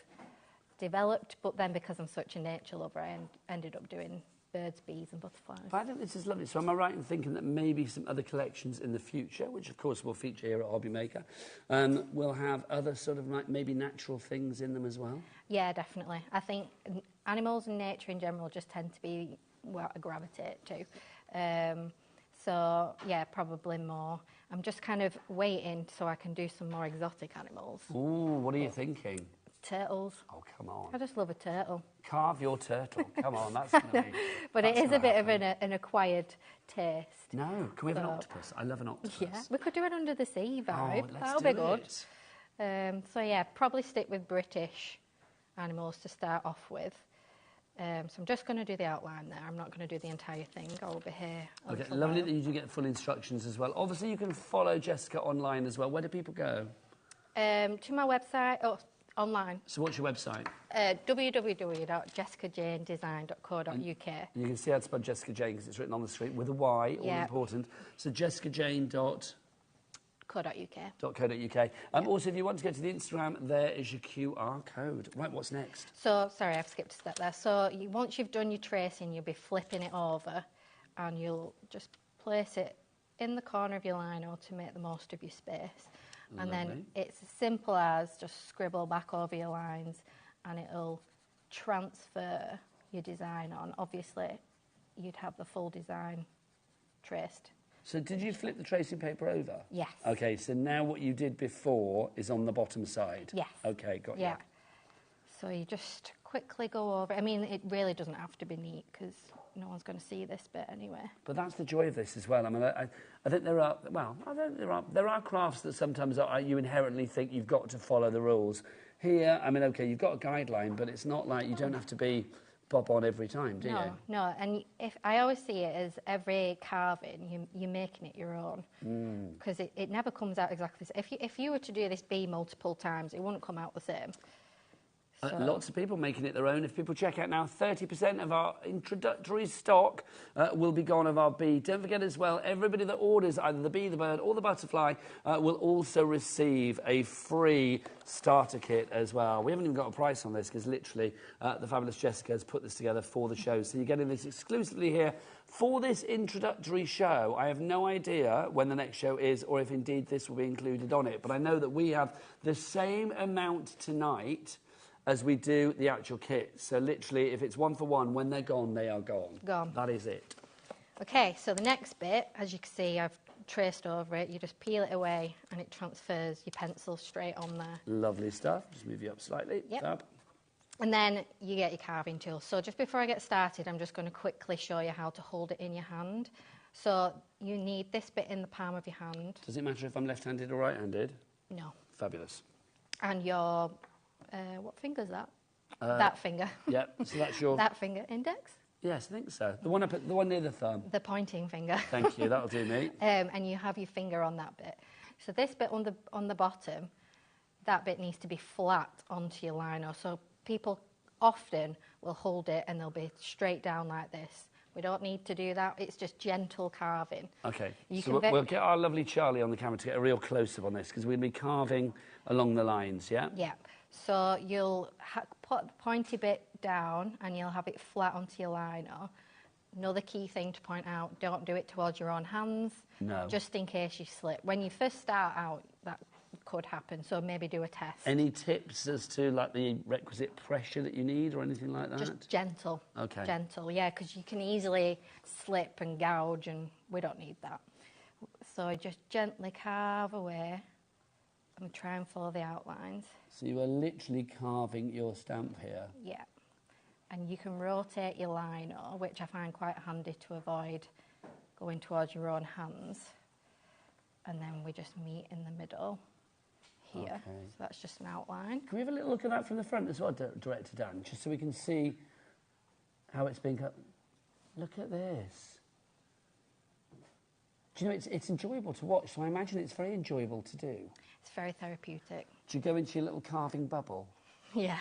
developed. But then because I'm such a nature lover, I ended up doing birds, bees and butterflies. But I think this is lovely. So am I right in thinking that maybe some other collections in the future, which of course will feature here at HobbyMaker, will have other sort of like maybe natural things in them as well? Yeah, definitely. I think animals and nature in general just tend to be what I gravitate to. So, yeah, probably more. I'm just kind of waiting so I can do some more exotic animals. Ooh, what are you thinking? Turtles. Oh, come on. I just love a turtle. Carve your turtle. Come on, that's going to be... But it is a bit of an acquired taste. No, can we have an octopus? I love an octopus. Yeah, we could do an under the sea vibe. Oh, That'll be good. So, yeah, probably stick with British animals to start off with. So I'm just going to do the outline there. I'm not going to do the entire thing. I'll be here. Okay, lovely that you do get full instructions as well. Obviously, you can follow Jessica online as well. Where do people go? To my website, online. So what's your website? www.jessicajanedesign.co.uk. You can see how to spell Jessica Jane because it's written on the screen with a Y, all important. So jessicajane.co.uk. Also, if you want to go to the Instagram, there is your QR code. Right, what's next? So, sorry, I've skipped a step there. So, once you've done your tracing, you'll be flipping it over and you'll just place it in the corner of your lino to make the most of your space. And then it's as simple as just scribble back over your lines and it'll transfer your design on. Obviously, you'd have the full design traced. So did you flip the tracing paper over? Yes. Okay, so now what you did before is on the bottom side? Yes. Okay, got you. Yeah. So you just quickly go over. I mean, it really doesn't have to be neat because no one's going to see this bit anyway. But that's the joy of this as well. I mean, I think there are crafts that sometimes you inherently think you've got to follow the rules. Here, I mean, okay, you've got a guideline, but it's not like you don't have to be pop on every time, do you? No, and if I always see it as every carving, you're making it your own, because it never comes out exactly the same. If you were to do this bee multiple times, it wouldn't come out the same. So. Lots of people making it their own. If people check out now, 30% of our introductory stock will be gone of our bee. Don't forget as well, everybody that orders either the bee, the bird or the butterfly will also receive a free starter kit as well. We haven't even got a price on this because literally the fabulous Jessica has put this together for the show. So you're getting this exclusively here for this introductory show. I have no idea when the next show is or if indeed this will be included on it. But I know that we have the same amount tonight as we do the actual kit. So literally, if it's 1 for 1, when they're gone, they are gone. Gone. That is it. Okay, so the next bit, as you can see, I've traced over it. You just peel it away and it transfers your pencil straight on there. Lovely stuff. Just move you up slightly. Yep. Fab. And then you get your carving tool. So just before I get started, I'm just going to quickly show you how to hold it in your hand. So you need this bit in the palm of your hand. Does it matter if I'm left-handed or right-handed? No. Fabulous. And your... what finger's that? That finger. Yeah, so that's your... That finger. Index? Yes, I think so. The one near the thumb. The pointing finger. Thank you, that'll do me. And you have your finger on that bit. So this bit on the bottom, that bit needs to be flat onto your liner. So people often will hold it and they'll be straight down like this. We don't need to do that. It's just gentle carving. Okay, so we'll get our lovely Charlie on the camera to get a real close-up on this because we'll be carving along the lines, yeah? Yeah. So you'll put the pointy bit down and you'll have it flat onto your liner. Another key thing to point out, don't do it towards your own hands. No. Just in case you slip. When you first start out, that could happen, so maybe do a test. Any tips as to like the requisite pressure that you need or anything like that? Just gentle. Okay. Gentle, yeah, because you can easily slip and gouge and we don't need that. So just gently carve away and try and follow the outlines. So you are literally carving your stamp here? Yeah. And you can rotate your liner, which I find quite handy to avoid going towards your own hands. And then we just meet in the middle here. Okay. So that's just an outline. Can we have a little look at that from the front as well, Director Dan, just so we can see how it's been cut? Look at this. Do you know, it's enjoyable to watch, so I imagine it's very enjoyable to do. It's very therapeutic. Do you go into your little carving bubble? Yeah.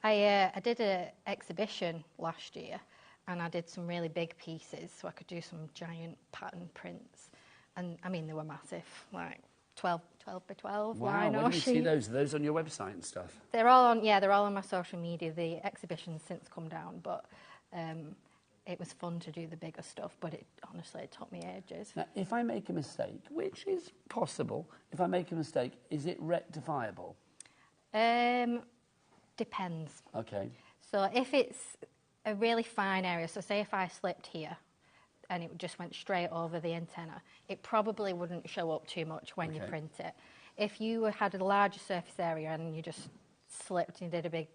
I did an exhibition last year and I did some really big pieces so I could do some giant pattern prints. And, I mean, they were massive, like 12 by 12 wow, lino when do you sheets. see those? Are those on your website and stuff? They're all on my social media. The exhibition's since come down, but it was fun to do the bigger stuff, but honestly, it took me ages. Now, if I make a mistake, which is possible, if I make a mistake, is it rectifiable? Depends. Okay. So if it's a really fine area, so say if I slipped here and it just went straight over the antenna, it probably wouldn't show up too much when you print it. If you had a larger surface area and you just slipped and did a big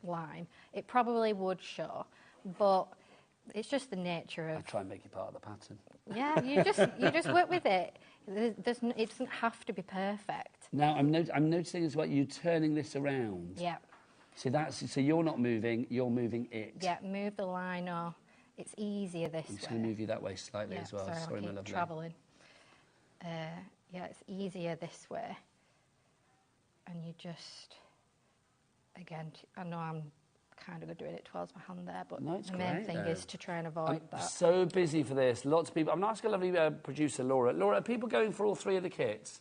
line, it probably would show, but it's just the nature of... I try and make it part of the pattern. Yeah, you just work with it. It doesn't have to be perfect. Now, I'm noticing as well, you're turning this around. Yeah. So you're not moving, you're moving it. Yeah, move the line or it's easier this way. I'm just going to move you that way slightly as well. Sorry, my lovely. Travelling. Yeah, it's easier this way. And you just, again, I know I'm kind of doing it towards my hand there, but the main thing is to try and avoid that. I'm so busy for this. Lots of people. I'm going to ask a lovely producer, Laura. Laura, are people going for all three of the kits?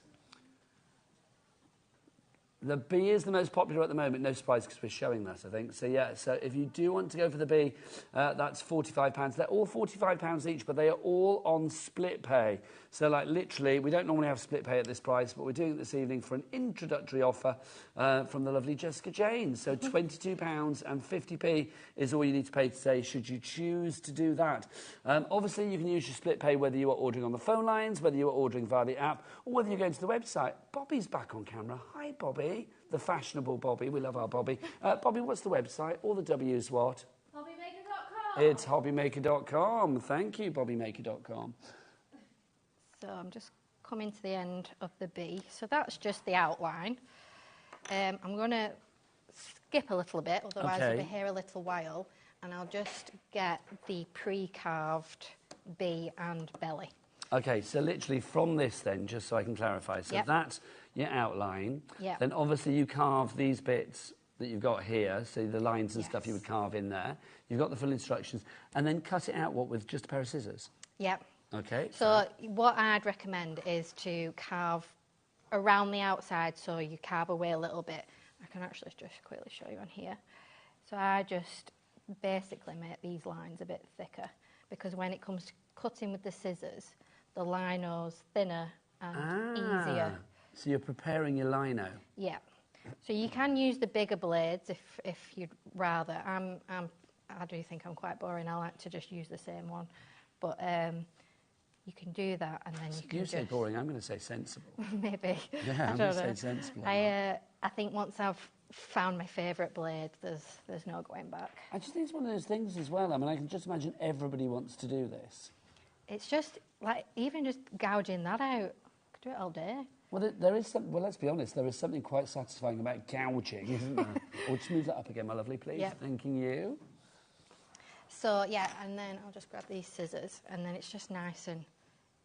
The B is the most popular at the moment, no surprise because we're showing that, I think. So, yeah, so if you do want to go for the B, that's £45. They're all £45 each, but they are all on split pay. So, like, literally, we don't normally have split pay at this price, but we're doing it this evening for an introductory offer from the lovely Jessica Jane. So, £22.50 is all you need to pay today, should you choose to do that. Obviously, you can use your split pay whether you are ordering on the phone lines, whether you are ordering via the app, or whether you're going to the website. Bobby's back on camera. Hi, Bobby. the fashionable Bobby. We love our Bobby. Bobby, what's the website? All the W's what? HobbyMaker.com. It's HobbyMaker.com. Thank you, BobbyMaker.com. So I'm just coming to the end of the B. So that's just the outline. I'm going to skip a little bit, otherwise we'll be here a little while, and I'll just get the pre-carved B and belly. Okay, so literally from this then, just so I can clarify, so that's your outline. Yep. Then obviously you carve these bits that you've got here, so the lines and stuff you would carve in there. You've got the full instructions, and then cut it out, what, with just a pair of scissors? Yep. Okay. So what I'd recommend is to carve around the outside, so you carve away a little bit. I can actually just quickly show you on here. So I just basically make these lines a bit thicker, because when it comes to cutting with the scissors, the lino's thinner and easier. So you're preparing your lino. Yeah. So you can use the bigger blades if you'd rather. I do think I'm quite boring. I like to just use the same one. But you can do that, and then you can say boring, I'm going to say sensible. Maybe. Yeah, I'm going to say sensible. I think once I've found my favourite blade, there's no going back. I just think it's one of those things as well. I mean, I can just imagine everybody wants to do this. It's just, like, even just gouging that out, I could do it all day. Well, there is some. Well, let's be honest. There is something quite satisfying about gouging, isn't there? Or just move that up again, my lovely, please. Yep. Thanking you. So yeah, and then I'll just grab these scissors, and then it's just nice and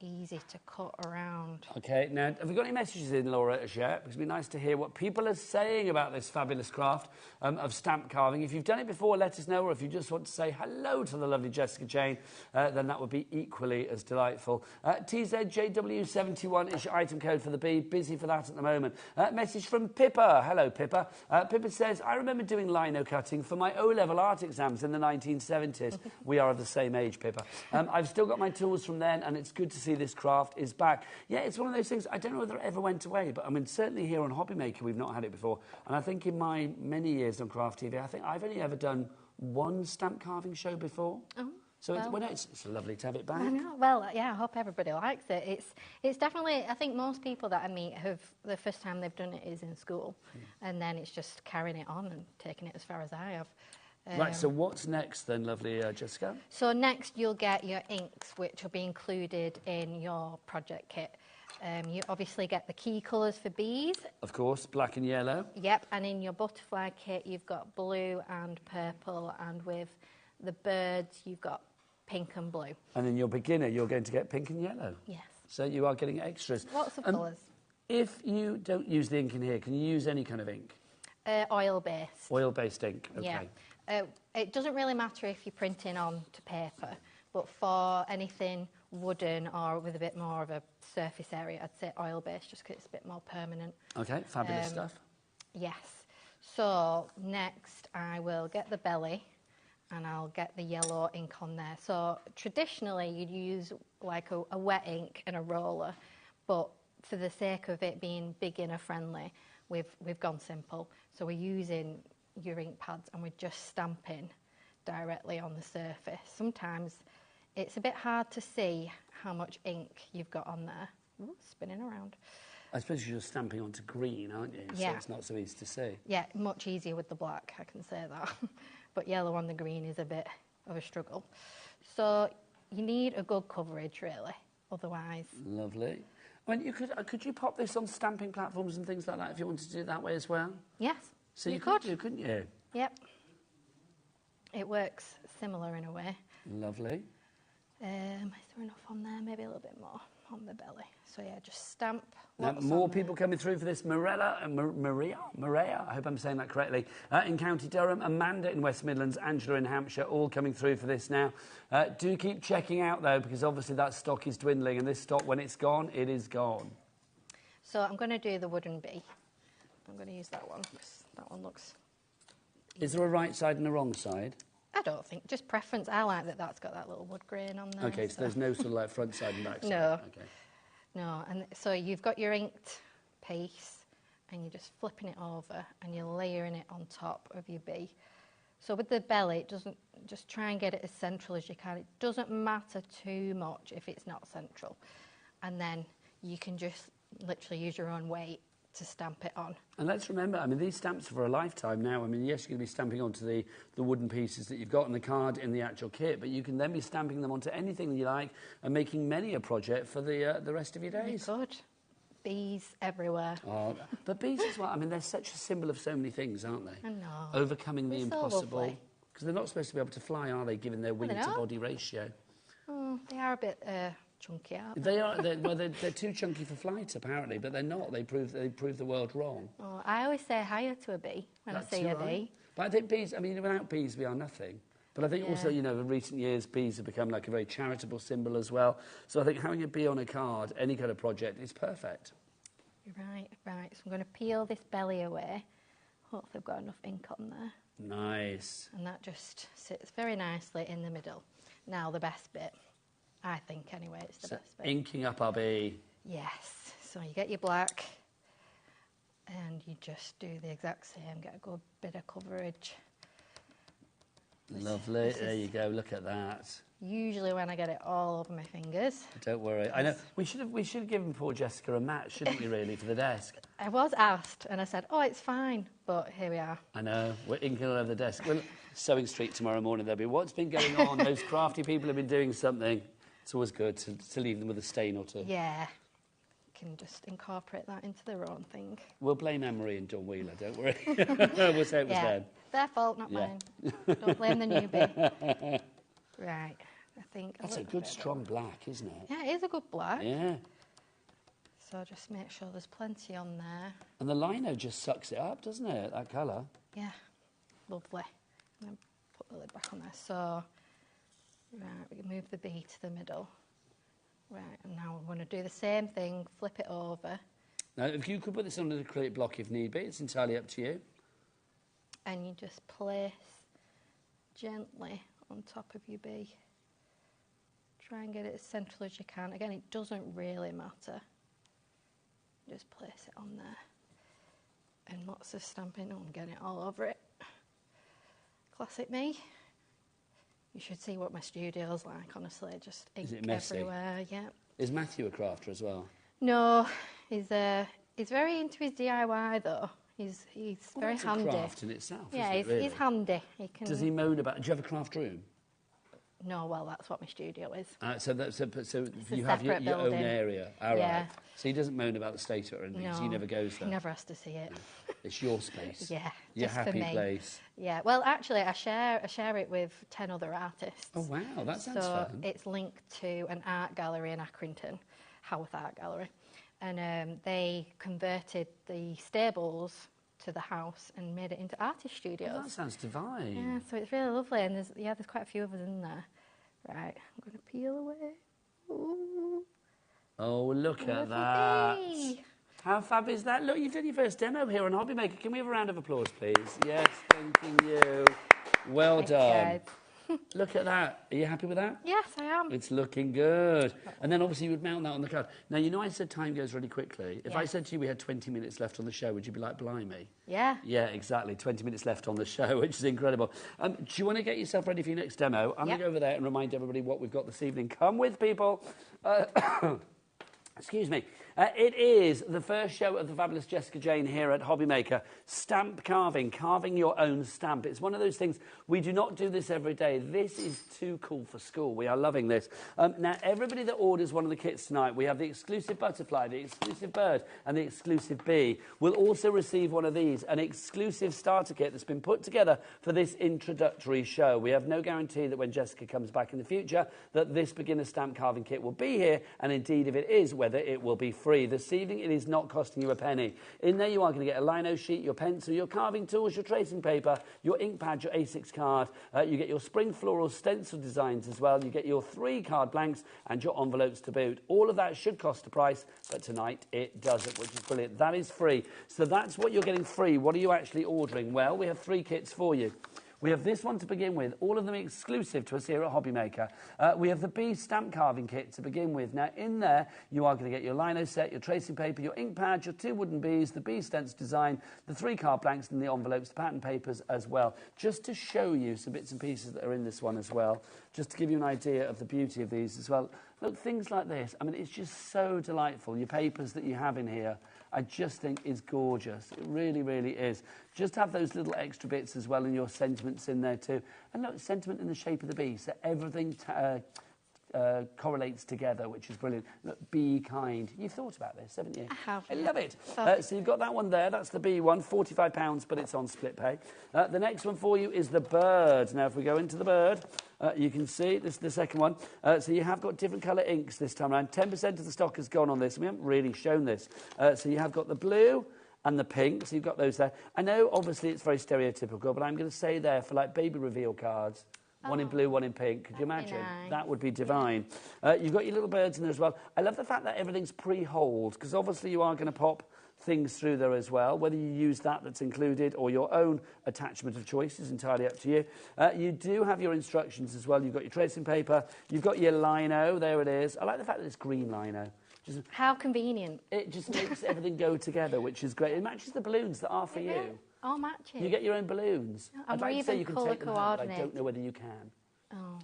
easy to cut around. Okay, now, have we got any messages in, Laura, as yet? Because it'd be nice to hear what people are saying about this fabulous craft of stamp carving. If you've done it before, let us know, or if you just want to say hello to the lovely Jessica Jane, then that would be equally as delightful. TZJW71 is your item code for the B. Busy for that at the moment. Message from Pippa. Hello, Pippa. Pippa says, I remember doing lino cutting for my O-level art exams in the 1970s. We are of the same age, Pippa. I've still got my tools from then, and it's good to see this craft is back. Yeah, it's one of those things, I don't know whether it ever went away, but I mean, certainly here on HobbyMaker, we've not had it before. And I think in my many years on Craft TV, I think I've only ever done one stamp carving show before. Oh, so well, it's lovely to have it back. I know. Well, yeah, I hope everybody likes it. It's definitely, I think most people that I meet have, the first time they've done it is in school. And then it's just carrying it on and taking it as far as I have. Right, so what's next then, lovely Jessica? So next you'll get your inks, which will be included in your project kit. You obviously get the key colours for bees. Of course, black and yellow. Yep, and in your butterfly kit you've got blue and purple, and with the birds you've got pink and blue. And in your beginner you're going to get pink and yellow. Yes. So you are getting extras. Lots of colours. If you don't use the ink in here, can you use any kind of ink? Oil-based. Oil-based ink, okay. Yeah. It doesn't really matter if you're printing onto paper, but for anything wooden or with a bit more of a surface area, I'd say oil-based, just because it's a bit more permanent. Okay, fabulous stuff. Yes. So next I will get the belly and I'll get the yellow ink on there. So traditionally you'd use like a wet ink and a roller, but for the sake of it being beginner friendly, we've gone simple. So we're using your ink pads and we're just stamping directly on the surface. Sometimes it's a bit hard to see how much ink you've got on there. Ooh, spinning around. I suppose you're just stamping onto green, aren't you? Yeah. So it's not so easy to see. Yeah, much easier with the black, I can say that. But yellow on the green is a bit of a struggle. So you need a good coverage, really, otherwise. Lovely. I mean, could you pop this on stamping platforms and things like that if you wanted to do it that way as well? Yes. So you could do, couldn't you? Yep. It works similar in a way. Lovely. Is there enough on there? Maybe a little bit more on the belly. So yeah, just stamp. Now, more people coming through for this. Maria, I hope I'm saying that correctly, in County Durham, Amanda in West Midlands, Angela in Hampshire, all coming through for this now. Do keep checking out, though, because obviously that stock is dwindling, and this stock, when it's gone, it is gone. So I'm going to do the wooden bee. I'm going to use that one, because that one looks... Is there a right side and a wrong side? I don't think, just preference. I like that that's got that little wood grain on there. Okay, so there's no sort of like front side and back side? No. Okay. No, and so you've got your inked piece and you're just flipping it over and you're layering it on top of your bee. So with the belly, it doesn't, just try and get it as central as you can. It doesn't matter too much if it's not central. And then you can just literally use your own weight to stamp it on. And let's remember, I mean, these stamps are for a lifetime now. I mean, yes, you're going to be stamping onto the wooden pieces that you've got on the card in the actual kit, but you can then be stamping them onto anything that you like and making many a project for the rest of your days. Good. Bees everywhere. Oh, but bees as well. I mean, they're such a symbol of so many things, aren't they? I know. Overcoming the They're so impossible. lovely. Because they're not supposed to be able to fly, are they, given their wing-to-body ratio? Oh, they are a bit chunky, aren't they? They are. They're too chunky for flight, apparently, but they're not. They prove the world wrong. Oh, I always say hiya to a bee when I see a bee. But I think bees, I mean, without bees, we are nothing. But I think also, you know, in recent years, bees have become like a very charitable symbol as well. So I think having a bee on a card, any kind of project, is perfect. Right. So I'm going to peel this belly away. Hopefully I've got enough ink on there. Nice. And that just sits very nicely in the middle. Now the best bit, I think anyway, it's the best bit. Inking up our bee. Yes. So you get your black and you just do the exact same, get a good bit of coverage. Lovely. There you go. Look at that. Usually when I get it all over my fingers. Don't worry. I know. We should have given poor Jessica a mat, shouldn't we, really, for the desk? I was asked, and I said, oh, it's fine, but here we are. I know. We're inking all over the desk. Well, Sewing Street tomorrow morning, there'll be what's been going on. Those crafty people have been doing something. It's always good to leave them with a stain or two. Yeah. Can just incorporate that into their own thing. We'll blame Anne-Marie and John Wheeler, don't worry. We'll say it was them. Their fault, not mine. Don't blame the newbie. Right, I think... That's a good, strong black, isn't it? Yeah, it is a good black. Yeah. So just make sure there's plenty on there. And the lino just sucks it up, doesn't it, that colour? Yeah, lovely. And then put the lid back on there. So, right, we can move the bee to the middle. Right, and now I'm going to do the same thing, flip it over. Now, if you could put this on an acrylic block if need be, it's entirely up to you. And you just place gently on top of your bee. Try and get it as central as you can. Again, it doesn't really matter. Just place it on there. And lots of stamping on, getting it all over it. Classic me. You should see what my studio's like, honestly. Just ink everywhere, yeah. Is Matthew a crafter as well? No, he's very into his DIY though. He's very handy. It's a craft in itself, yeah, isn't it, really? he's handy. He can... Does he moan about... Do you have a craft room? No, well, that's what my studio is. So you have your own area. All yeah. right. So he doesn't moan about the state or anything, because he never goes there. He never has to see it. No. It's your space. Yeah, your just happy for me. place. Yeah, well, actually, I share it with 10 other artists. Oh, wow, that sounds fun. So it's linked to an art gallery in Accrington, Haworth Art Gallery. And they converted the stables to the house and made it into artist studios. Oh, that sounds divine. Yeah, so it's really lovely. And there's quite a few of us in there. Right, I'm going to peel away. Ooh. Oh, look at that. How fab is that? Look, you've done your first demo here on HobbyMaker. Can we have a round of applause, please? Yes, thanking you. Well done. Look at that. Are you happy with that? Yes, I am. It's looking good. And then obviously you would mount that on the card. Now, you know I said time goes really quickly. If I said to you we had 20 minutes left on the show, would you be like, blimey? Yeah. Yeah, exactly. 20 minutes left on the show, which is incredible. Do you want to get yourself ready for your next demo? I'm going to go over there and remind everybody what we've got this evening. Come with, people. Excuse me. It is the first show of the fabulous Jessica Jane here at HobbyMaker. Stamp carving, carving your own stamp. It's one of those things, we do not do this every day. This is too cool for school. We are loving this. Now, everybody that orders one of the kits tonight, we have the exclusive butterfly, the exclusive bird, and the exclusive bee, will also receive one of these, an exclusive starter kit that's been put together for this introductory show. We have no guarantee that when Jessica comes back in the future, that this beginner stamp carving kit will be here, and indeed, if it is, whether it will be free. This evening, it is not costing you a penny. In there, you are going to get a lino sheet, your pencil, your carving tools, your tracing paper, your ink pad, your A6 card. You get your spring floral stencil designs as well. You get your 3 card blanks and your envelopes to boot. All of that should cost a price, but tonight it doesn't, which is brilliant. That is free. So that's what you're getting free. What are you actually ordering? Well, we have 3 kits for you. We have this one to begin with, all of them exclusive to us here at HobbyMaker. We have the bee stamp carving kit to begin with. Now, in there, you are going to get your lino set, your tracing paper, your ink pad, your 2 wooden bees, the bee stencil design, the 3 card blanks and the envelopes, the pattern papers as well. Just to show you some bits and pieces that are in this one as well, just to give you an idea of the beauty of these as well. Look, things like this. I mean, it's just so delightful. Your papers that you have in here I just think is gorgeous. It really, really is. Just have those little extra bits as well, and your sentiments in there too. And look, sentiment in the shape of the bee, so everything correlates together, which is brilliant. Look, be kind. You've thought about this, haven't you? I have. I love it. So you've got that one there. That's the bee one, £45, but it's on split pay. The next one for you is the bird. Now, if we go into the bird, you can see this is the second one. So you have got different colour inks this time around. 10% of the stock has gone on this. We haven't really shown this. So you have got the blue and the pink. So you've got those there. I know, obviously, it's very stereotypical, but I'm going to say there for like baby reveal cards. One in blue, one in pink. Could you imagine? Nice. That would be divine. You've got your little birds in there as well. I love the fact that everything's pre-holed, because obviously you are going to pop things through there as well. Whether you use that's included or your own attachment of choice is entirely up to you. You do have your instructions as well. You've got your tracing paper. You've got your lino. There it is. I like the fact that it's green lino. How convenient. It just makes everything go together, which is great. It matches the balloons that are for you. Oh, matching. You get your own balloons. I'd like to say even you can colour take them out, but I coordinate. don't know whether you can. Oh.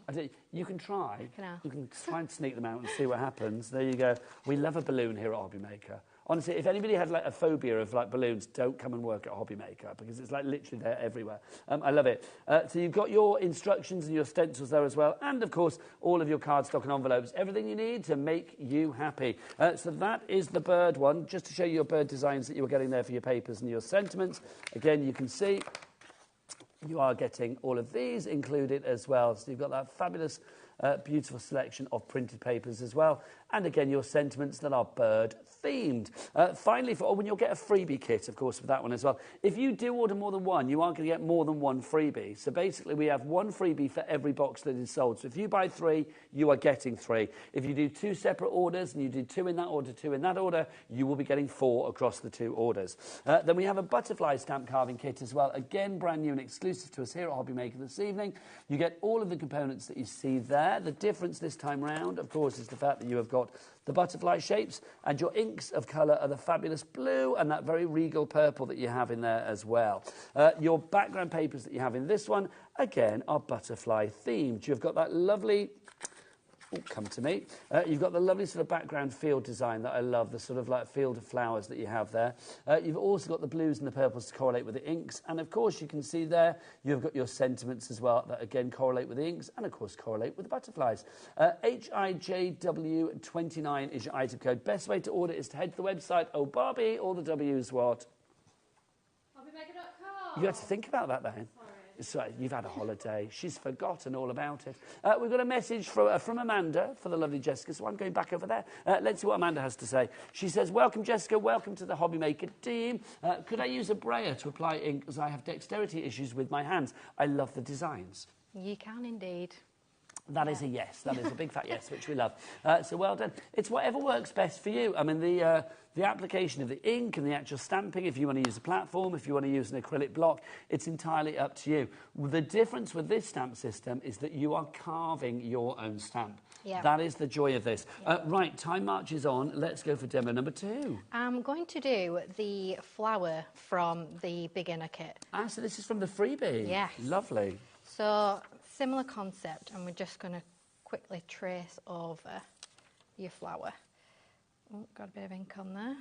You can try. Can You can try and sneak them out and see what happens. There you go. We love a balloon here at HobbyMaker. Honestly, if anybody had like a phobia of like balloons, don't come and work at HobbyMaker, because it's like literally there everywhere. I love it. So you've got your instructions and your stencils there as well, and of course all of your cardstock and envelopes, everything you need to make you happy. So that is the bird one, just to show you your bird designs that you were getting there for your papers and your sentiments. Again, you can see you are getting all of these included as well. So you've got that fabulous, beautiful selection of printed papers as well. And again, your sentiments that are bird themed. Finally, when you'll get a freebie kit, of course, for that one as well. If you do order more than one, you are going to get more than one freebie. So basically, we have one freebie for every box that is sold. So if you buy 3, you are getting 3. If you do 2 separate orders, and you do 2 in that order, 2 in that order, you will be getting 4 across the 2 orders. Then we have a butterfly stamp carving kit as well. Again, brand new and exclusive to us here at HobbyMaker this evening. You get all of the components that you see there. The difference this time round, of course, is the fact that you have got the butterfly shapes, and your inks of colour are the fabulous blue and that very regal purple that you have in there as well. Your background papers that you have in this one, again, are butterfly themed. You've got that lovely... Oh, come to me. You've got the lovely sort of background field design that I love, the sort of like field of flowers that you have there. You've also got the blues and the purples to correlate with the inks. And, of course, you can see there you've got your sentiments as well that, again, correlate with the inks and, of course, correlate with the butterflies. HIJW29 is your item code. Best way to order is to head to the website. Oh, Barbie, all the W's what? HobbyMaker.com. You had to think about that then. Sorry, you've had a holiday. She's forgotten all about it. We've got a message from Amanda for the lovely Jessica, so I'm going back over there. Let's see what Amanda has to say. She says, welcome, Jessica. Welcome to the HobbyMaker team. Could I use a brayer to apply ink, as I have dexterity issues with my hands? I love the designs. You can indeed. That is a yes. That is a big fat yes, which we love. So well done. It's whatever works best for you. I mean, the application of the ink and the actual stamping, if you want to use a platform, if you want to use an acrylic block, it's entirely up to you. The difference with this stamp system is that you are carving your own stamp. Yeah. That is the joy of this. Yeah. Right, time marches on. Let's go for demo number 2. I'm going to do the flower from the beginner kit. Ah, so this is from the freebie. Yes. Lovely. So, similar concept, and we're just going to quickly trace over your flower. Oh, got a bit of ink on there.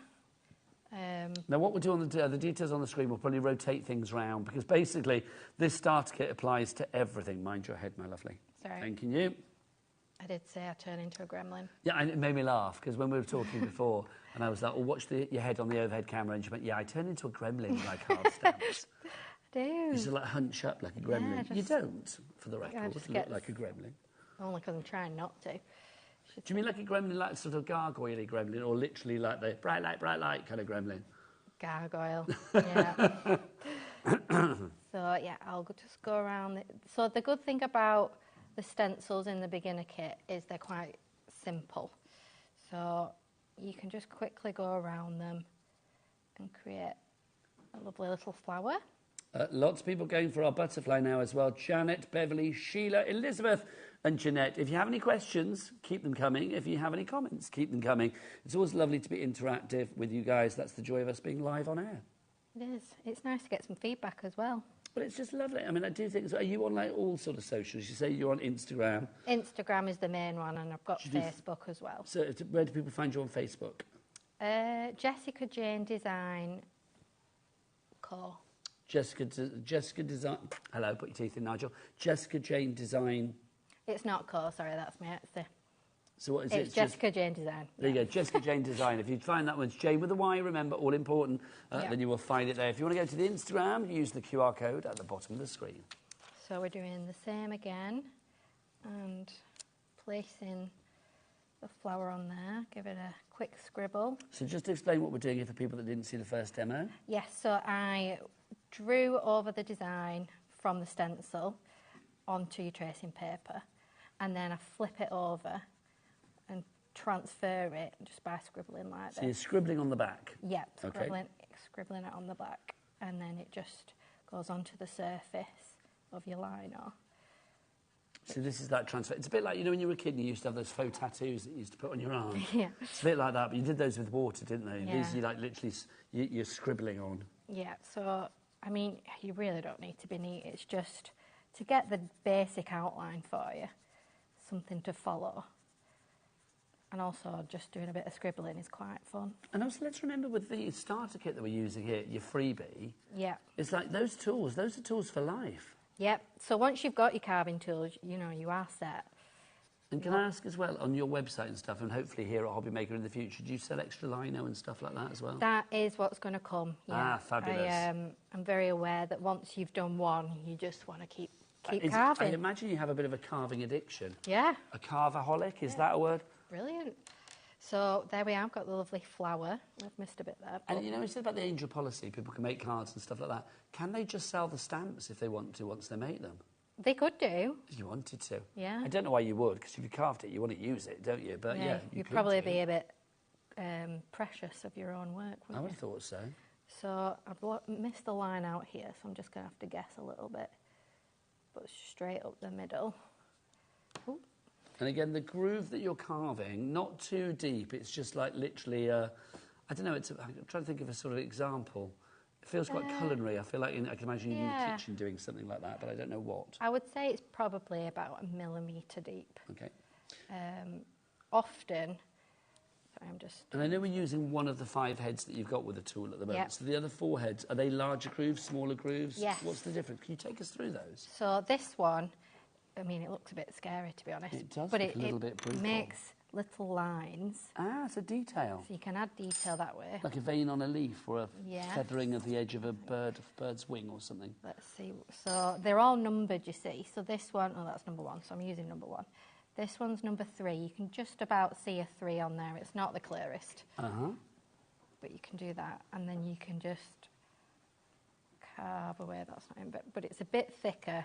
Now, what we'll do on the details on the screen, we'll probably rotate things round, because basically this starter kit applies to everything. Mind your head, my lovely. Sorry. Thanking you. I did say I turn into a gremlin. Yeah, and it made me laugh, because when we were talking before, and I was like, well, watch your head on the overhead camera, and she went, yeah, I turn into a gremlin like hard stamps. I do. You just like hunch up like a gremlin. Yeah, you don't, for the record, look like a gremlin. Only because I'm trying not to. Do you mean like a gremlin, like sort of gargoyle-y gremlin, or literally like the bright light kind of gremlin? Gargoyle, yeah. So, yeah, I'll just go around. So the good thing about the stencils in the beginner kit is they're quite simple. So you can just quickly go around them and create a lovely little flower. Lots of people going for our butterfly now as well. Janet, Beverly, Sheila, Elizabeth and Jeanette. If you have any questions, keep them coming. If you have any comments, keep them coming. It's always lovely to be interactive with you guys. That's the joy of us being live on air. It is. It's nice to get some feedback as well. But it's just lovely. I mean, I do think so. Are you on like all sort of socials? You say you're on Instagram. Instagram is the main one, and I've got Facebook as well. So where do people find you on Facebook? Jessica Jane Design Co. Jessica Design. Hello, put your teeth in, Nigel. Jessica Jane Design. It's not Co. Sorry, that's me. So what is it's Jessica Jane Design. There you go, Jessica Jane Design. If you find that one's Jane with a Y, remember, all important, then you will find it there. If you want to go to the Instagram, use the QR code at the bottom of the screen. So we're doing the same again and placing the flower on there. Give it a quick scribble. So just to explain what we're doing here for people that didn't see the first demo. Yes, so I drew over the design from the stencil onto your tracing paper, and then I flip it over and transfer it just by scribbling like this. So you're scribbling on the back? Yep, scribbling it on the back, and then it just goes onto the surface of your liner. So this is that transfer. It's a bit like, you know, when you were a kid and you used to have those faux tattoos that you used to put on your arm? Yeah. It's a bit like that, but you did those with water, didn't they? Yeah. These you like literally, you're scribbling on. Yeah, so, I mean, you really don't need to be neat. It's just to get the basic outline for you, something to follow. And also, just doing a bit of scribbling is quite fun. And also, let's remember with the starter kit that we're using here, your freebie, it's like those are tools for life. Yep. So once you've got your carving tools, you know, you are set. And can I ask as well, on your website and stuff, and hopefully here at HobbyMaker in the future, do you sell extra lino and stuff like that as well? That is what's going to come, yeah. Ah, fabulous. I'm very aware that once you've done one, you just want to keep carving. I imagine you have a bit of a carving addiction. Yeah. A carvaholic, is that a word? Brilliant. So there we are, I've got the lovely flower. I've missed a bit there. And you know, you said about the angel policy, people can make cards and stuff like that. Can they just sell the stamps if they want to once they make them? They could do. If you wanted to. Yeah. I don't know why you would, because if you carved it, you want to use it, don't you? But yeah, you'd probably be a bit precious of your own work, wouldn't I would you? have thought so. So I've missed the line out here, so I'm just going to have to guess a little bit. But straight up the middle. Ooh. And again, the groove that you're carving, not too deep, it's just like literally, I don't know, I'm trying to think of a sort of example. It feels quite culinary. I feel like I can imagine you in the kitchen doing something like that, but I don't know what. I would say it's probably about 1 millimetre deep. Okay. Often, sorry, I'm just... And I know we're using one of the 5 heads that you've got with the tool at the moment. Yep. So the other 4 heads, are they larger grooves, smaller grooves? Yes. What's the difference? Can you take us through those? So this one, I mean, it looks a bit scary, to be honest. It does but look a little bit brutal. Makes little lines. Ah, it's a detail. So you can add detail that way. Like a vein on a leaf or a feathering of the edge of a bird's wing or something. Let's see. So they're all numbered, you see. So this one, oh, that's number 1, so I'm using number 1. This one's number 3. You can just about see a 3 on there. It's not the clearest. Uh-huh. But you can do that. And then you can just carve away. That's not in, but it's a bit thicker.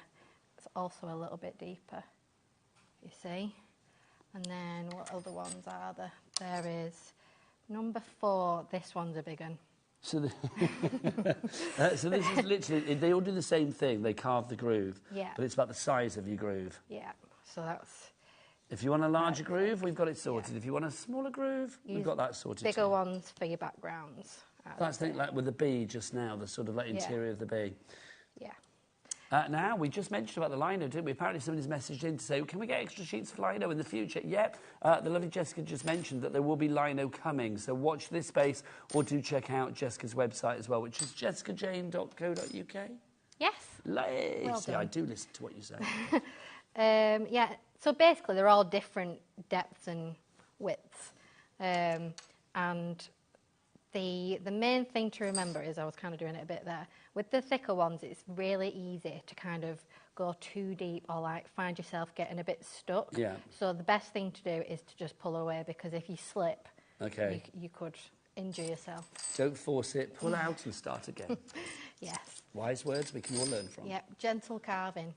It's also a little bit deeper, you see. And then what other ones are there? There is number 4. This one's a big one. So, so this is literally, they all do the same thing. They carve the groove. Yeah. But it's about the size of your groove. Yeah. So that's... If you want a larger groove, we've got it sorted. Yeah. If you want a smaller groove, we've got that sorted bigger too. ones for your backgrounds. That's the thing, like with the bee just now, the sort of like interior of the bee. Yeah. Now, we just mentioned about the lino, didn't we? Apparently somebody's messaged in to say, can we get extra sheets of lino in the future? Yep. The lovely Jessica just mentioned that there will be lino coming, so watch this space, or do check out Jessica's website as well, which is jessicajane.co.uk. Yes. Well see, I do listen to what you say. Yeah, so basically they're all different depths and widths. And the main thing to remember is, I was kind of doing it a bit there, with the thicker ones it's really easy to kind of go too deep or like find yourself getting a bit stuck. Yeah. So the best thing to do is to just pull away, because if you slip, you could injure yourself. Don't force it, pull out and start again. Yes. Wise words we can all learn from. Yep, gentle carving.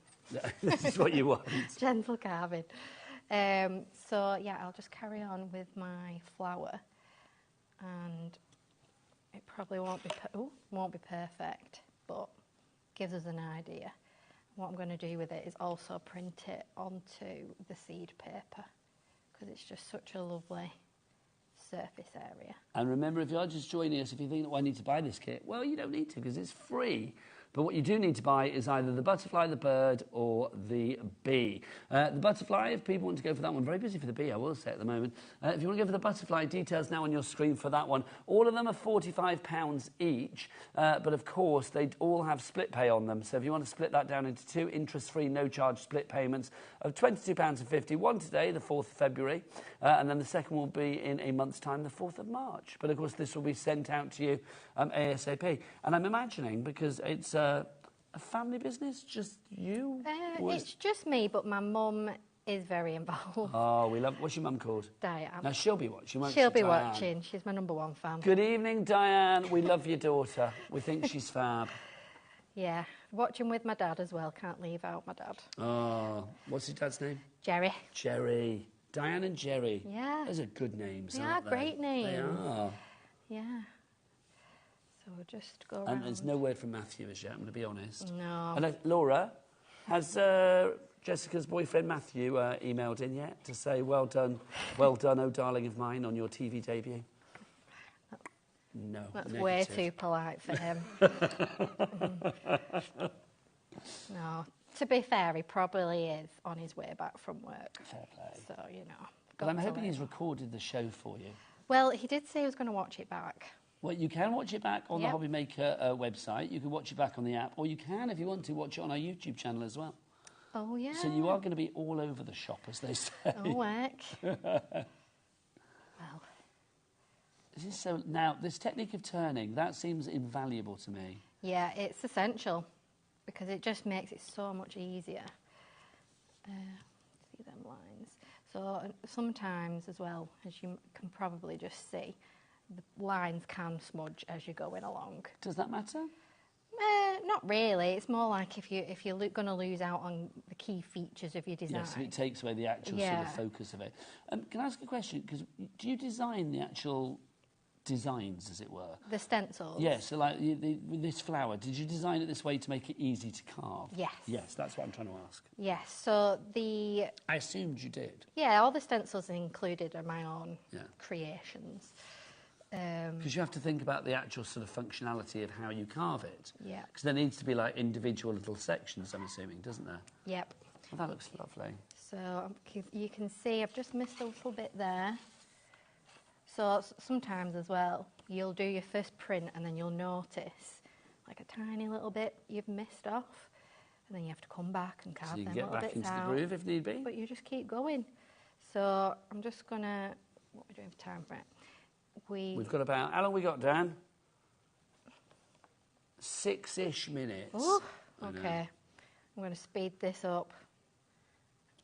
This is what you want. Gentle carving. So yeah, I'll just carry on with my flower, and it probably won't be perfect, but gives us an idea. What I'm going to do with it is also print it onto the seed paper, because it's just such a lovely surface area. And remember, if you're just joining us, if you think, oh, I need to buy this kit, well, you don't need to, because it's free. But what you do need to buy is either the butterfly, the bird, or the bee. The butterfly, if people want to go for that one, very busy for the bee, I will say at the moment. If you want to go for the butterfly, details now on your screen for that one. All of them are £45 each, but of course they all have split pay on them. So if you want to split that down into 2 interest-free, no-charge split payments of £22.50, one today, the 4th of February, and then the second will be in a month's time, the 4th of March. But of course this will be sent out to you ASAP. And I'm imagining, because it's a family business, just you? It's just me, but my mum is very involved. Oh, we love... What's your mum called? Diane. Now, she'll be watching, won't she? She'll be Diane. watching. She's my #1 fan. Good evening, Diane. We love your daughter. We think she's fab. Yeah. Watching with my dad as well. Can't leave out my dad. Oh, what's his dad's name? Jerry. Jerry. Diane and Jerry. Yeah. Those are good names, They aren't are they? great names. They are. Yeah. So we'll just go around. And there's no word from Matthew as yet, I'm going to be honest. No. And Laura, has Jessica's boyfriend Matthew emailed in yet to say, well done, oh darling of mine, on your TV debut? No. That's negative. way too polite for him. No. To be fair, he probably is on his way back from work. Fair play. So, you know. But I'm hoping he's recorded the show for you. Well, he did say he was going to watch it back. Well, you can watch it back on the HobbyMaker website. You can watch it back on the app, or you can, if you want to, watch it on our YouTube channel as well. Oh, yeah. So you are going to be all over the shop, as they say. Oh, heck. Well. Now, this technique of turning, that seems invaluable to me. Yeah, it's essential, because it just makes it so much easier. See them lines. So sometimes as well, as you can probably just see, the lines can smudge as you're going along. Does that matter? Not really. It's more like if you're going to lose out on the key features of your design. Yes, it takes away the actual sort of focus of it. Can I ask a question? Because do you design the actual designs, as it were? The stencils? Yes, so like with this flower, did you design it this way to make it easy to carve? Yes. Yes, that's what I'm trying to ask. Yes, so I assumed you did. Yeah, all the stencils included are my own creations. Because you have to think about the actual sort of functionality of how you carve it. Yeah. Because there needs to be like individual little sections, I'm assuming, doesn't there? Yep. Well, that looks lovely. So you can see I've just missed a little bit there. So sometimes as well, you'll do your first print and then you'll notice like a tiny little bit you've missed off. And then you have to come back and carve them little bits out. So you can get back into the groove if need be. But you just keep going. So I'm just going to... What are we doing for time for it? We've got about... How long we got, Dan? 6-ish minutes. Ooh, okay. I'm going to speed this up.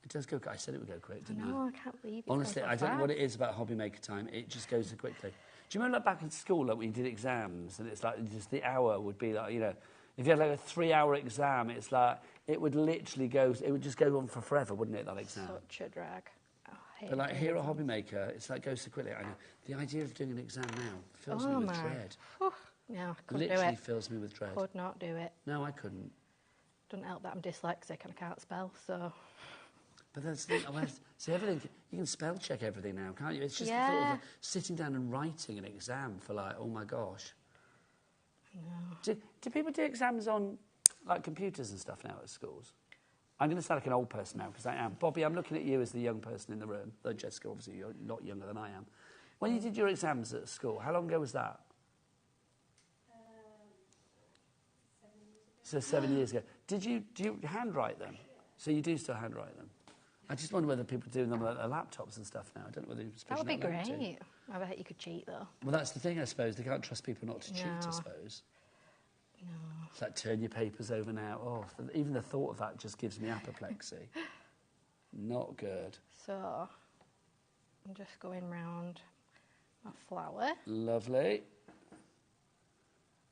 It does go... I said it would go quick, didn't I? No, I can't believe it. Honestly, I don't know what it is about HobbyMaker time. It just goes so quickly. Do you remember like, back in school, like when you did exams, and it's like just the hour would be like, you know, if you had like a 3-hour exam, it's like it would literally go... It would just go on for forever, wouldn't it, that exam? Such a drag. But like here at HobbyMaker, it's like goes so quickly. I know the idea of doing an exam now fills me with dread. No, I couldn't Literally do it. fills me with dread. Could not do it. No, I couldn't. Doesn't help that I'm dyslexic and I can't spell, so... But that's the thing. See, everything, you can spell check everything now, can't you? It's just the thought of sitting down and writing an exam for like, oh my gosh. No. Do people do exams on like computers and stuff now at schools? I'm going to sound like an old person now, because I am. Bobby, I'm looking at you as the young person in the room. Though, Jessica, obviously, you're a lot younger than I am. When you did your exams at school, how long ago was that? 7 years ago. So 7 years ago. Do you handwrite them? So you do still handwrite them? I just wonder whether people are doing them on their laptops and stuff now. I don't know whether you're That would be great. I bet you could cheat, though. Well, that's the thing, I suppose. They can't trust people not to cheat, I suppose. No. It's like turn your papers over now. Oh, even the thought of that just gives me apoplexy. Not good. So, I'm just going round my flower. Lovely.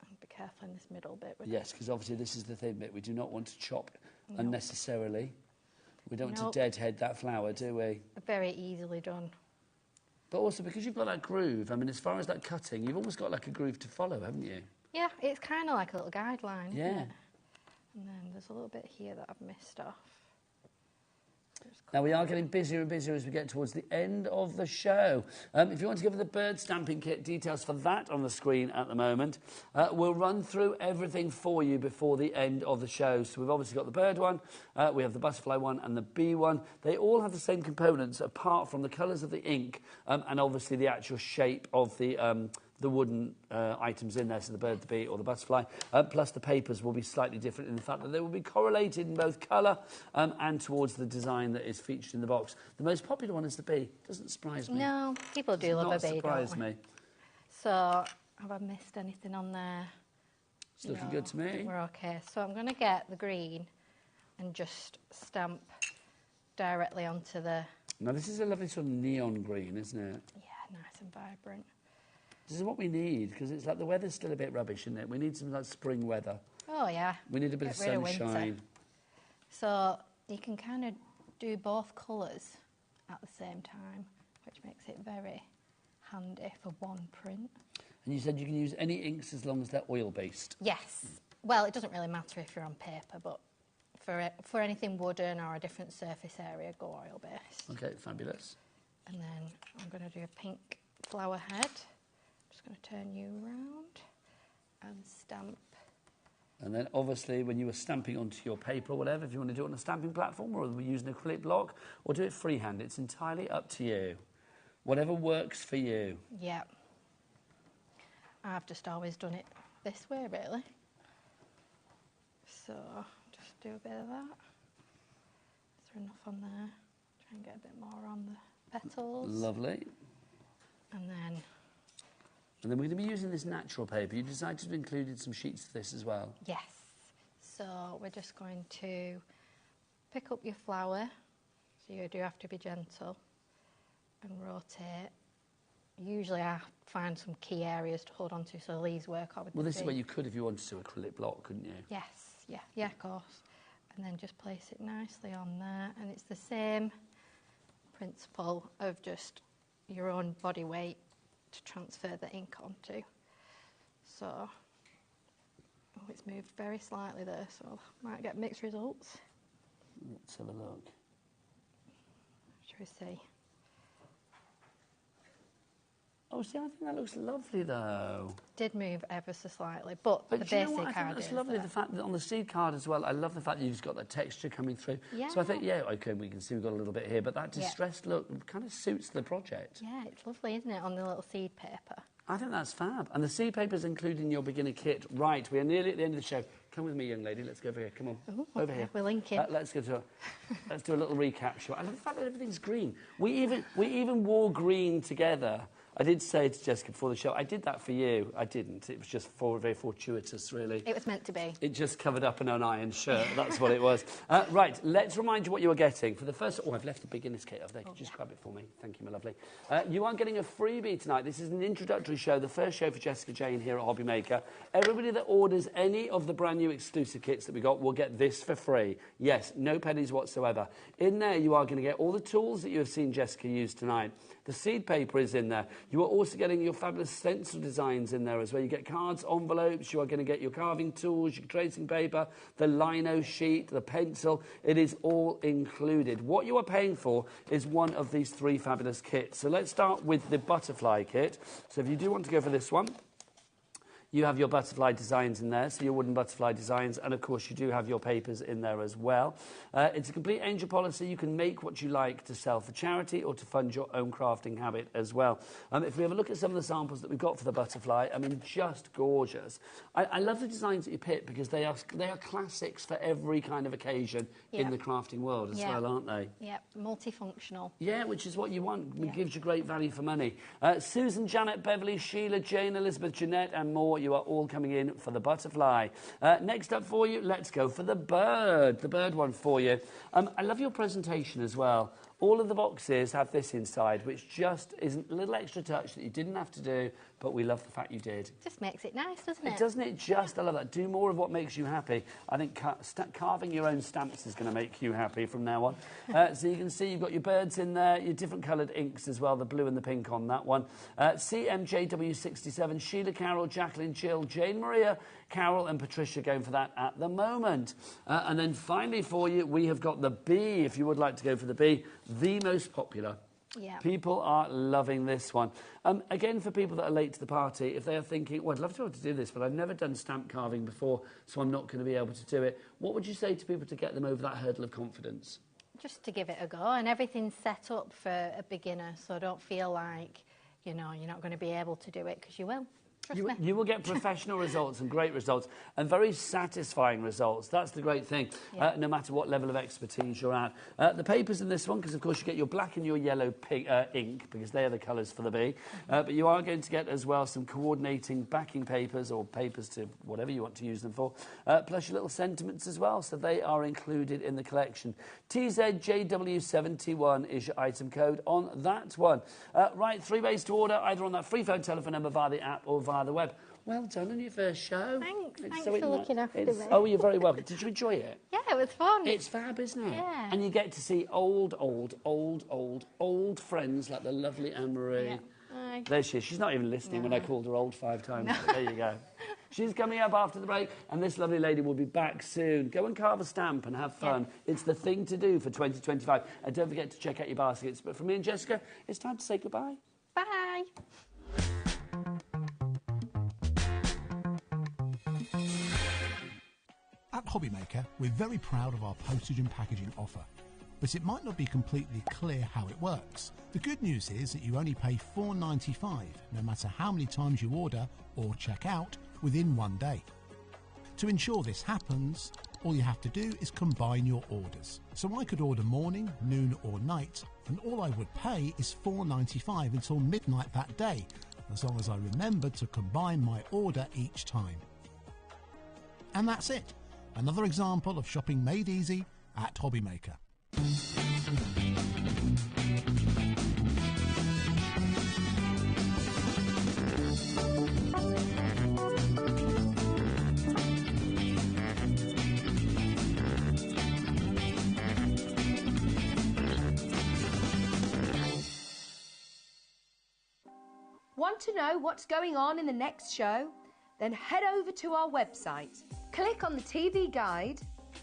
And be careful in this middle bit. Yes, because obviously this is the thing bit. We do not want to chop unnecessarily. We don't want to deadhead that flower, do we? Very easily done. But also, because you've got that groove, I mean, as far as that cutting, you've almost got like a groove to follow, haven't you? Yeah, it's kind of like a little guideline, isn't yeah. it? And then there's a little bit here that I've missed off. Now, we are getting busier and busier as we get towards the end of the show. If you want to give the bird stamping kit, details for that on the screen at the moment. We'll run through everything for you before the end of the show. So we've obviously got the bird one, we have the butterfly one and the bee one. They all have the same components apart from the colours of the ink and obviously the actual shape of the wooden items in there, so the bird, the bee or the butterfly, plus the papers will be slightly different in the fact that they will be correlated in both colour and towards the design that is featured in the box. The most popular one is the bee. Doesn't surprise me. No, people do love a bee, surprise me. So, have I missed anything on there? It's looking good to me. We're okay. So I'm going to get the green and just stamp directly onto the... Now, this is a lovely sort of neon green, isn't it? Yeah, nice and vibrant. This is what we need, because it's like the weather's still a bit rubbish, isn't it? We need some like spring weather. Oh, yeah. We need a bit of sunshine. So you can kind of do both colours at the same time, which makes it very handy for one print. And you said you can use any inks as long as they're oil-based? Yes. Well, it doesn't really matter if you're on paper, but for anything wooden or a different surface area, go oil-based. Okay, fabulous. And then I'm going to do a pink flower head. Just going to turn you around and stamp. And then obviously when you were stamping onto your paper or whatever, if you want to do it on a stamping platform or we're using an acrylic block or do it freehand, it's entirely up to you. Whatever works for you. Yeah. I've just always done it this way, really. So just do a bit of that. Is there enough on there? Try and get a bit more on the petals. Lovely. And then we're going to be using this natural paper. You decided to include some sheets of this as well? Yes. So we're just going to pick up your flower. So you do have to be gentle and rotate. Usually I find some key areas to hold on to, so these work out with Well, this the is where you could if you wanted to acrylic block, couldn't you? Yes, yeah, of course. And then just place it nicely on there. And it's the same principle of just your own body weight to transfer the ink onto. So, oh, it's moved very slightly there, so I might get mixed results. Let's have a look. Shall we see? Oh, see, I think that looks lovely, though. Did move ever so slightly, but the do you basic know what? I think idea that's lovely, the fact that on the seed card as well, I love the fact that you've got that texture coming through. Yeah. So I think, yeah, OK, we can see we've got a little bit here, but that distressed look kind of suits the project. Yeah, it's lovely, isn't it, on the little seed paper? I think that's fab. And the seed paper's included in your beginner kit. Right, we are nearly at the end of the show. Come with me, young lady. Let's go over here. Come on. Ooh, over here. We're linking. Let's go to let's do a little recap shot. I love the fact that everything's green. We even wore green together. I did say to Jessica before the show, I did that for you. I didn't. It was just very fortuitous, really. It was meant to be. It just covered up an unironed shirt. That's what it was. Right, let's remind you what you are getting. For the first... Oh, I've left the beginner's kit over there. Could you just grab it for me? Thank you, my lovely. You are getting a freebie tonight. This is an introductory show, the first show for Jessica Jane here at HobbyMaker. Everybody that orders any of the brand new exclusive kits that we got will get this for free. Yes, no pennies whatsoever. In there, you are going to get all the tools that you have seen Jessica use tonight. The seed paper is in there. You are also getting your fabulous stencil designs in there as well. You get cards, envelopes, you are going to get your carving tools, your tracing paper, the lino sheet, the pencil. It is all included. What you are paying for is one of these three fabulous kits. So let's start with the butterfly kit. So if you do want to go for this one, you have your butterfly designs in there, so your wooden butterfly designs, and of course you do have your papers in there as well. It's a complete angel policy. You can make what you like to sell for charity or to fund your own crafting habit as well. If we have a look at some of the samples that we've got for the butterfly, I mean, just gorgeous. I love the designs that you pick because they are classics for every kind of occasion in the crafting world as well, aren't they? Yeah, multifunctional. Yeah, which is what you want. It gives you great value for money. Susan, Janet, Beverly, Sheila, Jane, Elizabeth, Jeanette, and more. You are all coming in for the butterfly. Next up for you, let's go for the bird one for you. I love your presentation as well. All of the boxes have this inside, which just is a little extra touch that you didn't have to do, but we love the fact you did. Just makes it nice, doesn't it? Doesn't it just? I love that. Do more of what makes you happy. I think carving your own stamps is going to make you happy from now on. So you can see you've got your birds in there, your different coloured inks as well, the blue and the pink on that one. CMJW67, Sheila Carroll, Jacqueline Jill, Jane Maria, Carol and Patricia going for that at the moment. And then finally for you, we have got the B, if you would like to go for the B, the most popular. Yeah. People are loving this one. Again, for people that are late to the party, if they are thinking, well, I'd love to be able to do this, but I've never done stamp carving before, so I'm not going to be able to do it. What would you say to people to get them over that hurdle of confidence? Just to give it a go, and everything's set up for a beginner, so don't feel like, you know, you're not going to be able to do it, because you will. You will get professional results and great results and very satisfying results. That's the great thing, no matter what level of expertise you're at. The papers in this one, because of course you get your black and your yellow pink, ink, because they are the colours for the B. But you are going to get as well some coordinating backing papers or papers to whatever you want to use them for, plus your little sentiments as well. So they are included in the collection. TZJW71 is your item code on that one. Right, 3 ways to order, either on that free phone telephone number via the app or via the web. Well done on your first show. Thanks for looking after me. Oh, you're very welcome. Did you enjoy it? Yeah, it was fun. It's fab, isn't it? Yeah. And you get to see old friends like the lovely Anne-Marie. Yeah. Hi. There she is. She's not even listening when I called her old 5 times. No. There you go. She's coming up after the break, and this lovely lady will be back soon. Go and carve a stamp and have fun. Yeah. It's the thing to do for 2025. And don't forget to check out your baskets. But from me and Jessica, it's time to say goodbye. Bye. At HobbyMaker, we're very proud of our postage and packaging offer, but it might not be completely clear how it works. The good news is that you only pay $4.95, no matter how many times you order or check out within 1 day. To ensure this happens, all you have to do is combine your orders. So I could order morning, noon or night, and all I would pay is $4.95 until midnight that day, as long as I remember to combine my order each time. And that's it. Another example of shopping made easy at HobbyMaker. Want to know what's going on in the next show? Then head over to our website. Click on the TV guide.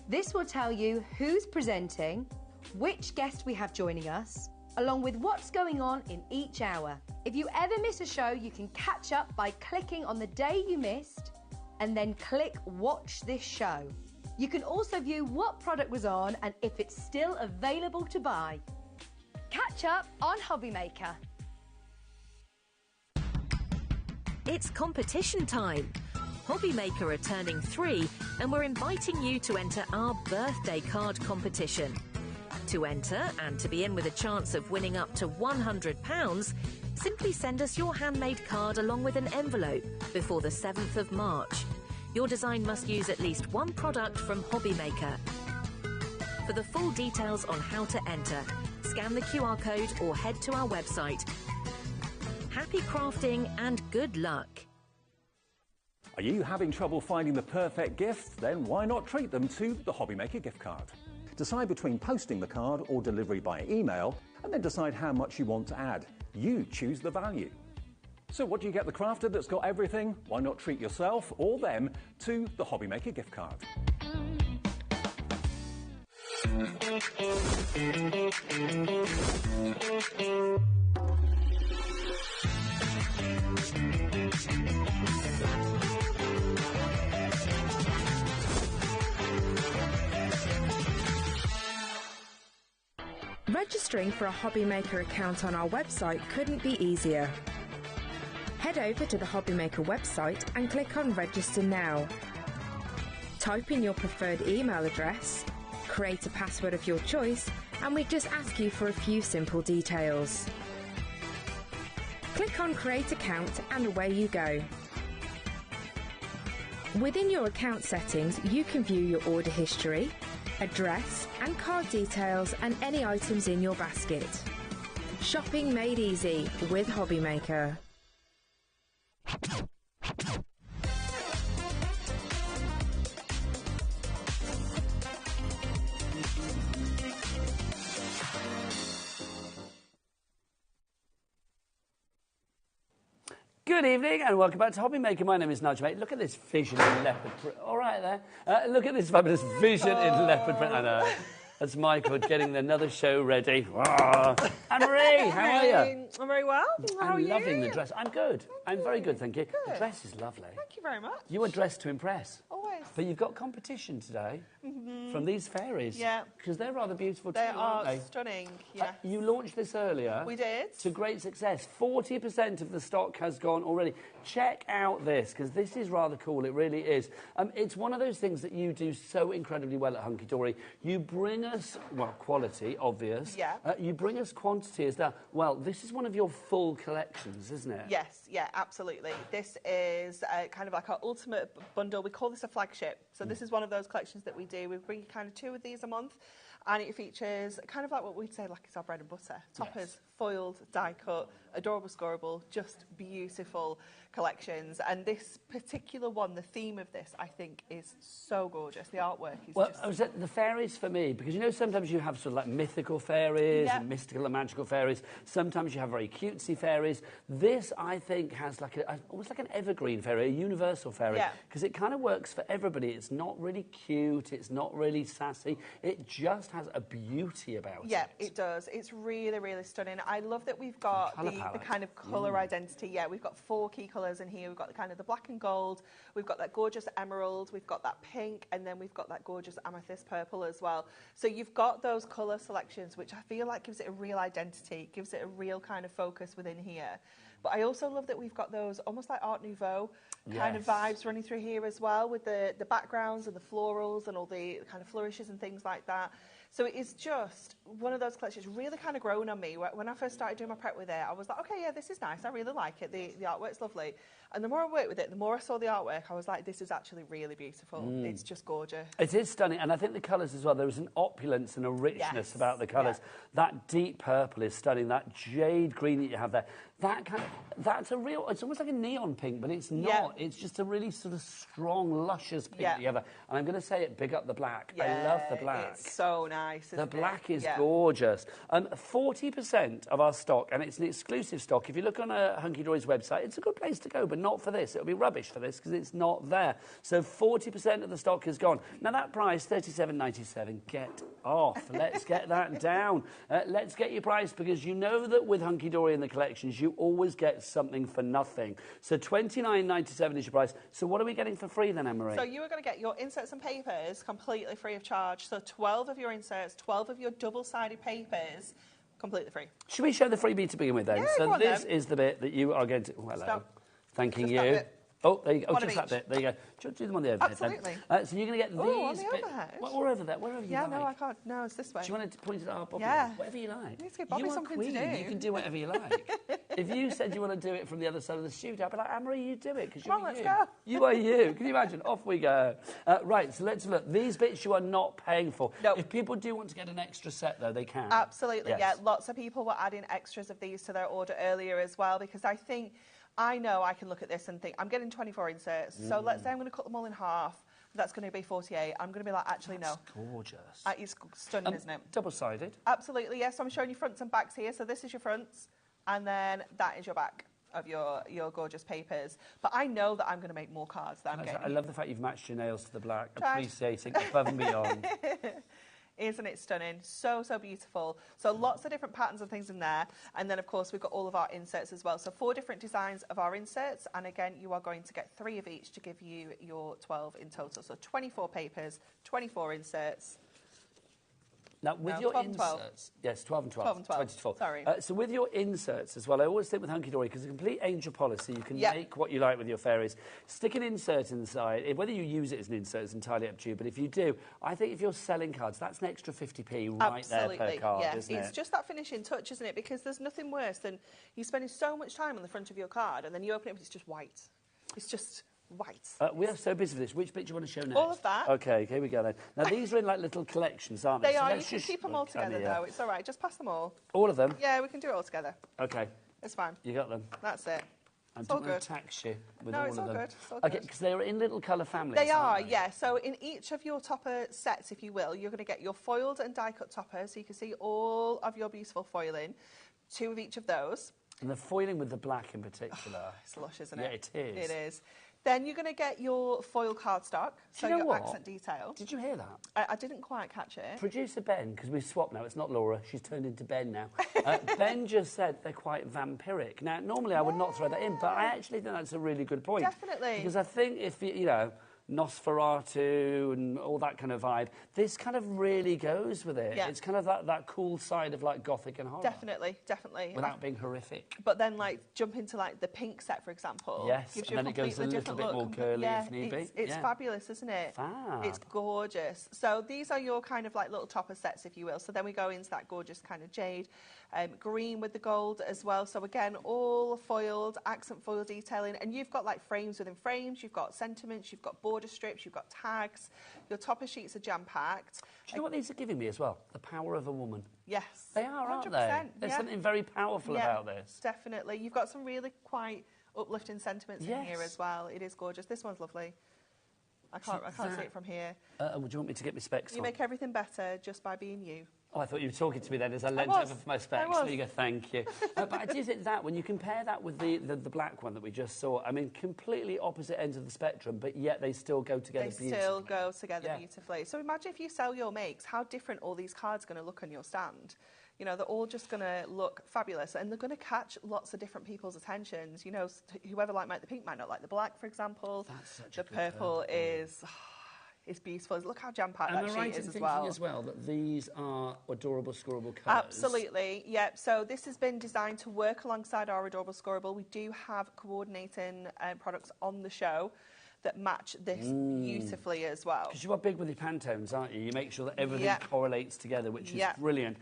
This will tell you who's presenting, which guest we have joining us, along with what's going on in each hour. If you ever miss a show, you can catch up by clicking on the day you missed and then click Watch This Show. You can also view what product was on and if it's still available to buy. Catch up on HobbyMaker. It's competition time. HobbyMaker are turning 3 and we're inviting you to enter our birthday card competition. To enter and to be in with a chance of winning up to £100, simply send us your handmade card along with an envelope before the 7th of March. Your design must use at least one product from HobbyMaker. For the full details on how to enter, scan the QR code or head to our website. Happy crafting and good luck. Are you having trouble finding the perfect gift? Then why not treat them to the HobbyMaker gift card? Decide between posting the card or delivery by email, and then decide how much you want to add. You choose the value. So what do you get the crafter that's got everything? Why not treat yourself or them to the HobbyMaker gift card? Registering for a HobbyMaker account on our website couldn't be easier. Head over to the HobbyMaker website and click on Register Now. Type in your preferred email address, create a password of your choice, and we just ask you for a few simple details. Click on Create Account and away you go. Within your account settings, you can view your order history, address and card details and any items in your basket. Shopping made easy with HobbyMaker. Good evening and welcome back to HobbyMaker. My name is Nigel, mate. Look at this vision in leopard print. All right there. Look at this fabulous vision in leopard print. I know. That's Michael getting another show ready. Anne-Marie, how are you? I'm very well. How are you? I'm loving the dress. I'm good. I'm very good, thank you. The dress is lovely. Thank you very much. You are dressed to impress. Always. But you've got competition today from these fairies. Yeah. Because they're rather beautiful too, They aren't are they? stunning, yeah. You launched this earlier. We did. To great success. 40% of the stock has gone already. Check out this, because this is rather cool. It really is. It's one of those things that you do so incredibly well at Hunky Dory. You bring us, well, quality, obvious. Yeah. You bring us quantity as well. This is one of your full collections, isn't it? Yes, yeah, absolutely. This is kind of like our ultimate bundle. We call this a flagship. So this is one of those collections that we do. We bring kind of 2 of these a month. And it features kind of like what we'd say like it's our bread and butter. Toppers, foiled, die cut, adorable scoreable, just beautiful collections. And this particular one, the theme of this, I think, is so gorgeous. The artwork is just... Well, the fairies for me, because you know sometimes you have sort of like mythical fairies and mystical and magical fairies. Sometimes you have very cutesy fairies. This, I think, has like almost like an evergreen fairy, a universal fairy, because it kind of works for everybody. It's not really cute. It's not really sassy. It just has a beauty about it. Yeah, it does. It's really, really stunning. I love that we've got the kind of colour identity. Yeah, we've got 4 key colours in here. We've got the kind of the black and gold. We've got that gorgeous emerald. We've got that pink. And then we've got that gorgeous amethyst purple as well. So you've got those colour selections, which I feel like gives it a real identity, gives it a real kind of focus within here. But I also love that we've got those almost like Art Nouveau kind of vibes running through here as well, with the backgrounds and the florals and all the kind of flourishes and things like that. So it is just one of those collections really kind of grown on me. When I first started doing my prep with it, I was like, okay, yeah, this is nice. I really like it. The artwork's lovely. And the more I worked with it, the more I saw the artwork, I was like, this is actually really beautiful. It's just gorgeous. It is stunning. And I think the colours as well, there is an opulence and a richness about the colours. That deep purple is stunning. That jade green that you have there, that's a real, it's almost like a neon pink, but it's not. It's just a really sort of strong, luscious pink that you have there. And I'm going to say it, big up the black. I love the black. It's so nice, The black is gorgeous. 40% of our stock, and it's an exclusive stock. If you look on Hunky Dory's website, it's a good place to go, but not for this. It'll be rubbish for this because it's not there. So 40% of the stock is gone. Now that price, $37.97, get off. Let's get that down. Let's get your price, because you know that with Hunky Dory in the collections, you always get something for nothing. So $29.97 is your price. So what are we getting for free then, Anne-Marie? So you are going to get your inserts and papers completely free of charge. So 12 of your inserts, 12 of your double-sided papers, completely free. Should we show the freebie to begin with then? Yeah, so this is the bit that you are going to... Oh, hello. Stop. Thanking Just you. that bit. Oh, there you go. Oh, One just of that bit. There you go. Do them on the overhead Absolutely. then. So you're going to get these on the bits. overhead? Or over there, wherever you like. Yeah, no, I can't. No, it's this way. Do you want to point it at our Bobby? Yeah. Whatever you like. Let's give Bobby you are something queen. to do. You can do whatever you like. If you said you want to do it from the other side of the studio, I'd be like, Anne-Marie, you do it, because you're Come on, you. let's go. You are you. Can you imagine? Off we go. Right, so let's look. These bits you are not paying for. No. If people do want to get an extra set, though, they can. Absolutely, Yes. yeah. Lots of people were adding extras of these to their order earlier as well, because I know I can look at this and think, I'm getting 24 inserts, so let's say I'm going to cut them all in half. That's going to be 48. I'm going to be like, actually, no. Gorgeous. It's stunning, isn't it? Double-sided. Absolutely, yes. So I'm showing you fronts and backs here. So this is your fronts, and then that is your back of your gorgeous papers. But I know that I'm going to make more cards that I'm getting. I love the fact you've matched your nails to the black. Tried. Appreciating above and beyond. Isn't it stunning? So, so beautiful. So lots of different patterns and things in there. And then, of course, we've got all of our inserts as well. So 4 different designs of our inserts. And again, you are going to get 3 of each to give you your 12 in total. So 24 papers, 24 inserts. Now, with your 12 and 12. inserts... Yes, 12 and 12. 12 and 12. 24. Sorry. So with your inserts as well, I always think with Hunky Dory, because a complete angel policy, you can make what you like with your fairies. Stick an insert inside. Whether you use it as an insert is entirely up to you, but if you do, I think if you're selling cards, that's an extra 50p right there per card, isn't it? It's just that finishing touch, isn't it? Because there's nothing worse than you spending so much time on the front of your card and then you open it and it's just white. It's just... white. We are so busy for this. Which bit do you want to show next? All of that. Okay, here we go then. Now, these are in like little collections, aren't they? They So are. You let's can just keep them all together, though. It's all right. Just pass them all. All of them? Yeah, we can do it all together. Okay. It's fine. You got them? That's it. I'm It's all not going good. to tax you with No, all it's of all them. good. It's all Okay, good. because they're in little colour families. They are, aren't they? yeah. So in each of your topper sets, if you will, you're going to get your foiled and die-cut toppers. So you can see all of your beautiful foiling. 2 of each of those. And the foiling with the black in particular. It's lush, isn't it? Yeah, it is. It is. Then you're going to get your foil cardstock, so you know your what? accent detail. Did you hear that? I didn't quite catch it. Producer Ben, because we've swapped now, it's not Laura, she's turned into Ben now. Ben just said they're quite vampiric. Now, normally I would not throw that in, but I actually think that's a really good point. Definitely. Because I think if, you know, Nosferatu and all that kind of vibe, this kind of really goes with it. Yeah. It's kind of that cool side of, like, gothic and horror. Definitely, definitely. Without being horrific. But then, like, jump into, like, the pink set, for example. Yes, gives and you a then it goes a completely little different bit look. more curly Yeah, if need be. It's Yeah. fabulous, isn't it? Fab. It's gorgeous. So these are your kind of, like, little topper sets, if you will. So then we go into that gorgeous kind of jade. Green with the gold as well. So again, all foiled, accent foil detailing. And you've got like frames within frames, you've got sentiments, you've got border strips, you've got tags. Your topper sheets are jam-packed. Do you know what these are giving me as well? The power of a woman. Yes. They are, aren't 100%, they? There's yeah. something very powerful Yeah, about this. Definitely. You've got some really quite uplifting sentiments in here as well. It is gorgeous. This one's lovely. I can't see it from here. Would you want me to get my specs You on? make everything better just by being you. Oh, I thought you were talking to me then as I leant was. over for my specs. I was. There you go, thank you. But I do think that, when you compare that with the black one that we just saw, I mean, completely opposite ends of the spectrum, but yet they still go together beautifully. They still go together beautifully. So imagine if you sell your makes, how different all these cards are going to look on your stand. You know, they're all just going to look fabulous, and they're going to catch lots of different people's attentions. You know, whoever might the pink might not like the black, for example. That's such the a good purple is... It's beautiful. Look how jam-packed that sheet is as well. Am I right in thinking as well that these are adorable scoreable colours? Absolutely, yep. So this has been designed to work alongside our adorable scoreable. We do have coordinating products on the show that match this beautifully as well. Because you are big with your Pantones, aren't you? You make sure that everything correlates together, which is brilliant.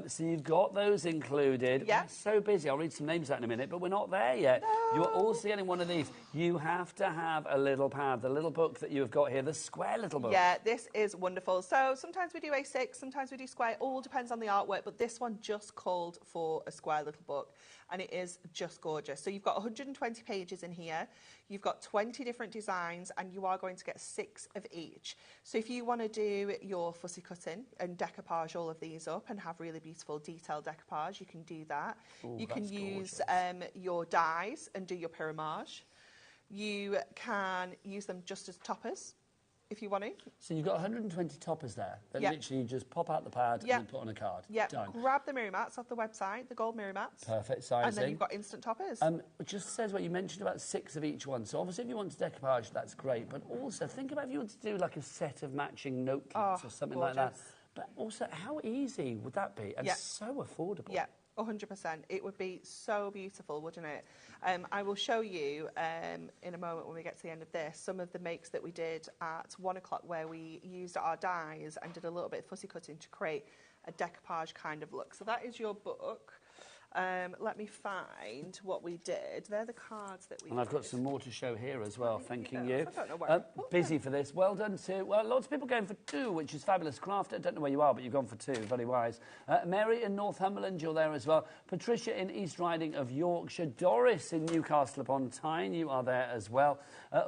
So you've got those included. Yeah. We're so busy. I'll read some names out in a minute, but we're not there yet. No. You are also getting one of these. You have to have a little pad, the little book that you have got here, the square little book. Yeah, this is wonderful. So sometimes we do A6, sometimes we do square. It all depends on the artwork, but this one just called for a square little book, and it is just gorgeous. So you've got 120 pages in here. You've got 20 different designs, and you are going to get 6 of each. So if you want to do your fussy cutting and decoupage all of these up and have really beautiful detailed decoupage, you can do that. Ooh, you can use gorgeous. your dies and do your pyramage. You can use them just as toppers if you want to. So you've got 120 toppers there that literally you just pop out the pad and then put on a card. Yeah, Done. grab the Mirri mats off the website, the gold Mirri mats. Perfect sizing. And then you've got instant toppers. It just says what you mentioned about 6 of each one. So obviously if you want to decoupage, that's great. But also think about if you want to do like a set of matching note cards or something like that. But also, how easy would that be? And so affordable. Yeah. 100%. It would be so beautiful, wouldn't it? I will show you in a moment when we get to the end of this some of the makes that we did at 1 o'clock where we used our dies and did a little bit of fussy cutting to create a decoupage kind of look. So that is your book. Let me find what we did. They're the cards that we And I've got some more to show here as well, thanking you. you. I don't know where. Busy for this. Well done too. Well, lots of people going for 2, which is fabulous. Craft, I don't know where you are, but you've gone for 2. Very wise. Mary in Northumberland, you're there as well. Patricia in East Riding of Yorkshire. Doris in Newcastle upon Tyne, you are there as well.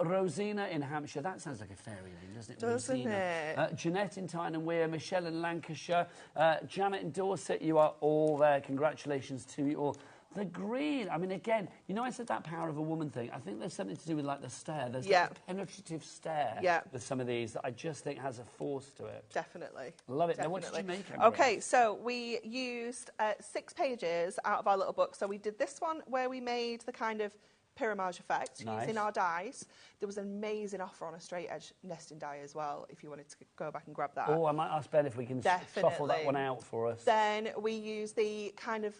Rosina in Hampshire. That sounds like a fairy name, doesn't it? Doesn't Rosina. it? Jeanette in Tyne and Weir. Michelle in Lancashire. Janet in Dorset, you are all there. Congratulations to you all. The green, I mean, again, you know I said that power of a woman thing. I think there's something to do with, like, the stare. There's like a penetrative stare with some of these that I just think has a force to it. Definitely. Love it. Now, what did you make, Emma? Okay, so we used 6 pages out of our little book. So we did this one where we made the kind of pyramage effect using our dies. There was an amazing offer on a straight edge nesting die as well, if you wanted to go back and grab that. Oh, I might ask Ben if we can shuffle that one out for us. Then we use the kind of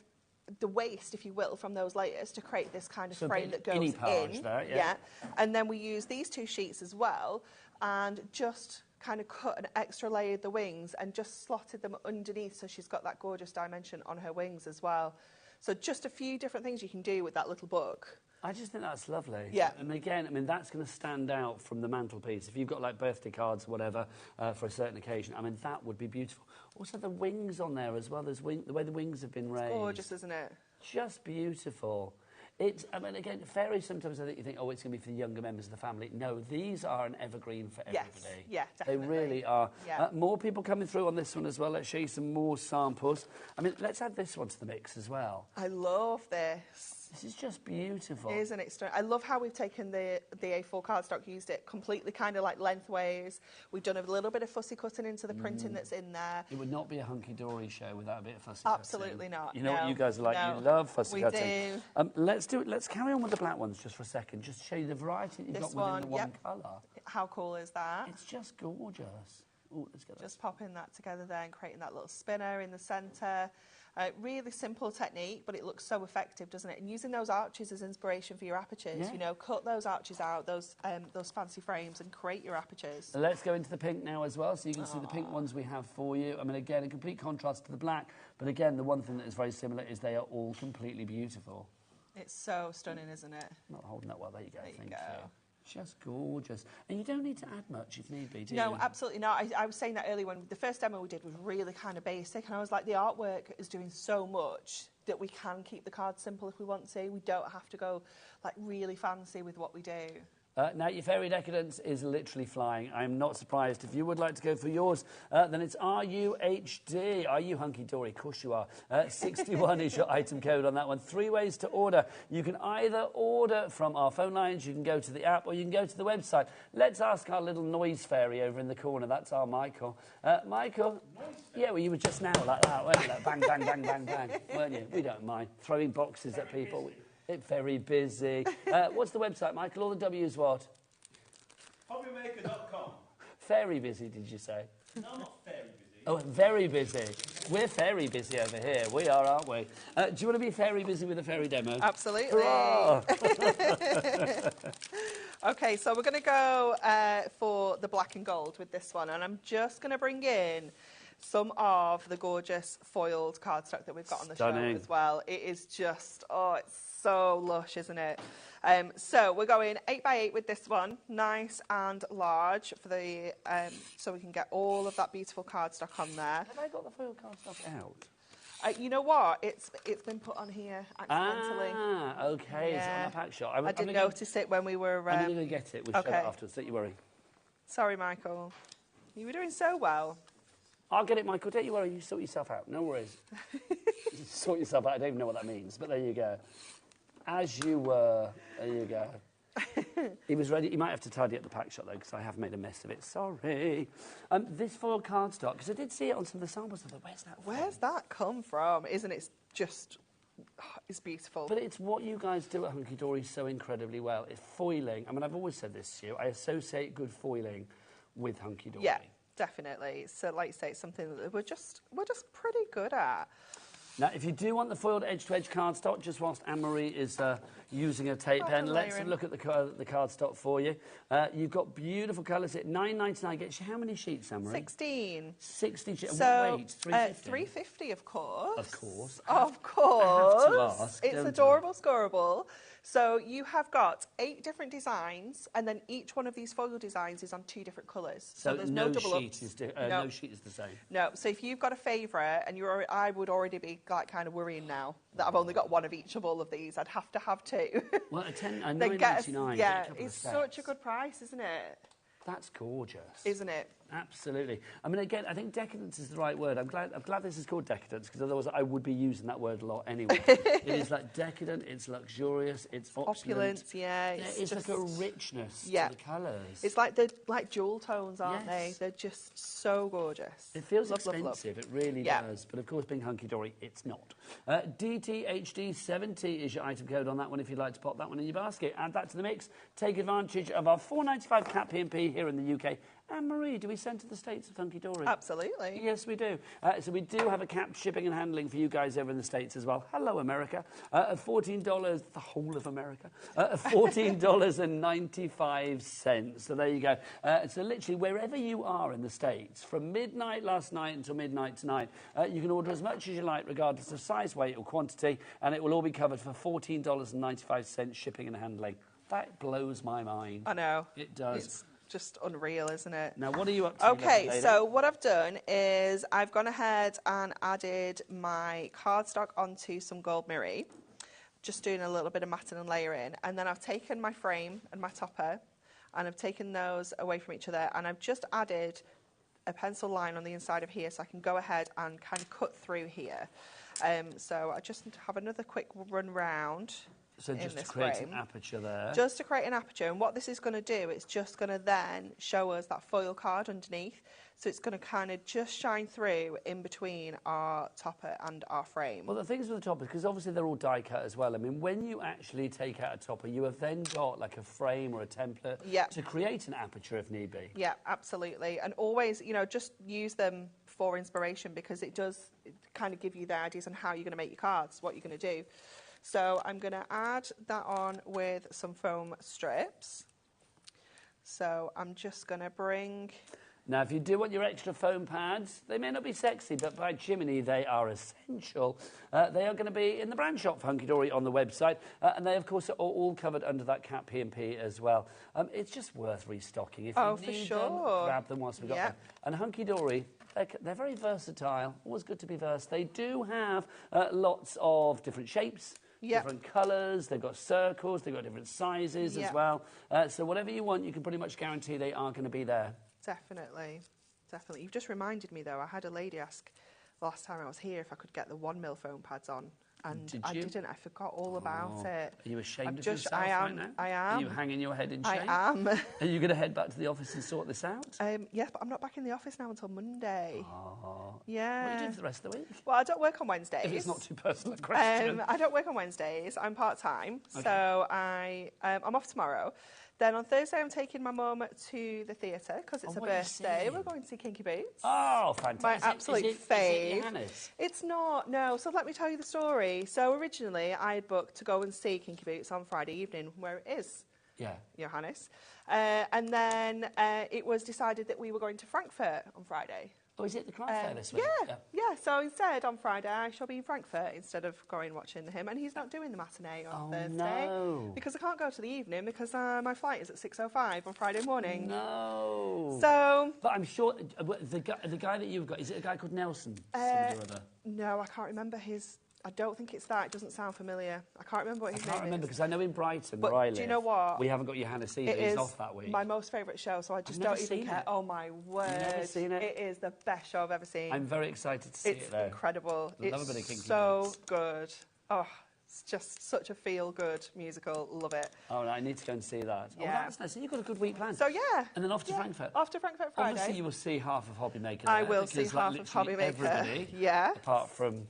the waste, if you will, from those layers to create this kind of frame that goes in. There, And then we use these 2 sheets as well and just kind of cut an extra layer of the wings and just slotted them underneath so she's got that gorgeous dimension on her wings as well. So just a few different things you can do with that little book. I just think that's lovely. Yeah. And again, I mean, that's going to stand out from the mantelpiece. If you've got, like, birthday cards or whatever for a certain occasion, I mean, that would be beautiful. Also, the wings on there as well. There's the way the wings have been raised. It's gorgeous, isn't it? Just beautiful. It's, I mean, again, fairies, sometimes I think you think, oh, it's going to be for the younger members of the family. No, these are an evergreen for everybody. Yeah, definitely. They really are. Yeah. More people coming through on this one as well. Let's show you some more samples. I mean, let's add this one to the mix as well. I love this. This is just beautiful. Isn't it? I love how we've taken the A4 cardstock, used it completely kind of like lengthways. We've done a little bit of fussy cutting into the printing that's in there. It would not be a hunky-dory show without a bit of fussy Absolutely cutting. not. You know what you guys are like? No. You love fussy cutting. We do. Let's carry on with the black ones just for a second. Just show you the variety that you've got within the one colour. How cool is that? It's just gorgeous. Ooh, let's get that. Just popping that together there and creating that little spinner in the centre. Really simple technique, but it looks so effective, doesn't it? And using those arches as inspiration for your apertures, you know, cut those arches out, those fancy frames, and create your apertures. Let's go into the pink now as well, so you can see the pink ones we have for you. I mean, again, a complete contrast to the black, but again, the one thing that is very similar is they are all completely beautiful. It's so stunning, isn't it? Not holding that well. There you go. There you Thank go. you. Just gorgeous. And you don't need to add much if need be, do you? No, absolutely not. I was saying that earlier when the first demo we did was really kind of basic, and I was like, the artwork is doing so much that we can keep the cards simple if we want to. We don't have to go like really fancy with what we do. Now, your fairy decadence is literally flying. I'm not surprised. If you would like to go for yours, then it's RUHD. Are you hunky-dory? Of course you are. 61 is your item code on that one. 3 ways to order. You can either order from our phone lines, you can go to the app, or you can go to the website. Let's ask our little noise fairy over in the corner. That's our Michael. Michael? Yeah, well, you were just now like that, weren't you? Like bang, bang, bang, bang, bang, weren't you? We don't mind. Throwing boxes at people. Very busy. What's the website, Michael? All the W's what? HobbyMaker.com. Very busy, did you say? No, not very busy. Oh, very busy. We're very busy over here. We are, aren't we? Do you want to be very busy with a fairy demo? Absolutely. Okay, so we're going to go for the black and gold with this one, and I'm just going to bring in some of the gorgeous foiled cardstock that we've got on the show as well. It is just, oh, it's so lush, isn't it? So we're going 8x8 with this one, nice and large for the so we can get all of that beautiful cardstock on there. Have I got the foiled cardstock out? You know what? It's been put on here accidentally. Ah, okay. It's on the pack shot. I didn't notice it when we were. I'm going to get it. We'll show it afterwards. Don't you worry. Sorry, Michael. You were doing so well. I'll get it, Michael. Don't you worry. You sort yourself out. No worries. Sort yourself out. I don't even know what that means, but there you go. As you were. There you go. He was ready. He might have to tidy up the pack shot, though, because I have made a mess of it. Sorry. This foiled cardstock, because I did see it on some of the samples. I thought, where's that from? Where's that come from? Isn't it just... it's beautiful. But it's what you guys do at Hunky Dory so incredibly well. It's foiling. I mean, I've always said this to you. I associate good foiling with Hunky Dory. Yeah. Definitely. So, like you say, it's something that we're just pretty good at. Now, if you do want the foiled edge-to-edge cardstock, just whilst Anne-Marie is using a tape pen, let's have a look at the cardstock for you. You've got beautiful colours. At $9.99 gets you how many sheets, Anne-Marie? 16. 16 sheets. So, what weight? 350, of course. Of course. Of course. I have to ask, it's adorable, Scoreboard. So you have got 8 different designs, and then each one of these foil designs is on 2 different colours. So there's no double sheet ups. is no sheet is the same. No. So if you've got a favourite, and I would already be like kind of worrying now that I've only got one of each of all of these. I'd have to have 2. Well, a $9.99. Yeah, it's such a good price, isn't it? That's gorgeous, isn't it? Absolutely. I mean, again, I think decadence is the right word. I'm glad this is called decadence, because otherwise I would be using that word a lot anyway. It is like decadent, it's luxurious, it's opulent. Yeah. It's like a richness to the colours. It's like they're like jewel tones, aren't they? They're just so gorgeous. It feels expensive, it really does. But of course, being hunky-dory, it's not. DTHD70 is your item code on that one if you'd like to pop that one in your basket. Add that to the mix. Take advantage of our $4.95 cap P&P here in the UK Anne-Marie, do we send to the States with Hunky Dory? Absolutely. Yes, we do. So we do have a capped shipping and handling for you guys over in the States as well. Hello, America. $14, the whole of America. $14.95. So there you go. So literally, wherever you are in the States, from midnight last night until midnight tonight, you can order as much as you like, regardless of size, weight or quantity, and it will all be covered for $14.95 shipping and handling. That blows my mind. I know. It does. It's just unreal, isn't it? Now, what are you up to? Okay, so what I've done is I've gone ahead and added my cardstock onto some gold Mirri, just doing a little bit of matting and layering, and then I've taken my frame and my topper, and I've taken those away from each other, and I've just added a pencil line on the inside of here so I can go ahead and kind of cut through here. So I just have another quick run round. So just to create an aperture there. Just to create an aperture. And what this is going to do, it's just going to then show us that foil card underneath. So it's going to kind of just shine through in between our topper and our frame. Well, the thing is with the topper, because obviously they're all die cut as well. I mean, when you actually take out a topper, you have then got like a frame or a template to create an aperture if need be. Yeah, absolutely. And always, you know, just use them for inspiration, because it does kind of give you the ideas on how you're going to make your cards, what you're going to do. So I'm going to add that on with some foam strips. So I'm just going to bring... Now, if you do want your extra foam pads, they may not be sexy, but by Jiminy, they are essential. They are going to be in the brand shop for Hunky Dory on the website, and they, of course, are all covered under that cap P&P as well. It's just worth restocking. If you need them, grab them whilst we've got them. And Hunky Dory, they're very versatile. Always good to be versed. They do have lots of different shapes. Different colours, they've got circles, they've got different sizes as well. So whatever you want, you can pretty much guarantee they are going to be there. Definitely, definitely. You've just reminded me, though, I had a lady ask last time I was here if I could get the 1mm foam pads on. And I didn't. I forgot all about it. Are you ashamed of yourself right now? I am. Are you hanging your head in shame? I am. Are you going to head back to the office and sort this out? Yes, but I'm not back in the office now until Monday. Oh. Yeah. What are you doing for the rest of the week? Well, I don't work on Wednesdays. If it's not too personal a question. I don't work on Wednesdays. I'm part-time. Okay. So I'm off tomorrow. Then on Thursday, I'm taking my mum to the theatre because it's her birthday. We're going to see Kinky Boots. Oh, fantastic. My absolute fave. Is it Johannes? It's not, no. So let me tell you the story. So originally, I had booked to go and see Kinky Boots on Friday evening, where it is. Yeah. Johannes. And then it was decided that we were going to Frankfurt on Friday. Oh, is it the craft fair this week? Yeah. So instead, on Friday, I shall be in Frankfurt instead of going watching him. And he's not doing the matinee on Thursday. No. Because I can't go to the evening because my flight is at 6:05 on Friday morning. No. So... But I'm sure the guy that you've got, is it a guy called Nelson? Somebody or other? No, I can't remember his... I don't think it's that. It doesn't sound familiar. I can't remember what his name is. I can't remember because I know in Brighton, but where I live, do you know what? We haven't got Johannes either. He's off that week. My most favourite show, so I just don't even care. Oh, my word. You've never seen it? It is the best show I've ever seen. I'm very excited to see it, though. It's incredible. Love a bit of Kinky so Boots. good. Oh, it's just such a feel-good musical. Love it. Oh, no, I need to go and see that. Yeah. Oh, that's nice. So you've got a good week planned. So, yeah. And then off to Frankfurt. Off to Frankfurt Friday. Obviously, you will see half of HobbyMaker I there, will see half of HobbyMaker. Everybody, apart from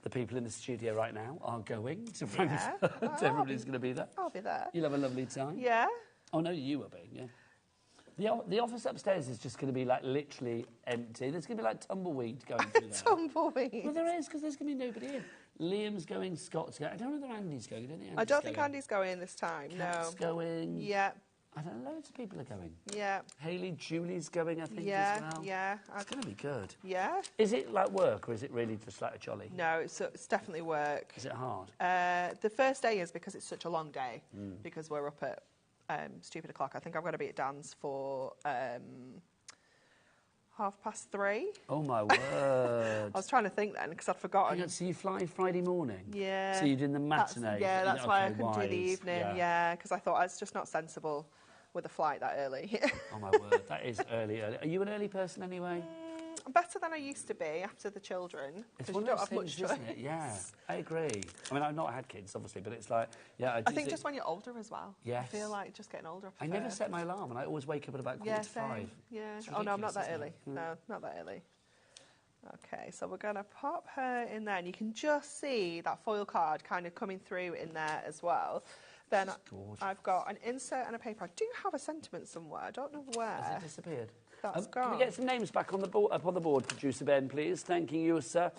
the people in the studio right now, are going to Frankfurt. Yeah. Everybody's going to be there. I'll be there. You'll have a lovely time. Yeah. Oh, no, you will be, yeah. The office upstairs is just going to be, like, literally empty. There's going to be, like, tumbleweed going through there. Tumbleweed? Well, there is, because there's going to be nobody in. Liam's going, Scott's going. I don't know whether Andy's going. I don't think Andy's going this time, Cat's going. Yeah. I don't know, loads of people are going. Yeah. Haley, Julie's going, I think, as well. Yeah. It's going to be good. Yeah. Is it like work, or is it really just like a jolly? No, it's definitely work. Is it hard? The first day is because it's such a long day, because we're up at stupid o'clock. I think I'm going to be at Dan's for 3:30. Oh, my word. I was trying to think then, because I'd forgotten. So you fly Friday morning? Yeah. So you're doing the matinee? That's why I couldn't do the evening, because I thought it's just not sensible with a flight that early. Oh, my word, that is early. Are you an early person anyway? Better than I used to be after the children. It's one of those things, isn't it? Yeah, I agree. I mean, I've not had kids, obviously, but it's like, I think just when you're older as well. Yes. I feel like just getting older. I never set my alarm, and I always wake up at about 4:45. Yeah. Oh, no, I'm not that early. No, not that early. Okay, so we're going to pop her in there, and you can just see that foil card kind of coming through in there as well. Then I've got an insert and a paper. I do have a sentiment somewhere. I don't know where. Has it disappeared? That's gone. Can we get some names back on the up on the board, producer Ben, please? Thanking you, sir.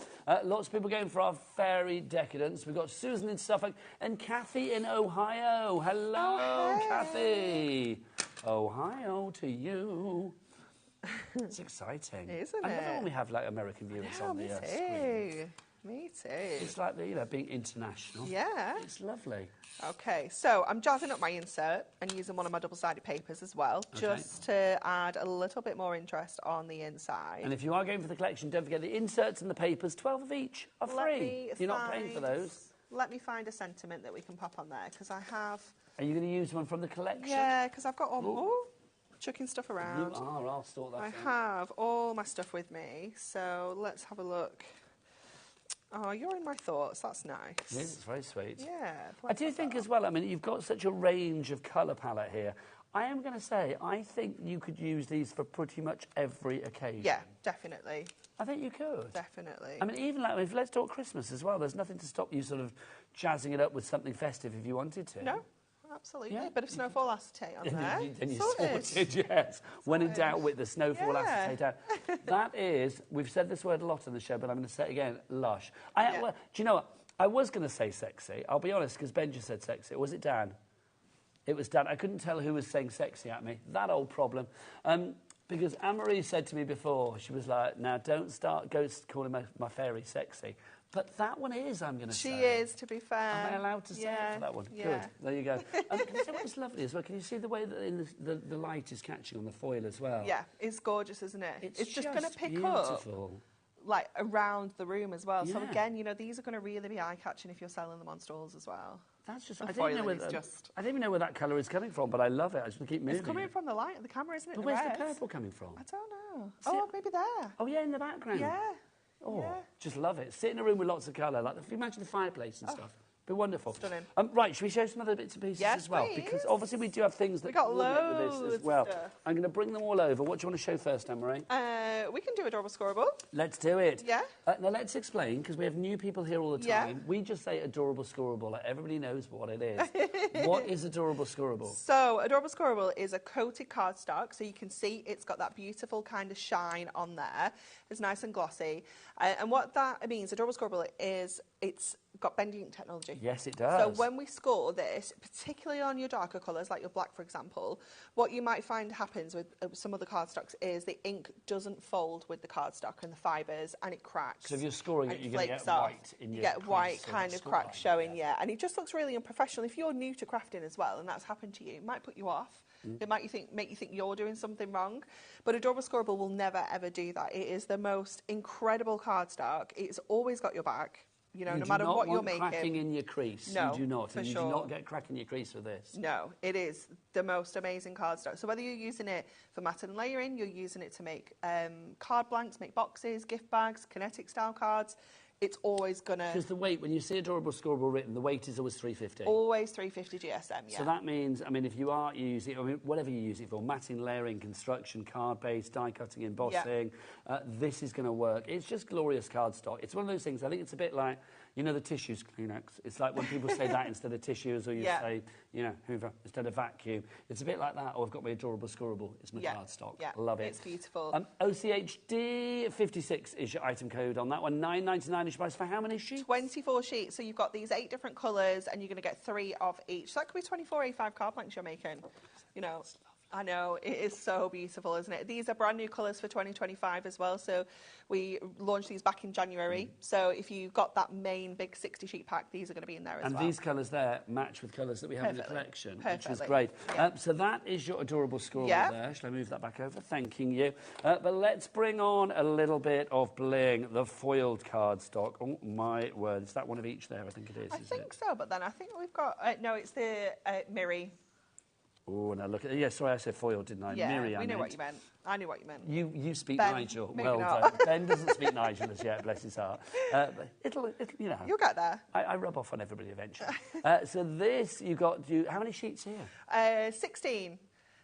Lots of people going for our fairy decadence. We've got Susan in Suffolk and Kathy in Ohio. Hello, Kathy. Ohio to you. It's exciting, isn't it? I love it when we have like American viewers on the screen. Me too. It's like being international. Yeah, it's lovely. Okay, so I'm jazzing up my insert and using one of my double-sided papers as well, just to add a little bit more interest on the inside. And if you are going for the collection, don't forget the inserts and the papers, 12 of each, are free. You're not paying for those. Let me find a sentiment that we can pop on there, because I have... Are you going to use one from the collection? Yeah, because I've got all... chucking stuff around. You are, I'll sort that out. I have all my stuff with me, so let's have a look. Oh, you're in my thoughts. That's nice. It is, it's very sweet. Yeah. I do think as well, I mean, you've got such a range of colour palette here. I am going to say, I think you could use these for pretty much every occasion. Yeah, definitely. I think you could. Definitely. I mean, even like, if let's talk Christmas as well, there's nothing to stop you sort of jazzing it up with something festive if you wanted to. No. Absolutely. Yeah. Bit of snowfall acetate on there. Then you sorted, yes. When in doubt with the snowfall acetate out. That is, we've said this word a lot on the show, but I'm going to say it again, lush. Well, do you know what? I was going to say sexy. I'll be honest, because Ben just said sexy. Or was it Dan? It was Dan. I couldn't tell who was saying sexy at me. That old problem. Because Anne-Marie said to me before, she was like, now don't start calling my fairy sexy. But that one is, I'm going to say. She is, to be fair. Am I allowed to say it for that one? Yeah. Good. There you go. Can you see what's lovely as well? Can you see the way that the light is catching on the foil as well? Yeah, it's gorgeous, isn't it? It's just going to pick beautiful. up, like, around the room as well. Yeah. So, again, you know, these are going to really be eye-catching if you're selling them on stalls as well. That's just... I don't even know where that colour is coming from, but I love it. I just want to keep moving. It's coming from the light of the camera, isn't it? But where's the purple coming from? I don't know. Oh, maybe there. Oh, yeah, in the background. Yeah. Oh, just love it. Sit in a room with lots of colour. Like, if you imagine the fireplace and stuff. Be wonderful. Stunning. Right, should we show some other bits and pieces as well? Please. Because obviously we do have things that coordinate with this as well. I'm going to bring them all over. What do you want to show first, Anne-Marie? We can do adorable scoreboard. Let's do it. Yeah. Now let's explain, because we have new people here all the time. We just say adorable scoreboard. Like, everybody knows what it is. What is adorable scoreboard? So adorable scoreboard is a coated cardstock. So you can see it's got that beautiful kind of shine on there. It's nice and glossy. And what that means, adorable scoreboard is it's got bending ink technology. Yes, it does. So when we score this, particularly on your darker colours, like your black, for example, what you might find happens with some of the cardstocks is the ink doesn't fold with the cardstock and the fibres, and it cracks. So if you're scoring it, you're going to get white in your You get white kind of cracks showing, and it just looks really unprofessional. If you're new to crafting as well, and that's happened to you, it might put you off. It might make you think you're doing something wrong. But Adorable Scoreboard will never, ever do that. It is the most incredible cardstock. It's always got your back. You know, no matter what you're making. Cracking in your crease. No, you do not. for you sure. do not get cracking your crease with this. No, it is the most amazing cardstock. So whether you're using it for mat and layering, you're using it to make card blanks, make boxes, gift bags, kinetic style cards, it's always going to... Because the weight, when you see Adorable Scoreboard written, the weight is always 350. Always 350 GSM, yeah. So that means, I mean, if you are using, I mean, whatever you use it for, matting, layering, construction, card-based, die-cutting, embossing, this is going to work. It's just glorious cardstock. It's one of those things, I think it's a bit like, you know, the tissues Kleenex. It's like when people say that instead of tissues, or you say, you know, Hoover instead of vacuum. It's a bit like that. Oh, I've got my Adorable Scoreboard. It's my cardstock. Yeah, love it. It's beautiful. OCHD 56 is your item code on that one. $9.99 is price for how many sheets? 24 sheets. So you've got these 8 different colours, and you're going to get 3 of each. So that could be 24 A5 card blanks you're making. You know. I know, it is so beautiful, isn't it? These are brand new colours for 2025 as well. So we launched these back in January. So if you got that main big 60 sheet pack, these are going to be in there as well. And these colours there match with colours that we have in the collection, which is Perfectly. great. So that is your Adorable Scoreboard there. Shall I move that back over? Thanking you. But let's bring on a little bit of bling, the foiled cardstock. Oh, my word. Is that one of each there? I think it is. I think so, but then I think we've got... no, it's the Mirri. Oh, now look at... Yeah, sorry, I said foiled, didn't I? Yeah, Mirri, we knew what you meant. I knew what you meant. You speak Ben, Nigel. maybe Well not. done. Ben doesn't speak Nigel as yet, bless his heart. But it'll, you know... You'll get there. I rub off on everybody eventually. So this, you got... How many sheets here? 16.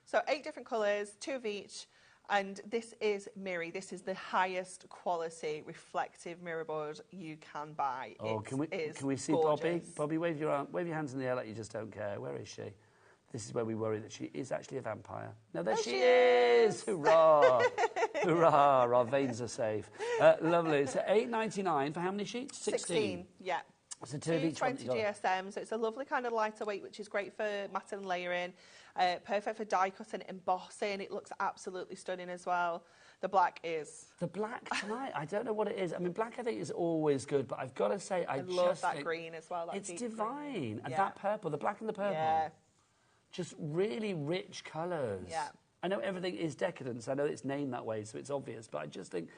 So 8 different colours, 2 of each. And this is Mirri. This is the highest quality reflective mirror board you can buy. Oh, can we see gorgeous. Bobby? Bobby, wave your hands in the air like you just don't care. Where is she? This is where we worry that she is actually a vampire. No, there she is! Hurrah! Hurrah! Our veins are safe. Lovely. So £8.99 for how many sheets? 16, yeah. So 2 of each one. 20 GSM, so it's a lovely kind of lighter weight, which is great for matting and layering. Perfect for die cutting, embossing. It looks absolutely stunning as well. The black is... The black tonight, I don't know what it is. I mean, black I think is always good, but I've got to say, I love that green as well. It's divine. And that purple, the black and the purple. Yeah. Just really rich colours. Yeah. I know everything is Decadence. I know it's named that way, so it's obvious. But I just think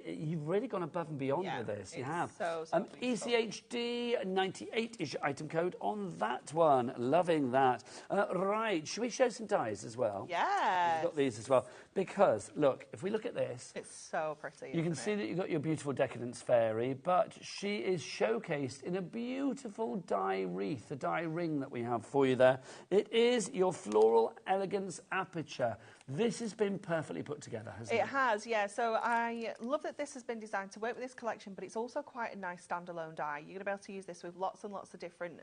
you've really gone above and beyond with this. You have. So ECHD 98 is your item code on that one. Loving that. Right. Should we show some dies as well? Yeah. We've got these as well. Because, look, if we look at this... It's so pretty, You can see that you've got your beautiful Decadence fairy, but she is showcased in a beautiful die wreath, a die ring that we have for you there. It is your Floral Elegance Aperture. This has been perfectly put together, hasn't it? It has, yeah. So I love that this has been designed to work with this collection, but it's also quite a nice standalone die. You're going to be able to use this with lots and lots of different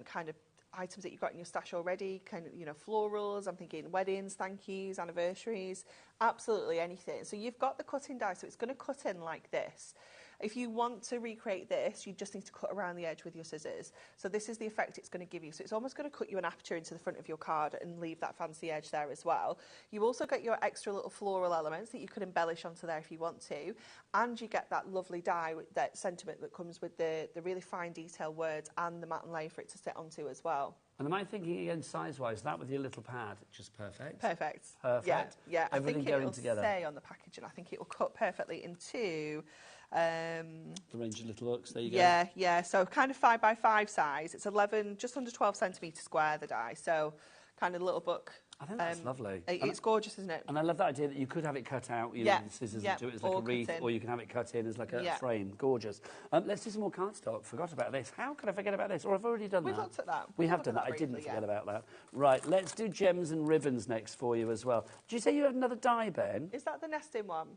kind of items that you've got in your stash already, kind of, you know, florals, I'm thinking weddings, thank yous, anniversaries, absolutely anything. So you've got the cutting die, so it's going to cut in like this. If you want to recreate this, you just need to cut around the edge with your scissors. So this is the effect it's going to give you. So it's almost going to cut you an aperture into the front of your card and leave that fancy edge there as well. You also get your extra little floral elements that you could embellish onto there if you want to. And you get that lovely die, that sentiment that comes with the really fine detail words and the matte and layer for it to sit onto as well. And am I thinking again size-wise, that with your little pad, just perfect? Perfect. Perfect. Yeah. Everything I think going together. Say on the packaging, I think it will cut perfectly into... the range of little hooks, there you go. Yeah. So kind of 5 by 5 size. It's 11, just under 12 centimetre square, the die. So kind of little book. I think that's lovely. It's gorgeous, isn't it? And I love that idea that you could have it cut out, you know, with scissors and do it as like a wreath, or you can have it cut in as like a frame. Gorgeous. Let's do some more cardstock. Forgot about this. How could I forget about this? Or I've already done that. We've looked at that. We have done that. I didn't forget about that. Right, let's do gems and ribbons next for you as well. Did you say you had another die, Ben? Is that the nesting one?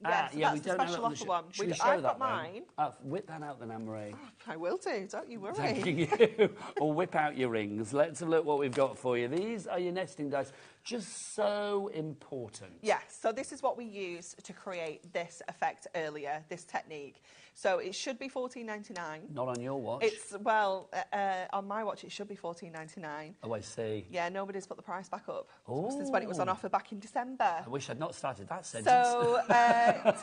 Yes, yeah, that's the special offer one. I've got mine. Whip that out then, Anne-Marie. I will do, don't you worry. Thanking you. Or whip out your rings. Let's have a look what we've got for you. These are your nesting dice. Just so important. Yes, so this is what we used to create this effect earlier, this technique. So it should be $14.99. Not on your watch. It's, well, on my watch it should be $14.99. Oh, I see. Yeah, nobody's put the price back up since when it was on offer back in December. I wish I'd not started that sentence. So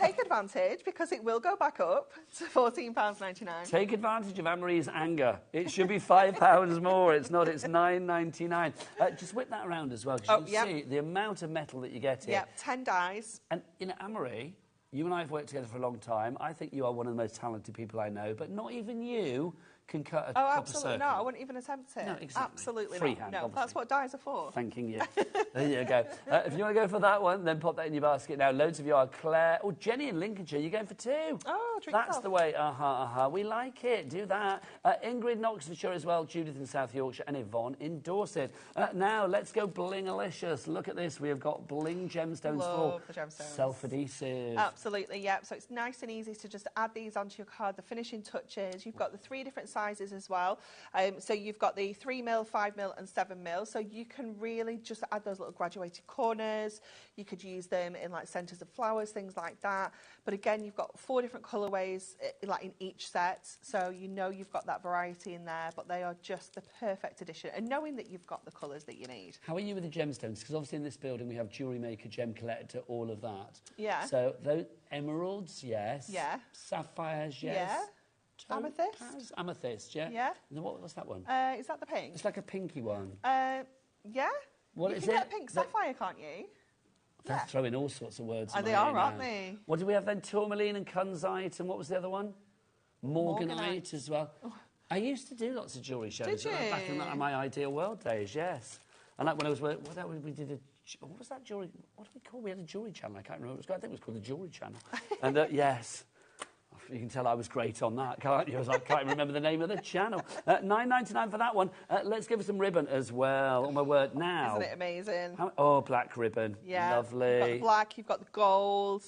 take advantage, because it will go back up to £14.99. Take advantage of Anne-Marie's anger. It should be £5 more. It's not. It's $9.99. Just whip that around as well, because you can see the amount of metal that you get here. Yeah, 10 dies. And, you know, Anne-Marie, you and I have worked together for a long time. I think you are one of the most talented people I know, but not even you can cut a proper absolutely circle. not. I wouldn't even attempt it. No, exactly. Absolutely Freehand, not. No, obviously. that's what dies are for. Thanking you. There you go. If you want to go for that one, then pop that in your basket now. Loads of you are. Claire. Oh, Jenny in Lincolnshire, you're going for 2. Oh, treat That's yourself. the way. We like it. Do that. Ingrid in Oxfordshire as well, Judith in South Yorkshire, and Yvonne in Dorset. Now, let's go bling-alicious. Look at this. We have got bling gemstones Love the gemstones. Self-adhesive. Absolutely, yeah. So it's nice and easy to just add these onto your card, the finishing touches. You've got the 3 different sizes as well. So you've got the 3mm, 5mm and 7mm. So you can really just add those little graduated corners. You could use them in like centres of flowers, things like that. But again, you've got 4 different colourways like in each set. So you know you've got that variety in there, but they are just the perfect addition. And knowing that you've got the colours that you need. How are you with the gemstones? Because obviously in this building we have jewellery maker, gem collector, all of that. Yeah. So those emeralds, yes. Yeah. Sapphires, yes. Yeah. Amethyst? Amethyst, yeah. Yeah. And what's that one? Is that the pink? It's like a pinky one. Yeah. What you is can it? get a pink sapphire, can't you? They're throwing all sorts of words. They are, aren't they? What do we have then? Tourmaline and Kunzite, and what was the other one? Morganite as well. Oh. I used to do lots of jewellery shows. Did you? Back in my Ideal World days, yes. And like when I was working, we did what was that jewellery? What do we call? We had a jewellery channel. I can't remember what it was called. I think it was called the Jewellery Channel. And yes. You can tell I was great on that, can't you? I was like, can't remember the name of the channel. $9.99 for that one. Let's give her some ribbon as well. Oh, my word, now. Isn't it amazing? Black ribbon. Yeah. Lovely. You've got the black, you've got the gold,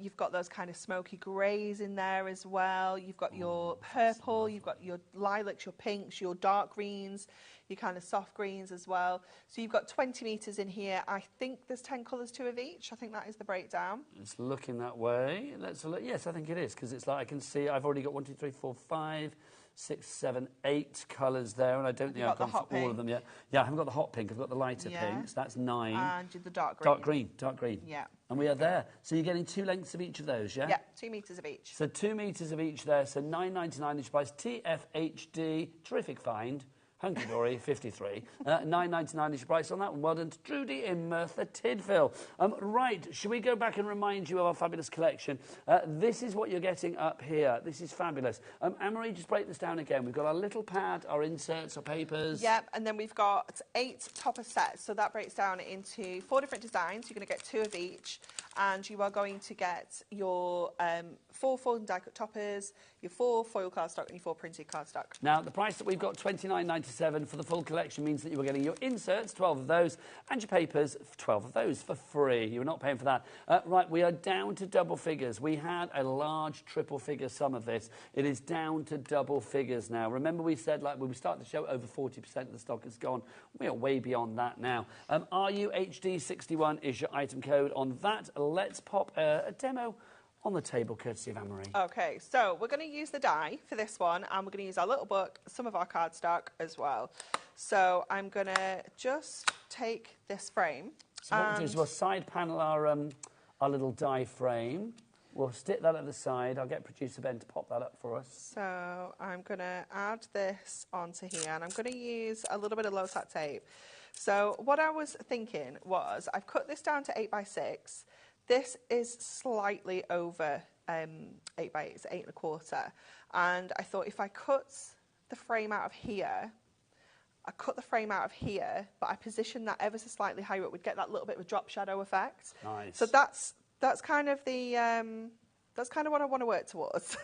you've got those kind of smoky greys in there as well. You've got your purple, you've got your lilacs, your pinks, your dark greens. your kind of soft greens as well. So you've got 20 metres in here. I think there's 10 colours, 2 of each. I think that is the breakdown. It's looking that way. Let's look. Yes, I think it is, because it's like I can see I've already got 1, 2, 3, 4, 5, 6, 7, 8 colours there, and I don't think I've gone for all of them yet. Yeah, I haven't got the hot pink. I've got the lighter pinks. That's 9. And the dark green. Dark green. Yeah. And we are there. So you're getting 2 lengths of each of those, yeah? Yeah, 2 metres of each. So 2 metres of each there. So £9.99 each price. TFHD, terrific find. Hunky Dory, 53. £9.99 each price on that one. Well done to Trudy in Merthyr Tydfil. Right, should we go back and remind you of our fabulous collection? This is what you're getting up here. This is fabulous. Anne-Marie, just break this down again. We've got our little pad, our inserts, our papers. Yep, and then we've got 8 topper sets. So that breaks down into 4 different designs. You're going to get 2 of each. And you are going to get your 4 folding die cut toppers, your 4 foil cardstock, and your 4 printed cardstock. Now, the price that we've got, $29.97 for the full collection, means that you were getting your inserts, 12 of those, and your papers, 12 of those, for free. You're not paying for that. Right, we are down to double figures. We had a large triple figure sum of this. It is down to double figures now. Remember we said, like, when we started the show, over 40% of the stock is gone. We are way beyond that now. RUHD61 is your item code on that. Let's pop a demo on the table, courtesy of Anne-Marie. OK, so we're going to use the die for this one, and we're going to use our little book, some of our cardstock as well. So I'm going to just take this frame. So what we'll do is we'll side panel our little die frame. We'll stick that at the side. I'll get producer Ben to pop that up for us. So I'm going to add this onto here, and I'm going to use a little bit of low-tack tape. So what I was thinking was, I've cut this down to 8x6. This is slightly over 8 by 8, it's 8 1/4. And I thought if I cut the frame out of here, but I positioned that ever so slightly higher, it would get that little bit of a drop shadow effect. Nice. So that's kind of the that's kind of what I want to work towards.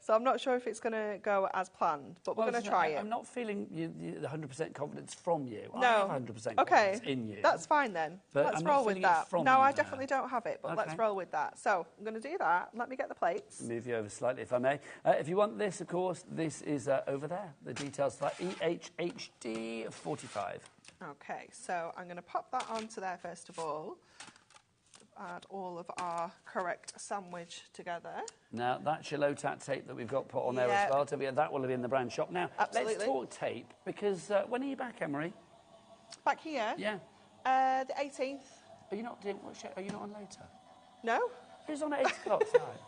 So I'm not sure if it's going to go as planned, but we're going to try it. I'm not feeling the 100% confidence from you. No. I have 100% confidence in you. That's fine then. But let's I'm roll not with feeling that. it from No, you I there. definitely don't have it, but Okay. let's roll with that. So I'm going to do that. Let me get the plates. Move you over slightly, if I may. If you want this, of course, this is over there. The details for that, EHHD 45. Okay, so I'm going to pop that onto there first of all. Add all of our correct sandwich together. Now, that's your low-tack tape that we've got put on there as well. That will be in the brand shop. Now, Absolutely. let's talk tape, because when are you back, Anne-Marie? Back here? Yeah. The 18th. Are you not doing? Are you not on later? No. Who's on at 8 o'clock tonight?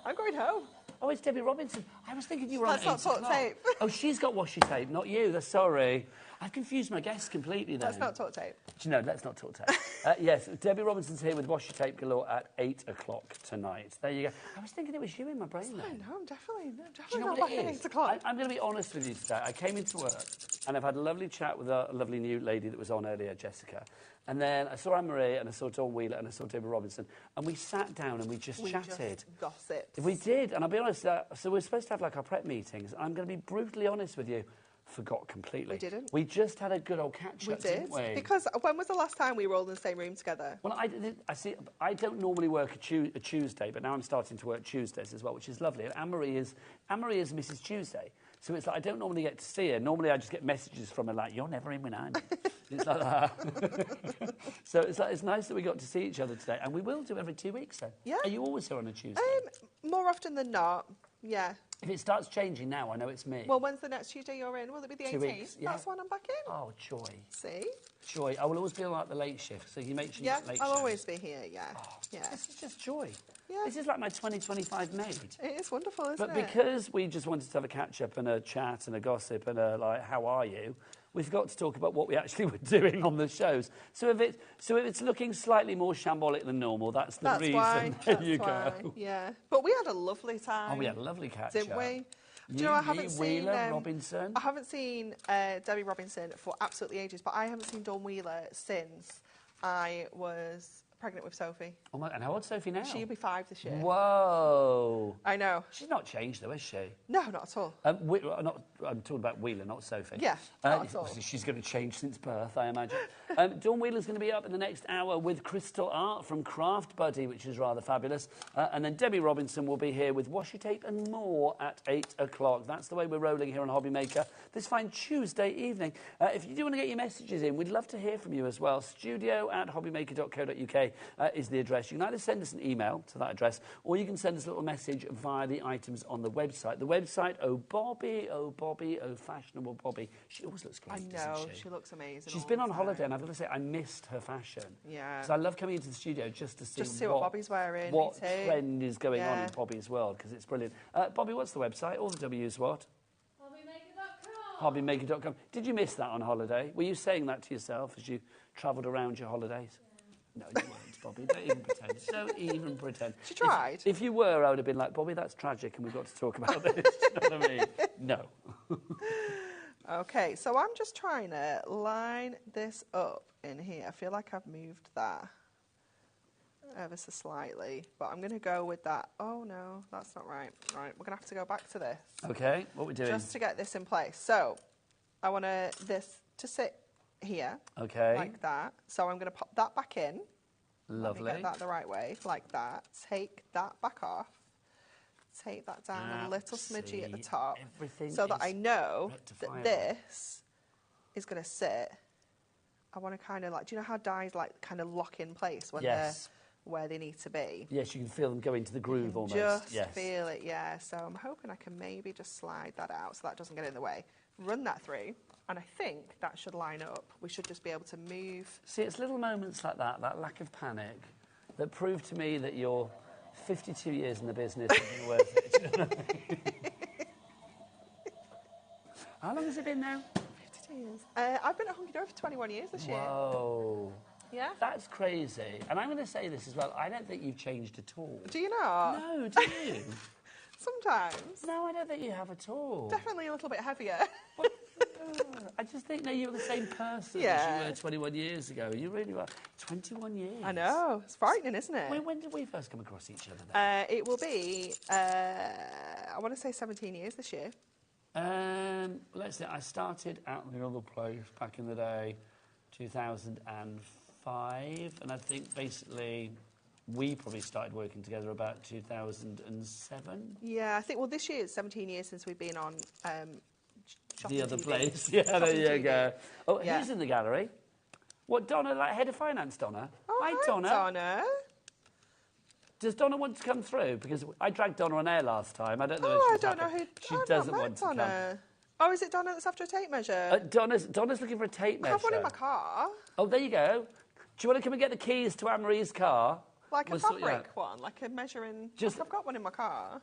I'm going home. Oh, it's Debbie Robinson. I was thinking you were on at 8 That's not o'clock. talk tape. Oh, she's got washi tape, not you. Sorry. I've confused my guests completely then. That's not talk tape. Do you know, let's not talk tape. Yes, Debbie Robinson's here with washi tape galore at 8 o'clock tonight. There you go. I was thinking it was you in my brain then. No, I'm definitely Do you know not what back it at is? 8 o'clock. I'm going to be honest with you today. I came into work and I've had a lovely chat with a lovely new lady that was on earlier, Jessica. And then I saw Anne-Marie and I saw Dawn Wheeler and I saw Debbie Robinson. And we sat down and we just chatted. Just gossiped. We did. And I'll be honest, so we're supposed to have like our prep meetings. I'm going to be brutally honest with you. Forgot completely. We didn't. We just had a good old catch-up, didn't we? Because when was the last time we were all in the same room together? Well, I see. I don't normally work a Tuesday, but now I'm starting to work Tuesdays as well, which is lovely. And Anne-Marie is Mrs. Tuesday, so it's like I don't normally get to see her. Normally, I just get messages from her like, "You're never in when I'm in." It's like that. So it's nice that we got to see each other today, and we will do every 2 weeks then. Yeah. Are you always here on a Tuesday? More often than not, yeah. If it starts changing now, I know it's me. Well, when's the next Tuesday you're in? Will it be the 18th? 2 weeks, yeah. That's when I'm back in. Oh, joy. See? Joy. I will always be on like the late shift, so you make sure you get late I'll shift. always be here, yeah. Oh, yeah. This is just joy. Yeah. This is like my 2025 maid. It is wonderful, isn't But it? because we just wanted to have a catch-up and a chat and a gossip and a, like, how are you, we've got to talk about what we actually were doing on the shows. So if it's looking slightly more shambolic than normal, that's the reason. Why. There you why. go. Yeah. But we had a lovely time. Oh, we had a lovely catch-up. Didn't we? Do you know, I haven't seen Robinson. I haven't seen Debbie Robinson for absolutely ages, but I haven't seen Dawn Wheeler since I was pregnant with Sophie. Oh my, and how old's Sophie now? She'll be 5 this year. Whoa. I know. She's not changed, though, is she? No, not at all. I'm talking about Wheeler, not Sophie. Yeah, not at all. She's going to change since birth, I imagine. Dawn Wheeler's going to be up in the next hour with crystal art from Craft Buddy, which is rather fabulous. And then Debbie Robinson will be here with washi tape and more at 8 o'clock. That's the way we're rolling here on HobbyMaker this fine Tuesday evening. If you do want to get your messages in, we'd love to hear from you as well. studio@hobbymaker.co.uk is the address. You can either send us an email to that address, or you can send us a little message via the items on the website. The website, oh Bobby, oh fashionable Bobby. She always looks great, doesn't she? She looks amazing. She's been on holiday, and I've got to say, I missed her fashion. Yeah. So I love coming into the studio just to see what Bobby's wearing. What trend is going on in Bobby's world, because it's brilliant. Bobby, what's the website? All the W's what? HobbyMaker.com. Did you miss that on holiday? Were you saying that to yourself as you travelled around your holidays? No, you weren't, Bobby. Don't even pretend. Don't even pretend. She tried. If you were, I would have been like, Bobby, that's tragic, and we've got to talk about this. You know what I mean? No. Okay, so I'm just trying to line this up in here. I feel like I've moved that ever so slightly, but I'm going to go with that. Oh, no, that's not right. Right, we're going to have to go back to this. Okay, what are we doing? Just to get this in place. So I want this to sit here. Okay. Like that. So I'm going to pop that back in. Lovely. Let me get that the right way, like that. Take that back off. Take that down a little smidgy at the top. So that I know that this is going to sit. I want to kind of like, do you know how dies like kind of lock in place when they're where they need to be? Yes, you can feel them go into the groove almost. Just feel it, yeah. So I'm hoping I can maybe just slide that out so that doesn't get in the way. Run that through, and I think that should line up. We should just be able to move. See, it's little moments like that lack of panic, that prove to me that you're 52 years in the business has been worth it. You know what I mean? How long has it been now? 52 years. I've been at Hunky Dory for 21 years this year. Whoa. Yeah. That's crazy. And I'm going to say this as well. I don't think you've changed at all. Do you not? No, do you? Sometimes. No, I don't think you have at all. Definitely a little bit heavier. I just think, no, you're the same person as you were 21 years ago. You really were. 21 years. I know. It's frightening, isn't it? When did we first come across each other then? It will be, I want to say 17 years this year. Let's see. I started at the other place back in the day, 2005, and I think basically we probably started working together about 2007. Yeah, I think, well, this year is 17 years since we've been on the other place. Yeah, there you go. Oh, who's in the gallery? What, Donna, like head of finance, Donna? Oh, hi, Donna. Donna. Does Donna want to come through? Because I dragged Donna on air last time. I don't know if she doesn't want to come. Oh, is it Donna that's after a tape measure? Donna's looking for a tape measure. I have one in my car. Oh, there you go. Do you want to come and get the keys to Anne-Marie's car? Like a fabric one, like a measuring... I've got one in my car.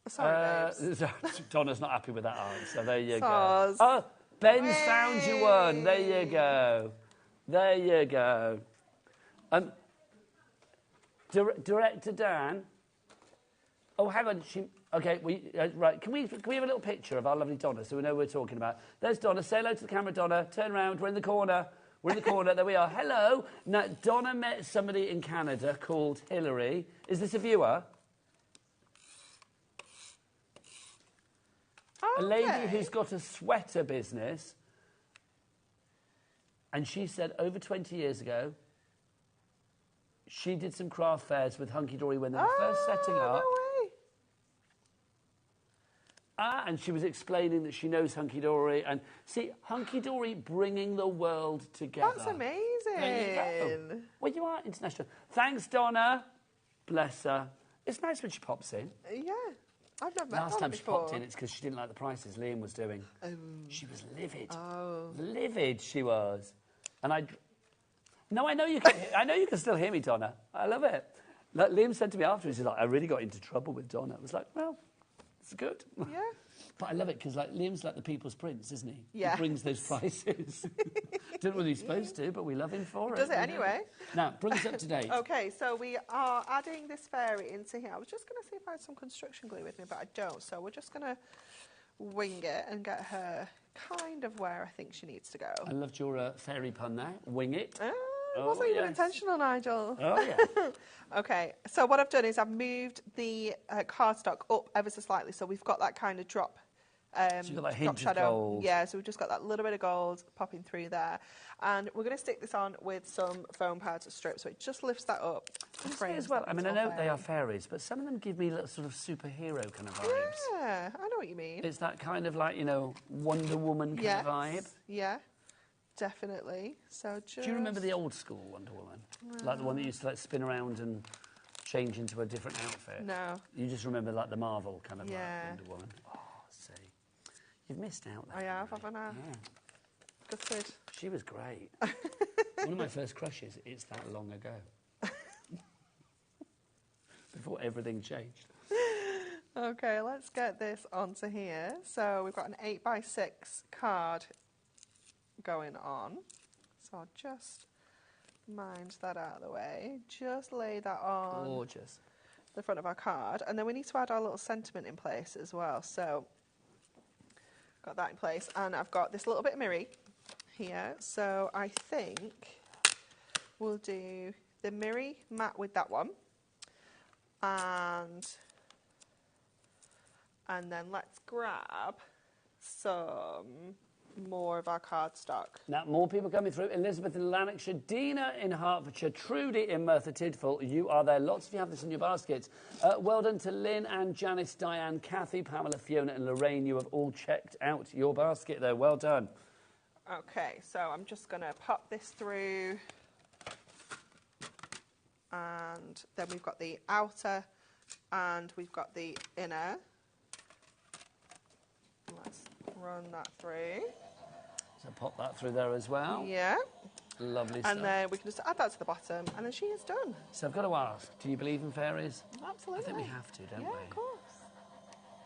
Sorry, babes. Donna's not happy with that answer. There you go. Oh, Ben's found you one. There you go. There you go. Director Dan. Oh, hang on. Okay, right. Can we have a little picture of our lovely Donna so we know who we're talking about? There's Donna. Say hello to the camera, Donna. Turn around. We're in the corner. We're in the corner. There we are. Hello. Now, Donna met somebody in Canada called Hillary. Is this a viewer? A lady who's got a sweater business. And she said over 20 years ago, she did some craft fairs with Hunky Dory when they were first setting up. No way. And she was explaining that she knows Hunky Dory. And see, Hunky Dory bringing the world together. That's amazing. There you go. Well, you are international. Thanks, Donna. Bless her. It's nice when she pops in. Yeah. I've never met Last time she before. popped in, it's because she didn't like the prices Liam was doing. She was livid. Oh. Livid she was. And No, I know you can. I know you can still hear me, Donna. I love it. Like Liam said to me afterwards, he's like, I really got into trouble with Donna. I was like, well, it's good. Yeah. But I love it because like Liam's like the people's prince, isn't he? Yeah. He brings those prices. Don't know what he's supposed to, but we love him for it. Does it anyway. Now, bring us up to date. Okay, so we are adding this fairy into here. I was just going to see if I had some construction glue with me, but I don't. So we're just going to wing it and get her kind of where I think she needs to go. I loved your fairy pun there. Wing it. it wasn't even intentional, Nigel. Oh, yeah. Okay, so what I've done is I've moved the cardstock up ever so slightly, so we've got that kind of drop. So you've got that hint of gold. Yeah, so we've just got that little bit of gold popping through there. And we're going to stick this on with some foam powder strip, so it just lifts that up. As well, I mean, I know they are fairies, but some of them give me little sort of superhero kind of vibes. Yeah, I know what you mean. It's that kind of like, you know, Wonder Woman kind of vibe. Yeah, definitely. So just... Do you remember the old school Wonder Woman? Like the one that used to like spin around and change into a different outfit? No. You just remember like the Marvel kind of like Wonder Woman? Oh, see. You've missed out there. I have, haven't I? Yeah. Gutted. She was great. One of my first crushes, it's that long ago. Before everything changed. Okay, let's get this onto here. So we've got an 8x6 card going on. So I'll just mind that out of the way. Just lay that on. Gorgeous. The front of our card. And then we need to add our little sentiment in place as well. So got that in place. And I've got this little bit of Mirri here. So I think we'll do the Mirri matte with that one. And then let's grab some more of our cardstock. Now, more people coming through. Elizabeth in Lanarkshire, Dina in Hertfordshire, Trudy in Merthyr Tydfil. You are there. Lots of you have this in your baskets. Well done to Lynn and Janice, Diane, Kathy, Pamela, Fiona and Lorraine. You have all checked out your basket there. Well done. Okay, so I'm just going to pop this through. And then we've got the outer and we've got the inner. Let's run that through. So pop that through there as well. Yeah. Lovely stuff. And then we can just add that to the bottom and then she is done. So I've got to ask, do you believe in fairies? Absolutely. I think we have to, don't we? Yeah, of course.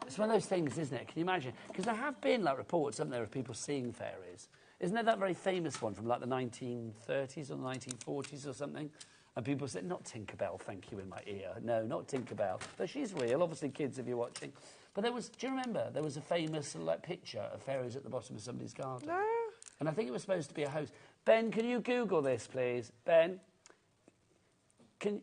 It's one of those things, isn't it? Can you imagine? Because there have been like reports, haven't there, of people seeing fairies. Isn't there that very famous one from like the 1930s or the 1940s or something? And people said, not Tinkerbell, thank you, in my ear. No, not Tinkerbell. But she's real, obviously, kids, if you're watching. But there was, do you remember, there was a famous like, picture of fairies at the bottom of somebody's garden? No. And I think it was supposed to be a host. Ben, can you Google this, please? Ben? Can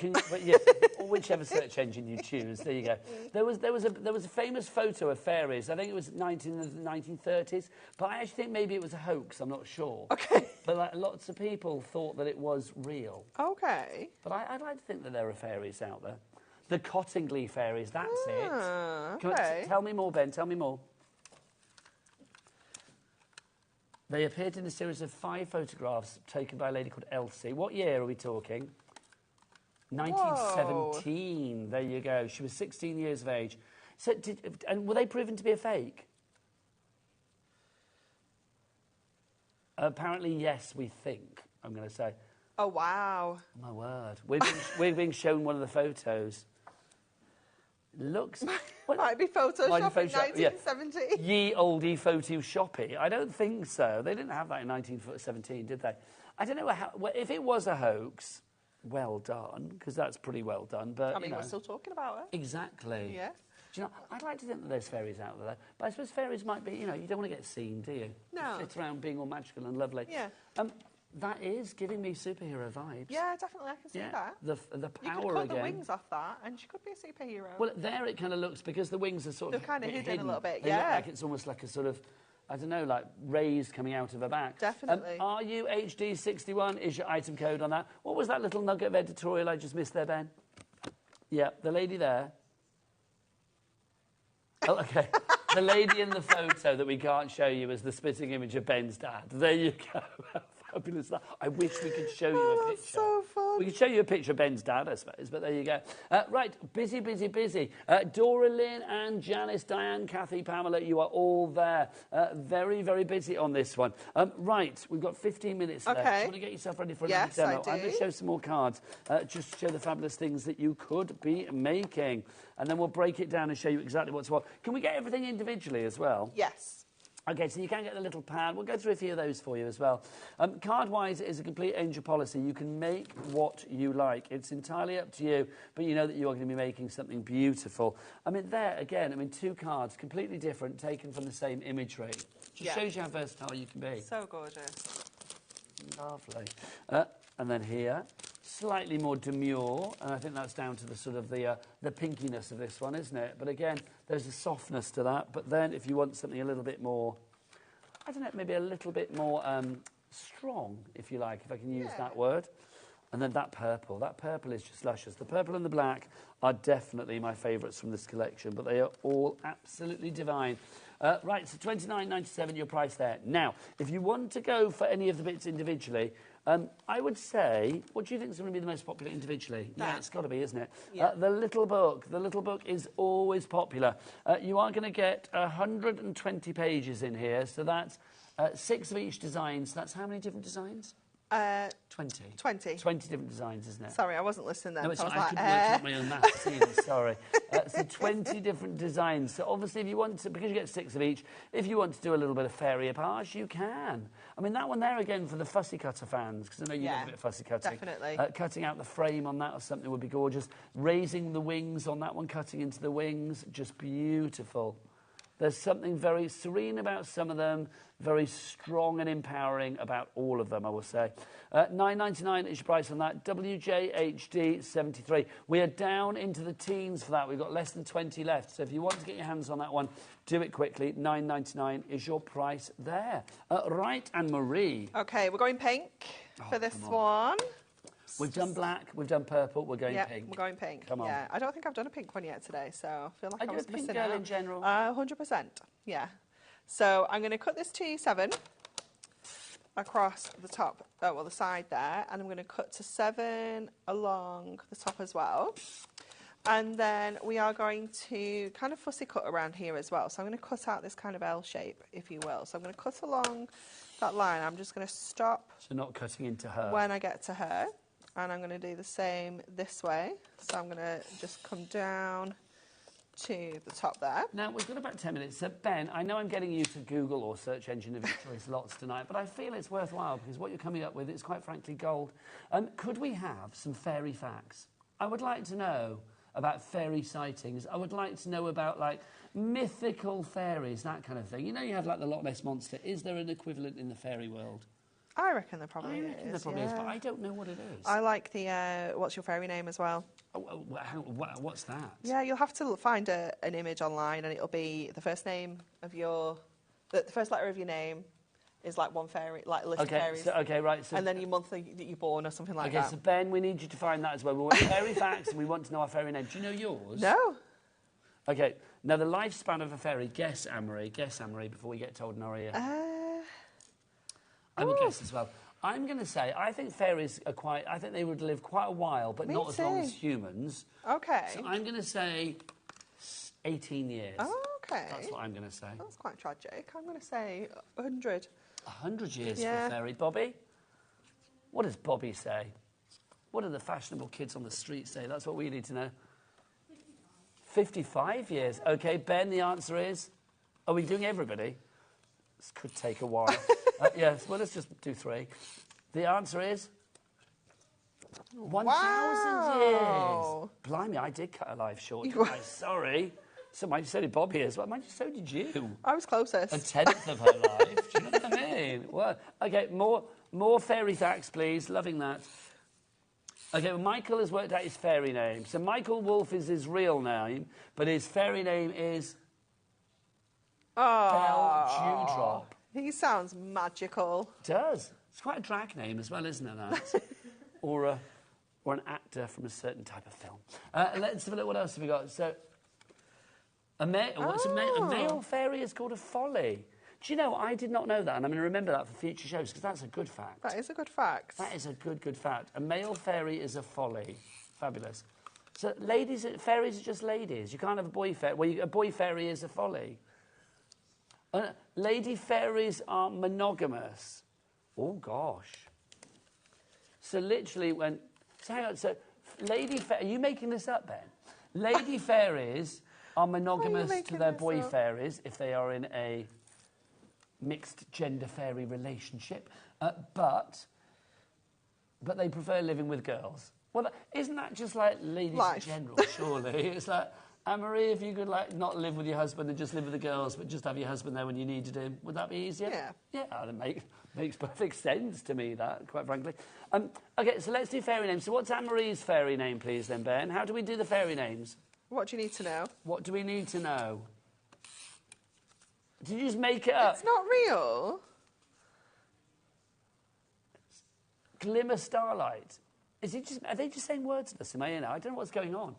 you, but yes, or whichever search engine you choose, there you go. There was a famous photo of fairies. I think it was in the 1930s, but I actually think maybe it was a hoax. I'm not sure. Okay. But like, lots of people thought that it was real. Okay. But I'd like to think that there are fairies out there. The Cottingley fairies. That's it. Okay. Tell me more, Ben. Tell me more. They appeared in a series of 5 photographs taken by a lady called Elsie. What year are we talking? 1917. Whoa. There you go. She was 16 years of age. So, and were they proven to be a fake? Apparently, yes, we think, I'm going to say. Oh, wow. Oh, my word. We're being shown one of the photos. Looks... Might be Photoshop in 1970. Yeah. Ye oldie photoshoppy. I don't think so. They didn't have that in 1917, did they? I don't know if it was a hoax... Well done, because that's pretty well done. But I mean, we're still talking about it. Exactly. Yeah. Do you know, I'd like to think that there's fairies out there, but I suppose fairies might be, you know, you don't want to get seen, do you? No. Sit around being all magical and lovely. Yeah. That is giving me superhero vibes. Yeah, definitely, I can see that. The power you could cut again. the wings off that, and she could be a superhero. Well, there it kind of looks, because the wings are sort of They're kind of hidden a little bit, they look like it's almost like a sort of, I don't know, like rays coming out of her back. Definitely. Are you HD61 is your item code on that. What was that little nugget of editorial I just missed there, Ben? Yeah, the lady there. Oh, OK. The lady in the photo that we can't show you is the spitting image of Ben's dad. There you go. How fabulous that. I wish we could show you a picture. That's so fun. We could show you a picture of Ben's dad, I suppose, but there you go. Right, busy. Dora Lynn and Janice, Diane, Kathy, Pamela, you are all there. Very, very busy on this one. Right, we've got 15 minutes left. Do you want to get yourself ready for another demo? I do. I'm going to show some more cards, just to show the fabulous things that you could be making. And then we'll break it down and show you exactly what's what. Can we get everything individually as well? Yes. OK, so you can get the little pad. We'll go through a few of those for you as well. Card-wise, it is a complete angel policy. You can make what you like. It's entirely up to you, but you know that you are going to be making something beautiful. I mean, there, again, I mean, 2 cards, completely different, taken from the same imagery. Just shows you how versatile you can be. So gorgeous. Lovely. And then here, slightly more demure, and I think that's down to the sort of the pinkiness of this one, isn't it? But again, there's a softness to that. But then if you want something a little bit more, I don't know, maybe a little bit more strong, if you like, if I can use that word. And then that purple is just luscious. The purple and the black are definitely my favourites from this collection, but they are all absolutely divine. Right, so $29.97, your price there. Now, if you want to go for any of the bits individually, I would say, what do you think is going to be the most popular individually? Yeah, it's got to be, isn't it? Yeah. The little book. The little book is always popular. You are going to get 120 pages in here, so that's 6 of each design. So that's how many different designs? 20. 20 different designs, isn't it? Sorry, I wasn't listening then. No, I couldn't work out my own maths either, sorry. So 20 different designs. So obviously, if you want to, because you get 6 of each, if you want to do a little bit of fairy apage, you can. I mean, that one there, again, for the fussy cutter fans, because I know you love a bit of fussy cutting. Definitely. Cutting out the frame on that or something would be gorgeous. Raising the wings on that one, cutting into the wings, just beautiful. There's something very serene about some of them, very strong and empowering about all of them, I will say. $9.99 is your price on that. WJHD 73. We are down into the teens for that. We've got less than 20 left. So if you want to get your hands on that one, do it quickly. $9.99 is your price there. Right, and Marie. OK, we're going pink for this one. We've done black, we've done purple, we're going pink. We're going pink. Come on. Yeah, I don't think I've done a pink one yet today, so I feel like I was missing out. Are you a pink girl in general? 100%, yeah. So I'm going to cut this to 7 across the top, the side there, and I'm going to cut to 7 along the top as well. And then we are going to kind of fussy cut around here as well. So I'm going to cut out this kind of L shape, if you will. So I'm going to cut along that line. I'm just going to stop. So not cutting into her. When I get to her. And I'm going to do the same this way. So I'm going to just come down to the top there. Now, we've got about 10 minutes. So, Ben, I know I'm getting you to Google or search engine of your choice lots tonight, but I feel it's worthwhile because what you're coming up with is quite frankly gold. Could we have some fairy facts? I would like to know about fairy sightings. I would like to know about, like, mythical fairies, that kind of thing. You know, you have, like, the Loch Ness Monster. Is there an equivalent in the fairy world? I reckon there probably is. I reckon there probably is, but I don't know what it is. I like the what's your fairy name as well. What's that? Yeah, you'll have to find an image online, and it'll be the first name of your... The first letter of your name is like one fairy, like a list of fairies. Right. So, and then your month that you're born or something like that. Okay, so Ben, we need you to find that as well. We want fairy facts, and we want to know our fairy name. Do you know yours? No. Okay, now the lifespan of a fairy. Guess, Anne-Marie, before we get told in our ear. I'm a guess as well. I'm going to say, I think fairies are quite... I think they would live quite a while, but not as long as humans. OK. So I'm going to say 18 years. Oh, OK. That's what I'm going to say. That's quite tragic. I'm going to say 100. 100 years for a fairy. Bobby? What does Bobby say? What do the fashionable kids on the street say? That's what we need to know. 55 years. OK, Ben, the answer is... Are we doing everybody? This could take a while. Yes, well, let's just do 3. The answer is 1,000 years. Blimey, I did cut her life short. I'm sorry. So did Bobby as well. So did you. I was closest. A 10th of her life. Do you know what I mean? Well, OK, more fairy facts, please. Loving that. OK, well, Michael has worked out his fairy name. So Michael Wolf is his real name, but his fairy name is... Belle Dewdrop. He sounds magical. It does. It's quite a drag name as well, isn't it, that? or an actor from a certain type of film. Let's have a look. What else have we got? So, a male fairy is called a folly. Do you know, I did not know that, and I'm going to remember that for future shows, because that's a good fact. That is a good fact. That is a good fact. A male fairy is a folly. Fabulous. So, fairies are just ladies. You can't have a boy fairy. Well, a boy fairy is a folly. Lady fairies are monogamous. Oh, gosh. So literally hang on. So are you making this up, Ben? Lady fairies are monogamous to their boy fairies if they are in a mixed gender fairy relationship. But they prefer living with girls. Well, isn't that just like ladies in general, surely? It's like... Anne-Marie, if you could like not live with your husband and just live with the girls, but just have your husband there when you needed him, would that be easier? Yeah. Yeah, that makes perfect sense to me, that, quite frankly. OK, so let's do fairy names. So what's Anne-Marie's fairy name, please, then, Ben? How do we do the fairy names? What do you need to know? What do we need to know? Did you just make it up? It's not real. Glimmer Starlight. Are they just saying words to us? Am I in? I don't know what's going on.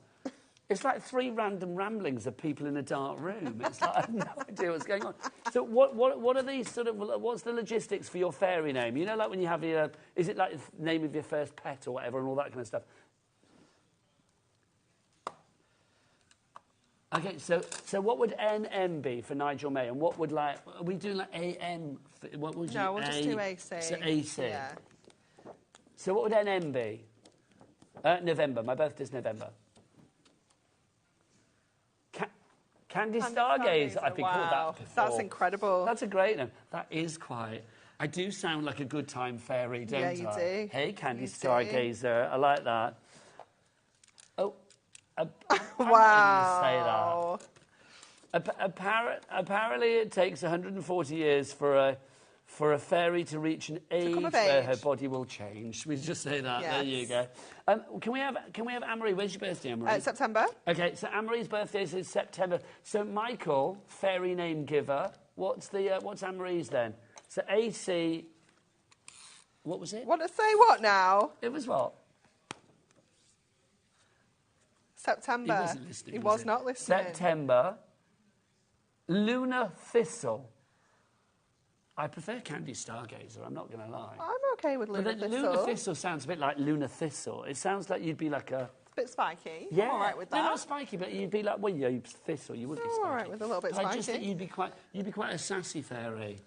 It's like 3 random ramblings of people in a dark room. It's like I have no idea what's going on. So what are these sort of... What's the logistics for your fairy name? You know, like when you have your... Is it like the name of your first pet or whatever and all that kind of stuff? OK, so what would NM be for Nigel May? And what would, like... Are we doing, like, AM? What would you... No, we'll just do AC. So AC. Yeah. So what would NM be? November. My birthday's November. Candy Stargazer. I've been called that before. That's incredible. That's a great name. That is quite... I do sound like a good time fairy, don't I? Yeah, you do. Hey, Candy Stargazer. I like that. Oh. Wow. Say that. Apparently it takes 140 years for a fairy to reach an age where her body will change. We just say that. Yes. There you go. Can we have Anne-Marie? When's your birthday, Anne-Marie? September. OK, so Anne-Marie's birthday is September. So Michael, fairy name giver. What's Anne-Marie's then? So AC. What was it? Want to say what now? It was what? September. He wasn't listening. He was not listening. September. Lunar Thistle. I prefer Candy Stargazer, I'm not going to lie. I'm OK with Lunar Thistle. Lunar Thistle sounds a bit like Lunar Thistle. It sounds like you'd be like a... It's a bit spiky. Yeah. I'm all right with that. No, not spiky, but you'd be like, well, yeah, you'd Thistle, you would be spiky. I'm all right with a little bit spiky. I just think you'd be quite a sassy fairy.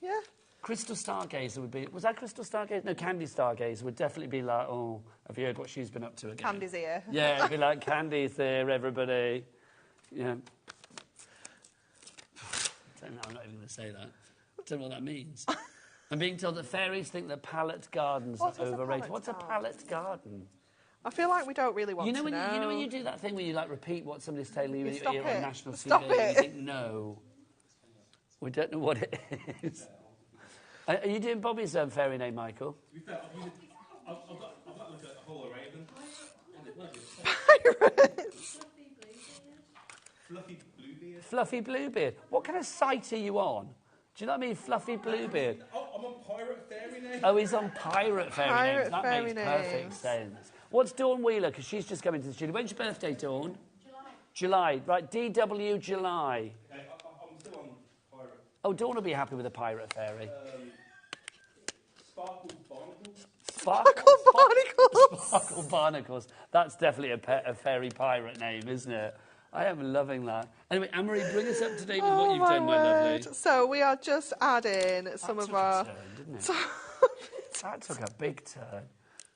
Yeah. Crystal Stargazer would be... Was that Crystal Stargazer? No, Candy Stargazer would definitely be like, oh, have you heard what she's been up to again? Candy's here. Yeah, it'd be like, Candy's there, everybody. Yeah. I'm not even going to say that. I don't know what that means. I'm being told that fairies think that palette gardens are overrated. What's a palette garden? I feel like we don't really want to know. You know when you do that thing where you like repeat what somebody's telling you on national TV? Stop it. You think, no. We don't know what it is. Are you doing Bobby's fairy name, Michael? To be fair, I've got like a whole array of them. Pirates! Fluffy Bluebeard. Fluffy Bluebeard. What kind of site are you on? Do you know what I mean? Fluffy Bluebeard. Oh, I'm on Pirate Fairy Name. Oh, he's on Pirate Fairy Names. That makes perfect sense. What's Dawn Wheeler? Because she's just coming to the studio. When's your birthday, Dawn? July. Right, DW July. Okay, I'm still on Pirate. Oh, Dawn will be happy with a Pirate Fairy. Sparkle Barnacles. Sparkle Barnacles. Sparkle Barnacles. That's definitely a fairy pirate name, isn't it? I am loving that. Anyway, Anne-Marie, bring us up to date with what you've done, my lovely. So we are just adding some of our... That took a turn, didn't it? That took a big turn.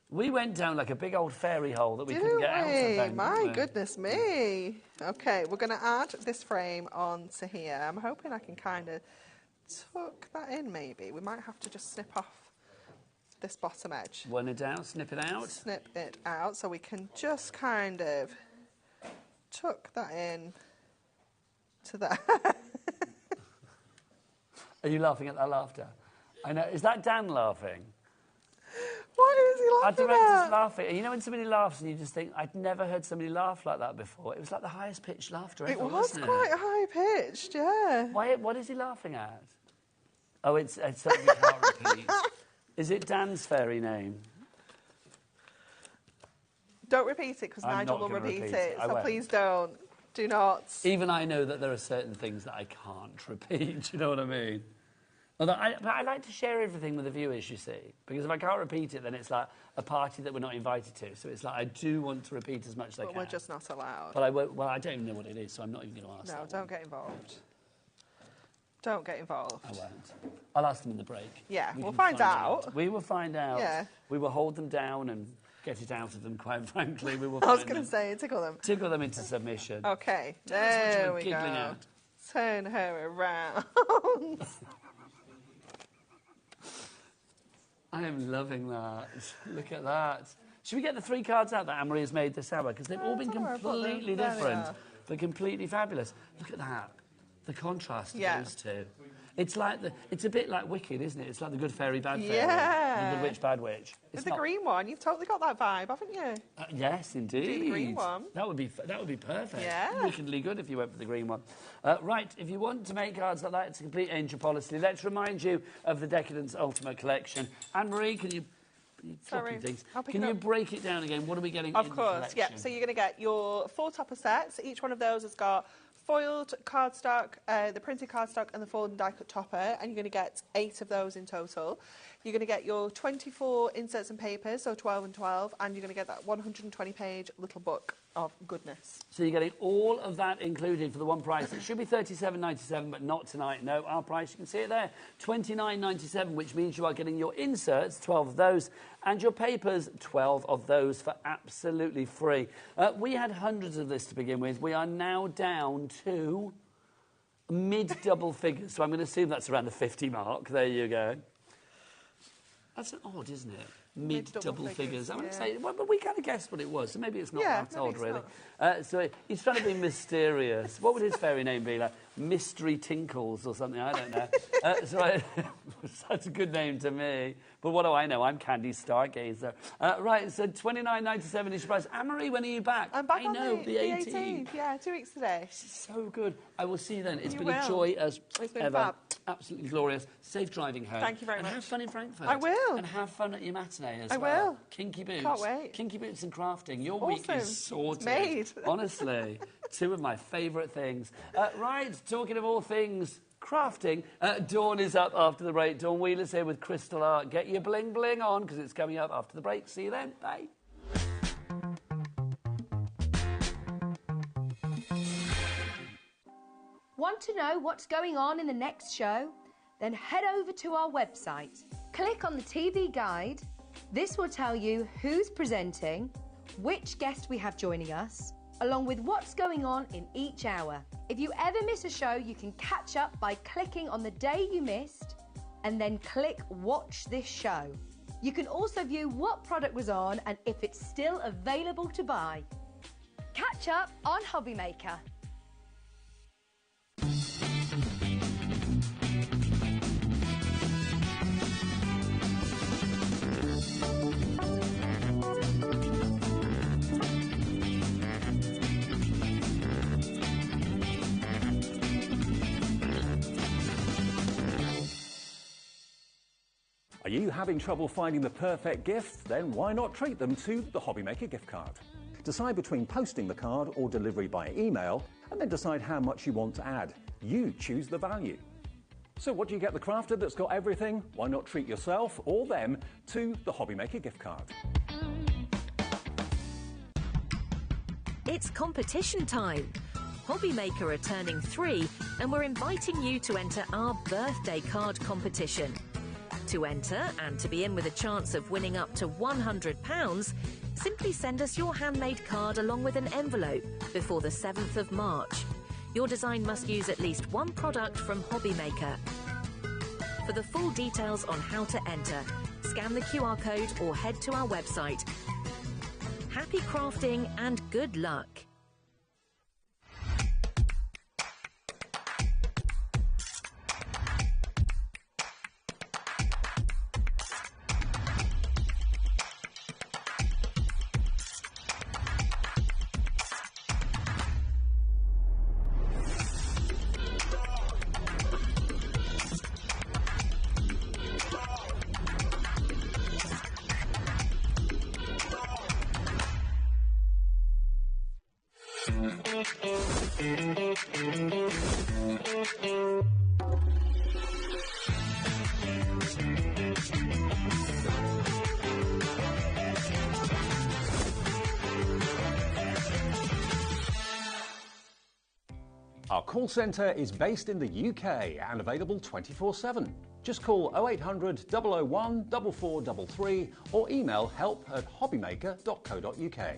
We went down like a big old fairy hole that we couldn't get out of then, My goodness me. OK, we're going to add this frame onto here. I'm hoping I can kind of tuck that in, maybe. We might have to just snip off this bottom edge. One it out, snip it out. Snip it out, so we can just kind of tuck that in to that. Are you laughing at that laughter? I know. Is that Dan laughing? What is he laughing Our director's at? laughing. You know when somebody laughs and you just think, I'd never heard somebody laugh like that before. It was like the highest pitched laughter ever, wasn't it? It was quite high pitched, yeah. What is he laughing at? Oh, it's something we can't repeat. Is it Dan's fairy name? Don't repeat it, because Nigel will repeat it. So please don't. Do not. Even I know that there are certain things that I can't repeat. Do you know what I mean? Although I like to share everything with the viewers, you see. Because if I can't repeat it, then it's like a party that we're not invited to. So it's like I do want to repeat as much as I can. But we're just not allowed. But I won't, well, I don't even know what it is, so I'm not even going to ask. No, don't get involved. Don't get involved. I won't. I'll ask them in the break. Yeah, we'll find out. We will find out. Yeah. We will hold them down and get it out of them, quite frankly. We will I was going to say, tickle them. Tickle them into submission. OK, there we go. Out. Turn her around. I am loving that. Look at that. Should we get the 3 cards out that Anne-Marie has made this hour? Because they've all been completely different They're completely fabulous. Look at that. The contrast of those two. It's like it's a bit like Wicked, isn't it? It's like the good fairy, bad fairy. The good witch, bad witch. It's the green one. You've totally got that vibe, haven't you? Yes, indeed. Do the green one. That would be perfect. Yeah. Wickedly good if you went for the green one. Right, if you want to make cards like that, it's a complete angel policy. Let's remind you of the Decadence Ultimate Collection. Anne-Marie, can you... Sorry, Can you break it down again? What are we getting Of in course, the collection? yeah. So you're going to get your 4 topper sets. Each one of those has got foiled cardstock, the printed cardstock and the fold and die cut topper, and you're going to get 8 of those in total. You're going to get your 24 inserts and papers, so 12 and 12, and you're going to get that 120-page little book of goodness. So you're getting all of that included for the one price. It should be $37.97, but not tonight. No, our price, you can see it there, $29.97, which means you are getting your inserts, 12 of those, and your papers, 12 of those for absolutely free. We had hundreds of this to begin with. We are now down to mid-double figures, so I'm going to assume that's around the 50 mark. There you go. That's odd, isn't it? Mid-double figures. I would say, well, but we kind of guessed what it was, so maybe it's not that odd, really. So he's trying to be mysterious. What would his fairy name be? Like Mystery Tinkles or something? I don't know. Such a good name to me. But what do I know? I'm Candy Stargazer. Right, so $29.97 is your price. Anne-Marie, when are you back? I'm back on the 18th. Yeah, 2 weeks today. This is so good. I will see you then. It's You been will. a joy as It's been ever. fab. Absolutely glorious. Safe driving home. Thank you very and much. Have fun in Frankfurt. I will. And have fun at your matinee as I well. will. Kinky boots. Can't wait. Kinky boots and crafting. Your week Awesome. is sorted. Made. Honestly. 2 of my favourite things. Right, talking of all things crafting, Dawn is up after the break. Dawn Wheeler's here with Crystal Art. Get your bling bling on because it's coming up after the break. See you then. Bye. Want to know what's going on in the next show? Then head over to our website. Click on the TV guide. This will tell you who's presenting, which guest we have joining us, along with what's going on in each hour. If you ever miss a show, you can catch up by clicking on the day you missed and then click Watch This Show. You can also view what product was on and if it's still available to buy. Catch up on HobbyMaker. Are you having trouble finding the perfect gift? Then why not treat them to the HobbyMaker gift card? Decide between posting the card or delivery by email, and then decide how much you want to add. You choose the value. So what do you get the crafter that's got everything? Why not treat yourself or them to the HobbyMaker gift card? It's competition time. HobbyMaker are turning 3 and we're inviting you to enter our birthday card competition. To enter and to be in with a chance of winning up to £100, simply send us your handmade card along with an envelope before the 7th of March. Your design must use at least one product from HobbyMaker. For the full details on how to enter, scan the QR code or head to our website. Happy crafting and good luck. Our call centre is based in the UK and available 24/7. Just call 0800 001 4433 or email help@hobbymaker.co.uk.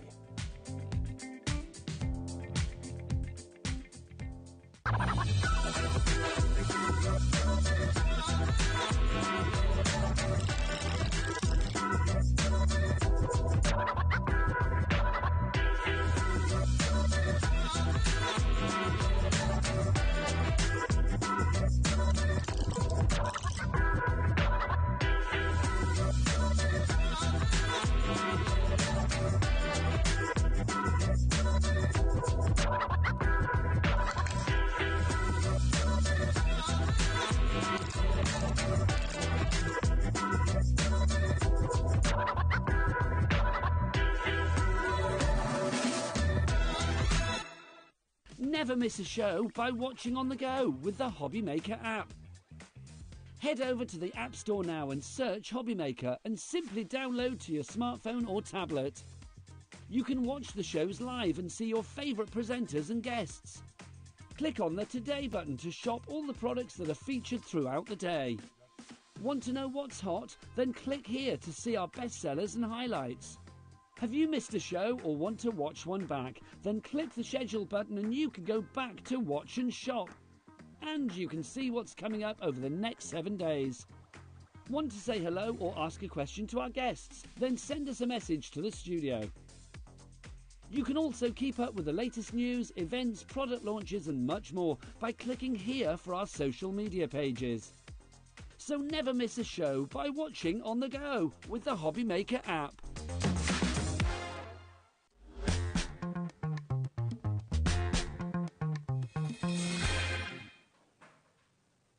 Never miss a show by watching on the go with the HobbyMaker app. Head over to the App Store now and search HobbyMaker and simply download to your smartphone or tablet. You can watch the shows live and see your favourite presenters and guests. Click on the Today button to shop all the products that are featured throughout the day. Want to know what's hot? Then click here to see our bestsellers and highlights. Have you missed a show or want to watch one back? Then click the schedule button and you can go back to watch and shop. And you can see what's coming up over the next 7 days. Want to say hello or ask a question to our guests? Then send us a message to the studio. You can also keep up with the latest news, events, product launches and much more by clicking here for our social media pages. So never miss a show by watching on the go with the HobbyMaker app.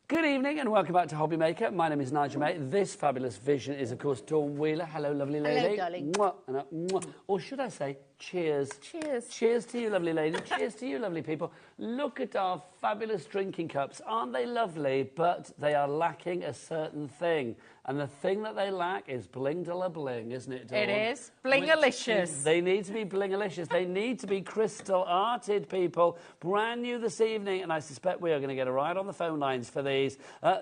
Good evening and welcome back to HobbyMaker. My name is Nigel May. This fabulous vision is, of course, Dawn Wheeler. Hello, lovely lady. Hello, darling. Mwah, and mwah. Or should I say, cheers. Cheers. Cheers to you, lovely lady. Cheers to you, lovely people. Look at our fabulous drinking cups. Aren't they lovely? But they are lacking a certain thing. And the thing that they lack is bling-de-la-bling, isn't it, Dawn? It is. Bling-alicious. They need to be bling-alicious. They need to be crystal-arted, people. Brand new this evening, and I suspect we are going to get a ride on the phone lines for these.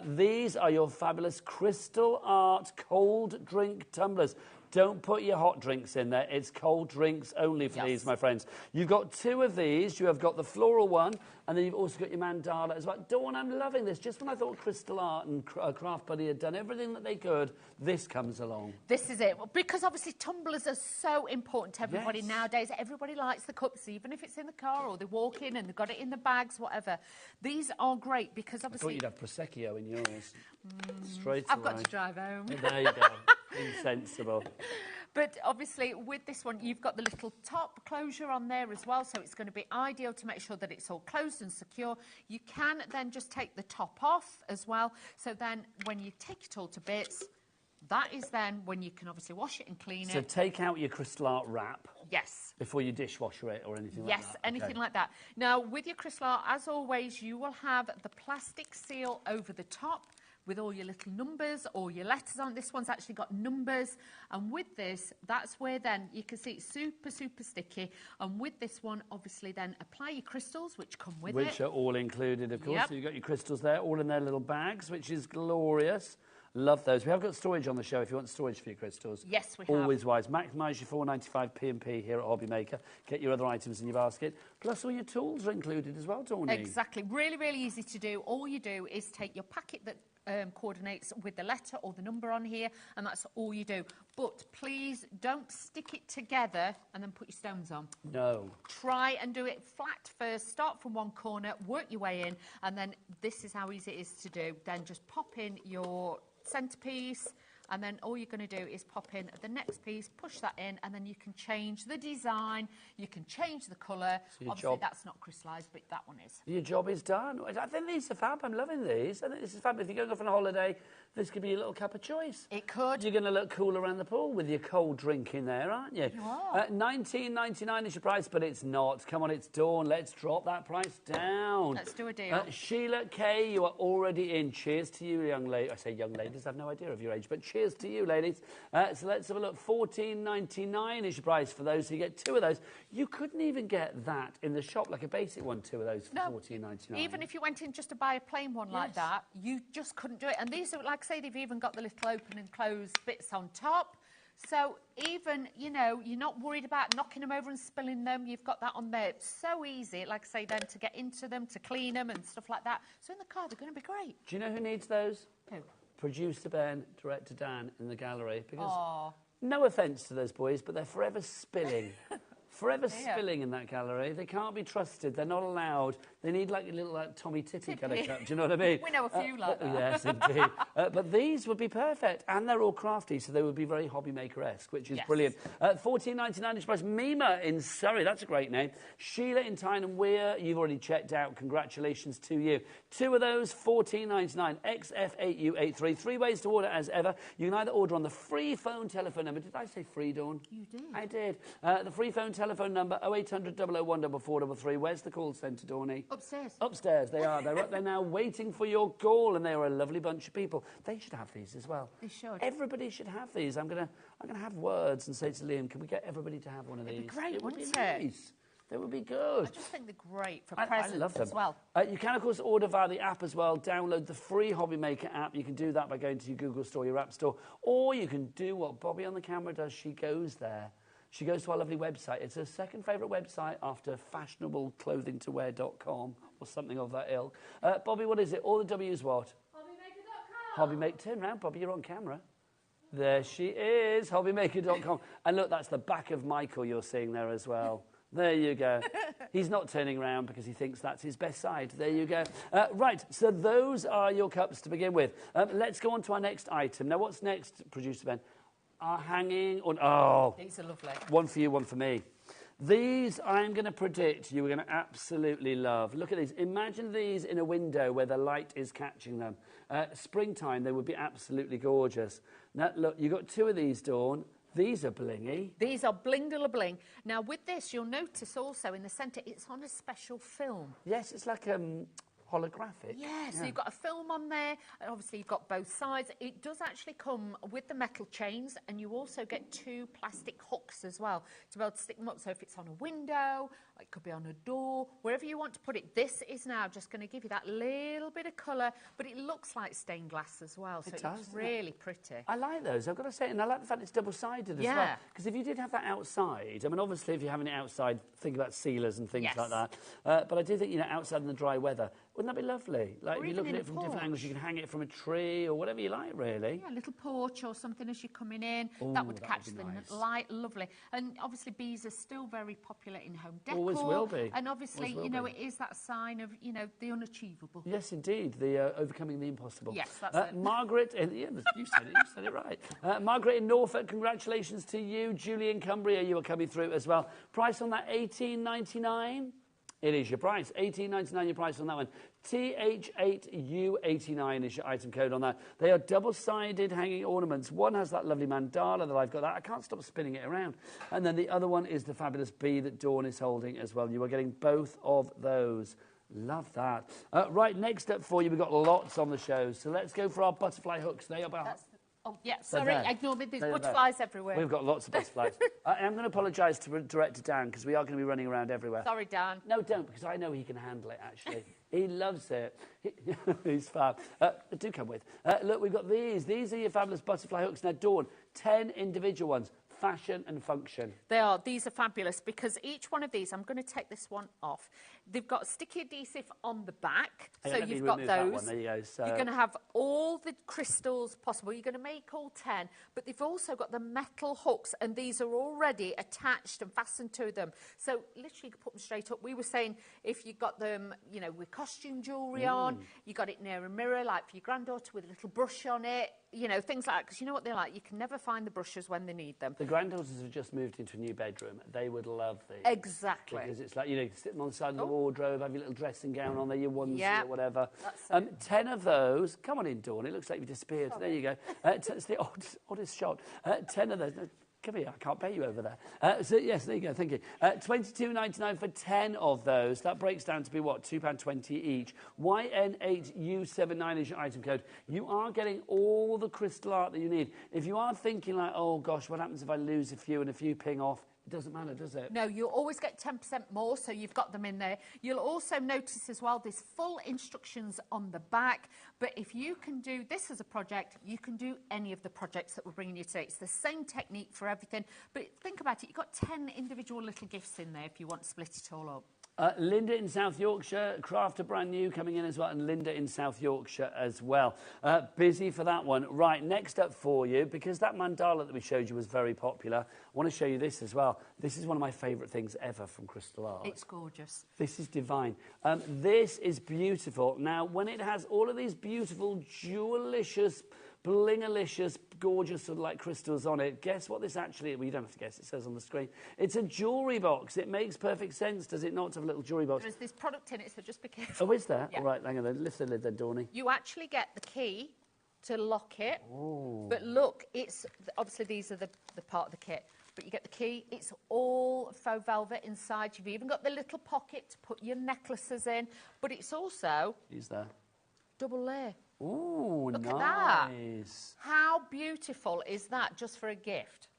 These are your fabulous crystal art cold drink tumblers. Don't put your hot drinks in there. It's cold drinks only for these, my friends. You've got 2 of these. You have got the floral one, and then you've also got your mandala as well. Dawn, I'm loving this. Just when I thought Crystal Art and Craft Buddy had done everything that they could, this comes along. This is it. Because obviously tumblers are so important to everybody nowadays. Everybody likes the cups, even if it's in the car or they walk in and they've got it in the bags, whatever. These are great because obviously... I thought you'd have Prosecco in yours. Straight I've away. got to drive home. There you go. Insensible. But obviously with this one you've got the little top closure on there as well, so it's going to be ideal to make sure that it's all closed and secure. You can then just take the top off as well, so then when you take it all to bits, that is then when you can obviously wash it and clean it. So take out your crystal art wrap. Yes. Before you dishwasher it or anything like that. Yes, anything like that. Now with your crystal art, as always, you will have the plastic seal over the top with all your little numbers or your letters on. This one's actually got numbers, and with this, that's where then you can see it's super, super sticky. And with this one, obviously then apply your crystals, which come with it. Which are all included, of course. Yep. So you've got your crystals there, all in their little bags, which is glorious. Love those. We have got storage on the show if you want storage for your crystals. Yes, we have. Always wise. Maximise your $4.95 P&P here at HobbyMaker. Get your other items in your basket. Plus all your tools are included as well, Dawn. Exactly. Really, really easy to do. All you do is take your packet that coordinates with the letter or the number on here, and that's all you do. But please don't stick it together and then put your stones on. No. Try and do it flat first. Start from one corner, work your way in, and then this is how easy it is to do. Then just pop in your centerpiece, and then all you're going to do is pop in the next piece, push that in, and then you can change the design, you can change the colour. So obviously that's not crystallised, but that one is. Your job is done. I think these are fab. I'm loving these. I think this is fab. If you're going off on a holiday, this could be your little cup of choice. It could. You're going to look cool around the pool with your cold drink in there, aren't you? You are. $19.99 is your price, but it's not. Come on, it's Dawn. Let's drop that price down. Let's do a deal. Sheila Kay, you are already in. Cheers to you, young lady. I say young ladies. I have no idea of your age, but cheers to you, ladies. So let's have a look. $14.99 is your price for those. So you get 2 of those. You couldn't even get that in the shop, like a basic one, 2 of those for $14.99. Even if you went in just to buy a plain one like that, you just couldn't do it. And these are, like I say, they've even got the little open and close bits on top. So even, you know, you're not worried about knocking them over and spilling them. You've got that on there. It's so easy, like I say, then to get into them, to clean them and stuff like that. So in the car, they're going to be great. Do you know who needs those? Who? Producer Ben, Director Dan in the gallery. Because no offence to those boys, but they're forever spilling. Forever spilling in that gallery. They can't be trusted. They're not allowed. They need like a little Tommy Tippy kind of cup. Do you know what I mean? We know a few like that. Yes, indeed. But these would be perfect. And they're all crafty, so they would be very HobbyMaker-esque, which is brilliant. $14.99 is price. Mima in Surrey. That's a great name. Sheila in Tyne and Weir. You've already checked out. Congratulations to you. 2 of those, $14.99. XF8U83. 3 ways to order as ever. You can either order on the free phone telephone number. Did I say free, Dawn? You did. I did. The free phone telephone telephone number, 0800 001 4433. Where's the call centre, Dawney? Upstairs. Upstairs, they are. They're up there now waiting for your call, and they are a lovely bunch of people. They should have these as well. They should. Everybody should have these. I'm gonna have words and say to Liam, can we get everybody to have one of these? It'd be great, it would wouldn't be it? Nice. They would be good. I just think they're great for presents I love them. as well. You can, of course, order via the app as well. Download the free HobbyMaker app. You can do that by going to your Google Store, your App Store. Or you can do what Bobby on the camera does. She goes there. She goes to our lovely website. It's her second favourite website after fashionableclothingtowear.com or something of that ilk. Bobby, what is it? All the W's what? HobbyMaker.com. HobbyMaker. Turn around, Bobby. You're on camera. There she is, HobbyMaker.com. And look, that's the back of Michael you're seeing there as well. There you go. He's not turning around because he thinks that's his best side. There you go. Right, so those are your cups to begin with. Let's go on to our next item. Now, what's next, Producer Ben? Our hanging on... Oh. These are lovely. One for you, one for me. These, I'm going to predict you are going to absolutely love. Look at these. Imagine these in a window where the light is catching them. Springtime, they would be absolutely gorgeous. Now, look, you've got two of these, Dawn. These are blingy. These are bling-de-la-bling. Now, with this, you'll notice also in the centre, it's on a special film. Yes, it's like holographic. Yeah, so you've got a film on there, and obviously you've got both sides. It does actually come with the metal chains, and you also get two plastic hooks as well to be able to stick them up. So if it's on a window, it could be on a door, wherever you want to put it. This is now just going to give you that little bit of colour, but it looks like stained glass as well, so it's really pretty. I like those, I've got to say, and I like the fact it's double-sided as well. Because if you did have that outside, I mean, obviously, if you're having it outside, think about sealers and things like that. But I do think, you know, outside in the dry weather, wouldn't that be lovely? Like, if you look at it from different angles, you can hang it from a tree or whatever you like, really. Yeah, a little porch or something as you're coming in. That would catch the light, lovely. And obviously, bees are still very popular in home decor. Always will be. And obviously, you know, it is that sign of, you know, the unachievable. Yes, indeed, the overcoming the impossible. Yes, that's it. Margaret, you said it right. Margaret in Norfolk, congratulations to you. Julie in Cumbria, you are coming through as well. Price on that, $18.99. It is your price, $18.99 your price on that one. TH8U89 is your item code on that. They are double-sided hanging ornaments. One has that lovely mandala that I've got. I can't stop spinning it around. And then the other one is the fabulous bee that Dawn is holding as well. You are getting both of those. Love that. Right, next up for you, we've got lots on the show. So let's go for our butterfly hooks. They are about... Oh, yeah, sorry, ignore me. There's butterflies everywhere. We've got lots of butterflies. I'm going to apologise to Director Dan, because we are going to be running around everywhere. Sorry, Dan. No, don't, because I know he can handle it, actually. He loves it. He's fab. Do come with. Look, we've got these. These are your fabulous butterfly hooks. Now, Dawn, 10 individual ones. Fashion and function. They are. These are fabulous because each one of these, I'm going to take this one off. They've got sticky adhesive on the back, so you've got those. There you go. So you're going to have all the crystals possible. You're going to make all 10, but they've also got the metal hooks, and these are already attached and fastened to them. So literally, you can put them straight up. We were saying if you got them, you know, with costume jewellery on, you got it near a mirror, like for your granddaughter with a little brush on it. You know, things like that, because you know what they're like. You can never find the brushes when they need them. The granddaughters have just moved into a new bedroom. They would love these. Exactly. Because it's like, you know, sitting on the side of the wardrobe, have your little dressing gown on there, your onesie or whatever. 10 of those. Come on in, Dawn. It looks like you've disappeared. Sorry. There you go. It's the oddest shot. 10 of those. No, come here, I can't pay you over there. So, yes, there you go, thank you. $22.99 for 10 of those. That breaks down to be, what, £2.20 each. YN8U79 is your item code. You are getting all the crystal art that you need. If you are thinking like, oh, gosh, what happens if I lose a few and a few ping off? It doesn't matter, does it? No, you'll always get 10% more, so you've got them in there. You'll also notice as well, there's full instructions on the back. But if you can do this as a project, you can do any of the projects that we're bringing you today. It's the same technique for everything. But think about it, you've got 10 individual little gifts in there if you want to split it all up. Linda in South Yorkshire, Crafter brand new coming in as well, and Linda in South Yorkshire as well. Busy for that one. Right, next up for you, because that mandala that we showed you was very popular, I want to show you this as well. This is one of my favourite things ever from crystal art. It's gorgeous. This is divine. This is beautiful. Now, when it has all of these beautiful, jewelicious, blingalicious, gorgeous sort of like crystals on it. Guess what this actually is? Well, you don't have to guess. It says on the screen. It's a jewellery box. It makes perfect sense, does it not, to have a little jewellery box? There's this product in it, so just be careful. Oh, is there? Yeah. All right, hang on then. Lift the lid then, Dawny. You actually get the key to lock it. Ooh. But look, it's obviously these are the part of the kit. but you get the key. It's all faux velvet inside. You've even got the little pocket to put your necklaces in, but it's also... Who's there? Double layer. Ooh, Look nice. at that. How beautiful is that just for a gift?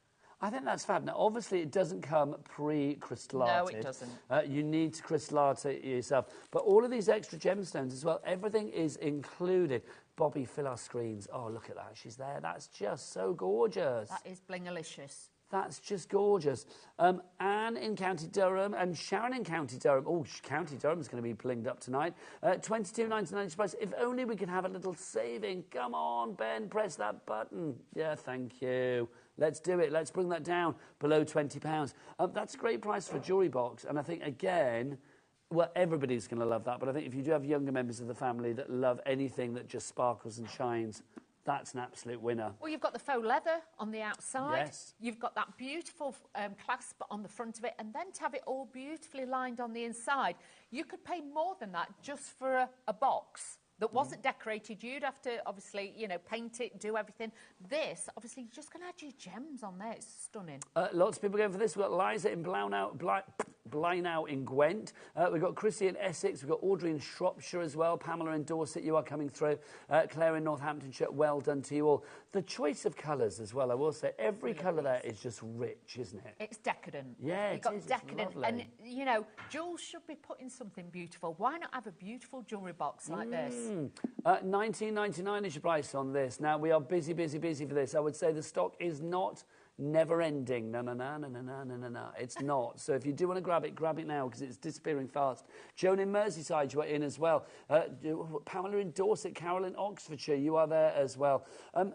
I think that's fab. Now, obviously, it doesn't come pre-crystallated. No, it doesn't. You need to crystallate it yourself. But all of these extra gemstones as well, everything is included. Bobby, fill our screens. Oh, look at that. She's there. That's just so gorgeous. That is blingalicious. That's just gorgeous. Anne in County Durham and Sharon in County Durham. Oh, County Durham's going to be blinged up tonight. $22.99 price. If only we could have a little saving. Come on, Ben, press that button. Yeah, thank you. Let's do it. Let's bring that down below £20. That's a great price for a jewellery box. And I think, again, well, everybody's going to love that. But I think if you do have younger members of the family that love anything that just sparkles and shines, that's an absolute winner. Well, you've got the faux leather on the outside. Yes. You've got that beautiful clasp on the front of it, and then to have it all beautifully lined on the inside. You could pay more than that just for a box that wasn't decorated. You'd have to, obviously, you know, paint it, do everything. This, obviously, you're just going to add your gems on there. It's stunning. Lots of people going for this. We've got Liza in Blaenau in Gwent. We've got Chrissy in Essex. We've got Audrey in Shropshire as well. Pamela in Dorset, you are coming through. Claire in Northamptonshire, well done to you all. The choice of colours as well, I will say. Every colour there is just rich, isn't it? It's decadent. Yeah, You've got decadent. And, you know, jewels should be put in something beautiful. Why not have a beautiful jewellery box like this? $19.99 is your price on this. Now, we are busy for this. I would say the stock is not never-ending. No. It's not. So if you do want to grab it now because it's disappearing fast. Joan in Merseyside, you are in as well. Pamela in Dorset, Carol in Oxfordshire, you are there as well.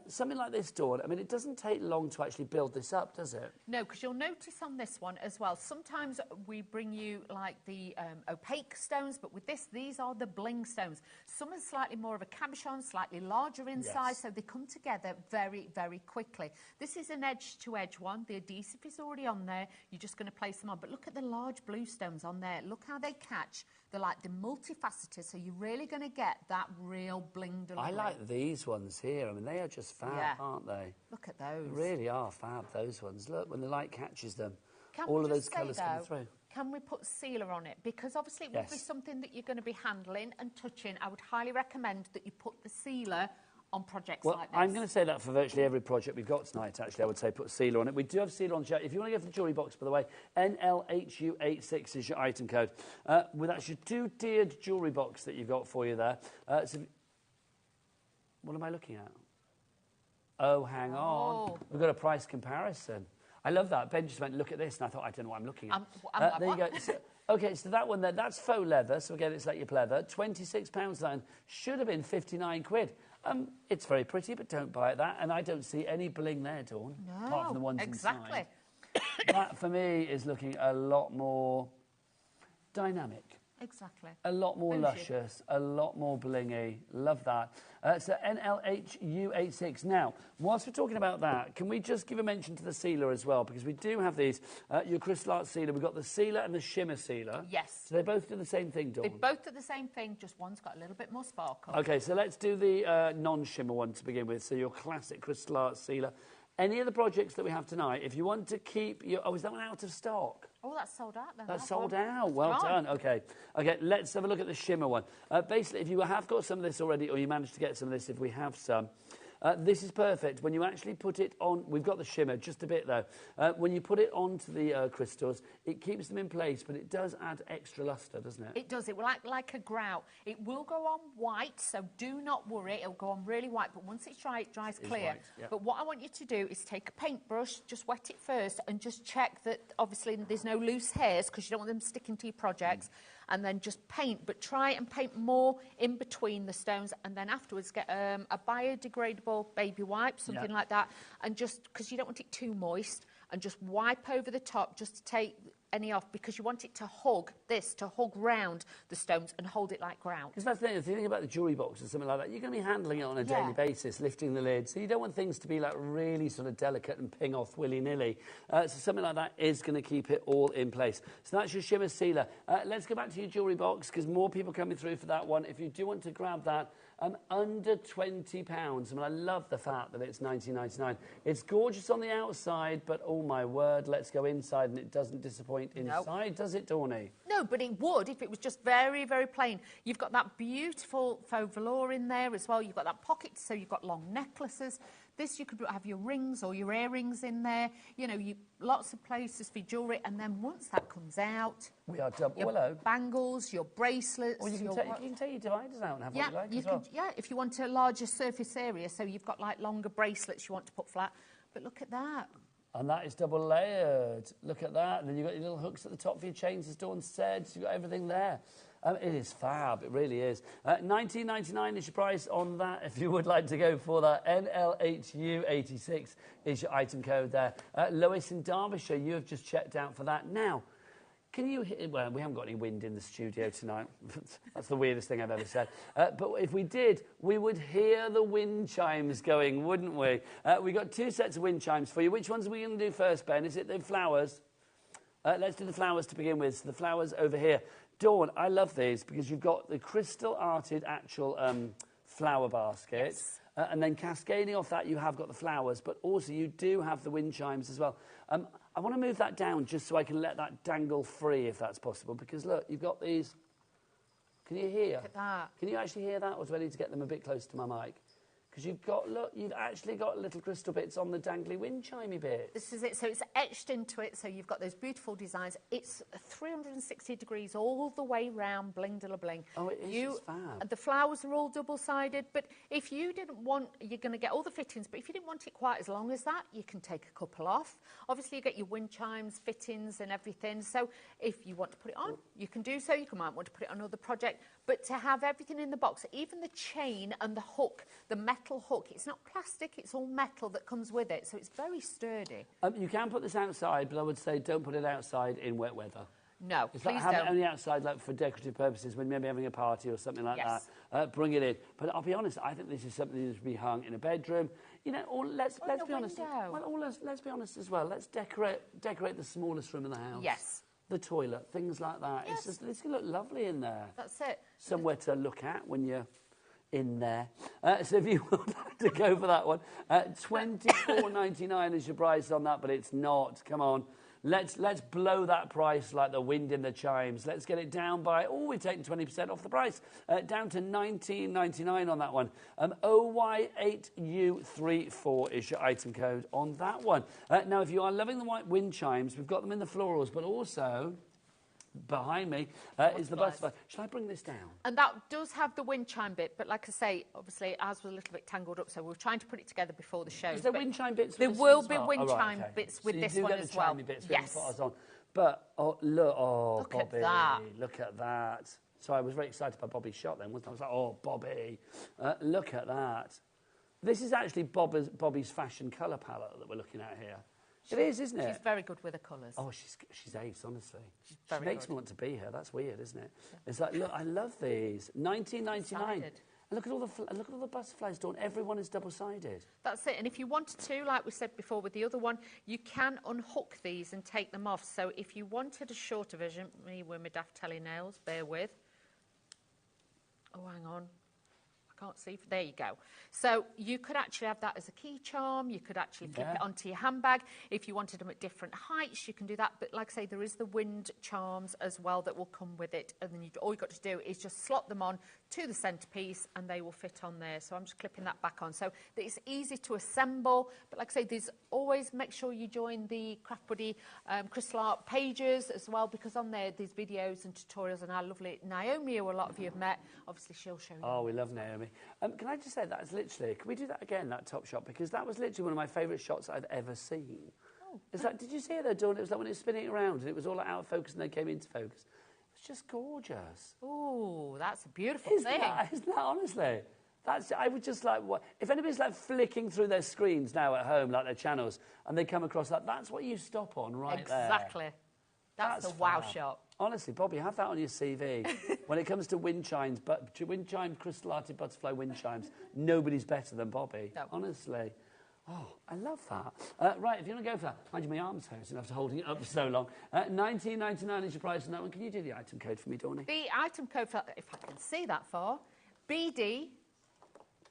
Something like this, Dawn, I mean, it doesn't take long to actually build this up, does it? No, because you'll notice on this one as well, sometimes we bring you like the opaque stones, but with this, these are the bling stones. Some are slightly more of a cabochon, slightly larger in size, so they come together very, very quickly. This is an edge-to-edge one. The adhesive is already on there. You're just going to place them on. But look at the large blue stones on there. Look how they catch. They're like the multifaceted, so you're really going to get that real bling delivery. I like these ones here. I mean, they are just fab, aren't they? Look at those. They really are fab, those ones. Look, when the light catches them, Can all we of just those colours say, come though, through. Can we put sealer on it? Because obviously it will be something that you're going to be handling and touching. I would highly recommend that you put the sealer on projects like this. I'm going to say that for virtually every project we've got tonight, actually. I would say put a sealer on it. We do have sealer on chat. If you want to go for the jewellery box, by the way, NLHU86 is your item code. That's your two-tiered jewellery box that you've got for you there. What am I looking at? Oh, hang on. We've got a price comparison. I love that. Ben just went, look at this, and I thought, I don't know what I'm looking at. There you go. Okay, so that one there, that's faux leather. So again, it's like your pleather. £26 then. Should have been 59 quid. It's very pretty, but don't buy it that. And I don't see any bling there, Dawn. No, apart from the ones exactly. inside. That, for me, is looking a lot more dynamic. Exactly. A lot more luscious, a lot more blingy. Love that. So NLHU86. Now, whilst we're talking about that, can we just give a mention to the sealer as well? Because we do have these. Your crystal art sealer, we've got the sealer and the shimmer sealer. Yes. So they both do the same thing, Dawn? They both do the same thing, just one's got a little bit more sparkle. OK, so let's do the non-shimmer one to begin with. So your classic crystal art sealer. Any of the projects that we have tonight, if you want to keep your... Oh, is that one out of stock? Oh, that's sold out then. That's sold out. Well done. OK. OK, let's have a look at the shimmer one. Basically, if you have got some of this already or you managed to get some of this, if we have some, this is perfect. When you actually put it on... We've got the shimmer, just a bit, though. When you put it onto the crystals, it keeps them in place, but it does add extra lustre, doesn't it? It does. It will act like a grout. It will go on white, so do not worry. It'll go on really white, but once it's dry, it dries clear. White, yep. But what I want you to do is take a paintbrush, just wet it first, and just check that, obviously, there's no loose hairs, because you don't want them sticking to your projects. And then just paint, but try and paint more in between the stones, and then afterwards get a biodegradable baby wipe, something like that, and just, because you don't want it too moist, and just wipe over the top just to take any off, because you want it to hug round the stones and hold it like ground. Because that's the thing, if you think about the jewellery box or something like that, you're going to be handling it on a daily basis, lifting the lid, so you don't want things to be like really sort of delicate and ping off willy-nilly. So something like that is going to keep it all in place. So that's your shimmer sealer. Let's go back to your jewellery box, because more people coming through for that one. If you do want to grab that, Under £20. I mean, I love the fact that it's $19.99. It's gorgeous on the outside, but oh my word, let's go inside and it doesn't disappoint inside, does it, Dawney? No, but it would if it was just very, very plain. You've got that beautiful faux velour in there as well. You've got that pocket, so you've got long necklaces. This, you could have your rings or your earrings in there. You know, lots of places for jewellery. And then once that comes out, we are double your bangles, your bracelets. Or you can take your dividers out and have what you like as well. Yeah, if you want a larger surface area, so you've got like longer bracelets you want to put flat. But look at that. And that is double layered. Look at that. And then you've got your little hooks at the top for your chains, as Dawn said. So you've got everything there. It is fab. It really is. $19.99 is your price on that. If you would like to go for that, NLHU86 is your item code there. Lois in Derbyshire, you have just checked out for that. Now, can you hear... Well, we haven't got any wind in the studio tonight. That's the weirdest thing I've ever said. But if we did, we would hear the wind chimes going, wouldn't we? We've got 2 sets of wind chimes for you. Which ones are we going to do first, Ben? Is it the flowers? Let's do the flowers to begin with. So the flowers over here. Dawn, I love these because you've got the crystal-arted actual flower basket. Yes. And then cascading off that, you have got the flowers, but also you do have the wind chimes as well. I want to move that down just so I can let that dangle free, if that's possible, because, look, you've got these... Can you hear? Look at that. Can you actually hear that, or do I need to get them a bit closer to my mic? Because you've got, look, you've actually got little crystal bits on the dangly wind chimey bits. This is it. So it's etched into it. So you've got those beautiful designs. It's 360 degrees all the way round, bling de la bling. Oh, it is just fab. The flowers are all double-sided. But if you didn't want, you're going to get all the fittings, but if you didn't want it quite as long as that, you can take a couple off. Obviously, you get your wind chimes, fittings and everything. So if you want to put it on, you can do so. You might want to put it on another project. But to have everything in the box, even the chain and the hook, the metal hook, it's not plastic, it's all metal that comes with it, so it's very sturdy. You can put this outside, but I would say don't put it outside in wet weather. No, please don't. Have it only outside, like for decorative purposes, when maybe having a party or something like that. Bring it in. But I'll be honest, I think this is something that should be hung in a bedroom. You know, or let's be honest. Well, let's be honest as well. Let's decorate the smallest room in the house. Yes. The toilet, things like that. Yes. It's just going to look lovely in there. That's it. Somewhere to look at when you're in there. So if you would like to go for that one, $24.99 is your price on that, but it's not. Come on. Let's blow that price like the wind in the chimes. Let's get it down by, we've taken 20% off the price, down to $19.99 on that one. OY8U34 is your item code on that one. Now, if you are loving the white wind chimes, we've got them in the florals, but also... behind me is the butterfly. Shall I bring this down? And that does have the wind chime bit, but like I say, obviously, ours was a little bit tangled up, so we were trying to put it together before the show. Is there wind chime bits? There will be wind chime bits with this one as well. Yes. On. But look at Bobby, that. Look at that. So I was very excited by Bobby's shot then, wasn't I? I was like, oh, Bobby, look at that. This is actually Bobby's fashion colour palette that we're looking at here. It is, isn't it? She's very good with the colours. Oh, she's ace, honestly. She good. makes me want to be her. That's weird, isn't it? Yeah. It's like, look, I love these. $19.99. And look at all the butterflies, Dawn. Everyone is double-sided. That's it. And if you wanted to, like we said before with the other one, you can unhook these and take them off. So if you wanted a shorter version, me with my daft telly nails, bear with. Oh, hang on. Can't see. There you go. So you could actually have that as a key charm. You could actually flip it onto your handbag. If you wanted them at different heights, you can do that. But like I say, there is the wind charms as well that will come with it. And then all you've got to do is just slot them on to the centrepiece and they will fit on there. So I'm just clipping that back on. So it's easy to assemble. But like I say, there's always, make sure you join the Craft Buddy crystal art pages as well, because on there, there's videos and tutorials. And our lovely Naomi, who a lot of you have met, obviously she'll show you. Oh, we love Naomi. Can I just say that is literally, can we do that again, that top shot? Because that was literally one of my favourite shots I've ever seen. Oh. It's like, did you see it though, Dawn? It was like when it was spinning around and it was all like out of focus and they came into focus. It was just gorgeous. Oh, that's a beautiful thing. Isn't that honestly? I would just like, what if anybody's like flicking through their screens now at home, like their channels, and they come across that, that's what you stop on right there. Exactly. That's a wow shot. Honestly, Bobby, have that on your CV. When it comes to wind chimes, crystal-arted butterfly wind chimes, nobody's better than Bobby. No. Honestly. Oh, I love that. Right, if you want to go for that, mind you, my arm's hurting after holding it up for so long. $19.99 is your price on that one. Can you do the item code for me, Dawny? The item code, for, if I can see that far, BD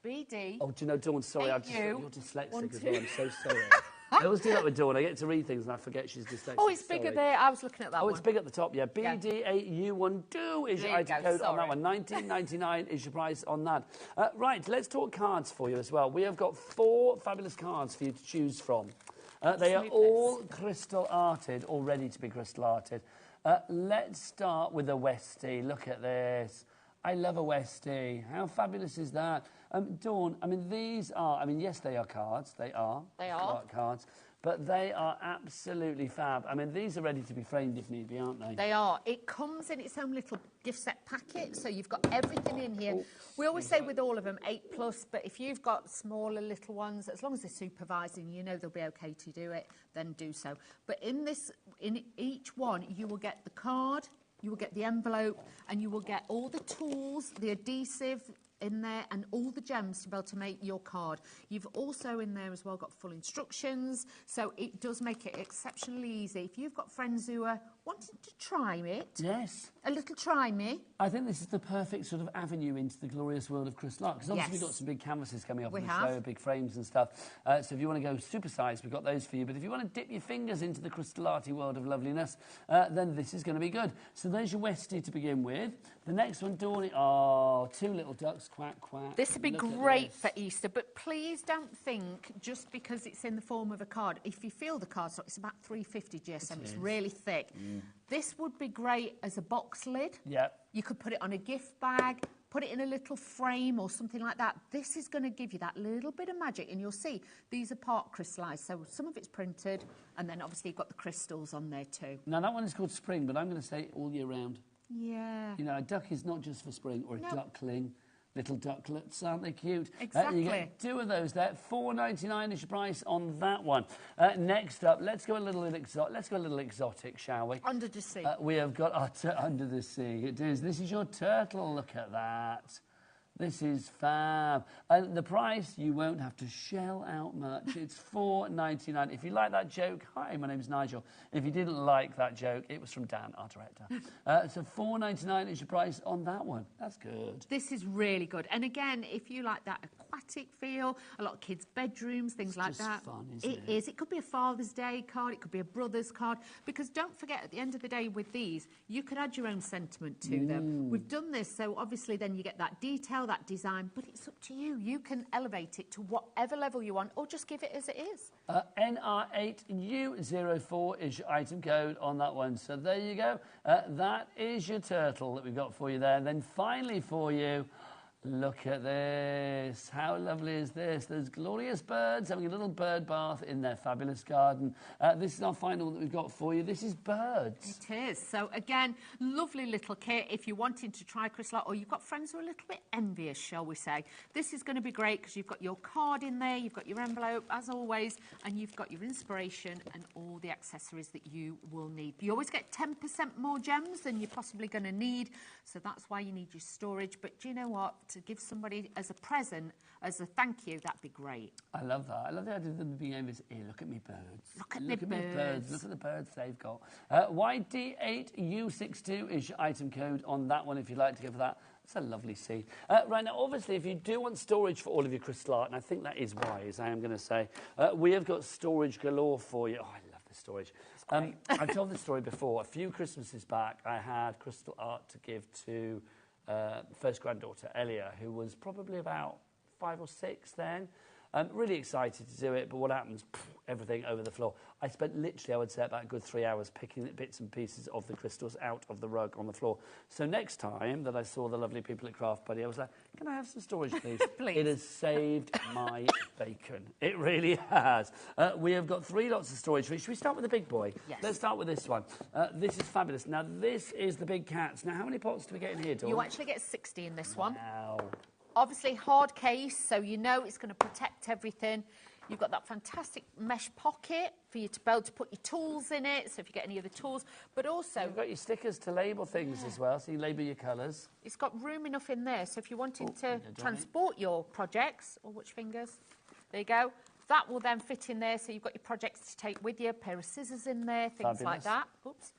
BD. Oh, do you know, Dawn, sorry, you're AU, dyslexic as well. I'm so sorry. I always do that with Dawn. I get to read things and I forget she's dyslexic. Oh, it's bigger there. I was looking at that one. Oh, it's big at the top, yeah. BD8U12 is your item code on that one. $19.99 is your price on that. Right, let's talk cards for you as well. We have got 4 fabulous cards for you to choose from. They are all crystal arted, or ready to be crystal arted. Let's start with a Westie. Look at this. I love a Westie. How fabulous is that? Dawn, I mean, these are, I mean, yes, they are cards. They are. They are. Cards. But they are absolutely fab. I mean, these are ready to be framed if need be, aren't they? They are. It comes in its own little gift set packet, so you've got everything in here. Oh, we always say with all of them 8+, but if you've got smaller little ones, as long as they're supervising, you know they'll be okay to do it, then do so. But in each one, you will get the card, you will get the envelope, and you will get all the tools, the adhesive in there, and all the gems to be able to make your card. You've also in there as well got full instructions, so it does make it exceptionally easy. If you've got friends who are wanting to try it, yes, a little try me. I think this is the perfect sort of avenue into the glorious world of crystal art, because obviously we've got some big canvases coming up on the show, big frames and stuff. So if you want to go supersized, we've got those for you. But if you want to dip your fingers into the crystal arty world of loveliness, then this is going to be good. So there's your Westie to begin with. The next one, Dawn, 2 little ducks, quack, quack. This would be great for Easter, but please don't think just because it's in the form of a card. If you feel the cardstock, it's about 350 GSM. It's really thick. This would be great as a box lid. Yep. You could put it on a gift bag, put it in a little frame or something like that. This is going to give you that little bit of magic, and you'll see these are part crystallised. So some of it's printed, and then obviously you've got the crystals on there too. Now, that one is called spring, but I'm going to say all year round. Yeah. You know, a duck is not just for spring, or a duckling. Little ducklets, aren't they cute? Exactly. You get 2 of those there. $4.99 is your price on that one. Next up, let's go a little exotic, shall we? Under the sea. We have got our under the sea. It is. This is your turtle. Look at that. This is fab. And the price, you won't have to shell out much. It's $4.99. If you like that joke, hi, my name's Nigel. If you didn't like that joke, it was from Dan, our director. So $4.99 is your price on that one. That's good. This is really good. And again, if you like that aquatic feel, a lot of kids' bedrooms, things like that. It's fun, isn't it? It is. It could be a Father's Day card. It could be a brother's card. Because don't forget, at the end of the day with these, you could add your own sentiment to them. We've done this, so obviously then you get that detail, that design, but it's up to you. You can elevate it to whatever level you want, or just give it as it is. NR8U04 is your item code on that one. So there you go. That is your turtle that we've got for you there. And then finally for you, look at this. How lovely is this? Those glorious birds having a little bird bath in their fabulous garden. This is our final one that we've got for you. This is birds. It is. So again, lovely little kit if you're wanting to try crystal art, or you've got friends who are a little bit envious, shall we say. This is going to be great because you've got your card in there, you've got your envelope as always, and you've got your inspiration and all the accessories that you will need. You always get 10% more gems than you're possibly going to need, so that's why you need your storage. But do you know what? To give somebody as a present, as a thank you, that'd be great. I love that. I love the idea of them being able to, here, look at me birds. Look at me birds. Look at the birds they've got. YD8U62 is your item code on that one if you'd like to go for that. It's a lovely scene. Right, now, obviously, if you do want storage for all of your crystal art, and I think that is wise, I am going to say, we have got storage galore for you. Oh, I love this storage. I've told this story before. A few Christmases back, I had crystal art to give to first granddaughter, Elia, who was probably about 5 or 6 then. Really excited to do it, but what happens? Everything over the floor. I spent literally, I would say, about a good 3 hours picking bits and pieces of the crystals out of the rug on the floor. So next time that I saw the lovely people at Craft Buddy, I was like, can I have some storage, please? Please. It has saved my bacon. It really has. We have got 3 lots of storage for you. Should we start with the big boy? Yes. Let's start with this one. This is fabulous. Now, this is the big cats. Now, how many pots do we get in here, Dawn? You actually get 60 in this one. Wow. Obviously hard case, so you know it's going to protect everything. You've got that fantastic mesh pocket for you to be able to put your tools in it, so if you get any other tools, but also... You've got your stickers to label things as well, so you label your colours. It's got room enough in there, so if you're wanting to transport your projects, or which fingers, there you go, that will then fit in there, so you've got your projects to take with you, a pair of scissors in there, things like that. Oops.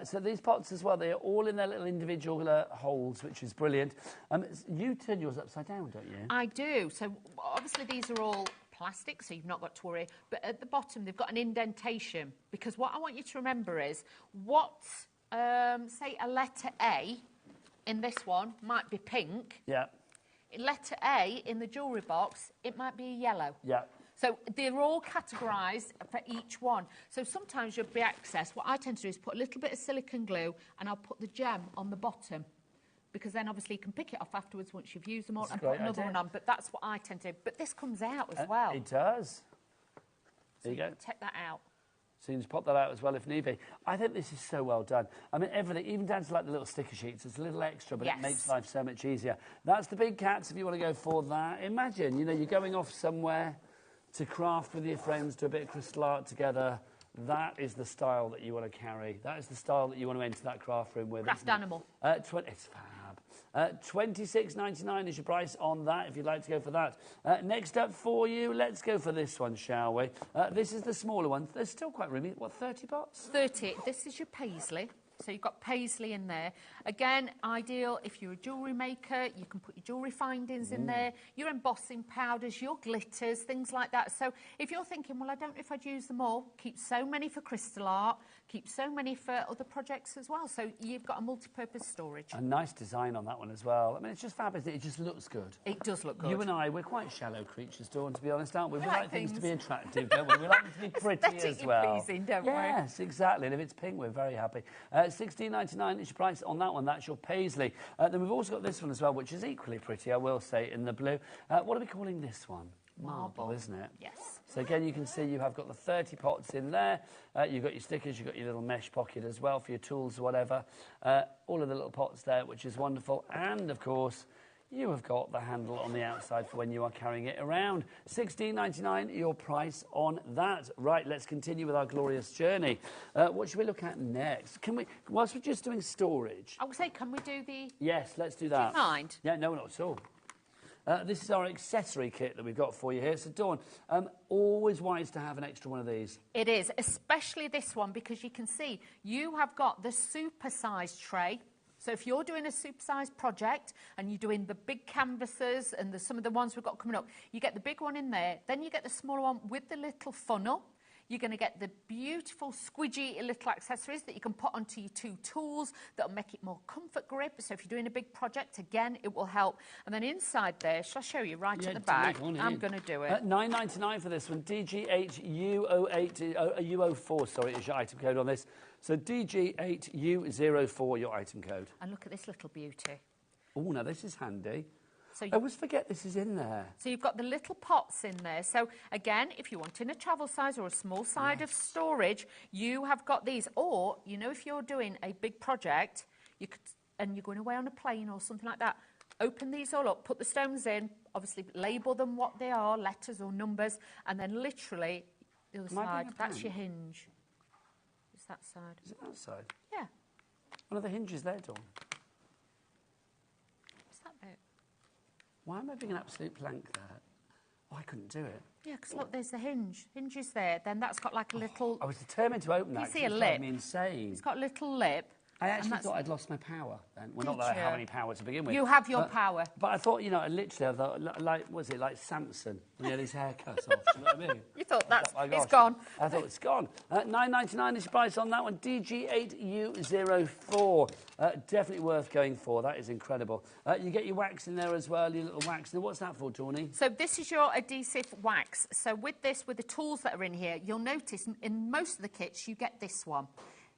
So these pots as well, they're all in their little individual holes, which is brilliant. You turn yours upside down, don't you? I do. So obviously these are all plastic, so you've not got to worry. But at the bottom, they've got an indentation, because what I want you to remember is what, say, a letter A in this one might be pink. Yeah. Letter A in the jewellery box, it might be a yellow. Yeah. So they're all categorised for each one. So sometimes you'll be accessed. What I tend to do is put a little bit of silicone glue and I'll put the gem on the bottom, because then obviously you can pick it off afterwards once you've used them all and put another one on. But that's what I tend to do. But this comes out as well. It does. There you go. Take that out. So you can just pop that out as well if need be. I think this is so well done. I mean, everything, even down to like the little sticker sheets, it's a little extra, but it makes life so much easier. That's the big cats if you want to go for that. Imagine, you know, you're going off somewhere to craft with your friends, do a bit of crystal art together. That is the style that you want to carry. That is the style that you want to enter that craft room with. Craft animal. It's fab. $26.99 is your price on that, if you'd like to go for that. Next up for you, let's go for this one, shall we? This is the smaller one. They're still quite roomy. What, 30 pots? 30. This is your paisley. So you've got paisley in there. Again, ideal if you're a jewellery maker, you can put your jewellery findings in there, your embossing powders, your glitters, things like that. So if you're thinking, well, I don't know if I'd use them all, keep so many for crystal art, keep so many for other projects as well. So you've got a multi-purpose storage. A nice design on that one as well. I mean, it's just fab, isn't it? It just looks good. It does look good. You and I, we're quite shallow creatures, Dawn, to be honest, aren't we? We like things to be attractive, don't we? We like them to be pretty as well. Pleasing, don't we? Yes, exactly. And if it's pink, we're very happy. $16.99 is your price on that one. That's your paisley. Then we've also got this one as well, which is equally pretty, I will say, in the blue. What are we calling this one? Marble, isn't it? Yes. So again, you can see you have got the 30 pots in there. You've got your stickers, you've got your little mesh pocket as well for your tools or whatever. All of the little pots there, which is wonderful. And, of course, you have got the handle on the outside for when you are carrying it around. $16.99, your price on that. Right, let's continue with our glorious journey. What should we look at next? Can we, whilst we're just doing storage... I would say, can we do the... Yes, let's do that. Do you mind? Yeah, no, not at all. This is our accessory kit that we've got for you here. So, Dawn, always wise to have an extra one of these. It is, especially this one, because you can see you have got the super-sized tray. So if you're doing a super-sized project and you're doing the big canvases and some of the ones we've got coming up, you get the big one in there, then you get the smaller one with the little funnel. You're going to get the beautiful squidgy little accessories that you can put onto your two tools that'll make it more comfort grip. So if you're doing a big project, again, it will help. And then inside there, shall I show you right at the back? I'm going to do it. $9.99 for this one. DG8U04, sorry, is your item code on this. So DG8U04, your item code. And look at this little beauty. Oh, now this is handy. So I always forget this is in there. So you've got the little pots in there. So again, if you want in a travel size or a small side of storage, you have got these. Or, you know, if you're doing a big project, you could, and you're going away on a plane or something like that, open these all up, put the stones in, obviously label them what they are, letters or numbers, and then literally the other side, that's your hinge. It's that side. Is it that side? Yeah. One of the hinges there, Dawn. What's that bit? Why am I being an absolute plank there? Oh, I couldn't do it. Yeah, because look, there's the hinge. Hinge is there. Then that's got like a little... I was determined to open that. You see a lip? Insane. It's got a little lip. I actually thought I'd lost my power then. Well, not that I have any power to begin with. You have your power. But I thought, you know, I thought, like, was it like Samson when he had his hair cut off? You know what I mean? You thought it's gone. I thought it's gone. $9.99 is your price on that one. DG8U04. Definitely worth going for. That is incredible. You get your wax in there as well, your little wax. Now, what's that for, Tawny? So this is your adhesive wax. So with this, with the tools that are in here, you'll notice in most of the kits, you get this one.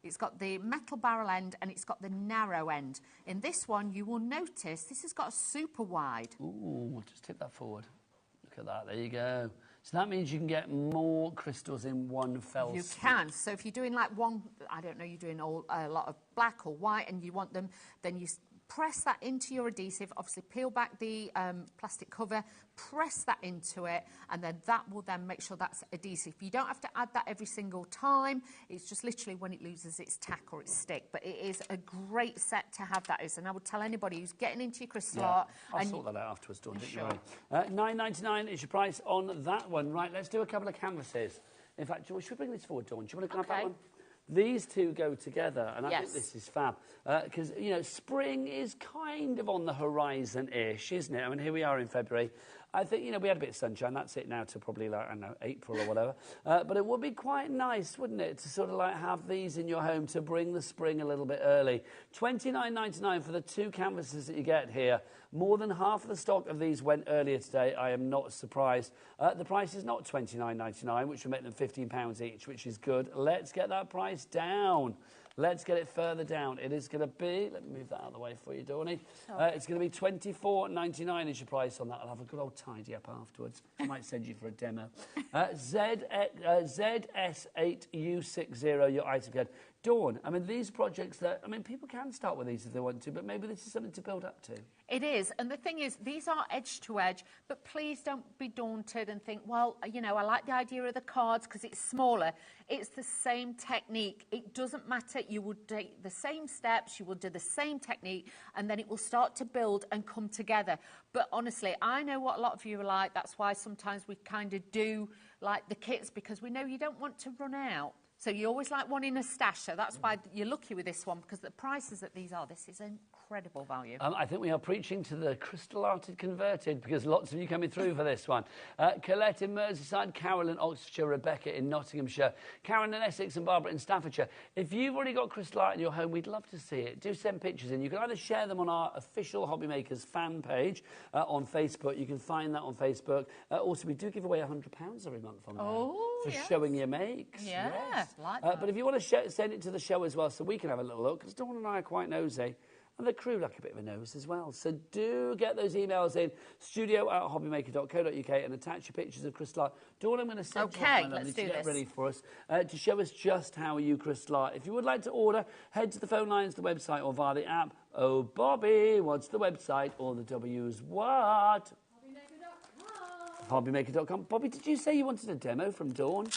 It's got the metal barrel end and it's got the narrow end. In this one, you will notice this has got a super wide. Ooh, just tip that forward. Look at that, there you go. So that means you can get more crystals in one fell swoop. You can. So if you're doing like one, I don't know, you're doing a lot of black or white and you want them, then you press that into your adhesive, obviously peel back the plastic cover, press that into it, and then that will then make sure that's adhesive. You don't have to add that every single time. It's just literally when it loses its tack or its stick. But it is a great set to have, that is. And I would tell anybody who's getting into your crystal art... I'll sort that out afterwards, Dawn, don't you worry. $9.99 is your price on that one. Right, let's do a couple of canvases. In fact, should we bring this forward, Dawn? Do you want to grab that one? These two go together, and I think this is fab. Because, you know, spring is kind of on the horizon-ish, isn't it? I mean, here we are in February. I think, you know, we had a bit of sunshine. That's it now till probably, like, I don't know, April or whatever. But it would be quite nice, wouldn't it, to sort of, like, have these in your home to bring the spring a little bit early. $29.99 for the 2 canvases that you get here. More than half of the stock of these went earlier today. I am not surprised. The price is not $29.99, which will make them £15 each, which is good. Let's get that price down. Let's get it further down. It is going to be, let me move that out of the way for you, Dawney. It's going to be $24.99 is your price on that. I'll have a good old tidy up afterwards. I might send you for a demo. ZS8U60, your item code. Dawn, I mean, these projects that, I mean, people can start with these if they want to, but maybe this is something to build up to. It is, and the thing is, these are edge to edge, but please don't be daunted and think, well, you know, I like the idea of the cards because it's smaller. It's the same technique. It doesn't matter. You will take the same steps, you will do the same technique, and then it will start to build and come together. But honestly, I know what a lot of you are like. That's why sometimes we kind of do like the kits, because we know you don't want to run out. So you always like one in a stash, so that's why you're lucky with this one, because the prices that these are, this is incredible value. I think we are preaching to the crystal arted converted, because lots of you coming through for this one. Colette in Merseyside, Carol in Oxfordshire, Rebecca in Nottinghamshire, Karen in Essex and Barbara in Staffordshire. If you've already got crystal art in your home, we'd love to see it. Do send pictures in. You can either share them on our official HobbyMakers fan page on Facebook. You can find that on Facebook. Also, we do give away £100 every month on there for showing your makes. Yeah. Yes. Like that. But if you want to send it to the show as well so we can have a little look, because Dawn and I are quite nosy, and the crew like a bit of a nose as well. So do get those emails in, studio@hobbymaker.co.uk, and attach your pictures of crystal art. Dawn, I'm going to send you off, my lovely, to get ready for us, to show us just how you crystal art. If you would like to order, head to the phone lines, the website, or via the app. Oh, Bobby, what's the website? All the W's what? HobbyMaker.com. Bobby, did you say you wanted a demo from Dawn?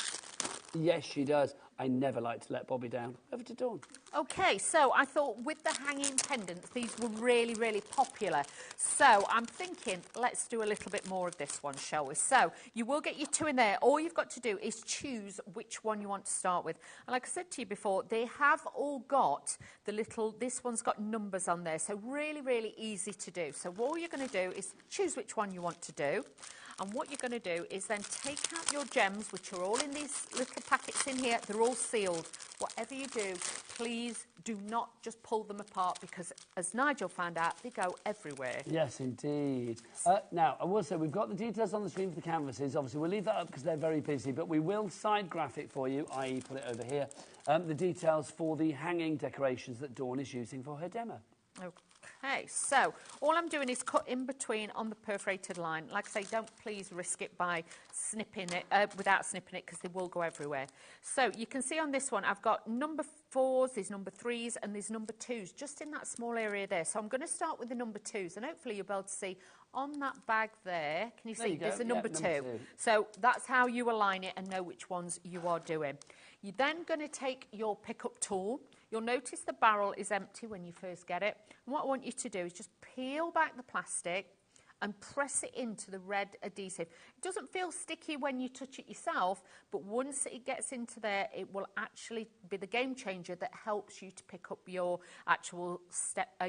Yes, she does. I never like to let Bobby down. Over to Dawn. OK, so I thought with the hanging pendants, these were really, really popular. So I'm thinking, let's do a little bit more of this one, shall we? So you will get your 2 in there. All you've got to do is choose which one you want to start with. And like I said to you before, they have all got the little, this one's got numbers on there. So really, really easy to do. So all you're going to do is choose which one you want to do. And what you're going to do is then take out your gems, which are all in these little packets in here. They're all sealed. Whatever you do, please do not just pull them apart, because, as Nigel found out, they go everywhere. Yes, indeed. Now, I will say, we've got the details on the screen for the canvases. Obviously, we'll leave that up because they're very busy, but we will side graphic for you, i.e. put it over here, the details for the hanging decorations that Dawn is using for her demo. Okay, so all I'm doing is cut in between on the perforated line. Like I say, don't please risk it by snipping it, without snipping it, because they will go everywhere. So you can see on this one, I've got number 4s, there's number 3s, and there's number 2s, just in that small area there. So I'm going to start with the number 2s, and hopefully you'll be able to see on that bag there. Can you see? There's a number 2. So that's how you align it and know which ones you are doing. You're then going to take your pickup tool. You'll notice the barrel is empty when you first get it. And what I want you to do is just peel back the plastic and press it into the red adhesive. It doesn't feel sticky when you touch it yourself, but once it gets into there, it will actually be the game changer that helps you to pick up your actual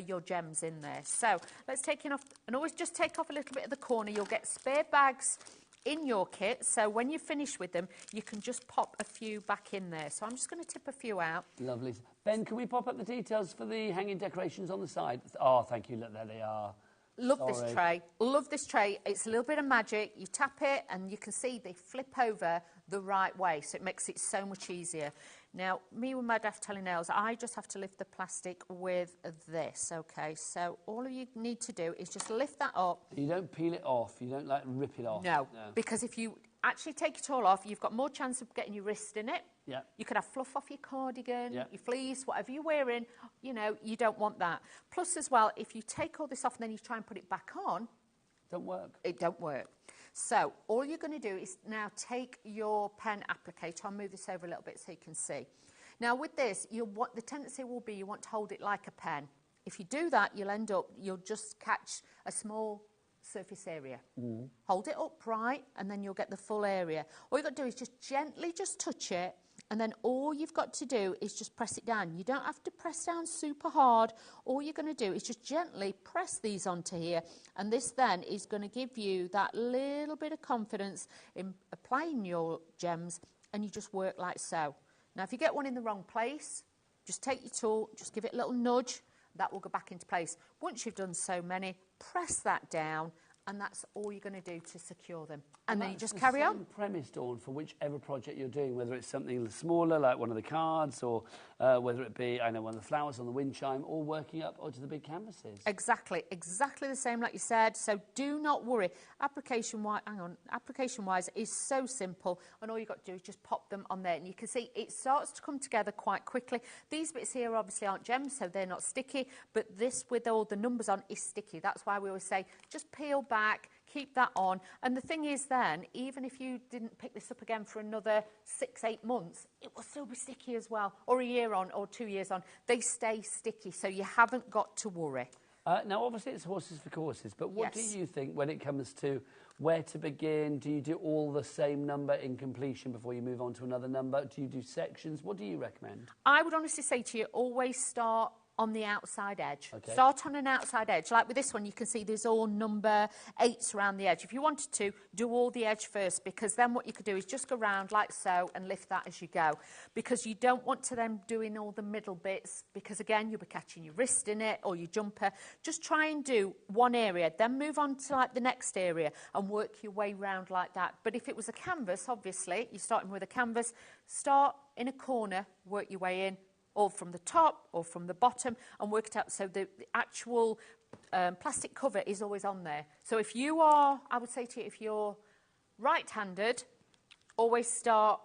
your gems in there. So let's take it off, and always just take off a little bit of the corner. You'll get spare bags in your kit, so when you finish with them, you can just pop a few back in there. So I'm just going to tip a few out. Lovely. Ben, can we pop up the details for the hanging decorations on the side? Oh, thank you. Look, there they are. Love this tray. Love this tray. It's a little bit of magic. You tap it and you can see they flip over the right way, so it makes it so much easier. Now, me with my daft telly nails, I just have to lift the plastic with this, OK? So all you need to do is just lift that up. You don't peel it off. You don't, like, rip it off. No, because if you actually take it all off, you've got more chance of getting your wrist in it. Yeah. You could have fluff off your cardigan, your fleece, whatever you're wearing. You know, you don't want that. Plus, as well, if you take all this off and then you try and put it back on, don't work. It don't work. So all you're going to do is now take your pen applicator. I'll move this over a little bit so you can see. Now with this, the tendency will be you want to hold it like a pen. If you do that, you'll just catch a small surface area. Hold it upright and then you'll get the full area. All you've got to do is just gently just touch it and then all you've got to do is just press it down. You don't have to press down super hard. All you're going to do is just gently press these onto here, and this then is going to give you that little bit of confidence in applying your gems, and you just work like so. Now, if you get one in the wrong place, just take your tool, just give it a little nudge, that will go back into place. Once you've done so many, press that down, and that's all you're going to do to secure them. And then you just carry on. That's the premise, Dawn, for whichever project you're doing, whether it's something smaller like one of the cards, or whether it be, I know, one of the flowers on the wind chime, or working up onto the big canvases. Exactly the same like you said. So do not worry. Application-wise is so simple, and all you've got to do is just pop them on there, and you can see it starts to come together quite quickly. These bits here obviously aren't gems, so they're not sticky, but this with all the numbers on is sticky. That's why we always say just peel back, keep that on. And the thing is then, even if you didn't pick this up again for another 6-8 months, it will still be sticky as well, or a year on, or 2 years on. They stay sticky, so you haven't got to worry. Now, obviously, it's horses for courses, but what do you think when it comes to where to begin? Do you do all the same number in completion before you move on to another number? Do you do sections? What do you recommend? I would honestly say to you, always start on the outside edge. Okay. Start on an outside edge. Like with this one, you can see there's all number 8s around the edge. If you wanted to, do all the edge first, because then what you could do is just go round like so and lift that as you go. Because you don't want to then doing all the middle bits, because again, you'll be catching your wrist in it or your jumper. Just try and do one area, then move on to like the next area and work your way round like that. But if it was a canvas, obviously, you're starting with a canvas, start in a corner, work your way in, or from the top or from the bottom, and work it out. So the actual plastic cover is always on there. So if you are, I would say to you, if you're right-handed, always start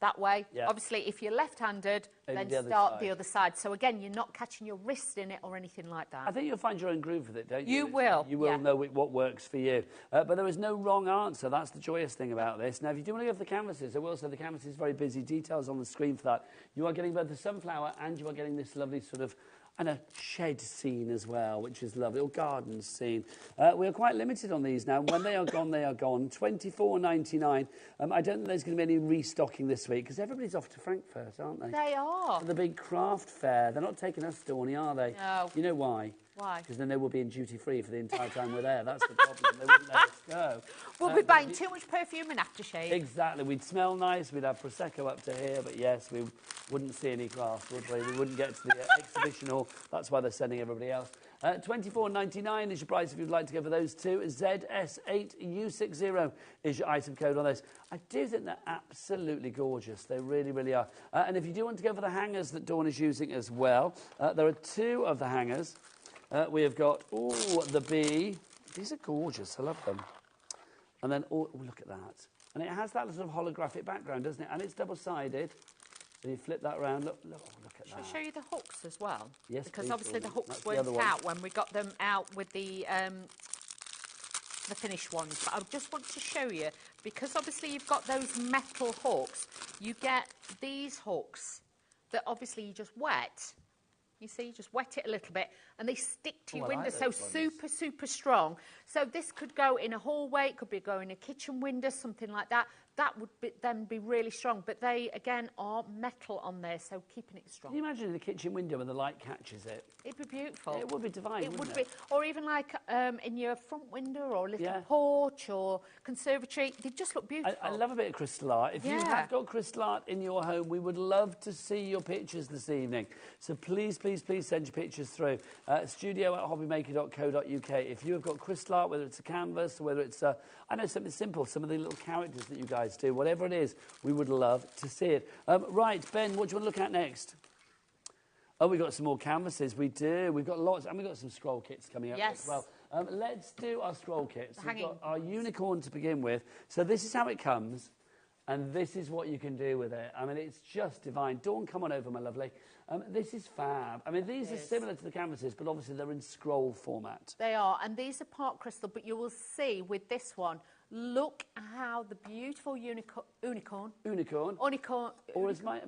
that way. Yeah. Obviously, if you're left-handed, then the start the other side. So again, you're not catching your wrist in it or anything like that. I think you'll find your own groove with it, don't you? You will. You will know what works for you. But there is no wrong answer. That's the joyous thing about this. Now, if you do want to go for the canvases, I will say the canvas is very busy. Details on the screen for that. You are getting both the sunflower and you are getting this lovely sort of and a shed scene as well, which is lovely, or garden scene. We are quite limited on these now. When they are gone, they are gone. $24.99. I don't think there's going to be any restocking this week, because everybody's off to Frankfurt, aren't they? They are. For the big craft fair. They're not taking us, Dawny, are they? No. You know why? Why? Because then they will be in duty-free for the entire time we're there. That's the problem. They wouldn't let us go. We'll be buying too much perfume and aftershave. Exactly. We'd smell nice. We'd have Prosecco up to here. But, yes, we wouldn't see any craft, would we? We wouldn't get to the exhibition hall. That's why they're sending everybody else. $24.99 is your price if you'd like to go for those two. ZS8U60 is your item code on those. I do think they're absolutely gorgeous. They really, really are. And if you do want to go for the hangers that Dawn is using as well, there are two of the hangers. We have got, the bee. These are gorgeous. I love them. And then, look at that. And it has that sort of holographic background, doesn't it? And it's double-sided. So you flip that around. Look at that. Shall I show you the hooks as well? Yes, because please, obviously the hooks That's weren't the other out when we got them out with the finished ones. But I just want to show you, because obviously you've got those metal hooks, you get these hooks that obviously you just wet. You see, you just wet it a little bit, and they stick to your window, so super, super strong. So this could go in a hallway, it could be go in a kitchen window, something like that. That would then be really strong. But they, again, are metal on there, so keeping it strong. Can you imagine the kitchen window when the light catches it? It'd be beautiful. It would be divine, wouldn't it? Or even like in your front window or a little porch or conservatory. They just look beautiful. I love a bit of crystal art. If you have got crystal art in your home, we would love to see your pictures this evening. So please, please, please send your pictures through. studio@hobbymaker.co.uk. If you have got crystal art, whether it's a canvas, or whether it's, I know, something simple, some of the little characters that you guys do, whatever it is, we would love to see it. Right, Ben, what do you want to look at next? Oh, we've got some more canvases. We do. We've got lots, and we've got some scroll kits coming up as well. Let's do our scroll kits. We've got our unicorn to begin with. So this is how it comes, and this is what you can do with it. I mean, it's just divine. Dawn, come on over, my lovely. This is fab. I mean, these are similar to the canvases, but obviously they're in scroll format. They are, and these are part crystal, but you will see with this one, look how the beautiful unicorn. Or as my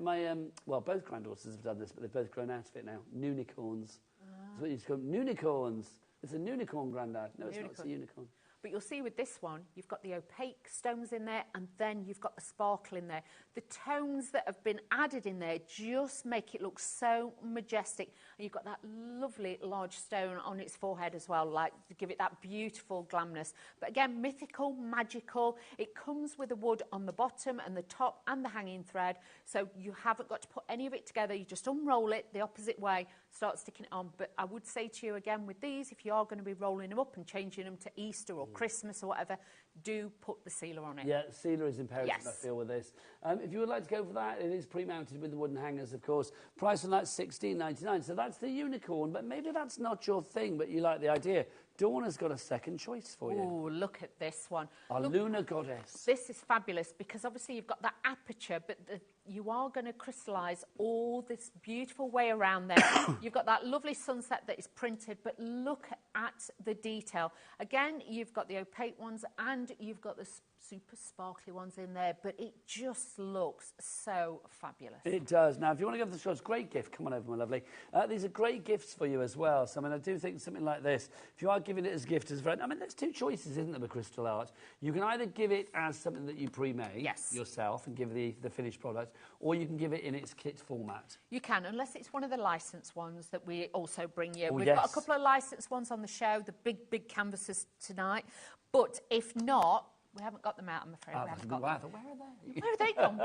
well, both granddaughters have done this, but they've both grown out of it now. Noonicorns. That's what you call them. Noonicorns. It's a noonicorn, Grandad. No, it's not. It's a unicorn. But you'll see with this one, you've got the opaque stones in there, and then you've got the sparkle in there. The tones that have been added in there just make it look so majestic. And you've got that lovely large stone on its forehead as well, like to give it that beautiful glamness. But again, mythical, magical. It comes with the wood on the bottom and the top and the hanging thread, so you haven't got to put any of it together. You just unroll it the opposite way, start sticking it on. But I would say to you again with these, if you are going to be rolling them up and changing them to Easter or Christmas or whatever, do put the sealer on it. Yeah, sealer is imperative, yes. I feel, with this. If you would like to go for that, it is pre-mounted with the wooden hangers, of course. Price on that $16.99, so that's the unicorn, but maybe that's not your thing, but you like the idea. Dawn has got a second choice for you. Oh, look at this one. Our lunar goddess. This is fabulous because obviously you've got that aperture, but you are going to crystallise all this beautiful way around there. You've got that lovely sunset that is printed, but look at the detail. Again, you've got the opaque ones and you've got the super sparkly ones in there, but it just looks so fabulous. It does. Now, if you want to go for the shots, great gift. Come on over, my lovely. These are great gifts for you as well. So, I mean, I do think something like this, if you are giving it as a gift as a friend, I mean, there's two choices, isn't there, with crystal art? You can either give it as something that you pre-made yourself and give the finished product, or you can give it in its kit format. You can, unless it's one of the licensed ones that we also bring you. Oh, We've got a couple of licensed ones on the show, the big canvases tonight. But if not, we haven't got them out, I'm afraid. We haven't got them. Where are they? Where have they gone?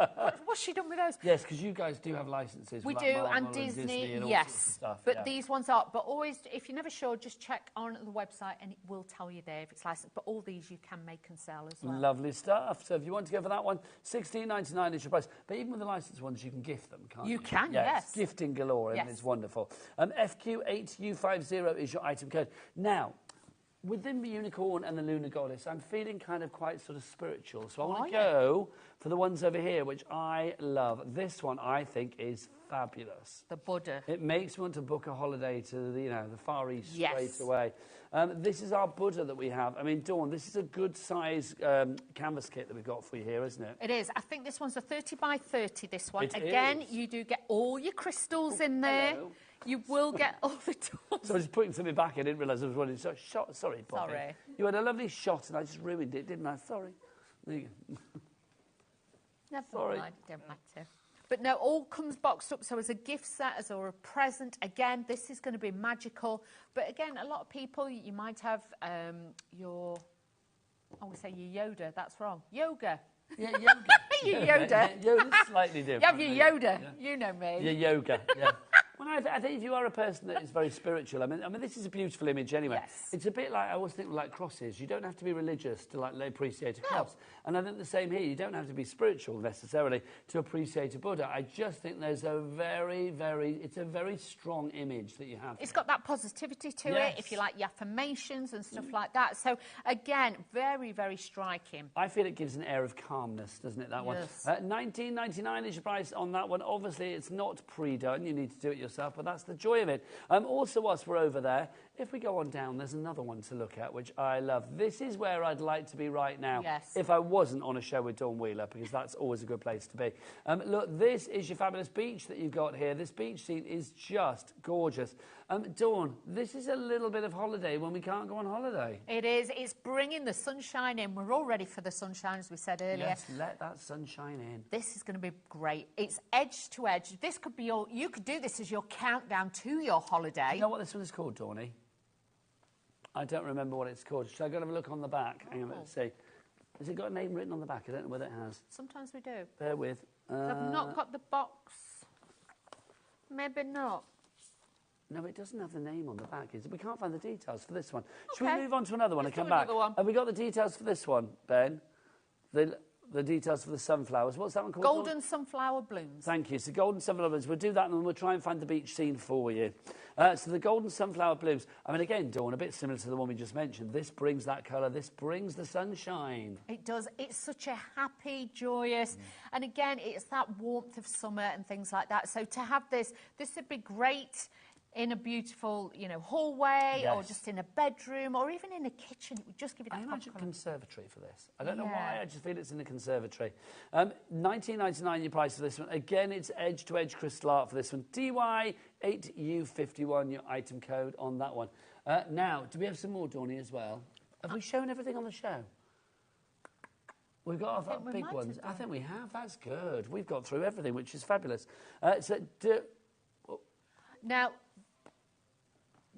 What's she done with those? Yes, because you guys do have licenses. We for do, like Marvel and Disney, and all yes. sorts of stuff, But these ones are. But always, if you're never sure, just check on the website and it will tell you there if it's licensed. But all these you can make and sell as well. Lovely stuff. So if you want to go for that one, $16.99 is your price. But even with the licensed ones, you can gift them, can't you? You can, yes. yes. Gifting galore, and it's wonderful. FQ8U50 is your item code. Now, within the unicorn and the lunar goddess, I'm feeling kind of quite sort of spiritual. So I want to go for the ones over here, which I love. This one, I think, is fabulous. The Buddha. It makes me want to book a holiday to the, the Far East straight away. This is our Buddha that we have. I mean, Dawn, this is a good size canvas kit that we've got for you here, isn't it? It is. I think this one's a 30 by 30, this one. It Again, is. you do get all your crystals in there. Hello. You will get all the tools. So I was just putting something back. I didn't realise I was running. So shot. Sorry, Bobby. Sorry. You had a lovely shot and I just ruined it, didn't I? Sorry. There you go. Never mind. Don't matter. But no, all comes boxed up. So as a gift set, as or a present, again, this is going to be magical. But again, a lot of people, you might have your, I would say your Yoda. That's wrong. Yoga. Yeah, yoga. Your Yoda. Yoda's slightly different. You have your Yoda. Yeah. You know me. Your yoga, yeah. Well, I think if you are a person that is very spiritual, I mean, this is a beautiful image anyway. Yes. It's a bit like, I always think like crosses. You don't have to be religious to like appreciate a cross. And I think the same here. You don't have to be spiritual necessarily to appreciate a Buddha. I just think there's a it's a very strong image that you have. It's got that positivity to it, if you like your affirmations and stuff like that. So again, very, very striking. I feel it gives an air of calmness, doesn't it, that one? $19.99 is your price on that one. Obviously, it's not pre-done. You need to do it yourself, but that's the joy of it. Also, whilst we're over there, if we go on down, there's another one to look at, which I love. This is where I'd like to be right now, if I wasn't on a show with Dawn Wheeler, because that's always a good place to be. Look, this is your fabulous beach that you've got here. This beach scene is just gorgeous. Dawn, this is a little bit of holiday when we can't go on holiday. It is. It's bringing the sunshine in. We're all ready for the sunshine, as we said earlier. Yes, let that sunshine in. This is going to be great. It's edge to edge. This could be your... You could do this as your countdown to your holiday. Do you know what this one is called, Dawny? I don't remember what it's called. Should I go and have a look on the back? Hang on, let's see. Has it got a name written on the back? I don't know whether it has. Sometimes we do. Bear with. I've not got the box. Maybe not. No, it doesn't have the name on the back. We can't find the details for this one. Okay. Should we move on to another one and come back? One. Have we got the details for this one, Ben? The details for the sunflowers. What's that one called? Golden sunflower blooms. Thank you. So golden sunflower blooms. We'll do that and then we'll try and find the beach scene for you. So the golden sunflower blooms. I mean, again, Dawn, a bit similar to the one we just mentioned. This brings that colour. This brings the sunshine. It does. It's such a happy, joyous, and again, it's that warmth of summer and things like that. So to have this would be great in a beautiful, hallway, or just in a bedroom, or even in a kitchen. It would just give you that. I imagine a conservatory for this. I don't know why. I just feel it's in a conservatory. $19.99 your price for this one. Again, it's edge-to-edge crystal art for this one. DY8U51 your item code on that one. Now, do we have some more, Dawny, as well? Have we shown everything on the show? We've got our big ones. I think we have. That's good. We've got through everything, which is fabulous. Now,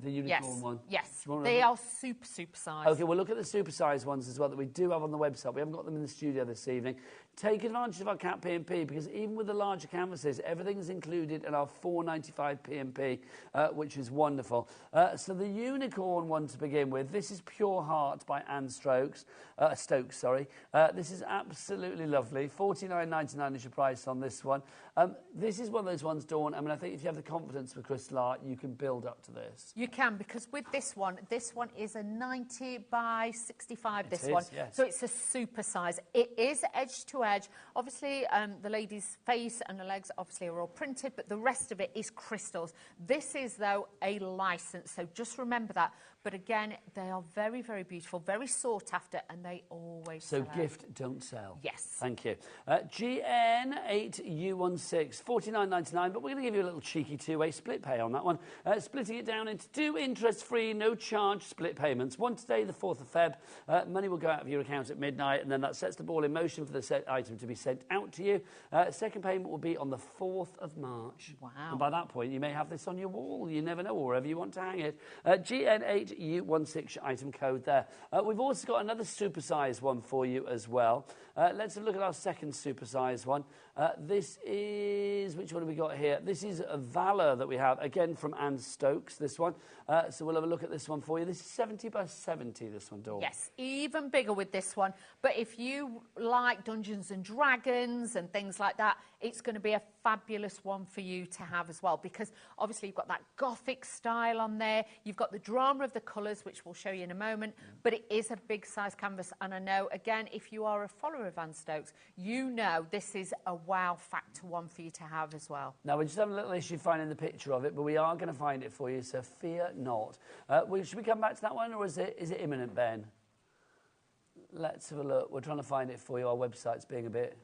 the unicorn one. Yes, they are super size. Okay, we'll look at the super size ones as well that we do have on the website. We haven't got them in the studio this evening. Take advantage of our Cat P&P because even with the larger canvases, everything's included in our £4.95 P&P, which is wonderful. So the unicorn one to begin with, this is Pure Heart by Anne Stokes. This is absolutely lovely. $49.99 is your price on this one. This is one of those ones, Dawn. I mean, I think if you have the confidence with crystal art, you can build up to this. You can, because with this one is a 90 by 65, It this is, one. yes. So it's a super size. It is edge to edge. Obviously, the lady's face and the legs obviously are all printed, but the rest of it is crystals. This is, though, a license, so just remember that. But again, they are very, very beautiful, very sought after, and they always So sell gift, out. don't sell. Yes. Thank you. GN8U16, $49.99, but we're going to give you a little cheeky two-way split pay on that one. Splitting it down into 2 interest-free, no-charge split payments. One today, the 4th of Feb. Money will go out of your account at midnight, and then that sets the ball in motion for the set item to be sent out to you. Second payment will be on the 4th of March. Wow. And by that point, you may have this on your wall. You never know, or wherever you want to hang it. GN8U16 item code there. We've also got another supersized one for you as well. Let's have a look at our second supersized one. This is, which one have we got here? This is a Valor that we have, again from Anne Stokes, this one. So we'll have a look at this one for you. This is 70 by 70, this one, Dawn. Yes, even bigger with this one. But if you like Dungeons and Dragons and things like that, it's going to be a fabulous one for you to have as well, because obviously you've got that Gothic style on there. You've got the drama of the colours, which we'll show you in a moment. But it is a big size canvas. And I know, again, if you are a follower of Anne Stokes, you know this is a wow factor one for you to have as well. Now, we're just having a little issue finding the picture of it, but we are going to find it for you, so fear not. Should we come back to that one, or is it imminent, Ben? Let's have a look. We're trying to find it for you. Our website's being a bit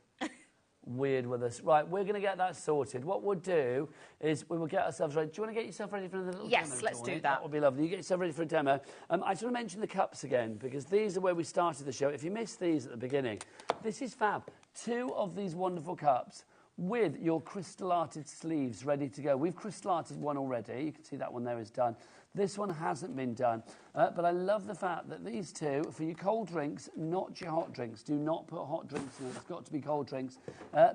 weird with us. Right, we're going to get that sorted. What we'll do is we will get ourselves ready. Do you want to get yourself ready for the little demo? Yes, let's do that. That would be lovely. You get yourself ready for a demo. I just want to mention the cups again, because these are where we started the show. If you missed these at the beginning, this is fab. 2 of these wonderful cups with your crystal arted sleeves ready to go. We've crystal arted one already. You can see that one there is done. This one hasn't been done. But I love the fact that these 2, for your cold drinks, not your hot drinks. Do not put hot drinks in it. It's got to be cold drinks.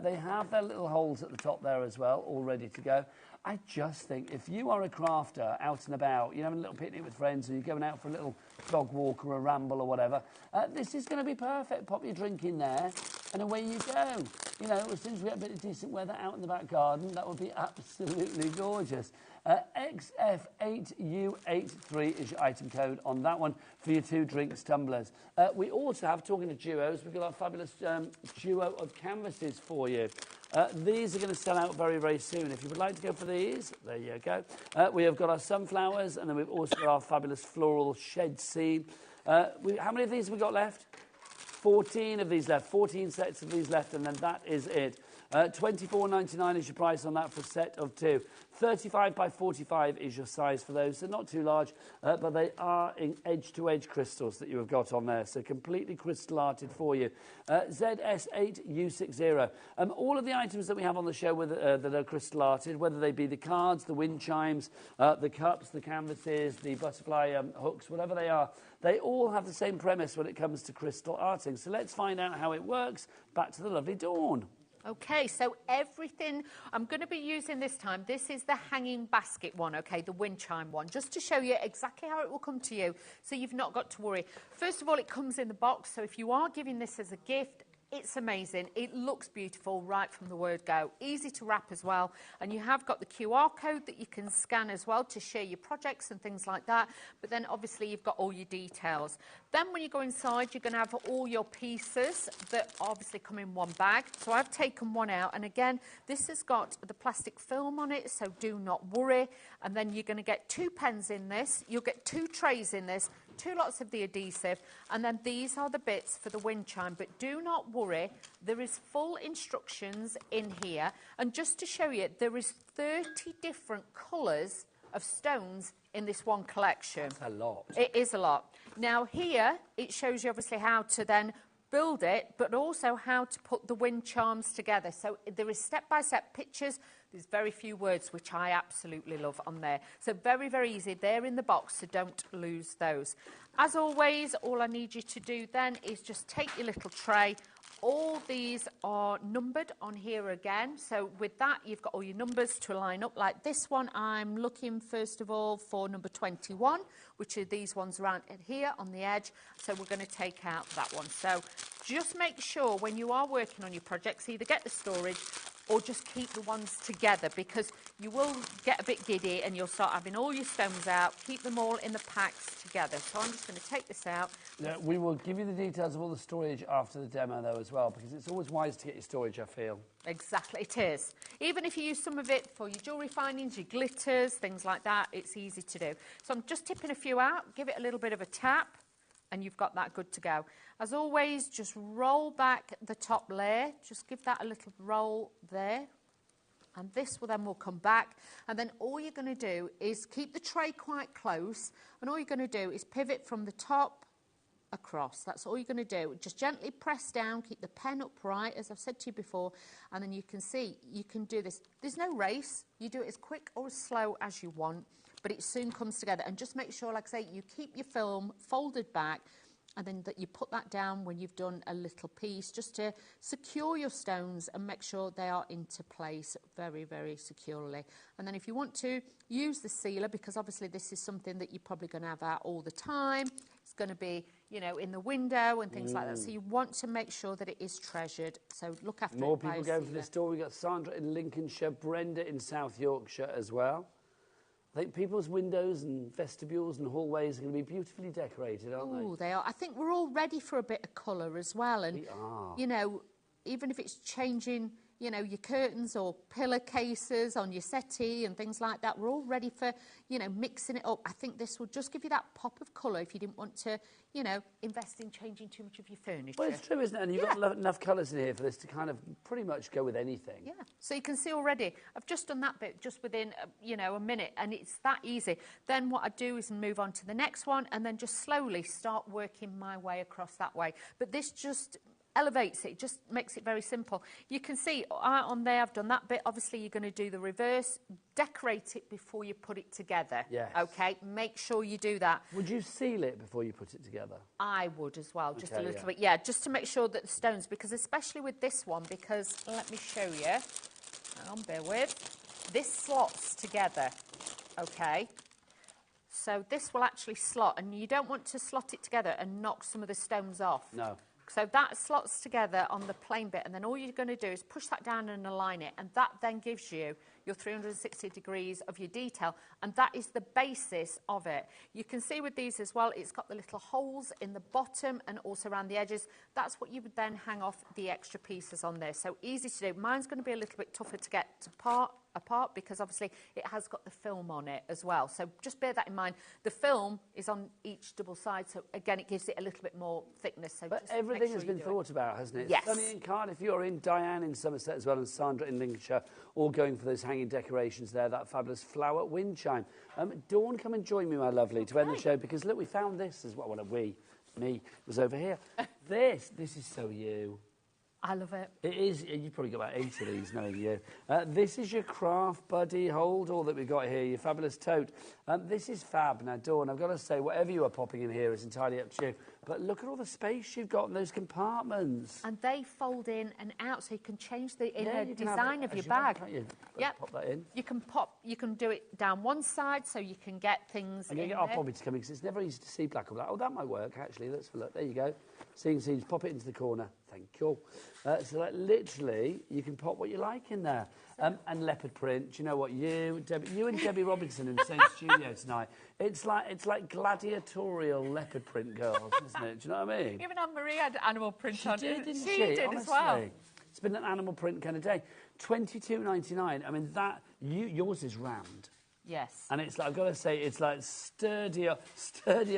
They have their little holes at the top there as well, all ready to go. I just think if you are a crafter out and about, you're having a little picnic with friends, or you're going out for a little dog walk or a ramble or whatever, this is going to be perfect. Pop your drink in there and away you go. You know, as soon as we get a bit of decent weather out in the back garden, that would be absolutely gorgeous. XF8U83 is your item code on that one for your 2 drinks tumblers. We also have, talking of duos, we've got our fabulous duo of canvases for you. These are going to sell out very, very soon. If you would like to go for these, there you go. We have got our sunflowers, and then we've also got our fabulous floral shed scene. How many of these have we got left? 14 of these left, 14 sets of these left, and then that is it. $24.99 is your price on that for a set of 2. 35 by 45 is your size for those. They're not too large, but they are in edge-to-edge crystals that you have got on there, so completely crystal arted for you. ZS8U60. All of the items that we have on the show that are crystal arted, whether they be the cards, the Windchimes, the cups, the canvases, the butterfly hooks, whatever they are, they all have the same premise when it comes to crystal arting. So let's find out how it works. Back to the lovely Dawn. Okay, so everything I'm going to be using this time, this is the hanging basket one, okay, the Windchime one, just to show you exactly how it will come to you, so you've not got to worry. First of all, it comes in the box, so if you are giving this as a gift, it's amazing. It looks beautiful right from the word go. Easy to wrap as well. And you have got the QR code that you can scan as well to share your projects and things like that. But then obviously you've got all your details. Then when you go inside, you're going to have all your pieces that obviously come in one bag. So I've taken one out. And again, this has got the plastic film on it, so do not worry. And then you're going to get 2 pens in this. You'll get 2 trays in this. 2 lots of the adhesive, and then these are the bits for the Windchime. But do not worry, there is full instructions in here. And just to show you, there is 30 different colours of stones in this one collection. That's a lot. It is a lot. Now here, it shows you obviously how to then build it, but also how to put the wind charms together. So there is step-by-step pictures. There's very few words, which I absolutely love on there. So very, very easy. They're in the box, so don't lose those. As always, all I need you to do then is just take your little tray. All these are numbered on here again. So with that, you've got all your numbers to line up. Like this one, I'm looking first of all for number 21, which are these ones around here on the edge. So we're going to take out that one. So just make sure when you are working on your projects, either get the storage or just keep the ones together, because you will get a bit giddy and you'll start having all your stones out. Keep them all in the packs together. So I'm just going to take this out. Yeah, we will give you the details of all the storage after the demo, though, as well, because it's always wise to get your storage, I feel. Exactly, it is. Even if you use some of it for your jewellery findings, your glitters, things like that, it's easy to do. So I'm just tipping a few out, give it a little bit of a tap, and you've got that good to go. As always, just roll back the top layer. Just give that a little roll there. And this will then will come back. And then all you're going to do is keep the tray quite close. And all you're going to do is pivot from the top across. That's all you're going to do. Just gently press down, keep the pen upright, as I've said to you before. And then you can see, you can do this. There's no race. You do it as quick or as slow as you want. But it soon comes together. And just make sure, like I say, you keep your film folded back, and then that you put that down when you've done a little piece, just to secure your stones and make sure they are into place very, very securely. And then if you want to, use the sealer, because obviously this is something that you're probably going to have out all the time. It's going to be, you know, in the window and things like that. So you want to make sure that it is treasured. So look after More it. people going for this store. We've got Sandra in Lincolnshire, Brenda in South Yorkshire as well. I think people's windows and vestibules and hallways are going to be beautifully decorated, aren't they? Oh, they are. I think we're all ready for a bit of colour as well. And, we are. You know, even if it's changing, you know, your curtains or pillar cases on your settee and things like that, we're all ready for, you know, mixing it up. I think this will just give you that pop of colour if you didn't want to, you know, invest in changing too much of your furniture. Well, it's true, isn't it? And you've got enough colours in here for this to kind of pretty much go with anything. Yeah. So you can see already, I've just done that bit just within, you know, a minute, and it's that easy. Then what I do is move on to the next one and then just slowly start working my way across that way. But this just elevates it, just makes it very simple. You can see on there, I've done that bit. Obviously, you're going to do the reverse. Decorate it before you put it together. Yes. Okay, make sure you do that. Would you seal it before you put it together? I would as well, just Okay, a little yeah. bit. Yeah, just to make sure that the stones, because especially with this one, because let me show you. Hang on, bear with. This slots together, okay? So this will actually slot, and you don't want to slot it together and knock some of the stones off. No. So that slots together on the plain bit, and then all you're going to do is push that down and align it, and that then gives you your 360 degrees of your detail, and that is the basis of it. You can see with these as well, it's got the little holes in the bottom and also around the edges. That's what you would then hang off the extra pieces on there. So easy to do. Mine's going to be a little bit tougher to get apart because obviously it has got the film on it as well. So just bear that in mind. The film is on each double side, so again, it gives it a little bit more thickness. So But just everything make sure has been you do thought about, hasn't it? Yes. Sunny in Cardiff, you're in, Diane in Somerset as well, and Sandra in Lincolnshire, all going for those hanging decorations there, that fabulous flower wind chime. Dawn, come and join me, my lovely, to end the show, because look, we found this as well. Well, me was over here. This is so you. I love it. It is. You've probably got about 8 of these, knowing you. This is your craft buddy hold all that we've got here, your fabulous tote. This is fab. Now, Dawn, I've got to say, whatever you are popping in here is entirely up to you. But look at all the space you've got in those compartments. And they fold in and out, so you can change the Yeah, you can have design it of your as you like, bag. can't you? Yeah. Pop that in. You can do it down one side, so you can get things I'm going in to get our there. Bobby to come in, because it's never easy to see black or black. Oh, that might work, actually. Let's have a look. There you go. Seeing scenes, pop it into the corner. Thank you. So that literally, you can pop what you like in there. And leopard print. Do you know what? You and Debbie Robinson in the same studio tonight. It's like gladiatorial leopard print girls, isn't it? Do you know what I mean? Even Anne-Marie had animal print on it. Didn't She did Honestly. as well. It's been an animal print kind of day. $22.99. I mean, yours is round. Yes. And it's like, I've got to say, it's like sturdy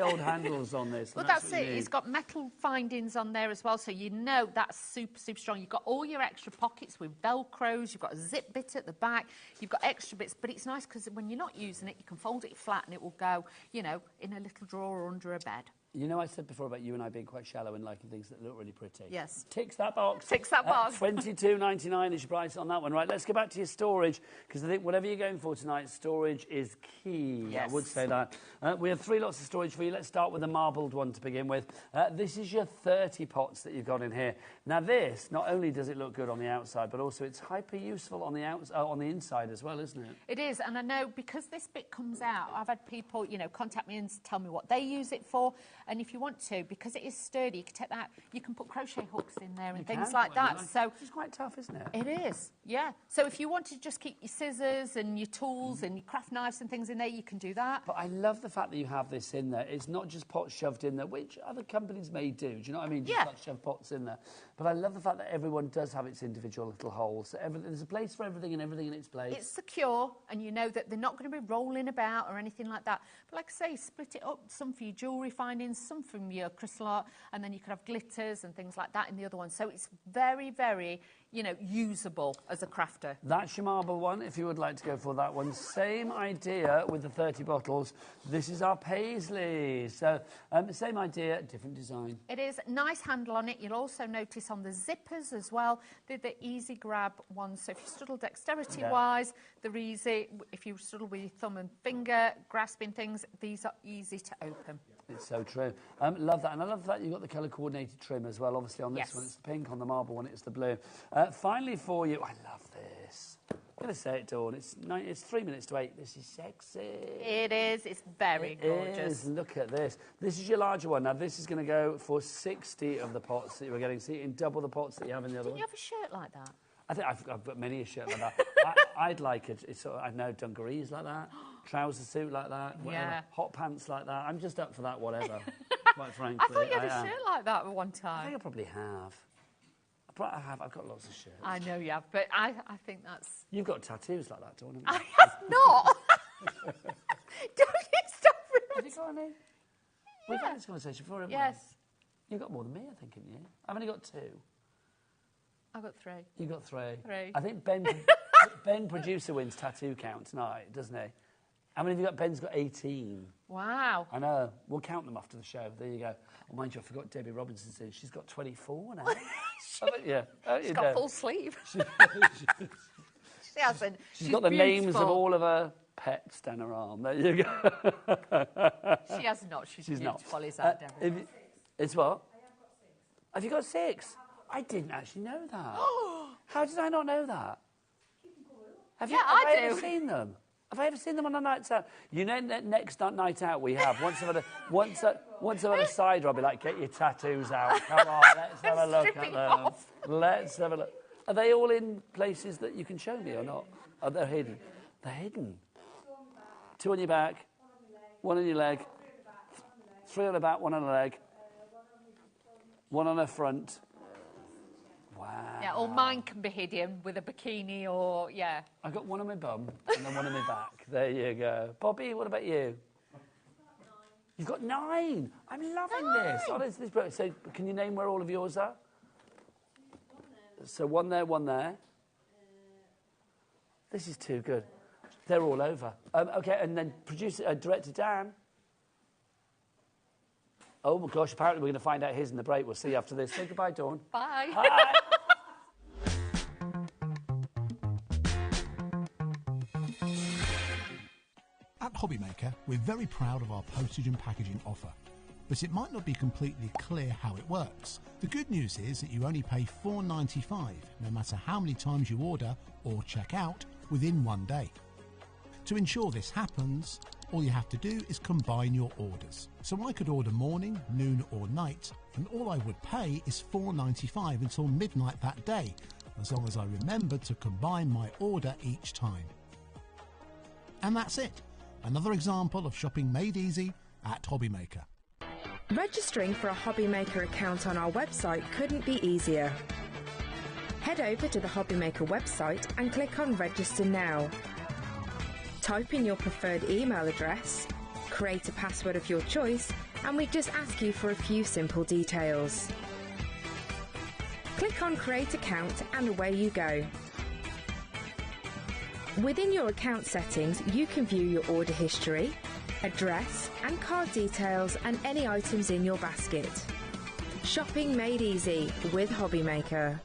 old handles on this. Well, that's it. It's got metal findings on there as well, so you know that's super, super strong. You've got all your extra pockets with Velcros. You've got a zip bit at the back. You've got extra bits, but it's nice because when you're not using it, you can fold it flat and it will go, you know, in a little drawer or under a bed. You know, I said before about you and I being quite shallow and liking things that look really pretty. Yes. Ticks that box. Ticks that box. $22.99 is your price on that one. Right, let's go back to your storage, because I think whatever you're going for tonight, storage is key. Yes. I would say that. We have 3 lots of storage for you. Let's start with the marbled one to begin with. This is your 30 pots that you've got in here. Now, this, not only does it look good on the outside, but also it's hyper useful on the inside as well, isn't it? It is, and I know because this bit comes out, I've had people, you know, contact me and tell me what they use it for. And if you want to, because it is sturdy, you can take that, you can put crochet hooks in there and things like that. So it's quite tough, isn't it? It is, yeah. So if you want to just keep your scissors and your tools and your craft knives and things in there, you can do that. But I love the fact that you have this in there. It's not just pots shoved in there, which other companies may do. Do you know what I mean? Just like shove pots in there. But I love the fact that everyone does have its individual little holes. So there's a place for everything and everything in its place. It's secure, and you know that they're not going to be rolling about or anything like that. But like I say, split it up, some for your jewellery findings, some from your crystal art, and then you could have glitters and things like that in the other one. So it's very, very, you know, usable as a crafter. That's your marble one, if you would like to go for that one. Same idea with the 30 bottles. This is our paisley. So, same idea, different design. It is. Nice handle on it. You'll also notice on the zippers as well, they're the easy grab ones. So if you struggle dexterity-wise, they're easy. If you struggle with your thumb and finger, grasping things, these are easy to open. It's so true. Love that. And I love that you've got the colour-coordinated trim as well. Obviously, on this one, it's the pink. On the marble one, it's the blue. Finally for you, I love this. I'm going to say it, Dawn. It's 3 minutes to 8. This is sexy. It is. It's very gorgeous. Look at this. This is your larger one. Now, this is going to go for 60 of the pots that you were getting. See, in double the pots that you have in the other one. Didn't you have a shirt like that? I think I've got many a shirt like that. I'd like it. It's sort of, I know dungarees like that, trouser suit like that, whatever, hot pants like that. I'm just up for that, whatever. Quite frankly, I thought you had a shirt like that at one time. I think I probably have. I've got lots of shirts. I know you have, but I think that's. You've got tattoos like that, don't you? I have not. Don't you stop it? Have you got any? We've had this conversation before, haven't we? Yes. You've got more than me, I think, haven't you? I've only got 2. I've got 3. You got 3. 3. I think Ben producer wins tattoo count tonight, doesn't he? How many have you got? Ben's got 18. Wow. I know. We'll count them after the show. There you go. Oh, mind you, I forgot Debbie Robinson's in. She's got 24 now. She's got full sleeve. She hasn't. She's got the names of all of her pets down her arm. There you go. She has not. She's not. Is that, Debbie? It's what? Have you got 6? I didn't actually know that. How did I not know that? Have I ever seen them? Have I ever seen them on a night out? You know, next night out we have, once I've had a cider, I'll be like, get your tattoos out. Come on, let's have a look at them. Let's have a look. Are they all in places that you can show me or not? Oh, they're hidden. They're hidden. 2 on your back, 1 on your leg, 3 on the back, 1 on the leg, 1 on the front. Wow. Yeah, or mine can be hidden with a bikini or, I've got 1 on my bum and then 1 on my back. There you go. Bobby, what about you? You've got 9. I'm loving this. Honestly, so can you name where all of yours are? So 1 there, 1 there. This is too good. They're all over. Okay, and then director Dan. Oh my gosh, apparently we're going to find out his in the break. We'll see you after this. Say goodbye, Dawn. Bye. Bye. At HobbyMaker, we're very proud of our postage and packaging offer, but it might not be completely clear how it works. The good news is that you only pay $4.95, no matter how many times you order or check out within 1 day. To ensure this happens, all you have to do is combine your orders. So I could order morning, noon or night, and all I would pay is $4.95 until midnight that day, as long as I remember to combine my order each time. And that's it. Another example of shopping made easy at HobbyMaker. Registering for a HobbyMaker account on our website couldn't be easier. Head over to the HobbyMaker website and click on Register Now. Type in your preferred email address, create a password of your choice, and we just ask you for a few simple details. Click on Create Account and away you go. Within your account settings, you can view your order history, address and card details and any items in your basket. Shopping made easy with HobbyMaker.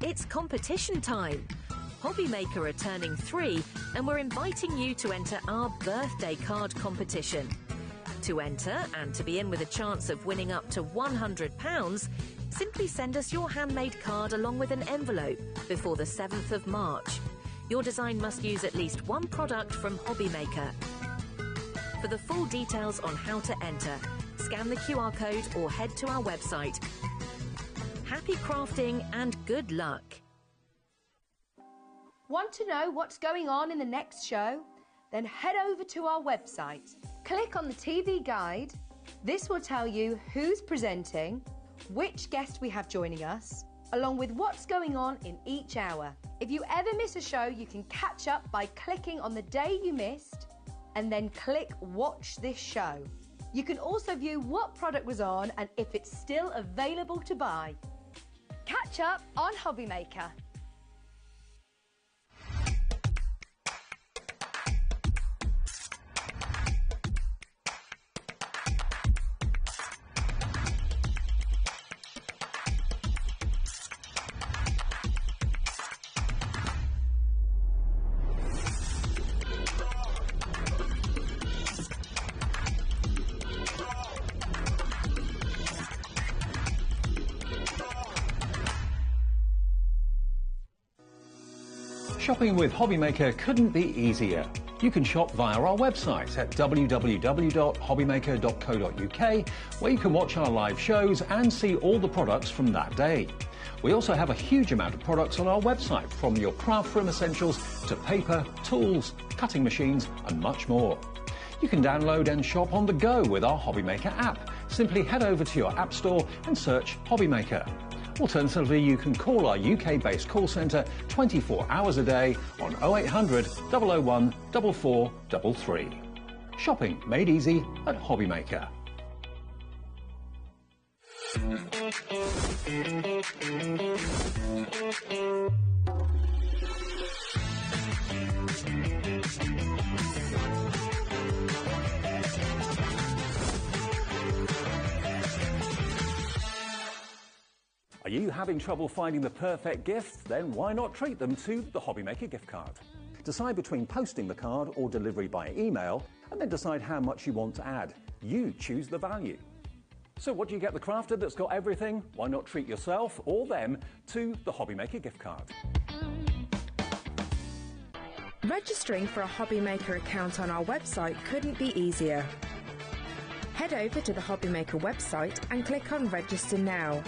It's competition time. HobbyMaker are turning 3 and we're inviting you to enter our birthday card competition. To enter and to be in with a chance of winning up to £100, simply send us your handmade card along with an envelope before the 7th of March. Your design must use at least one product from HobbyMaker. For the full details on how to enter, scan the QR code or head to our website. Happy crafting and good luck. Want to know what's going on in the next show? Then head over to our website. Click on the TV guide. This will tell you who's presenting, which guest we have joining us, along with what's going on in each hour. If you ever miss a show, you can catch up by clicking on the day you missed and then click Watch This Show. You can also view what product was on and if it's still available to buy. Catch up on HobbyMaker. Shopping with HobbyMaker couldn't be easier. You can shop via our website at www.hobbymaker.co.uk, where you can watch our live shows and see all the products from that day. We also have a huge amount of products on our website, from your craft room essentials to paper, tools, cutting machines and much more. You can download and shop on the go with our HobbyMaker app. Simply head over to your app store and search HobbyMaker. Alternatively, you can call our UK-based call centre 24 hours a day on 0800 001 4433. Shopping made easy at HobbyMaker. Are you having trouble finding the perfect gift? Then why not treat them to the HobbyMaker gift card? Decide between posting the card or delivery by email, and then decide how much you want to add. You choose the value. So what do you get the crafter that's got everything? Why not treat yourself or them to the HobbyMaker gift card? Registering for a HobbyMaker account on our website couldn't be easier. Head over to the HobbyMaker website and click on Register Now.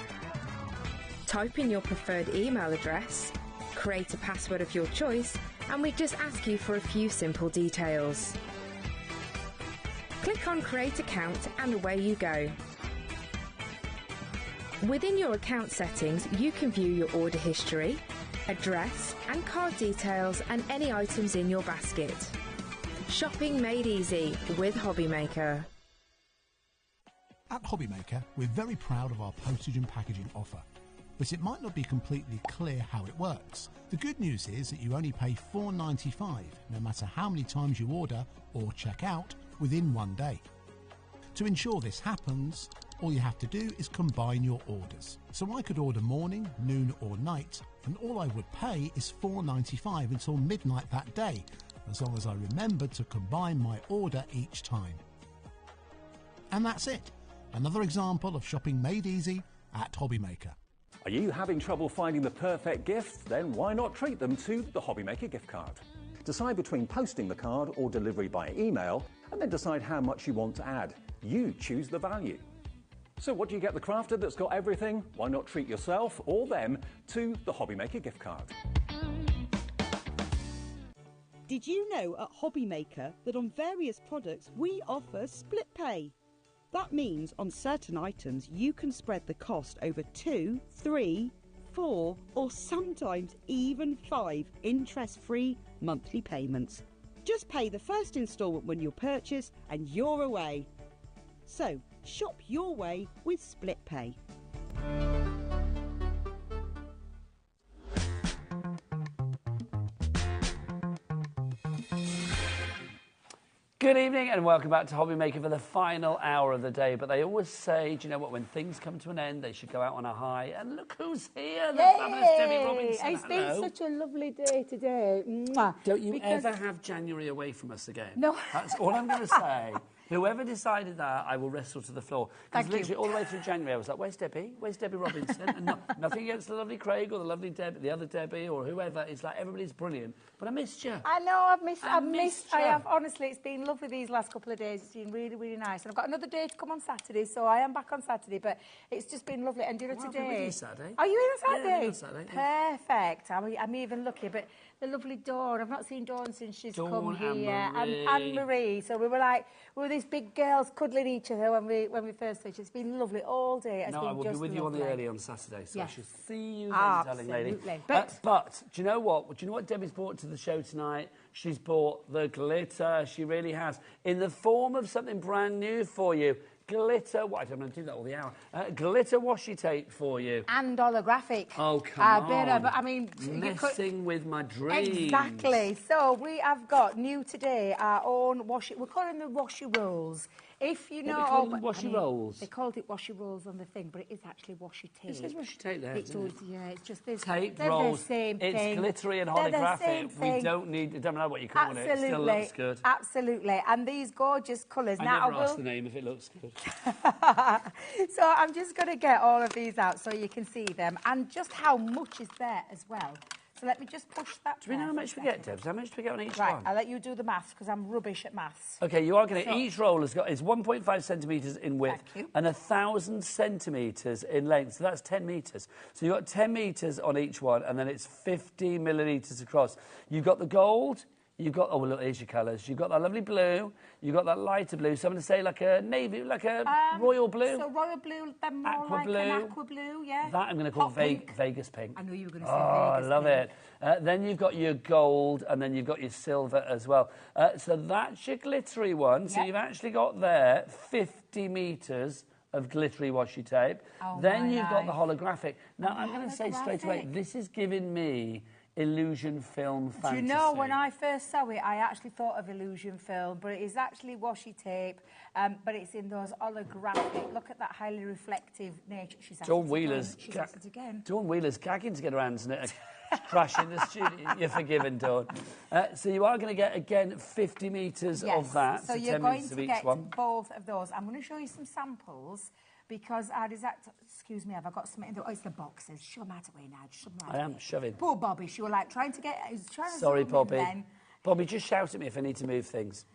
Type in your preferred email address, create a password of your choice, and we just ask you for a few simple details. Click on Create Account and away you go. Within your account settings, you can view your order history, address and card details and any items in your basket. Shopping made easy with HobbyMaker. At HobbyMaker, we're very proud of our postage and packaging offer, but it might not be completely clear how it works. The good news is that you only pay $4.95 no matter how many times you order or check out within one day. To ensure this happens, all you have to do is combine your orders. So I could order morning, noon or night, and all I would pay is $4.95 until midnight that day, as long as I remembered to combine my order each time. And that's it. Another example of shopping made easy at HobbyMaker. Are you having trouble finding the perfect gift? Then why not treat them to the HobbyMaker gift card? Decide between posting the card or delivery by email, and then decide how much you want to add. You choose the value. So what do you get the crafter that's got everything? Why not treat yourself or them to the HobbyMaker gift card? Did you know at HobbyMaker that on various products we offer split pay? That means on certain items you can spread the cost over 2, 3, 4, or sometimes even 5 interest-free monthly payments. Just pay the first instalment when you purchase and you're away. So, shop your way with Split Pay. Good evening and welcome back to HobbyMaker for the final hour of the day. But they always say, do you know what, when things come to an end, they should go out on a high. And look who's here, the fabulous Debbie Robinson. It's been such a lovely day today. Mwah. Don't you ever have January away from us again. No. That's all I'm going to say. Whoever decided that, I will wrestle to the floor. Because literally all the way through January, I was like, where's Debbie? Where's Debbie Robinson? And nothing against the lovely Craig or the lovely Debbie, the other Debbie or whoever. It's like, everybody's brilliant. But I missed you. I know, I've missed you. I have, honestly, it's been lovely these last couple of days. It's been really, really nice. And I've got another day to come on Saturday, so I am back on Saturday. But it's just been lovely. And you know, today... With you Saturday. Are you in on Saturday? Yeah, I'm on Saturday. Yeah. Perfect. I'm even lucky. But the lovely Dawn, I've not seen Dawn since she's come here. And Marie. So we were these big girls cuddling each other when we first finished. It's been lovely all day. It's been I will just be with you on the early on Saturday, so yes. I shall see you then, darling Absolutely. lady. But do you know what? Do you know what Debbie's brought to the show tonight? She's brought the glitter. She really has. In the form of something brand new for you. Glitter, what? I'm going to do that all the hour. Glitter washi tape for you. And holographic. Oh, come on. But I mean... Messing with my dreams. Exactly. So we have got new today our own washi... We're calling them washi rolls. If you know... What we call them washi rolls? They called it washi rolls on the thing, but it is actually washi tape. It says washi tape there, It does, yeah. It's just this... Tape they're rolls. The same thing. It's glittery and They're the holographic. same thing. We don't need... It doesn't matter what you call it. It still looks good. Absolutely. And these gorgeous colours. I now, never ask the name if it looks good. So I'm just going to get all of these out so you can see them and just how much is there as well. So let me just push that. Do we know how much we get, Debs? How much do we get on each right, one? I'll let you do the maths because I'm rubbish at maths. OK, you are going to... Each roll is 1.5 centimetres in width and 1,000 centimetres in length. So that's 10 metres. So you've got 10 metres on each one and then it's 50 millilitres across. You've got the gold... You've got, oh, well, look, here's your colours. You've got that lovely blue. You've got that lighter blue. So I'm going to say like a navy, like a royal blue. So royal blue, then more aqua like blue. an aqua blue, yeah. That I'm going to call Vegas pink. I knew you were going to say Vegas Vegas I love pink. it. Then you've got your gold and then you've got your silver as well. So that's your glittery one. So you've actually got there 50 metres of glittery washi tape. Oh, then you've got the holographic. Now, I'm going to say straight away, this is giving me illusion film fantasy. Do you know, when I first saw it, I actually thought of illusion film, but it is actually washi tape, but it's in those holographic. Look at that highly reflective nature. She's Dawn Wheeler's Dawn Wheeler's gagging to get her hands in it. Crash in the studio. You're forgiven, Dawn. So you are going to get, again, 50 metres of that. So you're 10 going metres to of each get one. both of those. I'm going to show you some samples because excuse me, have I got something in the... Oh, it's the boxes. Show them out away now. I am shoving. Poor Bobby. She was like trying to get... Sorry, Bobby. Bobby, just shout at me if I need to move things.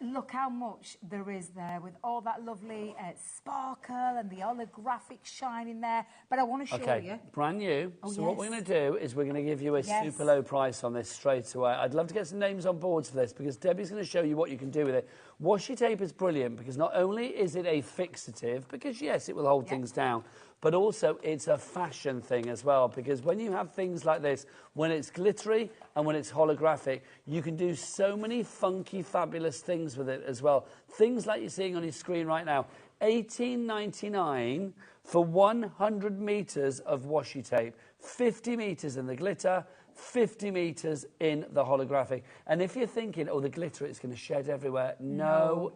Look how much there is there with all that lovely sparkle and the holographic shine in there. But I want to show you. Brand new. What we're going to do is we're going to give you a super low price on this straight away. I'd love to get some names on boards for this because Debbie's going to show you what you can do with it. Washi tape is brilliant because not only is it a fixative, because yes, it will hold things down, but also it's a fashion thing as well because when you have things like this, when it's glittery and when it's holographic, you can do so many funky, fabulous things with it as well. Things like you're seeing on your screen right now. $18.99 for 100 metres of washi tape, 50 metres in the glitter, 50 metres in the holographic. And if you're thinking, oh, the glitter, it's going to shed everywhere. No.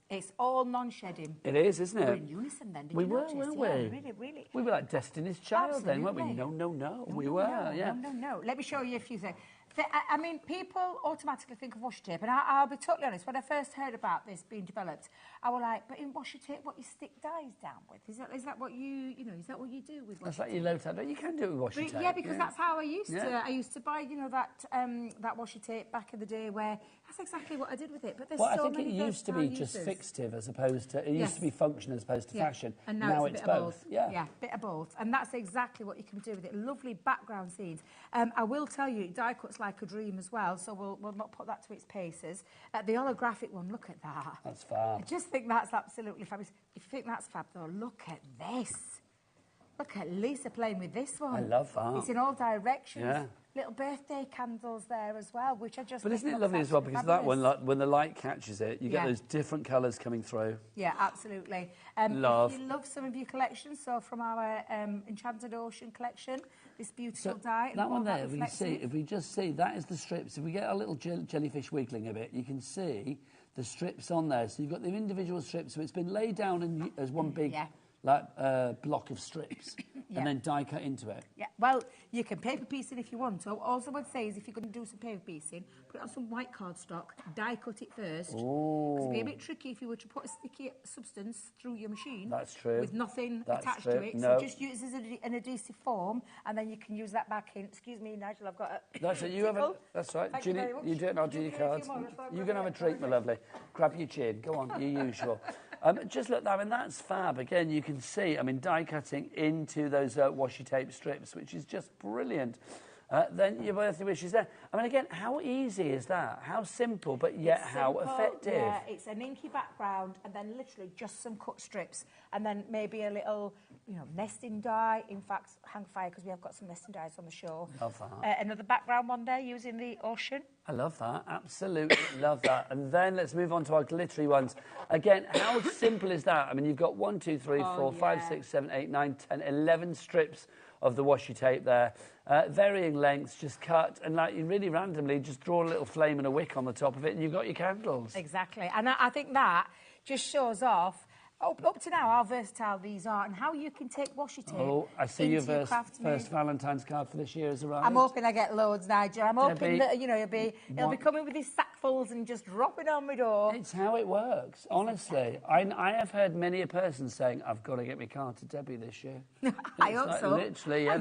It's all non-shedding. It is, isn't it? We're in unison then, did we you were, notice? weren't we? Yeah, really. We were like Destiny's Child then, weren't we? Absolutely. No. We were, yeah. No. Let me show you a few things. I mean, people automatically think of washi tape, and I'll be totally honest, when I first heard about this being developed, I was like, but in washi tape, what you stick dyes down with? Is that what is that what you do with washi tape? That's like your low tape. You can do it with washi tape. Yeah, because that's how I used to. I used to buy, that washi tape back in the day where that's exactly what I did with it. But there's so I think many it used to be just fixative as opposed to, it used to be function as opposed to fashion. And now it's a bit of both. both. Yeah, bit of both. And that's exactly what you can do with it. Lovely background scenes. I will tell you, die cuts like a dream as well, so we'll not put that to its paces. The holographic one, look at that. That's fab. I just think that's absolutely fabulous. If you think that's fab, though, look at this. Look at Lisa playing with this one. I love that. It's in all directions. Yeah. Little birthday candles there as well, which I just. But isn't it lovely as well? Because that one, like, when the light catches it, you get those different colours coming through. Yeah, absolutely. Love. If you love some of your collections, so from our Enchanted Ocean collection, this beautiful dye. That one there, if we just see, that is the strips. If we get our little jellyfish wiggling a bit, you can see the strips on there. So you've got the individual strips, so it's been laid down as one big block of strips and then die cut into it. Yeah, well, you can paper piece it if you want to. Also, what I'd say is if you're going to do some paper piecing, put it on some white cardstock, die cut it first. Because it'd be a bit tricky if you were to put a sticky substance through your machine. That's true. With nothing attached true. to it. No. So just use it as an adhesive form, and then you can use that back in. Excuse me, Nigel, I've got a. That's it. You have a. That's right. Thank Ginny, you very much. you do it and I'll do your cards. You're going to have a treat, my lovely. Grab your chin. Go on, your usual. Just look, I mean, that's fab. Again, you can see, I mean, die cutting into those washi tape strips, which is just brilliant. Then your birthday wish is there. I mean, again, how easy is that? How simple, but yet how effective? Yeah, it's an inky background and then literally just some cut strips and then maybe a little, nesting die. In fact, hang fire because we have got some nesting dies on the show. Love that. Another background one there using the ocean. I love that. Absolutely love that. And then let's move on to our glittery ones. Again, how simple is that? I mean, you've got 1, 2, 3, 4, 5, 6, 7, 8, 9, 10, 11 strips of the washi tape there. Varying lengths, just cut, and like you really randomly just draw a little flame and a wick on the top of it, and you've got your candles. Exactly, and I think that just shows off, up to now, how versatile these are and how you can take washi tape. Oh, I see your first Valentine's card for this year has arrived. I'm hoping I get loads, Nigel. I'm hoping that, it'll be coming with these sackfuls and just dropping on my door. It's how it works, honestly. I have heard many a person saying, I've got to get my card to Debbie this year. I hope so. Literally, yeah,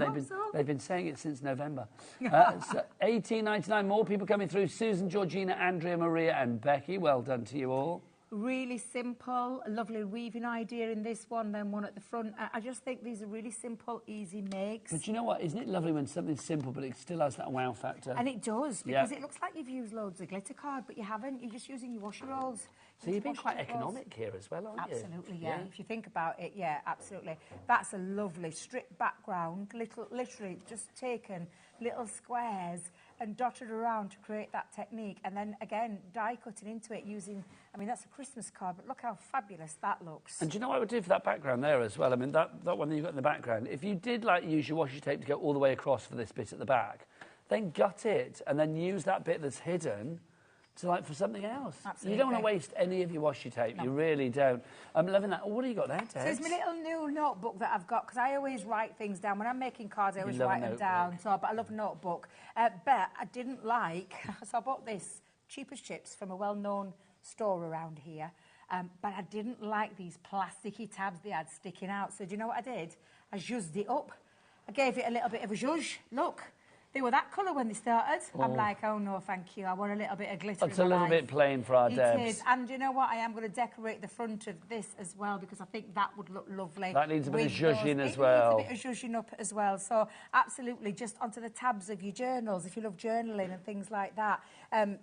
they've been saying it since November. So 18.99, more people coming through. Susan, Georgina, Andrea, Maria and Becky, well done to you all. Really simple, a lovely weaving idea in this one, then one at the front. I just think these are really simple, easy makes. But you know what? Isn't it lovely when something's simple, but it still has that wow factor? And it does, because it looks like you've used loads of glitter card, but you haven't. You're just using your washi rolls. So you've been quite economic here as well, aren't you? Absolutely, yeah. If you think about it, yeah, absolutely. That's a lovely stripped background, literally just taken little squares and dotted around to create that technique. And then, again, die cutting into it using, I mean, that's a Christmas card, but look how fabulous that looks. And do you know what I would do for that background there as well? I mean, that one that you've got in the background, if you did, like, use your washi tape to go all the way across for this bit at the back, then gut it and then use that bit that's hidden to, like, for something else. Absolutely. You don't want to waste any of your washi tape. No. You really don't. I'm loving that. Oh, what have you got there, Des? So it's my little new notebook that I've got, because I always write things down. When I'm making cards, I always write them down. So, but I love a notebook. But I didn't like, so I bought this cheap as chips from a well-known store around here. But I didn't like these plasticky tabs they had sticking out. So do you know what I did? I zhuzhed it up. I gave it a little bit of a zhuzh. Look. They were that colour when they started. Oh. I'm like, oh no, thank you. I want a little bit of glitter. It's a little bit plain for our Debs. It is. And you know what? I am going to decorate the front of this as well, because I think that would look lovely. That needs a bit of zhuzhing as well. It needs a bit of zhuzhing up as well. So absolutely, just onto the tabs of your journals, if you love journaling and things like that.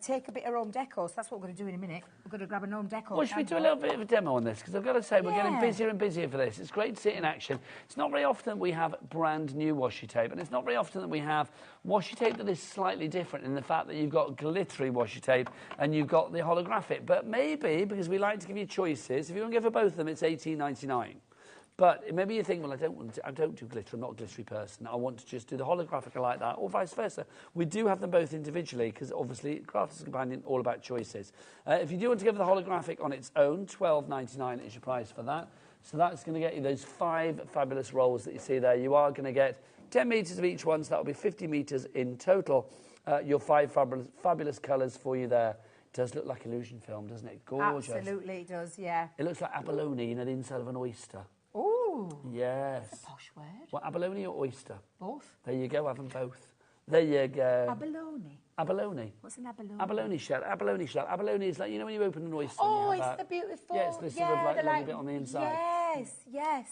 Take a bit of home decor. So that's what we're going to do in a minute. We're going to grab a home decor. Well, should we do a little bit of a demo on this? Because I've got to say, we're getting busier and busier for this. It's great to see it in action. It's not very often that we have brand new washi tape, and it's not very often that we have washi tape that is slightly different in the fact that you've got glittery washi tape and you've got the holographic. But maybe, because we like to give you choices, if you want to go for both of them, it's $18.99. But maybe you think, well, I don't do glitter, I'm not a glittery person, I want to just do the holographic, I like that, or vice versa. We do have them both individually, because obviously Crafters Companion, all about choices. If you do want to go for the holographic on its own, $12.99 is your price for that. So that's going to get you those 5 fabulous rolls that you see there. You are going to get 10 metres of each one, so that will be 50 metres in total. Your 5 fabulous colours for you there. It does look like illusion film, doesn't it? Gorgeous. Absolutely, it does, yeah. It looks like abalone in the inside of an oyster. Ooh. Yes. That's a posh word. What, abalone or oyster? Both. There you go, have them both. There you go. Abalone. Abalone. What's an abalone? Abalone shell. Abalone shell. Abalone is like, you know when you open an oyster. Oh, and you it's have the beautiful. Yeah, it's this sort of like little bit on the inside. Yes, yes.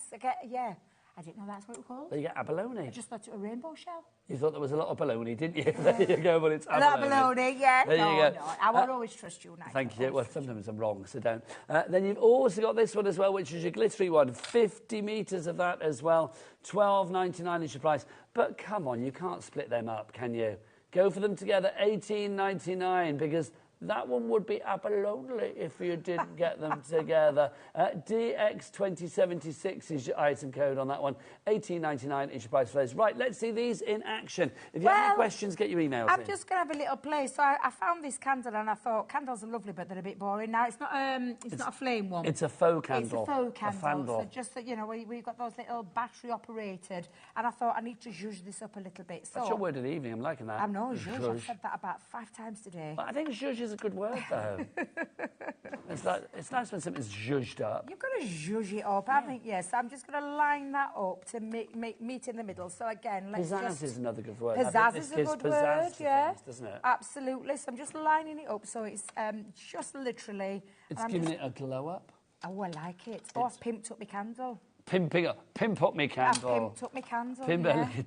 I I didn't know that's what it was called. There you get abalone. I just thought it was a rainbow shell. You thought there was a lot of bologna, didn't you? There you go, but it's a lot of bologna, yeah. There you go. No, I won't always trust you, Nigel. Thank you. Well, sometimes I'm wrong, so don't. Then you've also got this one as well, which is your glittery one. 50 metres of that as well. $12.99 is your price. But come on, you can't split them up, can you? Go for them together, $18.99, because that one would be abalone if you didn't get them together. DX2076 is your item code on that one. $18.99 is your price for those. Right, let's see these in action. If you have any questions, get your emails I'm in. just going to have a little play. So I found this candle and I thought, candles are lovely, but they're a bit boring. Now, it's not a flame one. It's a faux candle. It's a faux candle. So just, so, you know, we've got those little battery operated. And I thought I need to zhuzh this up a little bit. So, that's your word of the evening. I'm liking that. I know, zhuzh. I've said that about 5 times today. But I think zhuzh is a good word, though. It's nice when something's zhuzhed up. You've got to zhuzh it up, haven't you? So I'm just going to line that up to meet in the middle. So again, let's pizzazz is another good word. Pizzazz is a good word, yeah. Things, doesn't it? Absolutely. So I'm just lining it up so it's just literally... It's giving it a glow up. Oh, I like it. Oh, I've pimped up my candle. Pimp up me candle. I've pimped up my candle, Debbie.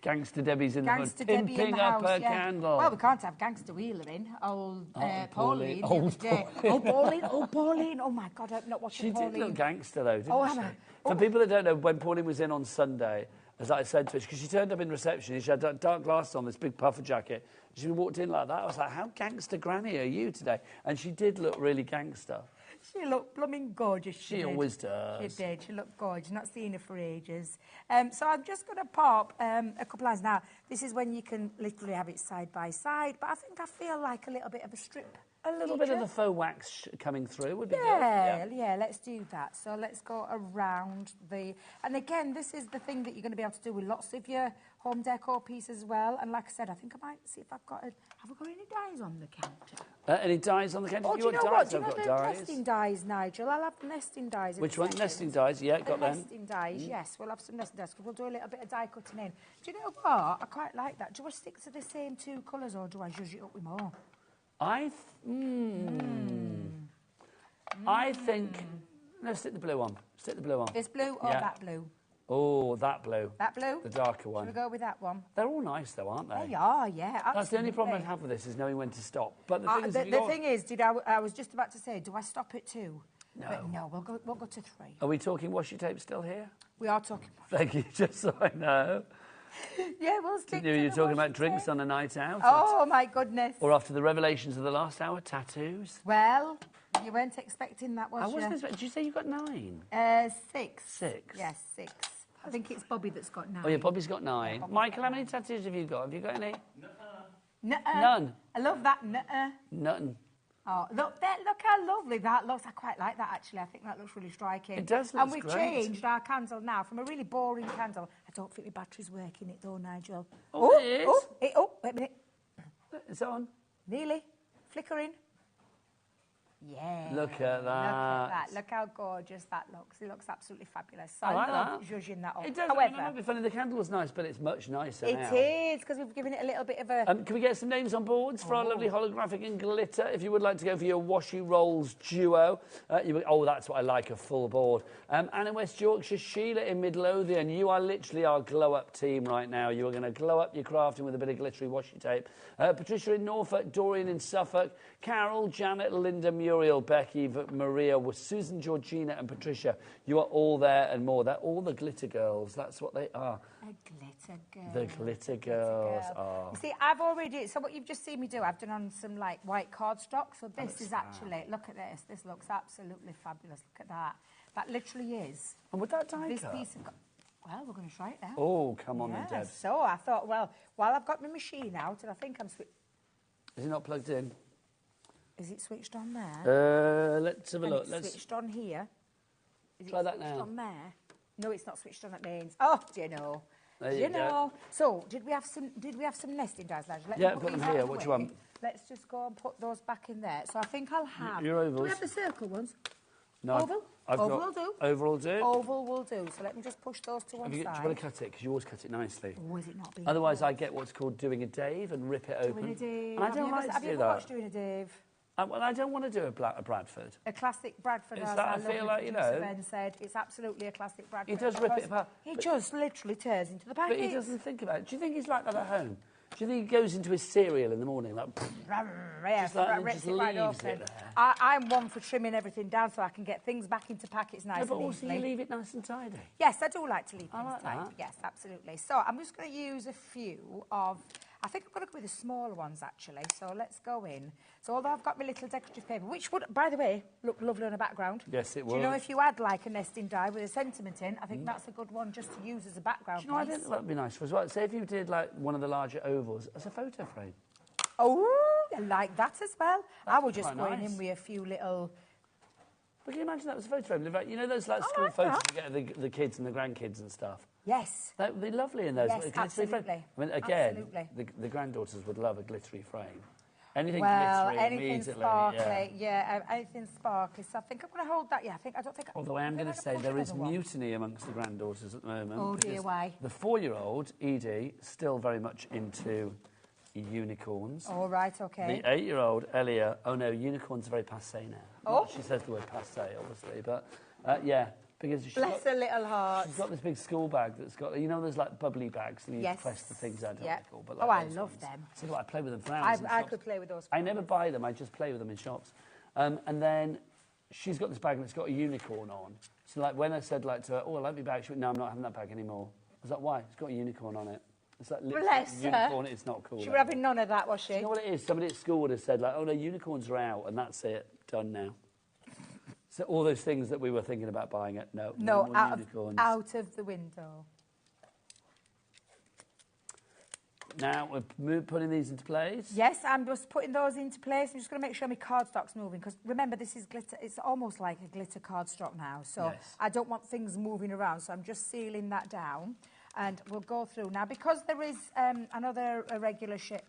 Gangster Debbie's in the hood. Pimping up house, her candle. Well, we can't have Gangster Wheeler in. Pauline. Pauline. Pauline. Oh, my God, I'm not watching Pauline. She did look gangster, though, didn't she? For people that don't know, when Pauline was in on Sunday, as I said to her, because she turned up in reception, she had dark glasses on, this big puffer jacket. She walked in like that. I was like, how gangster granny are you today? And she did look really gangster. She looked blooming gorgeous. She always does. She did. She looked gorgeous. Not seen her for ages. So I'm just going to pop a couple lines. Now, this is when you can literally have it side by side, but I think I feel like a little bit of a strip. A little bit of the faux wax coming through would be good. Yeah, let's do that. So let's go around the... And again, this is the thing that you're going to be able to do with lots of your home decor pieces as well. And like I said, I think I might see if I've got... Have I got any dies on the counter? Any dies on the counter? Oh, do you know what? Do you know the nesting dies, Nigel? I'll have the nesting dies. Which one? Nesting dies, yeah, got them. Nesting dies, yes. We'll have some nesting dies because we'll do a little bit of die cutting in. Do you know what? I quite like that. Do I stick to the same 2 colours or do I zhuzh it up with more? I think... No, stick the blue on. Stick the blue on. This blue or that blue? Oh, that blue. That blue? The darker one. Should we go with that one? They're all nice, though, aren't they? They are, yeah. Absolutely. That's the only problem I have with this, is knowing when to stop. But the thing is, I was just about to say, do I stop at 2? No. But no, we'll go to 3. Are we talking washi tape still here? We are talking washi tape. Thank you, just so I know. Yeah, we'll stick to You're talking about drinks on a night out? Oh, my goodness. Or after the revelations of the last hour, tattoos? Well, you weren't expecting that, was you? I wasn't expecting. Did you say you got 9? 6. 6? Yes, 6. I think it's Bobby that's got 9. Oh, yeah, Bobby's got 9. Yeah, Michael, how many tattoos have you got? Have you got any? Nuh-uh. None? I love that, nuh-uh. None. Oh, look how lovely that looks. I quite like that, actually. I think that looks really striking. It does look great. And we've changed our candle now from a really boring candle. I don't think my battery's working it, though, Nigel. Oh, it is? Oh, wait a minute. It's on. Nearly. Flickering. Yeah. Look at that. Look at that. Look how gorgeous that looks. It looks absolutely fabulous. So I like love that. zhuzhing that up. It does. However, it might be funny. The candle was nice, but it's much nicer now. It is, because we've given it a little bit of a... Can we get some names on boards for our lovely holographic and glitter? If you would like to go for your washi rolls duo. That's what I like, a full board. Anna West Yorkshire, Sheila in Midlothian. You are literally our glow-up team right now. You are going to glow up your crafting with a bit of glittery washi tape. Patricia in Norfolk, Dorian in Suffolk, Carol, Janet, Linda, Muriel, Becky, Maria, Susan, Georgina and Patricia. You are all there and more. They're all the glitter girls. That's what they are. A glitter girl. The glitter girls are. You see, I've already... So what you've just seen me do, I've done on some, like, white cardstock. So this is actually... Look at this. This looks absolutely fabulous. Look at that. That literally is. And would that die this cut? Piece of... Well, we're going to try it now. Oh, come on then, Deb. So I thought, well, while I've got my machine out, and I think I'm... Is it not plugged in? Is it switched on there? Let's have a look. It's switched on here. Is Try it that switched now. on there? No, it's not switched on at mains. Oh, do you know? There you go. So, did we have some nesting dies, Nigel? Yeah, I've got them here. What do you want? Let's just go and put those back in there. So I think I'll have... Your ovals. Do we have the circle ones? No. Oval? Oval will do. Oval will do. Oval will do. So let me just push those to one side. Do you want to cut it? Because you always cut it nicely. Or is it not being Otherwise, I get what's called doing a Dave and rip it open. Doing a Dave. And I don't like to do that. Have you ever watched Doing a Dave? Well, I don't want to do a Bradford. A classic Bradford, as I feel like, you know... Ben said, it's absolutely a classic Bradford. He does rip it apart. He just literally tears into the packet. But he doesn't think about it. Do you think he's like that at home? Do you think he goes into his cereal in the morning, like... Yes, just leaves it there? I'm one for trimming everything down so I can get things back into packets nice and easily. But also you leave it nice and tidy. Yes, I do like to leave things tidy. That. Yes, absolutely. So I'm just going to use a few of... I think I'm going to go with the smaller ones, actually. So let's go in. So although I've got my little decorative paper, which would, by the way, look lovely on a background. Yes, it would. Do you know, if you had, like, a nesting die with a sentiment in, I think that's a good one just to use as a background piece. Do you know, I think that would be nice as well. Say if you did, like, one of the larger ovals as a photo frame. Oh, I like that as well. I would just go in with a few little... But can you imagine that was a photo frame? Like, you know those like school photos you get of the kids and the grandkids and stuff? Yes. That would be lovely in those. Yes, absolutely. I mean, again, the granddaughters would love a glittery frame. Anything glittery, anything sparkly, anything sparkly. So I think I'm going to hold that. Yeah, I don't think. Although I am going to say there is mutiny amongst the granddaughters at the moment. Oh dear, why? The 4-year-old Edie still very much into unicorns. All right, okay. The 8-year-old Elia, oh no, unicorns are very passé now. Oh, she says the word passé, obviously, but yeah. Because bless her little heart. She's got this big school bag that's got, you know, those like bubbly bags and you press the things out. Yeah. But, like, I love them. So I play with them for hours. I could play with those. I never buy them. I just play with them in shops. And then she's got this bag and it's got a unicorn on. So like when I said like to her, oh, I like my bag, she went, no, I'm not having that bag anymore. I was like, why? It's got a unicorn on it. It's like bless unicorn. It's not cool. She was having none of that, was she? You know what it is? Somebody at school would have said like, oh no, unicorns are out, and that's it, done now. So all those things that we were thinking about buying it, no unicorns. Out of the window. Now we're putting these into place. Yes, I'm just putting those into place. I'm just going to make sure my cardstock's moving because remember this is glitter. It's almost like a glitter cardstock now, so I don't want things moving around. So I'm just sealing that down, and we'll go through now because there is another irregular shape.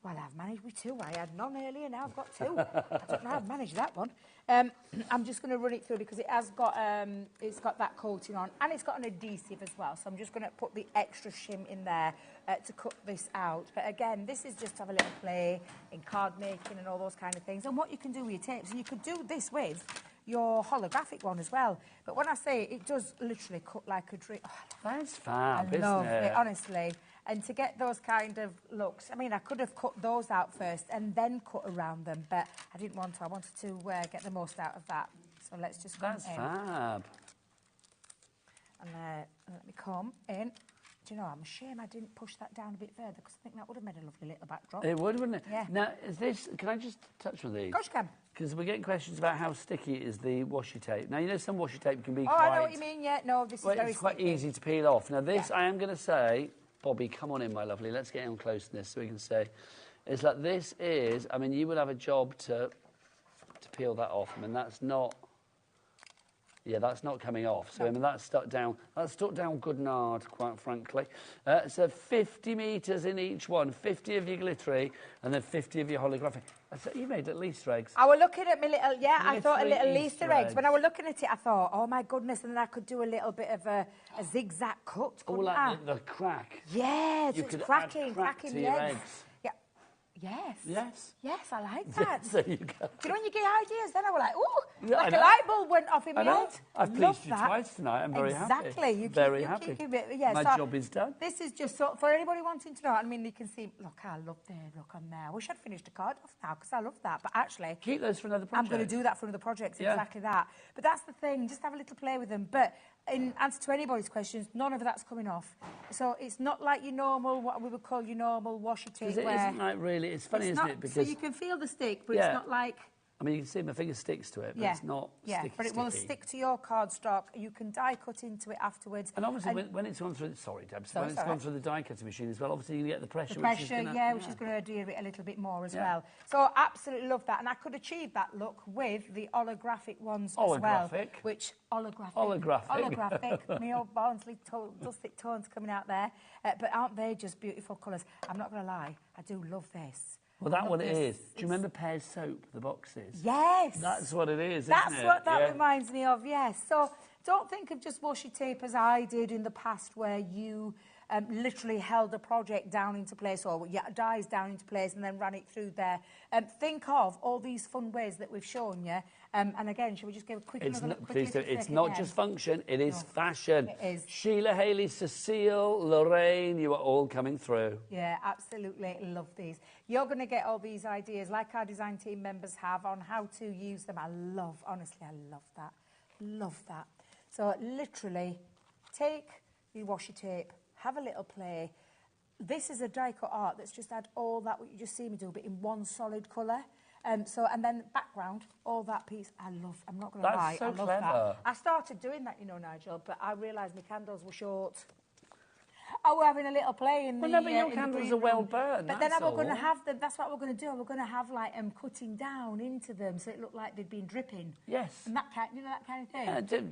Well, I've managed with 2. I had none earlier, now I've got 2. I don't know how I've managed that one. I'm just going to run it through because it has got, it's got that coating on and it's got an adhesive as well. So I'm just going to put the extra shim in there to cut this out. But again, this is just to have a little play in card making and all those kind of things. And what you can do with your tapes, you could do this with your holographic one as well. But when I say it does literally cut like a dream. Oh, that's fab, isn't it? Honestly. And to get those kind of looks, I mean, I could have cut those out first and then cut around them, but I didn't want to. I wanted to get the most out of that. So let's just come in. That's fab. And let me come in. Do you know, I'm ashamed I didn't push that down a bit further because I think that would have made a lovely little backdrop. It would, wouldn't it? Yeah. Now, can I just touch on these? Of course you can. Because we're getting questions about how sticky is the washi tape. Now, you know some washi tape can be I know what you mean, yeah. No, this is very it's quite sticky. easy to peel off. Now, this, I am going to say... Bobby, come on in, my lovely. Let's get on close to this so we can say. It's like this is, I mean, you would have a job to peel that off. I mean, that's not, that's not coming off. So, I mean, that's stuck down good and hard, quite frankly. So 50 metres in each one, 50 of your glittery and then 50 of your holographic. So you made at least eggs. I was looking at my little, I thought a little Easter eggs. When I was looking at it, I thought, oh my goodness, and then I could do a little bit of a zigzag cut. Oh, like the crack. Yeah, you just could cracking to your eggs. Yes. Yes. Yes, I like that. There you go. Do you know when you get ideas? Then I was like, ooh, like a light bulb went off in my head. I've pleased you twice tonight. I'm very happy. Exactly. Very happy. My job is done. This is just for anybody wanting to know. I mean, you can see, look, I love there, look on there. I wish I'd finished the card off now because I love that. But actually... Keep those for another project. I'm going to do that for another project, exactly that. But that's the thing, just have a little play with them. But in answer to anybody's questions, none of that's coming off. So it's not like your normal, what we would call your normal washi tape. Because it isn't like really, it's funny, isn't it? Because so you can feel the stick, but it's not like... I mean, you can see my finger sticks to it, but it's not sticky. But it will stick to your cardstock. You can die cut into it afterwards. And obviously, when it's gone through... Sorry, Deb. When it's gone through the die cutting machine as well, obviously you can get the pressure. The pressure, which is going to adhere it a little bit more as well. So absolutely love that. And I could achieve that look with the holographic ones as well. Which, holographic. Me old Barnsley dusty tones coming out there. But aren't they just beautiful colours? I'm not going to lie. I do love this. Well, that one it is. Do you remember Pear's soap, the boxes? Yes. That's what it is, That's what that reminds me of, yes. So don't think of just washi tape as I did in the past where you literally held a project down into place, or dies down into place, and then ran it through there. Think of all these fun ways that we've shown you. And again, shall we just give a quick It's another not, quick please do. It's not just function, it is fashion. It is. Sheila, Hayley, Cecile, Lorraine, you are all coming through. Yeah, absolutely love these. You're going to get all these ideas, like our design team members have, on how to use them. Honestly, I love that. Love that. So literally, take your washi tape, have a little play. This is a die cut art that's just had all that, what you just see me do, but in one solid colour. And then background, all that piece, I'm not going to lie, so I love clever. that. I started doing that, you know, Nigel, but I realised my candles were short. Oh, we're having a little play in the... Well, no, but your candles are well burned, But then we're going to have them, that's what we're going to do, we're going to have, like, cutting down into them so it looked like they'd been dripping. Yes. And that kind, you know, that kind of thing.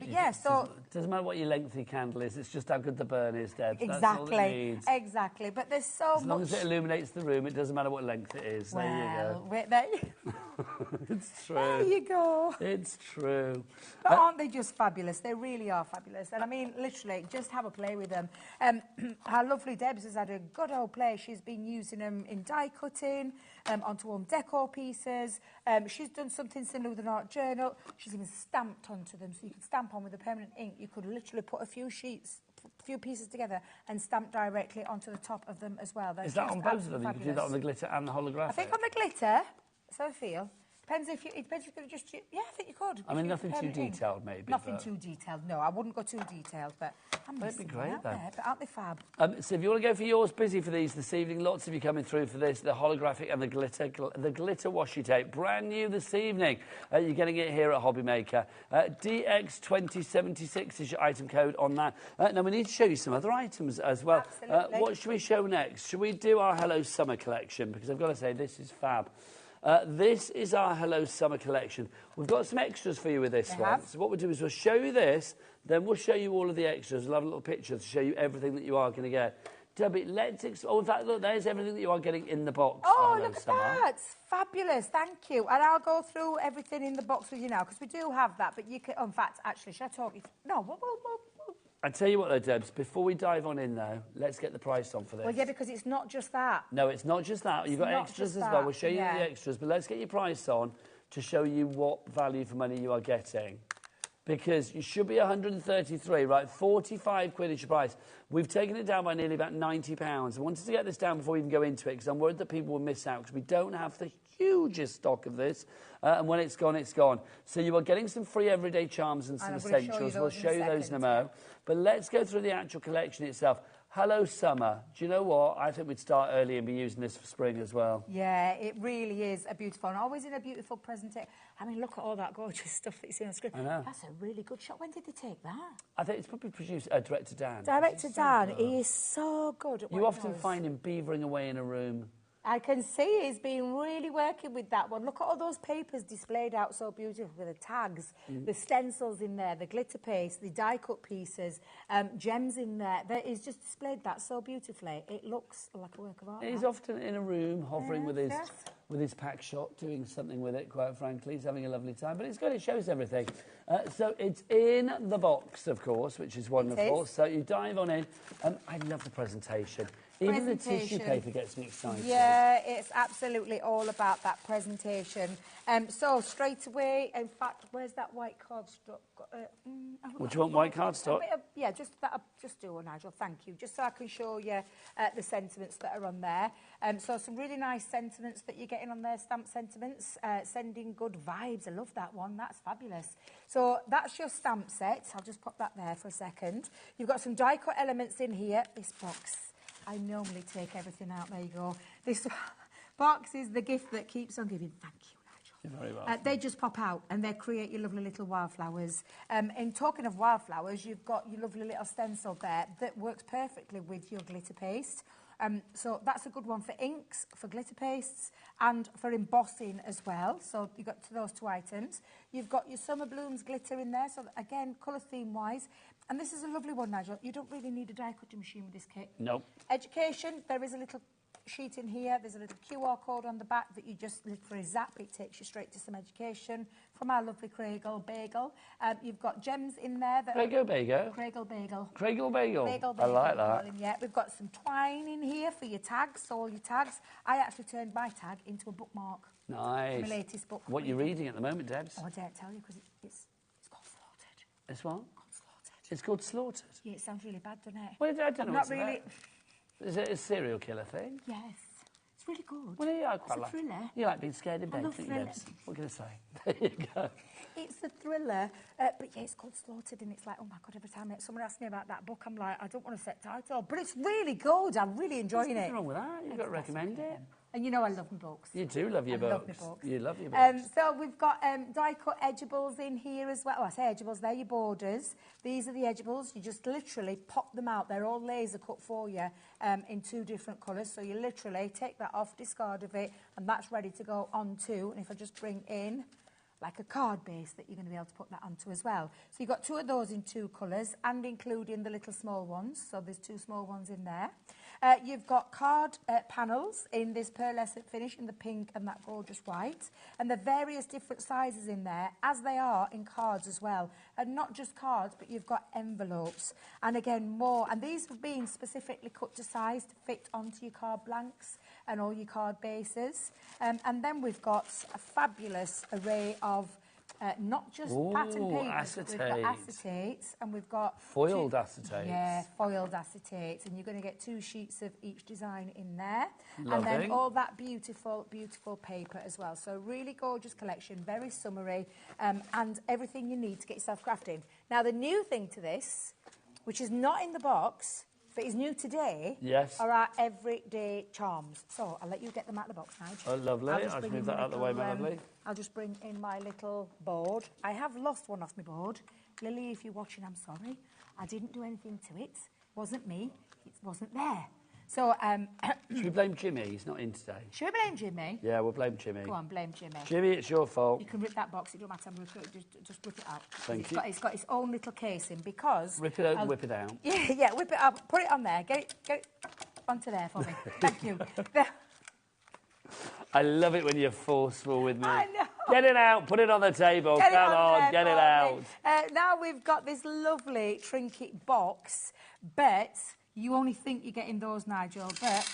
Doesn't matter what your length of your candle is, it's just how good the burn is, Deb. Exactly. That's all it needs. Exactly. But there's so much... As long as it illuminates the room, it doesn't matter what length it is. Well, there you go. There It's true. There you go. It's true. But aren't they just fabulous? They really are fabulous. And I mean, literally, just have a play with them. Our lovely Debs has had a good old play. She's been using them in die cutting, onto home decor pieces. She's done something similar with an art journal. She's even stamped onto them. So you could stamp on with a permanent ink. You could literally put a few pieces together and stamp directly onto the top of them as well. Is that on both of them? You can do that on the glitter and the holographic? I think on the glitter, so I feel. Depends if you could just... Yeah, I think you could. I mean, nothing too detailed, maybe. Nothing too detailed, no. I wouldn't go too detailed, but... That'd be great, then. But aren't they fab? So if you want to go for yours, busy for these this evening, lots of you coming through for this, the holographic and the glitter washi tape, brand new this evening. You're getting it here at HobbyMaker. DX2076 is your item code on that. Now, we need to show you some other items as well. Absolutely. What should we show next? Should we do our Hello Summer collection? Because I've got to say, this is fab. This is our Hello Summer collection. We've got some extras for you with this one. So what we'll do is we'll show you this, then we'll show you all of the extras. We'll have a little picture to show you everything that you are going to get. Debbie, in fact, look, there's everything that you are getting in the box. Oh, look at that. It's fabulous. Thank you. And I'll go through everything in the box with you now, because we do have that. But you can... in fact, actually, should I talk you... No, I tell you what, though, Debs, before we dive on in, though, let's get the price on for this. Well, yeah, because it's not just that. No, it's not just that. You've got extras as well. We'll show you the extras, but let's get your price on to show you what value for money you are getting. Because you should be 133, right? 45 quid is your price. We've taken it down by nearly about £90. I wanted to get this down before we even go into it, because I'm worried that people will miss out, because we don't have the hugest stock of this. And when it's gone, it's gone. So you are getting some free everyday charms and some essentials. We'll show you those in a moment. But let's go through the actual collection itself. Hello Summer. Do you know what? I think we'd start early and be using this for spring as well. Yeah, it really is a beautiful, and always in a beautiful presentation. I mean, look at all that gorgeous stuff that you see on the screen. I know. That's a really good shot. When did they take that? I think it's probably produced, Director Dan. Director Dan, he is so good at what You he often does. find him beavering away in a room. I can see he's been really working with that one. Look at all those papers displayed out so beautiful with the tags, the stencils in there, the glitter paste, the die-cut pieces, gems in there. He's just displayed that so beautifully. It looks like a work of art. He's often in a room hovering with his pack shot, doing something with it, quite frankly. He's having a lovely time. But it's good, it shows everything. So it's in the box, of course, which is wonderful. So you dive on in. I love the presentation. Even the tissue paper gets me excited. Yeah, it's absolutely all about that presentation. So straight away, in fact, where's that white cardstock? Would you want white cardstock? Yeah, just do one, Nigel. Thank you. Just so I can show you the sentiments that are on there. So some really nice sentiments that you're getting on there, stamp sentiments, sending good vibes. I love that one. That's fabulous. So that's your stamp set. I'll just pop that there for a second. You've got some die-cut elements in here. This box. I normally take everything out. There you go. This box is the gift that keeps on giving. Thank you, Nigel. You're very welcome. They just pop out and they create your lovely little wildflowers. In talking of wildflowers, you've got your lovely little stencil there that works perfectly with your glitter paste. So that's a good one for inks, for glitter pastes, and for embossing as well. So you've got those two items. You've got your summer blooms glitter in there. So again, colour theme-wise. And this is a lovely one, Nigel. You don't really need a die-cutting machine with this kit. Nope. Education, there is a little sheet in here. There's a little QR code on the back that you just literally zap. It takes you straight to some education from our lovely Craigle Bagel. You've got gems in there. Craigle Bagel? Craigle Bagel. Craigle Bagel. Bagel I like that. darling, yeah. We've got some twine in here for your tags, all your tags. I actually turned my tag into a bookmark. Nice. My latest book. What are you reading at the moment, Debs? Oh, I daren't tell you because it's called Slaughtered. It's what? It's called Slaughtered. Yeah, it sounds really bad, doesn't it? Well, I don't know not what's really. Is it a serial killer thing? Yes. It's really good. Well, yeah, I quite it's like a thriller. You like being scared in bed, love don't you, thrillers. Debs? What can I say? There you go. It's a thriller, but yeah, it's called Slaughtered, and it's like, oh my God, every time someone asks me about that book, I'm like, I don't want to set title, but it's really good. I'm really enjoying There's it. nothing wrong with that. You've got to recommend it. And you know I love my books. You do love your I books. love my books. You love your books. So we've got die-cut edgeables in here as well. Oh, I say edgeables, they're your borders. These are the edgeables. You just literally pop them out. They're all laser cut for you in 2 different colours. So you literally take that off, discard of it, and that's ready to go onto. And if I just bring in like a card base that you're going to be able to put that onto as well. So you've got 2 of those in 2 colours and including the little small ones. So there's 2 small ones in there. You've got card panels in this pearlescent finish in the pink and that gorgeous white. And the various different sizes in there, as they are in cards as well. And not just cards, but you've got envelopes. And again, more. And these have been specifically cut to size to fit onto your card blanks and all your card bases. And then we've got a fabulous array of not just pattern papers, but we've got acetates and we've got... Foiled acetates. Yeah, foiled acetates. And you're going to get 2 sheets of each design in there. Lovely. And then all that beautiful, beautiful paper as well. So really gorgeous collection, very summery, and everything you need to get yourself crafting. Now, the new thing to this, which is not in the box, but is new today, are our everyday charms. So I'll let you get them out of the box, Nigel. Oh, lovely. I'll move that out of the way, my lovely. I'll just bring in my little board. I have lost one off my board. Lily, if you're watching, I'm sorry. I didn't do anything to it. It wasn't me. It wasn't there. So, should we blame Jimmy? He's not in today. Should we blame Jimmy? Yeah, we'll blame Jimmy. Go on, blame Jimmy. Jimmy, it's your fault. You can rip that box. It don't matter. Just rip it out. Thank you. It's got its own little casing because... Rip it out and whip it out. Yeah, whip it up. Put it on there. Get it onto there for me. Thank you. I love it when you're forceful with me. I know. Get it out. Put it on the table. Come on, get it out. Now we've got this lovely trinket box, but you only think you're getting those, Nigel, but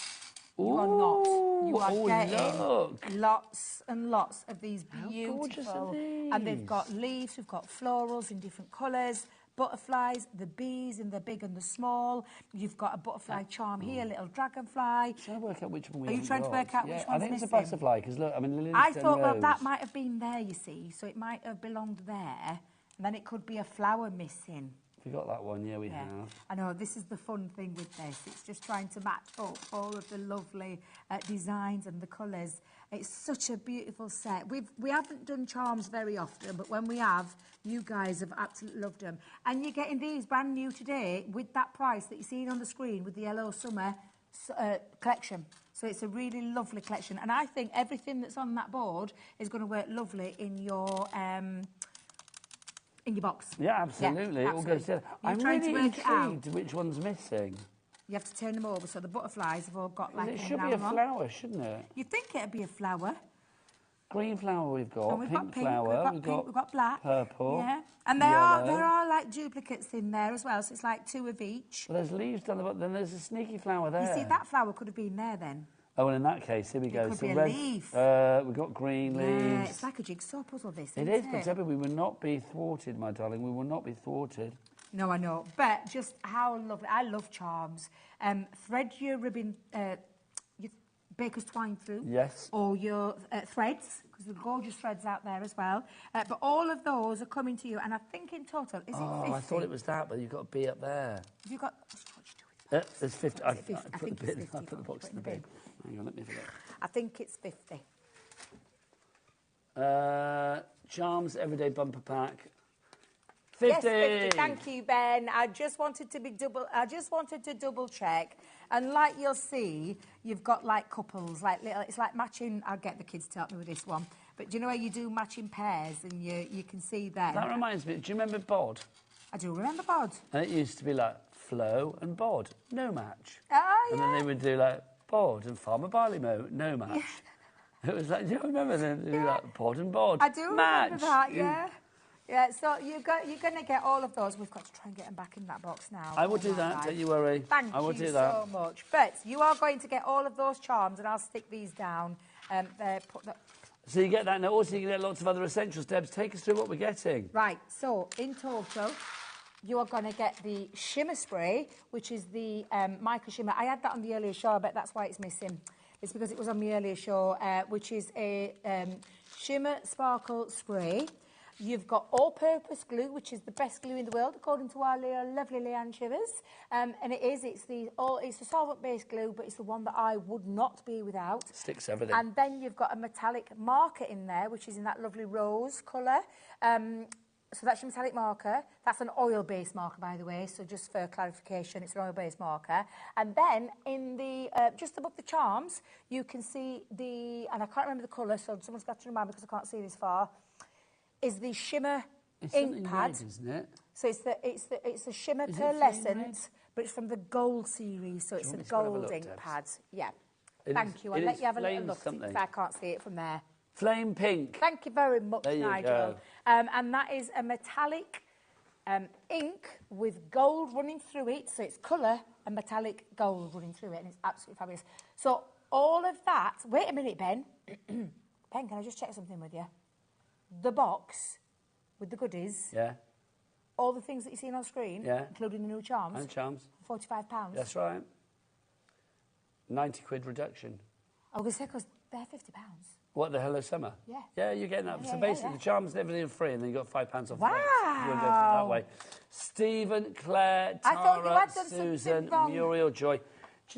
you are not. You are getting lots and lots of these beautiful. How gorgeous are these? And they've got leaves, we've got florals in different colours, butterflies, the bees in the big and the small. You've got a butterfly charm here, a little dragonfly. I'm trying to work out which one we Are you trying to work out which one's I think missing? it's a butterfly, because look, I mean, Lily's I thought, well, rose. that might have been there, you see, so it might have belonged there, and then it could be a flower missing. We got that one, yeah, we have. I know, this is the fun thing with this. It's just trying to match up all of the lovely designs and the colours. It's such a beautiful set. We haven't done charms very often, but when we have, you guys have absolutely loved them. And you're getting these brand new today with that price that you're seeing on the screen with the Yellow Summer collection. So it's a really lovely collection. And I think everything that's on that board is going to work lovely in your box. Yeah, absolutely. Yeah, It all goes together. I'm really intrigued which one's missing. You have to turn them over, so the butterflies have all got like it should be a flower, shouldn't it? You'd think it'd be a flower. Green flower we've got, And we've pink got pink, flower, we've got black, purple, yeah, and there are like duplicates in there as well, so it's like 2 of each. Well, there's leaves down the bottom, then there's a sneaky flower there. You see, that flower could have been there then. Oh, and in that case, here we go. Could so be a red, leaf. we've got green leaves. Yeah, it's like a jigsaw puzzle, this, It is, but Debbie, we will not be thwarted, my darling. We will not be thwarted. No, I know, but just how lovely. I love charms. Thread your ribbon, your baker's twine through. Yes. Or your threads, because there are gorgeous threads out there as well. But all of those are coming to you, and I think in total, is it 50? Oh, I thought it was that, but you've got a B up there. Have you got... There's 50. I think put it's 50. I put the box in the bin. Hang on, let me have a look. I think it's 50. Charms Everyday Bumper Pack. 50. Yes, 50. Thank you, Ben. I just wanted to double check. And like you'll see, you've got like couples, like little. It's like matching. I'll get the kids to help me with this one. But do you know where you do matching pairs, and you can see them. That reminds me. Do you remember Bod? I do remember Bod. And it used to be like Flo and Bod, no match. Oh, yeah. And then they would do like Bod and Farmer Barley no match. It was like, do you remember that Pod and Bod I do match? remember that, yeah. Yeah, so you're going to get all of those. We've got to try and get them back in that box now. I will do that, don't you worry. Thank I will you do that. so much. But you are going to get all of those charms, and I'll stick these down. So you get that, and also you get lots of other essentials. Debs, take us through what we're getting. Right, so in total, you are going to get the shimmer spray, which is the mica shimmer. I had that on the earlier show, I bet that's why it's missing. It's because it was on the earlier show, which is a shimmer sparkle spray. You've got all-purpose glue, which is the best glue in the world, according to our lovely Leanne Shivers. And it's a solvent-based glue, but it's the one that I would not be without. Sticks everything. And then you've got a metallic marker in there, which is in that lovely rose colour. So that's your metallic marker. That's an oil-based marker, by the way, so just for clarification, it's an oil-based marker. And then in the just above the charms, you can see and I can't remember the colour, so someone's got to remind me because I can't see this far, is the shimmer ink pad. Red, isn't it? So it's the shimmer pearlescent, but it's from the gold series, so it's a gold ink pad. Yeah. Thank you. I'll let you have a little look because I can't see it from there. Flame pink. Thank you very much, there you Nigel. Go. And that is a metallic ink with gold running through it, so it's colour and metallic gold running through it, and it's absolutely fabulous. So all of that. Wait a minute, Ben. Ben, can I just check something with you? The box with the goodies. Yeah. All the things that you see on screen. Yeah. Including the new charms. And charms. £45. That's right. 90 quid reduction. I was going to say, because they're £50. What, the Hello Summer? Yeah. Yeah, you're getting that. So basically, the charms and everything are free, and then you got £5 off. Wow. You want to go that way. Stephen, Claire, Tara, Susan, Muriel, Joy. Do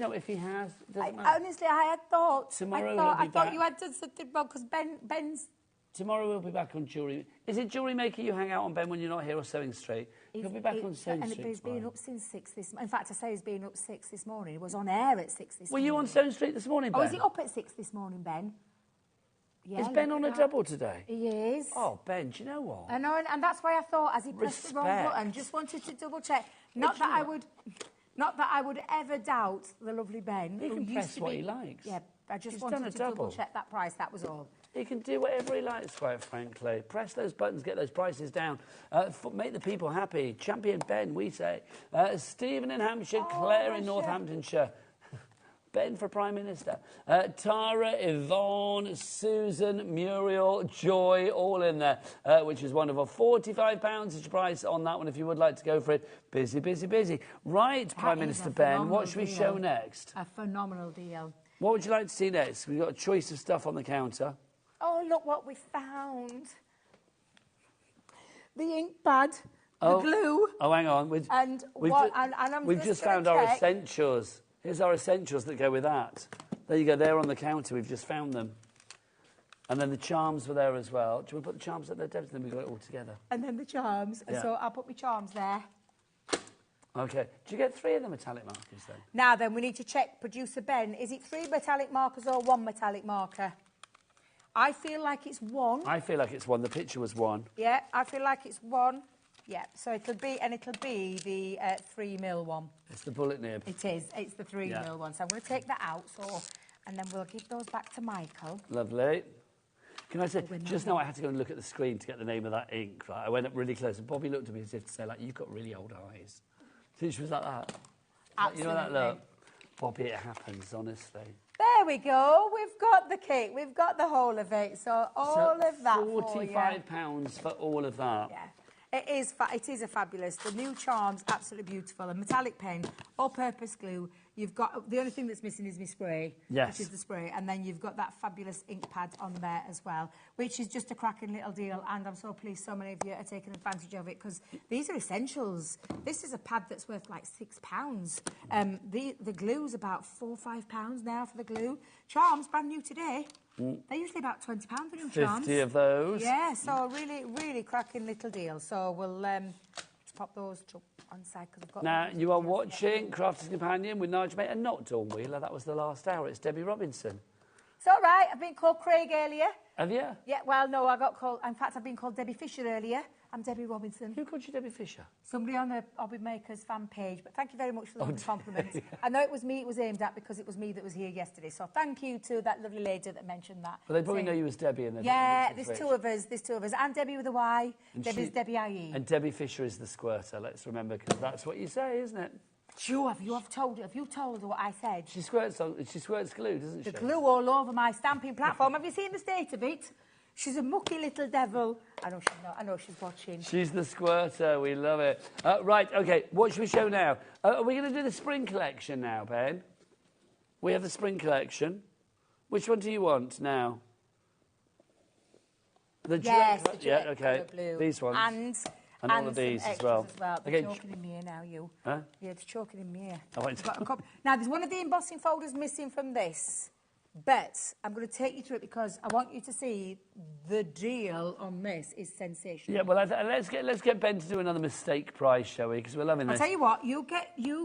you know if he has? Honestly, I had thought. I thought you had done something wrong because Ben's. Tomorrow we'll be back on Jewellery. Is it Jewellery Maker you hang out on, Ben, when you're not here, or Sewing Street? He'll be back on Sewing Street. And he's been up since 6 this morning. In fact, I say he's been up 6 this morning. He was on air at 6 this morning. Were you on Sewing Street this morning, Ben? Oh, is he up at 6 this morning, Ben? Yeah, is Ben on a double today? He is. Oh, Ben, do you know what? I know, and that's why I thought, as he pressed the wrong button, just wanted to double check. Not that I would ever doubt the lovely Ben. He can press what he likes. Yeah, I just wanted to double check that price, that was all. He can do whatever he likes, quite frankly. Press those buttons, get those prices down. Make the people happy. Champion Ben, we say. Stephen in Hampshire, Claire in Northamptonshire. Ben for Prime Minister. Tara, Yvonne, Susan, Muriel, Joy, all in there, which is wonderful. £45 is your price on that one if you would like to go for it. Busy, busy, busy. Right, Prime Minister Ben, what should we show next? A phenomenal deal. What would you like to see next? We've got a choice of stuff on the counter. Oh, look what we found. The ink pad, the glue. Oh, hang on. We've just found our essentials. Here's our essentials that go with that. There you go, they're on the counter. We've just found them. And then the charms were there as well. Do you want to put the charms up there, Deb? Then we've got it all together. And then the charms. Yeah. So I'll put my charms there. OK. Do you get 3 of the metallic markers then? Now then, we need to check, Producer Ben. Is it 3 metallic markers or 1 metallic marker? I feel like it's 1. I feel like it's 1. The picture was 1. Yeah, I feel like it's 1. Yeah, so it'll be the 3mm one. It's the bullet nib. It is. It's the 3mm one. So I'm going to take that out. And then we'll give those back to Michael. Lovely. Can I say, just now I had to go and look at the screen to get the name of that ink. Right? I went up really close, and Bobby looked at me as if to say, like, you've got really old eyes. So she was like that. Absolutely. You know that look? Bobby, it happens, honestly. There we go. We've got the cake. We've got the whole of it. So all of that £45 for all of that. Yeah. It is a fabulous. The new charms, absolutely beautiful. A metallic pen, all-purpose glue. You've got the only thing that's missing is my spray, which is the spray, and then you've got that fabulous ink pad on there as well, which is just a cracking little deal. And I'm so pleased so many of you are taking advantage of it because these are essentials. This is a pad that's worth like £6. The glue's about £4 or £5 now for the glue. Charms, brand new today. They're usually about £20 for new charms. 50 of those. Yeah, so really, really cracking little deal. So we'll pop those on side because I've got. Now you are watching Crafter's Companion with Nigel Mate and not Dawn Wheeler. That was the last hour. It's Debbie Robinson. It's all right. I've been called Craig earlier. Have you? Yeah, well, no, I got called... In fact, I've been called Debbie Fisher earlier. I'm Debbie Robinson. Who called you Debbie Fisher? Somebody on the HobbyMaker's fan page. But thank you very much for the compliments. I know it was me it was aimed at because it was me that was here yesterday. So thank you to that lovely lady that mentioned that. But they probably know you as Debbie. And yeah, there's two of us. And Debbie with a Y. And Debbie's Debbie I.E. And Debbie Fisher is the squirter, let's remember, because that's what you say, isn't it? Sure, have you told her what I said? She squirts glue, doesn't she? The glue all over my stamping platform. Have you seen the state of it? She's a mucky little devil. I know she's not. I know she's watching. She's the squirter. We love it. Right, OK, what should we show now? Are we going to do the spring collection now, Ben? We have the spring collection. Which one do you want now? The yes, duet, the duet OK. Blue. These ones. And all of these as well. They're choking in me now, you. Huh? Yeah, it's choking in me. Oh, now, there's one of the embossing folders missing from this. But I'm going to take you through it because I want you to see the deal on this is sensational. Yeah, well, let's get Ben to do another mistake prize, shall we? Because we're loving this. I'll tell you what, you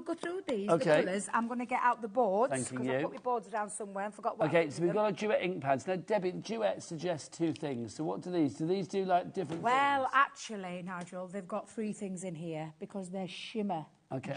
go through these, the colours. I'm going to get out the boards. Thanking you. Because I put my boards down somewhere and forgot what. OK, so we've got our duet ink pads. Now, Debbie, duet suggests two things. So what do these? Do these do, like, different things? Well, actually, Nigel, they've got three things in here because they're shimmer. OK,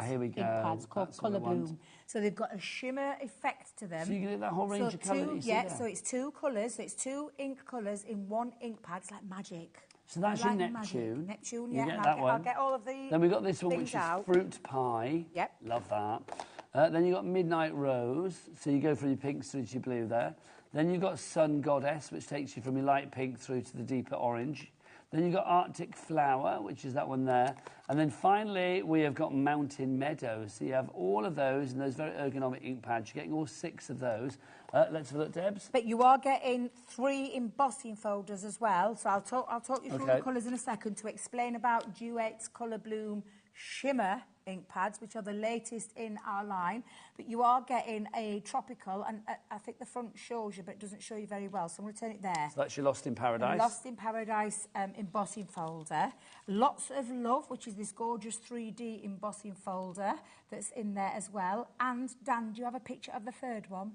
here we go. Ink pads called Colour Bloom. So they've got a shimmer effect to them. So you can get that whole range of colours. Yeah, so it's two colours. So it's two ink colours in one ink pad. It's like magic. So that's your Neptune. Magic. Neptune, yeah. You get that one. I'll get all of the. Then we've got this one, which is out. Fruit Pie. Yep. Love that. Then you've got Midnight Rose. So you go from your pinks through to your blue there. Then you've got Sun Goddess, which takes you from your light pink through to the deeper orange. Then you've got Arctic Flower, which is that one there. And then finally, we have got Mountain Meadow. So you have all of those and those very ergonomic ink pads. You're getting all 6 of those. Let's have a look, Debs. But you are getting 3 embossing folders as well. So I'll talk you through the colours in a second to explain about Duet's Colour Bloom Shimmer ink pads, which are the latest in our line. But you are getting a tropical, and I think the front shows you, but it doesn't show you very well. So I'm going to turn it there. So that's your Lost in Paradise. Lost in Paradise embossing folder. Lots of Love, which is this gorgeous 3D embossing folder that's in there as well. And Dan, do you have a picture of the third one?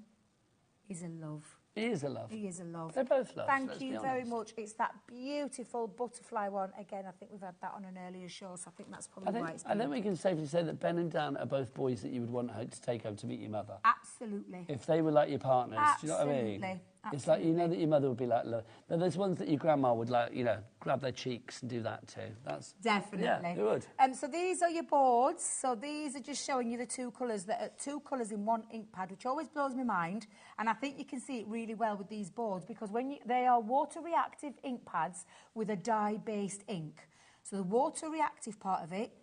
He's a love. He is a love. He is a love. They're both loves. Thank you very much. It's that beautiful butterfly one. Again, I think we've had that on an earlier show, so I think that's probably why it's been... I think we can safely say that Ben and Dan are both boys that you would want to take home to meet your mother. Absolutely. If they were like your partners, do you know what I mean? Absolutely. It's like, you know that your mother would be like, look. But there's ones that your grandma would, like, you know, grab their cheeks and do that too. That's definitely. Yeah, it would. So these are your boards. So these are just showing you the 2 colours. That are 2 colours in one ink pad, which always blows my mind. And I think you can see it really well with these boards because they are water-reactive ink pads with a dye-based ink. So the water-reactive part of it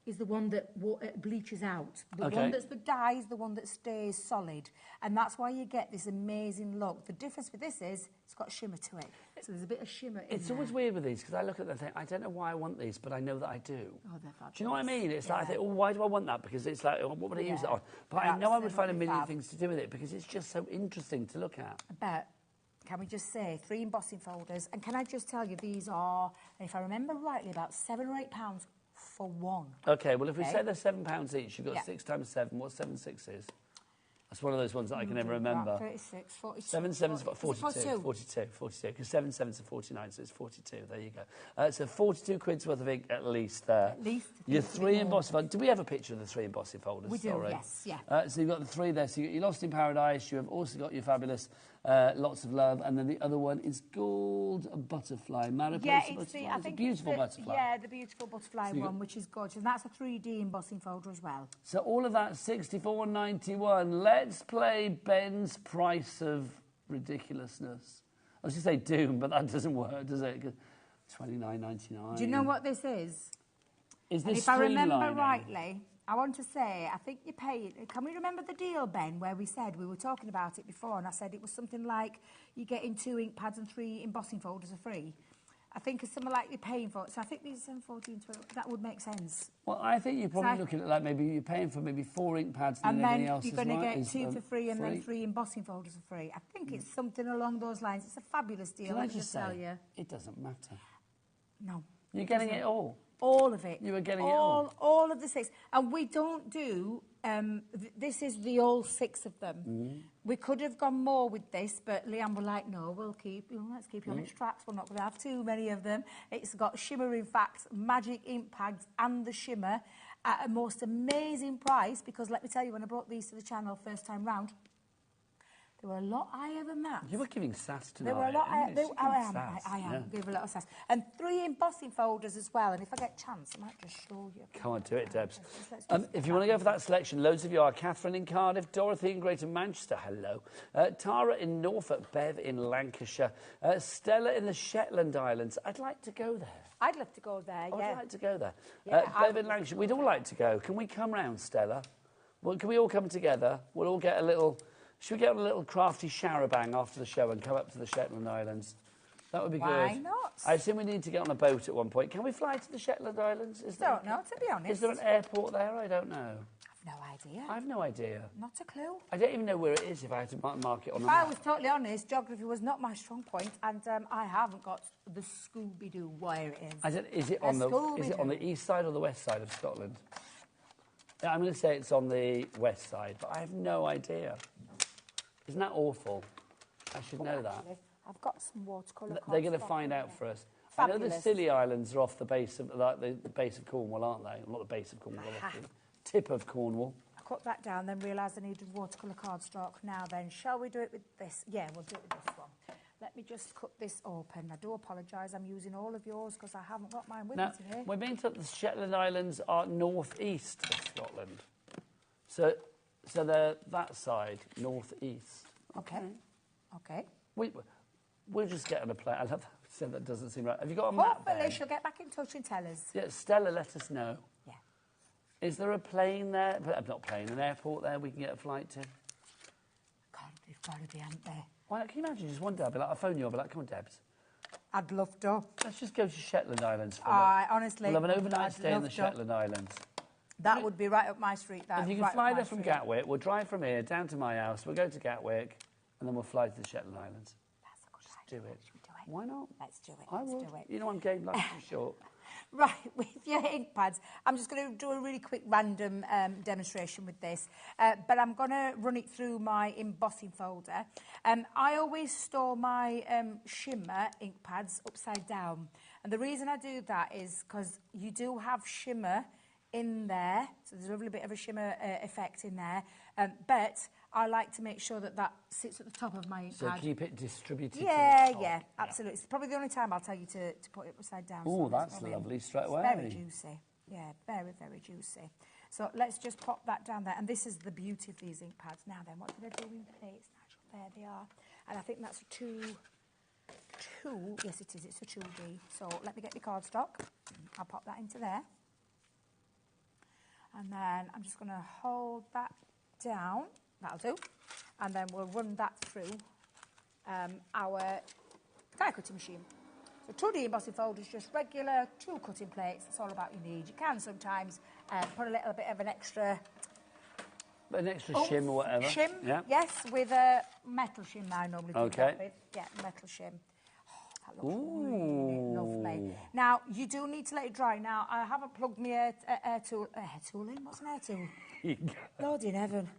is the one that bleaches out. The one that's the dye is the one that stays solid. And that's why you get this amazing look. The difference with this is it's got shimmer to it. So there's a bit of shimmer in It's there. always weird with these because I look at them and think, I don't know why I want these, but I know that I do. Oh, they're fabulous. Do you know what I mean? It's like, I think, oh, why do I want that? Because it's like, oh, what would I use it on? But I know I would find a million things to do with it because it's just so interesting to look at. But can we just say 3 embossing folders? And can I just tell you, these are, if I remember rightly, about £7 or £8 for one. OK, well, if we say they're £7 each, you've got 6 times 7. What 7 6s? That's one of those ones that I can never remember. 36, 42. 7 7's 42. 42, because 7 7's are 49, so it's 42. There you go. So 42 quid's worth of ink at least there. At least. Your 3 embossing folders. Do we have a picture of the 3 embossing folders? We do, Sorry. yes, yeah. So you've got the 3 there. So you've got your Lost in Paradise. You have also got your fabulous Lots of Love. And then the other one is called a Butterfly. Mariposa Butterfly. I think a beautiful butterfly. Yeah, the beautiful butterfly one, which is gorgeous. And that's a 3D embossing folder as well. So all of that, £64.91. Let's play Ben's price of ridiculousness. I was going to say doom, but that doesn't work, does it? $29.99. Do you know what this is? Is this if I remember rightly, I want to say, I think you paid... Can we remember the deal, Ben, where we said, we were talking about it before, and I said it was something like you're getting 2 ink pads and 3 embossing folders are free. I think it's something like you're paying for it. So I think these are 14, 12. That would make sense. Well, I think you're probably looking at like maybe you're paying for maybe 4 ink pads and then everything else you're going to get 2 for free and free. then 3 embossing folders are free. I think it's something along those lines. It's a fabulous deal. Can I just tell say, you. it doesn't matter. No. You're getting it all. All of it. You were getting it all? All of the 6. And we don't do... this is the all 6 of them. We could have gone more with this, but Leanne were like, no, let's keep you on extracts. We're not going to have too many of them. It's got shimmer, in fact, magic ink pads and the shimmer at a most amazing price, because let me tell you, when I brought these to the channel first time round, they were a lot higher than that. You were giving sass tonight. They were a lot higher. I am. Give a lot of sass. And 3 embossing folders as well. And if I get a chance, I might just show you. Come on, do it, Debs. If you want to go for that selection, loads of you are. Catherine in Cardiff, Dorothy in Greater Manchester, hello. Tara in Norfolk, Bev in Lancashire, Stella in the Shetland Islands. I'd like to go there. I'd love to go there, yeah. I'd like to go there. Yeah, Bev in Lancashire, we'd all like to go. Can we come round, Stella? Well, can we all come together? We'll all get a little... Should we get a little crafty shower-bang after the show and come up to the Shetland Islands? That would be good. Why not? I assume we need to get on a boat at one point. Can we fly to the Shetland Islands? Don't know, to be honest. Is there an airport there? I don't know. I've no idea. I've no idea. Not a clue. I don't even know where it is if I had to mark it on the If I map. was totally honest, geography was not my strong point, and I haven't got the Scooby-Doo where it is. Is it on the east side or the west side of Scotland? Yeah, I'm going to say it's on the west side, but I have no idea. Isn't that awful? I should know that. I've got some watercolour. They're going to find out for us. Fabulous. I know the Scilly Islands are off the base of the base of Cornwall, aren't they? Not the base of Cornwall, off the tip of Cornwall. I cut that down, then realised I needed watercolour cardstock. Now then, shall we do it with this? Yeah, we'll do it with this one. Let me just cut this open. I do apologise, I'm using all of yours because I haven't got mine with me today. We're being told the Shetland Islands are north-east of Scotland. So they're that side, north-east. Okay. Okay. We'll just get on a plane. I love that. That doesn't seem right. Have you got a map Hopefully she'll get back in touch and tell us. Yeah, Stella, let us know. Yeah. Is there a plane there? Not a plane, an airport there we can get a flight to? God, they've got to be, haven't they? Why not? Can you imagine just one day I'll phone you, I'll be like, come on, Debs. I'd love to. Let's just go to Shetland Islands for honestly, we'll have an overnight stay in the Shetland Islands. That would be right up my street. If you can fly there from Gatwick, we'll drive from here down to my house, we'll go to Gatwick, and then we'll fly to the Shetland Islands. That's a good idea. Do it. Why not? Let's do it. I would. You know I'm game life too short. Right, with your ink pads, I'm just going to do a really quick random demonstration with this, but I'm going to run it through my embossing folder. I always store my shimmer ink pads upside down, and the reason I do that is because you do have shimmer in there, so there's a little bit of a shimmer effect in there, but I like to make sure that that sits at the top of my ink pad. So keep it distributed to the top. Yeah, absolutely. It's probably the only time I'll tell you to put it upside down. Oh, that's lovely straight away. Very juicy. Yeah, very, very juicy. So let's just pop that down there. And this is the beauty of these ink pads. Now then, what did I do in plates? There they are. And I think that's a two. Yes, it is. It's a 2D. So let me get the cardstock. I'll pop that into there. And then I'm just going to hold that down. That'll do. And then we'll run that through our die cutting machine. So 2D embossing folders, just regular 2 cutting plates. That's all about you need. You can sometimes put a little bit of an extra... An extra shim or whatever. Shim, yeah. Yes, with a metal shim I normally do that with. Yeah, metal shim. That looks really lovely. Now, you do need to let it dry. Now, I haven't plugged my air tool in. What's an air tool? Lord in heaven.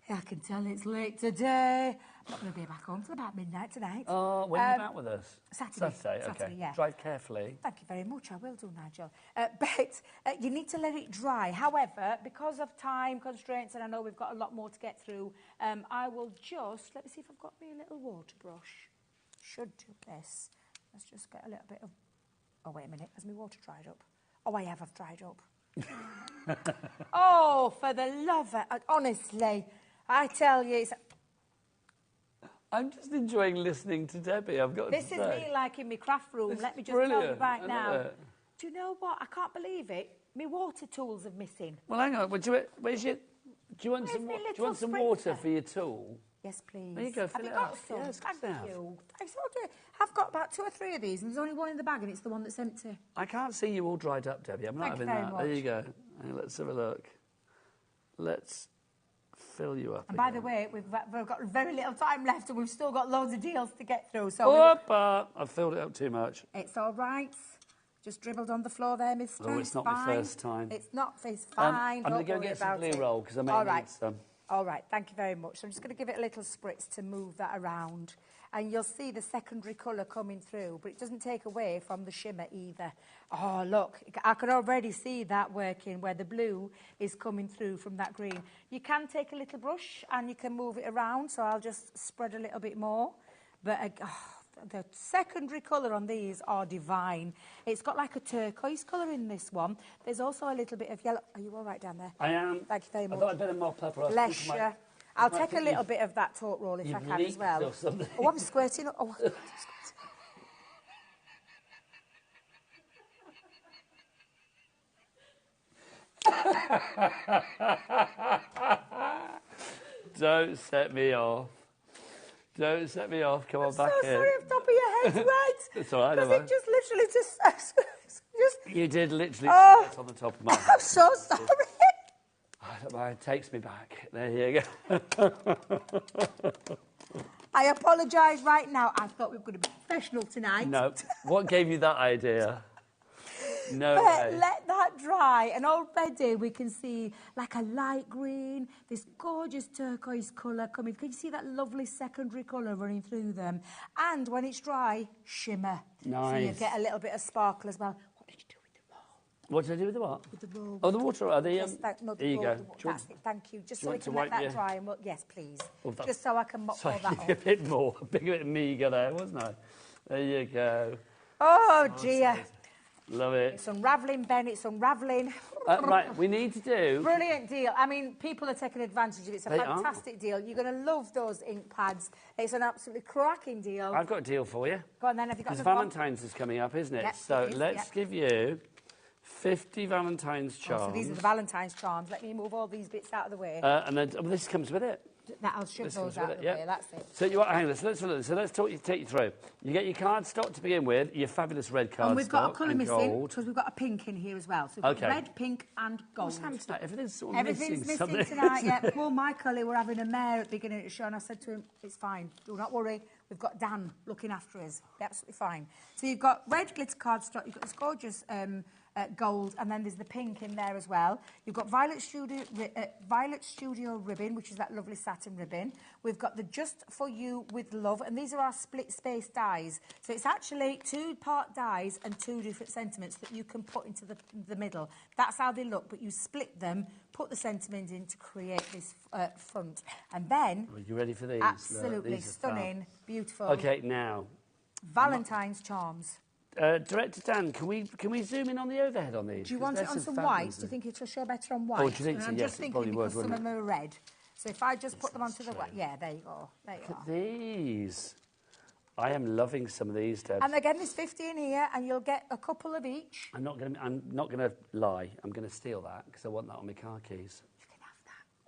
Yeah, I can tell it's late today. I'm not going to be back home till about midnight tonight. Oh, when are you back with us? Saturday, okay. Yeah. Drive carefully. Thank you very much. I will do, Nigel. But you need to let it dry. However, because of time constraints, and I know we've got a lot more to get through, I will just... Let me see if I've got me a little water brush. Should do this. Let's just get a little bit of... Oh, wait a minute. Has my water dried up? Oh, I've dried up. Oh, for the love of... Honestly, I tell you... I'm just enjoying listening to Debbie, I've got to say. This is me like in my craft room. This Let me is just tell you brilliant. right I now. love it. Do you know what? I can't believe it. My water tools are missing. Well, hang on. Do you want some water for your tool? Yes, please. There you go, fill Have it you got up. some? Yes, Thank you. I've got about 2 or 3 of these, and there's only one in the bag, and it's the one that's empty. I can't see you all dried up, Debbie. I'm not having that. There you go. Let's have a look. Let's fill you up. And by the way, we've got very little time left, and we've still got loads of deals to get through. So I've filled it up too much. It's all right. Just dribbled on the floor there, mister. Oh, it's not my first time. It's not, it's fine. I'm going to go get some glue roll because I may need some. All right, thank you very much. So I'm just going to give it a little spritz to move that around. And you'll see the secondary colour coming through, but it doesn't take away from the shimmer either. Oh, look, I can already see that working where the blue is coming through from that green. You can take a little brush and you can move it around, so I'll just spread a little bit more. But the secondary colour on these are divine. It's got like a turquoise colour in this one. There's also a little bit of yellow. Are you all right down there? I am. Thank you very much. I thought I'd better mop up. Bless you. I'll take a little bit of that taut roll if I can as well. Oh, I'm squirting. Oh, Don't set me off. Don't set me off. Come on, back in. Sorry, off the top of your head, right? It's all right, because it just literally just... You did literally on the top of my head. I'm so sorry. I don't mind. It takes me back. There you go. I apologise right now. I thought we were going to be professional tonight. No. What gave you that idea? No but way. Let that dry, and already we can see like a light green, this gorgeous turquoise colour coming. Can you see that lovely secondary colour running through them? And when it's dry, shimmer. Nice. So you get a little bit of sparkle as well. What did I do with the what? With the roll. Oh, the water. Oh, yes, no, there you go. That's it. Thank you. Just so we can let that dry. And yes, please. Oh, just so I can mop all that off. A bit more. A bit meagre there, wasn't I? There you go. Oh, dear. Love it. It's unravelling, Ben. It's unravelling. Right, we need to do... Brilliant deal. I mean, people are taking advantage of it. It's a fantastic deal. You're going to love those ink pads. It's an absolutely cracking deal. I've got a deal for you. Go on then. Have you got Because Valentine's is coming up, isn't it? Yep, so let's give you 50 Valentine's charms. So these are the Valentine's charms. Let me move all these bits out of the way. And then this comes with it. I'll shove those out of the way. That's it. So hang on, let's take you through. You get your cardstock to begin with, your fabulous red cardstock. And we've got a colour missing because we've got a pink in here as well. So we've got red, pink, and gold. What's happened tonight? Everything's missing tonight. Yeah. Poor Michael, who were having a mare at the beginning of the show, and I said to him, "It's fine. Do not worry. We've got Dan looking after us. Absolutely fine." So you've got red glitter cardstock. You've got this gorgeous gold, and then there's the pink in there as well. You've got Violet Studio ribbon, which is that lovely satin ribbon. We've got the Just For You with Love, and these are our split space dies. So it's actually 2-part dies and 2 different sentiments that you can put into the middle. That's how they look, but you split them, put the sentiment in to create this front. And then... Are you ready for these? Absolutely these stunning, beautiful. OK, now... Valentine's charms. Director Dan, can we zoom in on the overhead on these? Do you want it on some white? Do you think it'll show better on white? Oh, do you think so? I'm Yes, just thinking because some of them are red. So if I just put them onto the white... Yeah, there you go. There you are. These. I am loving some of these, Deb. And again, there's 50 in here, and you'll get a couple of each. I'm not going to lie. I'm going to steal that because I want that on my car keys.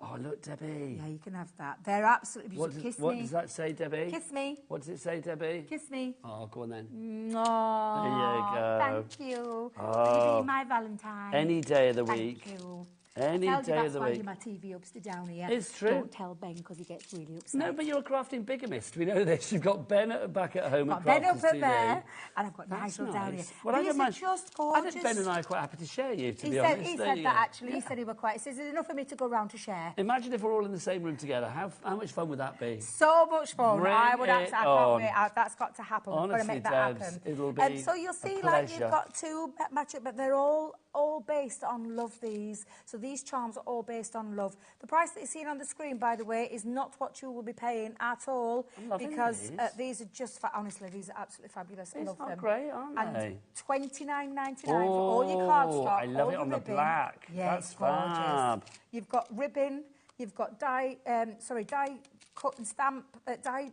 Oh, look, Debbie. Yeah, you can have that. They're absolutely beautiful. Kiss me. What does that say, Debbie? Kiss me. What does it say, Debbie? Kiss me. Oh, go on then. Oh, there you go. Thank you. Oh. Will you be my Valentine? Any day of the week. Thank you. Any day of the week. That's why my TV ups to down here. It's true. Don't tell Ben because he gets really upset. No, but you're a crafting bigamist. We know this. You've got Ben back at home at Ben up TV. there, and I've got Nigel down here. Well, These are just gorgeous. I think Ben and I are quite happy to share you, to be honest. He said that, actually. Yeah. He said he were quite... He says, there's enough for me to go around to share. Imagine if we're all in the same room together. How much fun would that be? So much fun. I can't wait. That's got to happen. Honestly, We've got to make that happen. It'll be so you'll see, like, you've got 2 matchup, but they're all based on love, these. So these charms are all based on love. The price that you're seeing on the screen, by the way, is not what you will be paying at all, because these are just, honestly, these are absolutely fabulous. I love them. Great, aren't they? And $29.99 for all your cardstock. I love it on the black. Yeah, that's fab. You've got ribbon. You've got die cut and stamp, die...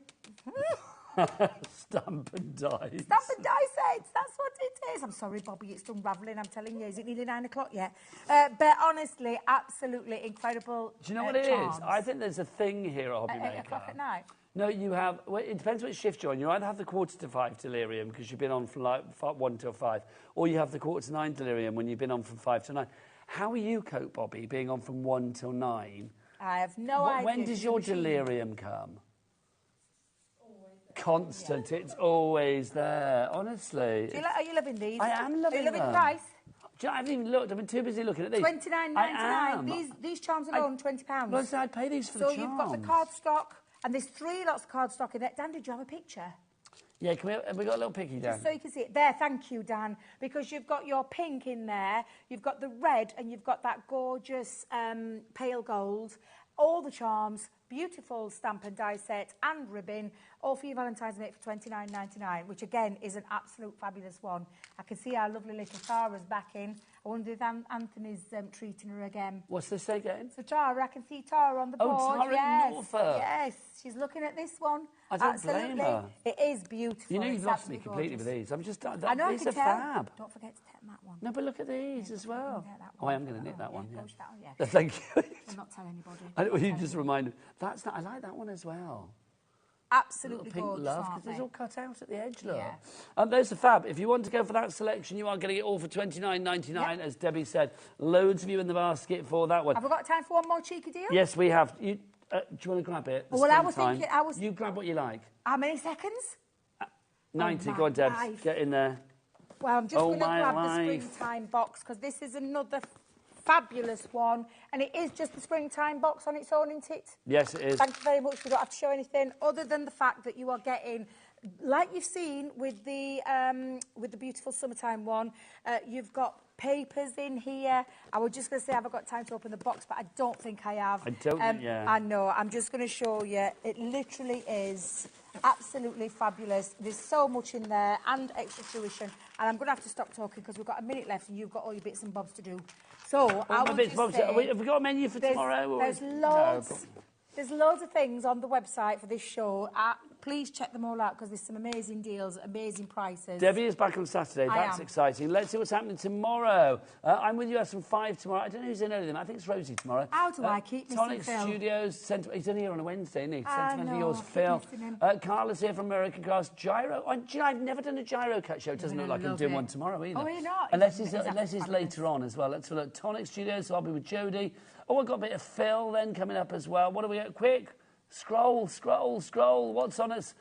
Stamp and die. Stamp and die sets, that's what it is. I'm sorry, Bobby, it's unravelling, I'm telling you. Is it nearly 9 o'clock yet? But honestly, absolutely incredible. Do you know what it is? I think there's a thing here at HobbyMaker. At 8 o'clock at night? No, you have... Well, it depends which shift you're on. You either have the 4:45 delirium, because you've been on from like 1 till 5, or you have the 8:45 delirium when you've been on from 5 till 9. How are you cope, Bobby, being on from 1 till 9? I have no idea. When does your delirium come? constant. It's always there, honestly. Are you loving these? I am loving them. Are you loving the price? Do you know, I haven't even looked. I've been too busy looking at these. $29.99. These charms alone, £20. Well, so I'd pay these for the charms. So you've got the cardstock, and there's 3 lots of cardstock in there. Dan, did you have a picture? Yeah, have we got a little picky, Dan? Just so you can see it. There, thank you, Dan. Because you've got your pink in there, you've got the red, and you've got that gorgeous pale gold. All the charms, beautiful stamp and die set, and ribbon, all for your Valentine's Day for $29.99, which again is an absolute fabulous one. I can see our lovely little Tara's back in. I wonder if Anthony's treating her again. What's this again? So Tara, I can see Tara on the board. Oh, Tara in Norfolk. Yes, she's looking at this one. I don't blame her. It is beautiful. You know you've lost me completely with these. I'm just... I know, these are fab. Don't forget to take that one. No, but look at these as well. Oh, I am going to knit that one, yeah. Thank you. I'll not tell anybody. You just reminded me. I like that one as well. Absolutely pink gorgeous, love, because it's all cut out at the edge, look. Yeah. Those are fab. If you want to go for that selection, you are getting it all for $29.99, as Debbie said. Loads of you in the basket for that one. Have we got time for one more cheeky deal? Yes, we have. Do you want to grab it? Well, I was thinking... You grab what you like. How many seconds? 90. Go on, Debs. Get in there. Well, I'm just going to grab the springtime box, because this is another fabulous one, and it is just the springtime box on its own, isn't it? Yes, it is. Thank you very much. We don't have to show anything other than the fact that you are getting, like you've seen with the beautiful summertime one, you've got papers in here. I was just going to say, have I got time to open the box, but I don't think I have. I don't think, I know. I'm just going to show you. It literally is absolutely fabulous. There's so much in there and extra tuition, and I'm going to have to stop talking because we've got a minute left and you've got all your bits and bobs to do. So, I would just say... Have we got a menu for tomorrow? There's loads... There's loads of things on the website for this show. Please check them all out because there's some amazing deals, amazing prices. Debbie is back on Saturday. That's exciting. Let's see what's happening tomorrow. I'm with you from 5 tomorrow. I don't know who's in any of them. I think it's Rosie tomorrow. How do I keep missing Tonic Phil? Studios. He's only here on a Wednesday, isn't he? Sentimentally yours, Phil. Carla's here from American Cast. Gyro. I've never done a gyro cut show. It doesn't look like I'm doing one tomorrow either. Oh, you're not? Unless it's later on as well. Let's have a look. Tonic Studios, so I'll be with Jodie. Oh, I've got a bit of Phil then coming up as well. What do we get? Quick. Scroll. What's on us?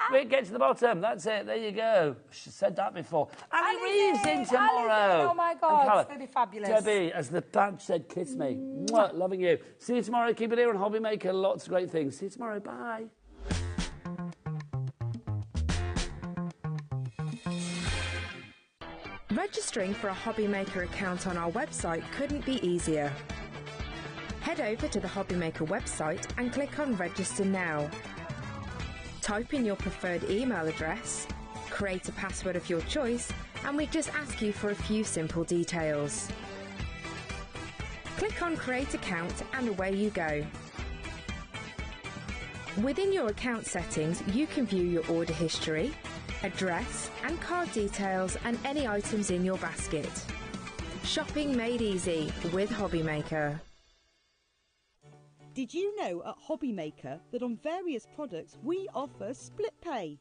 Quick, get to the bottom. That's it. There you go. She said that before. Ali Reeves in tomorrow. Oh, my God. It's going to be fabulous. Debbie, as the badge said, kiss me. Mwah, loving you. See you tomorrow. Keep it here on HobbyMaker. Lots of great things. See you tomorrow. Bye. Registering for a HobbyMaker account on our website couldn't be easier. Head over to the HobbyMaker website and click on Register Now. Type in your preferred email address, create a password of your choice, and we just ask you for a few simple details. Click on Create Account and away you go. Within your account settings, you can view your order history, address and card details and any items in your basket. Shopping made easy with HobbyMaker. Did you know at HobbyMaker that on various products we offer split pay?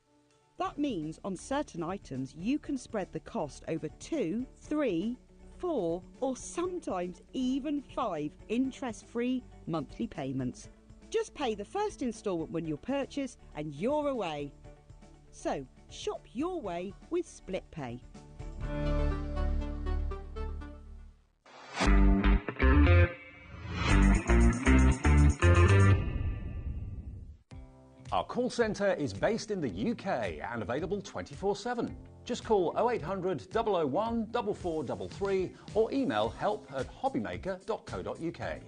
That means on certain items you can spread the cost over 2, 3, 4 or sometimes even 5 interest-free monthly payments. Just pay the first instalment when you purchase and you're away. So, shop your way with split pay. Our call centre is based in the UK and available 24/7. Just call 0800 001 4433 or email help@hobbymaker.co.uk.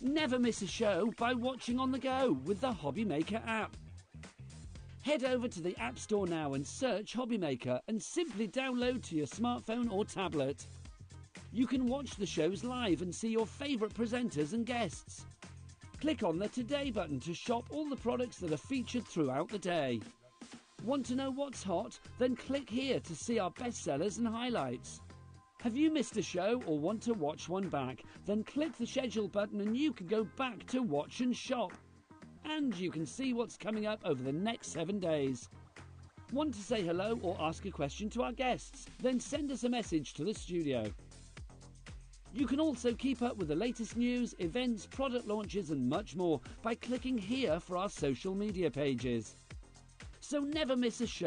Never miss a show by watching on the go with the HobbyMaker app. Head over to the App Store now and search HobbyMaker and simply download to your smartphone or tablet. You can watch the shows live and see your favourite presenters and guests. Click on the Today button to shop all the products that are featured throughout the day. Want to know what's hot? Then click here to see our bestsellers and highlights. Have you missed a show or want to watch one back? Then click the schedule button and you can go back to watch and shop. And you can see what's coming up over the next 7 days. Want to say hello or ask a question to our guests? Then send us a message to the studio. You can also keep up with the latest news, events, product launches and much more by clicking here for our social media pages. So never miss a show.